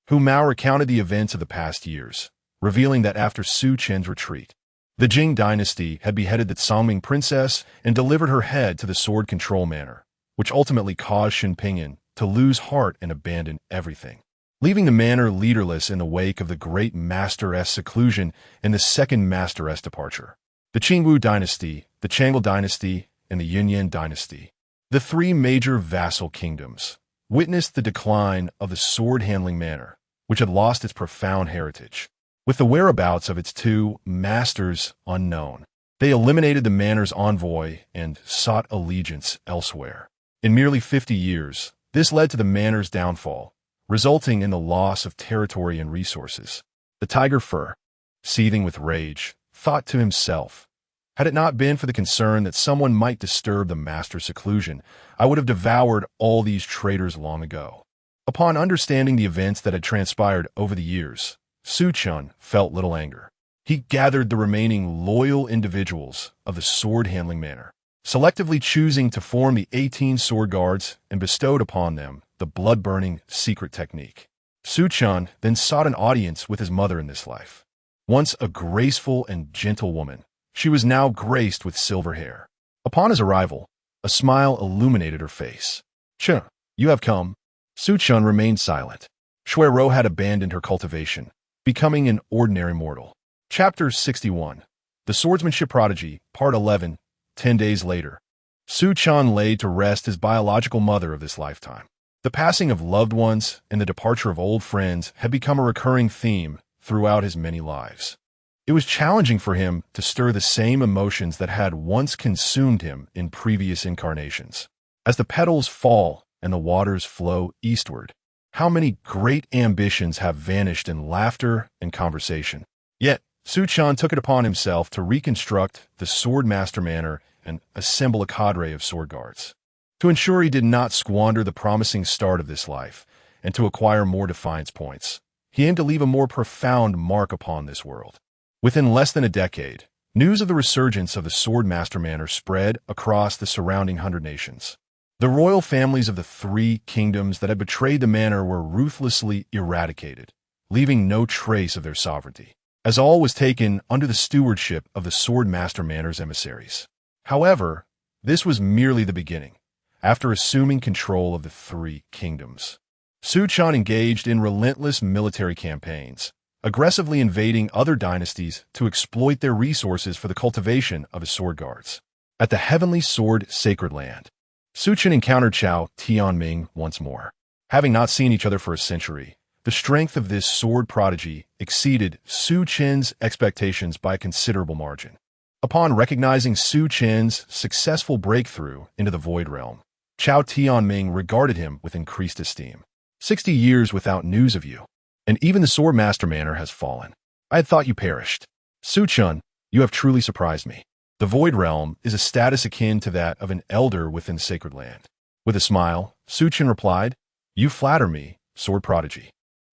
[SPEAKER 1] Hu Mao recounted the events of the past years, revealing that after Su Chen's retreat, the Jing dynasty had beheaded the Tsangming princess and delivered her head to the sword control manor, which ultimately caused Shen Pingyan to lose heart and abandon everything, leaving the manor leaderless in the wake of the great master's seclusion and the second master's departure. The Qingwu dynasty, the Changle dynasty, and the Yunyan dynasty, the 3 major vassal kingdoms, witnessed the decline of the sword-handling manor, which had lost its profound heritage. With the whereabouts of its 2 masters unknown, they eliminated the manor's envoy and sought allegiance elsewhere. In merely 50 years, this led to the manor's downfall, resulting in the loss of territory and resources. The tiger fur, seething with rage, thought to himself, Had it not been for the concern that someone might disturb the master's seclusion, I would have devoured all these traitors long ago. Upon understanding the events that had transpired over the years, Chen felt little anger. He gathered the remaining loyal individuals of the sword-handling manor, selectively choosing to form the 18 sword guards and bestowed upon them the blood-burning secret technique. Chen then sought an audience with his mother in this life. Once a graceful and gentle woman, she was now graced with silver hair. Upon his arrival, a smile illuminated her face. "Chen, you have come." Chen remained silent. Shuiro had abandoned her cultivation, becoming an ordinary mortal. Chapter 61. The Swordsmanship Prodigy, Part 11. 10 days later, Chen laid to rest his biological mother of this lifetime. The passing of loved ones and the departure of old friends had become a recurring theme throughout his many lives. It was challenging for him to stir the same emotions that had once consumed him in previous incarnations. As the petals fall and the waters flow eastward, how many great ambitions have vanished in laughter and conversation. Yet, Chen took it upon himself to reconstruct the Swordmaster Manor and assemble a cadre of sword guards. To ensure he did not squander the promising start of this life, and to acquire more defiance points, he aimed to leave a more profound mark upon this world. Within less than a decade, news of the resurgence of the Swordmaster Manor spread across the surrounding 100 nations. The royal families of the 3 kingdoms that had betrayed the manor were ruthlessly eradicated, leaving no trace of their sovereignty, as all was taken under the stewardship of the Swordmaster Manor's emissaries. However, this was merely the beginning. After assuming control of the 3 kingdoms, Chen engaged in relentless military campaigns, aggressively invading other dynasties to exploit their resources for the cultivation of his sword guards. At the Heavenly Sword Sacred Land, Chen encountered Chao Tianming once more. Having not seen each other for a century, the strength of this sword prodigy exceeded Chen's expectations by a considerable margin. Upon recognizing Chen's successful breakthrough into the Void Realm, Chao Tianming regarded him with increased esteem. 60 years without news of you, and even the Swordmaster Manor has fallen. I had thought you perished. Chen, you have truly surprised me. The Void Realm is a status akin to that of an elder within Sacred Land. With a smile, Chen replied, "You flatter me, sword prodigy.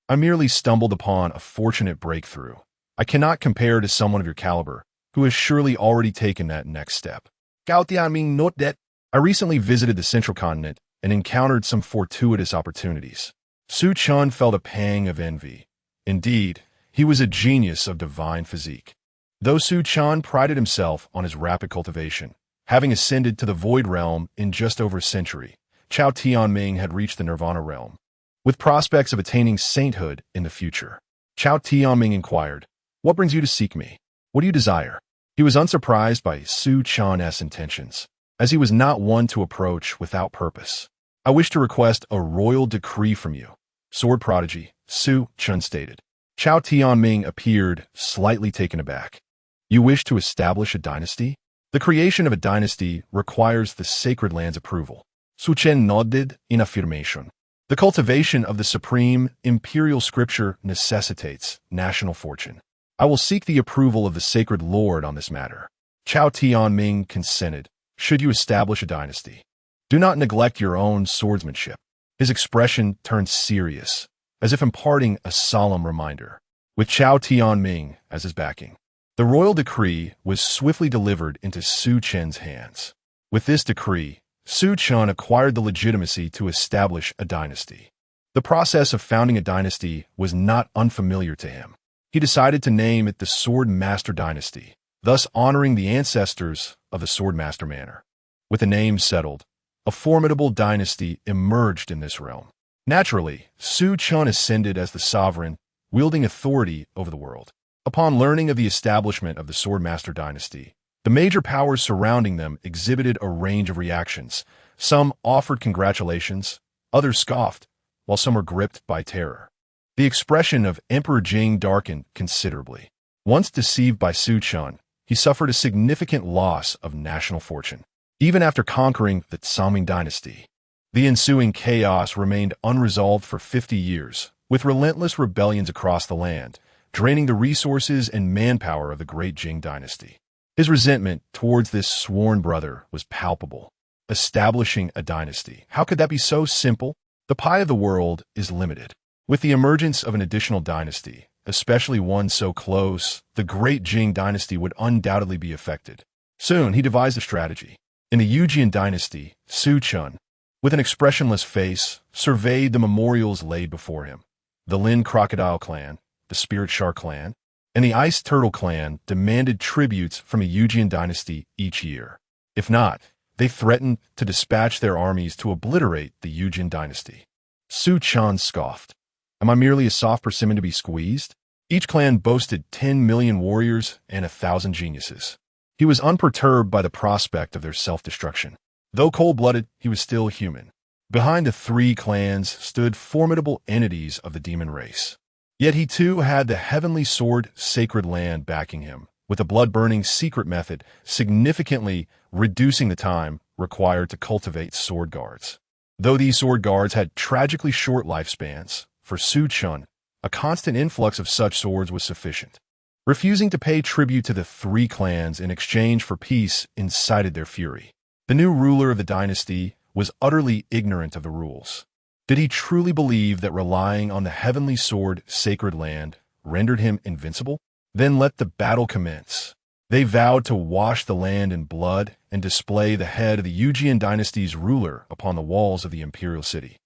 [SPEAKER 1] I merely stumbled upon a fortunate breakthrough. I cannot compare to someone of your caliber, who has surely already taken that next step." Gao Tianming note that I recently visited the Central Continent and encountered some fortuitous opportunities. Chen felt a pang of envy. Indeed, he was a genius of divine physique. Though Chen prided himself on his rapid cultivation, having ascended to the Void Realm in just over a century, Chao Tianming had reached the Nirvana realm, with prospects of attaining sainthood in the future. Chao Tianming inquired, "What brings you to seek me? What do you desire?" He was unsurprised by Chen's intentions, as he was not one to approach without purpose. "I wish to request a royal decree from you, sword prodigy," Chen stated. Chao Tianming appeared slightly taken aback. "You wish to establish a dynasty?" "The creation of a dynasty requires the Sacred Land's approval." Chen nodded in affirmation. "The cultivation of the supreme imperial scripture necessitates national fortune. I will seek the approval of the Sacred Lord on this matter." Chao Tianming consented. "Should you establish a dynasty, do not neglect your own swordsmanship." His expression turned serious, as if imparting a solemn reminder. With Chao Tianming as his backing, the royal decree was swiftly delivered into Chen's hands. With this decree, Chen acquired the legitimacy to establish a dynasty. The process of founding a dynasty was not unfamiliar to him. He decided to name it the Swordmaster Dynasty, thus honoring the ancestors of the Swordmaster Manor. With the name settled, a formidable dynasty emerged in this realm. Naturally, Chen ascended as the sovereign, wielding authority over the world. Upon learning of the establishment of the Swordmaster Dynasty, the major powers surrounding them exhibited a range of reactions. Some offered congratulations, others scoffed, while some were gripped by terror. The expression of Emperor Jing darkened considerably. Once deceived by Chen, he suffered a significant loss of national fortune. Even after conquering the Tsaming dynasty, the ensuing chaos remained unresolved for 50 years, with relentless rebellions across the land, draining the resources and manpower of the great Jing dynasty. His resentment towards this sworn brother was palpable. Establishing a dynasty. How could that be so simple? The pie of the world is limited. With the emergence of an additional dynasty, especially one so close, the great Jing dynasty would undoubtedly be affected. Soon, he devised a strategy. In the Yujian dynasty, Chen, with an expressionless face, surveyed the memorials laid before him. The Lin Crocodile clan, the Spirit Shark clan, and the Ice Turtle clan demanded tributes from a Yujian dynasty each year. If not, they threatened to dispatch their armies to obliterate the Yujian dynasty. Chen scoffed. Am I merely a soft persimmon to be squeezed? Each clan boasted 10 million warriors and 1,000 geniuses. He was unperturbed by the prospect of their self-destruction. Though cold-blooded, he was still human. Behind the three clans stood formidable entities of the demon race. Yet he too had the heavenly sword Sacred Land backing him, with a blood-burning secret method significantly reducing the time required to cultivate sword guards. Though these sword guards had tragically short lifespans, for Chen, a constant influx of such swords was sufficient. Refusing to pay tribute to the three clans in exchange for peace incited their fury. The new ruler of the dynasty was utterly ignorant of the rules. Did he truly believe that relying on the heavenly sword Sacred Land rendered him invincible? Then let the battle commence. They vowed to wash the land in blood and display the head of the Yujian dynasty's ruler upon the walls of the imperial city,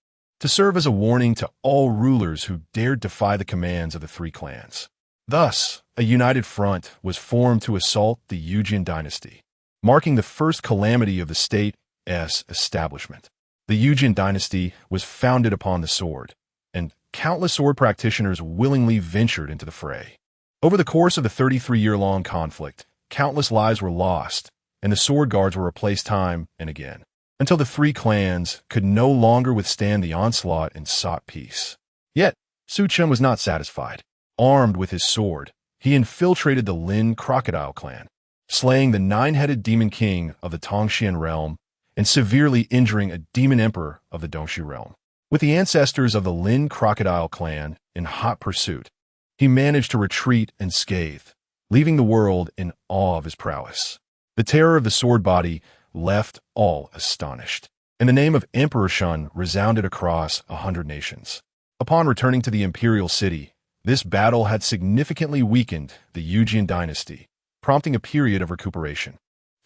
[SPEAKER 1] to serve as a warning to all rulers who dared defy the commands of the three clans. Thus, a united front was formed to assault the Yujian dynasty, marking the first calamity of the state's establishment. The Yujian dynasty was founded upon the sword, and countless sword practitioners willingly ventured into the fray. Over the course of the 33-year-long conflict, countless lives were lost, and the sword guards were replaced time and again, until the three clans could no longer withstand the onslaught and sought peace. Yet, Chen was not satisfied. Armed with his sword, he infiltrated the Lin Crocodile clan, slaying the nine-headed demon king of the Tongxian realm and severely injuring a demon emperor of the Dongxi realm. With the ancestors of the Lin Crocodile clan in hot pursuit, he managed to retreat unscathed, leaving the world in awe of his prowess. The terror of the sword body left all astonished, and the name of Emperor Chen resounded across 100 nations. Upon returning to the imperial city, this battle had significantly weakened the Yujian dynasty, prompting a period of recuperation.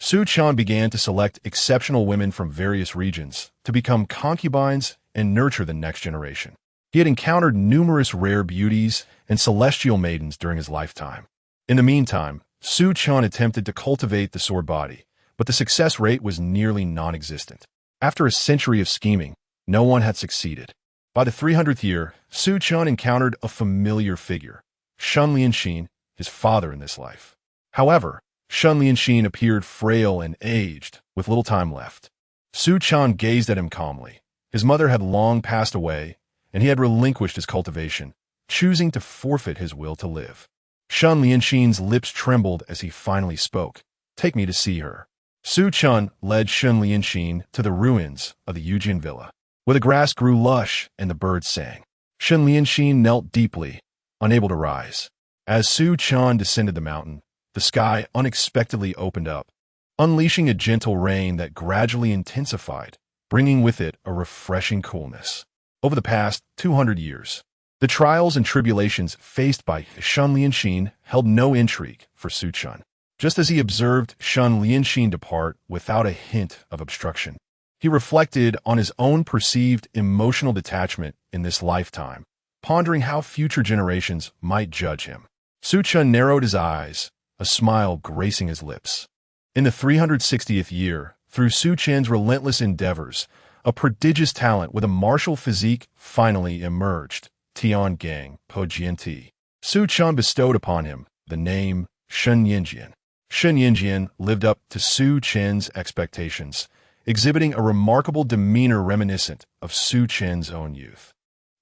[SPEAKER 1] Chen began to select exceptional women from various regions to become concubines and nurture the next generation. He had encountered numerous rare beauties and celestial maidens during his lifetime. In the meantime, Chen attempted to cultivate the sword body, but the success rate was nearly non-existent. After a century of scheming, no one had succeeded. By the 300th year, Chen encountered a familiar figure, Shen Lianxin, his father in this life. However, Shen Lianxin appeared frail and aged, with little time left. Chen gazed at him calmly. His mother had long passed away, and he had relinquished his cultivation, choosing to forfeit his will to live. Shen Lianxin's lips trembled as he finally spoke. "Take me to see her." Chen led Shen Lianxin to the ruins of the Yujian villa, where the grass grew lush and the birds sang. Shen Lianxin knelt deeply, unable to rise. As Chen descended the mountain, the sky unexpectedly opened up, unleashing a gentle rain that gradually intensified, bringing with it a refreshing coolness. Over the past 200 years, the trials and tribulations faced by Shen Lianxin held no intrigue for Chen. Just as he observed Shen Lianxin depart without a hint of obstruction, he reflected on his own perceived emotional detachment in this lifetime, pondering how future generations might judge him. Chen narrowed his eyes, a smile gracing his lips. In the 360th year, through Chen's relentless endeavors, a prodigious talent with a martial physique finally emerged, Tian Gang Po Jianti. Chen bestowed upon him the name Shen Yinjian. Shen Yinjian lived up to Chen's expectations, exhibiting a remarkable demeanor reminiscent of Chen's own youth.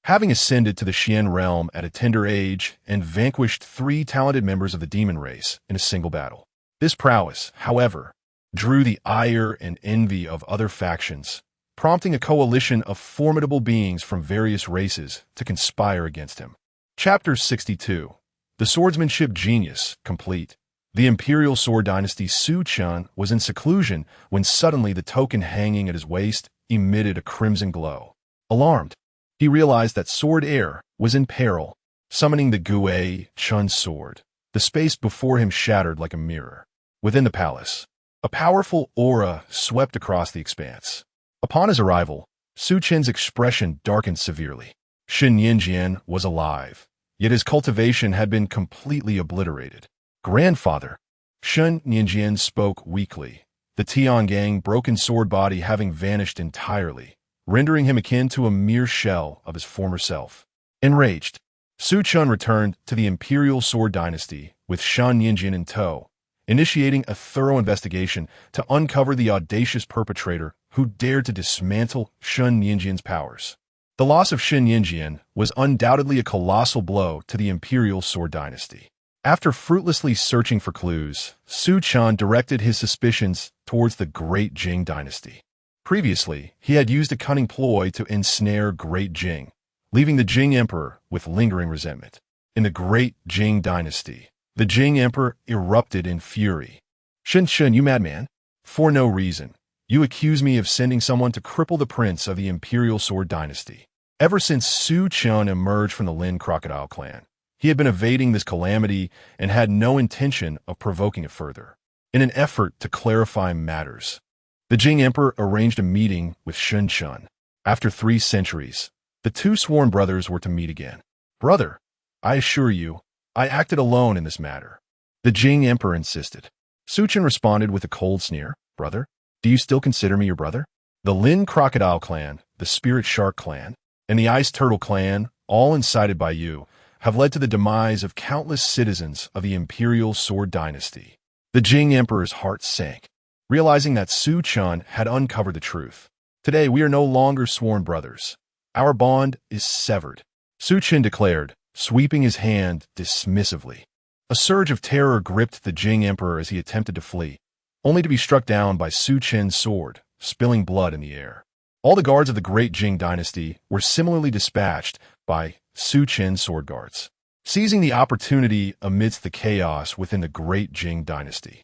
[SPEAKER 1] Having ascended to the Xian realm at a tender age and vanquished 3 talented members of the demon race in a single battle. This prowess, however, drew the ire and envy of other factions, prompting a coalition of formidable beings from various races to conspire against him. Chapter 62. The Swordsmanship Genius, complete. The imperial sword dynasty Su Chen was in seclusion when suddenly the token hanging at his waist emitted a crimson glow. Alarmed, he realized that sword heir was in peril, summoning the Gui Chen sword. The space before him shattered like a mirror. Within the palace, a powerful aura swept across the expanse. Upon his arrival, Su Chen's expression darkened severely. Shen Yinjian was alive, yet his cultivation had been completely obliterated. Grandfather, Shen Yinjian spoke weakly, the Tiangang broken sword body having vanished entirely, rendering him akin to a mere shell of his former self. Enraged, Su Chen returned to the imperial sword dynasty with Shen Yinjian in tow, initiating a thorough investigation to uncover the audacious perpetrator who dared to dismantle Shen Yinjian's powers. The loss of Shen Yinjian was undoubtedly a colossal blow to the imperial sword dynasty. After fruitlessly searching for clues, Su Chen directed his suspicions towards the Great Jing dynasty. Previously, he had used a cunning ploy to ensnare Great Jing, leaving the Jing Emperor with lingering resentment. In the Great Jing dynasty, the Jing Emperor erupted in fury. Shen, you madman! For no reason, you accuse me of sending someone to cripple the prince of the imperial sword dynasty. Ever since Su Chen emerged from the Lin crocodile clan, he had been evading this calamity and had no intention of provoking it further. In an effort to clarify matters, the Jing Emperor arranged a meeting with Shen Chen. After 3 centuries, the two sworn brothers were to meet again. Brother, I assure you, I acted alone in this matter, the Jing Emperor insisted. Su Chen responded with a cold sneer. Brother, do you still consider me your brother? The Lin crocodile clan, the spirit shark clan, and the ice turtle clan, all incited by you, have led to the demise of countless citizens of the imperial sword dynasty. The Jing Emperor's heart sank, realizing that Su Chen had uncovered the truth. Today we are no longer sworn brothers. Our bond is severed, Su Chen declared, sweeping his hand dismissively. A surge of terror gripped the Jing Emperor as he attempted to flee, only to be struck down by Su Chen's sword, spilling blood in the air. All the guards of the Great Jing dynasty were similarly dispatched by Su Chen's sword guards, seizing the opportunity amidst the chaos within the Great Jing dynasty.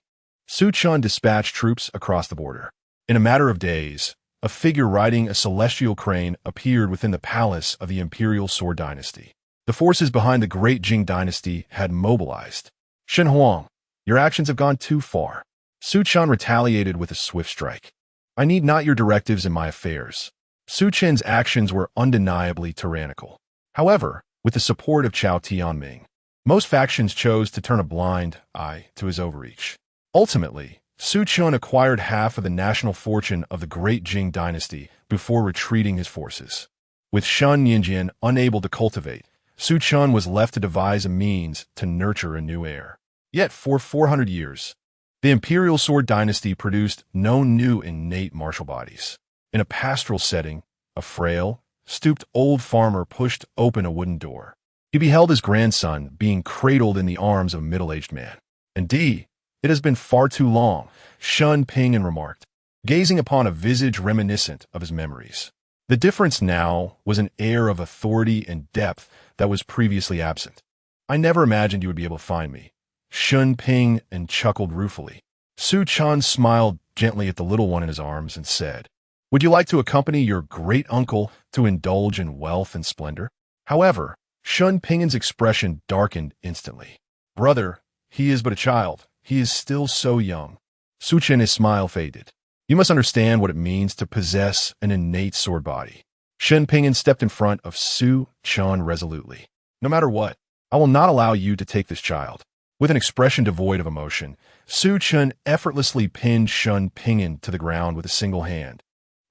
[SPEAKER 1] Su Chen dispatched troops across the border. In a matter of days, a figure riding a celestial crane appeared within the palace of the imperial sword dynasty. The forces behind the Great Jing dynasty had mobilized. Shen Huang, your actions have gone too far. Su Chen retaliated with a swift strike. I need not your directives in my affairs. Su Chen's actions were undeniably tyrannical. However, with the support of Cao Tianming, most factions chose to turn a blind eye to his overreach. Ultimately, Su Chen acquired half of the national fortune of the Great Jing dynasty before retreating his forces. With Shen Yinjian unable to cultivate, Su Chen was left to devise a means to nurture a new heir. Yet for 400 years, the imperial sword dynasty produced no new innate martial bodies. In a pastoral setting, a frail, stooped old farmer pushed open a wooden door. He beheld his grandson being cradled in the arms of a middle-aged man. Indeed, it has been far too long, Shen Ping'an remarked, gazing upon a visage reminiscent of his memories. The difference now was an air of authority and depth that was previously absent. I never imagined you would be able to find me, Shen Ping'an chuckled ruefully. Su Chen smiled gently at the little one in his arms and said, would you like to accompany your great-uncle to indulge in wealth and splendor? However, Shen Ping'an's expression darkened instantly. Brother, he is but a child. He is still so young. Su Chen's smile faded. You must understand what it means to possess an innate sword body. Shen Ping'an stepped in front of Su Chen resolutely. No matter what, I will not allow you to take this child. With an expression devoid of emotion, Su Chen effortlessly pinned Shen Ping'an to the ground with a single hand,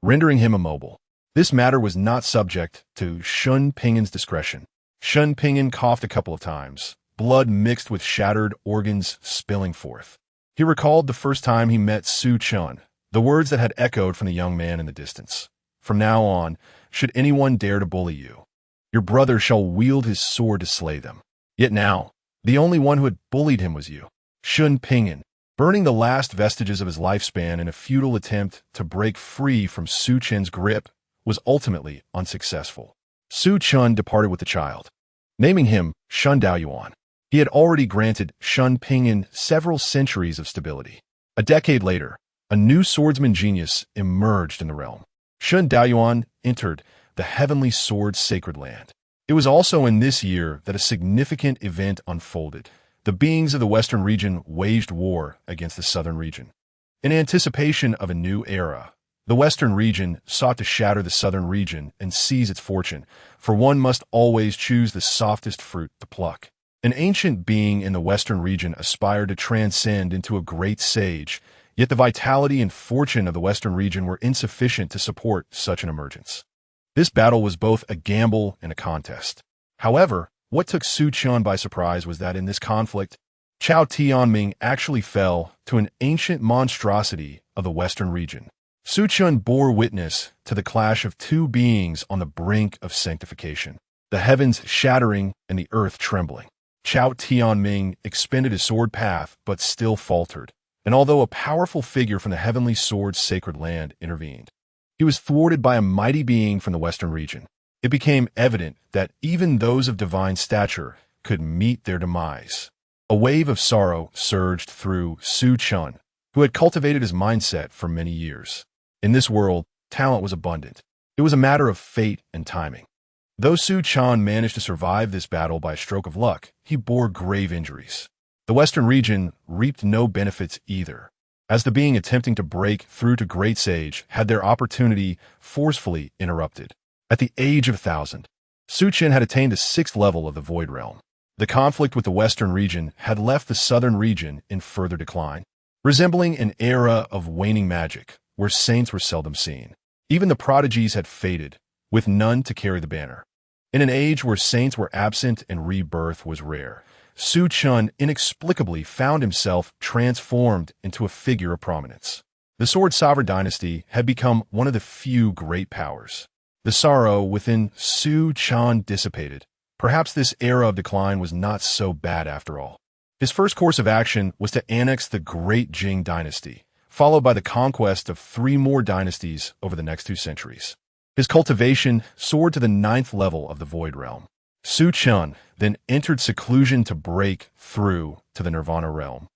[SPEAKER 1] rendering him immobile. This matter was not subject to Shen Ping'an's discretion. Shen Ping'an coughed a couple of times, blood mixed with shattered organs spilling forth. He recalled the first time he met Su Chen, the words that had echoed from the young man in the distance. From now on, should anyone dare to bully you, your brother shall wield his sword to slay them. Yet now, the only one who had bullied him was you. Shen Ping'an, burning the last vestiges of his lifespan in a futile attempt to break free from Su Chen's grip, was ultimately unsuccessful. Su Chen departed with the child, naming him Shen Daoyuan. He had already granted Shen Pingyan several centuries of stability. A decade later, a new swordsman genius emerged in the realm. Chen Daoyuan entered the heavenly sword's sacred land. It was also in this year that a significant event unfolded. The beings of the western region waged war against the southern region. In anticipation of a new era, the western region sought to shatter the southern region and seize its fortune, for one must always choose the softest fruit to pluck. An ancient being in the western region aspired to transcend into a great sage, yet the vitality and fortune of the western region were insufficient to support such an emergence. This battle was both a gamble and a contest. However, what took Su Chen by surprise was that in this conflict, Chao Tianming actually fell to an ancient monstrosity of the western region. Su Chen bore witness to the clash of two beings on the brink of sanctification, the heavens shattering and the earth trembling. Chao Tianming expended his sword path but still faltered, and although a powerful figure from the heavenly sword's sacred land intervened, he was thwarted by a mighty being from the western region. It became evident that even those of divine stature could meet their demise. A wave of sorrow surged through Su Chen, who had cultivated his mindset for many years. In this world, talent was abundant. It was a matter of fate and timing. Though Su Chen managed to survive this battle by a stroke of luck, he bore grave injuries. The western region reaped no benefits either, as the being attempting to break through to Great Sage had their opportunity forcefully interrupted. At the age of 1,000, Su Chen had attained the 6th level of the Void Realm. The conflict with the western region had left the southern region in further decline, resembling an era of waning magic where saints were seldom seen. Even the prodigies had faded, with none to carry the banner. In an age where saints were absent and rebirth was rare, Su Chen inexplicably found himself transformed into a figure of prominence. The Sword Sovereign dynasty had become one of the few great powers. The sorrow within Su Chen dissipated. Perhaps this era of decline was not so bad after all. His first course of action was to annex the Great Jing dynasty, followed by the conquest of 3 more dynasties over the next 2 centuries. His cultivation soared to the 9th level of the Void Realm. Su Chen then entered seclusion to break through to the Nirvana realm.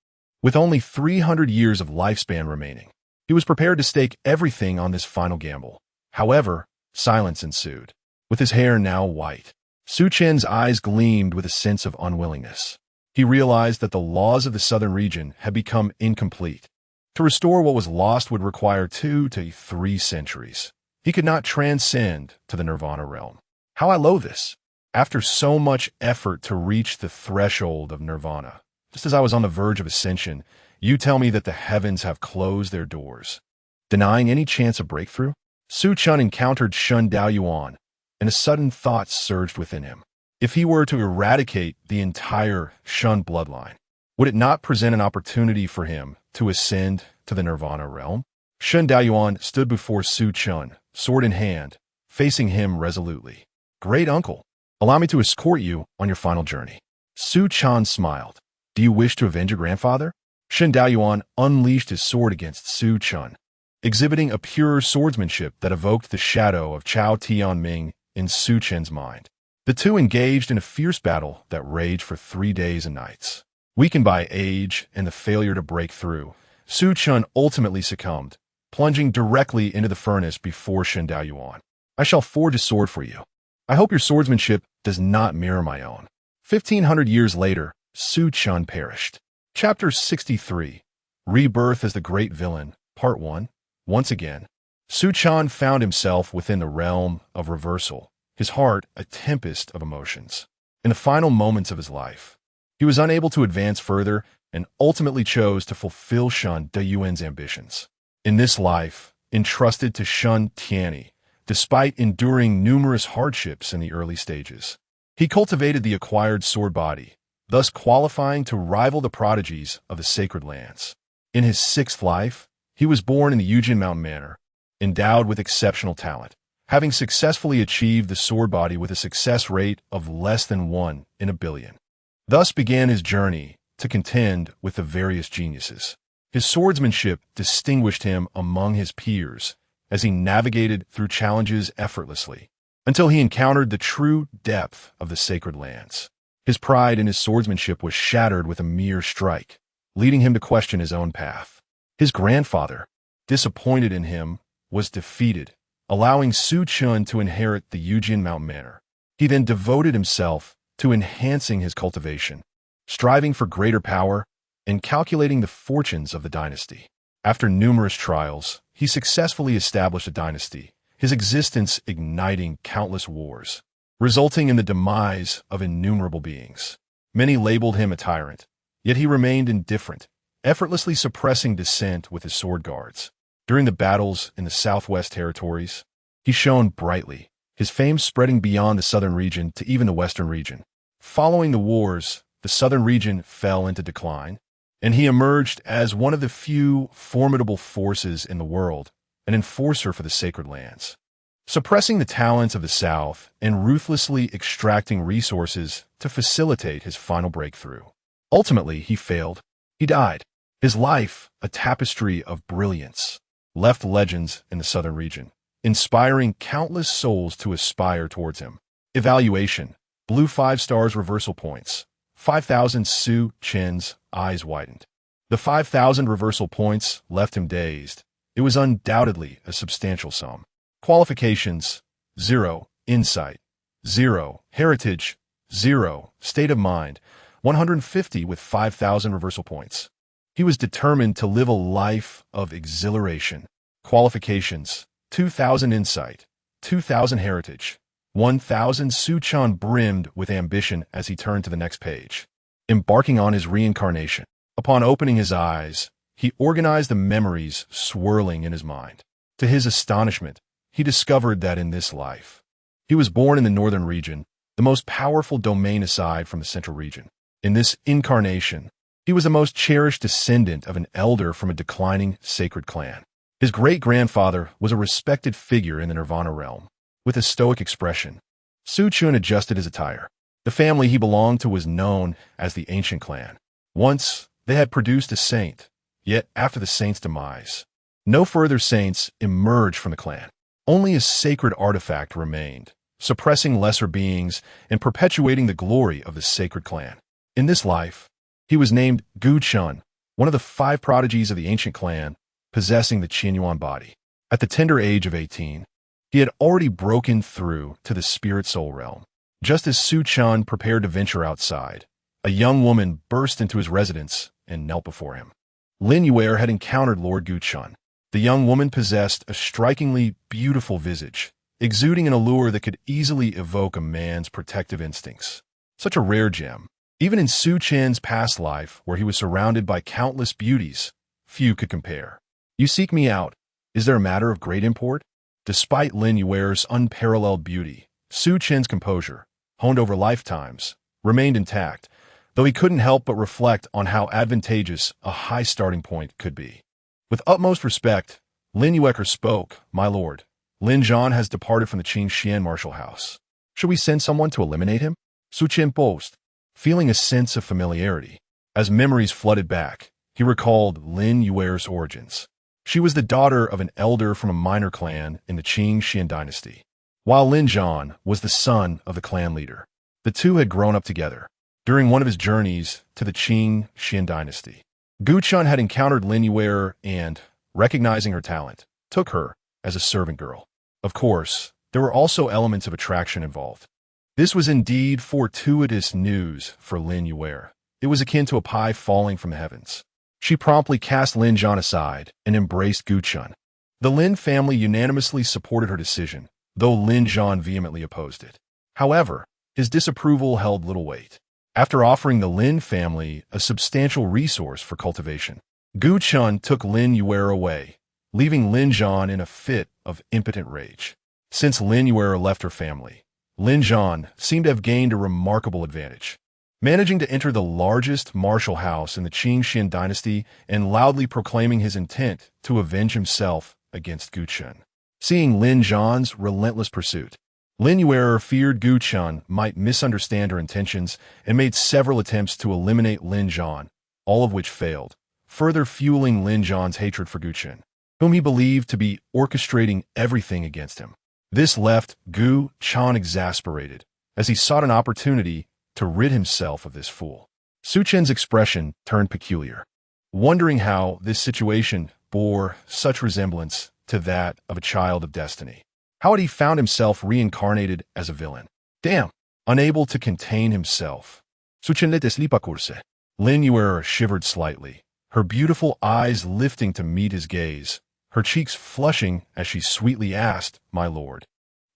[SPEAKER 1] With only 300 years of lifespan remaining, he was prepared to stake everything on this final gamble. However, silence ensued. With his hair now white, Su Chen's eyes gleamed with a sense of unwillingness. He realized that the laws of the southern region had become incomplete. To restore what was lost would require 2 to 3 centuries. He could not transcend to the Nirvana realm. How I loathe this. After so much effort to reach the threshold of Nirvana, just as I was on the verge of ascension, you tell me that the heavens have closed their doors, denying any chance of breakthrough? Su Chen encountered Chen Daoyuan, and a sudden thought surged within him. If he were to eradicate the entire Shen bloodline, would it not present an opportunity for him to ascend to the Nirvana realm? Chen Daoyuan stood before Su Chen, sword in hand, facing him resolutely. Great uncle, allow me to escort you on your final journey. Su Chen smiled. Do you wish to avenge your grandfather? Chen Daoyuan unleashed his sword against Su Chen, exhibiting a pure swordsmanship that evoked the shadow of Chao Tianming in Su Chen's mind. The two engaged in a fierce battle that raged for 3 days and nights. Weakened by age and the failure to break through, Su Chen ultimately succumbed, plunging directly into the furnace before Chen Daoyuan. I shall forge a sword for you. I hope your swordsmanship does not mirror my own. 1,500 years later, Su Chen perished. Chapter 63, Rebirth as the Great Villain, Part 1. Once again, Su Chen found himself within the realm of reversal, his heart a tempest of emotions. In the final moments of his life, he was unable to advance further and ultimately chose to fulfill Shen Daoyuan's ambitions. In this life, entrusted to Shen Tianyi, despite enduring numerous hardships in the early stages, he cultivated the acquired sword body, thus qualifying to rival the prodigies of the sacred lands. In his 6th life, he was born in the Yujin Mountain Manor, endowed with exceptional talent, having successfully achieved the sword body with a success rate of less than 1 in a billion. Thus began his journey to contend with the various geniuses. His swordsmanship distinguished him among his peers as he navigated through challenges effortlessly, until he encountered the true depth of the sacred lands. His pride in his swordsmanship was shattered with a mere strike, leading him to question his own path. His grandfather, disappointed in him, was defeated, allowing Su Chen to inherit the Yujin Mountain Manor. He then devoted himself to enhancing his cultivation, striving for greater power and calculating the fortunes of the dynasty. After numerous trials, he successfully established a dynasty, his existence igniting countless wars, resulting in the demise of innumerable beings. Many labeled him a tyrant, yet he remained indifferent, effortlessly suppressing dissent with his sword guards. During the battles in the Southwest Territories, he shone brightly, his fame spreading beyond the southern region to even the western region. Following the wars, the southern region fell into decline, and he emerged as one of the few formidable forces in the world, an enforcer for the sacred lands, suppressing the talents of the South and ruthlessly extracting resources to facilitate his final breakthrough. Ultimately, he failed. He died. His life, a tapestry of brilliance, left legends in the southern region, inspiring countless souls to aspire towards him. Evaluation: blue 5 stars, reversal points 5,000. Su Chen's eyes widened. The 5,000 reversal points left him dazed. It was undoubtedly a substantial sum. Qualifications: 0. Insight 0. Heritage 0. State of mind 150 with 5,000 reversal points. He was determined to live a life of exhilaration. Qualifications: 2,000 insight, 2,000 heritage, 1,000. Su Chen brimmed with ambition as he turned to the next page, embarking on his reincarnation. Upon opening his eyes, he organized the memories swirling in his mind. To his astonishment, he discovered that in this life, he was born in the northern region, the most powerful domain aside from the central region. In this incarnation, he was the most cherished descendant of an elder from a declining sacred clan. His great-grandfather was a respected figure in the Nirvana realm. With a stoic expression, Su Chen adjusted his attire. The family he belonged to was known as the Ancient Clan. Once, they had produced a saint, yet after the saint's demise, no further saints emerged from the clan. Only a sacred artifact remained, suppressing lesser beings and perpetuating the glory of the sacred clan. In this life, he was named Gu Chen, one of the 5 prodigies of the ancient clan, possessing the Qinyuan body. At the tender age of 18, he had already broken through to the spirit soul realm. Just as Su Chen prepared to venture outside, a young woman burst into his residence and knelt before him. Lin Yuer had encountered Lord Gu Chen. The young woman possessed a strikingly beautiful visage, exuding an allure that could easily evoke a man's protective instincts. Such a rare gem. Even in Su Chen's past life, where he was surrounded by countless beauties, few could compare. You seek me out. Is there a matter of great import? Despite Lin Yuer's unparalleled beauty, Su Chen's composure, honed over lifetimes, remained intact, though he couldn't help but reflect on how advantageous a high starting point could be. With utmost respect, Lin Yuer spoke. My lord, Lin Zhan has departed from the Qingxian martial house. Should we send someone to eliminate him? Su Chen posed, feeling a sense of familiarity. As memories flooded back, he recalled Lin Yuer's origins. She was the daughter of an elder from a minor clan in the Qingxian dynasty, while Lin Zhan was the son of the clan leader. The two had grown up together during one of his journeys to the Qingxian dynasty. Gu Chen had encountered Lin Yuer and, recognizing her talent, took her as a servant girl. Of course, there were also elements of attraction involved. This was indeed fortuitous news for Lin Yuer. It was akin to a pie falling from the heavens. She promptly cast Lin Zhan aside and embraced Gu Chen. The Lin family unanimously supported her decision, though Lin Zhan vehemently opposed it. However, his disapproval held little weight. After offering the Lin family a substantial resource for cultivation, Gu Chen took Lin Yuer away, leaving Lin Zhan in a fit of impotent rage. Since Lin Yuer left her family, Lin Zhan seemed to have gained a remarkable advantage, managing to enter the largest martial house in the Qingxian dynasty and loudly proclaiming his intent to avenge himself against Gu Chen. Seeing Lin Zhan's relentless pursuit, Lin Yuer feared Gu Chen might misunderstand her intentions and made several attempts to eliminate Lin Zhan, all of which failed, further fueling Lin Zhan's hatred for Gu Chen, whom he believed to be orchestrating everything against him. This left Gu Chen exasperated, as he sought an opportunity to rid himself of this fool. Su Chen's expression turned peculiar, wondering how this situation bore such resemblance to that of a child of destiny. How had he found himself reincarnated as a villain? Damn! Unable to contain himself, Su Chen let slipa curse. Lin Yuer shivered slightly, her beautiful eyes lifting to meet his gaze, her cheeks flushing as she sweetly asked, "My lord,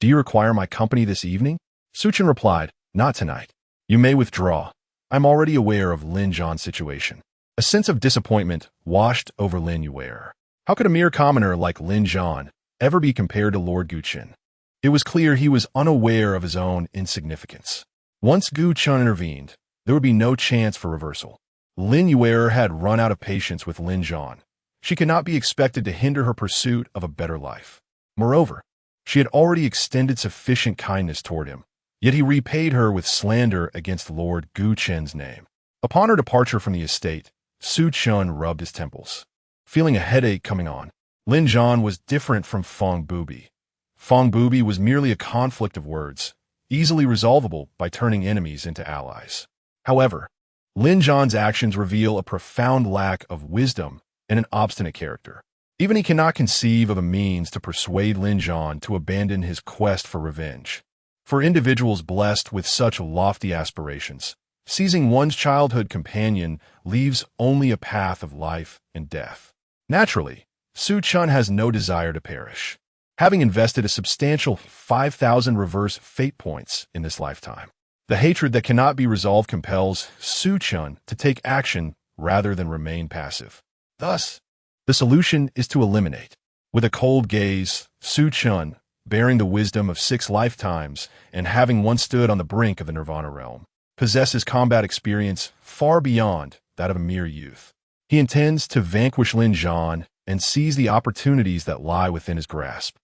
[SPEAKER 1] do you require my company this evening?" Su Chen replied, "Not tonight. You may withdraw. I'm already aware of Lin Zhan's situation." A sense of disappointment washed over Lin Yuer. How could a mere commoner like Lin Zhan ever be compared to Lord Guqin? It was clear he was unaware of his own insignificance. Once Gu Chen intervened, there would be no chance for reversal. Lin Yuer had run out of patience with Lin Zhan. She could not be expected to hinder her pursuit of a better life. Moreover, she had already extended sufficient kindness toward him, yet he repaid her with slander against Lord Gu Chen's name. Upon her departure from the estate, Su Chen rubbed his temples, feeling a headache coming on. Lin Zhan was different from Feng Bubi. Feng Bubi was merely a conflict of words, easily resolvable by turning enemies into allies. However, Lin Zhan's actions reveal a profound lack of wisdom and an obstinate character. Even he cannot conceive of a means to persuade Lin Zhan to abandon his quest for revenge. For individuals blessed with such lofty aspirations, seizing one's childhood companion leaves only a path of life and death. Naturally, Su Chen has no desire to perish, having invested a substantial 5,000 reverse fate points in this lifetime. The hatred that cannot be resolved compels Su Chen to take action rather than remain passive. Thus, the solution is to eliminate. With a cold gaze, Su Chen, bearing the wisdom of 6 lifetimes and having once stood on the brink of the Nirvana realm, possesses combat experience far beyond that of a mere youth. He intends to vanquish Lin Zhan and seize the opportunities that lie within his grasp.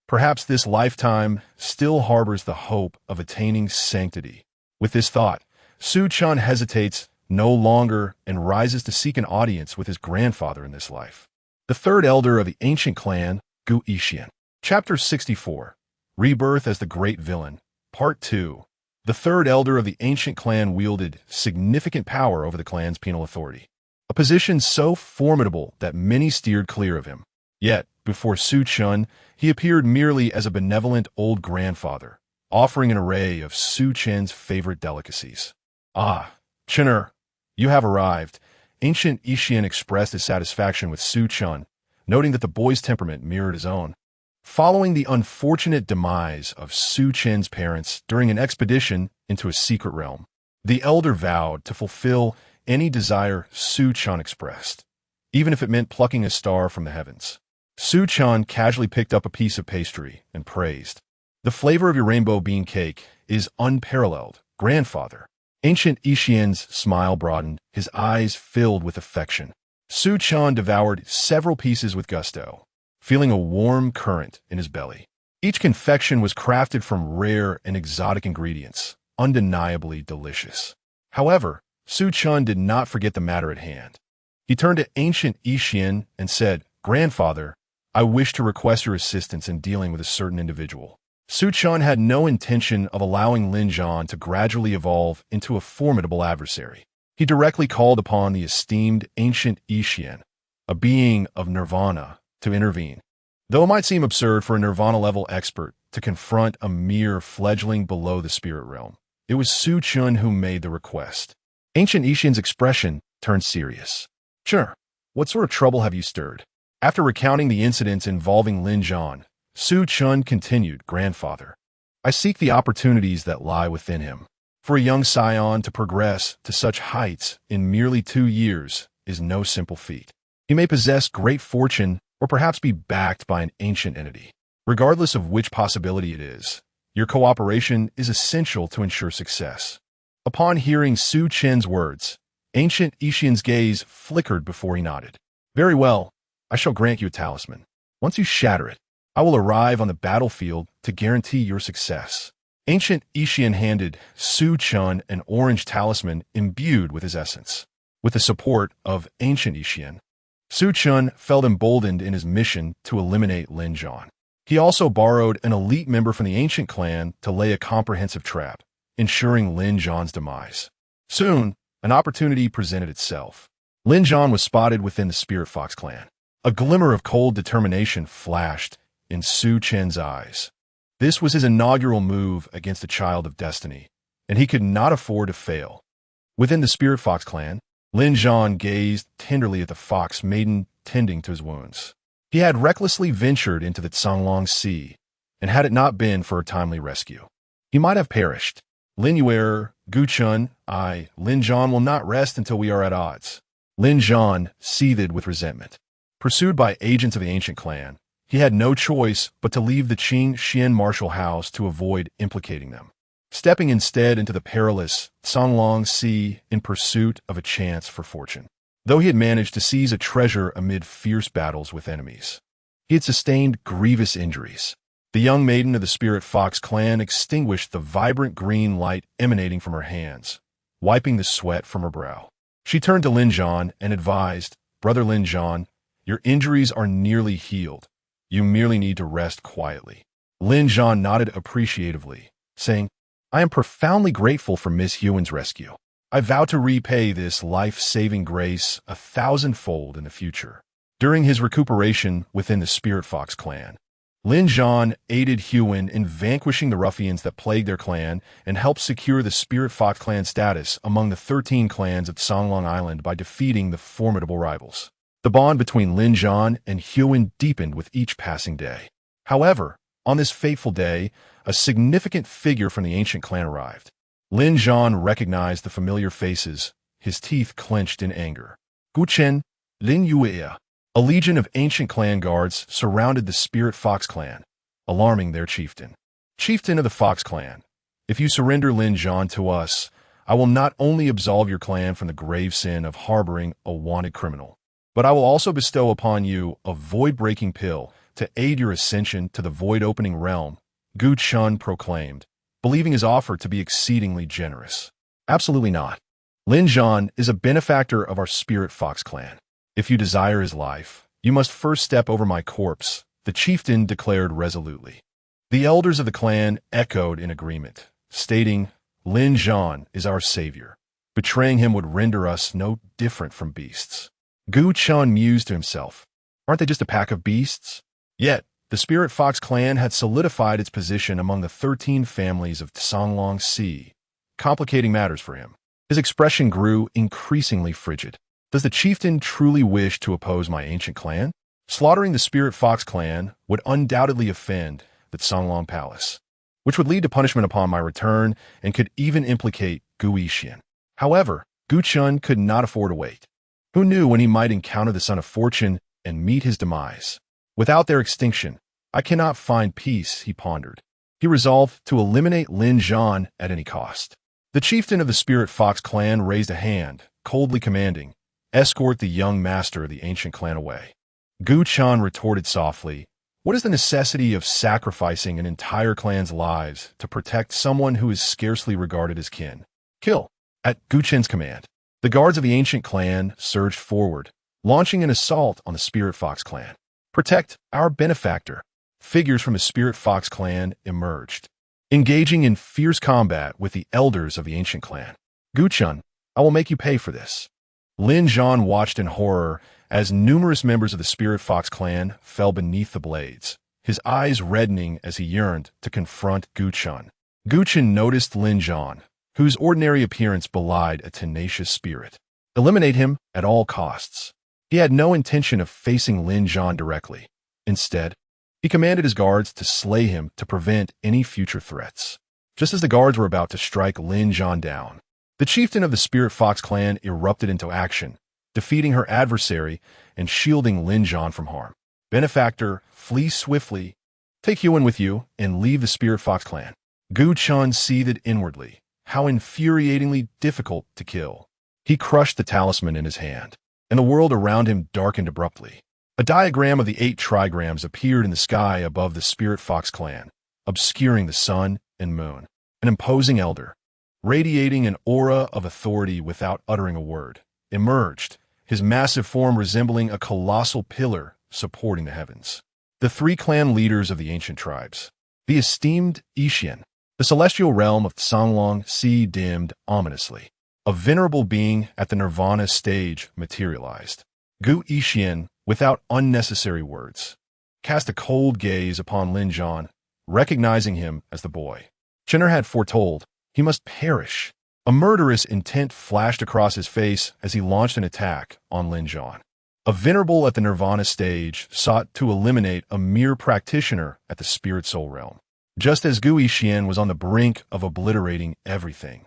[SPEAKER 1] Perhaps this lifetime still harbors the hope of attaining sanctity. With this thought, Su Chen hesitates no longer and rises to seek an audience with his grandfather in this life, the third elder of the ancient clan, Gu Yixian. Chapter 64, Rebirth as the Great Villain, Part 2. The third elder of the ancient clan wielded significant power over the clan's penal authority, a position so formidable that many steered clear of him. Yet, before Su Chen, he appeared merely as a benevolent old grandfather, offering an array of Su Chen's favorite delicacies. "Ah, Chener, you have arrived." Ancient Yixian expressed his satisfaction with Su Chen, noting that the boy's temperament mirrored his own. Following the unfortunate demise of Su Chen's parents during an expedition into a secret realm, the elder vowed to fulfill any desire Su Chen expressed, even if it meant plucking a star from the heavens. Su Chen casually picked up a piece of pastry and praised, "The flavor of your rainbow bean cake is unparalleled, grandfather." Ancient Yixian's smile broadened, his eyes filled with affection. Su Chen devoured several pieces with gusto, feeling a warm current in his belly. Each confection was crafted from rare and exotic ingredients, undeniably delicious. However, Su Chen did not forget the matter at hand. He turned to Ancient Yixian and said, "Grandfather, I wish to request your assistance in dealing with a certain individual." Su Chen had no intention of allowing Lin Zhan to gradually evolve into a formidable adversary. He directly called upon the esteemed Ancient Yixian, a being of Nirvana, to intervene. Though it might seem absurd for a Nirvana-level expert to confront a mere fledgling below the spirit realm, it was Su Chen who made the request. Ancient Yixian's expression turned serious. "Sure, what sort of trouble have you stirred?" After recounting the incidents involving Lin Zhan, Su Chen continued, "Grandfather, I seek the opportunities that lie within him. For a young scion to progress to such heights in merely 2 years is no simple feat. He may possess great fortune or perhaps be backed by an ancient entity. Regardless of which possibility it is, your cooperation is essential to ensure success." Upon hearing Su Chen's words, Ancient Yixian's gaze flickered before he nodded. "Very well, I shall grant you a talisman. Once you shatter it, I will arrive on the battlefield to guarantee your success." Ancient Yixian handed Su Chen an orange talisman imbued with his essence. With the support of Ancient Yixian, Su Chen felt emboldened in his mission to eliminate Lin Zhan. He also borrowed an elite member from the ancient clan to lay a comprehensive trap, ensuring Lin Zhan's demise. Soon, an opportunity presented itself. Lin Zhan was spotted within the Spirit Fox clan. A glimmer of cold determination flashed in Su Chen's eyes. This was his inaugural move against a child of destiny, and he could not afford to fail. Within the Spirit Fox clan, Lin Zhan gazed tenderly at the fox maiden tending to his wounds. He had recklessly ventured into the Canglong Sea, and had it not been for her timely rescue, he might have perished. Lin Yuer, Gu Chun, Lin Zhan will not rest until we are at odds. Lin Zhan seethed with resentment. Pursued by agents of the ancient clan, he had no choice but to leave the Qing Xian martial house to avoid implicating them, stepping instead into the perilous Canglong Sea in pursuit of a chance for fortune. Though he had managed to seize a treasure amid fierce battles with enemies, he had sustained grievous injuries. The young maiden of the Spirit Fox clan extinguished the vibrant green light emanating from her hands, wiping the sweat from her brow. She turned to Lin Zhan and advised, "Brother Lin Zhan, your injuries are nearly healed. You merely need to rest quietly." Lin Zhan nodded appreciatively, saying, "I am profoundly grateful for Miss Yuan's rescue. I vow to repay this life-saving grace 1,000-fold in the future." During his recuperation within the Spirit Fox clan, Lin Zhan aided Huan in vanquishing the ruffians that plagued their clan and helped secure the Spirit Fox clan status among the 13 clans of Canglong Island by defeating the formidable rivals. The bond between Lin Zhan and Huan deepened with each passing day. However, on this fateful day, a significant figure from the ancient clan arrived. Lin Zhan recognized the familiar faces, his teeth clenched in anger. Gu Chen, Lin Yue. A legion of ancient clan guards surrounded the Spirit Fox clan, alarming their chieftain. "Chieftain of the Fox clan, if you surrender Lin Zhan to us, I will not only absolve your clan from the grave sin of harboring a wanted criminal, but I will also bestow upon you a void-breaking pill to aid your ascension to the void-opening realm," Gu Chun proclaimed, believing his offer to be exceedingly generous. "Absolutely not. Lin Zhan is a benefactor of our Spirit Fox clan. If you desire his life, you must first step over my corpse," the chieftain declared resolutely. The elders of the clan echoed in agreement, stating, "Lin Zhan is our savior. Betraying him would render us no different from beasts." Gu Chun mused to himself, "Aren't they just a pack of beasts?" Yet, the Spirit Fox clan had solidified its position among the 13 families of Canglong Sea, complicating matters for him. His expression grew increasingly frigid. "Does the chieftain truly wish to oppose my ancient clan? Slaughtering the Spirit Fox clan would undoubtedly offend the Canglong Palace, which would lead to punishment upon my return and could even implicate Gu Yixian." However, Gu Chun could not afford to wait. Who knew when he might encounter the Son of Fortune and meet his demise? "Without their extinction, I cannot find peace," he pondered. He resolved to eliminate Lin Zhan at any cost. The chieftain of the Spirit Fox clan raised a hand, coldly commanding, "Escort the young master of the ancient clan away." Gu Chun retorted softly, "What is the necessity of sacrificing an entire clan's lives to protect someone who is scarcely regarded as kin? Kill." At Gu Chun's command, the guards of the ancient clan surged forward, launching an assault on the Spirit Fox clan. "Protect our benefactor." Figures from the Spirit Fox clan emerged, engaging in fierce combat with the elders of the ancient clan. "Gu Chun, I will make you pay for this." Lin Zhan watched in horror as numerous members of the Spirit Fox clan fell beneath the blades, his eyes reddening as he yearned to confront Gu Chun. Gu Chun noticed Lin Zhan, whose ordinary appearance belied a tenacious spirit. Eliminate him at all costs. He had no intention of facing Lin Zhan directly. Instead, he commanded his guards to slay him to prevent any future threats. Just as the guards were about to strike Lin Zhan down, the chieftain of the Spirit Fox clan erupted into action, defeating her adversary and shielding Lin Zhan from harm. "Benefactor, flee swiftly. Take Huan with you and leave the Spirit Fox clan." Gu Chun seethed inwardly. How infuriatingly difficult to kill. He crushed the talisman in his hand, and the world around him darkened abruptly. A diagram of the 8 trigrams appeared in the sky above the Spirit Fox clan, obscuring the sun and moon. An imposing elder, radiating an aura of authority without uttering a word, emerged, his massive form resembling a colossal pillar supporting the heavens. The 3 clan leaders of the ancient tribes. The esteemed Yixian, The celestial realm of Songlong sea dimmed ominously. A venerable being at the nirvana stage materialized. Gu Yixian, without unnecessary words, cast a cold gaze upon Lin Zhan, recognizing him as the boy Chen had foretold he must perish. A murderous intent flashed across his face as he launched an attack on Lin Zhan. A venerable at the nirvana stage sought to eliminate a mere practitioner at the spirit soul realm, just as Gu Yixian was on the brink of obliterating everything.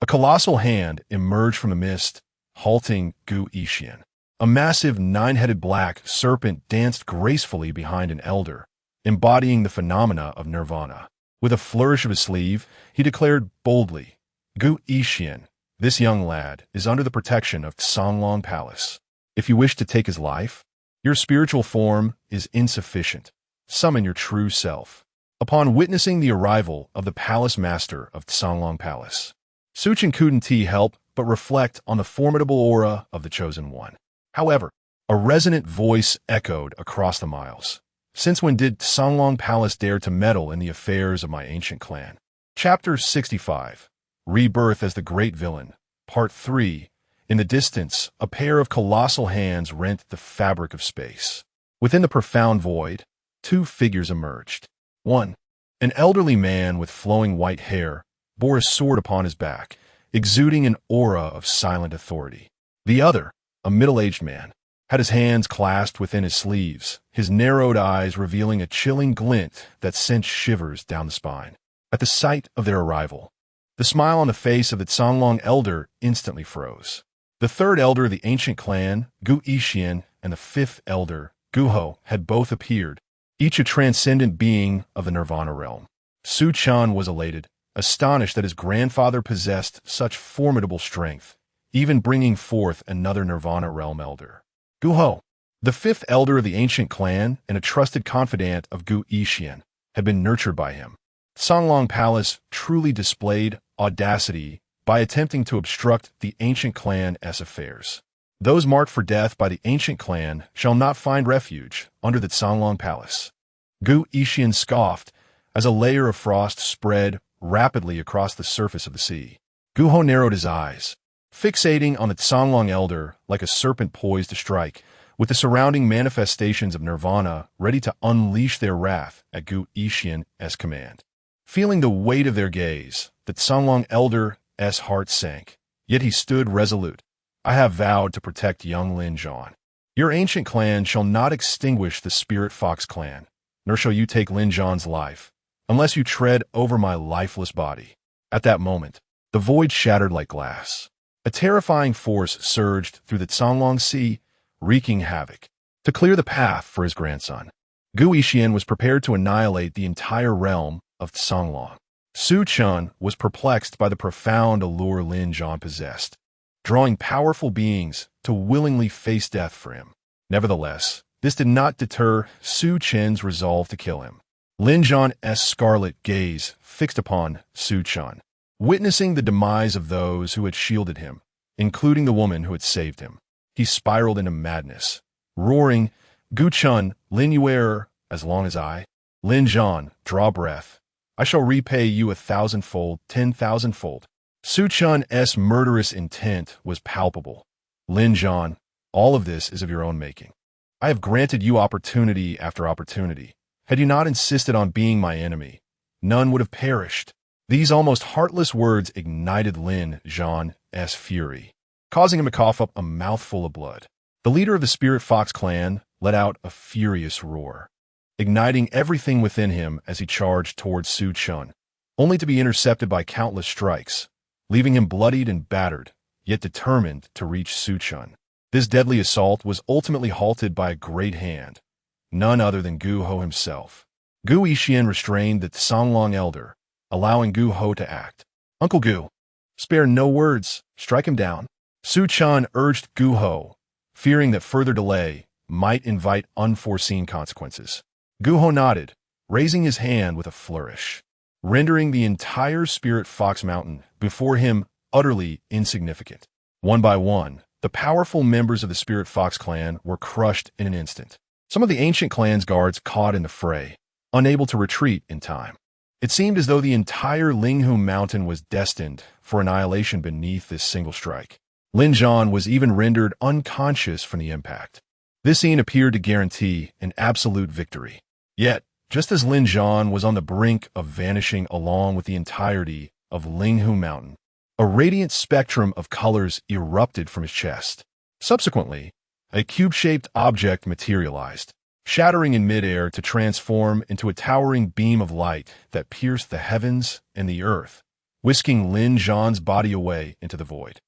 [SPEAKER 1] A colossal hand emerged from the mist, halting Gu Yixian. A massive nine-headed black serpent danced gracefully behind an elder, embodying the phenomena of nirvana. With a flourish of his sleeve, he declared boldly, "Gu Yixian, this young lad is under the protection of Songlong Palace. If you wish to take his life, your spiritual form is insufficient. Summon your true self." Upon witnessing the arrival of the palace master of Songlong Palace, Su Chen couldn't help but reflect on the formidable aura of the Chosen One. However, a resonant voice echoed across the miles. "Since when did Songlong Palace dare to meddle in the affairs of my ancient clan?" Chapter 65. Rebirth as the Great Villain. Part 3. In the distance, a pair of colossal hands rent the fabric of space. Within the profound void, two figures emerged. One, an elderly man with flowing white hair, bore a sword upon his back, exuding an aura of silent authority. The other, a middle-aged man, had his hands clasped within his sleeves, his narrowed eyes revealing a chilling glint that sent shivers down the spine. At the sight of their arrival, the smile on the face of the Songlong elder instantly froze. The third elder of the ancient clan, Gu Yixian, and the fifth elder, Gu Ho, had both appeared, each a transcendent being of the nirvana realm. Su Chen was elated, astonished that his grandfather possessed such formidable strength, even bringing forth another nirvana realm elder. Gu Ho, the fifth elder of the ancient clan and a trusted confidant of Gu Yixian, had been nurtured by him. Songlong Palace truly displayed audacity by attempting to obstruct the ancient clan's affairs. Those marked for death by the ancient clan shall not find refuge under the Songlong Palace. Gu Yixian scoffed as a layer of frost spread rapidly across the surface of the sea. Gu Ho narrowed his eyes, fixating on the Songlong elder like a serpent poised to strike, with the surrounding manifestations of nirvana ready to unleash their wrath at Gu Yixian's command. Feeling the weight of their gaze, the Songlong elder's heart sank, yet he stood resolute. "I have vowed to protect young Lin Zhan. Your ancient clan shall not extinguish the Spirit Fox clan, nor shall you take Lin Zhan's life, unless you tread over my lifeless body." At that moment, the void shattered like glass. A terrifying force surged through the Songlong Sea, wreaking havoc. To clear the path for his grandson, Gu Yixian was prepared to annihilate the entire realm of Songlong. Su Chen was perplexed by the profound allure Lin Zhan possessed, drawing powerful beings to willingly face death for him. Nevertheless, this did not deter Su Chen's resolve to kill him. Lin Zhan's scarlet gaze fixed upon Su Chen, witnessing the demise of those who had shielded him, including the woman who had saved him. He spiraled into madness, roaring, "Gu Chen, Lin Yuer, as long as I, Lin Zhan, draw breath, I shall repay you 1,000-fold, 10,000-fold. Su Chen's murderous intent was palpable. "Lin Zhan, all of this is of your own making. I have granted you opportunity after opportunity. Had you not insisted on being my enemy, none would have perished." These almost heartless words ignited Lin Zhan's fury, causing him to cough up a mouthful of blood. The leader of the Spirit Fox clan let out a furious roar, igniting everything within him as he charged towards Su Chen, only to be intercepted by countless strikes, leaving him bloodied and battered, yet determined to reach Su Chen. This deadly assault was ultimately halted by a great hand, none other than Gu Ho himself. Gu Yixian restrained the Songlong elder, allowing Gu Ho to act. "Uncle Gu, spare no words, strike him down." Su Chen urged Gu Ho, fearing that further delay might invite unforeseen consequences. Gu Ho nodded, raising his hand with a flourish, rendering the entire Spirit Fox Mountain before him utterly insignificant. One by one, the powerful members of the Spirit Fox clan were crushed in an instant. Some of the ancient clan's guards caught in the fray, unable to retreat in time. It seemed as though the entire Linghu mountain was destined for annihilation beneath this single strike. Lin Zhan was even rendered unconscious from the impact. This scene appeared to guarantee an absolute victory. Yet, just as Lin Zhan was on the brink of vanishing along with the entirety of Linghu Mountain, a radiant spectrum of colors erupted from his chest. Subsequently, a cube-shaped object materialized, shattering in midair to transform into a towering beam of light that pierced the heavens and the earth, whisking Lin Zhan's body away into the void.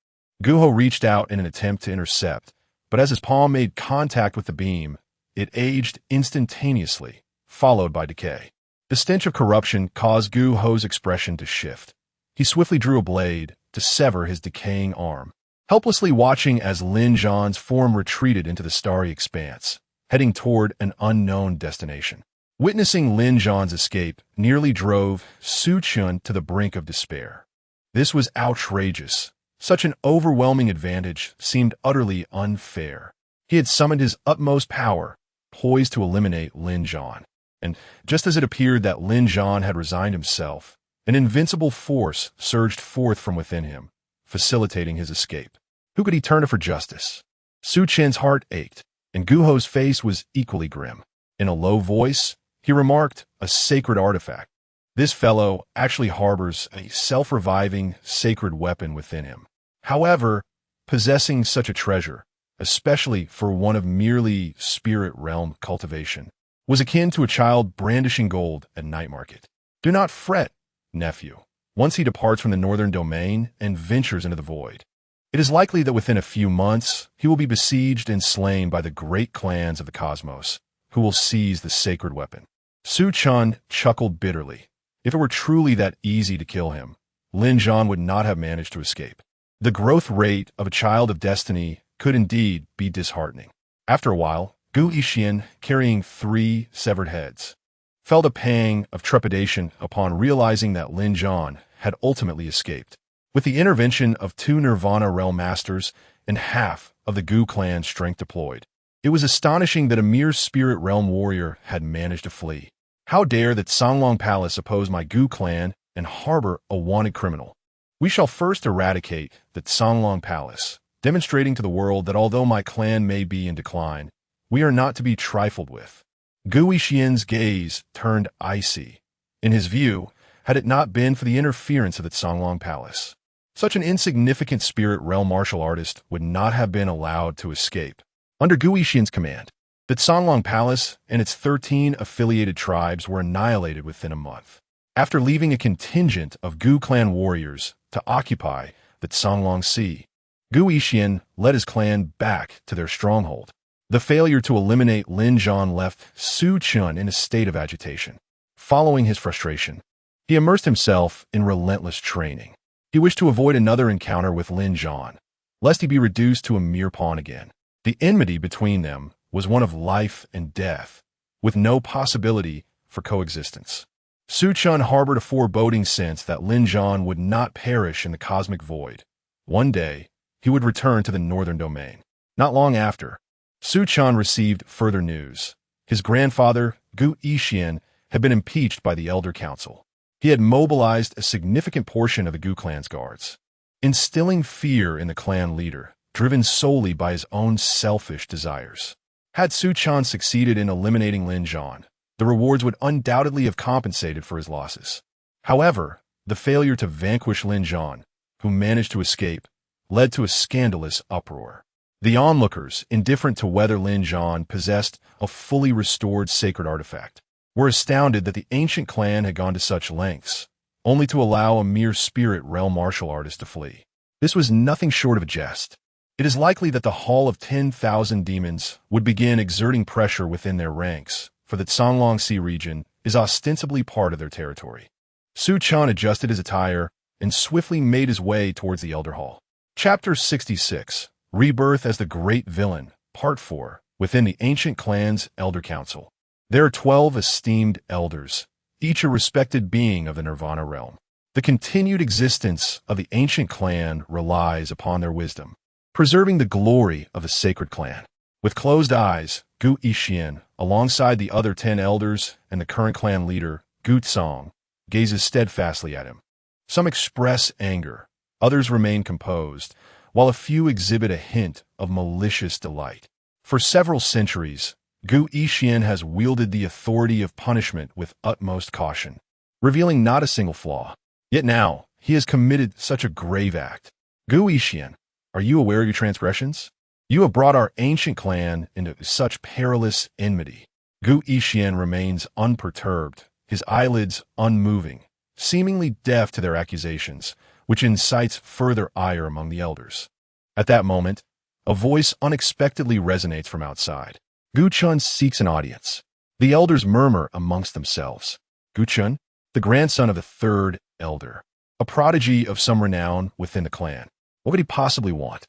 [SPEAKER 1] Guho reached out in an attempt to intercept, but as his palm made contact with the beam, it aged instantaneously, followed by decay. The stench of corruption caused Guho's expression to shift. He swiftly drew a blade to sever his decaying arm, helplessly watching as Lin Zhan's form retreated into the starry expanse, heading toward an unknown destination. Witnessing Lin Zhan's escape nearly drove Su Chen to the brink of despair. This was outrageous. Such an overwhelming advantage seemed utterly unfair. He had summoned his utmost power, poised to eliminate Lin Zhan. And just as it appeared that Lin Zhan had resigned himself, an invincible force surged forth from within him, facilitating his escape. Who could he turn to for justice? Su Chen's heart ached, and Guho's face was equally grim. In a low voice, he remarked, "A sacred artifact. This fellow actually harbors a self-reviving, sacred weapon within him. However, possessing such a treasure, especially for one of merely spirit realm cultivation, was akin to a child brandishing gold at night market. Do not fret, nephew, once he departs from the northern domain and ventures into the void. It is likely that within a few months he will be besieged and slain by the great clans of the cosmos, who will seize the sacred weapon." Su Chen chuckled bitterly. If it were truly that easy to kill him, Lin Zhan would not have managed to escape. The growth rate of a child of destiny could indeed be disheartening. After a while, Gu Yixian, carrying 3 severed heads, felt a pang of trepidation upon realizing that Lin Zhan had ultimately escaped. With the intervention of 2 Nirvana realm masters and half of the Gu clan's strength deployed, it was astonishing that a mere spirit realm warrior had managed to flee. How dare that Songlong Palace oppose my Gu clan and harbor a wanted criminal? We shall first eradicate the Songlong Palace, demonstrating to the world that although my clan may be in decline, we are not to be trifled with. Gu Yixian's gaze turned icy. In his view, had it not been for the interference of the Songlong Palace, such an insignificant spirit realm martial artist would not have been allowed to escape. Under Gu Yixian's command, the Songlong Palace and its 13 affiliated tribes were annihilated within a month. After leaving a contingent of Gu clan warriors to occupy the Songlong Sea, Gu Yixian led his clan back to their stronghold. The failure to eliminate Lin Zhan left Su Chen in a state of agitation. Following his frustration, he immersed himself in relentless training. He wished to avoid another encounter with Lin Zhan, lest he be reduced to a mere pawn again. The enmity between them was one of life and death, with no possibility for coexistence. Su Chen harbored a foreboding sense that Lin Zhan would not perish in the cosmic void. One day, he would return to the northern domain. Not long after, Su Chen received further news. His grandfather, Gu Yixian, had been impeached by the Elder Council. He had mobilized a significant portion of the Gu clan's guards, instilling fear in the clan leader, driven solely by his own selfish desires. Had Su Chen succeeded in eliminating Lin Zhan, the rewards would undoubtedly have compensated for his losses. However, the failure to vanquish Lin Zhan, who managed to escape, led to a scandalous uproar. The onlookers, indifferent to whether Lin Zhan possessed a fully restored sacred artifact, were astounded that the ancient clan had gone to such lengths, only to allow a mere spirit realm martial artist to flee. This was nothing short of a jest. It is likely that the Hall of 10,000 Demons would begin exerting pressure within their ranks, for the Songlong Sea region is ostensibly part of their territory. Su Chen adjusted his attire and swiftly made his way towards the Elder Hall. Chapter 66, Rebirth as the Great Villain, Part 4, within the Ancient Clan's Elder Council. There are 12 esteemed elders, each a respected being of the Nirvana realm. The continued existence of the ancient clan relies upon their wisdom, preserving the glory of the sacred clan. With closed eyes, Gu Yixian, alongside the other 10 elders and the current clan leader, Gu Tsong, gazes steadfastly at him. Some express anger, others remain composed, while a few exhibit a hint of malicious delight. For several centuries, Gu Yixian has wielded the authority of punishment with utmost caution, revealing not a single flaw. Yet now, he has committed such a grave act. Gu Yixian, are you aware of your transgressions? You have brought our ancient clan into such perilous enmity. Gu Yixian remains unperturbed, his eyelids unmoving, seemingly deaf to their accusations, which incites further ire among the elders. At that moment, a voice unexpectedly resonates from outside. Gu Chun seeks an audience. The elders murmur amongst themselves. Gu Chun, the grandson of the third elder, a prodigy of some renown within the clan. What could he possibly want?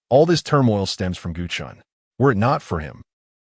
[SPEAKER 1] All this turmoil stems from Gu Chun. Were it not for him,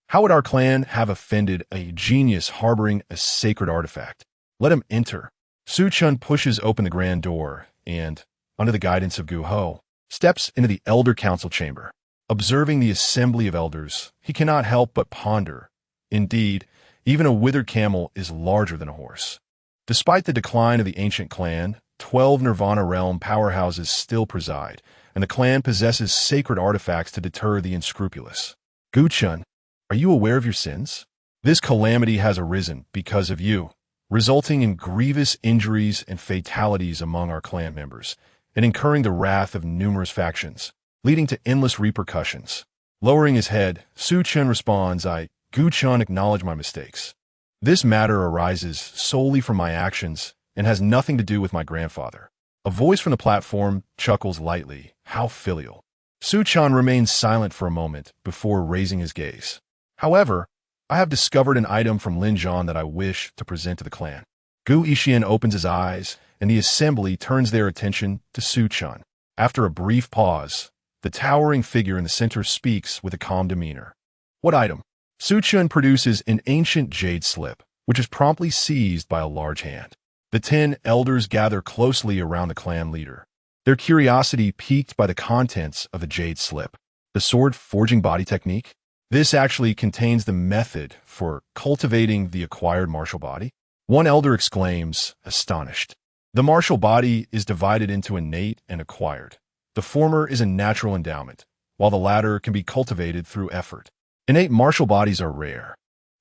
[SPEAKER 1] how would our clan have offended a genius harboring a sacred artifact? Let him enter. Su Chun pushes open the grand door and, under the guidance of Gu Ho, steps into the elder council chamber. Observing the assembly of elders, he cannot help but ponder. Indeed, even a withered camel is larger than a horse. Despite the decline of the ancient clan, 12 Nirvana realm powerhouses still preside, and the clan possesses sacred artifacts to deter the unscrupulous. Gu Chun, are you aware of your sins? This calamity has arisen because of you, resulting in grievous injuries and fatalities among our clan members, and incurring the wrath of numerous factions, leading to endless repercussions. Lowering his head, Su Chun responds, Gu Chun, acknowledge my mistakes. This matter arises solely from my actions and has nothing to do with my grandfather. A voice from the platform chuckles lightly. How filial. Su Chun remains silent for a moment before raising his gaze. However, I have discovered an item from Lin Zhan that I wish to present to the clan. Gu Yixian opens his eyes, and the assembly turns their attention to Su Chun. After a brief pause, the towering figure in the center speaks with a calm demeanor. What item? Su Chun produces an ancient jade slip, which is promptly seized by a large hand. The 10 elders gather closely around the clan leader, their curiosity piqued by the contents of the jade slip. The sword forging body technique? This actually contains the method for cultivating the acquired martial body. One elder exclaims, astonished. The martial body is divided into innate and acquired. The former is a natural endowment, while the latter can be cultivated through effort. Innate martial bodies are rare,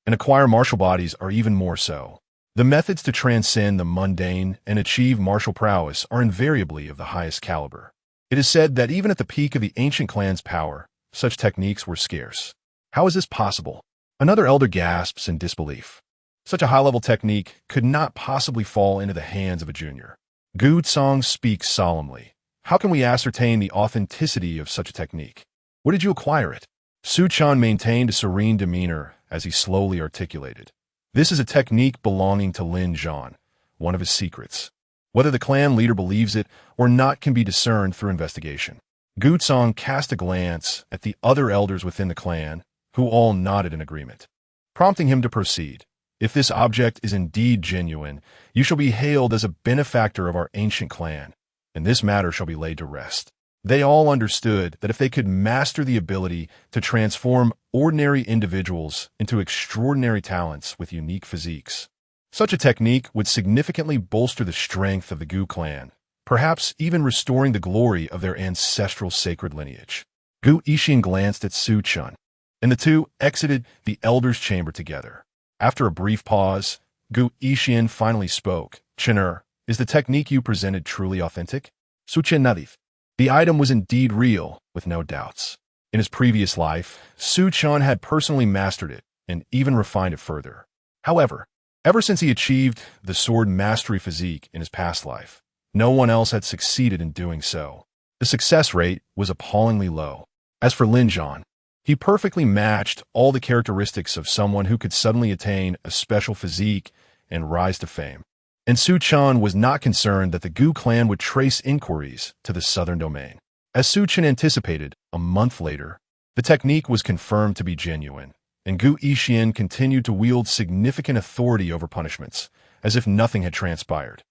[SPEAKER 1] and acquired martial bodies are even more so. The methods to transcend the mundane and achieve martial prowess are invariably of the highest caliber. It is said that even at the peak of the ancient clan's power, such techniques were scarce. How is this possible? Another elder gasps in disbelief. Such a high-level technique could not possibly fall into the hands of a junior. Gu Tsong speaks solemnly. How can we ascertain the authenticity of such a technique? Where did you acquire it? Su Chun maintained a serene demeanor as he slowly articulated. This is a technique belonging to Lin Zhan, one of his secrets. Whether the clan leader believes it or not can be discerned through investigation. Gu Tsong cast a glance at the other elders within the clan, who all nodded in agreement, prompting him to proceed. If this object is indeed genuine, you shall be hailed as a benefactor of our ancient clan, and this matter shall be laid to rest. They all understood that if they could master the ability to transform ordinary individuals into extraordinary talents with unique physiques, such a technique would significantly bolster the strength of the Gu clan, perhaps even restoring the glory of their ancestral sacred lineage. Gu Yixian glanced at Su Chun, and the two exited the elder's chamber together. After a brief pause, Gu Yixian finally spoke. Chen, is the technique you presented truly authentic? Su Chen nodded. The item was indeed real, with no doubts. In his previous life, Su Chun had personally mastered it and even refined it further. However, ever since he achieved the sword mastery physique in his past life, no one else had succeeded in doing so. The success rate was appallingly low. As for Lin Zhan, he perfectly matched all the characteristics of someone who could suddenly attain a special physique and rise to fame. And Su Chun was not concerned that the Gu clan would trace inquiries to the southern domain. As Su Chun anticipated, a month later, the technique was confirmed to be genuine, and Gu Yixian continued to wield significant authority over punishments, as if nothing had transpired.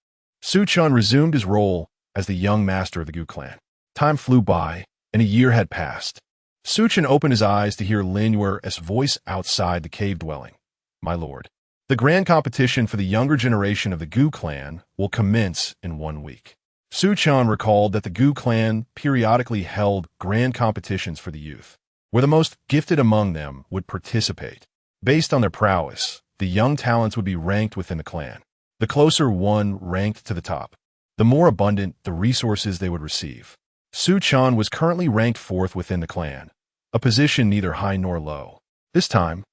[SPEAKER 1] Su Chun resumed his role as the young master of the Gu clan. Time flew by, and a year had passed. Su Chun opened his eyes to hear Lin Yuer's voice outside the cave dwelling. My lord. The grand competition for the younger generation of the Gu clan will commence in 1 week. Su Chen recalled that the Gu clan periodically held grand competitions for the youth, where the most gifted among them would participate. Based on their prowess, the young talents would be ranked within the clan. The closer one ranked to the top, the more abundant the resources they would receive. Su Chen was currently ranked 4th within the clan, a position neither high nor low. This time,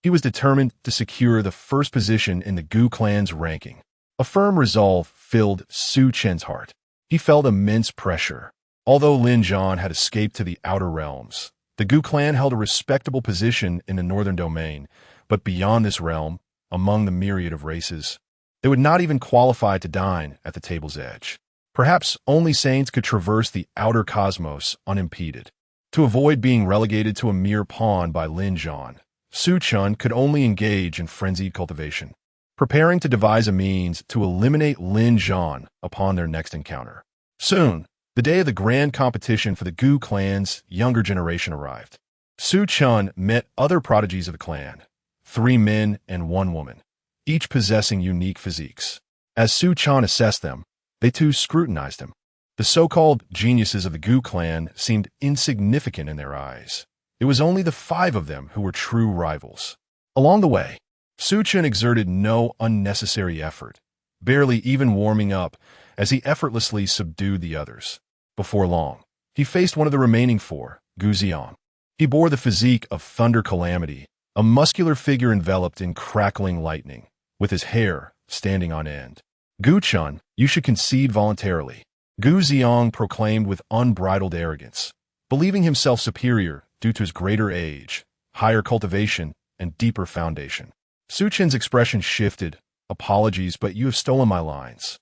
[SPEAKER 1] he was determined to secure the first position in the Gu clan's ranking. A firm resolve filled Su Chen's heart. He felt immense pressure. Although Lin Zhan had escaped to the outer realms, the Gu clan held a respectable position in the northern domain, but beyond this realm, among the myriad of races, they would not even qualify to dine at the table's edge. Perhaps only saints could traverse the outer cosmos unimpeded. To avoid being relegated to a mere pawn by Lin Zhan, Su Chen could only engage in frenzied cultivation, preparing to devise a means to eliminate Lin Zhan upon their next encounter. Soon, the day of the grand competition for the Gu clan's younger generation arrived. Su Chen met other prodigies of the clan, 3 men and 1 woman, each possessing unique physiques. As Su Chen assessed them, they too scrutinized him. The so-called geniuses of the Gu clan seemed insignificant in their eyes. It was only the 5 of them who were true rivals. Along the way, Su Chen exerted no unnecessary effort, barely even warming up as he effortlessly subdued the others. Before long, he faced one of the remaining 4, Gu Ziong. He bore the physique of thunder calamity, a muscular figure enveloped in crackling lightning, with his hair standing on end. Gu Chen, you should concede voluntarily, Gu Ziong proclaimed with unbridled arrogance, believing himself superior due to his greater age, higher cultivation, and deeper foundation. Su Chen's expression shifted. Apologies, but you have stolen my lines.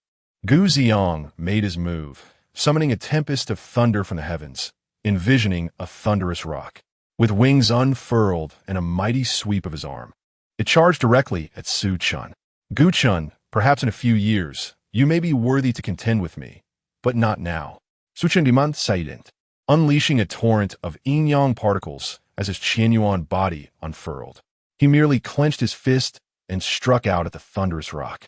[SPEAKER 1] Gu Ziong made his move, summoning a tempest of thunder from the heavens, envisioning a thunderous rock. With wings unfurled and a mighty sweep of his arm, it charged directly at Su Chen. Gu Chen, perhaps in a few years, you may be worthy to contend with me, but not now. Su Chen demanded silent, unleashing a torrent of yin-yang particles as his Qianyuan body unfurled. He merely clenched his fist and struck out at the thunderous rock.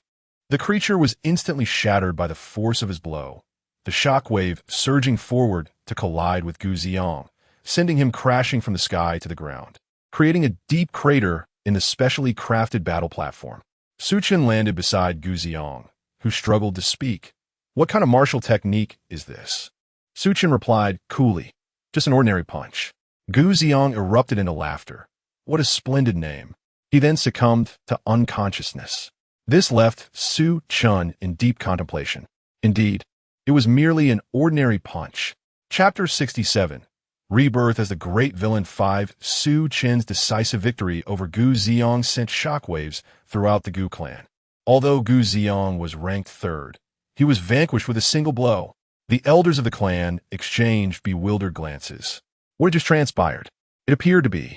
[SPEAKER 1] The creature was instantly shattered by the force of his blow, the shockwave surging forward to collide with Gu Ziong, sending him crashing from the sky to the ground, creating a deep crater in the specially crafted battle platform. Su Chen landed beside Gu Ziong, who struggled to speak. What kind of martial technique is this? Su Chen replied coolly, just an ordinary punch. Gu Ziong erupted into laughter. What a splendid name. He then succumbed to unconsciousness. This left Su Chen in deep contemplation. Indeed, it was merely an ordinary punch. Chapter 67. Rebirth as the Great Villain 5. Su Chen's decisive victory over Gu Ziong sent shockwaves throughout the Gu clan. Although Gu Ziong was ranked 3rd, he was vanquished with a single blow. The elders of the clan exchanged bewildered glances. What had just transpired? It appeared to be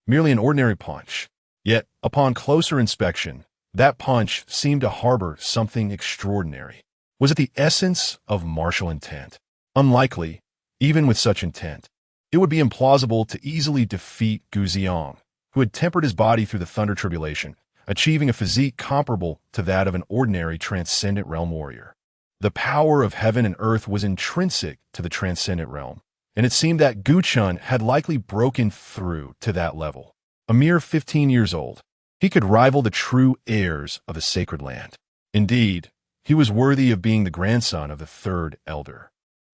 [SPEAKER 1] merely an ordinary punch. Yet, upon closer inspection, that punch seemed to harbor something extraordinary. Was it the essence of martial intent? Unlikely, even with such intent. It would be implausible to easily defeat Gu Ziong, who had tempered his body through the thunder tribulation, achieving a physique comparable to that of an ordinary transcendent realm warrior. The power of heaven and earth was intrinsic to the transcendent realm, and it seemed that Gu Chen had likely broken through to that level. A mere 15 years old, he could rival the true heirs of the sacred land. Indeed, he was worthy of being the grandson of the 3rd elder.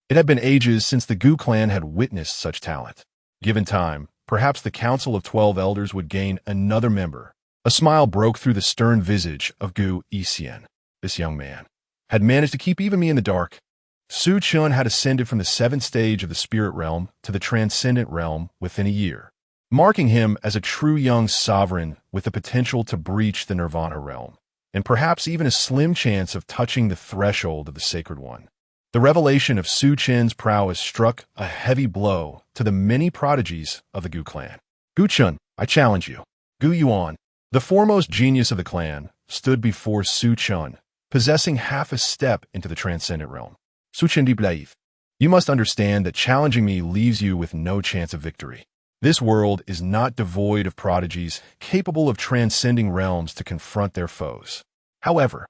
[SPEAKER 1] It had been ages since the Gu clan had witnessed such talent. Given time, perhaps the Council of 12 Elders would gain another member. A smile broke through the stern visage of Gu Yixian. This young man had managed to keep even me in the dark. Su Chen had ascended from the 7th stage of the spirit realm to the transcendent realm within a year, marking him as a true young sovereign with the potential to breach the nirvana realm, and perhaps even a slim chance of touching the threshold of the sacred one. The revelation of Su Chen's prowess struck a heavy blow to the many prodigies of the Gu clan. Gu Chen, I challenge you. Gu Yuan, the foremost genius of the clan, stood before Su Chen, possessing half a step into the transcendent realm. Su Chen, you must understand that challenging me leaves you with no chance of victory. This world is not devoid of prodigies capable of transcending realms to confront their foes. However,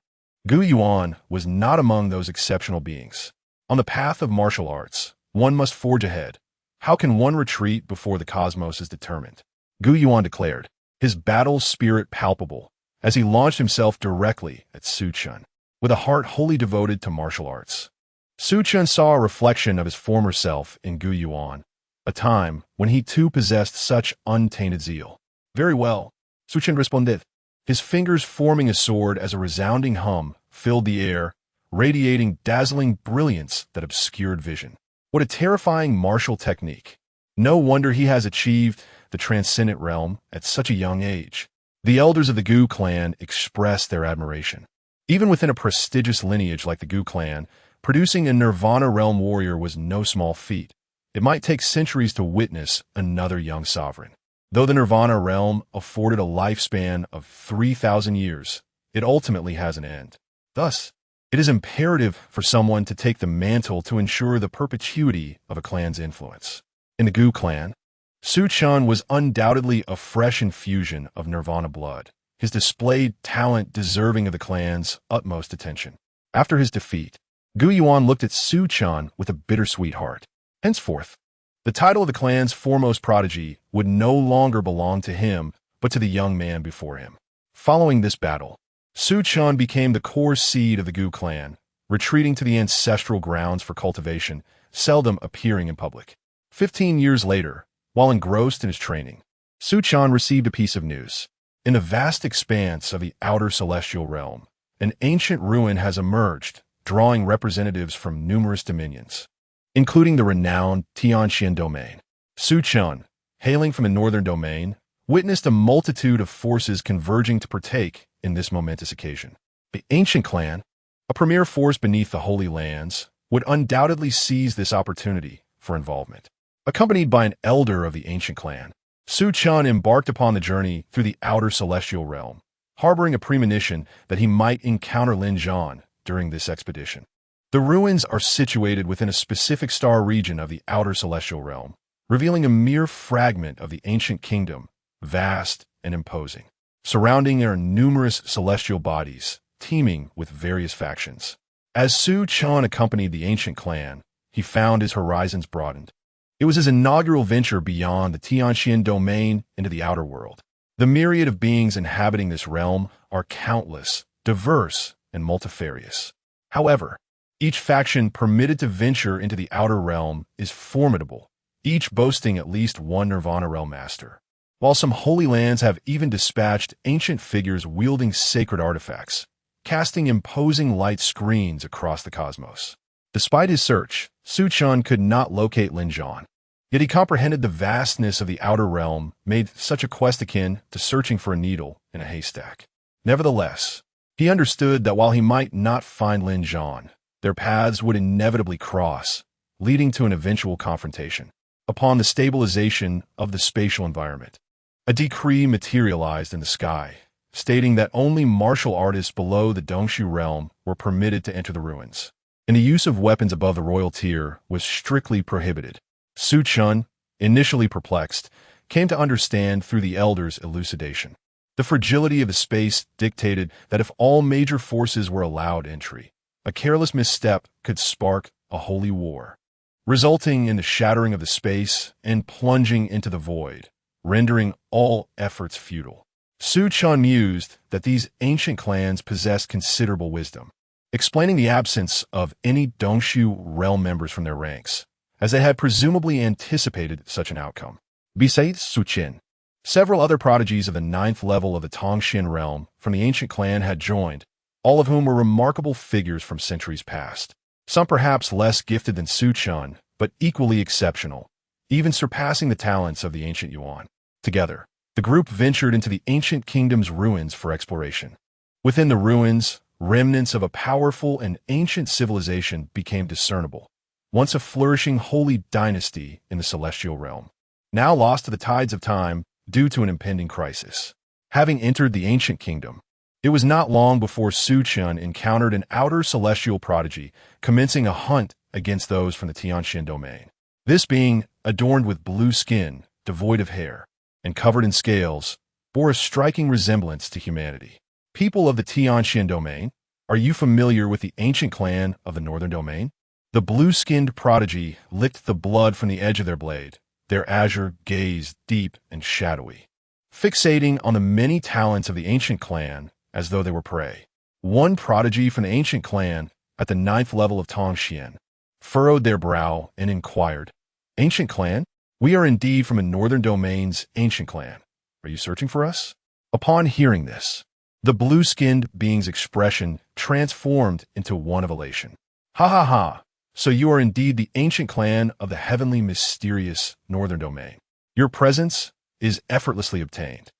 [SPEAKER 1] Gu Yuan was not among those exceptional beings. On the path of martial arts, one must forge ahead. How can one retreat before the cosmos is determined? Gu Yuan declared, his battle spirit palpable, as he launched himself directly at Su Chen, with a heart wholly devoted to martial arts. Su Chen saw a reflection of his former self in Gu Yuan, a time when he too possessed such untainted zeal. Very well, Su Chen responded, his fingers forming a sword as a resounding hum filled the air, radiating dazzling brilliance that obscured vision. What a terrifying martial technique. No wonder he has achieved the transcendent realm at such a young age. The elders of the Gu clan expressed their admiration. Even within a prestigious lineage like the Gu clan, producing a Nirvana realm warrior was no small feat. It might take centuries to witness another young sovereign. Though the Nirvana realm afforded a lifespan of 3,000 years, it ultimately has an end. Thus, it is imperative for someone to take the mantle to ensure the perpetuity of a clan's influence. In the Gu clan, Su Chen was undoubtedly a fresh infusion of Nirvana blood, his displayed talent deserving of the clan's utmost attention. After his defeat, Gu Yuan looked at Su Chen with a bittersweet heart. Henceforth, the title of the clan's foremost prodigy would no longer belong to him, but to the young man before him. Following this battle, Su Chen became the core seed of the Gu clan, retreating to the ancestral grounds for cultivation, seldom appearing in public. 15 years later, while engrossed in his training, Su Chen received a piece of news. In the vast expanse of the outer celestial realm, an ancient ruin has emerged, drawing representatives from numerous dominions, including the renowned Tianxian domain. Su Chen, hailing from the northern domain, witnessed a multitude of forces converging to partake in this momentous occasion. The ancient clan, a premier force beneath the Holy Lands, would undoubtedly seize this opportunity for involvement. Accompanied by an elder of the ancient clan, Su Chen embarked upon the journey through the outer celestial realm, harboring a premonition that he might encounter Lin Zhan during this expedition. The ruins are situated within a specific star region of the outer celestial realm, revealing a mere fragment of the ancient kingdom, vast and imposing. Surrounding are numerous celestial bodies, teeming with various factions. As Su Chen accompanied the ancient clan, he found his horizons broadened. It was his inaugural venture beyond the Tianxian domain into the outer world. The myriad of beings inhabiting this realm are countless, diverse, and multifarious. However, each faction permitted to venture into the outer realm is formidable, each boasting at least one Nirvana realm master. While some holy lands have even dispatched ancient figures wielding sacred artifacts, casting imposing light screens across the cosmos. Despite his search, Su Chen could not locate Lin Zhan. Yet he comprehended the vastness of the outer realm made such a quest akin to searching for a needle in a haystack. Nevertheless, he understood that while he might not find Lin Zhan, their paths would inevitably cross, leading to an eventual confrontation. Upon the stabilization of the spatial environment, a decree materialized in the sky, stating that only martial artists below the Dongshu realm were permitted to enter the ruins, and the use of weapons above the royal tier was strictly prohibited. Su Chen, initially perplexed, came to understand through the elders' elucidation. The fragility of the space dictated that if all major forces were allowed entry, a careless misstep could spark a holy war, resulting in the shattering of the space and plunging into the void, rendering all efforts futile. Su Chen mused that these ancient clans possessed considerable wisdom, explaining the absence of any Dongshu realm members from their ranks, as they had presumably anticipated such an outcome. Besides Su Chen, several other prodigies of the 9th level of the Tongxian realm from the ancient clan had joined, all of whom were remarkable figures from centuries past. Some perhaps less gifted than Su Chen, but equally exceptional, even surpassing the talents of the ancient Yuan. Together, the group ventured into the ancient kingdom's ruins for exploration. Within the ruins, remnants of a powerful and ancient civilization became discernible, once a flourishing holy dynasty in the celestial realm, now lost to the tides of time due to an impending crisis. Having entered the ancient kingdom, it was not long before Su Chen encountered an outer celestial prodigy, commencing a hunt against those from the Tianxian domain. This being, adorned with blue skin, devoid of hair, and covered in scales, bore a striking resemblance to humanity. People of the Tianxian domain, are you familiar with the ancient clan of the Northern Domain? The blue-skinned prodigy licked the blood from the edge of their blade, their azure gaze deep and shadowy, fixating on the many talents of the ancient clan as though they were prey. One prodigy from the ancient clan, at the 9th level of Tongxian, furrowed their brow and inquired, "Ancient clan? We are indeed from the Northern Domain's ancient clan. Are you searching for us?" Upon hearing this, the blue-skinned being's expression transformed into one of elation. "Ha ha ha! So you are indeed the ancient clan of the heavenly mysterious Northern Domain. Your presence is effortlessly obtained.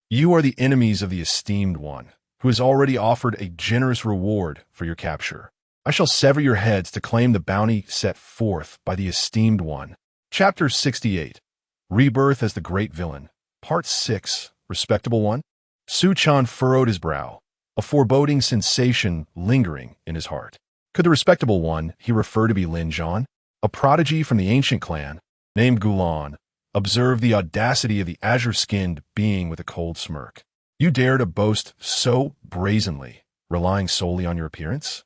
[SPEAKER 1] You are the enemies of the esteemed one, who has already offered a generous reward for your capture. I shall sever your heads to claim the bounty set forth by the esteemed one." Chapter 68. Rebirth as the Great Villain. Part 6. Respectable One. Su Chen furrowed his brow, a foreboding sensation lingering in his heart. Could the respectable one he refer to be Lin Zhan, a prodigy from the ancient clan, named Gulan, observed the audacity of the azure-skinned being with a cold smirk. "You dare to boast so brazenly, relying solely on your appearance?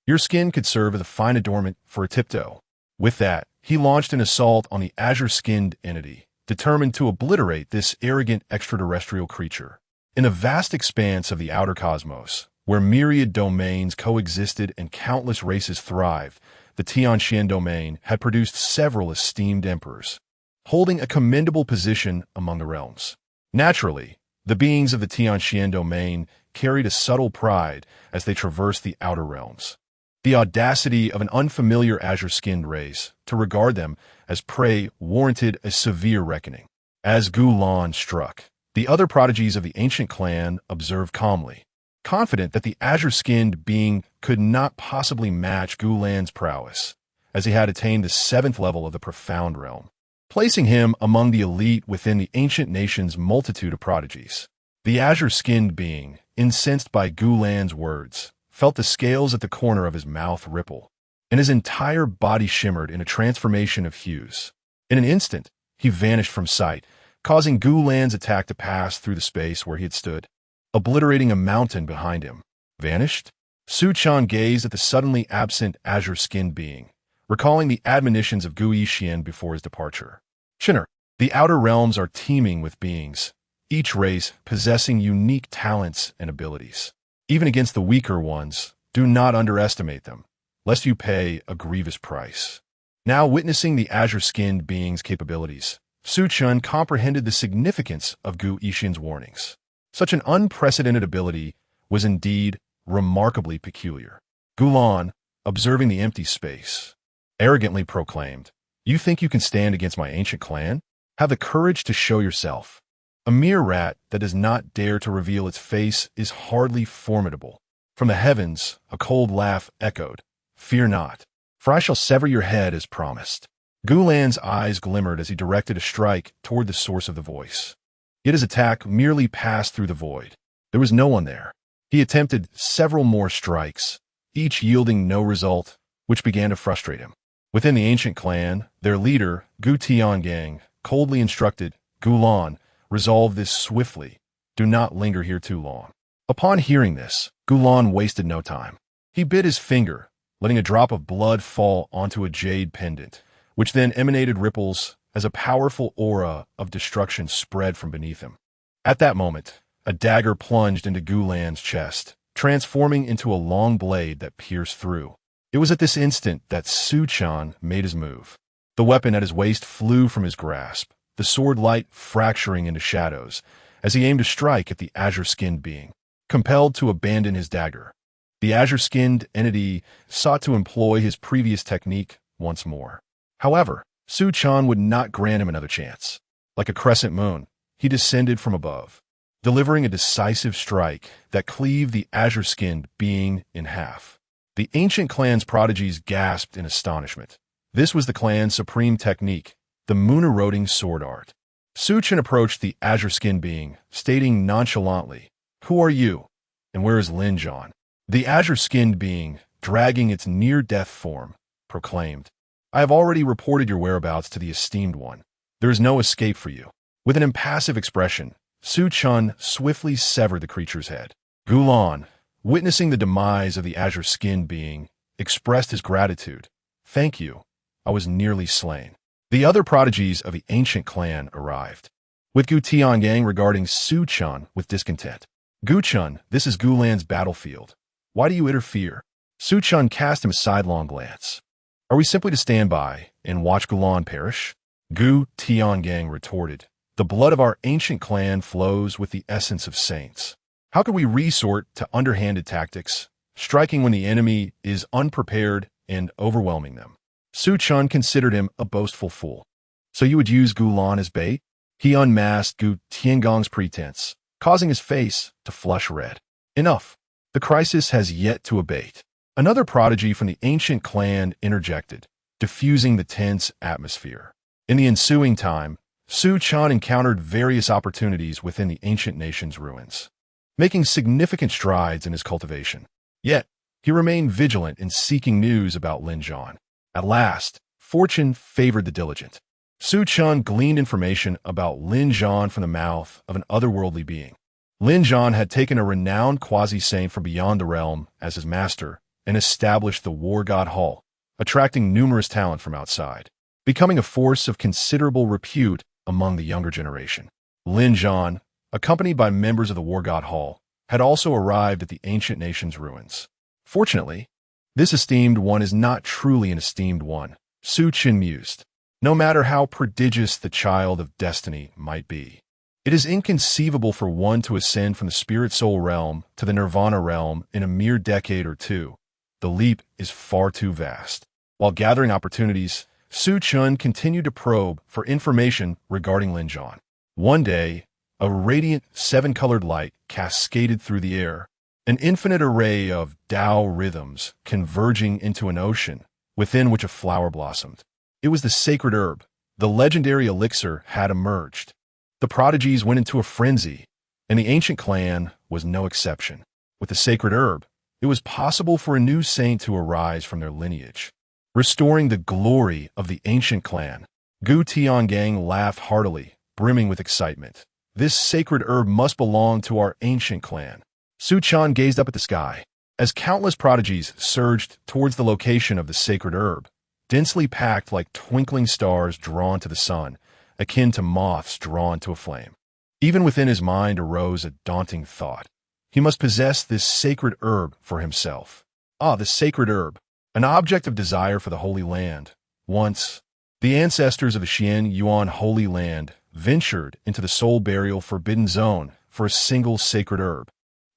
[SPEAKER 1] Your skin could serve as a fine adornment for a tiptoe." With that, he launched an assault on the azure-skinned entity, determined to obliterate this arrogant extraterrestrial creature. In the vast expanse of the outer cosmos, where myriad domains coexisted and countless races thrived, the Tianxian domain had produced several esteemed emperors, holding a commendable position among the realms. Naturally, the beings of the Tianxian domain carried a subtle pride as they traversed the outer realms. The audacity of an unfamiliar azure-skinned race to regard them as prey warranted a severe reckoning. As Gulan struck, the other prodigies of the ancient clan observed calmly, confident that the azure-skinned being could not possibly match Gulan's prowess, as he had attained the 7th level of the profound realm, placing him among the elite within the ancient nation's multitude of prodigies. The azure-skinned being, incensed by Gulan's words, felt the scales at the corner of his mouth ripple, and his entire body shimmered in a transformation of hues. In an instant, he vanished from sight, causing Gulan's attack to pass through the space where he had stood, obliterating a mountain behind him. Vanished? Su Chen gazed at the suddenly absent azure-skinned being, recalling the admonitions of Gu Yixian before his departure. "Chinner, the outer realms are teeming with beings, each race possessing unique talents and abilities. Even against the weaker ones, do not underestimate them, lest you pay a grievous price." Now witnessing the azure-skinned being's capabilities, Su Chen comprehended the significance of Gu Yixian's warnings. Such an unprecedented ability was indeed remarkably peculiar. Gulan, observing the empty space, arrogantly proclaimed, "You think you can stand against my ancient clan? Have the courage to show yourself. A mere rat that does not dare to reveal its face is hardly formidable." From the heavens, a cold laugh echoed, "Fear not, for I shall sever your head as promised." Gulan's eyes glimmered as he directed a strike toward the source of the voice. Yet his attack merely passed through the void. There was no one there. He attempted several more strikes, each yielding no result, which began to frustrate him. Within the ancient clan, their leader, Gu Tiangang, coldly instructed Gulan, "Resolve this swiftly. Do not linger here too long." Upon hearing this, Gulan wasted no time. He bit his finger, letting a drop of blood fall onto a jade pendant, which then emanated ripples as a powerful aura of destruction spread from beneath him. At that moment, a dagger plunged into Gulan's chest, transforming into a long blade that pierced through. It was at this instant that Su Chen made his move. The weapon at his waist flew from his grasp, the sword light fracturing into shadows, as he aimed to strike at the azure-skinned being. Compelled to abandon his dagger, the azure-skinned entity sought to employ his previous technique once more. However, Su Chen would not grant him another chance. Like a crescent moon, he descended from above, delivering a decisive strike that cleaved the azure-skinned being in half. The ancient clan's prodigies gasped in astonishment. This was the clan's supreme technique, the moon-eroding sword art. Su Chen approached the azure-skinned being, stating nonchalantly, "Who are you, and where is Lin Zhan?" The azure-skinned being, dragging its near-death form, proclaimed, "I have already reported your whereabouts to the esteemed one. There is no escape for you. With an impassive expression, Su Chen swiftly severed the creature's head. Gulan, witnessing the demise of the azure-skinned being, expressed his gratitude. "Thank you. I was nearly slain." The other prodigies of the ancient clan arrived, with Gu Tiangang regarding Su Chen with discontent. "Gu Chen, this is Gulan's battlefield. Why do you interfere?" Su Chen cast him a sidelong glance. "Are we simply to stand by and watch Gulan perish?" Gu Tiangang retorted. "The blood of our ancient clan flows with the essence of saints. How could we resort to underhanded tactics, striking when the enemy is unprepared and overwhelming them?" Su Chen considered him a boastful fool. "So you would use Gulan as bait?" He unmasked Gu Tiangong's pretense, causing his face to flush red. "Enough. The crisis has yet to abate." Another prodigy from the ancient clan interjected, diffusing the tense atmosphere. In the ensuing time, Su Chen encountered various opportunities within the ancient nation's ruins, making significant strides in his cultivation. Yet, he remained vigilant in seeking news about Lin Zhan. At last, fortune favored the diligent. Su Chen gleaned information about Lin Zhan from the mouth of an otherworldly being. Lin Zhan had taken a renowned quasi-saint from beyond the realm as his master and established the War God Hall, attracting numerous talent from outside, becoming a force of considerable repute among the younger generation. Lin Zhan, accompanied by members of the War God Hall, had also arrived at the ancient nation's ruins. Fortunately, this esteemed one is not truly an esteemed one, Su Chen mused. No matter how prodigious the child of destiny might be, it is inconceivable for one to ascend from the spirit-soul realm to the nirvana realm in a mere decade or two. The leap is far too vast. While gathering opportunities, Su Chen continued to probe for information regarding Lin Zhan. One day, a radiant seven-colored light cascaded through the air, an infinite array of Dao rhythms converging into an ocean within which a flower blossomed. It was the sacred herb. The legendary elixir had emerged. The prodigies went into a frenzy, and the ancient clan was no exception. With the sacred herb, it was possible for a new saint to arise from their lineage, restoring the glory of the ancient clan. Gu Tiangang laughed heartily, brimming with excitement. "This sacred herb must belong to our ancient clan." Su Chen gazed up at the sky. As countless prodigies surged towards the location of the sacred herb, densely packed like twinkling stars drawn to the sun, akin to moths drawn to a flame. Even within his mind arose a daunting thought. He must possess this sacred herb for himself. Ah, the sacred herb, an object of desire for the Holy Land. Once, the ancestors of the Xian Yuan Holy Land ventured into the soul burial forbidden zone for a single sacred herb,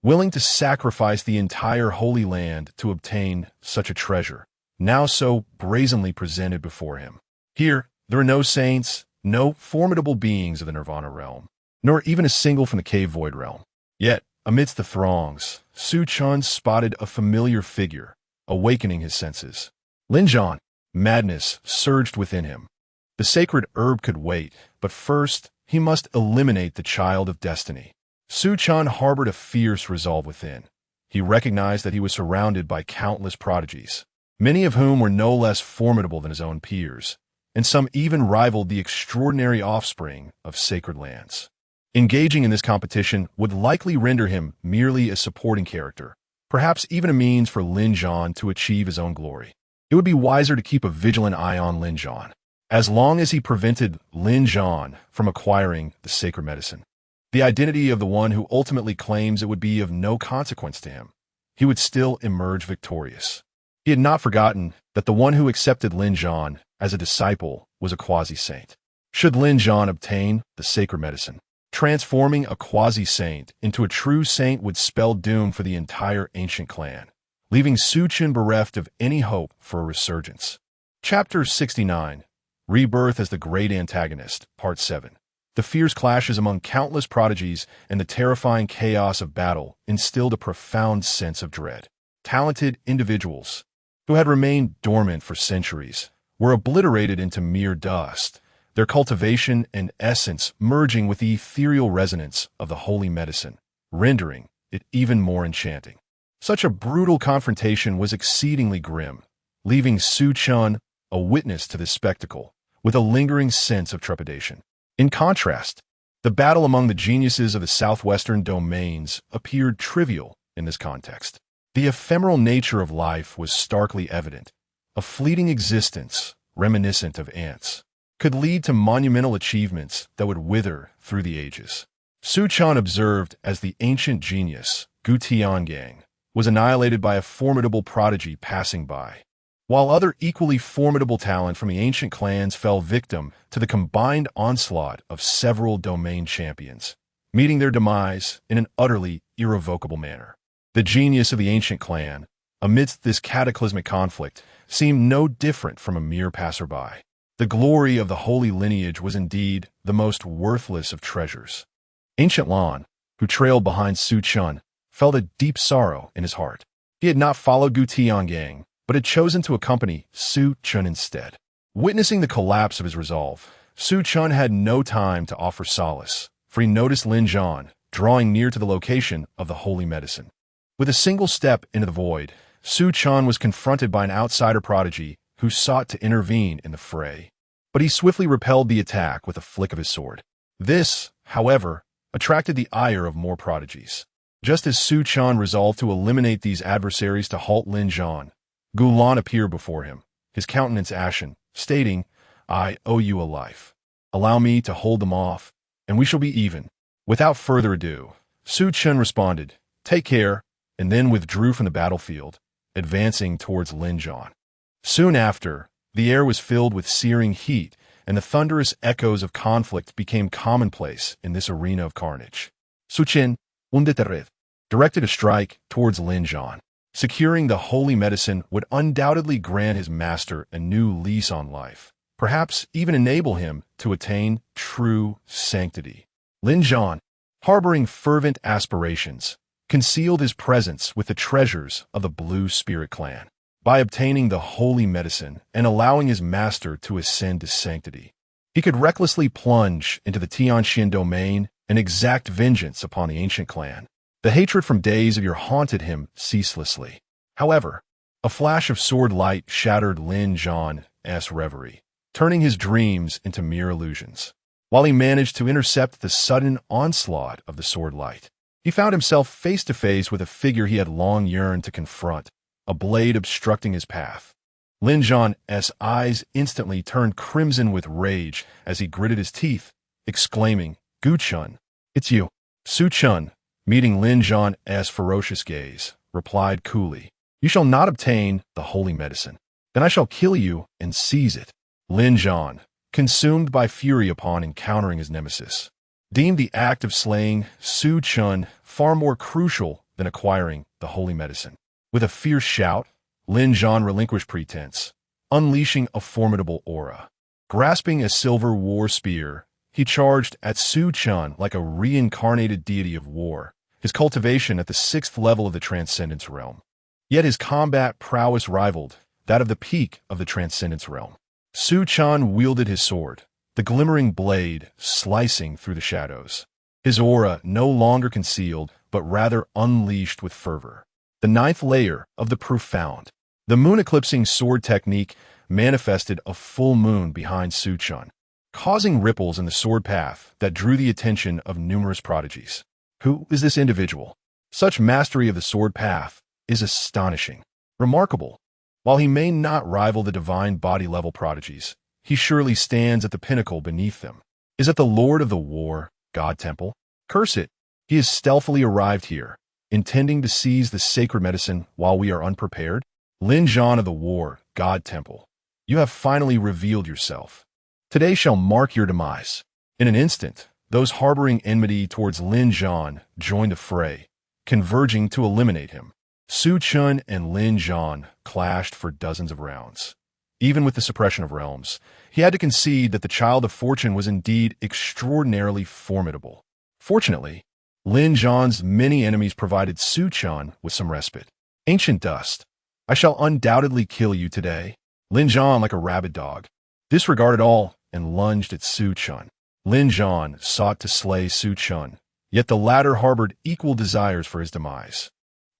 [SPEAKER 1] willing to sacrifice the entire Holy Land to obtain such a treasure, now so brazenly presented before him. Here, there are no saints, no formidable beings of the Nirvana realm, nor even a single from the Cave Void realm. Yet, amidst the throngs, Su Chen spotted a familiar figure, awakening his senses. Lin Zhan. Madness surged within him. The sacred herb could wait, but first, he must eliminate the child of destiny. Su Chen harbored a fierce resolve within. He recognized that he was surrounded by countless prodigies, many of whom were no less formidable than his own peers, and some even rivaled the extraordinary offspring of sacred lands. Engaging in this competition would likely render him merely a supporting character, perhaps even a means for Lin Zhan to achieve his own glory. It would be wiser to keep a vigilant eye on Lin Zhan, as long as he prevented Lin Zhan from acquiring the sacred medicine. The identity of the one who ultimately claims it would be of no consequence to him. He would still emerge victorious. He had not forgotten that the one who accepted Lin Zhan as a disciple was a quasi-saint. Should Lin Zhan obtain the sacred medicine, transforming a quasi-saint into a true saint would spell doom for the entire ancient clan, leaving Su Chen bereft of any hope for a resurgence. Chapter 69, Rebirth as the Great Antagonist, Part 7. The fierce clashes among countless prodigies and the terrifying chaos of battle instilled a profound sense of dread. Talented individuals, who had remained dormant for centuries, were obliterated into mere dust, their cultivation and essence merging with the ethereal resonance of the holy medicine, rendering it even more enchanting. Such a brutal confrontation was exceedingly grim, leaving Su Chen a witness to this spectacle with a lingering sense of trepidation. In contrast, The battle among the geniuses of the southwestern domains appeared trivial in this context. The ephemeral nature of life was starkly evident. A fleeting existence, reminiscent of ants, could lead to monumental achievements that would wither through the ages. Su Chen observed as the ancient genius, Gu Tiangang, was annihilated by a formidable prodigy passing by, while other equally formidable talent from the ancient clans fell victim to the combined onslaught of several domain champions, meeting their demise in an utterly irrevocable manner. The genius of the ancient clan, amidst this cataclysmic conflict, seemed no different from a mere passerby. The glory of the holy lineage was indeed the most worthless of treasures. Ancient Lan, who trailed behind Su Chen, felt a deep sorrow in his heart. He had not followed Gu Tiangang, but had chosen to accompany Su Chen instead. Witnessing the collapse of his resolve, Su Chen had no time to offer solace, for he noticed Lin Zhan drawing near to the location of the holy medicine. With a single step into the void, Su Chen was confronted by an outsider prodigy who sought to intervene in the fray. But he swiftly repelled the attack with a flick of his sword. This, however, attracted the ire of more prodigies. Just as Su Chen resolved to eliminate these adversaries to halt Lin Zhan, Gulan appeared before him, his countenance ashen, stating, "I owe you a life. Allow me to hold them off, and we shall be even." Without further ado, Su Chen responded, "Take care," and then withdrew from the battlefield, advancing towards Lin Zhan. Soon after, the air was filled with searing heat, and the thunderous echoes of conflict became commonplace in this arena of carnage. Su Chen directed a strike towards Lin Zhan. Securing the holy medicine would undoubtedly grant his master a new lease on life, perhaps even enable him to attain true sanctity. Lin Zhan, harboring fervent aspirations, concealed his presence with the treasures of the Blue Spirit clan. By obtaining the holy medicine and allowing his master to ascend to sanctity, he could recklessly plunge into the Tianxian domain and exact vengeance upon the ancient clan. The hatred from days of yore haunted him ceaselessly. However, a flash of sword light shattered Lin Zhan's reverie, turning his dreams into mere illusions. While he managed to intercept the sudden onslaught of the sword light, he found himself face to face with a figure he had long yearned to confront, a blade obstructing his path. Lin Zhan's eyes instantly turned crimson with rage as he gritted his teeth, exclaiming, "Gu Chen, it's you." Su Chen, meeting Lin Zhan's ferocious gaze, replied coolly, "You shall not obtain the holy medicine. Then I shall kill you and seize it." Lin Zhan, consumed by fury upon encountering his nemesis, deemed the act of slaying Su Chen far more crucial than acquiring the holy medicine. With a fierce shout, Lin Zhan relinquished pretense, unleashing a formidable aura. Grasping a silver war spear, he charged at Su Chen like a reincarnated deity of war, his cultivation at the 6th level of the Transcendence Realm. Yet his combat prowess rivaled that of the peak of the Transcendence Realm. Su Chen wielded his sword, the glimmering blade slicing through the shadows. His aura no longer concealed, but rather unleashed with fervor. The 9th layer of the profound. The moon-eclipsing sword technique manifested a full moon behind Su Chen, causing ripples in the sword path that drew the attention of numerous prodigies. Who is this individual? Such mastery of the sword path is astonishing, remarkable. While he may not rival the divine body-level prodigies, he surely stands at the pinnacle beneath them. Is it the Lord of the War, God Temple? Curse it! He has stealthily arrived here, intending to seize the sacred medicine while we are unprepared. Lin Zhan of the War, God Temple, you have finally revealed yourself. Today shall mark your demise. In an instant, those harboring enmity towards Lin Zhan joined the fray, converging to eliminate him. Su Chen and Lin Zhan clashed for dozens of rounds. Even with the suppression of realms, he had to concede that the Child of Fortune was indeed extraordinarily formidable. Fortunately, Lin Zhan's many enemies provided Su Chen with some respite. Ancient dust, I shall undoubtedly kill you today. Lin Zhan, like a rabid dog, disregarded all and lunged at Su Chen. Lin Zhan sought to slay Su Chen, yet the latter harbored equal desires for his demise.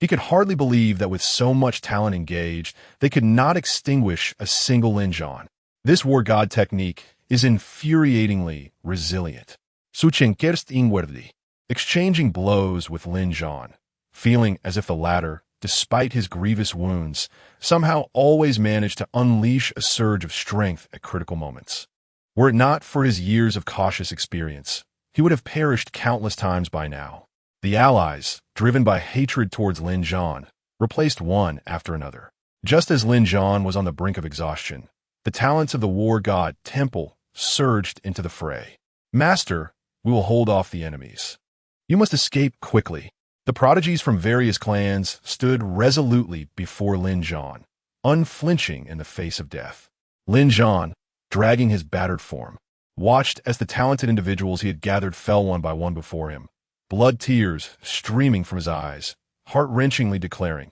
[SPEAKER 1] He could hardly believe that with so much talent engaged, they could not extinguish a single Lin Zhan. This war god technique is infuriatingly resilient. Su Chen cursed inwardly, exchanging blows with Lin Zhan, feeling as if the latter, despite his grievous wounds, somehow always managed to unleash a surge of strength at critical moments. Were it not for his years of cautious experience, he would have perished countless times by now. The allies, driven by hatred towards Lin Zhan, replaced one after another. Just as Lin Zhan was on the brink of exhaustion, the talents of the war god Temple surged into the fray. Master, we will hold off the enemies. You must escape quickly. The prodigies from various clans stood resolutely before Lin Zhan, unflinching in the face of death. Lin Zhan, dragging his battered form, watched as the talented individuals he had gathered fell one by one before him, blood tears streaming from his eyes, heart-wrenchingly declaring,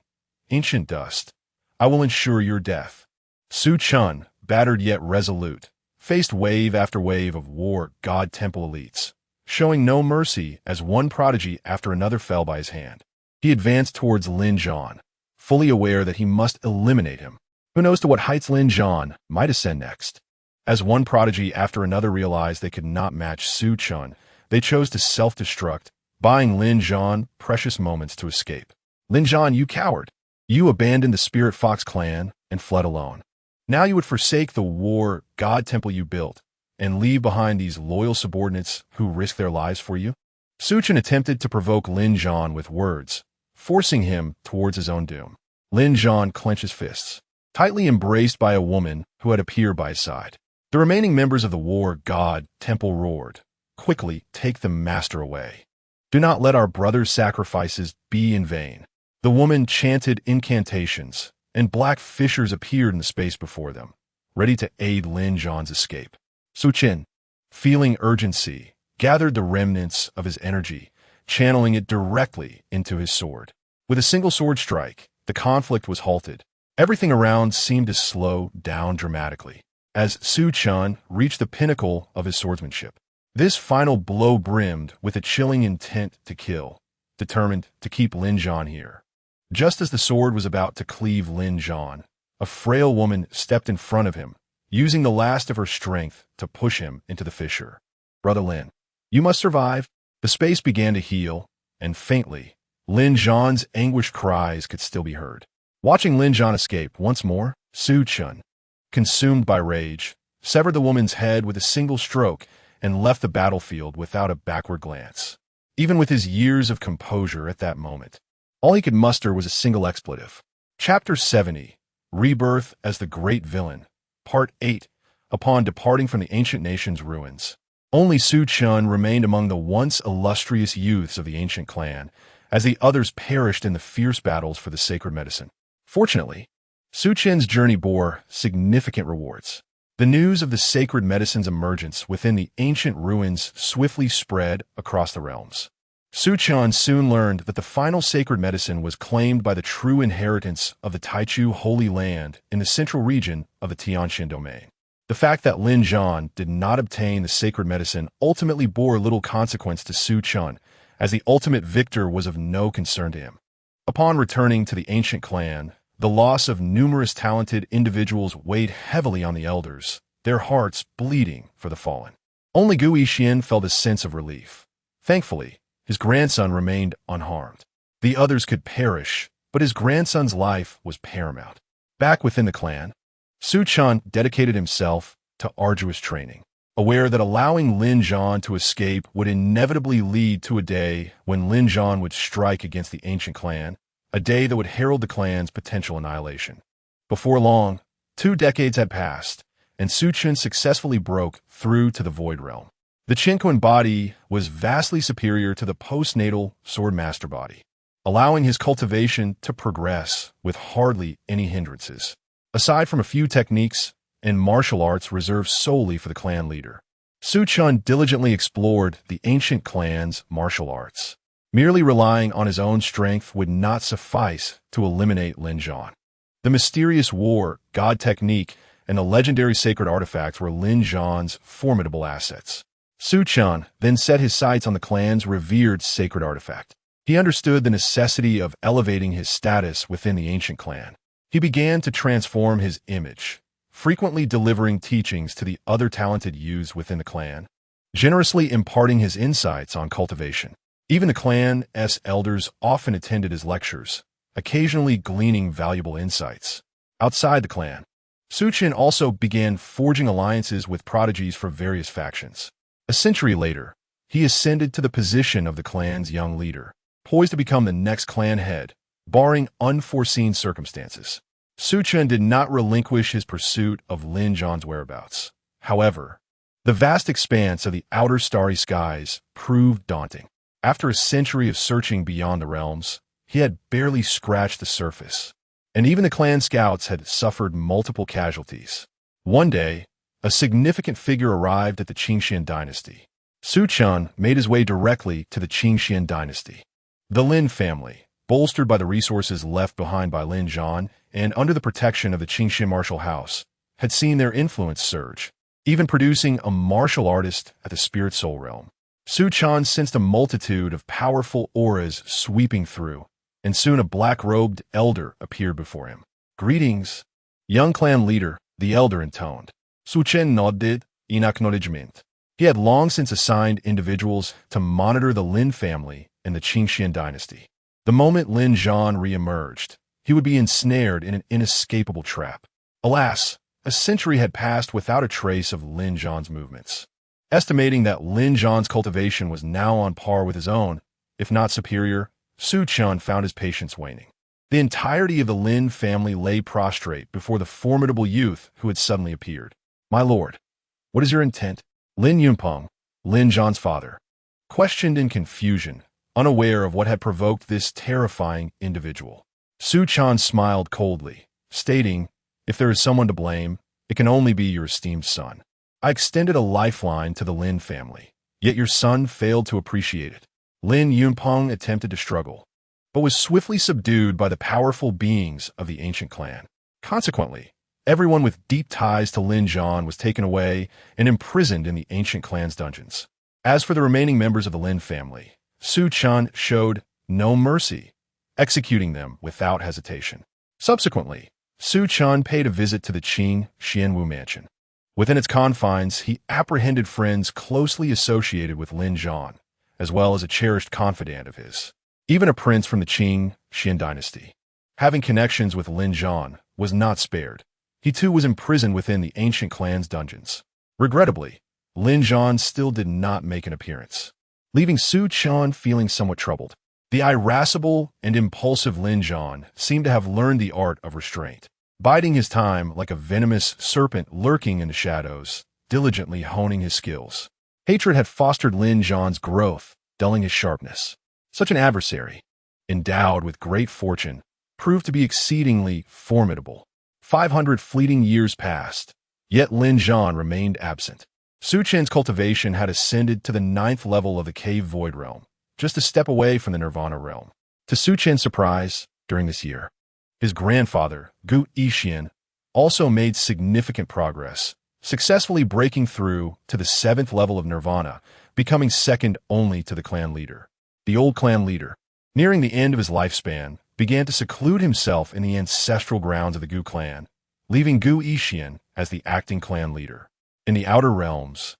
[SPEAKER 1] "Ancient dust, I will ensure your death." Su Chen, battered yet resolute, faced wave after wave of war god temple elites, showing no mercy as one prodigy after another fell by his hand. He advanced towards Lin Zhan, fully aware that he must eliminate him. Who knows to what heights Lin Zhan might ascend next? As one prodigy after another realized they could not match Su Chen, they chose to self-destruct, buying Lin Zhan precious moments to escape. Lin Zhan, you coward! You abandoned the Spirit Fox clan and fled alone. Now you would forsake the war god temple you built and leave behind these loyal subordinates who risk their lives for you? Su Chen attempted to provoke Lin Zhan with words, forcing him towards his own doom. Lin Zhan clenched his fists, tightly embraced by a woman who had appeared by his side. The remaining members of the war god temple roared, "Quickly take the master away. Do not let our brother's sacrifices be in vain." The woman chanted incantations, and black fissures appeared in the space before them, ready to aid Lin Zhan's escape. Su Chen, feeling urgency, gathered the remnants of his energy, channeling it directly into his sword. With a single sword strike, the conflict was halted. Everything around seemed to slow down dramatically as Su Chen reached the pinnacle of his swordsmanship. This final blow brimmed with a chilling intent to kill, determined to keep Lin Zhan here. Just as the sword was about to cleave Lin Zhan, a frail woman stepped in front of him, using the last of her strength to push him into the fissure. "Brother Lin, you must survive." The space began to heal, and faintly, Lin Zhan's anguished cries could still be heard. Watching Lin Zhan escape once more, Su Chen, consumed by rage, severed the woman's head with a single stroke and left the battlefield without a backward glance. Even with his years of composure at that moment, all he could muster was a single expletive. Chapter 70, Rebirth as the Great Villain, Part 8, Upon departing from the ancient nation's ruins. Only Su Chen remained among the once illustrious youths of the ancient clan, as the others perished in the fierce battles for the sacred medicine. Fortunately, Su Chen's journey bore significant rewards. The news of the sacred medicine's emergence within the ancient ruins swiftly spread across the realms. Su Chen soon learned that the final sacred medicine was claimed by the true inheritance of the Taichu Holy Land in the central region of the Tianxin domain. The fact that Lin Zhan did not obtain the sacred medicine ultimately bore little consequence to Su Chen, as the ultimate victor was of no concern to him. Upon returning to the ancient clan, the loss of numerous talented individuals weighed heavily on the elders, their hearts bleeding for the fallen. Only Gu Yixin felt a sense of relief. Thankfully, his grandson remained unharmed. The others could perish, but his grandson's life was paramount. Back within the clan, Su Chen dedicated himself to arduous training, aware that allowing Lin Zhan to escape would inevitably lead to a day when Lin Zhan would strike against the ancient clan, a day that would herald the clan's potential annihilation. Before long, 2 decades had passed, and Su Chen successfully broke through to the Void Realm. The Qinquan body was vastly superior to the postnatal Sword Master body, allowing his cultivation to progress with hardly any hindrances, aside from a few techniques and martial arts reserved solely for the clan leader. Su Chen diligently explored the ancient clan's martial arts. Merely relying on his own strength would not suffice to eliminate Lin Zhan. The mysterious war, god technique, and the legendary sacred artifacts were Lin Zhan's formidable assets. Su Chen then set his sights on the clan's revered sacred artifact. He understood the necessity of elevating his status within the ancient clan. He began to transform his image, frequently delivering teachings to the other talented youths within the clan. generously imparting his insights on cultivation. Even the clan's elders often attended his lectures, occasionally gleaning valuable insights. Outside the clan, Chen also began forging alliances with prodigies for various factions. A century later, he ascended to the position of the clan's young leader, poised to become the next clan head, barring unforeseen circumstances. Chen did not relinquish his pursuit of Lin Zhan's whereabouts. However, the vast expanse of the outer starry skies proved daunting. After a century of searching beyond the realms, he had barely scratched the surface, and even the clan scouts had suffered multiple casualties. One day, a significant figure arrived at the Qingxian dynasty. Chen made his way directly to the Qingxian dynasty. The Lin family, bolstered by the resources left behind by Lin Zhan and under the protection of the Qingxian martial house, had seen their influence surge, even producing a martial artist at the spirit soul realm. Chen sensed a multitude of powerful auras sweeping through, and soon a black-robed elder appeared before him. "Greetings, young clan leader," the elder intoned. Chen nodded in acknowledgement. He had long since assigned individuals to monitor the Lin family and the Qingxian dynasty. The moment Lin Zhan re-emerged, he would be ensnared in an inescapable trap. Alas, a century had passed without a trace of Lin Zhan's movements. Estimating that Lin Zhan's cultivation was now on par with his own, if not superior, Chen found his patience waning. The entirety of the Lin family lay prostrate before the formidable youth who had suddenly appeared. "My lord, what is your intent?" Lin Yunpeng, Lin Zhan's father, questioned in confusion, unaware of what had provoked this terrifying individual. Chen smiled coldly, stating, "If there is someone to blame, it can only be your esteemed son. I extended a lifeline to the Lin family, yet your son failed to appreciate it." Lin Yunpeng attempted to struggle, but was swiftly subdued by the powerful beings of the ancient clan. Consequently, everyone with deep ties to Lin Zhan was taken away and imprisoned in the ancient clan's dungeons. As for the remaining members of the Lin family, Chen showed no mercy, executing them without hesitation. Subsequently, Chen paid a visit to the Qing Xianwu mansion. Within its confines, he apprehended friends closely associated with Lin Zhan, as well as a cherished confidant of his. Even a prince from the Qing Xian dynasty, having connections with Lin Zhan, was not spared. He too was imprisoned within the ancient clan's dungeons. Regrettably, Lin Zhan still did not make an appearance, leaving Chen feeling somewhat troubled. The irascible and impulsive Lin Zhan seemed to have learned the art of restraint, biding his time like a venomous serpent lurking in the shadows, diligently honing his skills. Hatred had fostered Lin Zhan's growth, dulling his sharpness. Such an adversary, endowed with great fortune, proved to be exceedingly formidable. 500 fleeting years passed, yet Lin Zhan remained absent. Chen's cultivation had ascended to the 9th level of the Cave Void realm, just a step away from the Nirvana realm. To Chen's surprise, during this year, his grandfather, Gu Yixian, also made significant progress, successfully breaking through to the 7th level of Nirvana, becoming second only to the clan leader. The old clan leader, nearing the end of his lifespan, began to seclude himself in the ancestral grounds of the Gu clan, leaving Gu Yixian as the acting clan leader. In the outer realms,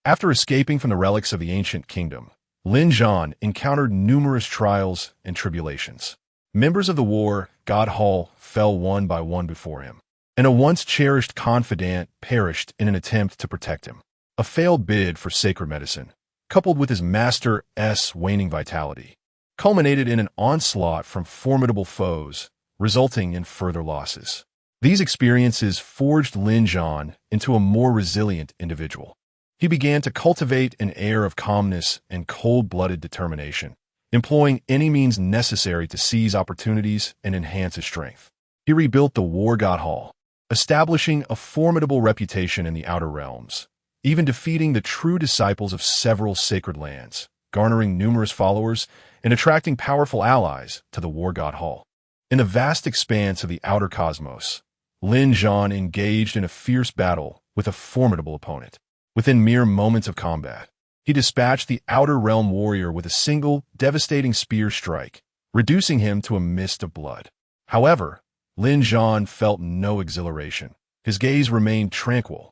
[SPEAKER 1] after escaping from the relics of the ancient kingdom, Lin Zhan encountered numerous trials and tribulations. Members of the war God Hall fell one by one before him, and a once cherished confidant perished in an attempt to protect him. A failed bid for sacred medicine, coupled with his master's waning vitality, culminated in an onslaught from formidable foes, resulting in further losses. These experiences forged Lin Zhan into a more resilient individual. He began to cultivate an air of calmness and cold-blooded determination, employing any means necessary to seize opportunities and enhance his strength. He rebuilt the War God Hall, establishing a formidable reputation in the outer realms, even defeating the true disciples of several sacred lands, garnering numerous followers and attracting powerful allies to the War God Hall. In the vast expanse of the outer cosmos, Lin Zhan engaged in a fierce battle with a formidable opponent. Within mere moments of combat, he dispatched the outer realm warrior with a single, devastating spear strike, reducing him to a mist of blood. However, Lin Zhan felt no exhilaration. His gaze remained tranquil,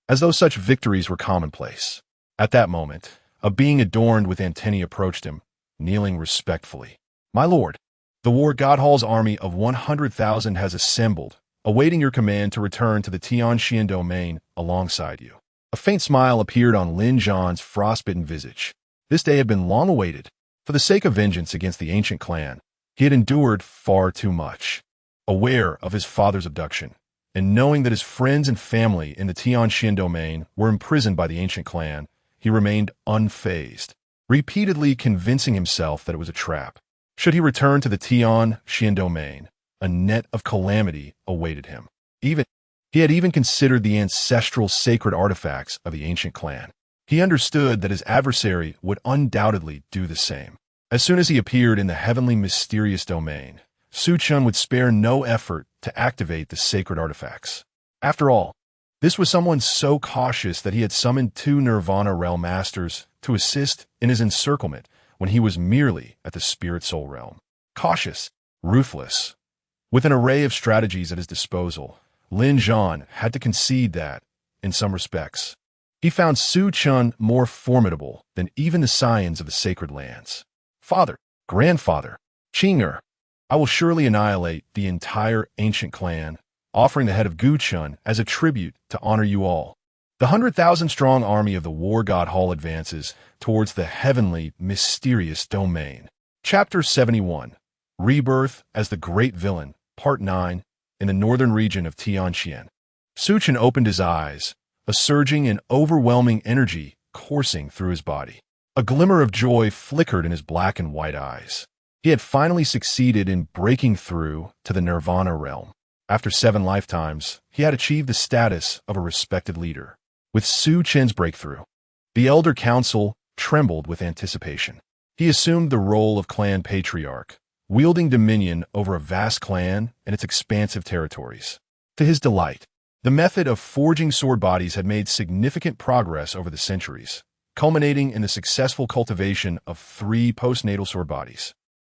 [SPEAKER 1] as though such victories were commonplace. At that moment, a being adorned with antennae approached him, kneeling respectfully. "My lord, the war god hall's army of 100,000 has assembled, awaiting your command to return to the Tianxian domain alongside you." A faint smile appeared on Lin Zhan's frostbitten visage. This day had been long awaited. For the sake of vengeance against the ancient clan, he had endured far too much. Aware of his father's abduction, and knowing that his friends and family in the Tianxian domain were imprisoned by the ancient clan, he remained unfazed, repeatedly convincing himself that it was a trap. Should he return to the Tianxian domain, a net of calamity awaited him. He had even considered the ancestral sacred artifacts of the ancient clan. He understood that his adversary would undoubtedly do the same. As soon as he appeared in the heavenly mysterious domain, Chen would spare no effort to activate the sacred artifacts. After all, this was someone so cautious that he had summoned 2 Nirvana realm masters to assist in his encirclement when he was merely at the spirit soul realm. Cautious, ruthless. With an array of strategies at his disposal, Lin Zhan had to concede that, in some respects, he found Chen more formidable than even the scions of the sacred lands. "Father, grandfather, Qing'er, I will surely annihilate the entire ancient clan, offering the head of Chen as a tribute to honor you all." The 100,000-strong army of the war god hall advances towards the heavenly, mysterious domain. Chapter 71, Rebirth as the Great Villain, Part 9, in the northern region of Tianxian. Chen opened his eyes, a surging and overwhelming energy coursing through his body. A glimmer of joy flickered in his black and white eyes. He had finally succeeded in breaking through to the Nirvana realm. After 7 lifetimes, he had achieved the status of a respected leader. With Chen's breakthrough, the Elder Council trembled with anticipation. He assumed the role of clan patriarch, wielding dominion over a vast clan and its expansive territories. To his delight, the method of forging sword bodies had made significant progress over the centuries, culminating in the successful cultivation of 3 postnatal sword bodies.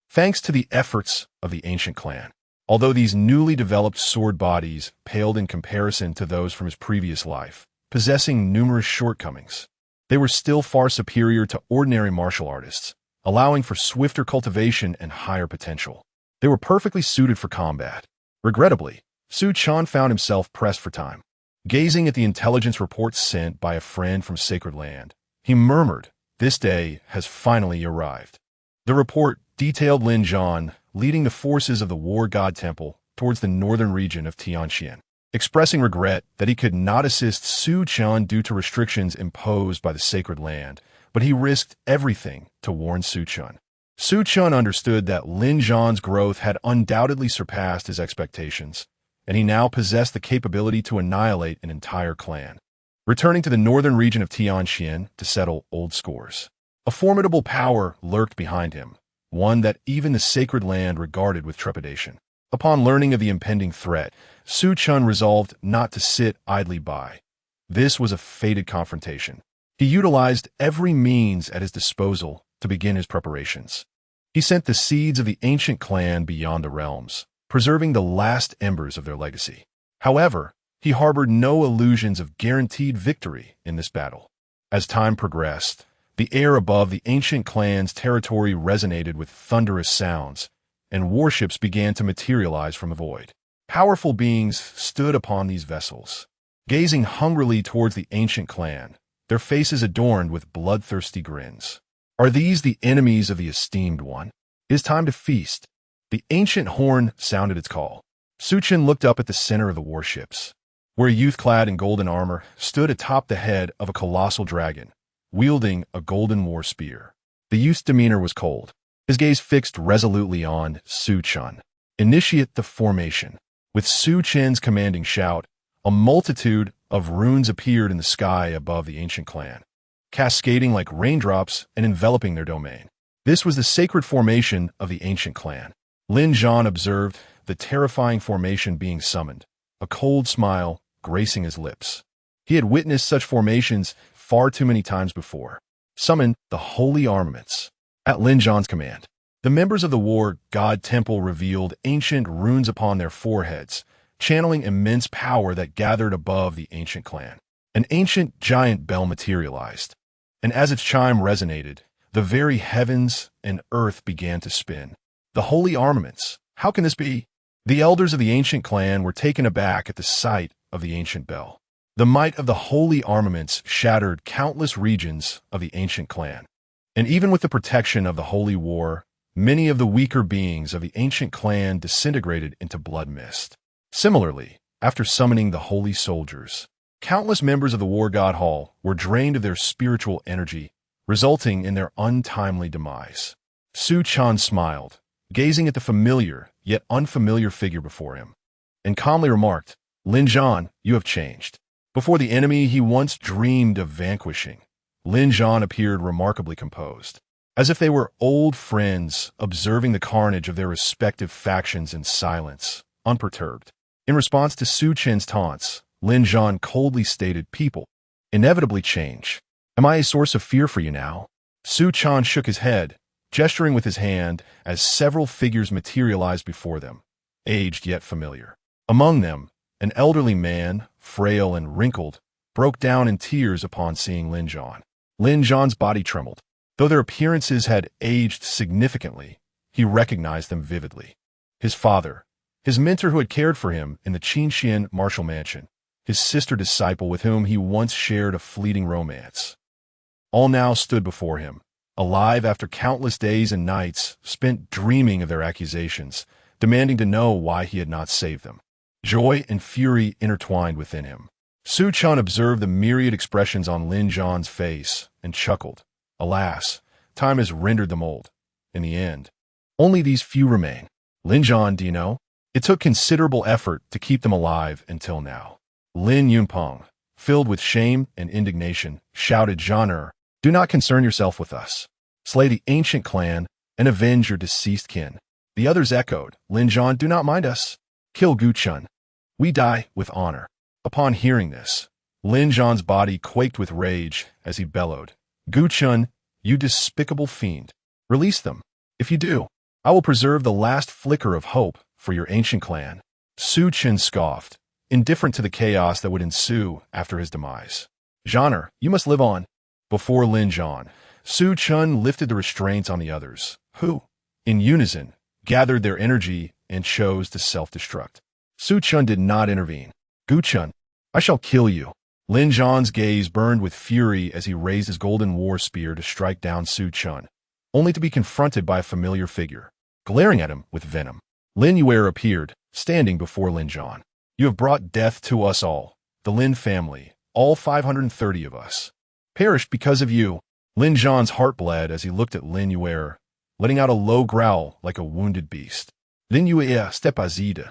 [SPEAKER 1] Thanks to the efforts of the ancient clan, although these newly developed sword bodies paled in comparison to those from his previous life, possessing numerous shortcomings, they were still far superior to ordinary martial artists, allowing for swifter cultivation and higher potential. They were perfectly suited for combat. Regrettably, Chen found himself pressed for time. Gazing at the intelligence reports sent by a friend from Sacred Land, he murmured, "This day has finally arrived." The report detailed Lin Zhan leading the forces of the War God Temple towards the northern region of Tianxian, expressing regret that he could not assist Chen due to restrictions imposed by the Sacred Land, but he risked everything to warn Chen. Chen understood that Lin Zhan's growth had undoubtedly surpassed his expectations, and he now possessed the capability to annihilate an entire clan. Returning to the northern region of Tianxian to settle old scores, a formidable power lurked behind him, one that even the Sacred Land regarded with trepidation. Upon learning of the impending threat, Chen resolved not to sit idly by. This was a fated confrontation. He utilized every means at his disposal to begin his preparations. He sent the seeds of the ancient clan beyond the realms, preserving the last embers of their legacy. However, he harbored no illusions of guaranteed victory in this battle. As time progressed, the air above the ancient clan's territory resonated with thunderous sounds, and warships began to materialize from the void. Powerful beings stood upon these vessels, gazing hungrily towards the ancient clan, their faces adorned with bloodthirsty grins. Are these the enemies of the esteemed one? It is time to feast. The ancient horn sounded its call. Chen looked up at the center of the warships, where a youth clad in golden armor stood atop the head of a colossal dragon, wielding a golden war spear. The youth's demeanor was cold, his gaze fixed resolutely on Chen. Initiate the formation. With Chen's commanding shout, a multitude of runes appeared in the sky above the ancient clan, cascading like raindrops and enveloping their domain. This was the sacred formation of the ancient clan. Lin Zhan observed the terrifying formation being summoned, a cold smile gracing his lips. He had witnessed such formations far too many times before. Summon the holy armaments. At Lin Zhan's command, the members of the War God Temple revealed ancient runes upon their foreheads, channeling immense power that gathered above the ancient clan. An ancient giant bell materialized, and as its chime resonated, the very heavens and earth began to spin. The holy armaments. How can this be? The elders of the ancient clan were taken aback at the sight of the ancient bell. The might of the holy armaments shattered countless regions of the ancient clan. And even with the protection of the holy war, many of the weaker beings of the ancient clan disintegrated into blood mist. Similarly, after summoning the holy soldiers, countless members of the war god hall were drained of their spiritual energy, resulting in their untimely demise. Su Chen smiled, gazing at the familiar yet unfamiliar figure before him, and calmly remarked, "Lin Zhan, you have changed." Before the enemy he once dreamed of vanquishing, Lin Zhan appeared remarkably composed, as if they were old friends observing the carnage of their respective factions in silence, unperturbed. In response to Su Chen's taunts, Lin Zhan coldly stated, "People inevitably change. Am I a source of fear for you now?" Su Chen shook his head, gesturing with his hand as several figures materialized before them, aged yet familiar. Among them, an elderly man, frail and wrinkled, broke down in tears upon seeing Lin Zhan. Lin Zhan's body trembled. Though their appearances had aged significantly, he recognized them vividly. His father, his mentor who had cared for him in the Qinxian martial mansion, his sister disciple with whom he once shared a fleeting romance. All now stood before him, alive after countless days and nights spent dreaming of their accusations, demanding to know why he had not saved them. Joy and fury intertwined within him. Su Chen observed the myriad expressions on Lin Zhan's face and chuckled. Alas, time has rendered them old. In the end, only these few remain. Lin Zhan, do you know? It took considerable effort to keep them alive until now. Lin Yunpeng, filled with shame and indignation, shouted, "Zhaner, do not concern yourself with us. Slay the ancient clan and avenge your deceased kin." The others echoed, "Lin Zhan, do not mind us. Kill Gu Chun. We die with honor." Upon hearing this, Lin Zhan's body quaked with rage as he bellowed, "Gu Chun, you despicable fiend. Release them. If you do, I will preserve the last flicker of hope for your ancient clan." Su Chen scoffed, indifferent to the chaos that would ensue after his demise. "Zhaner, you must live on." Before Lin Zhan, Su Chen lifted the restraints on the others, who, in unison, gathered their energy and chose to self-destruct. Su Chen did not intervene. "Gu Chun, I shall kill you." Lin Zhan's gaze burned with fury as he raised his golden war spear to strike down Su Chen, only to be confronted by a familiar figure, glaring at him with venom. Lin Yuer appeared, standing before Lin Zhan. "You have brought death to us all, the Lin family, all 530 of us. Perished because of you." Lin Zhan's heart bled as he looked at Lin Yuer, letting out a low growl like a wounded beast. "Lin Yuer, step azide."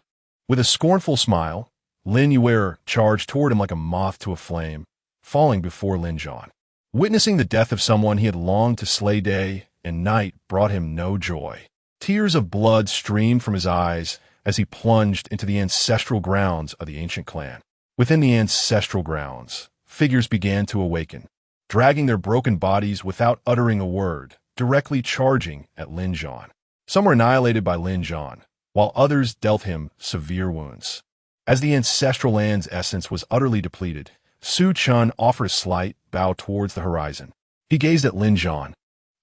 [SPEAKER 1] With a scornful smile, Lin Yuer charged toward him like a moth to a flame, falling before Lin Zhan. Witnessing the death of someone he had longed to slay day and night brought him no joy. Tears of blood streamed from his eyes as he plunged into the ancestral grounds of the ancient clan. Within the ancestral grounds, figures began to awaken, dragging their broken bodies without uttering a word, directly charging at Lin Zhan. Some were annihilated by Lin Zhan, while others dealt him severe wounds. As the ancestral land's essence was utterly depleted, Su Chen offered a slight bow towards the horizon. He gazed at Lin Zhan,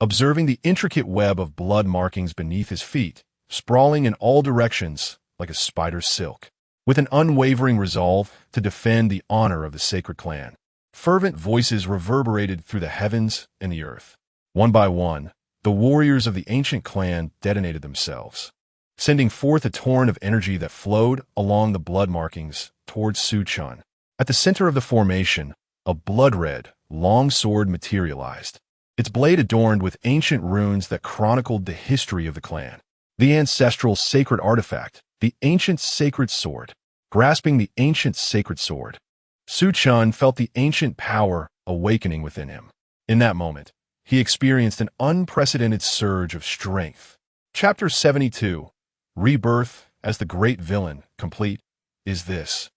[SPEAKER 1] observing the intricate web of blood markings beneath his feet, sprawling in all directions like a spider's silk. With an unwavering resolve to defend the honor of the sacred clan, fervent voices reverberated through the heavens and the earth. One by one, the warriors of the ancient clan detonated themselves, sending forth a torrent of energy that flowed along the blood markings towards Su Chen. At the center of the formation, a blood-red, long sword materialized, its blade adorned with ancient runes that chronicled the history of the clan. The ancestral sacred artifact, the ancient sacred sword. Grasping the ancient sacred sword, Su Chen felt the ancient power awakening within him. In that moment, he experienced an unprecedented surge of strength. Chapter 72, Rebirth as the Great Villain, complete. Is this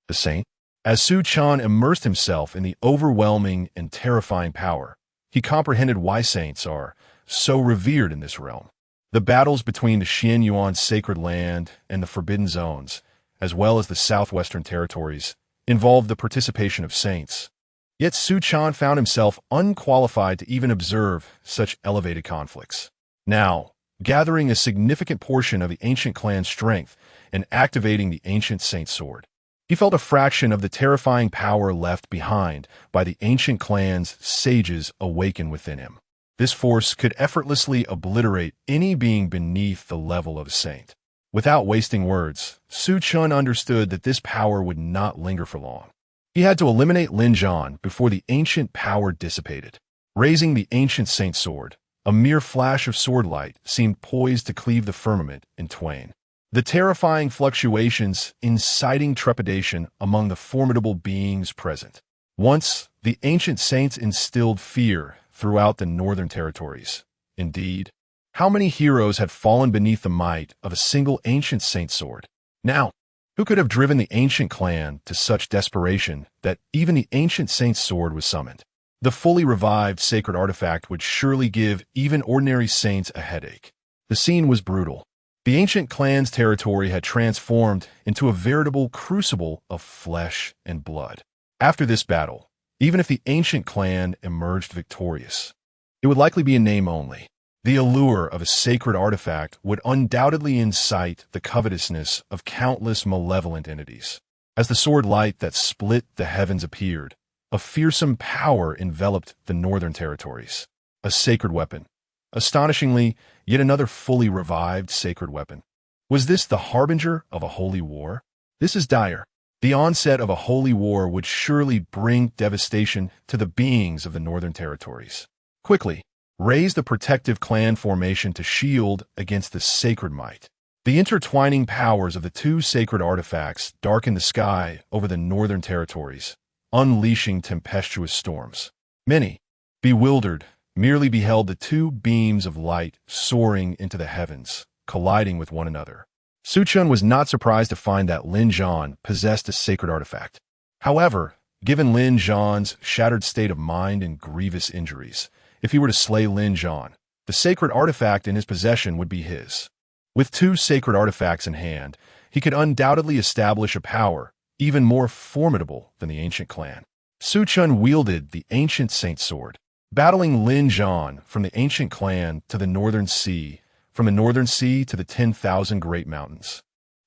[SPEAKER 1] the saint? As Su Chen immersed himself in the overwhelming and terrifying power, he comprehended why saints are so revered in this realm. The battles between the Xian Yuan's sacred land and the Forbidden Zones, as well as the southwestern territories, involved the participation of saints, Yet Su Chen found himself unqualified to even observe such elevated conflicts. Now, gathering a significant portion of the ancient clan's strength and activating the ancient saint sword, he felt a fraction of the terrifying power left behind by the ancient clan's sages awaken within him. This force could effortlessly obliterate any being beneath the level of a saint. Without wasting words, Su Chen understood that this power would not linger for long. He had to eliminate Lin Zhan before the ancient power dissipated. Raising the ancient saint sword, a mere flash of sword light seemed poised to cleave the firmament in twain. The terrifying fluctuations inciting trepidation among the formidable beings present. Once, the ancient saints instilled fear throughout the northern territories. Indeed, how many heroes had fallen beneath the might of a single ancient saint sword? Now, who could have driven the ancient clan to such desperation that even the ancient saint's sword was summoned? The fully revived sacred artifact would surely give even ordinary saints a headache. The scene was brutal. The ancient clan's territory had transformed into a veritable crucible of flesh and blood. After this battle, even if the ancient clan emerged victorious, it would likely be in name only. The allure of a sacred artifact would undoubtedly incite the covetousness of countless malevolent entities. As the sword light that split the heavens appeared, a fearsome power enveloped the northern territories. A sacred weapon. Astonishingly, yet another fully revived sacred weapon. Was this the harbinger of a holy war? This is dire. The onset of a holy war would surely bring devastation to the beings of the northern territories. Quickly, raise the protective clan formation to shield against the sacred might. The intertwining powers of the two sacred artifacts darken the sky over the northern territories, unleashing tempestuous storms. Many, bewildered, merely beheld the two beams of light soaring into the heavens, colliding with one another. Su Chen was not surprised to find that Lin Zhan possessed a sacred artifact. However, given Lin Zhan's shattered state of mind and grievous injuries, if he were to slay Lin Zhan, the sacred artifact in his possession would be his. With two sacred artifacts in hand, he could undoubtedly establish a power even more formidable than the ancient clan. Su Chen wielded the ancient saint sword, battling Lin Zhan from the ancient clan to the northern sea, from the northern sea to the 10,000 great mountains,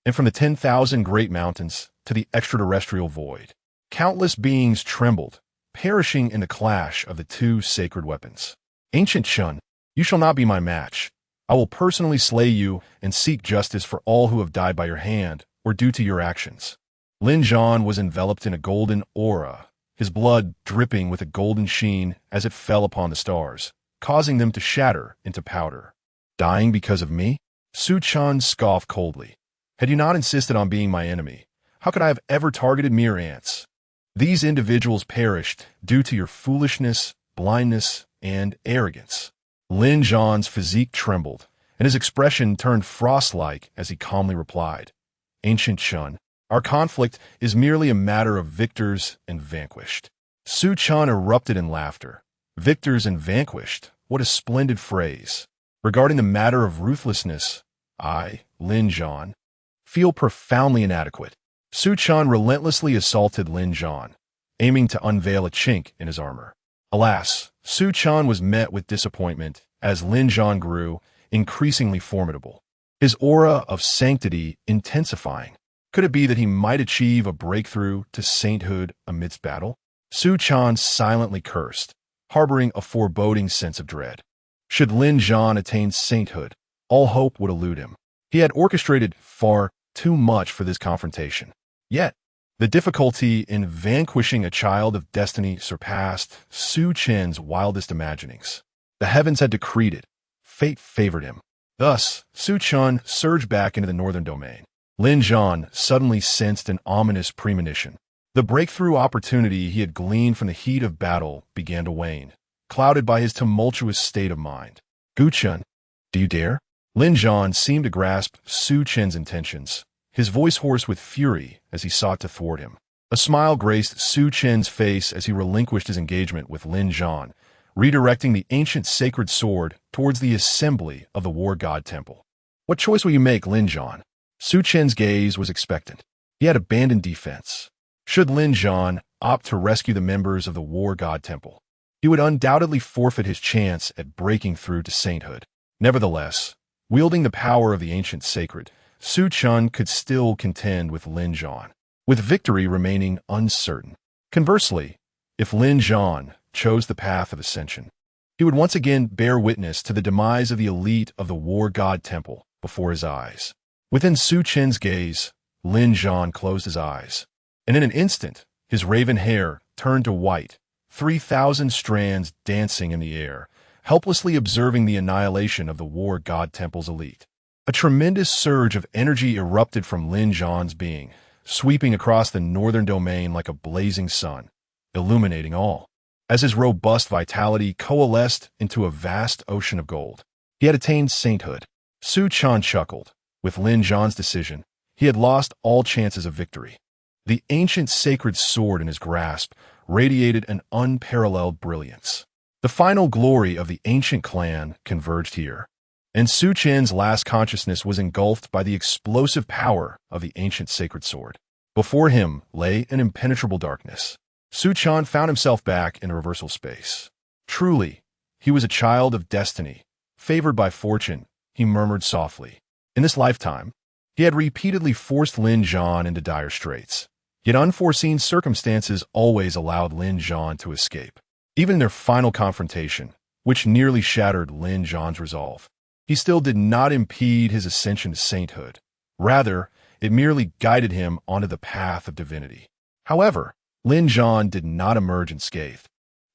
[SPEAKER 1] and from the 10,000 great mountains to the extraterrestrial void. Countless beings trembled, perishing in the clash of the two sacred weapons. Ancient Chen, you shall not be my match. I will personally slay you and seek justice for all who have died by your hand or due to your actions. Lin Zhan was enveloped in a golden aura, his blood dripping with a golden sheen as it fell upon the stars, causing them to shatter into powder. Dying because of me? Su Chen scoffed coldly. Had you not insisted on being my enemy, how could I have ever targeted mere ants? These individuals perished due to your foolishness, blindness, and arrogance. Lin Zhan's physique trembled, and his expression turned frost-like as he calmly replied, Ancient Chen, our conflict is merely a matter of victors and vanquished. Su Chen erupted in laughter. Victors and vanquished, what a splendid phrase. Regarding the matter of ruthlessness, I, Lin Zhan, feel profoundly inadequate. Su Chen relentlessly assaulted Lin Zhan, aiming to unveil a chink in his armor. Alas, Su Chen was met with disappointment as Lin Zhan grew increasingly formidable, his aura of sanctity intensifying. Could it be that he might achieve a breakthrough to sainthood amidst battle? Su Chen silently cursed, harboring a foreboding sense of dread. Should Lin Zhan attain sainthood, all hope would elude him. He had orchestrated far too much for this confrontation. Yet, the difficulty in vanquishing a child of destiny surpassed Su Chen's wildest imaginings. The heavens had decreed it. Fate favored him. Thus, Su Chen surged back into the northern domain. Lin Zhan suddenly sensed an ominous premonition. The breakthrough opportunity he had gleaned from the heat of battle began to wane, clouded by his tumultuous state of mind. Gu Chen, do you dare? Lin Zhan seemed to grasp Su Chen's intentions, his voice hoarse with fury as he sought to thwart him. A smile graced Su Chen's face as he relinquished his engagement with Lin Zhan, redirecting the ancient sacred sword towards the assembly of the war god temple. What choice will you make, Lin Zhan? Su Chen's gaze was expectant. He had abandoned defense. Should Lin Zhan opt to rescue the members of the War God Temple, he would undoubtedly forfeit his chance at breaking through to sainthood. Nevertheless, wielding the power of the ancient sacred, Su Chen could still contend with Lin Zhan, with victory remaining uncertain. Conversely, if Lin Zhan chose the path of ascension, he would once again bear witness to the demise of the elite of the War God Temple before his eyes. Within Su Chen's gaze, Lin Zhan closed his eyes, and in an instant, his raven hair turned to white, 3,000 strands dancing in the air, helplessly observing the annihilation of the War God Temple's elite. A tremendous surge of energy erupted from Lin Zhan's being, sweeping across the northern domain like a blazing sun, illuminating all. As his robust vitality coalesced into a vast ocean of gold, he had attained sainthood. Su Chen chuckled. With Lin Zhan's decision, he had lost all chances of victory. The ancient sacred sword in his grasp radiated an unparalleled brilliance. The final glory of the ancient clan converged here, and Su Chen's last consciousness was engulfed by the explosive power of the ancient sacred sword. Before him lay an impenetrable darkness. Su Chen found himself back in reversal space. Truly, he was a child of destiny, favored by fortune, he murmured softly. In this lifetime, he had repeatedly forced Lin Zhan into dire straits, yet unforeseen circumstances always allowed Lin Zhan to escape. Even in their final confrontation, which nearly shattered Lin Zhan's resolve, he still did not impede his ascension to sainthood. Rather, it merely guided him onto the path of divinity. However, Lin Zhan did not emerge unscathed.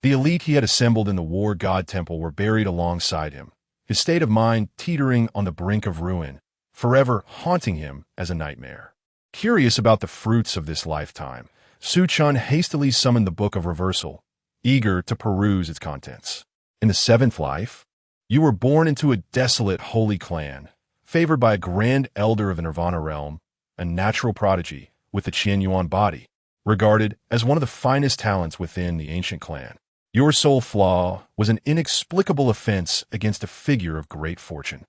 [SPEAKER 1] The elite he had assembled in the War God Temple were buried alongside him, his state of mind teetering on the brink of ruin, forever haunting him as a nightmare. Curious about the fruits of this lifetime, Su Chen hastily summoned the Book of Reversal, eager to peruse its contents. In the seventh life, you were born into a desolate holy clan, favored by a grand elder of the Nirvana realm, a natural prodigy with the Qian Yuan body, regarded as one of the finest talents within the ancient clan. Your sole flaw was an inexplicable offense against a figure of great fortune.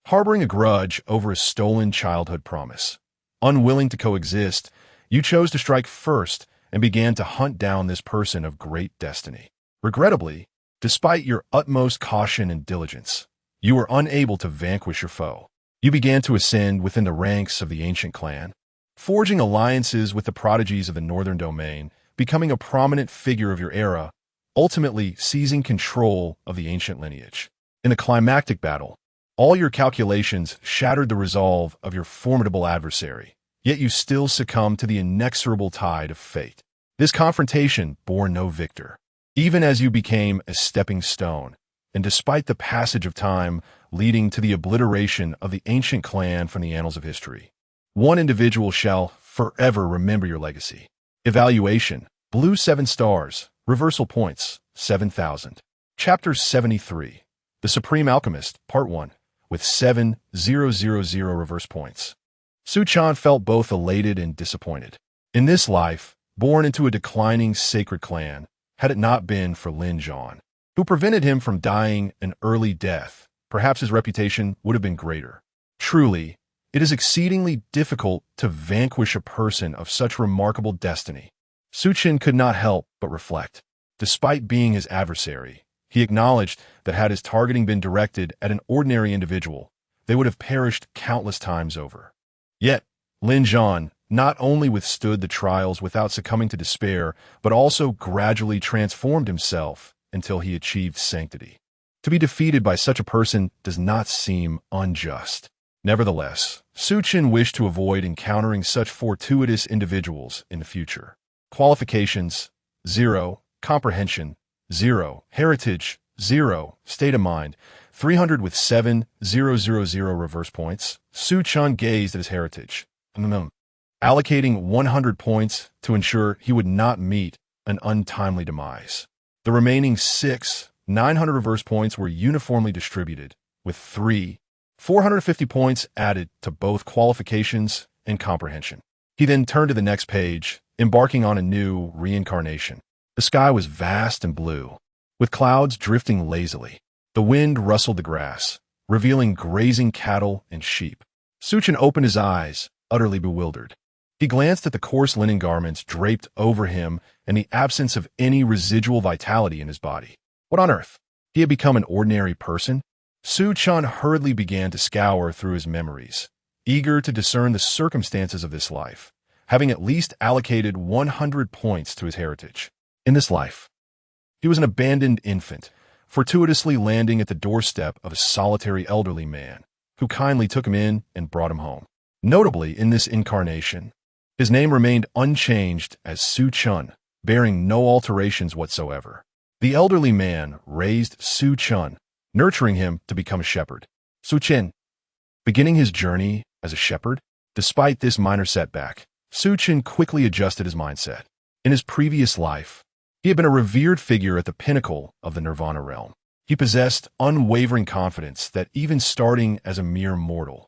[SPEAKER 1] Harboring a grudge over a stolen childhood promise, unwilling to coexist, you chose to strike first and began to hunt down this person of great destiny. Regrettably, despite your utmost caution and diligence, you were unable to vanquish your foe. You began to ascend within the ranks of the ancient clan, forging alliances with the prodigies of the northern domain, becoming a prominent figure of your era, ultimately seizing control of the ancient lineage. In a climactic battle, all your calculations shattered the resolve of your formidable adversary, yet you still succumbed to the inexorable tide of fate. This confrontation bore no victor, even as you became a stepping stone, and despite the passage of time leading to the obliteration of the ancient clan from the annals of history. One individual shall forever remember your legacy. Evaluation: Blue 7 stars, reversal points, 7,000. Chapter 73, The Supreme Alchemist, Part 1, with 7,000 reverse points. Su Chen felt both elated and disappointed. In this life, born into a declining sacred clan, had it not been for Lin Zhan, who prevented him from dying an early death, perhaps his reputation would have been greater. Truly, it is exceedingly difficult to vanquish a person of such remarkable destiny. Su Chen could not help but reflect. Despite being his adversary, he acknowledged that had his targeting been directed at an ordinary individual, they would have perished countless times over. Yet, Lin Zhan not only withstood the trials without succumbing to despair, but also gradually transformed himself until he achieved sanctity. To be defeated by such a person does not seem unjust. Nevertheless, Su Chen wished to avoid encountering such fortuitous individuals in the future. Qualifications: 0. Comprehension: 0. Heritage: 0. State of mind: 300 with 7,000 reverse points. Su Chen gazed at his heritage, allocating 100 points to ensure he would not meet an untimely demise. The remaining 6,900 reverse points were uniformly distributed, with 450 points added to both qualifications and comprehension. He then turned to the next page, embarking on a new reincarnation. The sky was vast and blue, with clouds drifting lazily. The wind rustled the grass, revealing grazing cattle and sheep. Su Chen opened his eyes, utterly bewildered. He glanced at the coarse linen garments draped over him and the absence of any residual vitality in his body. What on earth? He had become an ordinary person? Su Chen hurriedly began to scour through his memories, eager to discern the circumstances of this life, having at least allocated 100 points to his heritage. In this life, he was an abandoned infant, fortuitously landing at the doorstep of a solitary elderly man, who kindly took him in and brought him home. Notably, in this incarnation, his name remained unchanged as Su Chen, bearing no alterations whatsoever. The elderly man raised Su Chen, nurturing him to become a shepherd. Su Chen, beginning his journey as a shepherd, despite this minor setback, Su Chen quickly adjusted his mindset. In his previous life, he had been a revered figure at the pinnacle of the Nirvana realm. He possessed unwavering confidence that even starting as a mere mortal,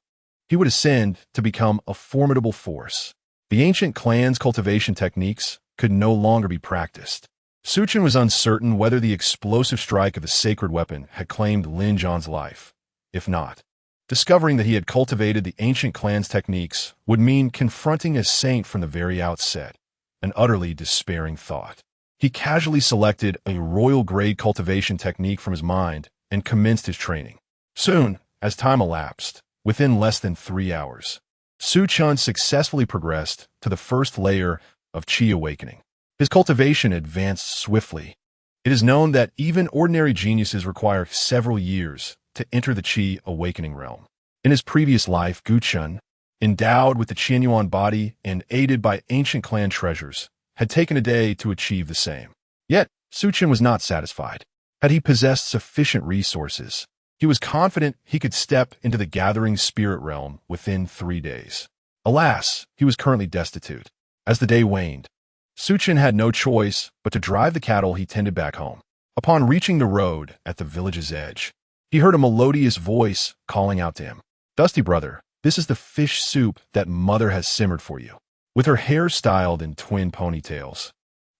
[SPEAKER 1] he would ascend to become a formidable force. The ancient clan's cultivation techniques could no longer be practiced. Su Chen was uncertain whether the explosive strike of the sacred weapon had claimed Lin Zhan's life. If not, discovering that he had cultivated the ancient clan's techniques would mean confronting a saint from the very outset, an utterly despairing thought. He casually selected a royal-grade cultivation technique from his mind and commenced his training. Soon, as time elapsed, within less than 3 hours, Su Chen successfully progressed to the first layer of Qi awakening. His cultivation advanced swiftly. It is known that even ordinary geniuses require several years to enter the Qi awakening realm. In his previous life, Gu Chen, endowed with the Qianyuan body and aided by ancient clan treasures, had taken a day to achieve the same. Yet, Su Chen was not satisfied. Had he possessed sufficient resources, he was confident he could step into the gathering spirit realm within 3 days. Alas, he was currently destitute. As the day waned, Su Chen had no choice but to drive the cattle he tended back home. Upon reaching the road at the village's edge, he heard a melodious voice calling out to him. "Dusty brother, this is the fish soup that mother has simmered for you." With her hair styled in twin ponytails,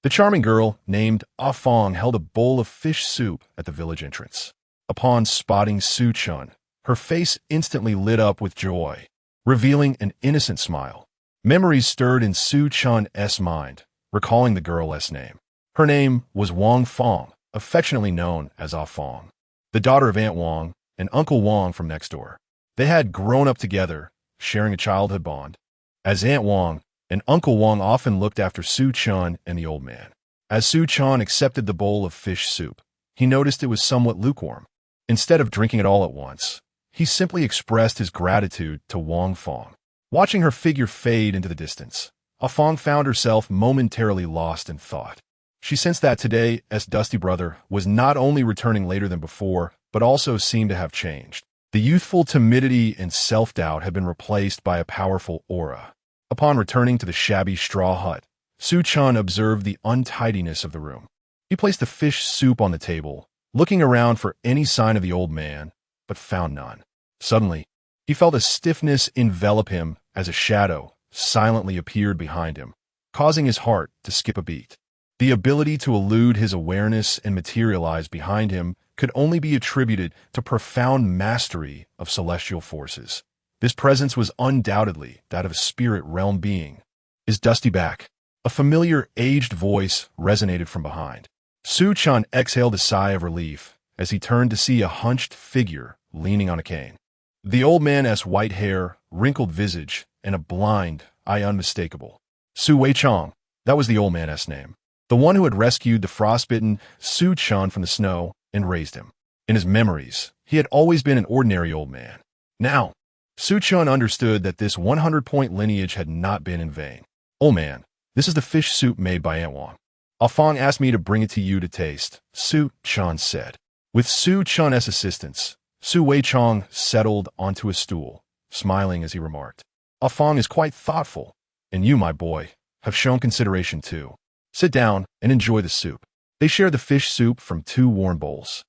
[SPEAKER 1] the charming girl named Ah Fong held a bowl of fish soup at the village entrance. Upon spotting Su Chen, her face instantly lit up with joy, revealing an innocent smile. Memories stirred in Su Chen's mind, recalling the girl's name. Her name was Wang Fong, affectionately known as Ah Fong, the daughter of Aunt Wang and Uncle Wang from next door. They had grown up together, sharing a childhood bond. As Aunt Wang and Uncle Wang often looked after Su Chen and the old man. As Su Chen accepted the bowl of fish soup, he noticed it was somewhat lukewarm. Instead of drinking it all at once, he simply expressed his gratitude to Wang Fong. Watching her figure fade into the distance, Ah Fong found herself momentarily lost in thought. She sensed that today's Dusty brother was not only returning later than before, but also seemed to have changed. The youthful timidity and self-doubt had been replaced by a powerful aura. Upon returning to the shabby straw hut, Su Chen observed the untidiness of the room. He placed the fish soup on the table, looking around for any sign of the old man, but found none. Suddenly, he felt a stiffness envelop him as a shadow silently appeared behind him, causing his heart to skip a beat. The ability to elude his awareness and materialize behind him could only be attributed to profound mastery of celestial forces. This presence was undoubtedly that of a spirit realm being. "Is Dusty back?" A familiar, aged voice resonated from behind. Su Chen exhaled a sigh of relief as he turned to see a hunched figure leaning on a cane. The old man's white hair, wrinkled visage, and a blind eye unmistakable. Su Weichong, that was the old man's name. The one who had rescued the frostbitten Su Chen from the snow and raised him. In his memories, he had always been an ordinary old man. Now, Su Chen understood that this 100-point lineage had not been in vain. "Old man, this is the fish soup made by Aunt Wang. Ah Fong asked me to bring it to you to taste," Su Chen said. With Su Chen's assistance, Su Weichong settled onto a stool, smiling as he remarked, "Ah Fong is quite thoughtful, and you, my boy, have shown consideration too. Sit down and enjoy the soup." They shared the fish soup from 2 warm bowls.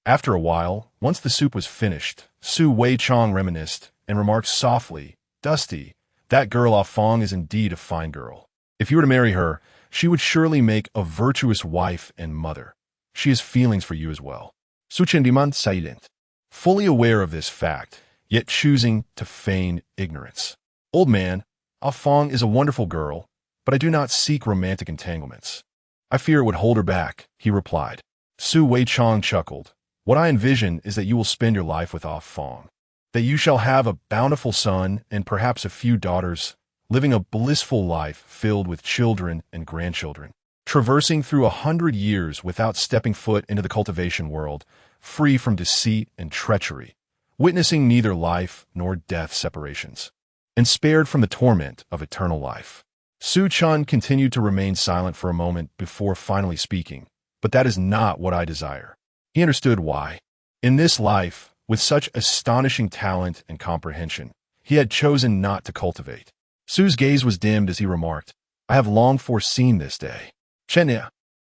[SPEAKER 1] After a while, once the soup was finished, Su Weichong reminisced and remarked softly, "Dusty, that girl Ah Fong is indeed a fine girl. If you were to marry her, she would surely make a virtuous wife and mother. She has feelings for you as well." Su Chen remained silent, fully aware of this fact, yet choosing to feign ignorance. "Old man, Ah Fong is a wonderful girl, but I do not seek romantic entanglements. I fear it would hold her back, he replied. Su Weichong chuckled. What I envision is that you will spend your life with Ah Fong, that you shall have a bountiful son and perhaps a few daughters, living a blissful life filled with children and grandchildren, traversing through 100 years without stepping foot into the cultivation world, free from deceit and treachery, witnessing neither life nor death separations, and spared from the torment of eternal life. Su Chen continued to remain silent for a moment before finally speaking, but that is not what I desire. He understood why. In this life, with such astonishing talent and comprehension, he had chosen not to cultivate. Su's gaze was dimmed as he remarked, I have long foreseen this day. Chen,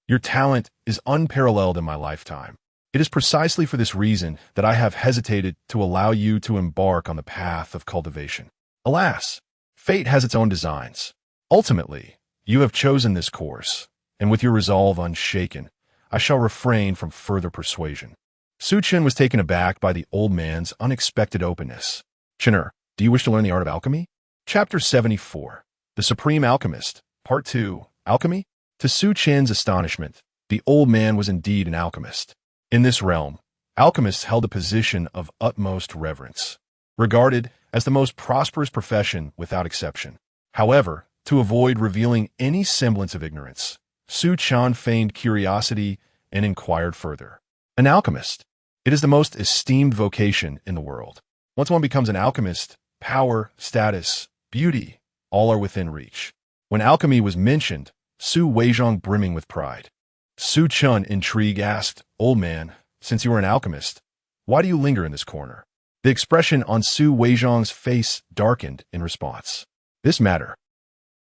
[SPEAKER 1] your talent is unparalleled in my lifetime. It is precisely for this reason that I have hesitated to allow you to embark on the path of cultivation. Alas, fate has its own designs. Ultimately, you have chosen this course, and with your resolve unshaken, I shall refrain from further persuasion. Su Chen was taken aback by the old man's unexpected openness. Chener, do you wish to learn the art of alchemy? Chapter 74. The Supreme Alchemist, Part 2, Alchemy? To Su Chen's astonishment, the old man was indeed an alchemist. In this realm, alchemists held a position of utmost reverence, regarded as the most prosperous profession without exception. However, to avoid revealing any semblance of ignorance, Su Chen feigned curiosity and inquired further. An alchemist. It is the most esteemed vocation in the world. Once one becomes an alchemist, power, status, beauty, all are within reach. When alchemy was mentioned, Su Weizhong brimming with pride. Su Chen, intrigued, asked, Old man, since you are an alchemist, why do you linger in this corner? The expression on Su Weizhong's face darkened in response. This matter.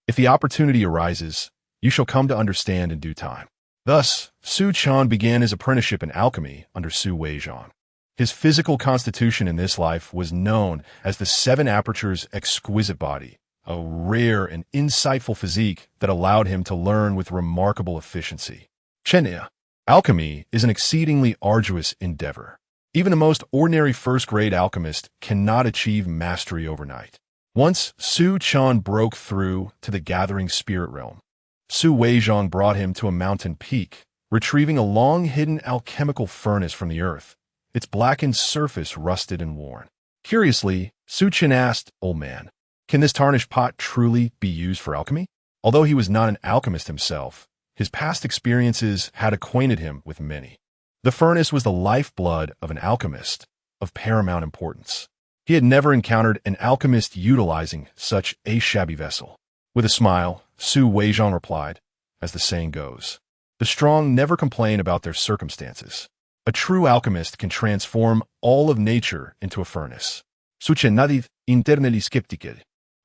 [SPEAKER 1] If the opportunity arises, you shall come to understand in due time. Thus, Su Chen began his apprenticeship in alchemy under Su Weizhong. His physical constitution in this life was known as the Seven Apertures exquisite body, a rare and insightful physique that allowed him to learn with remarkable efficiency. Chen, alchemy is an exceedingly arduous endeavor. Even the most ordinary first-grade alchemist cannot achieve mastery overnight. Once Su Chen broke through to the gathering spirit realm, Su Weizhong brought him to a mountain peak, retrieving a long-hidden alchemical furnace from the earth, its blackened surface rusted and worn. Curiously, Su Chen asked, Old man, can this tarnished pot truly be used for alchemy? Although he was not an alchemist himself, his past experiences had acquainted him with many. The furnace was the lifeblood of an alchemist, of paramount importance. He had never encountered an alchemist utilizing such a shabby vessel. With a smile, Su Weizhong replied, as the saying goes, the strong never complain about their circumstances. A true alchemist can transform all of nature into a furnace. Suchenadid internally skeptical.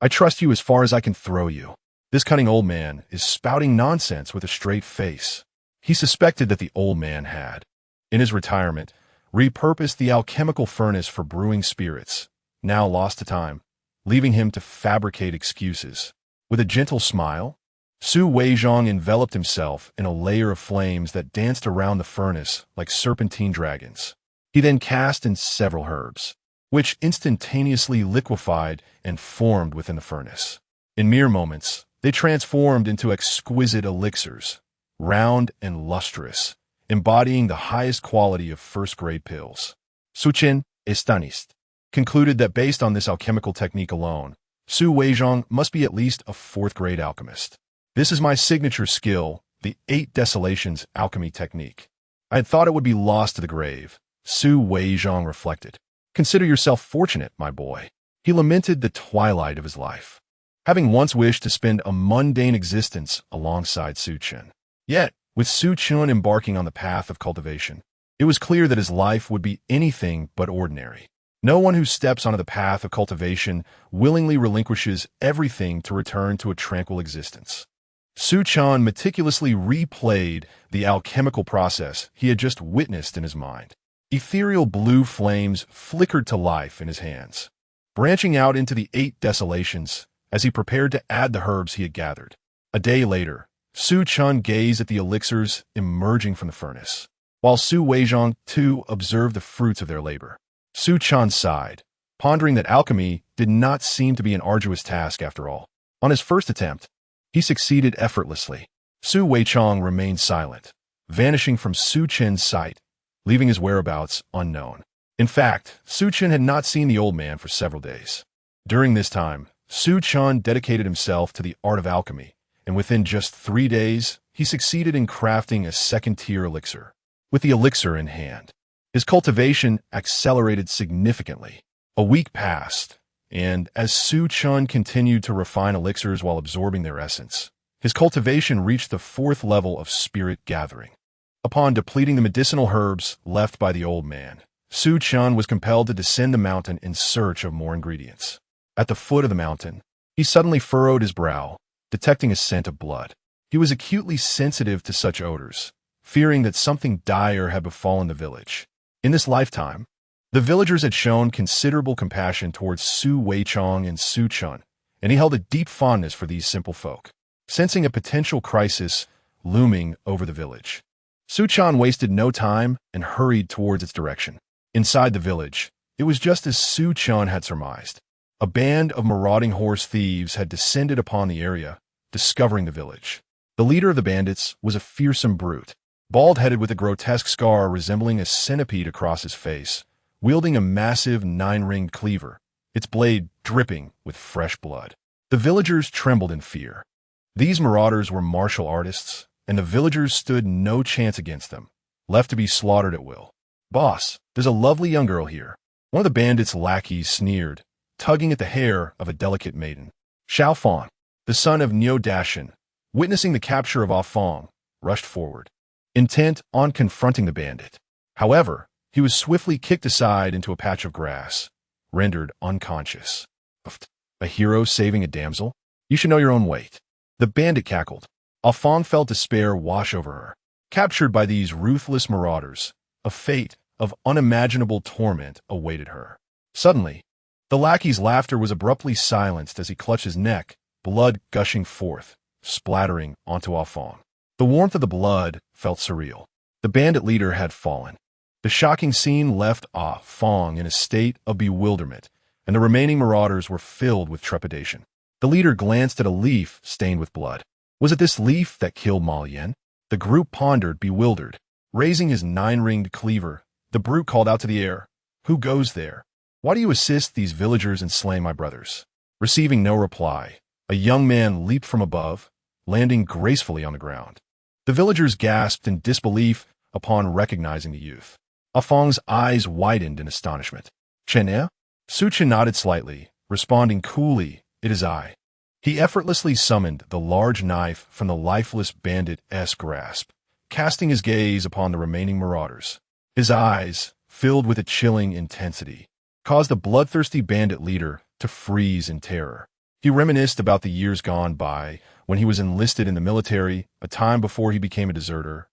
[SPEAKER 1] I trust you as far as I can throw you. This cunning old man is spouting nonsense with a straight face. He suspected that the old man had, in his retirement, repurposed the alchemical furnace for brewing spirits, now lost to time, leaving him to fabricate excuses. With a gentle smile, Su Weizhong enveloped himself in a layer of flames that danced around the furnace like serpentine dragons. He then cast in several herbs, which instantaneously liquefied and formed within the furnace. In mere moments, they transformed into exquisite elixirs, round and lustrous, embodying the highest quality of first-grade pills. Su Chen, astonished, concluded that based on this alchemical technique alone, Su Weizhong must be at least a fourth-grade alchemist. This is my signature skill, the 8 Desolations alchemy technique. I had thought it would be lost to the grave, Su Weizhong reflected. Consider yourself fortunate, my boy. He lamented the twilight of his life, having once wished to spend a mundane existence alongside Su Chen. Yet, with Su Chen embarking on the path of cultivation, it was clear that his life would be anything but ordinary. No one who steps onto the path of cultivation willingly relinquishes everything to return to a tranquil existence. Su Chen meticulously replayed the alchemical process he had just witnessed in his mind. Ethereal blue flames flickered to life in his hands, branching out into the 8 Desolations as he prepared to add the herbs he had gathered. A day later, Su Chen gazed at the elixirs emerging from the furnace, while Su Weizhong too observed the fruits of their labor. Su Chen sighed, pondering that alchemy did not seem to be an arduous task after all. On his first attempt, he succeeded effortlessly. Su Weichong remained silent, vanishing from Su Chen's sight, leaving his whereabouts unknown. In fact, Su Chen had not seen the old man for several days. During this time, Su Chen dedicated himself to the art of alchemy, and within just 3 days, he succeeded in crafting a second-tier elixir. With the elixir in hand, his cultivation accelerated significantly. A week passed, and as Su Chen continued to refine elixirs while absorbing their essence, his cultivation reached the 4th level of spirit gathering. Upon depleting the medicinal herbs left by the old man, Su Chen was compelled to descend the mountain in search of more ingredients. At the foot of the mountain, he suddenly furrowed his brow, detecting a scent of blood. He was acutely sensitive to such odors, fearing that something dire had befallen the village. In this lifetime, the villagers had shown considerable compassion towards Su Weichong and Su Chen, and he held a deep fondness for these simple folk. Sensing a potential crisis looming over the village, Su Chen wasted no time and hurried towards its direction. Inside the village, it was just as Su Chen had surmised. A band of marauding horse thieves had descended upon the area, discovering the village. The leader of the bandits was a fearsome brute, bald-headed with a grotesque scar resembling a centipede across his face, wielding a massive 9-ringed cleaver, its blade dripping with fresh blood. The villagers trembled in fear. These marauders were martial artists, and the villagers stood no chance against them, left to be slaughtered at will. "Boss, there's a lovely young girl here." One of the bandits' lackeys sneered, tugging at the hair of a delicate maiden. Xiao Fang, the son of Niu Dashan, witnessing the capture of Ah Fang, rushed forward, intent on confronting the bandit. However, he was swiftly kicked aside into a patch of grass, rendered unconscious. "A hero saving a damsel? You should know your own weight." The bandit cackled. Ah Fang felt despair wash over her. Captured by these ruthless marauders, a fate of unimaginable torment awaited her. Suddenly, the lackey's laughter was abruptly silenced as he clutched his neck, blood gushing forth, splattering onto Ah Fang. The warmth of the blood felt surreal. The bandit leader had fallen. The shocking scene left Ah Fang in a state of bewilderment, and the remaining marauders were filled with trepidation. The leader glanced at a leaf stained with blood. Was it this leaf that killed Ma Yan? The group pondered, bewildered. Raising his 9-ringed cleaver, the brute called out to the air, "Who goes there? Why do you assist these villagers in slaying my brothers?" Receiving no reply, a young man leaped from above, landing gracefully on the ground. The villagers gasped in disbelief upon recognizing the youth. Ah Fang's eyes widened in astonishment. "Chen? Su Chen nodded slightly, responding coolly, "It is I." He effortlessly summoned the large knife from the lifeless bandit's grasp, casting his gaze upon the remaining marauders. His eyes, filled with a chilling intensity, caused the bloodthirsty bandit leader to freeze in terror. He reminisced about the years gone by when he was enlisted in the military, a time before he became a deserter,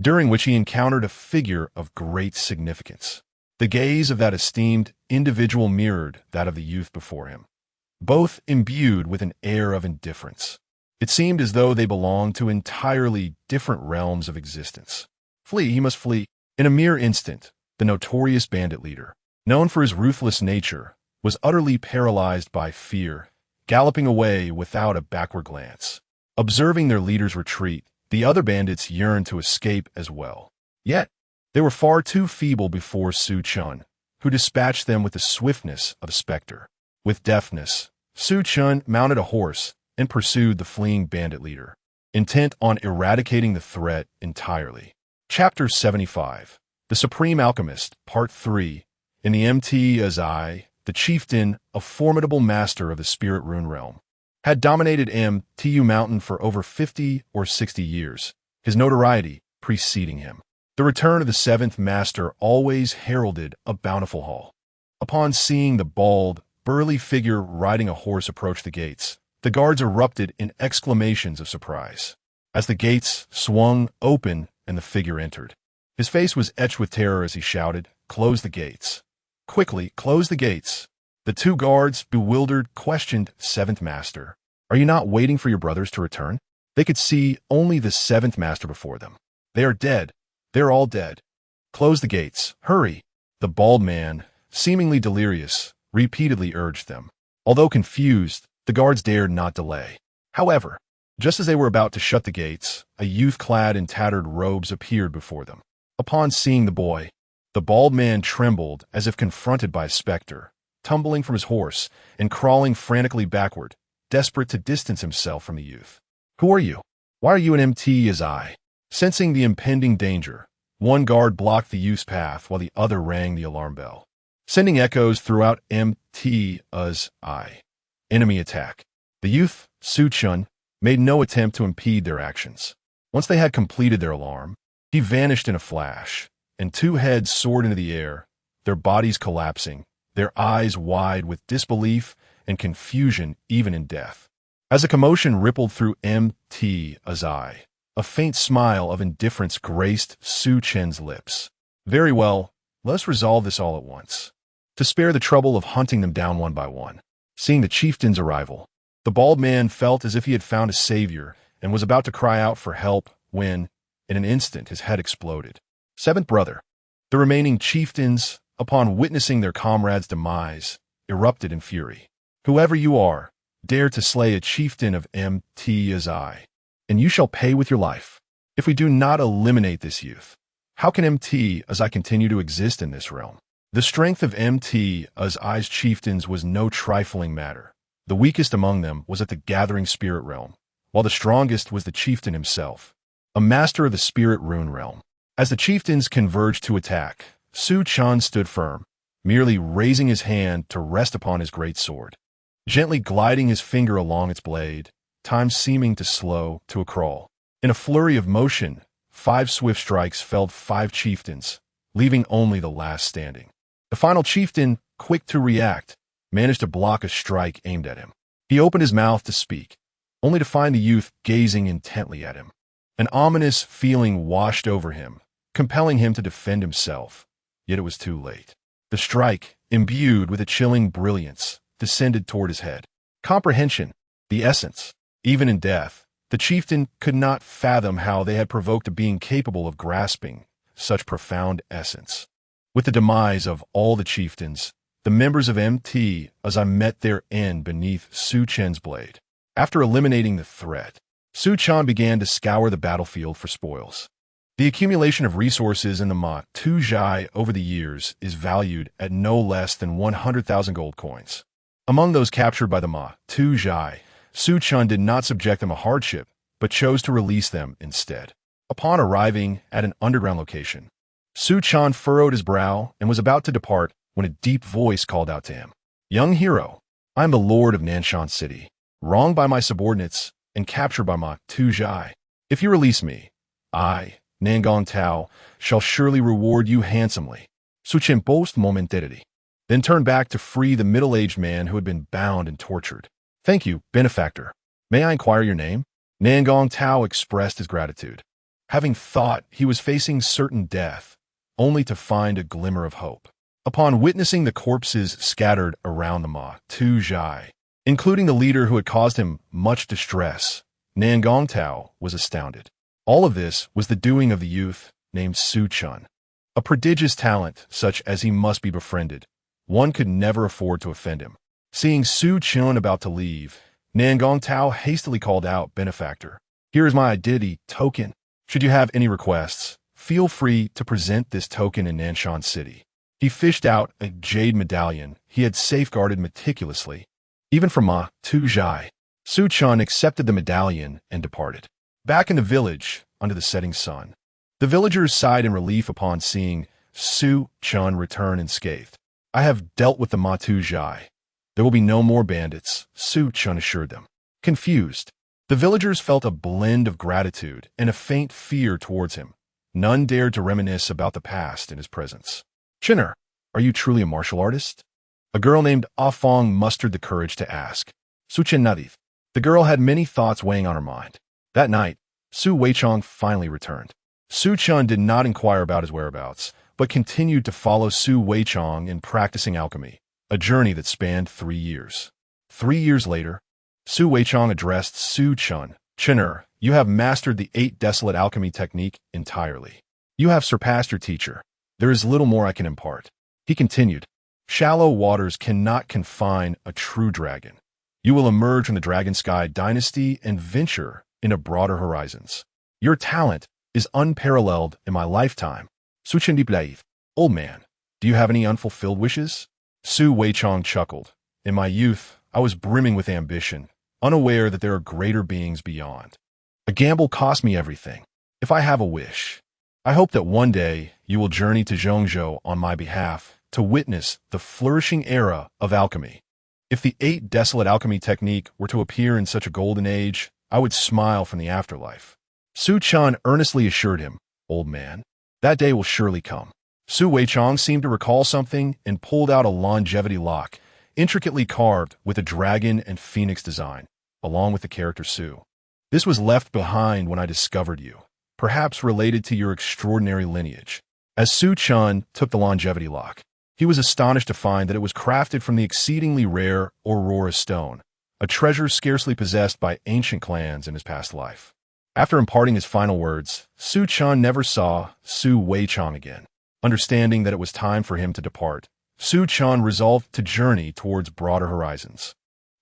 [SPEAKER 1] during which he encountered a figure of great significance. The gaze of that esteemed individual mirrored that of the youth before him, both imbued with an air of indifference. It seemed as though they belonged to entirely different realms of existence. Flee, he must flee. In a mere instant, the notorious bandit leader, known for his ruthless nature, was utterly paralyzed by fear, galloping away without a backward glance. Observing their leader's retreat, the other bandits yearned to escape as well. Yet, they were far too feeble before Su Chen, who dispatched them with the swiftness of a specter. With deftness, Su Chen mounted a horse and pursued the fleeing bandit leader, intent on eradicating the threat entirely. Chapter 75, The Supreme Alchemist, Part 3. In the MT Azai, the chieftain, a formidable master of the spirit rune realm, had dominated MTU Mountain for over 50 or 60 years, his notoriety preceding him. The return of the 7th master always heralded a bountiful haul. Upon seeing the bald, burly figure riding a horse approach the gates, the guards erupted in exclamations of surprise. As the gates swung open and the figure entered, his face was etched with terror as he shouted, "Close the gates. Quickly, close the gates." The 2 guards, bewildered, questioned 7th Master. "Are you not waiting for your brothers to return?" They could see only the 7th Master before them. "They are dead. They're all dead. Close the gates. Hurry." The bald man, seemingly delirious, repeatedly urged them. Although confused, The guards dared not delay. However, just as they were about to shut the gates, a youth clad in tattered robes appeared before them. Upon seeing the boy, the bald man trembled as if confronted by a specter, tumbling from his horse and crawling frantically backward, desperate to distance himself from the youth. "Who are you? Why are you an MT as I?" Sensing the impending danger, one guard blocked the youth's path while the other rang the alarm bell, sending echoes throughout MT as I. Enemy attack. The youth, Chen, made no attempt to impede their actions. Once they had completed their alarm, he vanished in a flash, and two heads soared into the air, their bodies collapsing, their eyes wide with disbelief and confusion even in death. As a commotion rippled through MT as I, a faint smile of indifference graced Chen's lips. "Very well, let us resolve this all at once." To spare the trouble of hunting them down one by one. Seeing the chieftain's arrival, the bald man felt as if he had found a savior and was about to cry out for help when, in an instant, his head exploded. Seventh brother. The remaining chieftains, upon witnessing their comrade's demise, erupted in fury. "Whoever you are, dare to slay a chieftain of MT as I, and you shall pay with your life. If we do not eliminate this youth, how can MT as I continue to exist in this realm?" The strength of MT as I's chieftains was no trifling matter. The weakest among them was at the gathering spirit realm, while the strongest was the chieftain himself, a master of the spirit rune realm. As the chieftains converged to attack, Chen stood firm, merely raising his hand to rest upon his great sword, gently gliding his finger along its blade, time seeming to slow to a crawl. In a flurry of motion, 5 swift strikes felled 5 chieftains, leaving only the last standing. The final chieftain, quick to react, managed to block a strike aimed at him. He opened his mouth to speak, only to find the youth gazing intently at him. An ominous feeling washed over him, compelling him to defend himself, yet it was too late. The strike, imbued with a chilling brilliance, descended toward his head. Comprehension, the essence. Even in death, the chieftain could not fathom how they had provoked a being capable of grasping such profound essence. With the demise of all the chieftains, the members of MT as I met their end beneath Chen's blade. After eliminating the threat, Chen began to scour the battlefield for spoils. The accumulation of resources in the Ma Tujai over the years is valued at no less than 100,000 gold coins. Among those captured by the Ma Tujai, Chen did not subject them a hardship, but chose to release them instead. Upon arriving at an underground location, Chen furrowed his brow and was about to depart when a deep voice called out to him. "Young hero, I am the lord of Nanshan City, wronged by my subordinates and captured by Ma Tujai. If you release me, I, Nangong Tao, shall surely reward you handsomely." Chen boasted momentarily, then turned back to free the middle-aged man who had been bound and tortured. "Thank you, benefactor. May I inquire your name?" Nangong Tao expressed his gratitude, having thought he was facing certain death, only to find a glimmer of hope. Upon witnessing the corpses scattered around the Ma Tujai, including the leader who had caused him much distress, Nangong Tao was astounded. All of this was the doing of the youth named Chen. A prodigious talent such as he must be befriended. One could never afford to offend him. Seeing Chen about to leave, Nangong Tao hastily called out, "Benefactor, here is my identity token. Should you have any requests, feel free to present this token in Nanshan City." He fished out a jade medallion he had safeguarded meticulously, even from Ma Tujai. Chen accepted the medallion and departed. Back in the village, under the setting sun, the villagers sighed in relief upon seeing Chen return unscathed. "I have dealt with the Ma Tujai. There will be no more bandits," Chen assured them. Confused, the villagers felt a blend of gratitude and a faint fear towards him. None dared to reminisce about the past in his presence. "Chenner, are you truly a martial artist?" A girl named Afong mustered the courage to ask. Chen nodded. The girl had many thoughts weighing on her mind. That night, Su Weichong finally returned. Chen did not inquire about his whereabouts, but continued to follow Su Weichong in practicing alchemy, a journey that spanned 3 years. 3 years later, Su Weichong addressed Chen. "Chenner, you have mastered the 8 desolate alchemy technique entirely. You have surpassed your teacher. There is little more I can impart." He continued, "Shallow waters cannot confine a true dragon. You will emerge from the Dragon Sky dynasty and venture into broader horizons. Your talent is unparalleled in my lifetime. Su Chen Diplaiv. Old man, do you have any unfulfilled wishes? Su Weichong chuckled. In my youth, I was brimming with ambition, unaware that there are greater beings beyond. A gamble cost me everything. If I have a wish, I hope that one day you will journey to Zhongzhou on my behalf to witness the flourishing era of alchemy. If the 8 desolate alchemy technique were to appear in such a golden age, I would smile from the afterlife. Su Chen earnestly assured him, old man, that day will surely come. Su Weichong seemed to recall something and pulled out a longevity lock, intricately carved with a dragon and phoenix design, along with the character Su. This was left behind when I discovered you, perhaps related to your extraordinary lineage. As Su Chen took the longevity lock, he was astonished to find that it was crafted from the exceedingly rare Aurora stone, a treasure scarcely possessed by ancient clans in his past life. After imparting his final words, Su Chen never saw Su Weichong again. Understanding that it was time for him to depart, Su Chen resolved to journey towards broader horizons.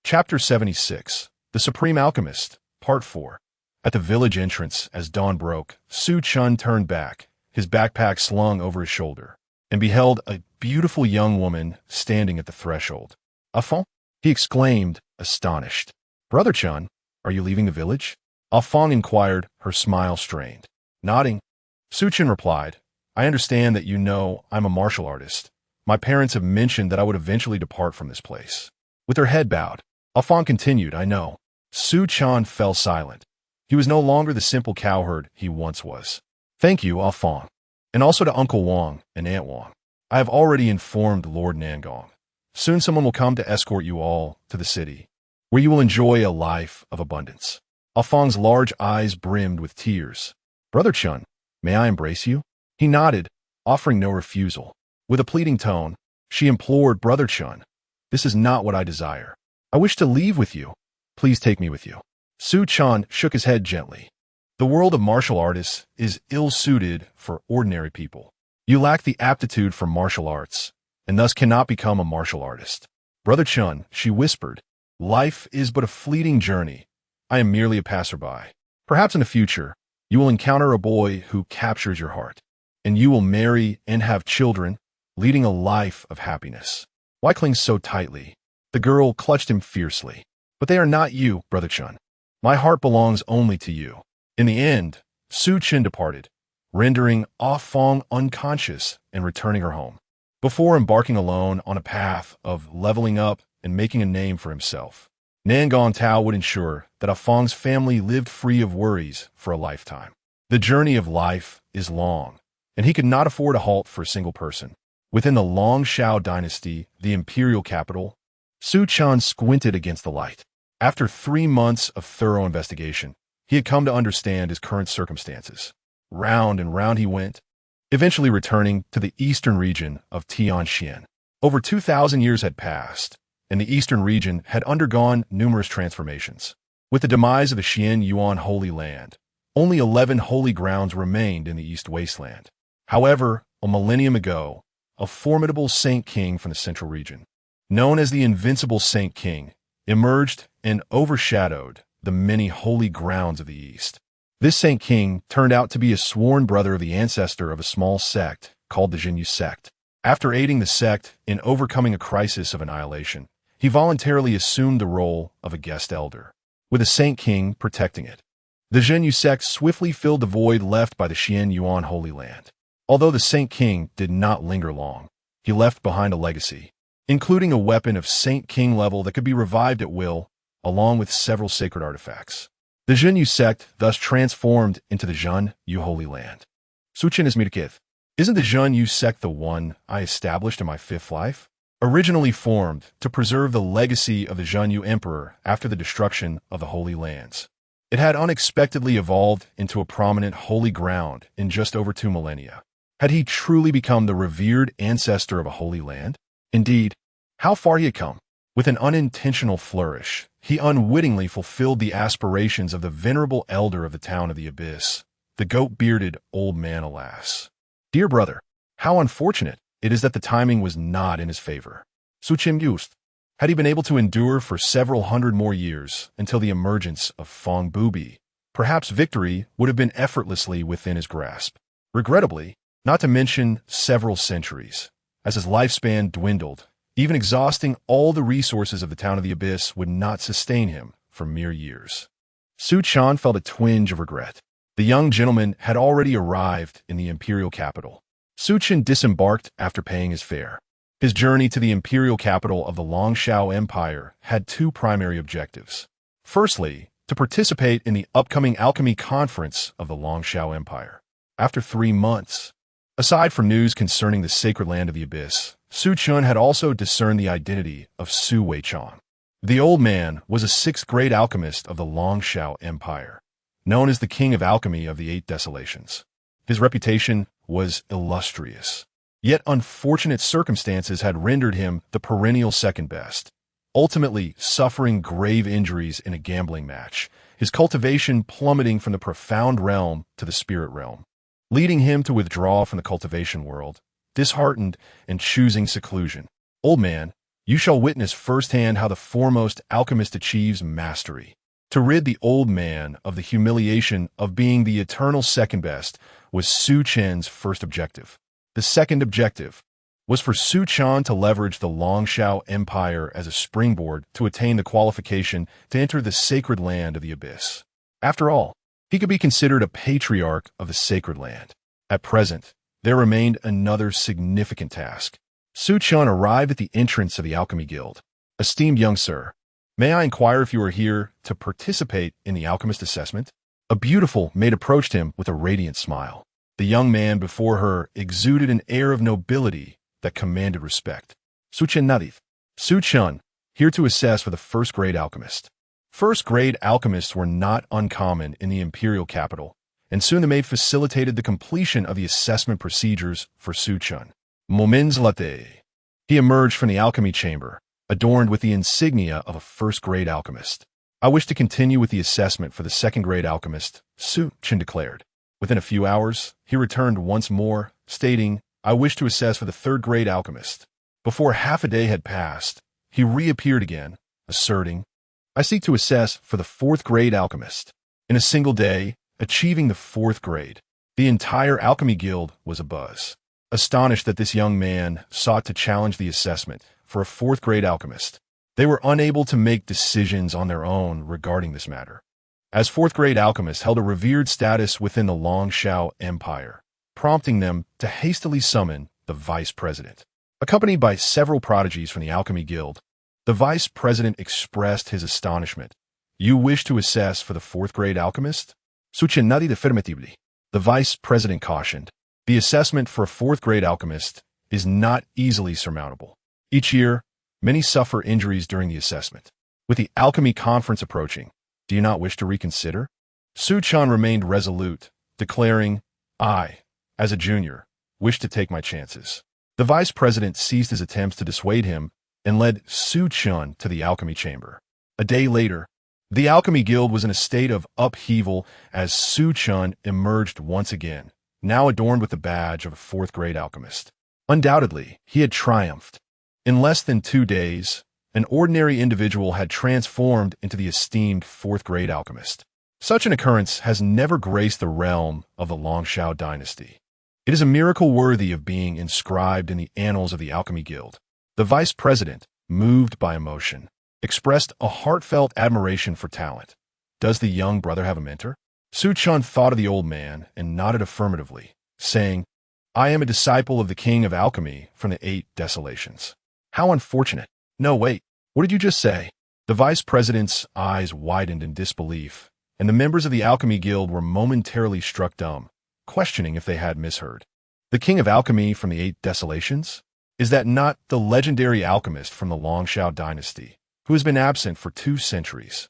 [SPEAKER 1] Chapter 76, The Supreme Alchemist, Part 4. At the village entrance, as dawn broke, Su Chen turned back, his backpack slung over his shoulder, and beheld a beautiful young woman standing at the threshold. Afon? He exclaimed, astonished. Brother Chen, are you leaving the village? Afon inquired, her smile strained. Nodding, Su Chen replied, I understand that you know I'm a martial artist. My parents have mentioned that I would eventually depart from this place. With her head bowed, Afon continued, I know. Su Chen fell silent. He was no longer the simple cowherd he once was. Thank you, Afon. And also to Uncle Wang and Aunt Wang. I have already informed Lord Nangong. Soon someone will come to escort you all to the city, where you will enjoy a life of abundance. Afon's large eyes brimmed with tears. Brother Chen, may I embrace you? He nodded, offering no refusal. With a pleading tone, she implored, Brother Chen, this is not what I desire. I wish to leave with you. Please take me with you. Su Chen shook his head gently. The world of martial artists is ill-suited for ordinary people. You lack the aptitude for martial arts, and thus cannot become a martial artist. Brother Chen, she whispered, life is but a fleeting journey. I am merely a passerby. Perhaps in the future, you will encounter a boy who captures your heart, and you will marry and have children, leading a life of happiness. Why cling so tightly? The girl clutched him fiercely. But they are not you, Brother Chen. My heart belongs only to you. In the end, Su Chen departed, rendering Ah Fong unconscious and returning her home, before embarking alone on a path of leveling up and making a name for himself. Nangong Tao would ensure that Ah Fong's family lived free of worries for a lifetime. The journey of life is long, and he could not afford a halt for a single person. Within the Long Shao dynasty, the imperial capital, Su Chen squinted against the light. After 3 months of thorough investigation, he had come to understand his current circumstances. Round and round he went, eventually returning to the eastern region of Tianxian. Over 2,000 years had passed, and the eastern region had undergone numerous transformations. With the demise of the Xian Yuan Holy Land, only 11 holy grounds remained in the East Wasteland. However, a millennium ago, a formidable Saint King from the central region, known as the Invincible Saint King, emerged and overshadowed the many holy grounds of the East. This Saint King turned out to be a sworn brother of the ancestor of a small sect called the Jinyu sect. After aiding the sect in overcoming a crisis of annihilation, he voluntarily assumed the role of a guest elder, with a Saint King protecting it. The Jinyu sect swiftly filled the void left by the Xian Yuan Holy Land. Although the Saint King did not linger long, he left behind a legacy, including a weapon of Saint King level that could be revived at will, along with several sacred artifacts. The Jinyu sect thus transformed into the Zhen Yu Holy Land. Su Chen is Mitakith. Isn't the Zhen Yu sect the one I established in my 5th life? Originally formed to preserve the legacy of the Zhen Yu Emperor after the destruction of the Holy Lands. It had unexpectedly evolved into a prominent holy ground in just over 2 millennia. Had he truly become the revered ancestor of a holy land? Indeed, how far he had come. With an unintentional flourish, he unwittingly fulfilled the aspirations of the venerable elder of the town of the Abyss, the goat-bearded old man, alas. Dear brother, how unfortunate it is that the timing was not in his favor. Su Chen mused. Had he been able to endure for several hundred more years until the emergence of Feng Bubi, perhaps victory would have been effortlessly within his grasp. Regrettably, not to mention several centuries, as his lifespan dwindled, even exhausting all the resources of the Town of the Abyss would not sustain him for mere years. Su Chen felt a twinge of regret. The young gentleman had already arrived in the imperial capital. Su Chen disembarked after paying his fare. His journey to the imperial capital of the Longshao Empire had two primary objectives. Firstly, to participate in the upcoming alchemy conference of the Longshao Empire. After 3 months, aside from news concerning the sacred land of the Abyss, Su Chen had also discerned the identity of Su Weichang. The old man was a 6th-grade alchemist of the Longshao Empire, known as the King of Alchemy of the 8 Desolations. His reputation was illustrious. Yet unfortunate circumstances had rendered him the perennial second best, ultimately suffering grave injuries in a gambling match, his cultivation plummeting from the profound realm to the spirit realm, leading him to withdraw from the cultivation world, disheartened and choosing seclusion. Old man, you shall witness firsthand how the foremost alchemist achieves mastery. To rid the old man of the humiliation of being the eternal second best was Su Chen's first objective. The second objective was for Su Chen to leverage the Longshao Empire as a springboard to attain the qualification to enter the sacred land of the Abyss. After all, he could be considered a patriarch of the sacred land. At present, there remained another significant task. Su Chen arrived at the entrance of the Alchemy Guild. Esteemed young sir, may I inquire if you are here to participate in the alchemist assessment? A beautiful maid approached him with a radiant smile. The young man before her exuded an air of nobility that commanded respect. Su Chen Nadith. Su Chen, here to assess for the first-grade alchemist. First-grade alchemists were not uncommon in the imperial capital, and soon the maid facilitated the completion of the assessment procedures for Su Chen. Moments latte. He emerged from the alchemy chamber, adorned with the insignia of a first-grade alchemist. I wish to continue with the assessment for the second-grade alchemist, Su Chen declared. Within a few hours, he returned once more, stating, I wish to assess for the third-grade alchemist. Before half a day had passed, he reappeared again, asserting, I seek to assess for the fourth-grade alchemist. In a single day, achieving the 4th grade, the entire alchemy guild was abuzz. Astonished that this young man sought to challenge the assessment for a 4th-grade alchemist, they were unable to make decisions on their own regarding this matter. As 4th-grade alchemists held a revered status within the Longshao Empire, prompting them to hastily summon the vice president. Accompanied by several prodigies from the Alchemy Guild, the vice president expressed his astonishment. You wish to assess for the 4th-grade alchemist? Suchenadi definitively. The vice president cautioned. The assessment for a 4th-grade alchemist is not easily surmountable. Each year, many suffer injuries during the assessment. With the alchemy conference approaching, do you not wish to reconsider? Su Chen remained resolute, declaring, I, as a junior, wish to take my chances. The vice president ceased his attempts to dissuade him and led Su Chen to the alchemy chamber. A day later, the alchemy guild was in a state of upheaval as Su Chen emerged once again, now adorned with the badge of a 4th-grade alchemist. Undoubtedly, he had triumphed. In less than 2 days, an ordinary individual had transformed into the esteemed 4th-grade alchemist. Such an occurrence has never graced the realm of the Longshao dynasty. It is a miracle worthy of being inscribed in the annals of the Alchemy Guild. The vice president, moved by emotion, expressed a heartfelt admiration for talent. Does the young brother have a mentor? Su Chen thought of the old man and nodded affirmatively, saying, I am a disciple of the King of Alchemy from the 8 Desolations. How unfortunate. No, wait, what did you just say? The vice president's eyes widened in disbelief, and the members of the Alchemy Guild were momentarily struck dumb, questioning if they had misheard. The King of Alchemy from the 8 Desolations? Is that not the legendary alchemist from the Longshao dynasty, who has been absent for 2 centuries?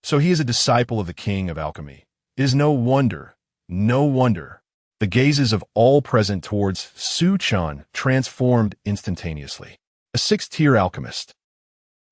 [SPEAKER 1] So he is a disciple of the King of Alchemy. It is no wonder. The gazes of all present towards Su Chen transformed instantaneously. A 6th-tier alchemist.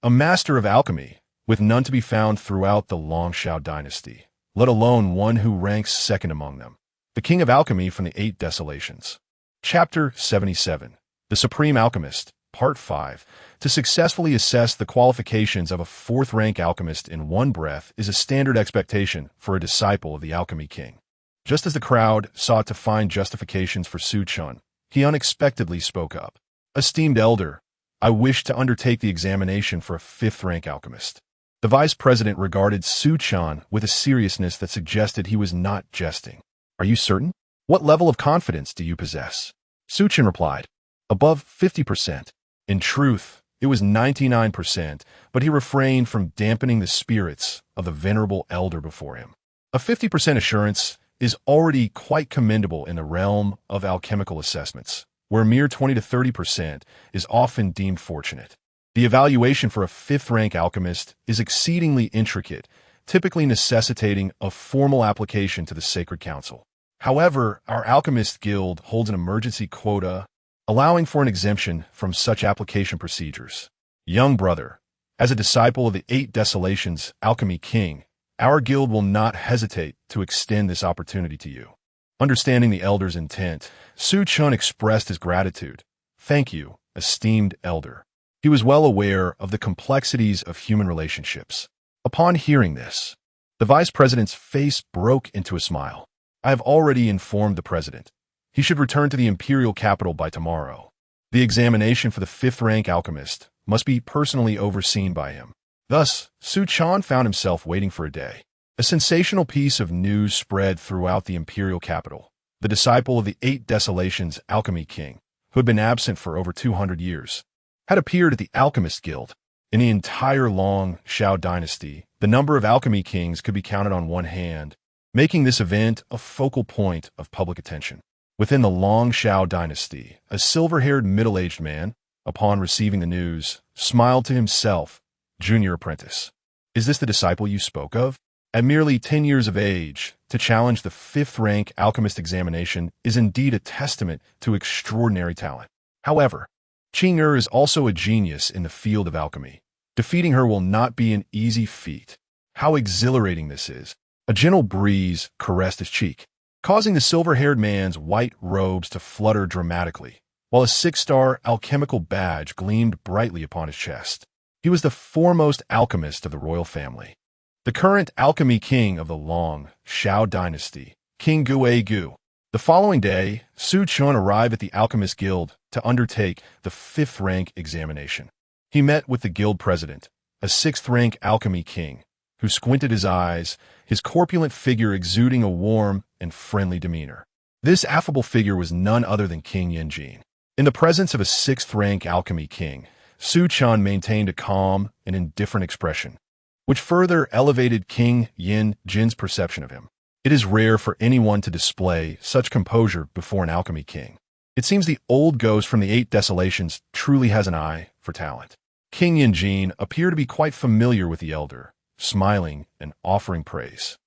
[SPEAKER 1] A master of alchemy, with none to be found throughout the Longshao dynasty, let alone one who ranks second among them. The King of Alchemy from the 8 Desolations. Chapter 77. The Supreme Alchemist, Part 5. To successfully assess the qualifications of a fourth-rank alchemist in one breath is a standard expectation for a disciple of the Alchemy King. Just as the crowd sought to find justifications for Chen, he unexpectedly spoke up. "Esteemed elder, I wish to undertake the examination for a fifth-rank alchemist." The vice president regarded Chen with a seriousness that suggested he was not jesting. "Are you certain? What level of confidence do you possess?" Chen replied, "Above 50%. In truth, it was 99%, but he refrained from dampening the spirits of the venerable elder before him. A 50% assurance is already quite commendable in the realm of alchemical assessments, where a mere 20 to 30% is often deemed fortunate. The evaluation for a fifth-rank alchemist is exceedingly intricate, typically necessitating a formal application to the Sacred Council. However, our Alchemist Guild holds an emergency quota, allowing for an exemption from such application procedures. Young brother, as a disciple of the Eight Desolations Alchemy King, our guild will not hesitate to extend this opportunity to you." Understanding the elder's intent, Chen expressed his gratitude. "Thank you, esteemed elder." He was well aware of the complexities of human relationships. Upon hearing this, the vice president's face broke into a smile. "I have already informed the president. He should return to the imperial capital by tomorrow. The examination for the fifth-rank alchemist must be personally overseen by him." Thus, Chen found himself waiting for a day. A sensational piece of news spread throughout the imperial capital. The disciple of the Eight Desolations Alchemy King, who had been absent for over 200 years, had appeared at the Alchemist Guild. In the entire long Shao dynasty, the number of alchemy kings could be counted on one hand, making this event a focal point of public attention. Within the long Shao dynasty, a silver-haired middle-aged man, upon receiving the news, smiled to himself. "Junior apprentice, is this the disciple you spoke of?" At merely 10 years of age, to challenge the fifth-rank alchemist examination is indeed a testament to extraordinary talent. However, Qing'er is also a genius in the field of alchemy. Defeating her will not be an easy feat. How exhilarating this is. A gentle breeze caressed his cheek, causing the silver-haired man's white robes to flutter dramatically, while a 6-star alchemical badge gleamed brightly upon his chest. He was the foremost alchemist of the royal family. The current alchemy king of the long Shao dynasty, King Gu. The following day, Chen arrived at the Alchemist Guild to undertake the fifth-rank examination. He met with the guild president, a sixth-rank alchemy king, who squinted his eyes, his corpulent figure exuding a warm and friendly demeanor. This affable figure was none other than King Yanjin. In the presence of a sixth-rank alchemy king, Chen maintained a calm and indifferent expression, which further elevated King Yanjin's perception of him. It is rare for anyone to display such composure before an alchemy king. It seems the old ghost from the Eight Desolations truly has an eye for talent. King Yanjin appeared to be quite familiar with the elder, smiling and offering praise.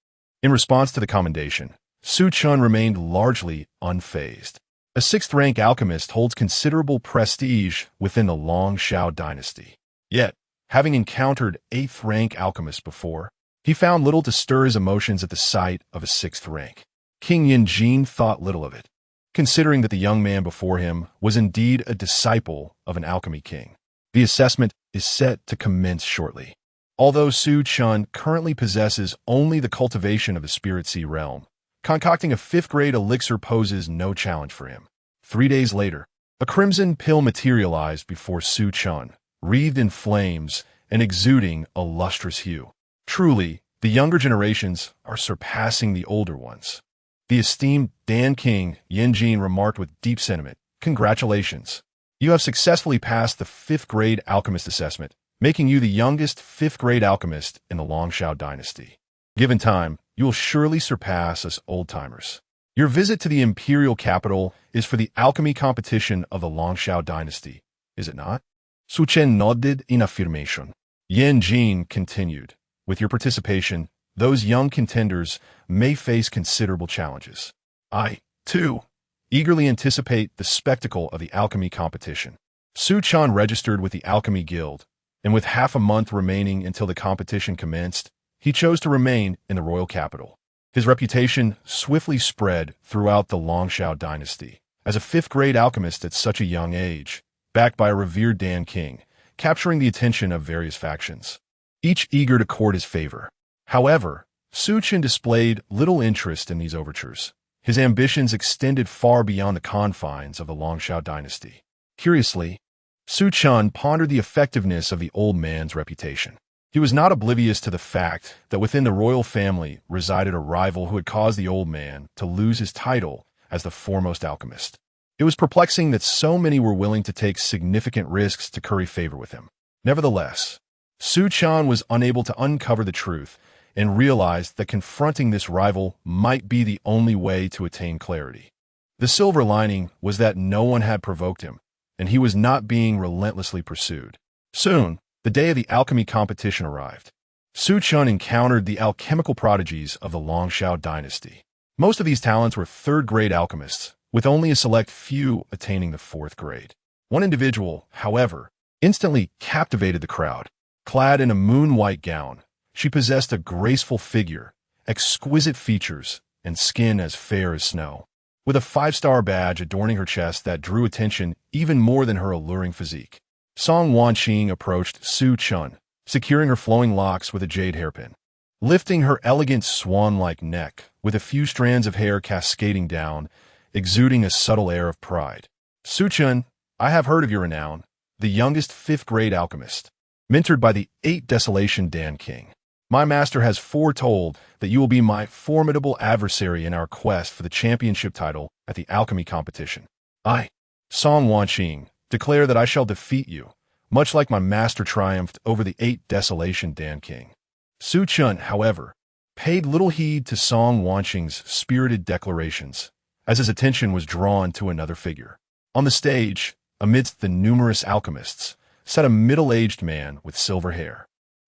[SPEAKER 1] In response to the commendation, Chen remained largely unfazed. A sixth-rank alchemist holds considerable prestige within the long Shao dynasty. Yet, having encountered eighth-rank alchemists before, he found little to stir his emotions at the sight of a sixth rank. King Yanjin thought little of it, considering that the young man before him was indeed a disciple of an alchemy king. The assessment is set to commence shortly. Although Chen currently possesses only the cultivation of the Spirit Sea realm, concocting a fifth-grade elixir poses no challenge for him. 3 days later, a crimson pill materialized before Chen, wreathed in flames and exuding a lustrous hue. Truly, the younger generations are surpassing the older ones. The esteemed Dan King Yanjin remarked with deep sentiment, "Congratulations. You have successfully passed the fifth-grade alchemist assessment, making you the youngest fifth-grade alchemist in the Long Shao dynasty. Given time, you will surely surpass us old-timers. Your visit to the imperial capital is for the alchemy competition of the Long Shao dynasty, is it not?" Chen nodded in affirmation. Yanjin continued, "With your participation, those young contenders may face considerable challenges. I, too, eagerly anticipate the spectacle of the alchemy competition." Chen registered with the Alchemy Guild, and with half a month remaining until the competition commenced, he chose to remain in the royal capital. His reputation swiftly spread throughout the Long Shao dynasty. As a fifth-grade alchemist at such a young age, backed by a revered Dan king, capturing the attention of various factions, each eager to court his favor. However, Chen displayed little interest in these overtures. His ambitions extended far beyond the confines of the Longshao dynasty. Curiously, Chen pondered the effectiveness of the old man's reputation. He was not oblivious to the fact that within the royal family resided a rival who had caused the old man to lose his title as the foremost alchemist. It was perplexing that so many were willing to take significant risks to curry favor with him. Nevertheless, Chen was unable to uncover the truth and realized that confronting this rival might be the only way to attain clarity. The silver lining was that no one had provoked him, and he was not being relentlessly pursued. Soon, the day of the alchemy competition arrived. Chen encountered the alchemical prodigies of the Longshao dynasty. Most of these talents were third-grade alchemists, with only a select few attaining the fourth grade. One individual, however, instantly captivated the crowd. Clad in a moon-white gown, she possessed a graceful figure, exquisite features, and skin as fair as snow. With a 5-star badge adorning her chest that drew attention even more than her alluring physique, Song Wanqing approached Chen, securing her flowing locks with a jade hairpin. Lifting her elegant swan-like neck, with a few strands of hair cascading down, exuding a subtle air of pride. Chen, I have heard of your renown, the youngest 5th-grade alchemist, mentored by the 8th Desolation Dan King. My master has foretold that you will be my formidable adversary in our quest for the championship title at the alchemy competition. I, Song Wanqing, declare that I shall defeat you, much like my master triumphed over the 8th Desolation Dan King. Chen, however, paid little heed to Song Wanqing's spirited declarations, as his attention was drawn to another figure. On the stage, amidst the numerous alchemists, sat a middle-aged man with silver hair,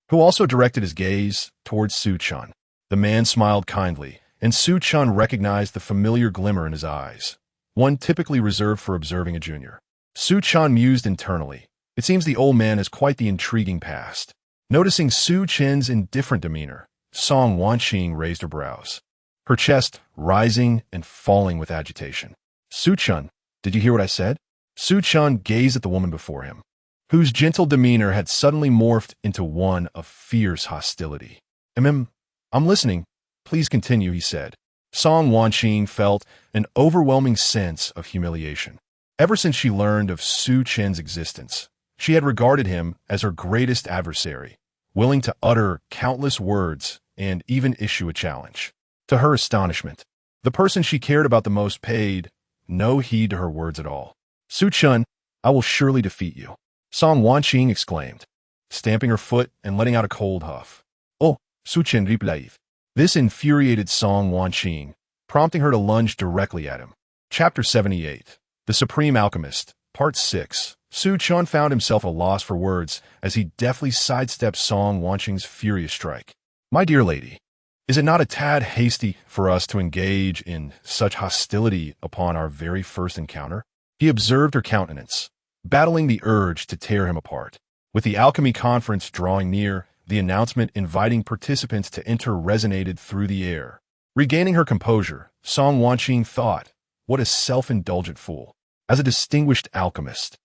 [SPEAKER 1] who also directed his gaze towards Chen. The man smiled kindly, and Chen recognized the familiar glimmer in his eyes, one typically reserved for observing a junior. Chen mused internally. It seems the old man has quite the intriguing past. Noticing Chen's indifferent demeanor, Song Wanqing raised her brows, her chest rising and falling with agitation. Chen, did you hear what I said? Chen gazed at the woman before him, whose gentle demeanor had suddenly morphed into one of fierce hostility. I'm listening. Please continue, he said. Song Wanqing felt an overwhelming sense of humiliation. Ever since she learned of Chen's existence, she had regarded him as her greatest adversary, willing to utter countless words and even issue a challenge. To her astonishment, the person she cared about the most paid no heed to her words at all. Chen, I will surely defeat you, Song Wanqing exclaimed, stamping her foot and letting out a cold huff. Oh, Chen replied. This infuriated Song Wanqing, prompting her to lunge directly at him. Chapter 78. The Supreme Alchemist, Part 6. Chen found himself at a loss for words as he deftly sidestepped Song Wanqing's furious strike. My dear lady, is it not a tad hasty for us to engage in such hostility upon our very first encounter? He observed her countenance, battling the urge to tear him apart. With the alchemy conference drawing near, the announcement inviting participants to enter resonated through the air. Regaining her composure, Song Wanqing thought, what a self-indulgent fool. As a distinguished alchemist,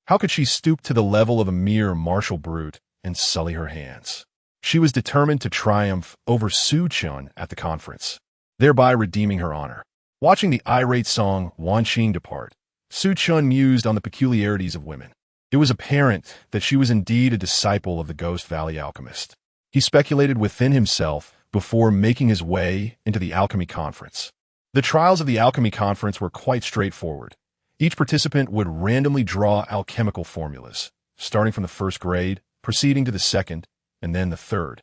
[SPEAKER 1] how could she stoop to the level of a mere martial brute and sully her hands? She was determined to triumph over Chen at the conference, thereby redeeming her honor. Watching the irate Song Wanqing depart, Chen mused on the peculiarities of women. It was apparent that she was indeed a disciple of the Ghost Valley alchemist. He speculated within himself before making his way into the alchemy conference. The trials of the alchemy conference were quite straightforward. Each participant would randomly draw alchemical formulas, starting from the 1st grade, proceeding to the 2nd, and then the 3rd.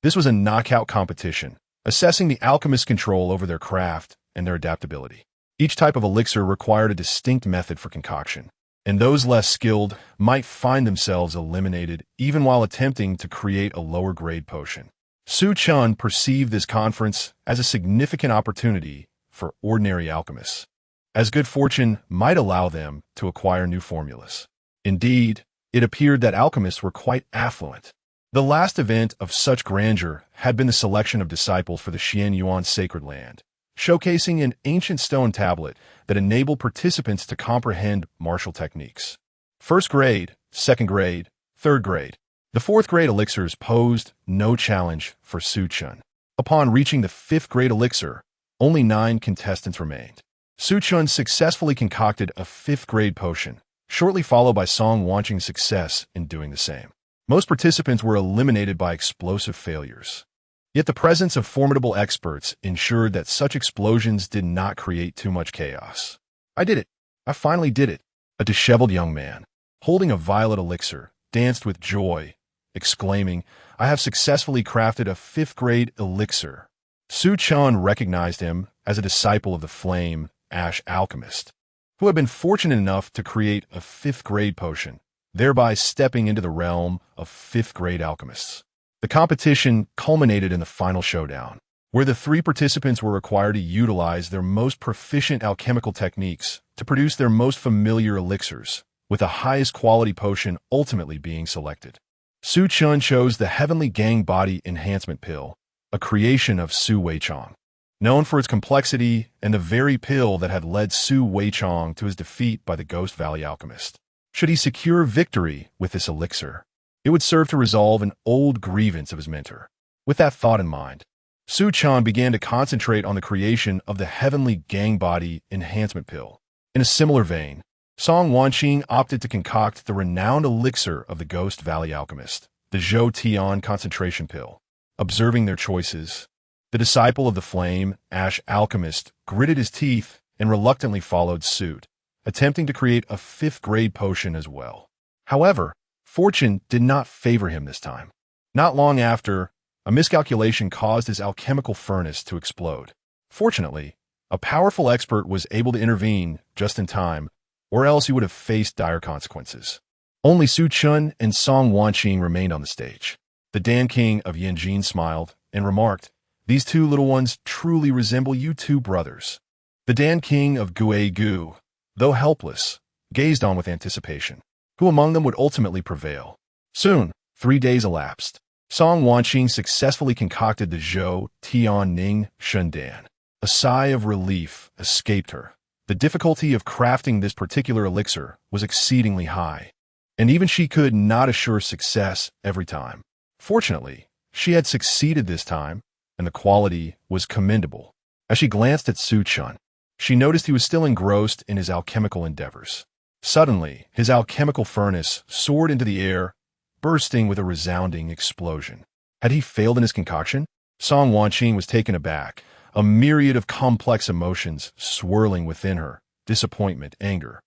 [SPEAKER 1] This was a knockout competition, assessing the alchemist's control over their craft and their adaptability. Each type of elixir required a distinct method for concoction, and those less skilled might find themselves eliminated even while attempting to create a lower-grade potion. Chen perceived this conference as a significant opportunity for ordinary alchemists, as good fortune might allow them to acquire new formulas. Indeed, it appeared that alchemists were quite affluent. The last event of such grandeur had been the selection of disciples for the Xian Yuan sacred land, showcasing an ancient stone tablet that enabled participants to comprehend martial techniques. First grade, second grade, third grade. The fourth grade elixirs posed no challenge for Su Chen. Upon reaching the fifth grade elixir, only 9 contestants remained. Su Chen successfully concocted a fifth grade potion, shortly followed by Song Wanqing's success in doing the same. Most participants were eliminated by explosive failures. Yet the presence of formidable experts ensured that such explosions did not create too much chaos. I did it. I finally did it. A disheveled young man, holding a violet elixir, danced with joy, exclaiming, I have successfully crafted a fifth grade elixir. Su Chen recognized him as a disciple of the flame ash alchemist, who had been fortunate enough to create a fifth grade potion, thereby stepping into the realm of fifth grade alchemists. The competition culminated in the final showdown, where the 3 participants were required to utilize their most proficient alchemical techniques to produce their most familiar elixirs, with the highest quality potion ultimately being selected. Su Chen chose the Heavenly Gang Body Enhancement Pill, a creation of Su Weichong, known for its complexity and the very pill that had led Su Weichong to his defeat by the Ghost Valley Alchemist. Should he secure victory with this elixir, it would serve to resolve an old grievance of his mentor. With that thought in mind, Su Chen began to concentrate on the creation of the Heavenly Gang Body Enhancement Pill. In a similar vein, Song Wanqing opted to concoct the renowned elixir of the Ghost Valley Alchemist, the Zhou Tian Concentration Pill. Observing their choices, the disciple of the flame ash alchemist gritted his teeth and reluctantly followed suit, attempting to create a fifth grade potion as well. However, fortune did not favor him this time. Not long after, a miscalculation caused his alchemical furnace to explode. Fortunately, a powerful expert was able to intervene just in time, or else he would have faced dire consequences. Only Su Chen and Song Wanqing remained on the stage. The Dan King of Yanjin smiled and remarked, These 2 little ones truly resemble you 2 brothers. The Dan King of Guegu, though helpless, gazed on with anticipation. Who among them would ultimately prevail? Soon, 3 days elapsed. Song Wanqing successfully concocted the Zhou Tian Ning Shundan. A sigh of relief escaped her. The difficulty of crafting this particular elixir was exceedingly high, and even she could not assure success every time. Fortunately, she had succeeded this time, and the quality was commendable. As she glanced at Su Chen, she noticed he was still engrossed in his alchemical endeavors. Suddenly, his alchemical furnace soared into the air, bursting with a resounding explosion. Had he failed in his concoction? Song Wanqing was taken aback, a myriad of complex emotions swirling within her, disappointment, anger.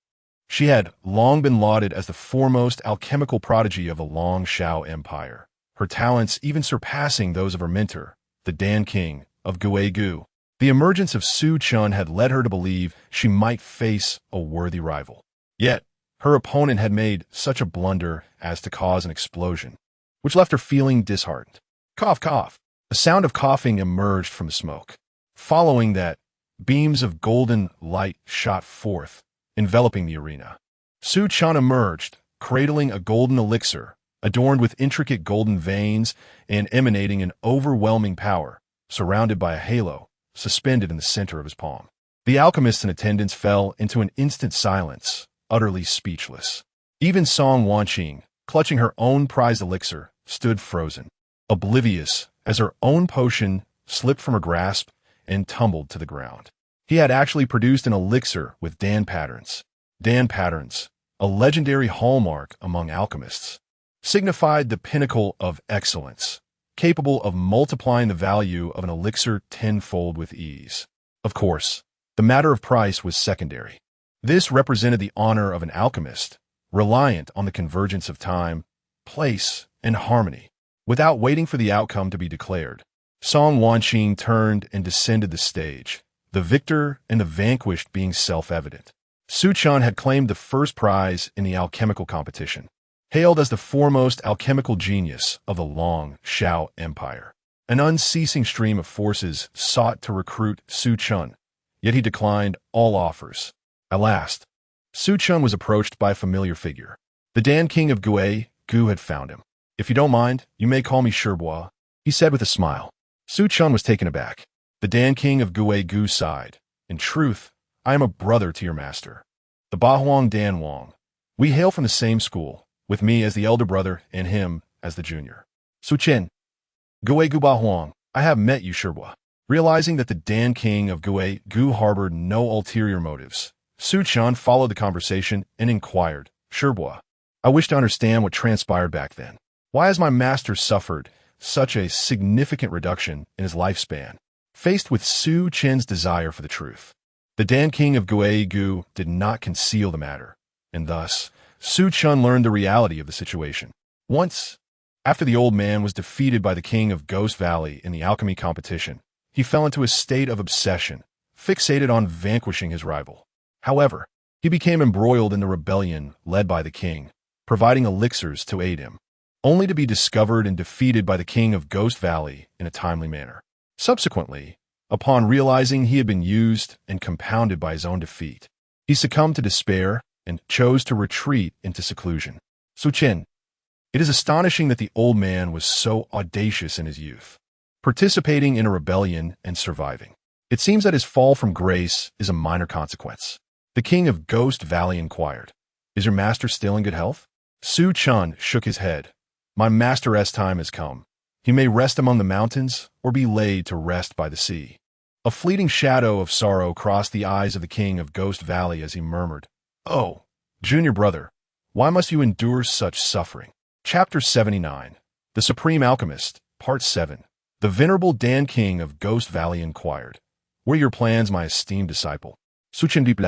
[SPEAKER 1] She had long been lauded as the foremost alchemical prodigy of the Long Shao Empire, her talents even surpassing those of her mentor, the Dan King of Guegu. The emergence of Su Chen had led her to believe she might face a worthy rival. Yet, her opponent had made such a blunder as to cause an explosion, which left her feeling disheartened. Cough, cough. A sound of coughing emerged from the smoke. Following that, beams of golden light shot forth, enveloping the arena. Su Chen emerged, cradling a golden elixir, adorned with intricate golden veins and emanating an overwhelming power, surrounded by a halo, suspended in the center of his palm. The alchemists in attendance fell into an instant silence, utterly speechless. Even Song Wanqing, clutching her own prized elixir, stood frozen, oblivious as her own potion slipped from her grasp and tumbled to the ground. He had actually produced an elixir with Dan patterns. Dan patterns, a legendary hallmark among alchemists, signified the pinnacle of excellence, capable of multiplying the value of an elixir tenfold with ease. Of course, the matter of price was secondary. This represented the honor of an alchemist, reliant on the convergence of time, place, and harmony. Without waiting for the outcome to be declared, Song Wanqing turned and descended the stage, the victor and the vanquished being self-evident. Su Chen had claimed the first prize in the alchemical competition, hailed as the foremost alchemical genius of the Long Shao Empire. An unceasing stream of forces sought to recruit Su Chen, yet he declined all offers. At last, Su Chen was approached by a familiar figure. The Dan King of Guegu had found him. If you don't mind, you may call me Sherbois, he said with a smile. Su Chen was taken aback. The Dan King of Guegu sighed. In truth, I am a brother to your master. The Bahuang Dan Wang, We hail from the same school, with me as the elder brother and him as the junior. Su Chen, Gui Guba Huang, I have met you, Shibua. Realizing that the Dan King of Gu harbored no ulterior motives, Su Chen followed the conversation and inquired, Shibua, I wish to understand what transpired back then. Why has my master suffered such a significant reduction in his lifespan? Faced with Su Chen's desire for the truth, the Dan King of Gu did not conceal the matter, and thus, Su Chen learned the reality of the situation. Once, after the old man was defeated by the king of Ghost Valley in the alchemy competition, he fell into a state of obsession, fixated on vanquishing his rival. However, he became embroiled in the rebellion led by the king, providing elixirs to aid him, only to be discovered and defeated by the king of Ghost Valley in a timely manner. Subsequently, upon realizing he had been used and compounded by his own defeat, he succumbed to despair and chose to retreat into seclusion. Su Chen, it is astonishing that the old man was so audacious in his youth, participating in a rebellion and surviving. It seems that his fall from grace is a minor consequence. The king of Ghost Valley inquired, Is your master still in good health? Su Chen shook his head. My master's time has come. He may rest among the mountains or be laid to rest by the sea. A fleeting shadow of sorrow crossed the eyes of the king of Ghost Valley as he murmured, Oh, junior brother, why must you endure such suffering? Chapter 79, The Supreme Alchemist, Part 7. The venerable Dan King of Ghost Valley inquired, What are your plans, my esteemed disciple? Su Chen Deep,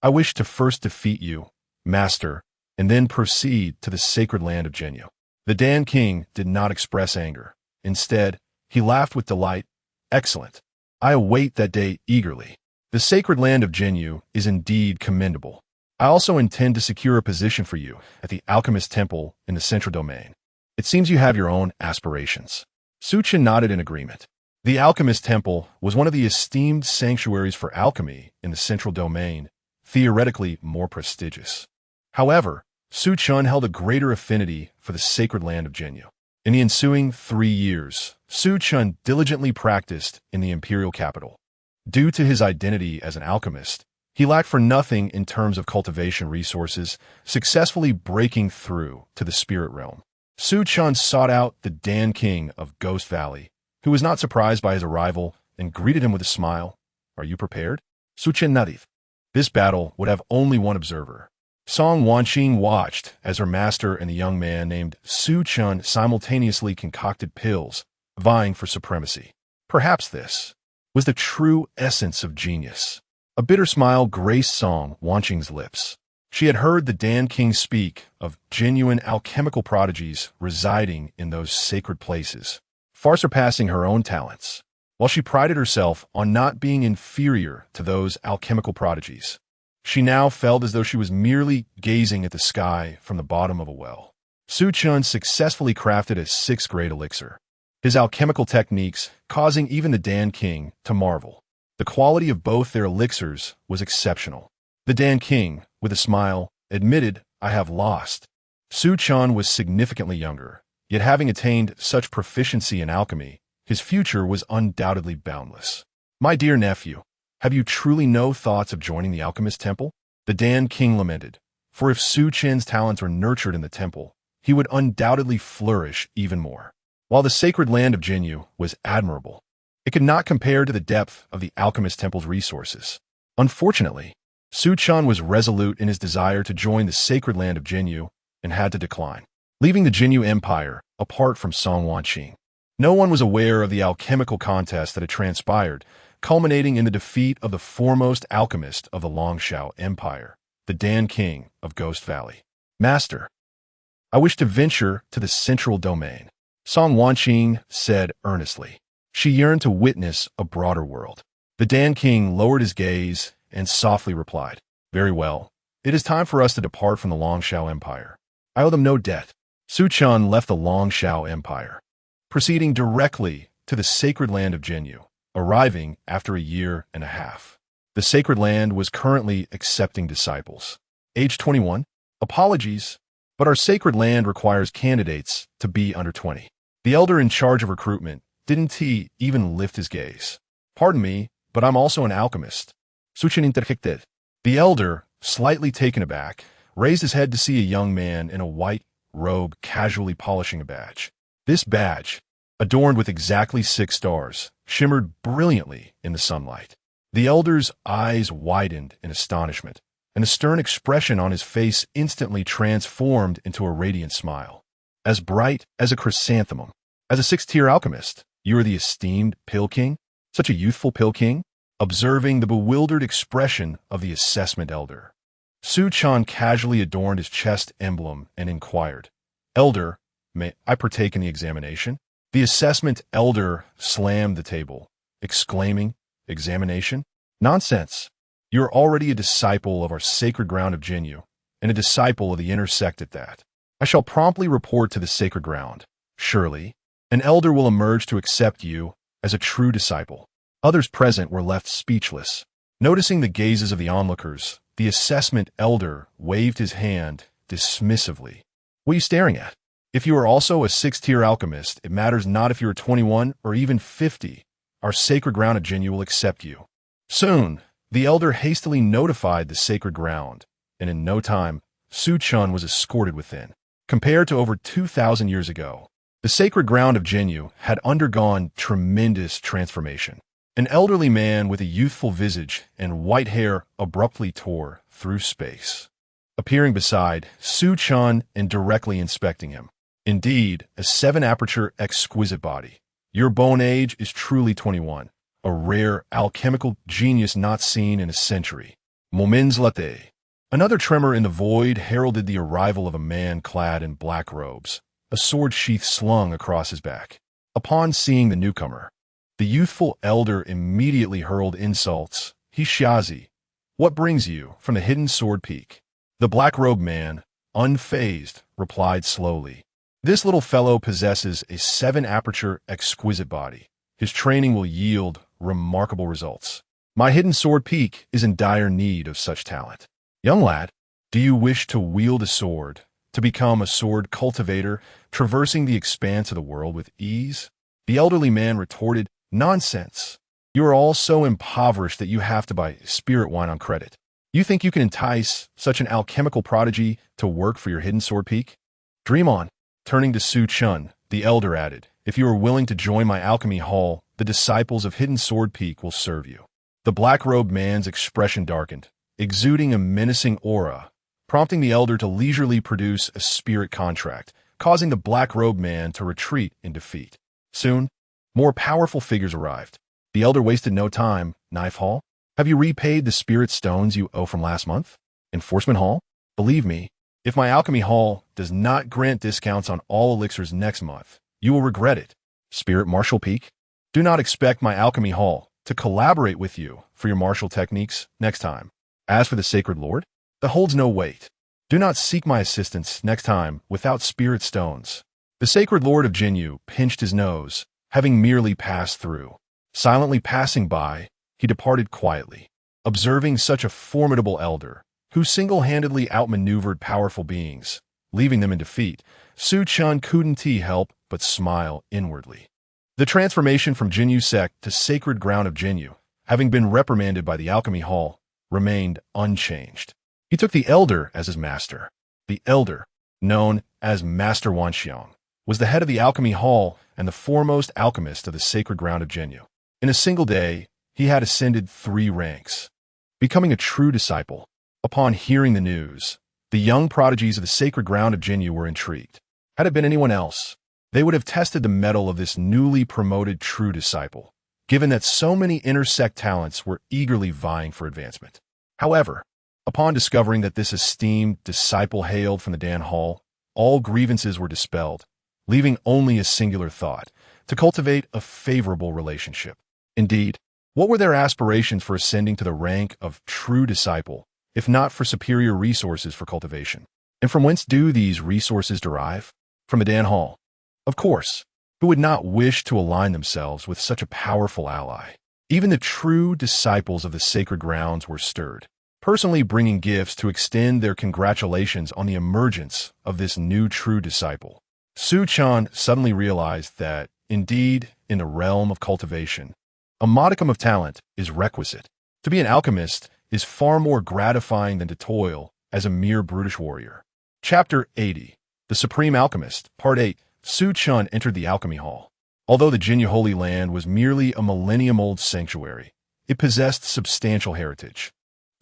[SPEAKER 1] I wish to first defeat you, master, and then proceed to the sacred land of Jinyu. The Dan King did not express anger. Instead, he laughed with delight. Excellent. I await that day eagerly. The sacred land of Jinyu is indeed commendable. I also intend to secure a position for you at the Alchemist Temple in the Central Domain. It seems you have your own aspirations. Su Chen nodded in agreement. The Alchemist Temple was one of the esteemed sanctuaries for alchemy in the Central Domain, theoretically more prestigious. However, Su Chen held a greater affinity for the sacred land of Jinyu. In the ensuing 3 years, Su Chen diligently practiced in the imperial capital. Due to his identity as an alchemist, he lacked for nothing in terms of cultivation resources, successfully breaking through to the spirit realm. Su Chen sought out the Dan King of Ghost Valley, who was not surprised by his arrival and greeted him with a smile. Are you prepared? Su Chen nodded. This battle would have only one observer. Song Wanqing watched as her master and the young man named Su Chen simultaneously concocted pills, vying for supremacy. Perhaps this was the true essence of genius. A bitter smile graced Song Wanqing's lips. She had heard the Dan King speak of genuine alchemical prodigies residing in those sacred places, far surpassing her own talents. While she prided herself on not being inferior to those alchemical prodigies, she now felt as though she was merely gazing at the sky from the bottom of a well. Su Chen successfully crafted a 6th-grade elixir, his alchemical techniques causing even the Dan King to marvel. The quality of both their elixirs was exceptional. The Dan King, with a smile, admitted, I have lost. Su Chen was significantly younger, yet having attained such proficiency in alchemy, his future was undoubtedly boundless. My dear nephew, have you truly no thoughts of joining the Alchemist Temple? The Dan King lamented, for if Su Chen's talents were nurtured in the temple, he would undoubtedly flourish even more. While the sacred land of Jinyu was admirable, it could not compare to the depth of the Alchemist Temple's resources. Unfortunately, Su Chen was resolute in his desire to join the sacred land of Jinyu and had to decline, leaving the Jinyu Empire apart from Song Wanqing. No one was aware of the alchemical contest that had transpired, culminating in the defeat of the foremost alchemist of the Longshao Empire, the Dan King of Ghost Valley. Master, I wish to venture to the Central Domain, Song Wanqing said earnestly. She yearned to witness a broader world. The Dan King lowered his gaze and softly replied, Very well. It is time for us to depart from the Longshao Empire. I owe them no debt. Su Chen left the Longshao Empire, proceeding directly to the sacred land of Jinyu, arriving after a year and a half. The sacred land was currently accepting disciples. Age 21? Apologies, but our sacred land requires candidates to be under 20. The elder in charge of recruitment didn't he even lift his gaze. Pardon me, but I'm also an alchemist. Su Chen interjected. The elder, slightly taken aback, raised his head to see a young man in a white robe casually polishing a badge. This badge, adorned with exactly 6 stars, shimmered brilliantly in the sunlight. The elder's eyes widened in astonishment, and the stern expression on his face instantly transformed into a radiant smile. As bright as a chrysanthemum, as a 6th-tier alchemist, you are the esteemed Pill King? Such a youthful Pill King? Observing the bewildered expression of the assessment elder, Chen casually adorned his chest emblem and inquired, "Elder, may I partake in the examination?" The assessment elder slammed the table, exclaiming, "Examination? Nonsense! You are already a disciple of our sacred ground of Jinyu, and a disciple of the inner sect at that. I shall promptly report to the sacred ground. Surely, an elder will emerge to accept you as a true disciple." Others present were left speechless. Noticing the gazes of the onlookers, the assessment elder waved his hand dismissively. "What are you staring at? If you are also a 6th-tier alchemist, it matters not if you are 21 or even 50. Our sacred ground of Jinyu will accept you." Soon, the elder hastily notified the sacred ground, and in no time, Chen was escorted within. Compared to over 2,000 years ago, the sacred ground of Jinyu had undergone tremendous transformation. An elderly man with a youthful visage and white hair abruptly tore through space, appearing beside Chen and directly inspecting him. "Indeed, a 7-aperture exquisite body. Your bone age is truly 21, a rare alchemical genius not seen in a century. Moments latte." Another tremor in the void heralded the arrival of a man clad in black robes, a sword sheath slung across his back. Upon seeing the newcomer, the youthful elder immediately hurled insults. "Hishazi, what brings you from the hidden sword peak?" The black-robed man, unfazed, replied slowly, "This little fellow possesses a 7-aperture exquisite body. His training will yield remarkable results. My hidden sword peak is in dire need of such talent. Young lad, do you wish to wield a sword, to become a sword cultivator, traversing the expanse of the world with ease?" The elderly man retorted, "Nonsense. You are all so impoverished that you have to buy spirit wine on credit. You think you can entice such an alchemical prodigy to work for your hidden sword peak? Dream on." Turning to Chen, the elder added, "If you are willing to join my alchemy hall, the disciples of Hidden Sword Peak will serve you." The black-robed man's expression darkened, exuding a menacing aura, prompting the elder to leisurely produce a spirit contract, causing the black-robed man to retreat in defeat. Soon, more powerful figures arrived. The elder wasted no time. "Knife Hall? Have you repaid the spirit stones you owe from last month? Enforcement Hall? Believe me, if my alchemy hall does not grant discounts on all elixirs next month, you will regret it. Spirit Martial Peak? Do not expect my alchemy hall to collaborate with you for your martial techniques next time. As for the Sacred Lord, that holds no weight. Do not seek my assistance next time without spirit stones." The Sacred Lord of Jinyu pinched his nose, having merely passed through. Silently passing by, he departed quietly. Observing such a formidable elder, who single-handedly outmaneuvered powerful beings, leaving them in defeat, Chen couldn't help but smile inwardly. The transformation from Jinyu sect to sacred ground of Jinyu, having been reprimanded by the alchemy hall, remained unchanged. He took the elder as his master. The elder, known as Master Wanxiang, was the head of the alchemy hall and the foremost alchemist of the sacred ground of Jinyu. In a single day, he had ascended 3 ranks, becoming a true disciple. Upon hearing the news, the young prodigies of the sacred ground of Jinyu were intrigued. Had it been anyone else, they would have tested the mettle of this newly promoted true disciple, given that so many intersect talents were eagerly vying for advancement. However, upon discovering that this esteemed disciple hailed from the Dan Hall, all grievances were dispelled, leaving only a singular thought: to cultivate a favorable relationship. Indeed, what were their aspirations for ascending to the rank of true disciple, if not for superior resources for cultivation? And from whence do these resources derive? From the Dan Hall. Of course, who would not wish to align themselves with such a powerful ally? Even the true disciples of the sacred grounds were stirred, personally bringing gifts to extend their congratulations on the emergence of this new true disciple. Chen suddenly realized that, indeed, in the realm of cultivation, a modicum of talent is requisite. To be an alchemist is far more gratifying than to toil as a mere brutish warrior. Chapter 80. The Supreme Alchemist, Part 8. Chen entered the alchemy hall. Although the Jinyu Holy Land was merely a millennium-old sanctuary, it possessed substantial heritage.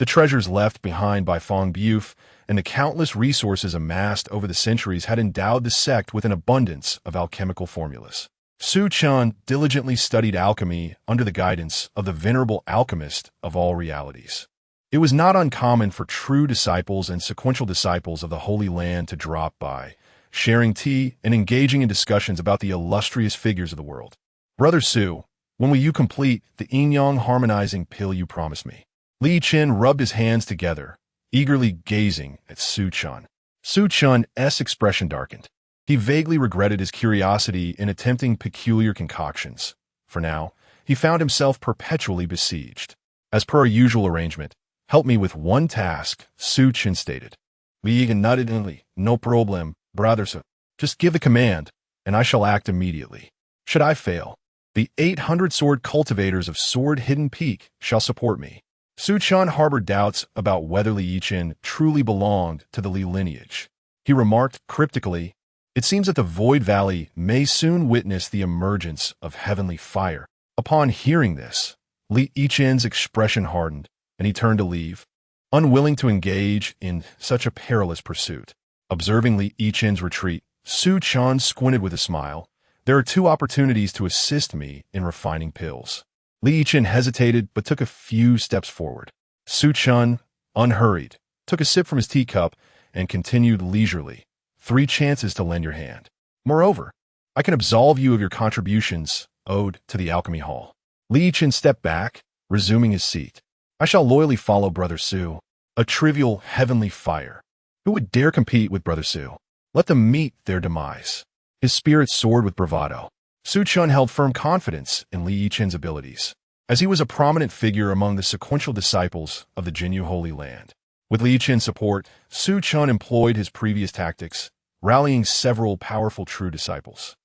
[SPEAKER 1] The treasures left behind by Feng Buf and the countless resources amassed over the centuries had endowed the sect with an abundance of alchemical formulas. Chen diligently studied alchemy under the guidance of the venerable alchemist of all realities. It was not uncommon for true disciples and sequential disciples of the Holy Land to drop by, sharing tea and engaging in discussions about the illustrious figures of the world. Brother Su, when will you complete the yin-yang harmonizing pill you promised me? Li Chen rubbed his hands together, eagerly gazing at Chen. Chen's expression darkened. He vaguely regretted his curiosity in attempting peculiar concoctions. For now, he found himself perpetually besieged. As per our usual arrangement, help me with one task, Chen stated. We nodded. No problem, brother Su. Just give the command, and I shall act immediately. Should I fail, the 800 sword cultivators of Sword Hidden Peak shall support me. Chen harbored doubts about whether Li Chen truly belonged to the Li lineage. He remarked cryptically, "It seems that the Void Valley may soon witness the emergence of heavenly fire." Upon hearing this, Li Chen's expression hardened, and he turned to leave, unwilling to engage in such a perilous pursuit. Observing Li Chen's retreat, Chen squinted with a smile. "There are two opportunities to assist me in refining pills." Li Chen hesitated but took a few steps forward. Chen, unhurried, took a sip from his teacup and continued leisurely. "3 chances to lend your hand. Moreover, I can absolve you of your contributions owed to the alchemy hall." Li Chen stepped back, resuming his seat. "I shall loyally follow Brother Su. A trivial heavenly fire. Who would dare compete with Brother Su? Let them meet their demise." His spirit soared with bravado. Chen held firm confidence in Li Chen's abilities, as he was a prominent figure among the sequential disciples of the Jinyu Holy Land. With Li Chen's support, Chen employed his previous tactics, rallying several powerful true disciples.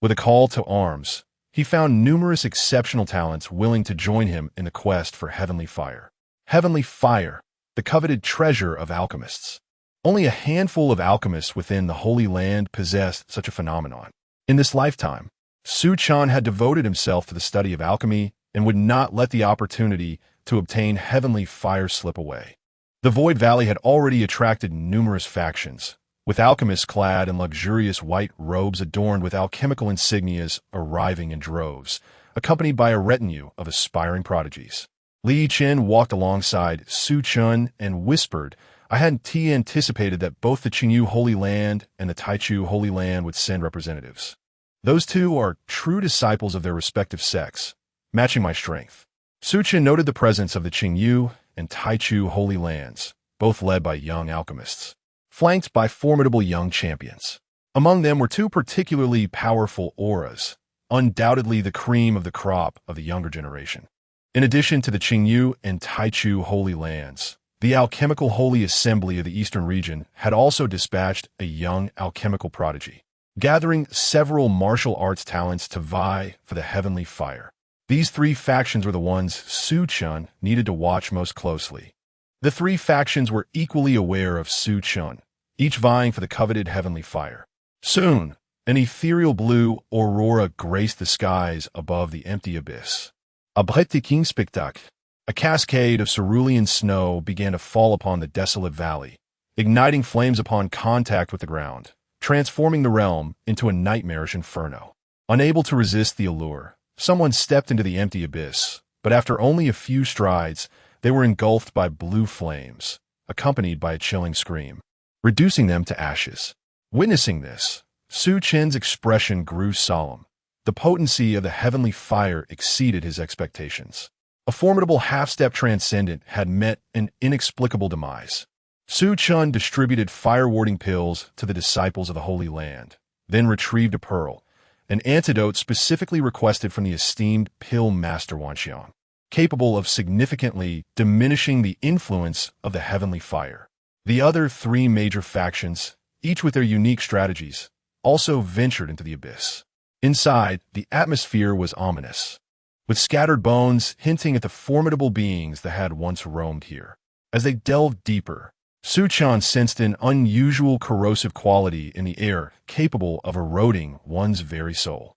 [SPEAKER 1] With a call to arms, he found numerous exceptional talents willing to join him in the quest for heavenly fire. Heavenly fire, the coveted treasure of alchemists. Only a handful of alchemists within the Holy Land possessed such a phenomenon. In this lifetime, Chen had devoted himself to the study of alchemy and would not let the opportunity to obtain heavenly fire slip away. The Void Valley had already attracted numerous factions, with alchemists clad in luxurious white robes adorned with alchemical insignias arriving in droves, accompanied by a retinue of aspiring prodigies. Li Chen walked alongside Chen and whispered, "I hadn't anticipated that both the Qingyu Holy Land and the Taichu Holy Land would send representatives. Those two are true disciples of their respective sects, matching my strength." Chen noted the presence of the Qingyu and Taichu Holy Lands, both led by young alchemists, flanked by formidable young champions. Among them were two particularly powerful auras, undoubtedly the cream of the crop of the younger generation. In addition to the Qingyu and Taichu Holy Lands, the Alchemical Holy Assembly of the Eastern region had also dispatched a young alchemical prodigy, gathering several martial arts talents to vie for the heavenly fire. These 3 factions were the ones Chen needed to watch most closely. The 3 factions were equally aware of Chen, each vying for the coveted heavenly fire. Soon, an ethereal blue aurora graced the skies above the empty abyss. A breathtaking spectacle. A cascade of cerulean snow began to fall upon the desolate valley, igniting flames upon contact with the ground, transforming the realm into a nightmarish inferno. Unable to resist the allure, someone stepped into the empty abyss, but after only a few strides, they were engulfed by blue flames, accompanied by a chilling scream, reducing them to ashes. Witnessing this, Chen's expression grew solemn. The potency of the heavenly fire exceeded his expectations. A formidable half-step transcendent had met an inexplicable demise. Chen distributed fire-warding pills to the disciples of the Holy Land, then retrieved a pearl, an antidote specifically requested from the esteemed pill master Wanxiang, capable of significantly diminishing the influence of the heavenly fire. The other 3 major factions, each with their unique strategies, also ventured into the abyss. Inside, the atmosphere was ominous, with scattered bones hinting at the formidable beings that had once roamed here. As they delved deeper, Su Chen sensed an unusual corrosive quality in the air capable of eroding one's very soul.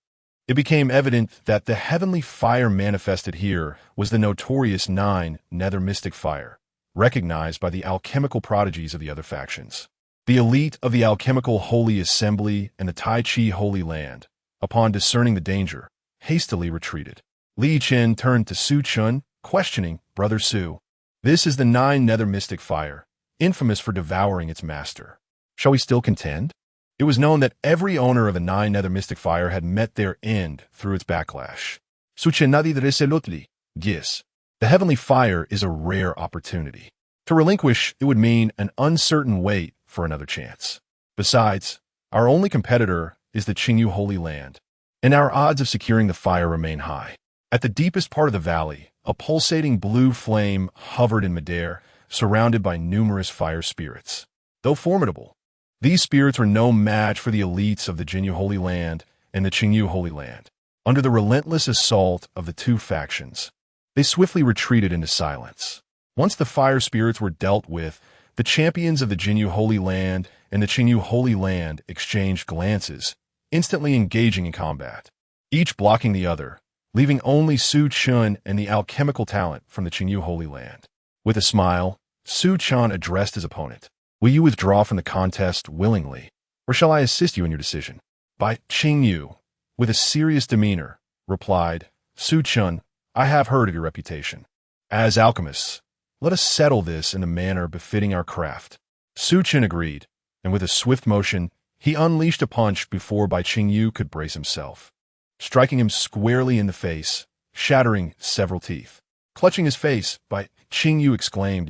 [SPEAKER 1] It became evident that the heavenly fire manifested here was the notorious Nine Nether Mystic Fire, recognized by the alchemical prodigies of the other factions. The elite of the alchemical Holy Assembly and the Tai Chi Holy Land, upon discerning the danger, hastily retreated. Li Chen turned to Su Chen, questioning, "Brother Su, this is the Nine Nether Mystic Fire, infamous for devouring its master. Shall we still contend?" It was known that every owner of a Nine Nether Mystic Fire had met their end through its backlash. Su Chen nadi resolutely. Yes, the heavenly fire is a rare opportunity. To relinquish it would mean an uncertain wait for another chance. Besides, our only competitor is the Qingyu Holy Land, and our odds of securing the fire remain high. At the deepest part of the valley, a pulsating blue flame hovered in midair, surrounded by numerous fire spirits. Though formidable, these spirits were no match for the elites of the Jinyu Holy Land and the Qingyu Holy Land. Under the relentless assault of the two factions, they swiftly retreated into silence. Once the fire spirits were dealt with, the champions of the Jinyu Holy Land and the Qingyu Holy Land exchanged glances, instantly engaging in combat, each blocking the other, leaving only Su Chen and the alchemical talent from the Qingyu Holy Land. With a smile, Su Chen addressed his opponent. "Will you withdraw from the contest willingly, or shall I assist you in your decision?" By Qingyu, with a serious demeanor, replied, "Su Chen, I have heard of your reputation. As alchemists, let us settle this in a manner befitting our craft." Su Chen agreed, and with a swift motion, he unleashed a punch before Bai Qingyu could brace himself, striking him squarely in the face, shattering several teeth. Clutching his face, Bai Qingyu exclaimed,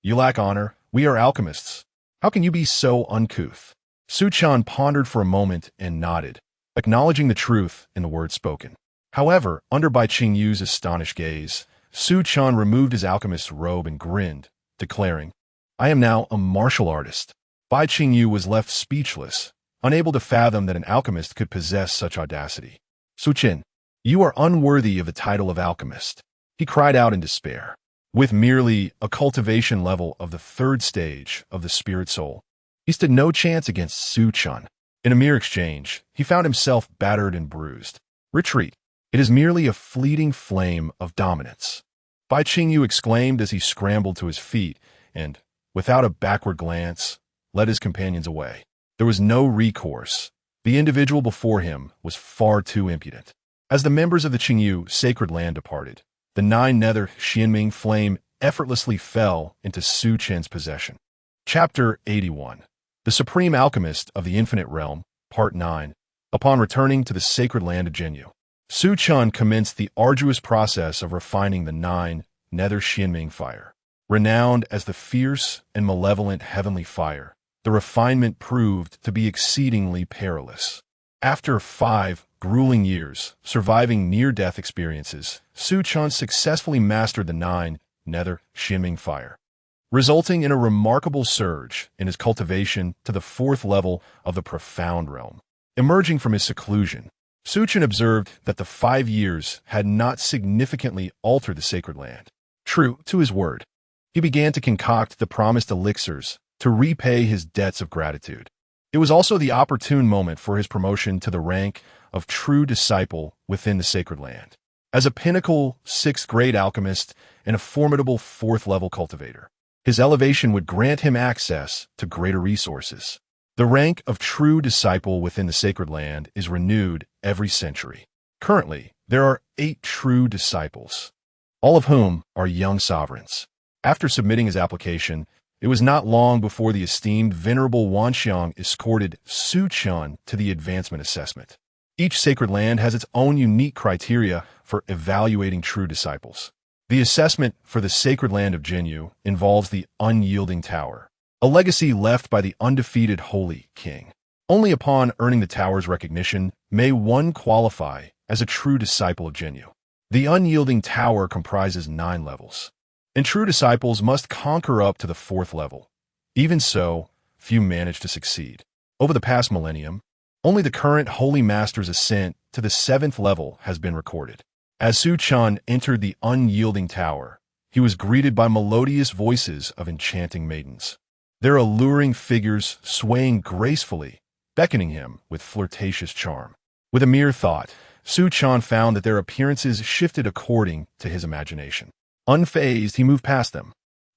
[SPEAKER 1] You lack honor. We are alchemists. How can you be so uncouth?" Su Chen pondered for a moment and nodded, acknowledging the truth in the words spoken. However, under Bai Qingyu's astonished gaze, Su Chen removed his alchemist's robe and grinned, declaring, "I am now a martial artist." Bai Qingyu was left speechless, unable to fathom that an alchemist could possess such audacity. "Su Chen, you are unworthy of the title of alchemist," he cried out in despair. With merely a cultivation level of the third stage of the spirit soul, he stood no chance against Su Chen. In a mere exchange, he found himself battered and bruised. "Retreat. It is merely a fleeting flame of dominance," Bai Qingyu exclaimed as he scrambled to his feet and, without a backward glance, led his companions away. There was no recourse. The individual before him was far too impudent. As the members of the Qingyu sacred land departed, the Nine Nether Xianming flame effortlessly fell into Su Chen's possession. Chapter 81. The Supreme Alchemist of the Infinite Realm, Part 9. Upon returning to the sacred land of Jinyu, Su Chen commenced the arduous process of refining the Nine Nether Xianming fire. Renowned as the fierce and malevolent heavenly fire, the refinement proved to be exceedingly perilous. After 5 grueling years, surviving near-death experiences, Su Chen successfully mastered the Nine Nether Xianming fire, resulting in a remarkable surge in his cultivation to the 4th level of the Profound Realm. Emerging from his seclusion, Su Chen observed that the 5 years had not significantly altered the sacred land. True to his word, he began to concoct the promised elixirs to repay his debts of gratitude. It was also the opportune moment for his promotion to the rank of true disciple within the sacred land. As a pinnacle 6th grade alchemist and a formidable 4th level cultivator, his elevation would grant him access to greater resources. The rank of true disciple within the sacred land is renewed every century. Currently, there are 8 true disciples, all of whom are young sovereigns. After submitting his application, it was not long before the esteemed Venerable Wanxiang escorted Su Chen to the advancement assessment. Each sacred land has its own unique criteria for evaluating true disciples. The assessment for the sacred land of Jinyu involves the Unyielding Tower, a legacy left by the undefeated Holy King. Only upon earning the tower's recognition may one qualify as a true disciple of Jinyu. The Unyielding Tower comprises 9 levels, and true disciples must conquer up to the 4th level. Even so, few manage to succeed. Over the past millennium, only the current Holy Master's ascent to the 7th level has been recorded. As Su Chen entered the Unyielding Tower, he was greeted by melodious voices of enchanting maidens. their alluring figures swaying gracefully, beckoning him with flirtatious charm. With a mere thought, Su Chen found that their appearances shifted according to his imagination. Unfazed, he moved past them,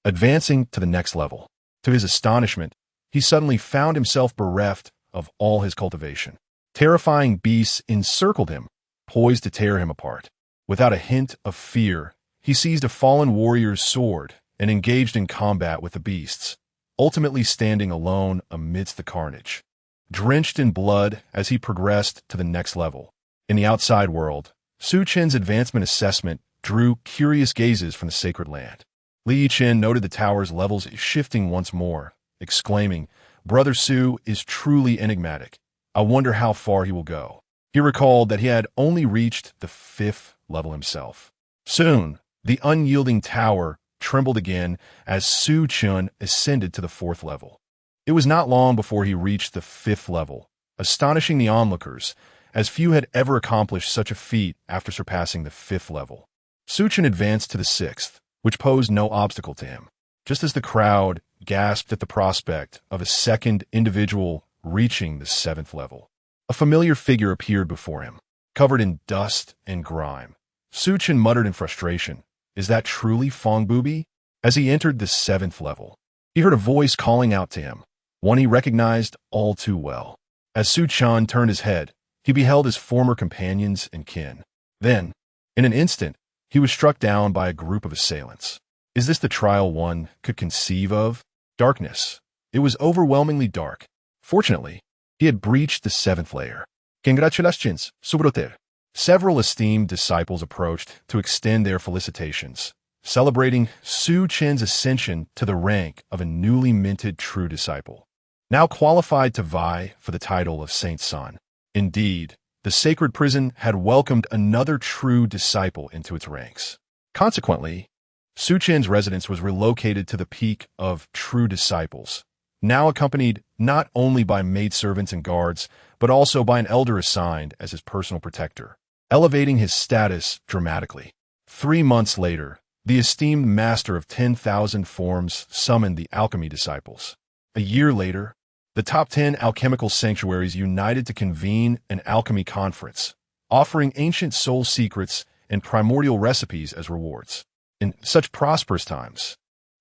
[SPEAKER 1] advancing to the next level. To his astonishment, he suddenly found himself bereft of all his cultivation. Terrifying beasts encircled him, poised to tear him apart. Without a hint of fear, he seized a fallen warrior's sword and engaged in combat with the beasts, ultimately standing alone amidst the carnage. Drenched in blood as he progressed to the next level. In the outside world, Su Chen's advancement assessment drew curious gazes from the sacred land. Li Chen noted the tower's levels shifting once more, exclaiming, "Brother Su is truly enigmatic. I wonder how far he will go." He recalled that he had only reached the 5th level himself. Soon, the unyielding tower trembled again as Su Chen ascended to the 4th level. It was not long before he reached the 5th level, astonishing the onlookers, as few had ever accomplished such a feat after surpassing the 5th level. Su Chen advanced to the 6th, which posed no obstacle to him. Just as the crowd gasped at the prospect of a second individual reaching the 7th level, a familiar figure appeared before him, covered in dust and grime. Su Chen muttered in frustration, "Is that truly Fong Bubi?" As he entered the 7th level, he heard a voice calling out to him, one he recognized all too well. As Su Chen turned his head, he beheld his former companions and kin. Then, in an instant, he was struck down by a group of assailants. Is this the trial one could conceive of? Darkness. It was overwhelmingly dark. Fortunately, he had breached the 7th layer. Congratulations, subverts. Several esteemed disciples approached to extend their felicitations, celebrating Su Chen's ascension to the rank of a newly minted true disciple, now qualified to vie for the title of Saint Son. Indeed, the sacred prison had welcomed another true disciple into its ranks. Consequently, Su Chen's residence was relocated to the peak of true disciples, now accompanied not only by maidservants and guards, but also by an elder assigned as his personal protector, elevating his status dramatically. 3 months later, the esteemed master of 10,000 forms summoned the alchemy disciples. A year later, the top 10 alchemical sanctuaries united to convene an alchemy conference, offering ancient soul secrets and primordial recipes as rewards. In such prosperous times,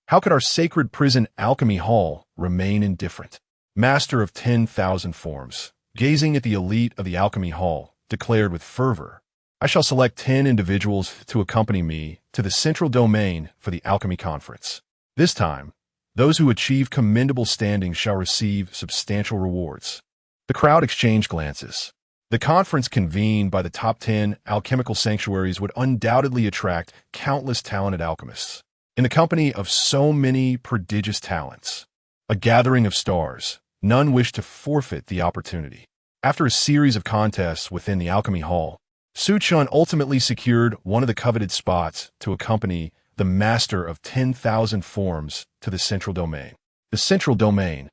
[SPEAKER 1] how could our sacred prison alchemy hall remain indifferent? Master of 10,000 forms, gazing at the elite of the alchemy hall, declared with fervor, "I shall select 10 individuals to accompany me to the central domain for the alchemy conference. This time, those who achieve commendable standing shall receive substantial rewards." The crowd exchanged glances. The conference convened by the top 10 alchemical sanctuaries would undoubtedly attract countless talented alchemists. In the company of so many prodigious talents, a gathering of stars, none wished to forfeit the opportunity. After a series of contests within the alchemy hall, Su Chen ultimately secured one of the coveted spots to accompany the master of 10,000 forms to the central domain. The central domain,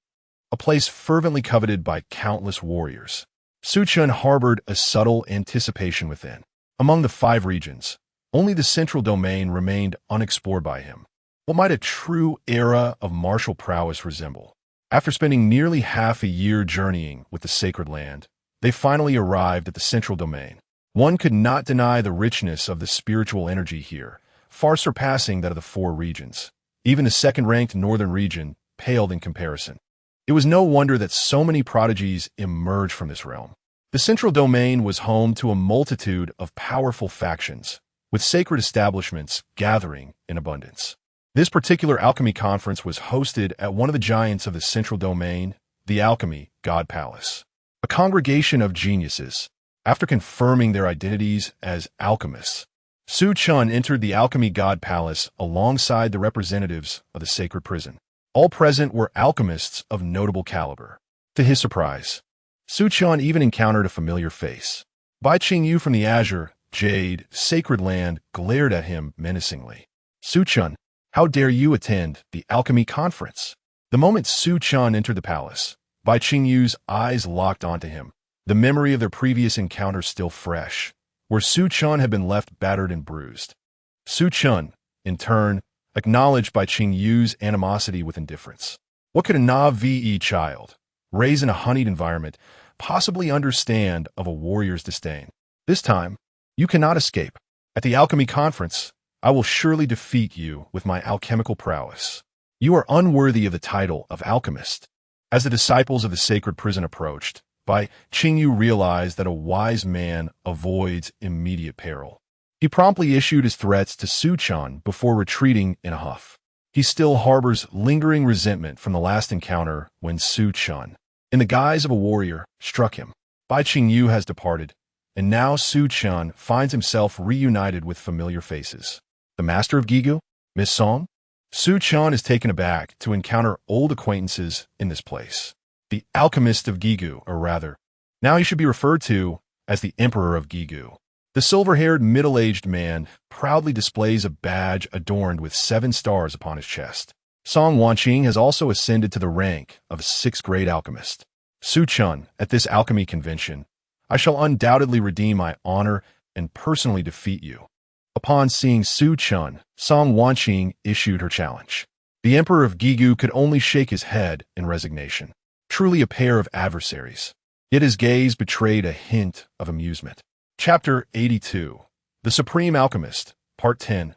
[SPEAKER 1] a place fervently coveted by countless warriors. Su Chen harbored a subtle anticipation within. Among the 5 regions, only the central domain remained unexplored by him. What might a true era of martial prowess resemble? After spending nearly half a year journeying with the sacred land, they finally arrived at the central domain. One could not deny the richness of the spiritual energy here, far surpassing that of the 4 regions. Even the second-ranked northern region paled in comparison. It was no wonder that so many prodigies emerged from this realm. The central domain was home to a multitude of powerful factions, with sacred establishments gathering in abundance. This particular alchemy conference was hosted at one of the giants of the central domain, the Alchemy God Palace. A congregation of geniuses. After confirming their identities as alchemists, Su Chen entered the Alchemy God Palace alongside the representatives of the sacred prison. All present were alchemists of notable caliber. To his surprise, Su Chen even encountered a familiar face. Bai Qingyu from the Azure, Jade, Sacred Land glared at him menacingly. "Su Chen, how dare you attend the alchemy conference?" The moment Su Chen entered the palace, Bai Qingyu's eyes locked onto him, the memory of their previous encounter still fresh, where Su Chen had been left battered and bruised. Su Chen, in turn, acknowledged Bai Qingyu's animosity with indifference. What could a Na'vi child, raised in a honeyed environment, possibly understand of a warrior's disdain? This time, you cannot escape. At the alchemy conference, I will surely defeat you with my alchemical prowess. You are unworthy of the title of alchemist. As the disciples of the sacred prison approached, Bai Qingyu realized that a wise man avoids immediate peril. He promptly issued his threats to Su Chen before retreating in a huff. He still harbors lingering resentment from the last encounter when Su Chen, in the guise of a warrior, struck him. Bai Qingyu has departed, and now Su Chen finds himself reunited with familiar faces. The master of Gigu, Miss Song? Su Chen is taken aback to encounter old acquaintances in this place. The alchemist of Gigu, or rather, now he should be referred to as the Emperor of Gigu. The silver-haired middle-aged man proudly displays a badge adorned with 7 stars upon his chest. Song Wanqing has also ascended to the rank of 6th grade alchemist. Su Chen, at this alchemy convention, I shall undoubtedly redeem my honor and personally defeat you. Upon seeing Su Chen, Song Wanqing issued her challenge. The Emperor of Gigu could only shake his head in resignation. Truly a pair of adversaries. Yet his gaze betrayed a hint of amusement. Chapter 82. The Supreme Alchemist, Part 10.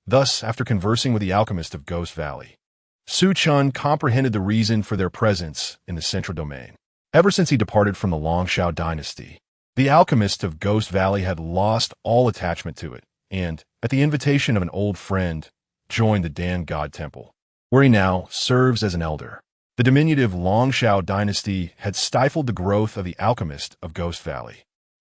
[SPEAKER 1] Thus, after conversing with the alchemist of Ghost Valley, Su Chen comprehended the reason for their presence in the central domain. Ever since he departed from the Longshao dynasty, the alchemist of Ghost Valley had lost all attachment to it, and, at the invitation of an old friend, joined the Dan God Temple, where he now serves as an elder. The diminutive Longshao dynasty had stifled the growth of the alchemist of Ghost Valley.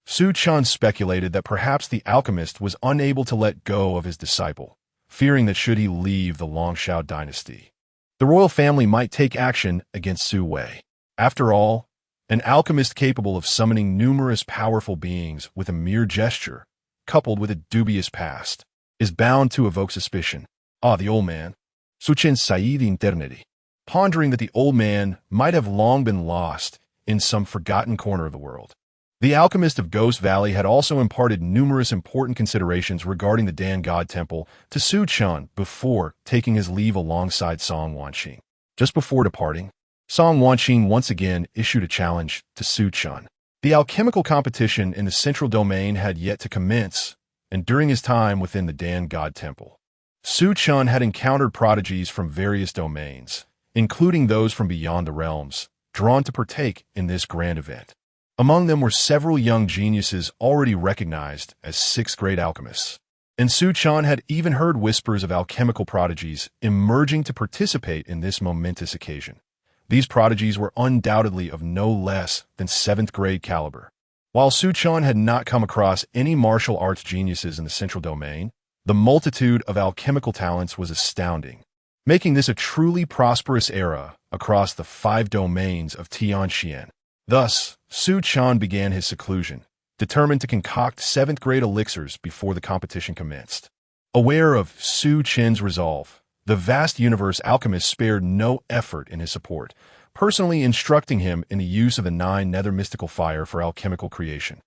[SPEAKER 1] Su Chen speculated that perhaps the alchemist was unable to let go of his disciple, fearing that should he leave the Longshao dynasty, the royal family might take action against Su Wei. After all, an alchemist capable of summoning numerous powerful beings with a mere gesture, coupled with a dubious past, is bound to evoke suspicion. Ah, the old man. Su Chen Said Interneti. Pondering that the old man might have long been lost in some forgotten corner of the world. The alchemist of Ghost Valley had also imparted numerous important considerations regarding the Dan God Temple to Su Chen before taking his leave alongside Song Wanqing. Just before departing, Song Wanqing once again issued a challenge to Su Chen. The alchemical competition in the central domain had yet to commence, and during his time within the Dan God Temple, Su Chen had encountered prodigies from various domains, including those from beyond the realms, drawn to partake in this grand event. Among them were several young geniuses already recognized as 6th grade alchemists, and Su Chen had even heard whispers of alchemical prodigies emerging to participate in this momentous occasion. These prodigies were undoubtedly of no less than 7th grade caliber. While Su Chen had not come across any martial arts geniuses in the central domain, the multitude of alchemical talents was astounding, making this a truly prosperous era across the 5 domains of Tianxian. Thus, Su Chen began his seclusion, determined to concoct 7th grade elixirs before the competition commenced. Aware of Su Chen's resolve, the vast universe alchemist spared no effort in his support, personally instructing him in the use of the 9 nether mystical fire for alchemical creation.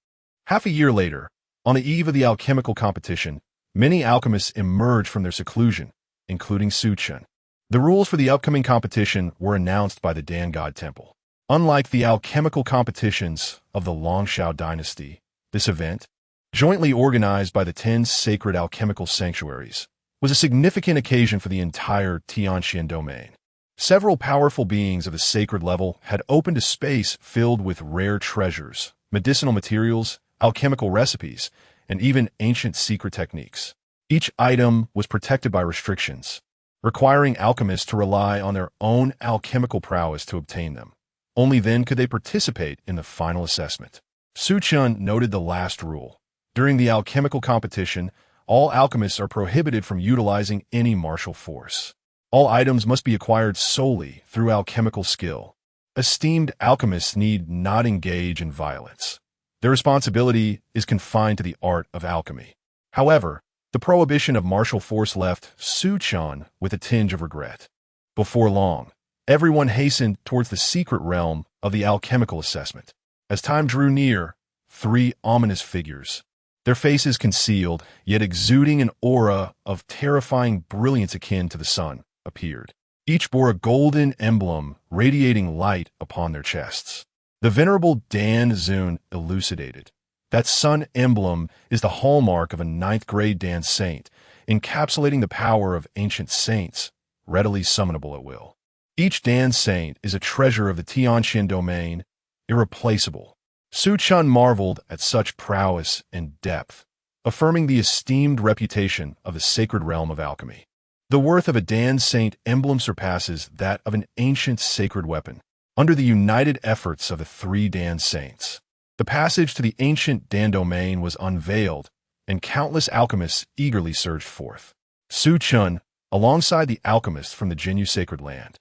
[SPEAKER 1] Half a year later, on the eve of the alchemical competition, many alchemists emerged from their seclusion, including Su Chen. The rules for the upcoming competition were announced by the Dan God Temple. Unlike the alchemical competitions of the Longshao dynasty, this event, jointly organized by the 10 sacred alchemical sanctuaries, was a significant occasion for the entire Tianxian domain. Several powerful beings of the sacred level had opened a space filled with rare treasures, medicinal materials, alchemical recipes, and even ancient secret techniques. Each item was protected by restrictions, requiring alchemists to rely on their own alchemical prowess to obtain them. Only then could they participate in the final assessment. Su Chen noted the last rule. During the alchemical competition, all alchemists are prohibited from utilizing any martial force. All items must be acquired solely through alchemical skill. Esteemed alchemists need not engage in violence. Their responsibility is confined to the art of alchemy. However, the prohibition of martial force left Su Chen with a tinge of regret. Before long, everyone hastened towards the secret realm of the alchemical assessment. As time drew near, 3 ominous figures, their faces concealed, yet exuding an aura of terrifying brilliance akin to the sun, appeared. Each bore a golden emblem radiating light upon their chests. The venerable Dan Zun elucidated. That sun emblem is the hallmark of a ninth-grade Dan saint, encapsulating the power of ancient saints, readily summonable at will. Each Dan saint is a treasure of the Tianqian domain, irreplaceable. Su Chen marveled at such prowess and depth, affirming the esteemed reputation of the sacred realm of alchemy. The worth of a Dan saint emblem surpasses that of an ancient sacred weapon. Under the united efforts of the three Dan saints, the passage to the ancient Dan domain was unveiled, and countless alchemists eagerly surged forth. Su Chen, alongside the alchemists from the Jinyu sacred land,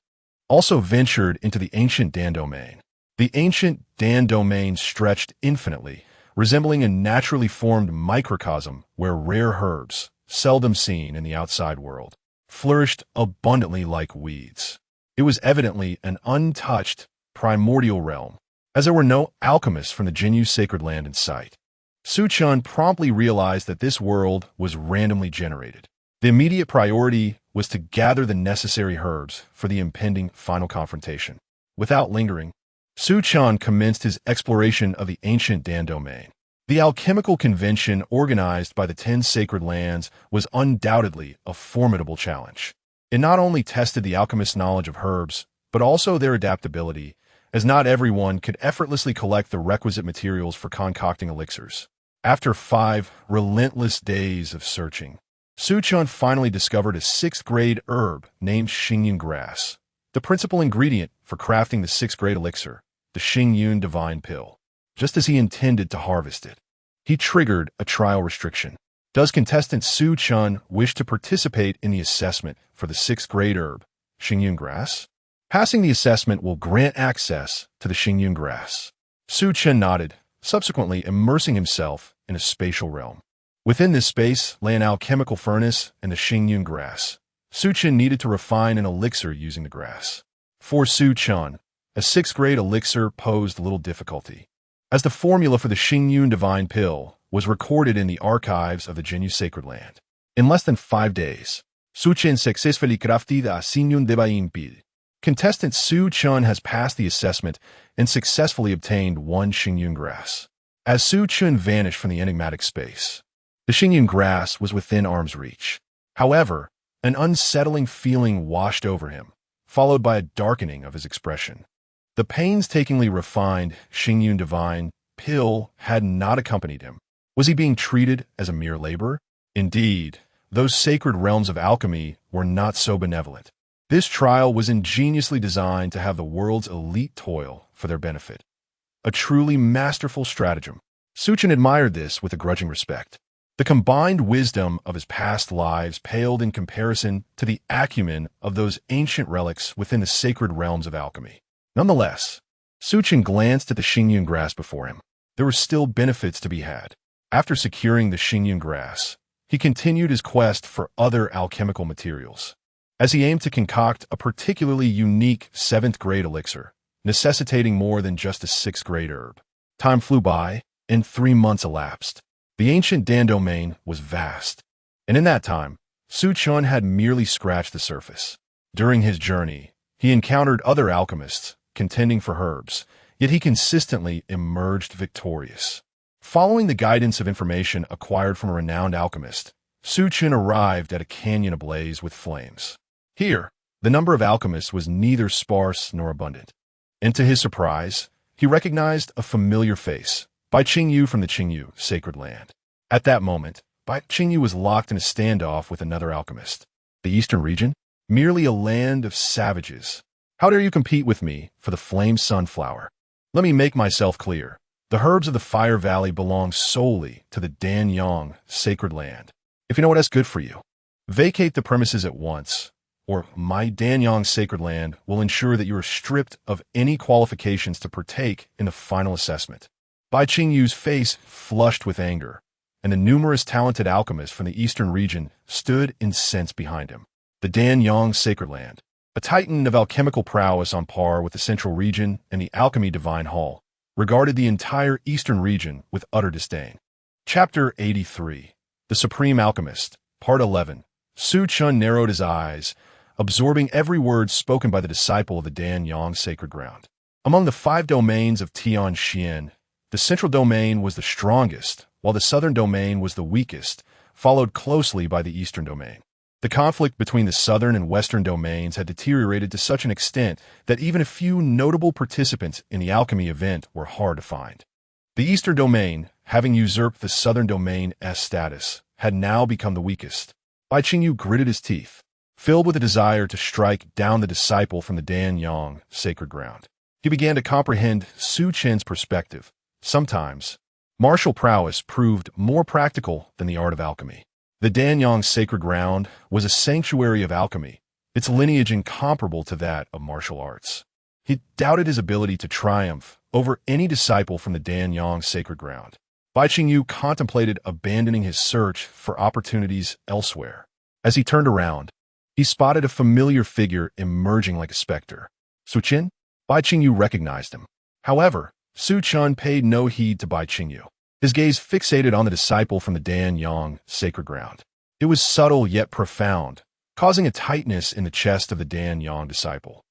[SPEAKER 1] also ventured into the ancient Dan domain. The ancient Dan domain stretched infinitely, resembling a naturally formed microcosm where rare herbs, seldom seen in the outside world, flourished abundantly like weeds. It was evidently an untouched, primordial realm, as there were no alchemists from the Jinyu sacred land in sight. Su Chen promptly realized that this world was randomly generated. The immediate priority was to gather the necessary herbs for the impending final confrontation. Without lingering, Su Chen commenced his exploration of the ancient Dan domain. The alchemical convention organized by the 10 sacred lands was undoubtedly a formidable challenge. It not only tested the alchemist's knowledge of herbs, but also their adaptability, as not everyone could effortlessly collect the requisite materials for concocting elixirs. After 5 relentless days of searching, Su Chen finally discovered a 6th-grade herb named Xingyun grass, the principal ingredient for crafting the 6th-grade elixir, the Xingyun divine pill. Just as he intended to harvest it, he triggered a trial restriction. Does contestant Su Chen wish to participate in the assessment for the 6th-grade herb, Xingyun grass? Passing the assessment will grant access to the Xingyun grass. Su Chen nodded, subsequently immersing himself in a spatial realm. Within this space lay an alchemical furnace and the Xingyun grass. Su Chen needed to refine an elixir using the grass. For Su Chen, a 6th-grade elixir posed little difficulty, as the formula for the Xingyun divine pill was recorded in the archives of the Jinyu sacred land. In less than 5 days, Su Chen successfully crafted a Xingyun divine pill. Contestant Su Chen has passed the assessment and successfully obtained 1 Xingyun grass. As Su Chen vanished from the enigmatic space, the Xingyun grass was within arm's reach. However, an unsettling feeling washed over him, followed by a darkening of his expression. The painstakingly refined Xingyun divine pill had not accompanied him. Was he being treated as a mere laborer? Indeed, those sacred realms of alchemy were not so benevolent. This trial was ingeniously designed to have the world's elite toil for their benefit. A truly masterful stratagem. Su Chen admired this with a grudging respect. The combined wisdom of his past lives paled in comparison to the acumen of those ancient relics within the sacred realms of alchemy. Nonetheless, Su Chen glanced at the Xingyun grass before him. There were still benefits to be had. After securing the Xingyun grass, he continued his quest for other alchemical materials, as he aimed to concoct a particularly unique 7th-grade elixir, necessitating more than just a 6th-grade herb. Time flew by, and 3 months elapsed. The ancient Dan domain was vast, and in that time, Su Chen had merely scratched the surface. During his journey, he encountered other alchemists contending for herbs, yet he consistently emerged victorious. Following the guidance of information acquired from a renowned alchemist, Su Chen arrived at a canyon ablaze with flames. Here, the number of alchemists was neither sparse nor abundant. And to his surprise, he recognized a familiar face, Bai Qingyu from the Jinyu sacred land. At that moment, Bai Qingyu was locked in a standoff with another alchemist. The eastern region? Merely a land of savages. How dare you compete with me for the flame sunflower? Let me make myself clear. The herbs of the Fire Valley belong solely to the Danyang sacred land. If you know what is good for you, vacate the premises at once, or my Danyang sacred land will ensure that you are stripped of any qualifications to partake in the final assessment. Bai Qingyu's face flushed with anger, and the numerous talented alchemists from the eastern region stood incensed behind him. The Danyang sacred land, a titan of alchemical prowess on par with the central region and the alchemy divine hall, regarded the entire eastern region with utter disdain. Chapter 83. The Supreme Alchemist, Part 11. Su Chen narrowed his eyes, absorbing every word spoken by the disciple of the Danyang sacred ground. Among the 5 domains of Tianxian, the central domain was the strongest, while the southern domain was the weakest, followed closely by the eastern domain. The conflict between the southern and western domains had deteriorated to such an extent that even a few notable participants in the alchemy event were hard to find. The eastern domain, having usurped the southern domain's status, had now become the weakest. Bai Qingyu gritted his teeth, filled with a desire to strike down the disciple from the Danyang sacred ground. He began to comprehend Su Chen's perspective. Sometimes, martial prowess proved more practical than the art of alchemy. The Danyang sacred ground was a sanctuary of alchemy, its lineage incomparable to that of martial arts. He doubted his ability to triumph over any disciple from the Danyang sacred ground. Bai Qingyu contemplated abandoning his search for opportunities elsewhere. As he turned around, he spotted a familiar figure emerging like a specter. Su Chen? Bai Qingyu recognized him. However, Su Chen paid no heed to Bai Qingyu. His gaze fixated on the disciple from the Danyang sacred ground. It was subtle yet profound, causing a tightness in the chest of the Danyang disciple,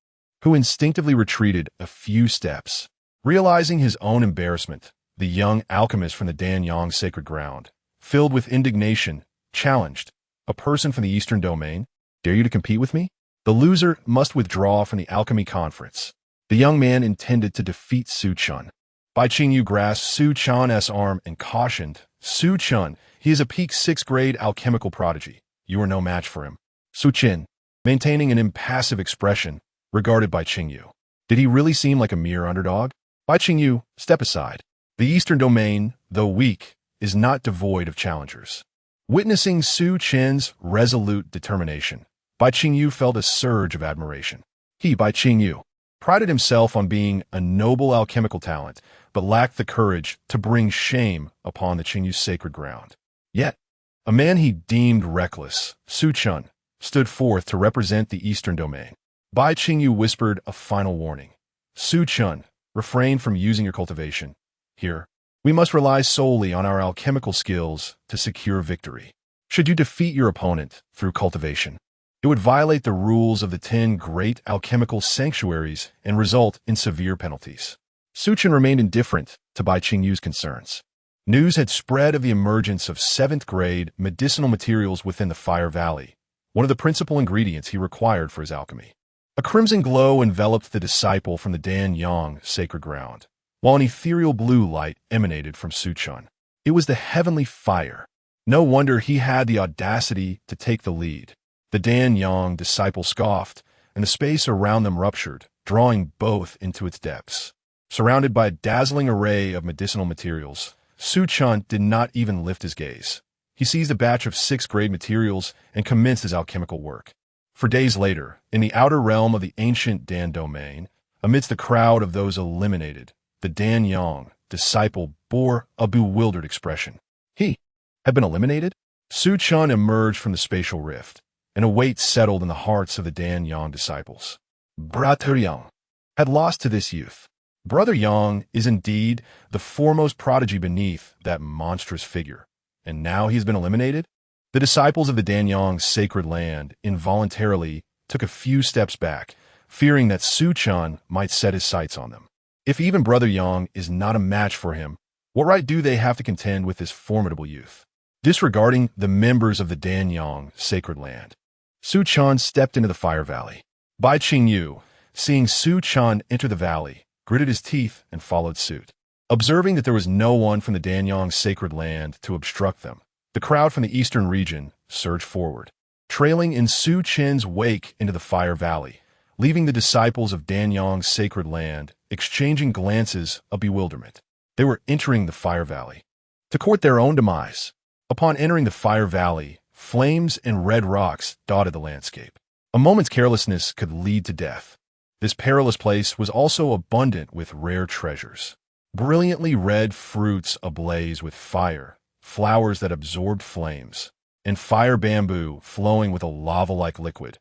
[SPEAKER 1] who instinctively retreated a few steps. Realizing his own embarrassment, the young alchemist from the Danyang sacred ground, filled with indignation, challenged, "A person from the eastern domain? Dare you to compete with me? The loser must withdraw from the alchemy conference." The young man intended to defeat Su Chen. Bai Qingyu grasped Su Chen's arm and cautioned, "Su Chen, he is a peak 6th grade alchemical prodigy. You are no match for him." Su Chen, maintaining an impassive expression, regarded Bai Qingyu. Did he really seem like a mere underdog? Bai Qingyu, step aside. The eastern domain, though weak, is not devoid of challengers. Witnessing Su Chen's resolute determination, Bai Qingyu felt a surge of admiration. He, Bai Qingyu, prided himself on being a noble alchemical talent, but lacked the courage to bring shame upon the Qingyu's sacred ground. Yet, a man he deemed reckless, Su Chen, stood forth to represent the eastern domain. Bai Qingyu whispered a final warning. "Su Chen, refrain from using your cultivation. Here, we must rely solely on our alchemical skills to secure victory. Should you defeat your opponent through cultivation, it would violate the rules of the 10 great alchemical sanctuaries and result in severe penalties." Su Chen remained indifferent to Bai Qingyu's concerns. News had spread of the emergence of 7th grade medicinal materials within the Fire Valley, one of the principal ingredients he required for his alchemy. A crimson glow enveloped the disciple from the Danyang sacred ground, while an ethereal blue light emanated from Su Chen. It was the heavenly fire. No wonder he had the audacity to take the lead. The Danyang disciple scoffed, and the space around them ruptured, drawing both into its depths. Surrounded by a dazzling array of medicinal materials, Su Chen did not even lift his gaze. He seized a batch of 6th grade materials and commenced his alchemical work. For days later, in the outer realm of the ancient Dan domain, amidst the crowd of those eliminated, the Danyang disciple bore a bewildered expression. He had been eliminated? Su Chen emerged from the spatial rift, and a weight settled in the hearts of the Danyang disciples. Brother Yang had lost to this youth. Brother Yang is indeed the foremost prodigy beneath that monstrous figure, and now he's been eliminated? The disciples of the Danyang sacred land involuntarily took a few steps back, fearing that Su Chen might set his sights on them. If even Brother Yang is not a match for him, what right do they have to contend with this formidable youth? Disregarding the members of the Danyang sacred land, Su Chen stepped into the Fire Valley. Bai Qingyu, seeing Su Chen enter the valley, gritted his teeth and followed suit. Observing that there was no one from the Danyang sacred land to obstruct them, the crowd from the eastern region surged forward, trailing in Su Chen's wake into the Fire Valley, leaving the disciples of Danyang's sacred land exchanging glances of bewilderment. They were entering the Fire Valley to court their own demise. Upon entering the Fire Valley, flames and red rocks dotted the landscape. A moment's carelessness could lead to death. This perilous place was also abundant with rare treasures. Brilliantly red fruits ablaze with fire, flowers that absorbed flames, and fire bamboo flowing with a lava-like liquid.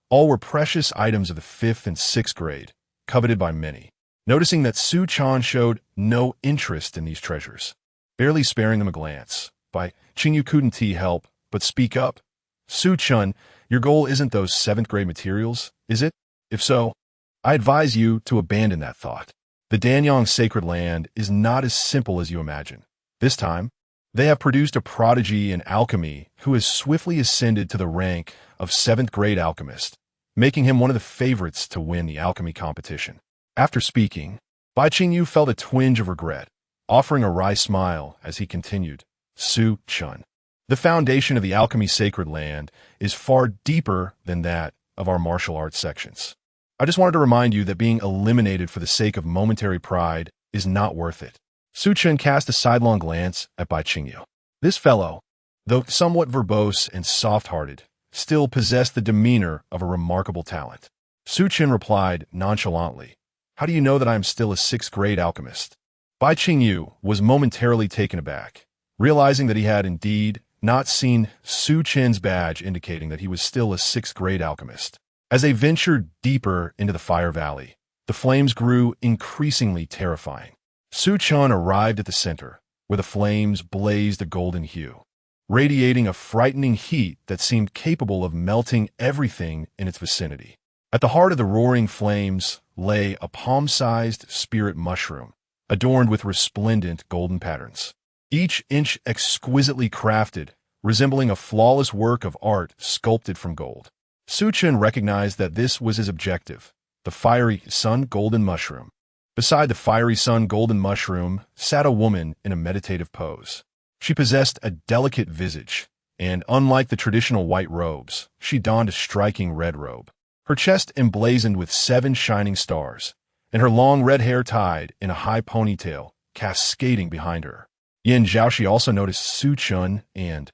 [SPEAKER 1] All were precious items of the 5th and 6th grade, coveted by many. Noticing that Su Chen showed no interest in these treasures, barely sparing them a glance, Bai Qingyu couldn't help but speak up. Su Chun, your goal isn't those 7th grade materials, is it? If so, I advise you to abandon that thought. The Danyang sacred land is not as simple as you imagine. This time, they have produced a prodigy in alchemy who has swiftly ascended to the rank of 7th grade alchemist, making him one of the favorites to win the alchemy competition. After speaking, Bai Qingyu felt a twinge of regret, offering a wry smile as he continued, Su Chun. The foundation of the alchemy sacred land is far deeper than that of our martial arts sections. I just wanted to remind you that being eliminated for the sake of momentary pride is not worth it. Su Chun cast a sidelong glance at Bai Qingyu. This fellow, though somewhat verbose and soft-hearted, still possessed the demeanor of a remarkable talent. Su Chun replied nonchalantly, How do you know that I am still a 6th grade alchemist? Bai Qingyu was momentarily taken aback, realizing that he had indeed not seen Su Chen's badge indicating that he was still a 6th grade alchemist. As they ventured deeper into the Fire Valley, the flames grew increasingly terrifying. Su Chun arrived at the center, where the flames blazed a golden hue, radiating a frightening heat that seemed capable of melting everything in its vicinity. At the heart of the roaring flames lay a palm-sized spirit mushroom, adorned with resplendent golden patterns, each inch exquisitely crafted, resembling a flawless work of art sculpted from gold. Su Chun recognized that this was his objective, the fiery sun golden mushroom. Beside the fiery sun golden mushroom sat a woman in a meditative pose. She possessed a delicate visage, and unlike the traditional white robes, she donned a striking red robe. Her chest emblazoned with 7 shining stars, and her long red hair tied in a high ponytail, cascading behind her. Yin Zhaoxi also noticed Su Chun and,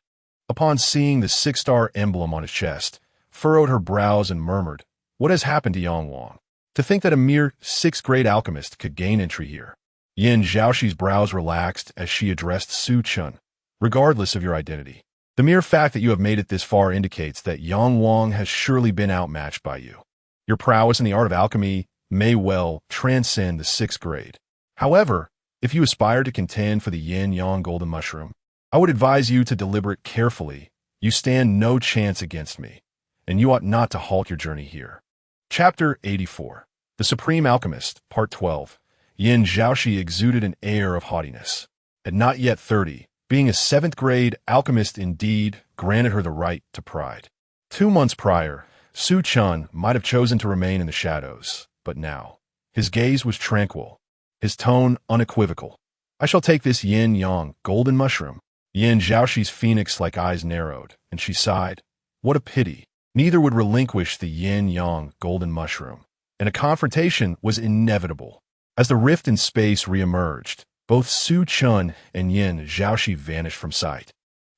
[SPEAKER 1] upon seeing the 6-star emblem on his chest, furrowed her brows and murmured, What has happened to Yang Wang? To think that a mere 6th grade alchemist could gain entry here. Yin Zhaoxi's brows relaxed as she addressed Su Chun. Regardless of your identity, the mere fact that you have made it this far indicates that Yang Wang has surely been outmatched by you. Your prowess in the art of alchemy may well transcend the 6th grade. However, if you aspire to contend for the Yin-Yang golden mushroom, I would advise you to deliberate carefully. You stand no chance against me, and you ought not to halt your journey here. Chapter 84. The Supreme Alchemist, Part 12. Yin Zhaoxi exuded an air of haughtiness. At not yet 30, being a 7th grade alchemist indeed granted her the right to pride. 2 months prior, Su Chun might have chosen to remain in the shadows, but now, his gaze was tranquil, his tone unequivocal. I shall take this yin-yang golden mushroom. Yin Zhaoxi's phoenix-like eyes narrowed, and she sighed. What a pity. Neither would relinquish the yin-yang golden mushroom, and a confrontation was inevitable. As the rift in space reemerged, both Su Chun and Yin Zhaoxi vanished from sight.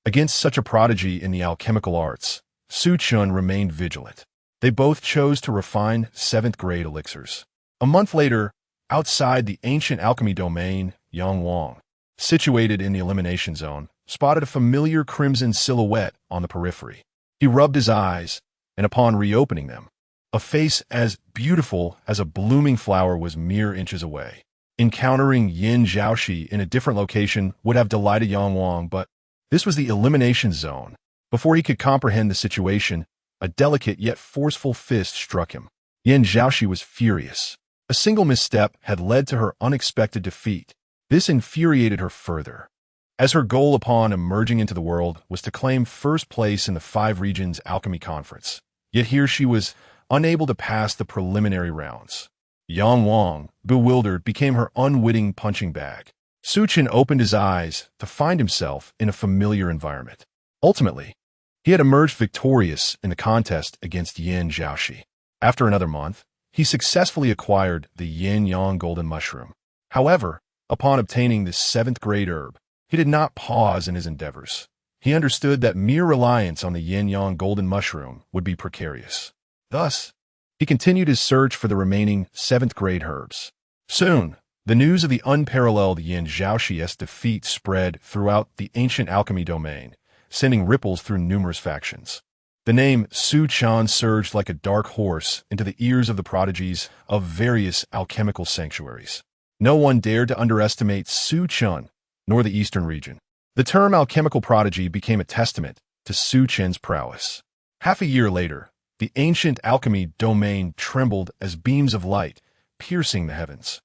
[SPEAKER 1] Against such a prodigy in the alchemical arts, Su Chun remained vigilant. They both chose to refine 7th grade elixirs. A month later, outside the ancient alchemy domain, Yang Wang, situated in the elimination zone, spotted a familiar crimson silhouette on the periphery. He rubbed his eyes, and upon reopening them, a face as beautiful as a blooming flower was mere inches away. Encountering Yin Zhaoxi in a different location would have delighted Yang Wang, but this was the elimination zone. Before he could comprehend the situation, a delicate yet forceful fist struck him. Yin Zhaoxi was furious. A single misstep had led to her unexpected defeat. This infuriated her further, as her goal upon emerging into the world was to claim first place in the 5 Regions Alchemy Conference. Yet here she was unable to pass the preliminary rounds. Yang Wang, bewildered, became her unwitting punching bag. Su Chun opened his eyes to find himself in a familiar environment. Ultimately, he had emerged victorious in the contest against Yin Zhaoxi. After another month, he successfully acquired the yin-yang golden mushroom. However, upon obtaining this 7th grade herb, he did not pause in his endeavors. He understood that mere reliance on the yin-yang golden mushroom would be precarious. Thus, he continued his search for the remaining 7th grade herbs. Soon, the news of the unparalleled Yin Zhaoxi's defeat spread throughout the ancient alchemy domain, sending ripples through numerous factions. The name Su Chun surged like a dark horse into the ears of the prodigies of various alchemical sanctuaries. No one dared to underestimate Su Chun, nor the eastern region. The term alchemical prodigy became a testament to Su Chen's prowess. Half a year later, the ancient alchemy domain trembled as beams of light, piercing the heavens,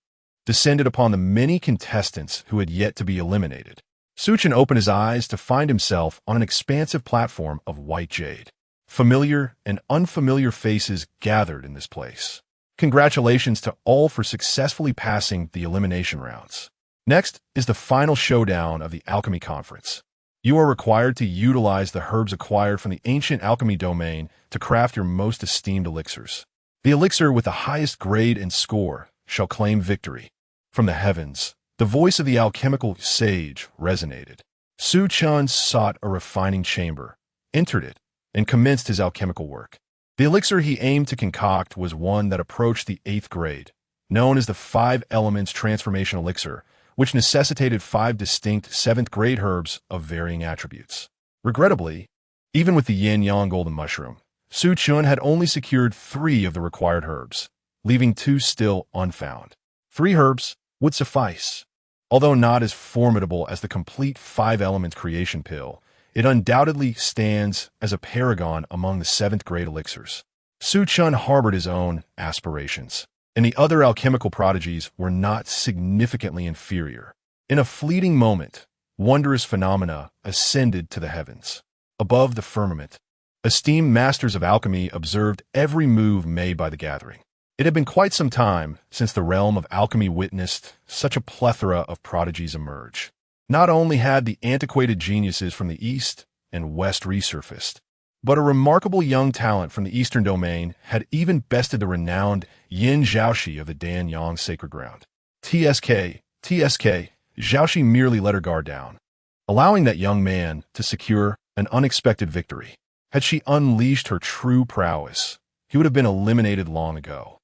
[SPEAKER 1] descended upon the many contestants who had yet to be eliminated. Chen opened his eyes to find himself on an expansive platform of white jade. Familiar and unfamiliar faces gathered in this place. Congratulations to all for successfully passing the elimination rounds. Next is the final showdown of the Alchemy Conference. You are required to utilize the herbs acquired from the ancient alchemy domain to craft your most esteemed elixirs. The elixir with the highest grade and score shall claim victory. From the heavens, the voice of the alchemical sage resonated. Chen sought a refining chamber, entered it, and commenced his alchemical work. The elixir he aimed to concoct was one that approached the 8th grade, known as the 5 Elements Transformation Elixir, which necessitated 5 distinct 7th grade herbs of varying attributes. Regrettably, even with the yin-yang golden mushroom, Chen had only secured 3 of the required herbs, leaving 2 still unfound. 3 herbs would suffice. Although not as formidable as the complete 5 Elements creation pill, it undoubtedly stands as a paragon among the 7th grade elixirs. Chen harbored his own aspirations, and the other alchemical prodigies were not significantly inferior. In a fleeting moment, wondrous phenomena ascended to the heavens. Above the firmament, esteemed masters of alchemy observed every move made by the gathering. It had been quite some time since the realm of alchemy witnessed such a plethora of prodigies emerge. Not only had the antiquated geniuses from the East and West resurfaced, but a remarkable young talent from the Eastern domain had even bested the renowned Yin Zhaoxi of the Dan-Yang Sacred Ground. TSK, Zhaoxi merely let her guard down, allowing that young man to secure an unexpected victory. Had she unleashed her true prowess, he would have been eliminated long ago.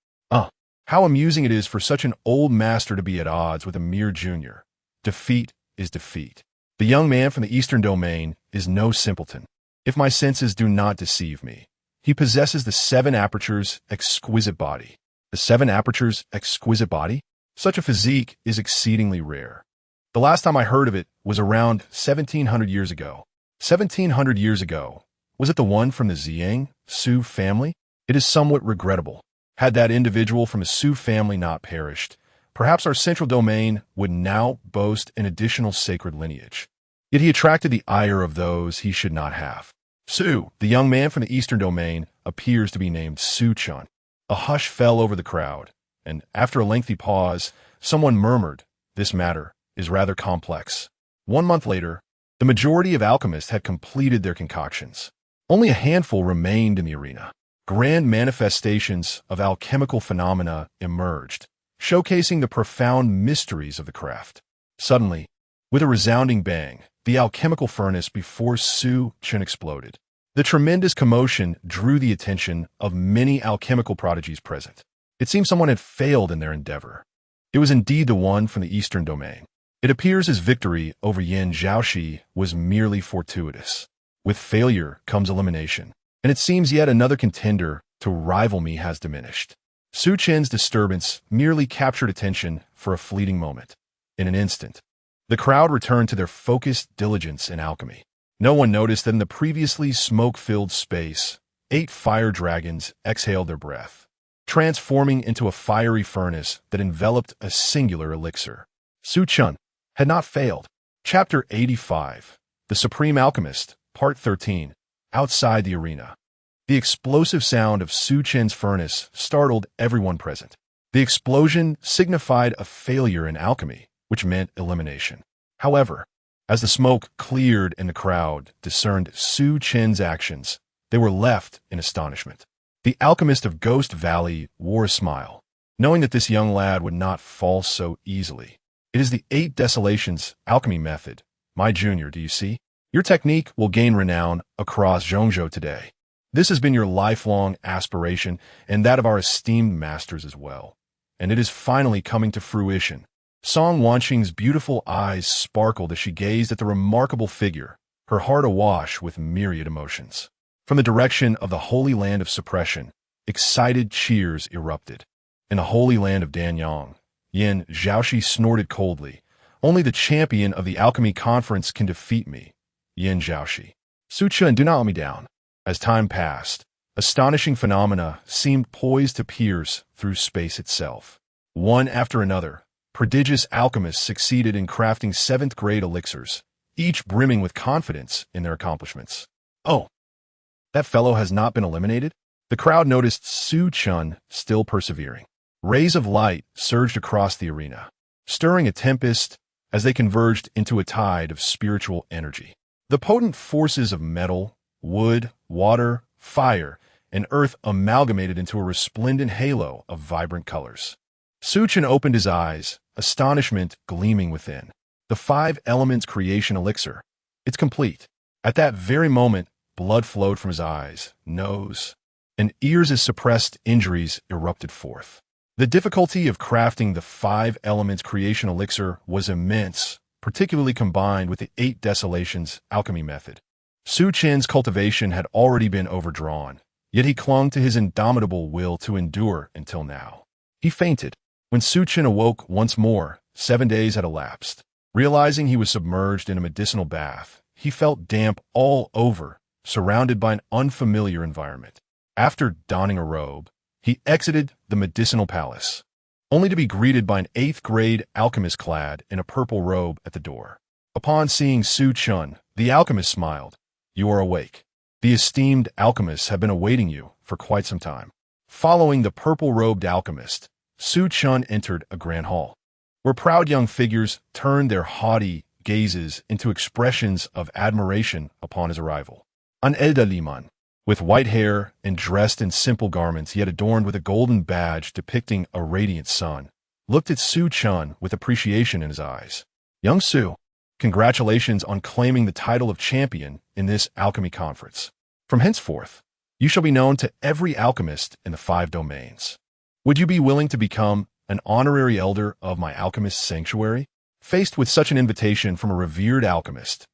[SPEAKER 1] How amusing it is for such an old master to be at odds with a mere junior. Defeat is defeat. The young man from the Eastern domain is no simpleton. If my senses do not deceive me, he possesses the 7 apertures exquisite body. The 7 apertures exquisite body? Such a physique is exceedingly rare. The last time I heard of it was around 1700 years ago. 1700 years ago? Was it the one from the Ziyang Su family? It is somewhat regrettable. Had that individual from the Su family not perished, perhaps our central domain would now boast an additional sacred lineage. Yet he attracted the ire of those he should not have. Su, the young man from the Eastern domain, appears to be named Chen. A hush fell over the crowd, and after a lengthy pause, someone murmured, "This matter is rather complex." 1 month later, the majority of alchemists had completed their concoctions. Only a handful remained in the arena. Grand manifestations of alchemical phenomena emerged, showcasing the profound mysteries of the craft. Suddenly, with a resounding bang, the alchemical furnace before Chen exploded. The tremendous commotion drew the attention of many alchemical prodigies present. It seemed someone had failed in their endeavor. It was indeed the one from the Eastern domain. It appears his victory over Yin Zhaoxi was merely fortuitous. With failure comes elimination, and it seems yet another contender to rival me has diminished. Chen's disturbance merely captured attention for a fleeting moment. In an instant, the crowd returned to their focused diligence in alchemy. No one noticed that in the previously smoke-filled space, 8 fire dragons exhaled their breath, transforming into a fiery furnace that enveloped a singular elixir. Chen had not failed. Chapter 85, The Supreme Alchemist, Part 13, Outside the Arena. The explosive sound of Chen's furnace startled everyone present. The explosion signified a failure in alchemy, which meant elimination. However, as the smoke cleared and the crowd discerned Chen's actions, they were left in astonishment. The alchemist of Ghost Valley wore a smile, knowing that this young lad would not fall so easily. It is the 8 Desolations alchemy method. My junior, do you see? Your technique will gain renown across Zhongzhou today. This has been your lifelong aspiration and that of our esteemed masters as well. And it is finally coming to fruition. Song Wanqing's beautiful eyes sparkled as she gazed at the remarkable figure, her heart awash with myriad emotions. From the direction of the Holy Land of Suppression, excited cheers erupted. In the Holy Land of Danyang, Yin Zhaoxi snorted coldly. Only the champion of the Alchemy Conference can defeat me. Yin Zhaoxi. Chen, do not let me down. As time passed, astonishing phenomena seemed poised to pierce through space itself. One after another, prodigious alchemists succeeded in crafting seventh-grade elixirs, each brimming with confidence in their accomplishments. Oh, that fellow has not been eliminated? The crowd noticed Chen still persevering. Rays of light surged across the arena, stirring a tempest as they converged into a tide of spiritual energy. The potent forces of metal, wood, water, fire, and earth amalgamated into a resplendent halo of vibrant colors. Chen opened his eyes, astonishment gleaming within. The 5 elements creation elixir. It's complete. At that very moment, blood flowed from his eyes, nose, and ears as suppressed injuries erupted forth. The difficulty of crafting the 5 elements creation elixir was immense, particularly combined with the 8 desolations alchemy method. Chen's cultivation had already been overdrawn, yet he clung to his indomitable will to endure until now. He fainted. When Chen awoke once more, 7 days had elapsed. Realizing he was submerged in a medicinal bath, he felt damp all over, surrounded by an unfamiliar environment. After donning a robe, he exited the medicinal palace, only to be greeted by an 8th-grade alchemist clad in a purple robe at the door. Upon seeing Chen, the alchemist smiled. "You are awake. The esteemed alchemists have been awaiting you for quite some time." Following the purple-robed alchemist, Chen entered a grand hall, where proud young figures turned their haughty gazes into expressions of admiration upon his arrival. An edelman, with white hair and dressed in simple garments yet adorned with a golden badge depicting a radiant sun, looked at Chen with appreciation in his eyes. "Young Su, congratulations on claiming the title of champion in this alchemy conference. From henceforth, you shall be known to every alchemist in the 5 domains. Would you be willing to become an honorary elder of my alchemist sanctuary?" Faced with such an invitation from a revered alchemist,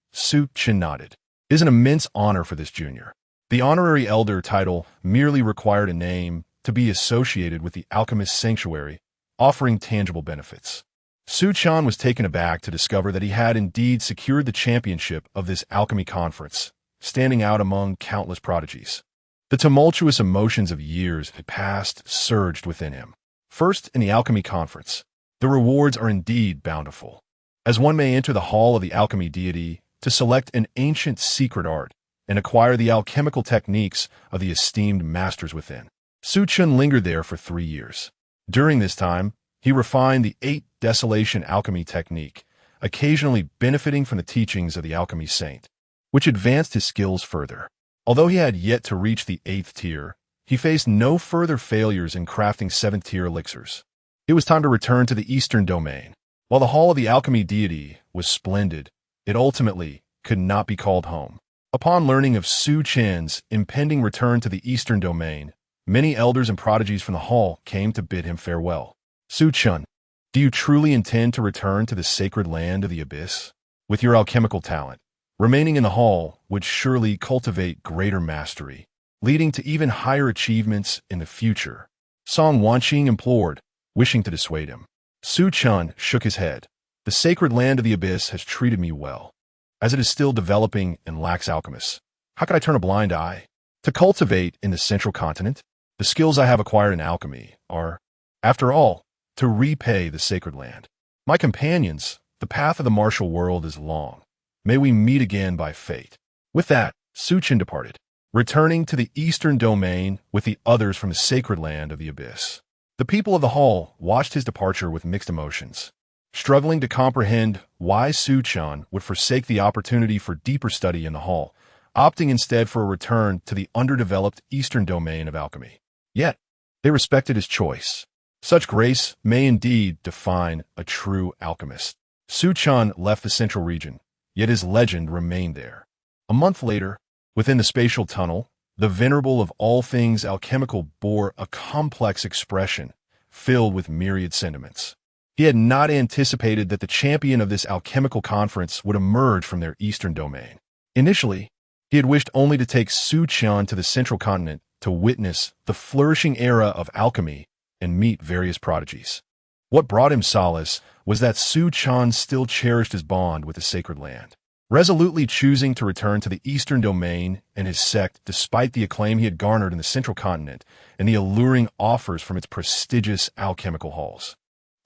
[SPEAKER 1] Chen nodded. "It is an immense honor for this junior." The honorary elder title merely required a name to be associated with the alchemist sanctuary, offering tangible benefits. Chen was taken aback to discover that he had indeed secured the championship of this alchemy conference, standing out among countless prodigies. The tumultuous emotions of years past surged within him. First in the alchemy conference, the rewards are indeed bountiful, as one may enter the hall of the alchemy deity to select an ancient secret art and acquire the alchemical techniques of the esteemed masters within. Chen lingered there for 3 years. During this time, he refined the 8 desolation alchemy technique, occasionally benefiting from the teachings of the alchemy saint, which advanced his skills further. Although he had yet to reach the 8th tier, he faced no further failures in crafting 7th-tier elixirs. It was time to return to the eastern domain. While the hall of the alchemy deity was splendid, it ultimately could not be called home. Upon learning of Chen's impending return to the eastern domain, many elders and prodigies from the hall came to bid him farewell. "Chen, do you truly intend to return to the sacred land of the abyss? With your alchemical talent, remaining in the hall would surely cultivate greater mastery, leading to even higher achievements in the future," Song Wanqing implored, wishing to dissuade him. Chen shook his head. "The sacred land of the abyss has treated me well. As it is still developing and lacks alchemists, how could I turn a blind eye? To cultivate in the central continent, the skills I have acquired in alchemy are, after all, to repay the sacred land. My companions, the path of the martial world is long. May we meet again by fate." With that, Chen departed, returning to the eastern domain with the others from the sacred land of the abyss. The people of the hall watched his departure with mixed emotions, struggling to comprehend why Chen would forsake the opportunity for deeper study in the hall, opting instead for a return to the underdeveloped eastern domain of alchemy. Yet, they respected his choice. Such grace may indeed define a true alchemist. Chen left the central region, yet his legend remained there. A month later, within the spatial tunnel, the venerable of all things alchemical bore a complex expression filled with myriad sentiments. He had not anticipated that the champion of this alchemical conference would emerge from their eastern domain. Initially, he had wished only to take Chen to the central continent to witness the flourishing era of alchemy and meet various prodigies. What brought him solace was that Chen still cherished his bond with the sacred land. resolutely choosing to return to the Eastern Domain and his sect despite the acclaim he had garnered in the Central Continent and the alluring offers from its prestigious alchemical halls.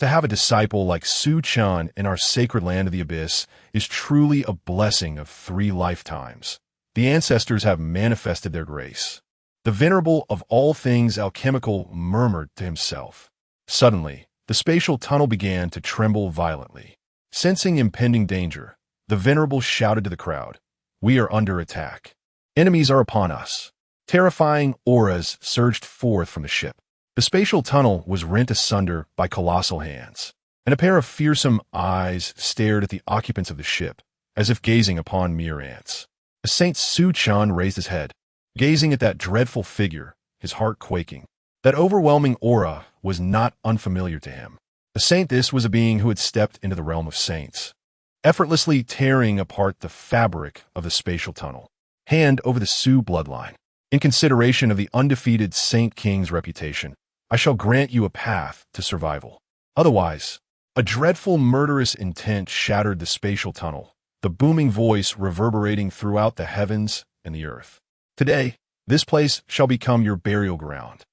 [SPEAKER 1] To have a disciple like Su Chen in our sacred land of the Abyss is truly a blessing of 3 lifetimes. The ancestors have manifested their grace. The venerable of all things alchemical murmured to himself. Suddenly, the spatial tunnel began to tremble violently. Sensing impending danger, the venerable shouted to the crowd, "We are under attack. Enemies are upon us." Terrifying auras surged forth from the ship. The spatial tunnel was rent asunder by colossal hands, and a pair of fearsome eyes stared at the occupants of the ship, as if gazing upon mere ants. Saint Su Chen raised his head, gazing at that dreadful figure, his heart quaking. That overwhelming aura was not unfamiliar to him. A saint, this was a being who had stepped into the realm of saints, effortlessly tearing apart the fabric of the spatial tunnel. Hand over the Su bloodline. In consideration of the undefeated Saint King's reputation, I shall grant you a path to survival. Otherwise, a dreadful murderous intent shattered the spatial tunnel, the booming voice reverberating throughout the heavens and the earth. Today, this place shall become your burial ground.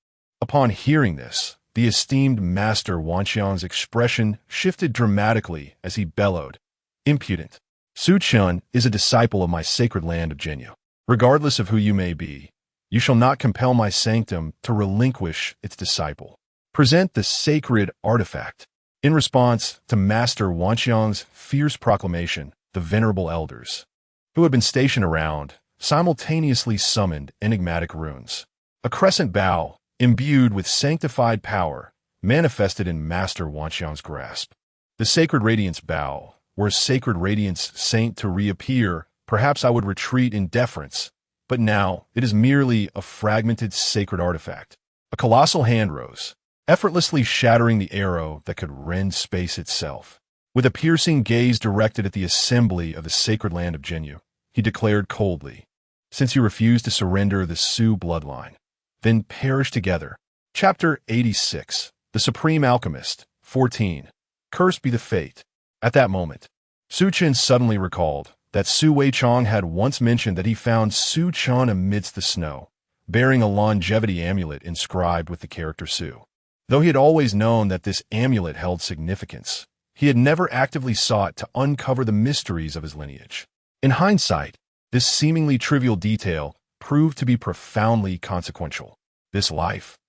[SPEAKER 1] Upon hearing this, the esteemed Master Wanxiang's expression shifted dramatically as he bellowed, "Impudent! Su Chen is a disciple of my sacred land of Jinyu. Regardless of who you may be, you shall not compel my sanctum to relinquish its disciple. Present the sacred artifact." In response to Master Wanxiang's fierce proclamation, the venerable elders, who had been stationed around, simultaneously summoned enigmatic runes. A crescent bow, imbued with sanctified power, manifested in Master Wanxiang's grasp. The sacred radiance bow, were a sacred radiance saint to reappear, perhaps I would retreat in deference, but now it is merely a fragmented sacred artifact. A colossal hand rose, effortlessly shattering the arrow that could rend space itself. With a piercing gaze directed at the assembly of the sacred land of Jinyu, he declared coldly, "Since you refuse to surrender the Su bloodline, then perish together." Chapter 86. The Supreme Alchemist. 14. Cursed be the fate. At that moment, Su Chen suddenly recalled that Su Weichong had once mentioned that he found Su Chen amidst the snow, bearing a longevity amulet inscribed with the character Su. Though he had always known that this amulet held significance, he had never actively sought to uncover the mysteries of his lineage. In hindsight, this seemingly trivial detail proved to be profoundly consequential. This life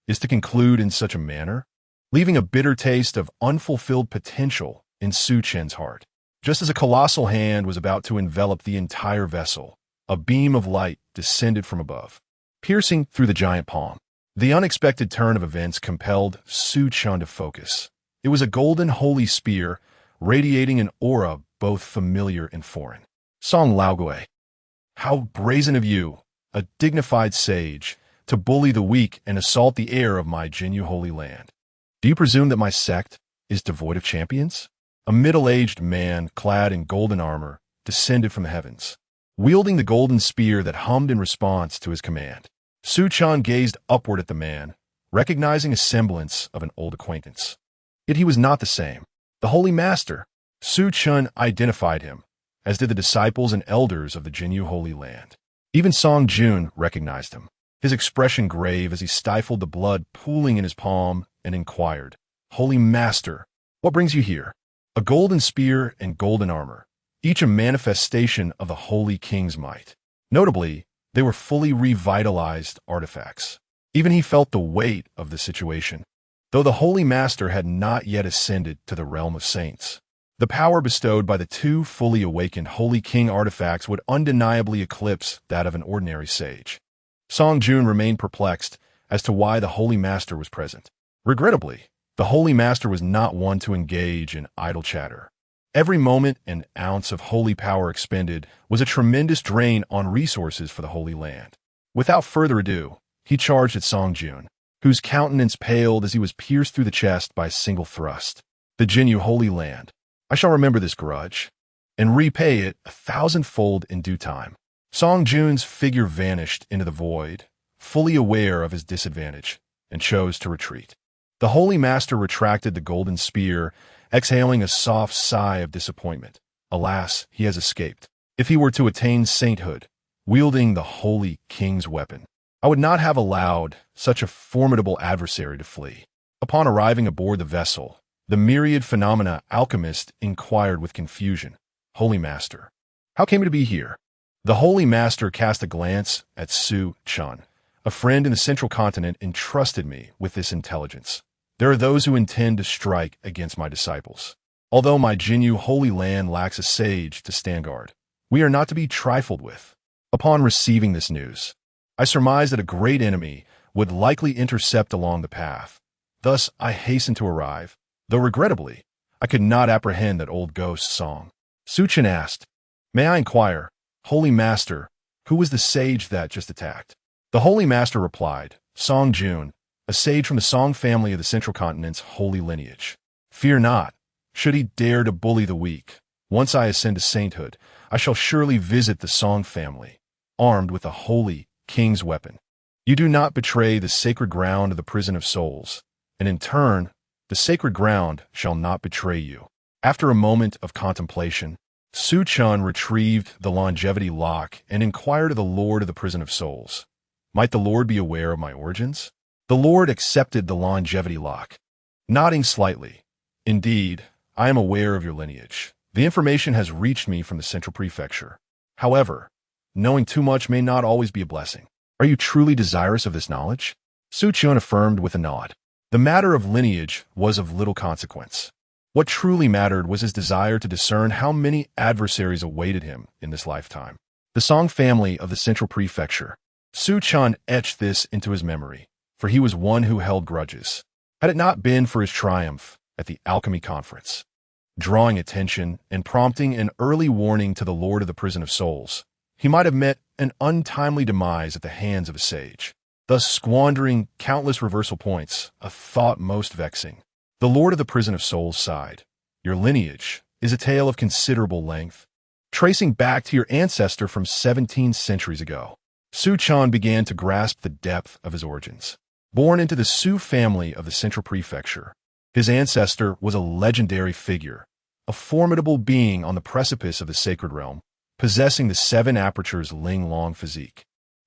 [SPEAKER 1] is to conclude in such a manner, leaving a bitter taste of unfulfilled potential in Su Chen's heart. Just as a colossal hand was about to envelop the entire vessel, a beam of light descended from above, piercing through the giant palm. The unexpected turn of events compelled Su Chen to focus. It was a golden holy spear, radiating an aura both familiar and foreign. Song Laogui. How brazen of you, a dignified sage, to bully the weak and assault the heir of my Jinyu holy land. Do you presume that my sect is devoid of champions? A middle-aged man, clad in golden armor, descended from the heavens, wielding the golden spear that hummed in response to his command. Su Chen gazed upward at the man, recognizing a semblance of an old acquaintance. Yet he was not the same. The Holy Master. Su Chen identified him, as did the disciples and elders of the Jinyu Holy Land. Even Song Jun recognized him, his expression grave as he stifled the blood pooling in his palm and inquired, "Holy Master, what brings you here?" A golden spear and golden armor, each a manifestation of the Holy King's might. Notably, they were fully revitalized artifacts. Even he felt the weight of the situation, though the Holy Master had not yet ascended to the realm of saints. The power bestowed by the two fully awakened Holy King artifacts would undeniably eclipse that of an ordinary sage. Song Jun remained perplexed as to why the Holy Master was present. Regrettably, the Holy Master was not one to engage in idle chatter. Every moment and ounce of holy power expended was a tremendous drain on resources for the Holy Land. Without further ado, he charged at Song Jun, whose countenance paled as he was pierced through the chest by a single thrust. "The Jinyu Holy Land. I shall remember this grudge, and repay it 1,000-fold in due time." Song Jun's figure vanished into the void, fully aware of his disadvantage, and chose to retreat. The Holy Master retracted the golden spear, exhaling a soft sigh of disappointment. Alas, he has escaped. If he were to attain sainthood, wielding the holy king's weapon, I would not have allowed such a formidable adversary to flee. Upon arriving aboard the vessel, the myriad phenomena alchemist inquired with confusion, "Holy Master, how came you to be here?" The Holy Master cast a glance at Chen. "A friend in the central continent entrusted me with this intelligence. There are those who intend to strike against my disciples. Although my Jinyu holy land lacks a sage to stand guard, we are not to be trifled with." Upon receiving this news, I surmised that a great enemy would likely intercept along the path. Thus, I hastened to arrive, though regrettably, I could not apprehend that old ghost song. Chen asked, "May I inquire, Holy Master, who was the sage that just attacked?" The Holy Master replied, "Song Jun, a sage from the Song family of the Central Continent's holy lineage. Fear not, should he dare to bully the weak. Once I ascend to sainthood, I shall surely visit the Song family, armed with a holy king's weapon. You do not betray the sacred ground of the prison of souls, and in turn, the sacred ground shall not betray you." After a moment of contemplation, Chen retrieved the longevity lock and inquired of the Lord of the prison of souls, "Might the Lord be aware of my origins?" The Lord accepted the longevity lock, nodding slightly. "Indeed, I am aware of your lineage. The information has reached me from the Central Prefecture. However, knowing too much may not always be a blessing. Are you truly desirous of this knowledge?" Chen affirmed with a nod. The matter of lineage was of little consequence. What truly mattered was his desire to discern how many adversaries awaited him in this lifetime. The Song family of the Central Prefecture. Chen etched this into his memory, for he was one who held grudges. Had it not been for his triumph at the alchemy conference, drawing attention and prompting an early warning to the Lord of the Prison of Souls, he might have met an untimely demise at the hands of a sage, thus squandering countless reversal points, a thought most vexing. The Lord of the Prison of Souls sighed. "Your lineage is a tale of considerable length, tracing back to your ancestor from 17 centuries ago." Chen began to grasp the depth of his origins. Born into the Su family of the Central Prefecture, his ancestor was a legendary figure, a formidable being on the precipice of the sacred realm, possessing the 7 apertures Ling Long physique.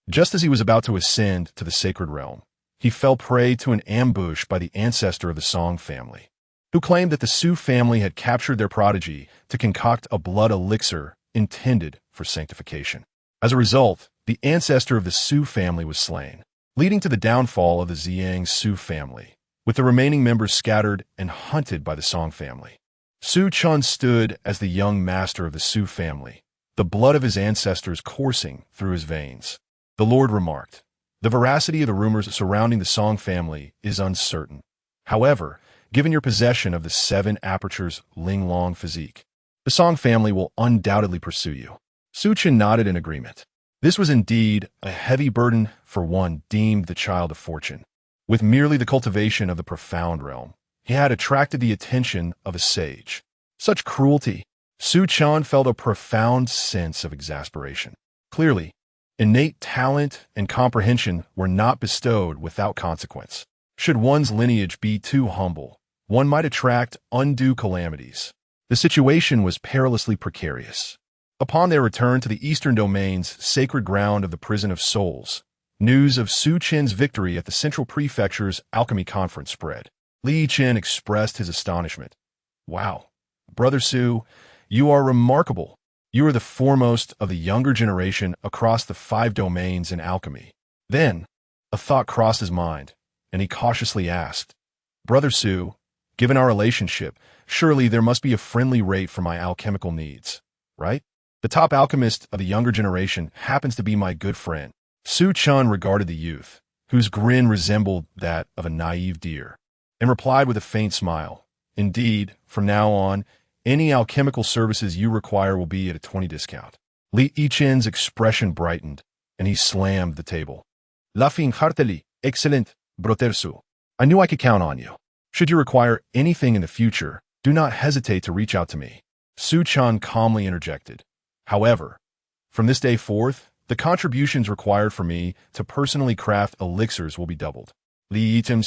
[SPEAKER 1] Just as he was about to ascend to the sacred realm, he fell prey to an ambush by the ancestor of the Song family, who claimed that the Su family had captured their prodigy to concoct a blood elixir intended for sanctification. As a result, the ancestor of the Su family was slain, leading to the downfall of the Ziyang Su family, with the remaining members scattered and hunted by the Song family. Chen stood as the young master of the Su family, the blood of his ancestors coursing through his veins. The Lord remarked, "The veracity of the rumors surrounding the Song family is uncertain. However, given your possession of the 7 apertures Ling Long physique, the Song family will undoubtedly pursue you." Chen nodded in agreement. This was indeed a heavy burden for one deemed the child of fortune. With merely the cultivation of the profound realm, he had attracted the attention of a sage. Such cruelty! Chen felt a profound sense of exasperation. Clearly, innate talent and comprehension were not bestowed without consequence. Should one's lineage be too humble, one might attract undue calamities. The situation was perilously precarious. Upon their return to the eastern domain's sacred ground of the Prison of Souls, news of Chen's victory at the Central Prefecture's alchemy conference spread. Chen expressed his astonishment. "Wow, Brother Su, you are remarkable. You are the foremost of the younger generation across the 5 domains in alchemy." Then, a thought crossed his mind, and he cautiously asked, "Brother Su, given our relationship, surely there must be a friendly rate for my alchemical needs, right? The top alchemist of the younger generation happens to be my good friend." Chen regarded the youth, whose grin resembled that of a naive deer, and replied with a faint smile, "Indeed, from now on, any alchemical services you require will be at a 20 discount." Chen's expression brightened, and he slammed the table. "Laughing heartily, excellent, Brother Su. I knew I could count on you. Should you require anything in the future, do not hesitate to reach out to me." Chen calmly interjected, "However, from this day forth, the contributions required for me to personally craft elixirs will be doubled." His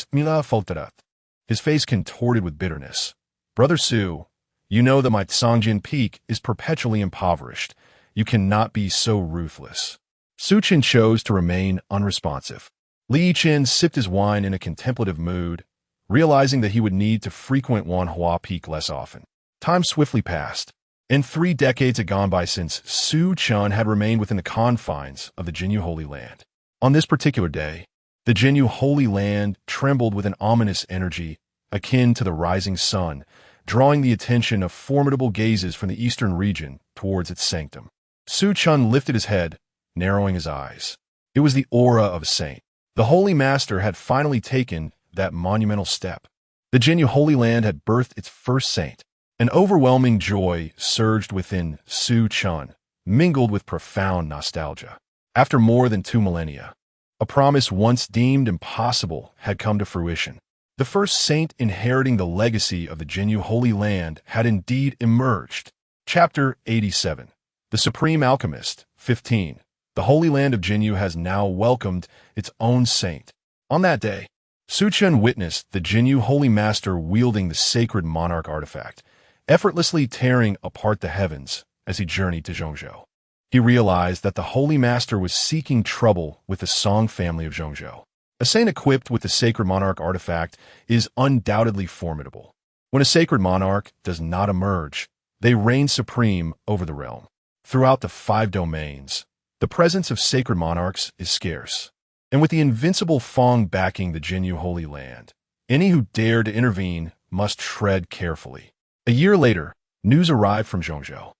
[SPEAKER 1] face contorted with bitterness. "Brother Su, you know that my Songjin peak is perpetually impoverished, You cannot be so ruthless. Su Chen chose to remain unresponsive. Li Chen sipped his wine in a contemplative mood, realizing that he would need to frequent Wanhua Peak less often. Time swiftly passed, and 3 decades had gone by since Su Chen had remained within the confines of the Jinyu Holy Land. On this particular day, the Jinyu Holy Land trembled with an ominous energy akin to the rising sun, drawing the attention of formidable gazes from the eastern region towards its sanctum. Su Chen lifted his head, narrowing his eyes. It was the aura of a saint. The Holy Master had finally taken that monumental step. The Jinyu Holy Land had birthed its first saint. An overwhelming joy surged within Su Chen, mingled with profound nostalgia. After more than 2 millennia, a promise once deemed impossible had come to fruition. The first saint inheriting the legacy of the Jinyu Holy Land had indeed emerged. Chapter 87. The Supreme Alchemist, 15. The Holy Land of Jinyu has now welcomed its own saint. On that day, Su Chen witnessed the Jinyu Holy Master wielding the sacred monarch artifact, effortlessly tearing apart the heavens as he journeyed to Zhongzhou. He realized that the Holy Master was seeking trouble with the Song family of Zhongzhou. A saint equipped with the sacred monarch artifact is undoubtedly formidable. When a sacred monarch does not emerge, they reign supreme over the realm. Throughout the 5 domains, the presence of sacred monarchs is scarce. And with the invincible Fong backing the Jinyu Holy Land, any who dare to intervene must tread carefully. A year later, news arrived from Zhongzhou.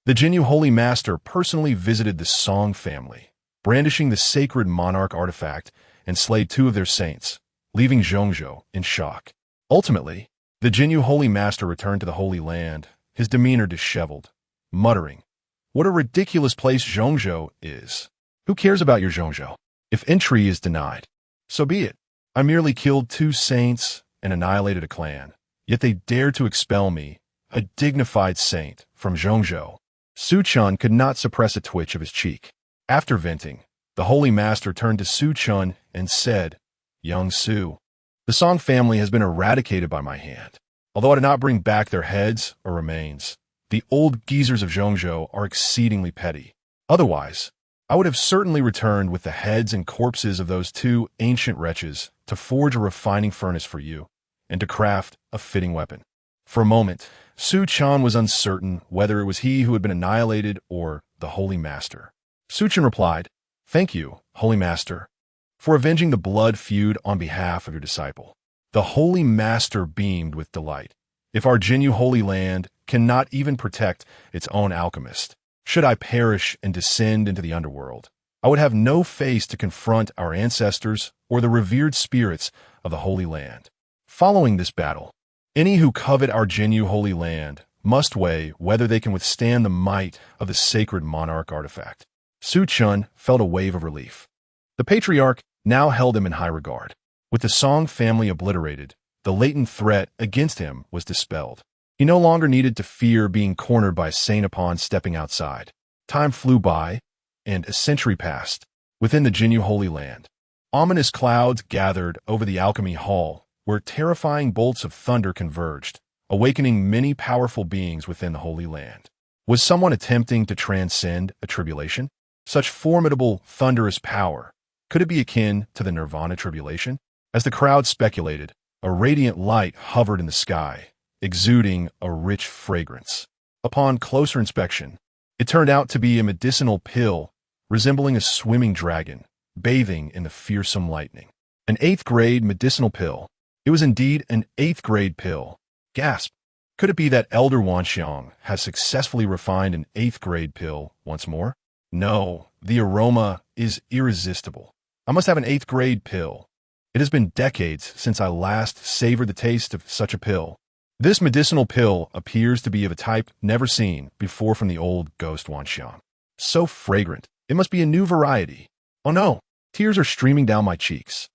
[SPEAKER 1] The Jinyu Holy Master personally visited the Song family, brandishing the sacred monarch artifact, and slayed 2 of their saints, leaving Zhongzhou in shock. Ultimately, the Jinyu Holy Master returned to the Holy Land, his demeanor disheveled, muttering, "What a ridiculous place Zhongzhou is. Who cares about your Zhongzhou? If entry is denied, so be it. I merely killed 2 saints and annihilated a clan, yet they dared to expel me, a dignified saint, from Zhongzhou." Su Chen could not suppress a twitch of his cheek. After venting, the Holy Master turned to Su Chen and said, "Young Su, the Song family has been eradicated by my hand. Although I did not bring back their heads or remains, the old geezers of Zhongzhou are exceedingly petty. Otherwise, I would have certainly returned with the heads and corpses of those 2 ancient wretches to forge a refining furnace for you, and to craft a fitting weapon." For a moment, Su Chen was uncertain whether it was he who had been annihilated or the Holy Master. Su Chen replied, "Thank you, Holy Master, for avenging the blood feud on behalf of your disciple." The Holy Master beamed with delight. "If our Jinyu Holy Land cannot even protect its own alchemist, should I perish and descend into the underworld, I would have no face to confront our ancestors or the revered spirits of the Holy Land. Following this battle, any who covet our Jinyu Holy Land must weigh whether they can withstand the might of the sacred monarch artifact." Su Chen felt a wave of relief. The patriarch now held him in high regard. With the Song family obliterated, the latent threat against him was dispelled. He no longer needed to fear being cornered by a saint upon stepping outside. Time flew by, and a century passed. Within the Jinyu Holy Land, ominous clouds gathered over the alchemy hall, where terrifying bolts of thunder converged, awakening many powerful beings within the Holy Land. Was someone attempting to transcend a tribulation? Such formidable, thunderous power, could it be akin to the Nirvana tribulation? As the crowd speculated, a radiant light hovered in the sky, exuding a rich fragrance. Upon closer inspection, it turned out to be a medicinal pill resembling a swimming dragon, bathing in the fearsome lightning. An 8th grade medicinal pill. It was indeed an 8th grade pill. Gasp! Could it be that Elder Wanxiang has successfully refined an 8th grade pill once more? No, the aroma is irresistible. I must have an 8th grade pill. It has been decades since I last savored the taste of such a pill. This medicinal pill appears to be of a type never seen before from the old ghost Wanxiang. So fragrant, it must be a new variety. Oh no, tears are streaming down my cheeks.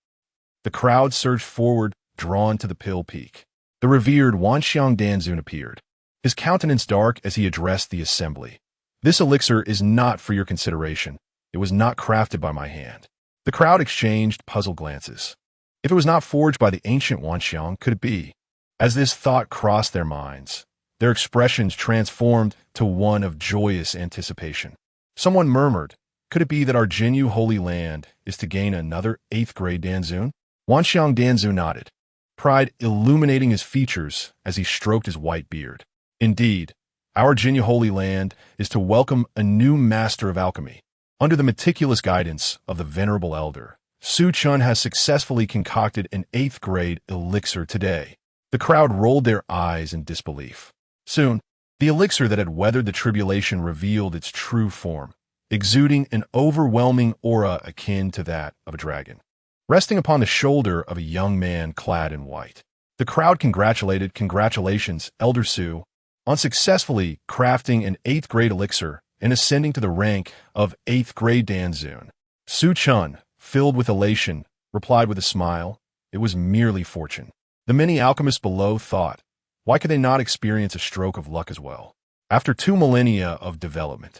[SPEAKER 1] The crowd surged forward, drawn to the pill peak. The revered Wanxiang Danzun appeared, his countenance dark as he addressed the assembly. "This elixir is not for your consideration. It was not crafted by my hand." The crowd exchanged puzzled glances. If it was not forged by the ancient Wanxiang, could it be? As this thought crossed their minds, their expressions transformed to one of joyous anticipation. Someone murmured, "Could it be that our Jinyu Holy Land is to gain another 8th grade Danzun?" Wanxiang Danzu nodded, pride illuminating his features as he stroked his white beard. "Indeed, our Jinyu Holy Land is to welcome a new master of alchemy. Under the meticulous guidance of the venerable elder, Su Chun has successfully concocted an 8th grade elixir today." The crowd rolled their eyes in disbelief. Soon, the elixir that had weathered the tribulation revealed its true form, exuding an overwhelming aura akin to that of a dragon. Resting upon the shoulder of a young man clad in white, the crowd congratulated "Congratulations, Elder Su, on successfully crafting an 8th grade elixir and ascending to the rank of 8th grade Danzun." Su Chun, filled with elation, replied with a smile, "It was merely fortune." The many alchemists below thought, why could they not experience a stroke of luck as well? After 2 millennia of development,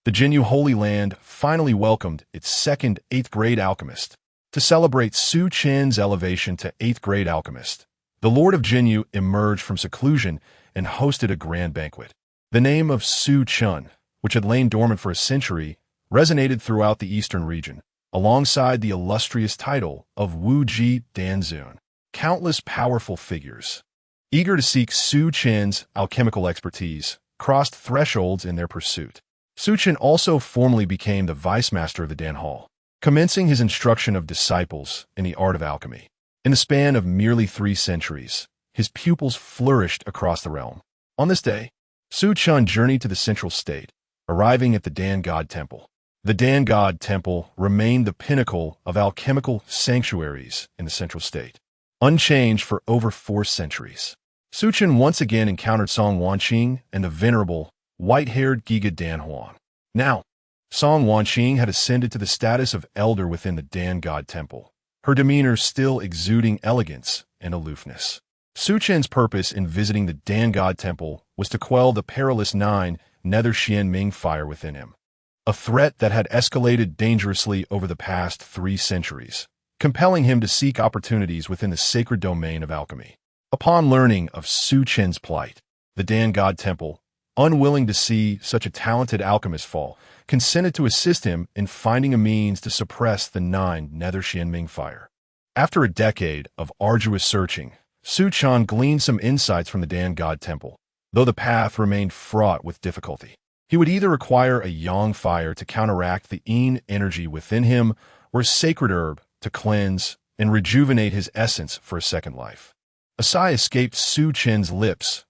[SPEAKER 1] the Jinyu Holy Land finally welcomed its second 8th grade alchemist. To celebrate Su Chen's elevation to 8th grade alchemist, the Lord of Jinyu emerged from seclusion and hosted a grand banquet. The name of Su Chun, which had lain dormant for a century, resonated throughout the eastern region, alongside the illustrious title of Wu Ji Danzun. Countless powerful figures, eager to seek Su Chen's alchemical expertise, crossed thresholds in their pursuit. Su Chen also formally became the vice master of the Dan Hall, commencing his instruction of disciples in the art of alchemy. In the span of merely 3 centuries, his pupils flourished across the realm. On this day, Su Chun journeyed to the central state, arriving at the Dan God Temple. The Dan God Temple remained the pinnacle of alchemical sanctuaries in the central state, unchanged for over 4 centuries. Su Chen once again encountered Song Wanqing and the venerable, white-haired Giga Dan Huang. Now, Song Wanqing had ascended to the status of elder within the Dan God Temple, her demeanor still exuding elegance and aloofness. Su Chen's purpose in visiting the Dan God Temple was to quell the peerless 9 Nether Xian Ming fire within him, a threat that had escalated dangerously over the past 3 centuries, compelling him to seek opportunities within the sacred domain of alchemy. Upon learning of Su Chen's plight, the Dan God Temple, unwilling to see such a talented alchemist fall, consented to assist him in finding a means to suppress the 9 Nether Xian Ming fire. After a decade of arduous searching, Su Chen gleaned some insights from the Dan God Temple, though the path remained fraught with difficulty. He would either require a Yang fire to counteract the Yin energy within him, or a sacred herb to cleanse and rejuvenate his essence for a second life. A sigh escaped Su Chen's lips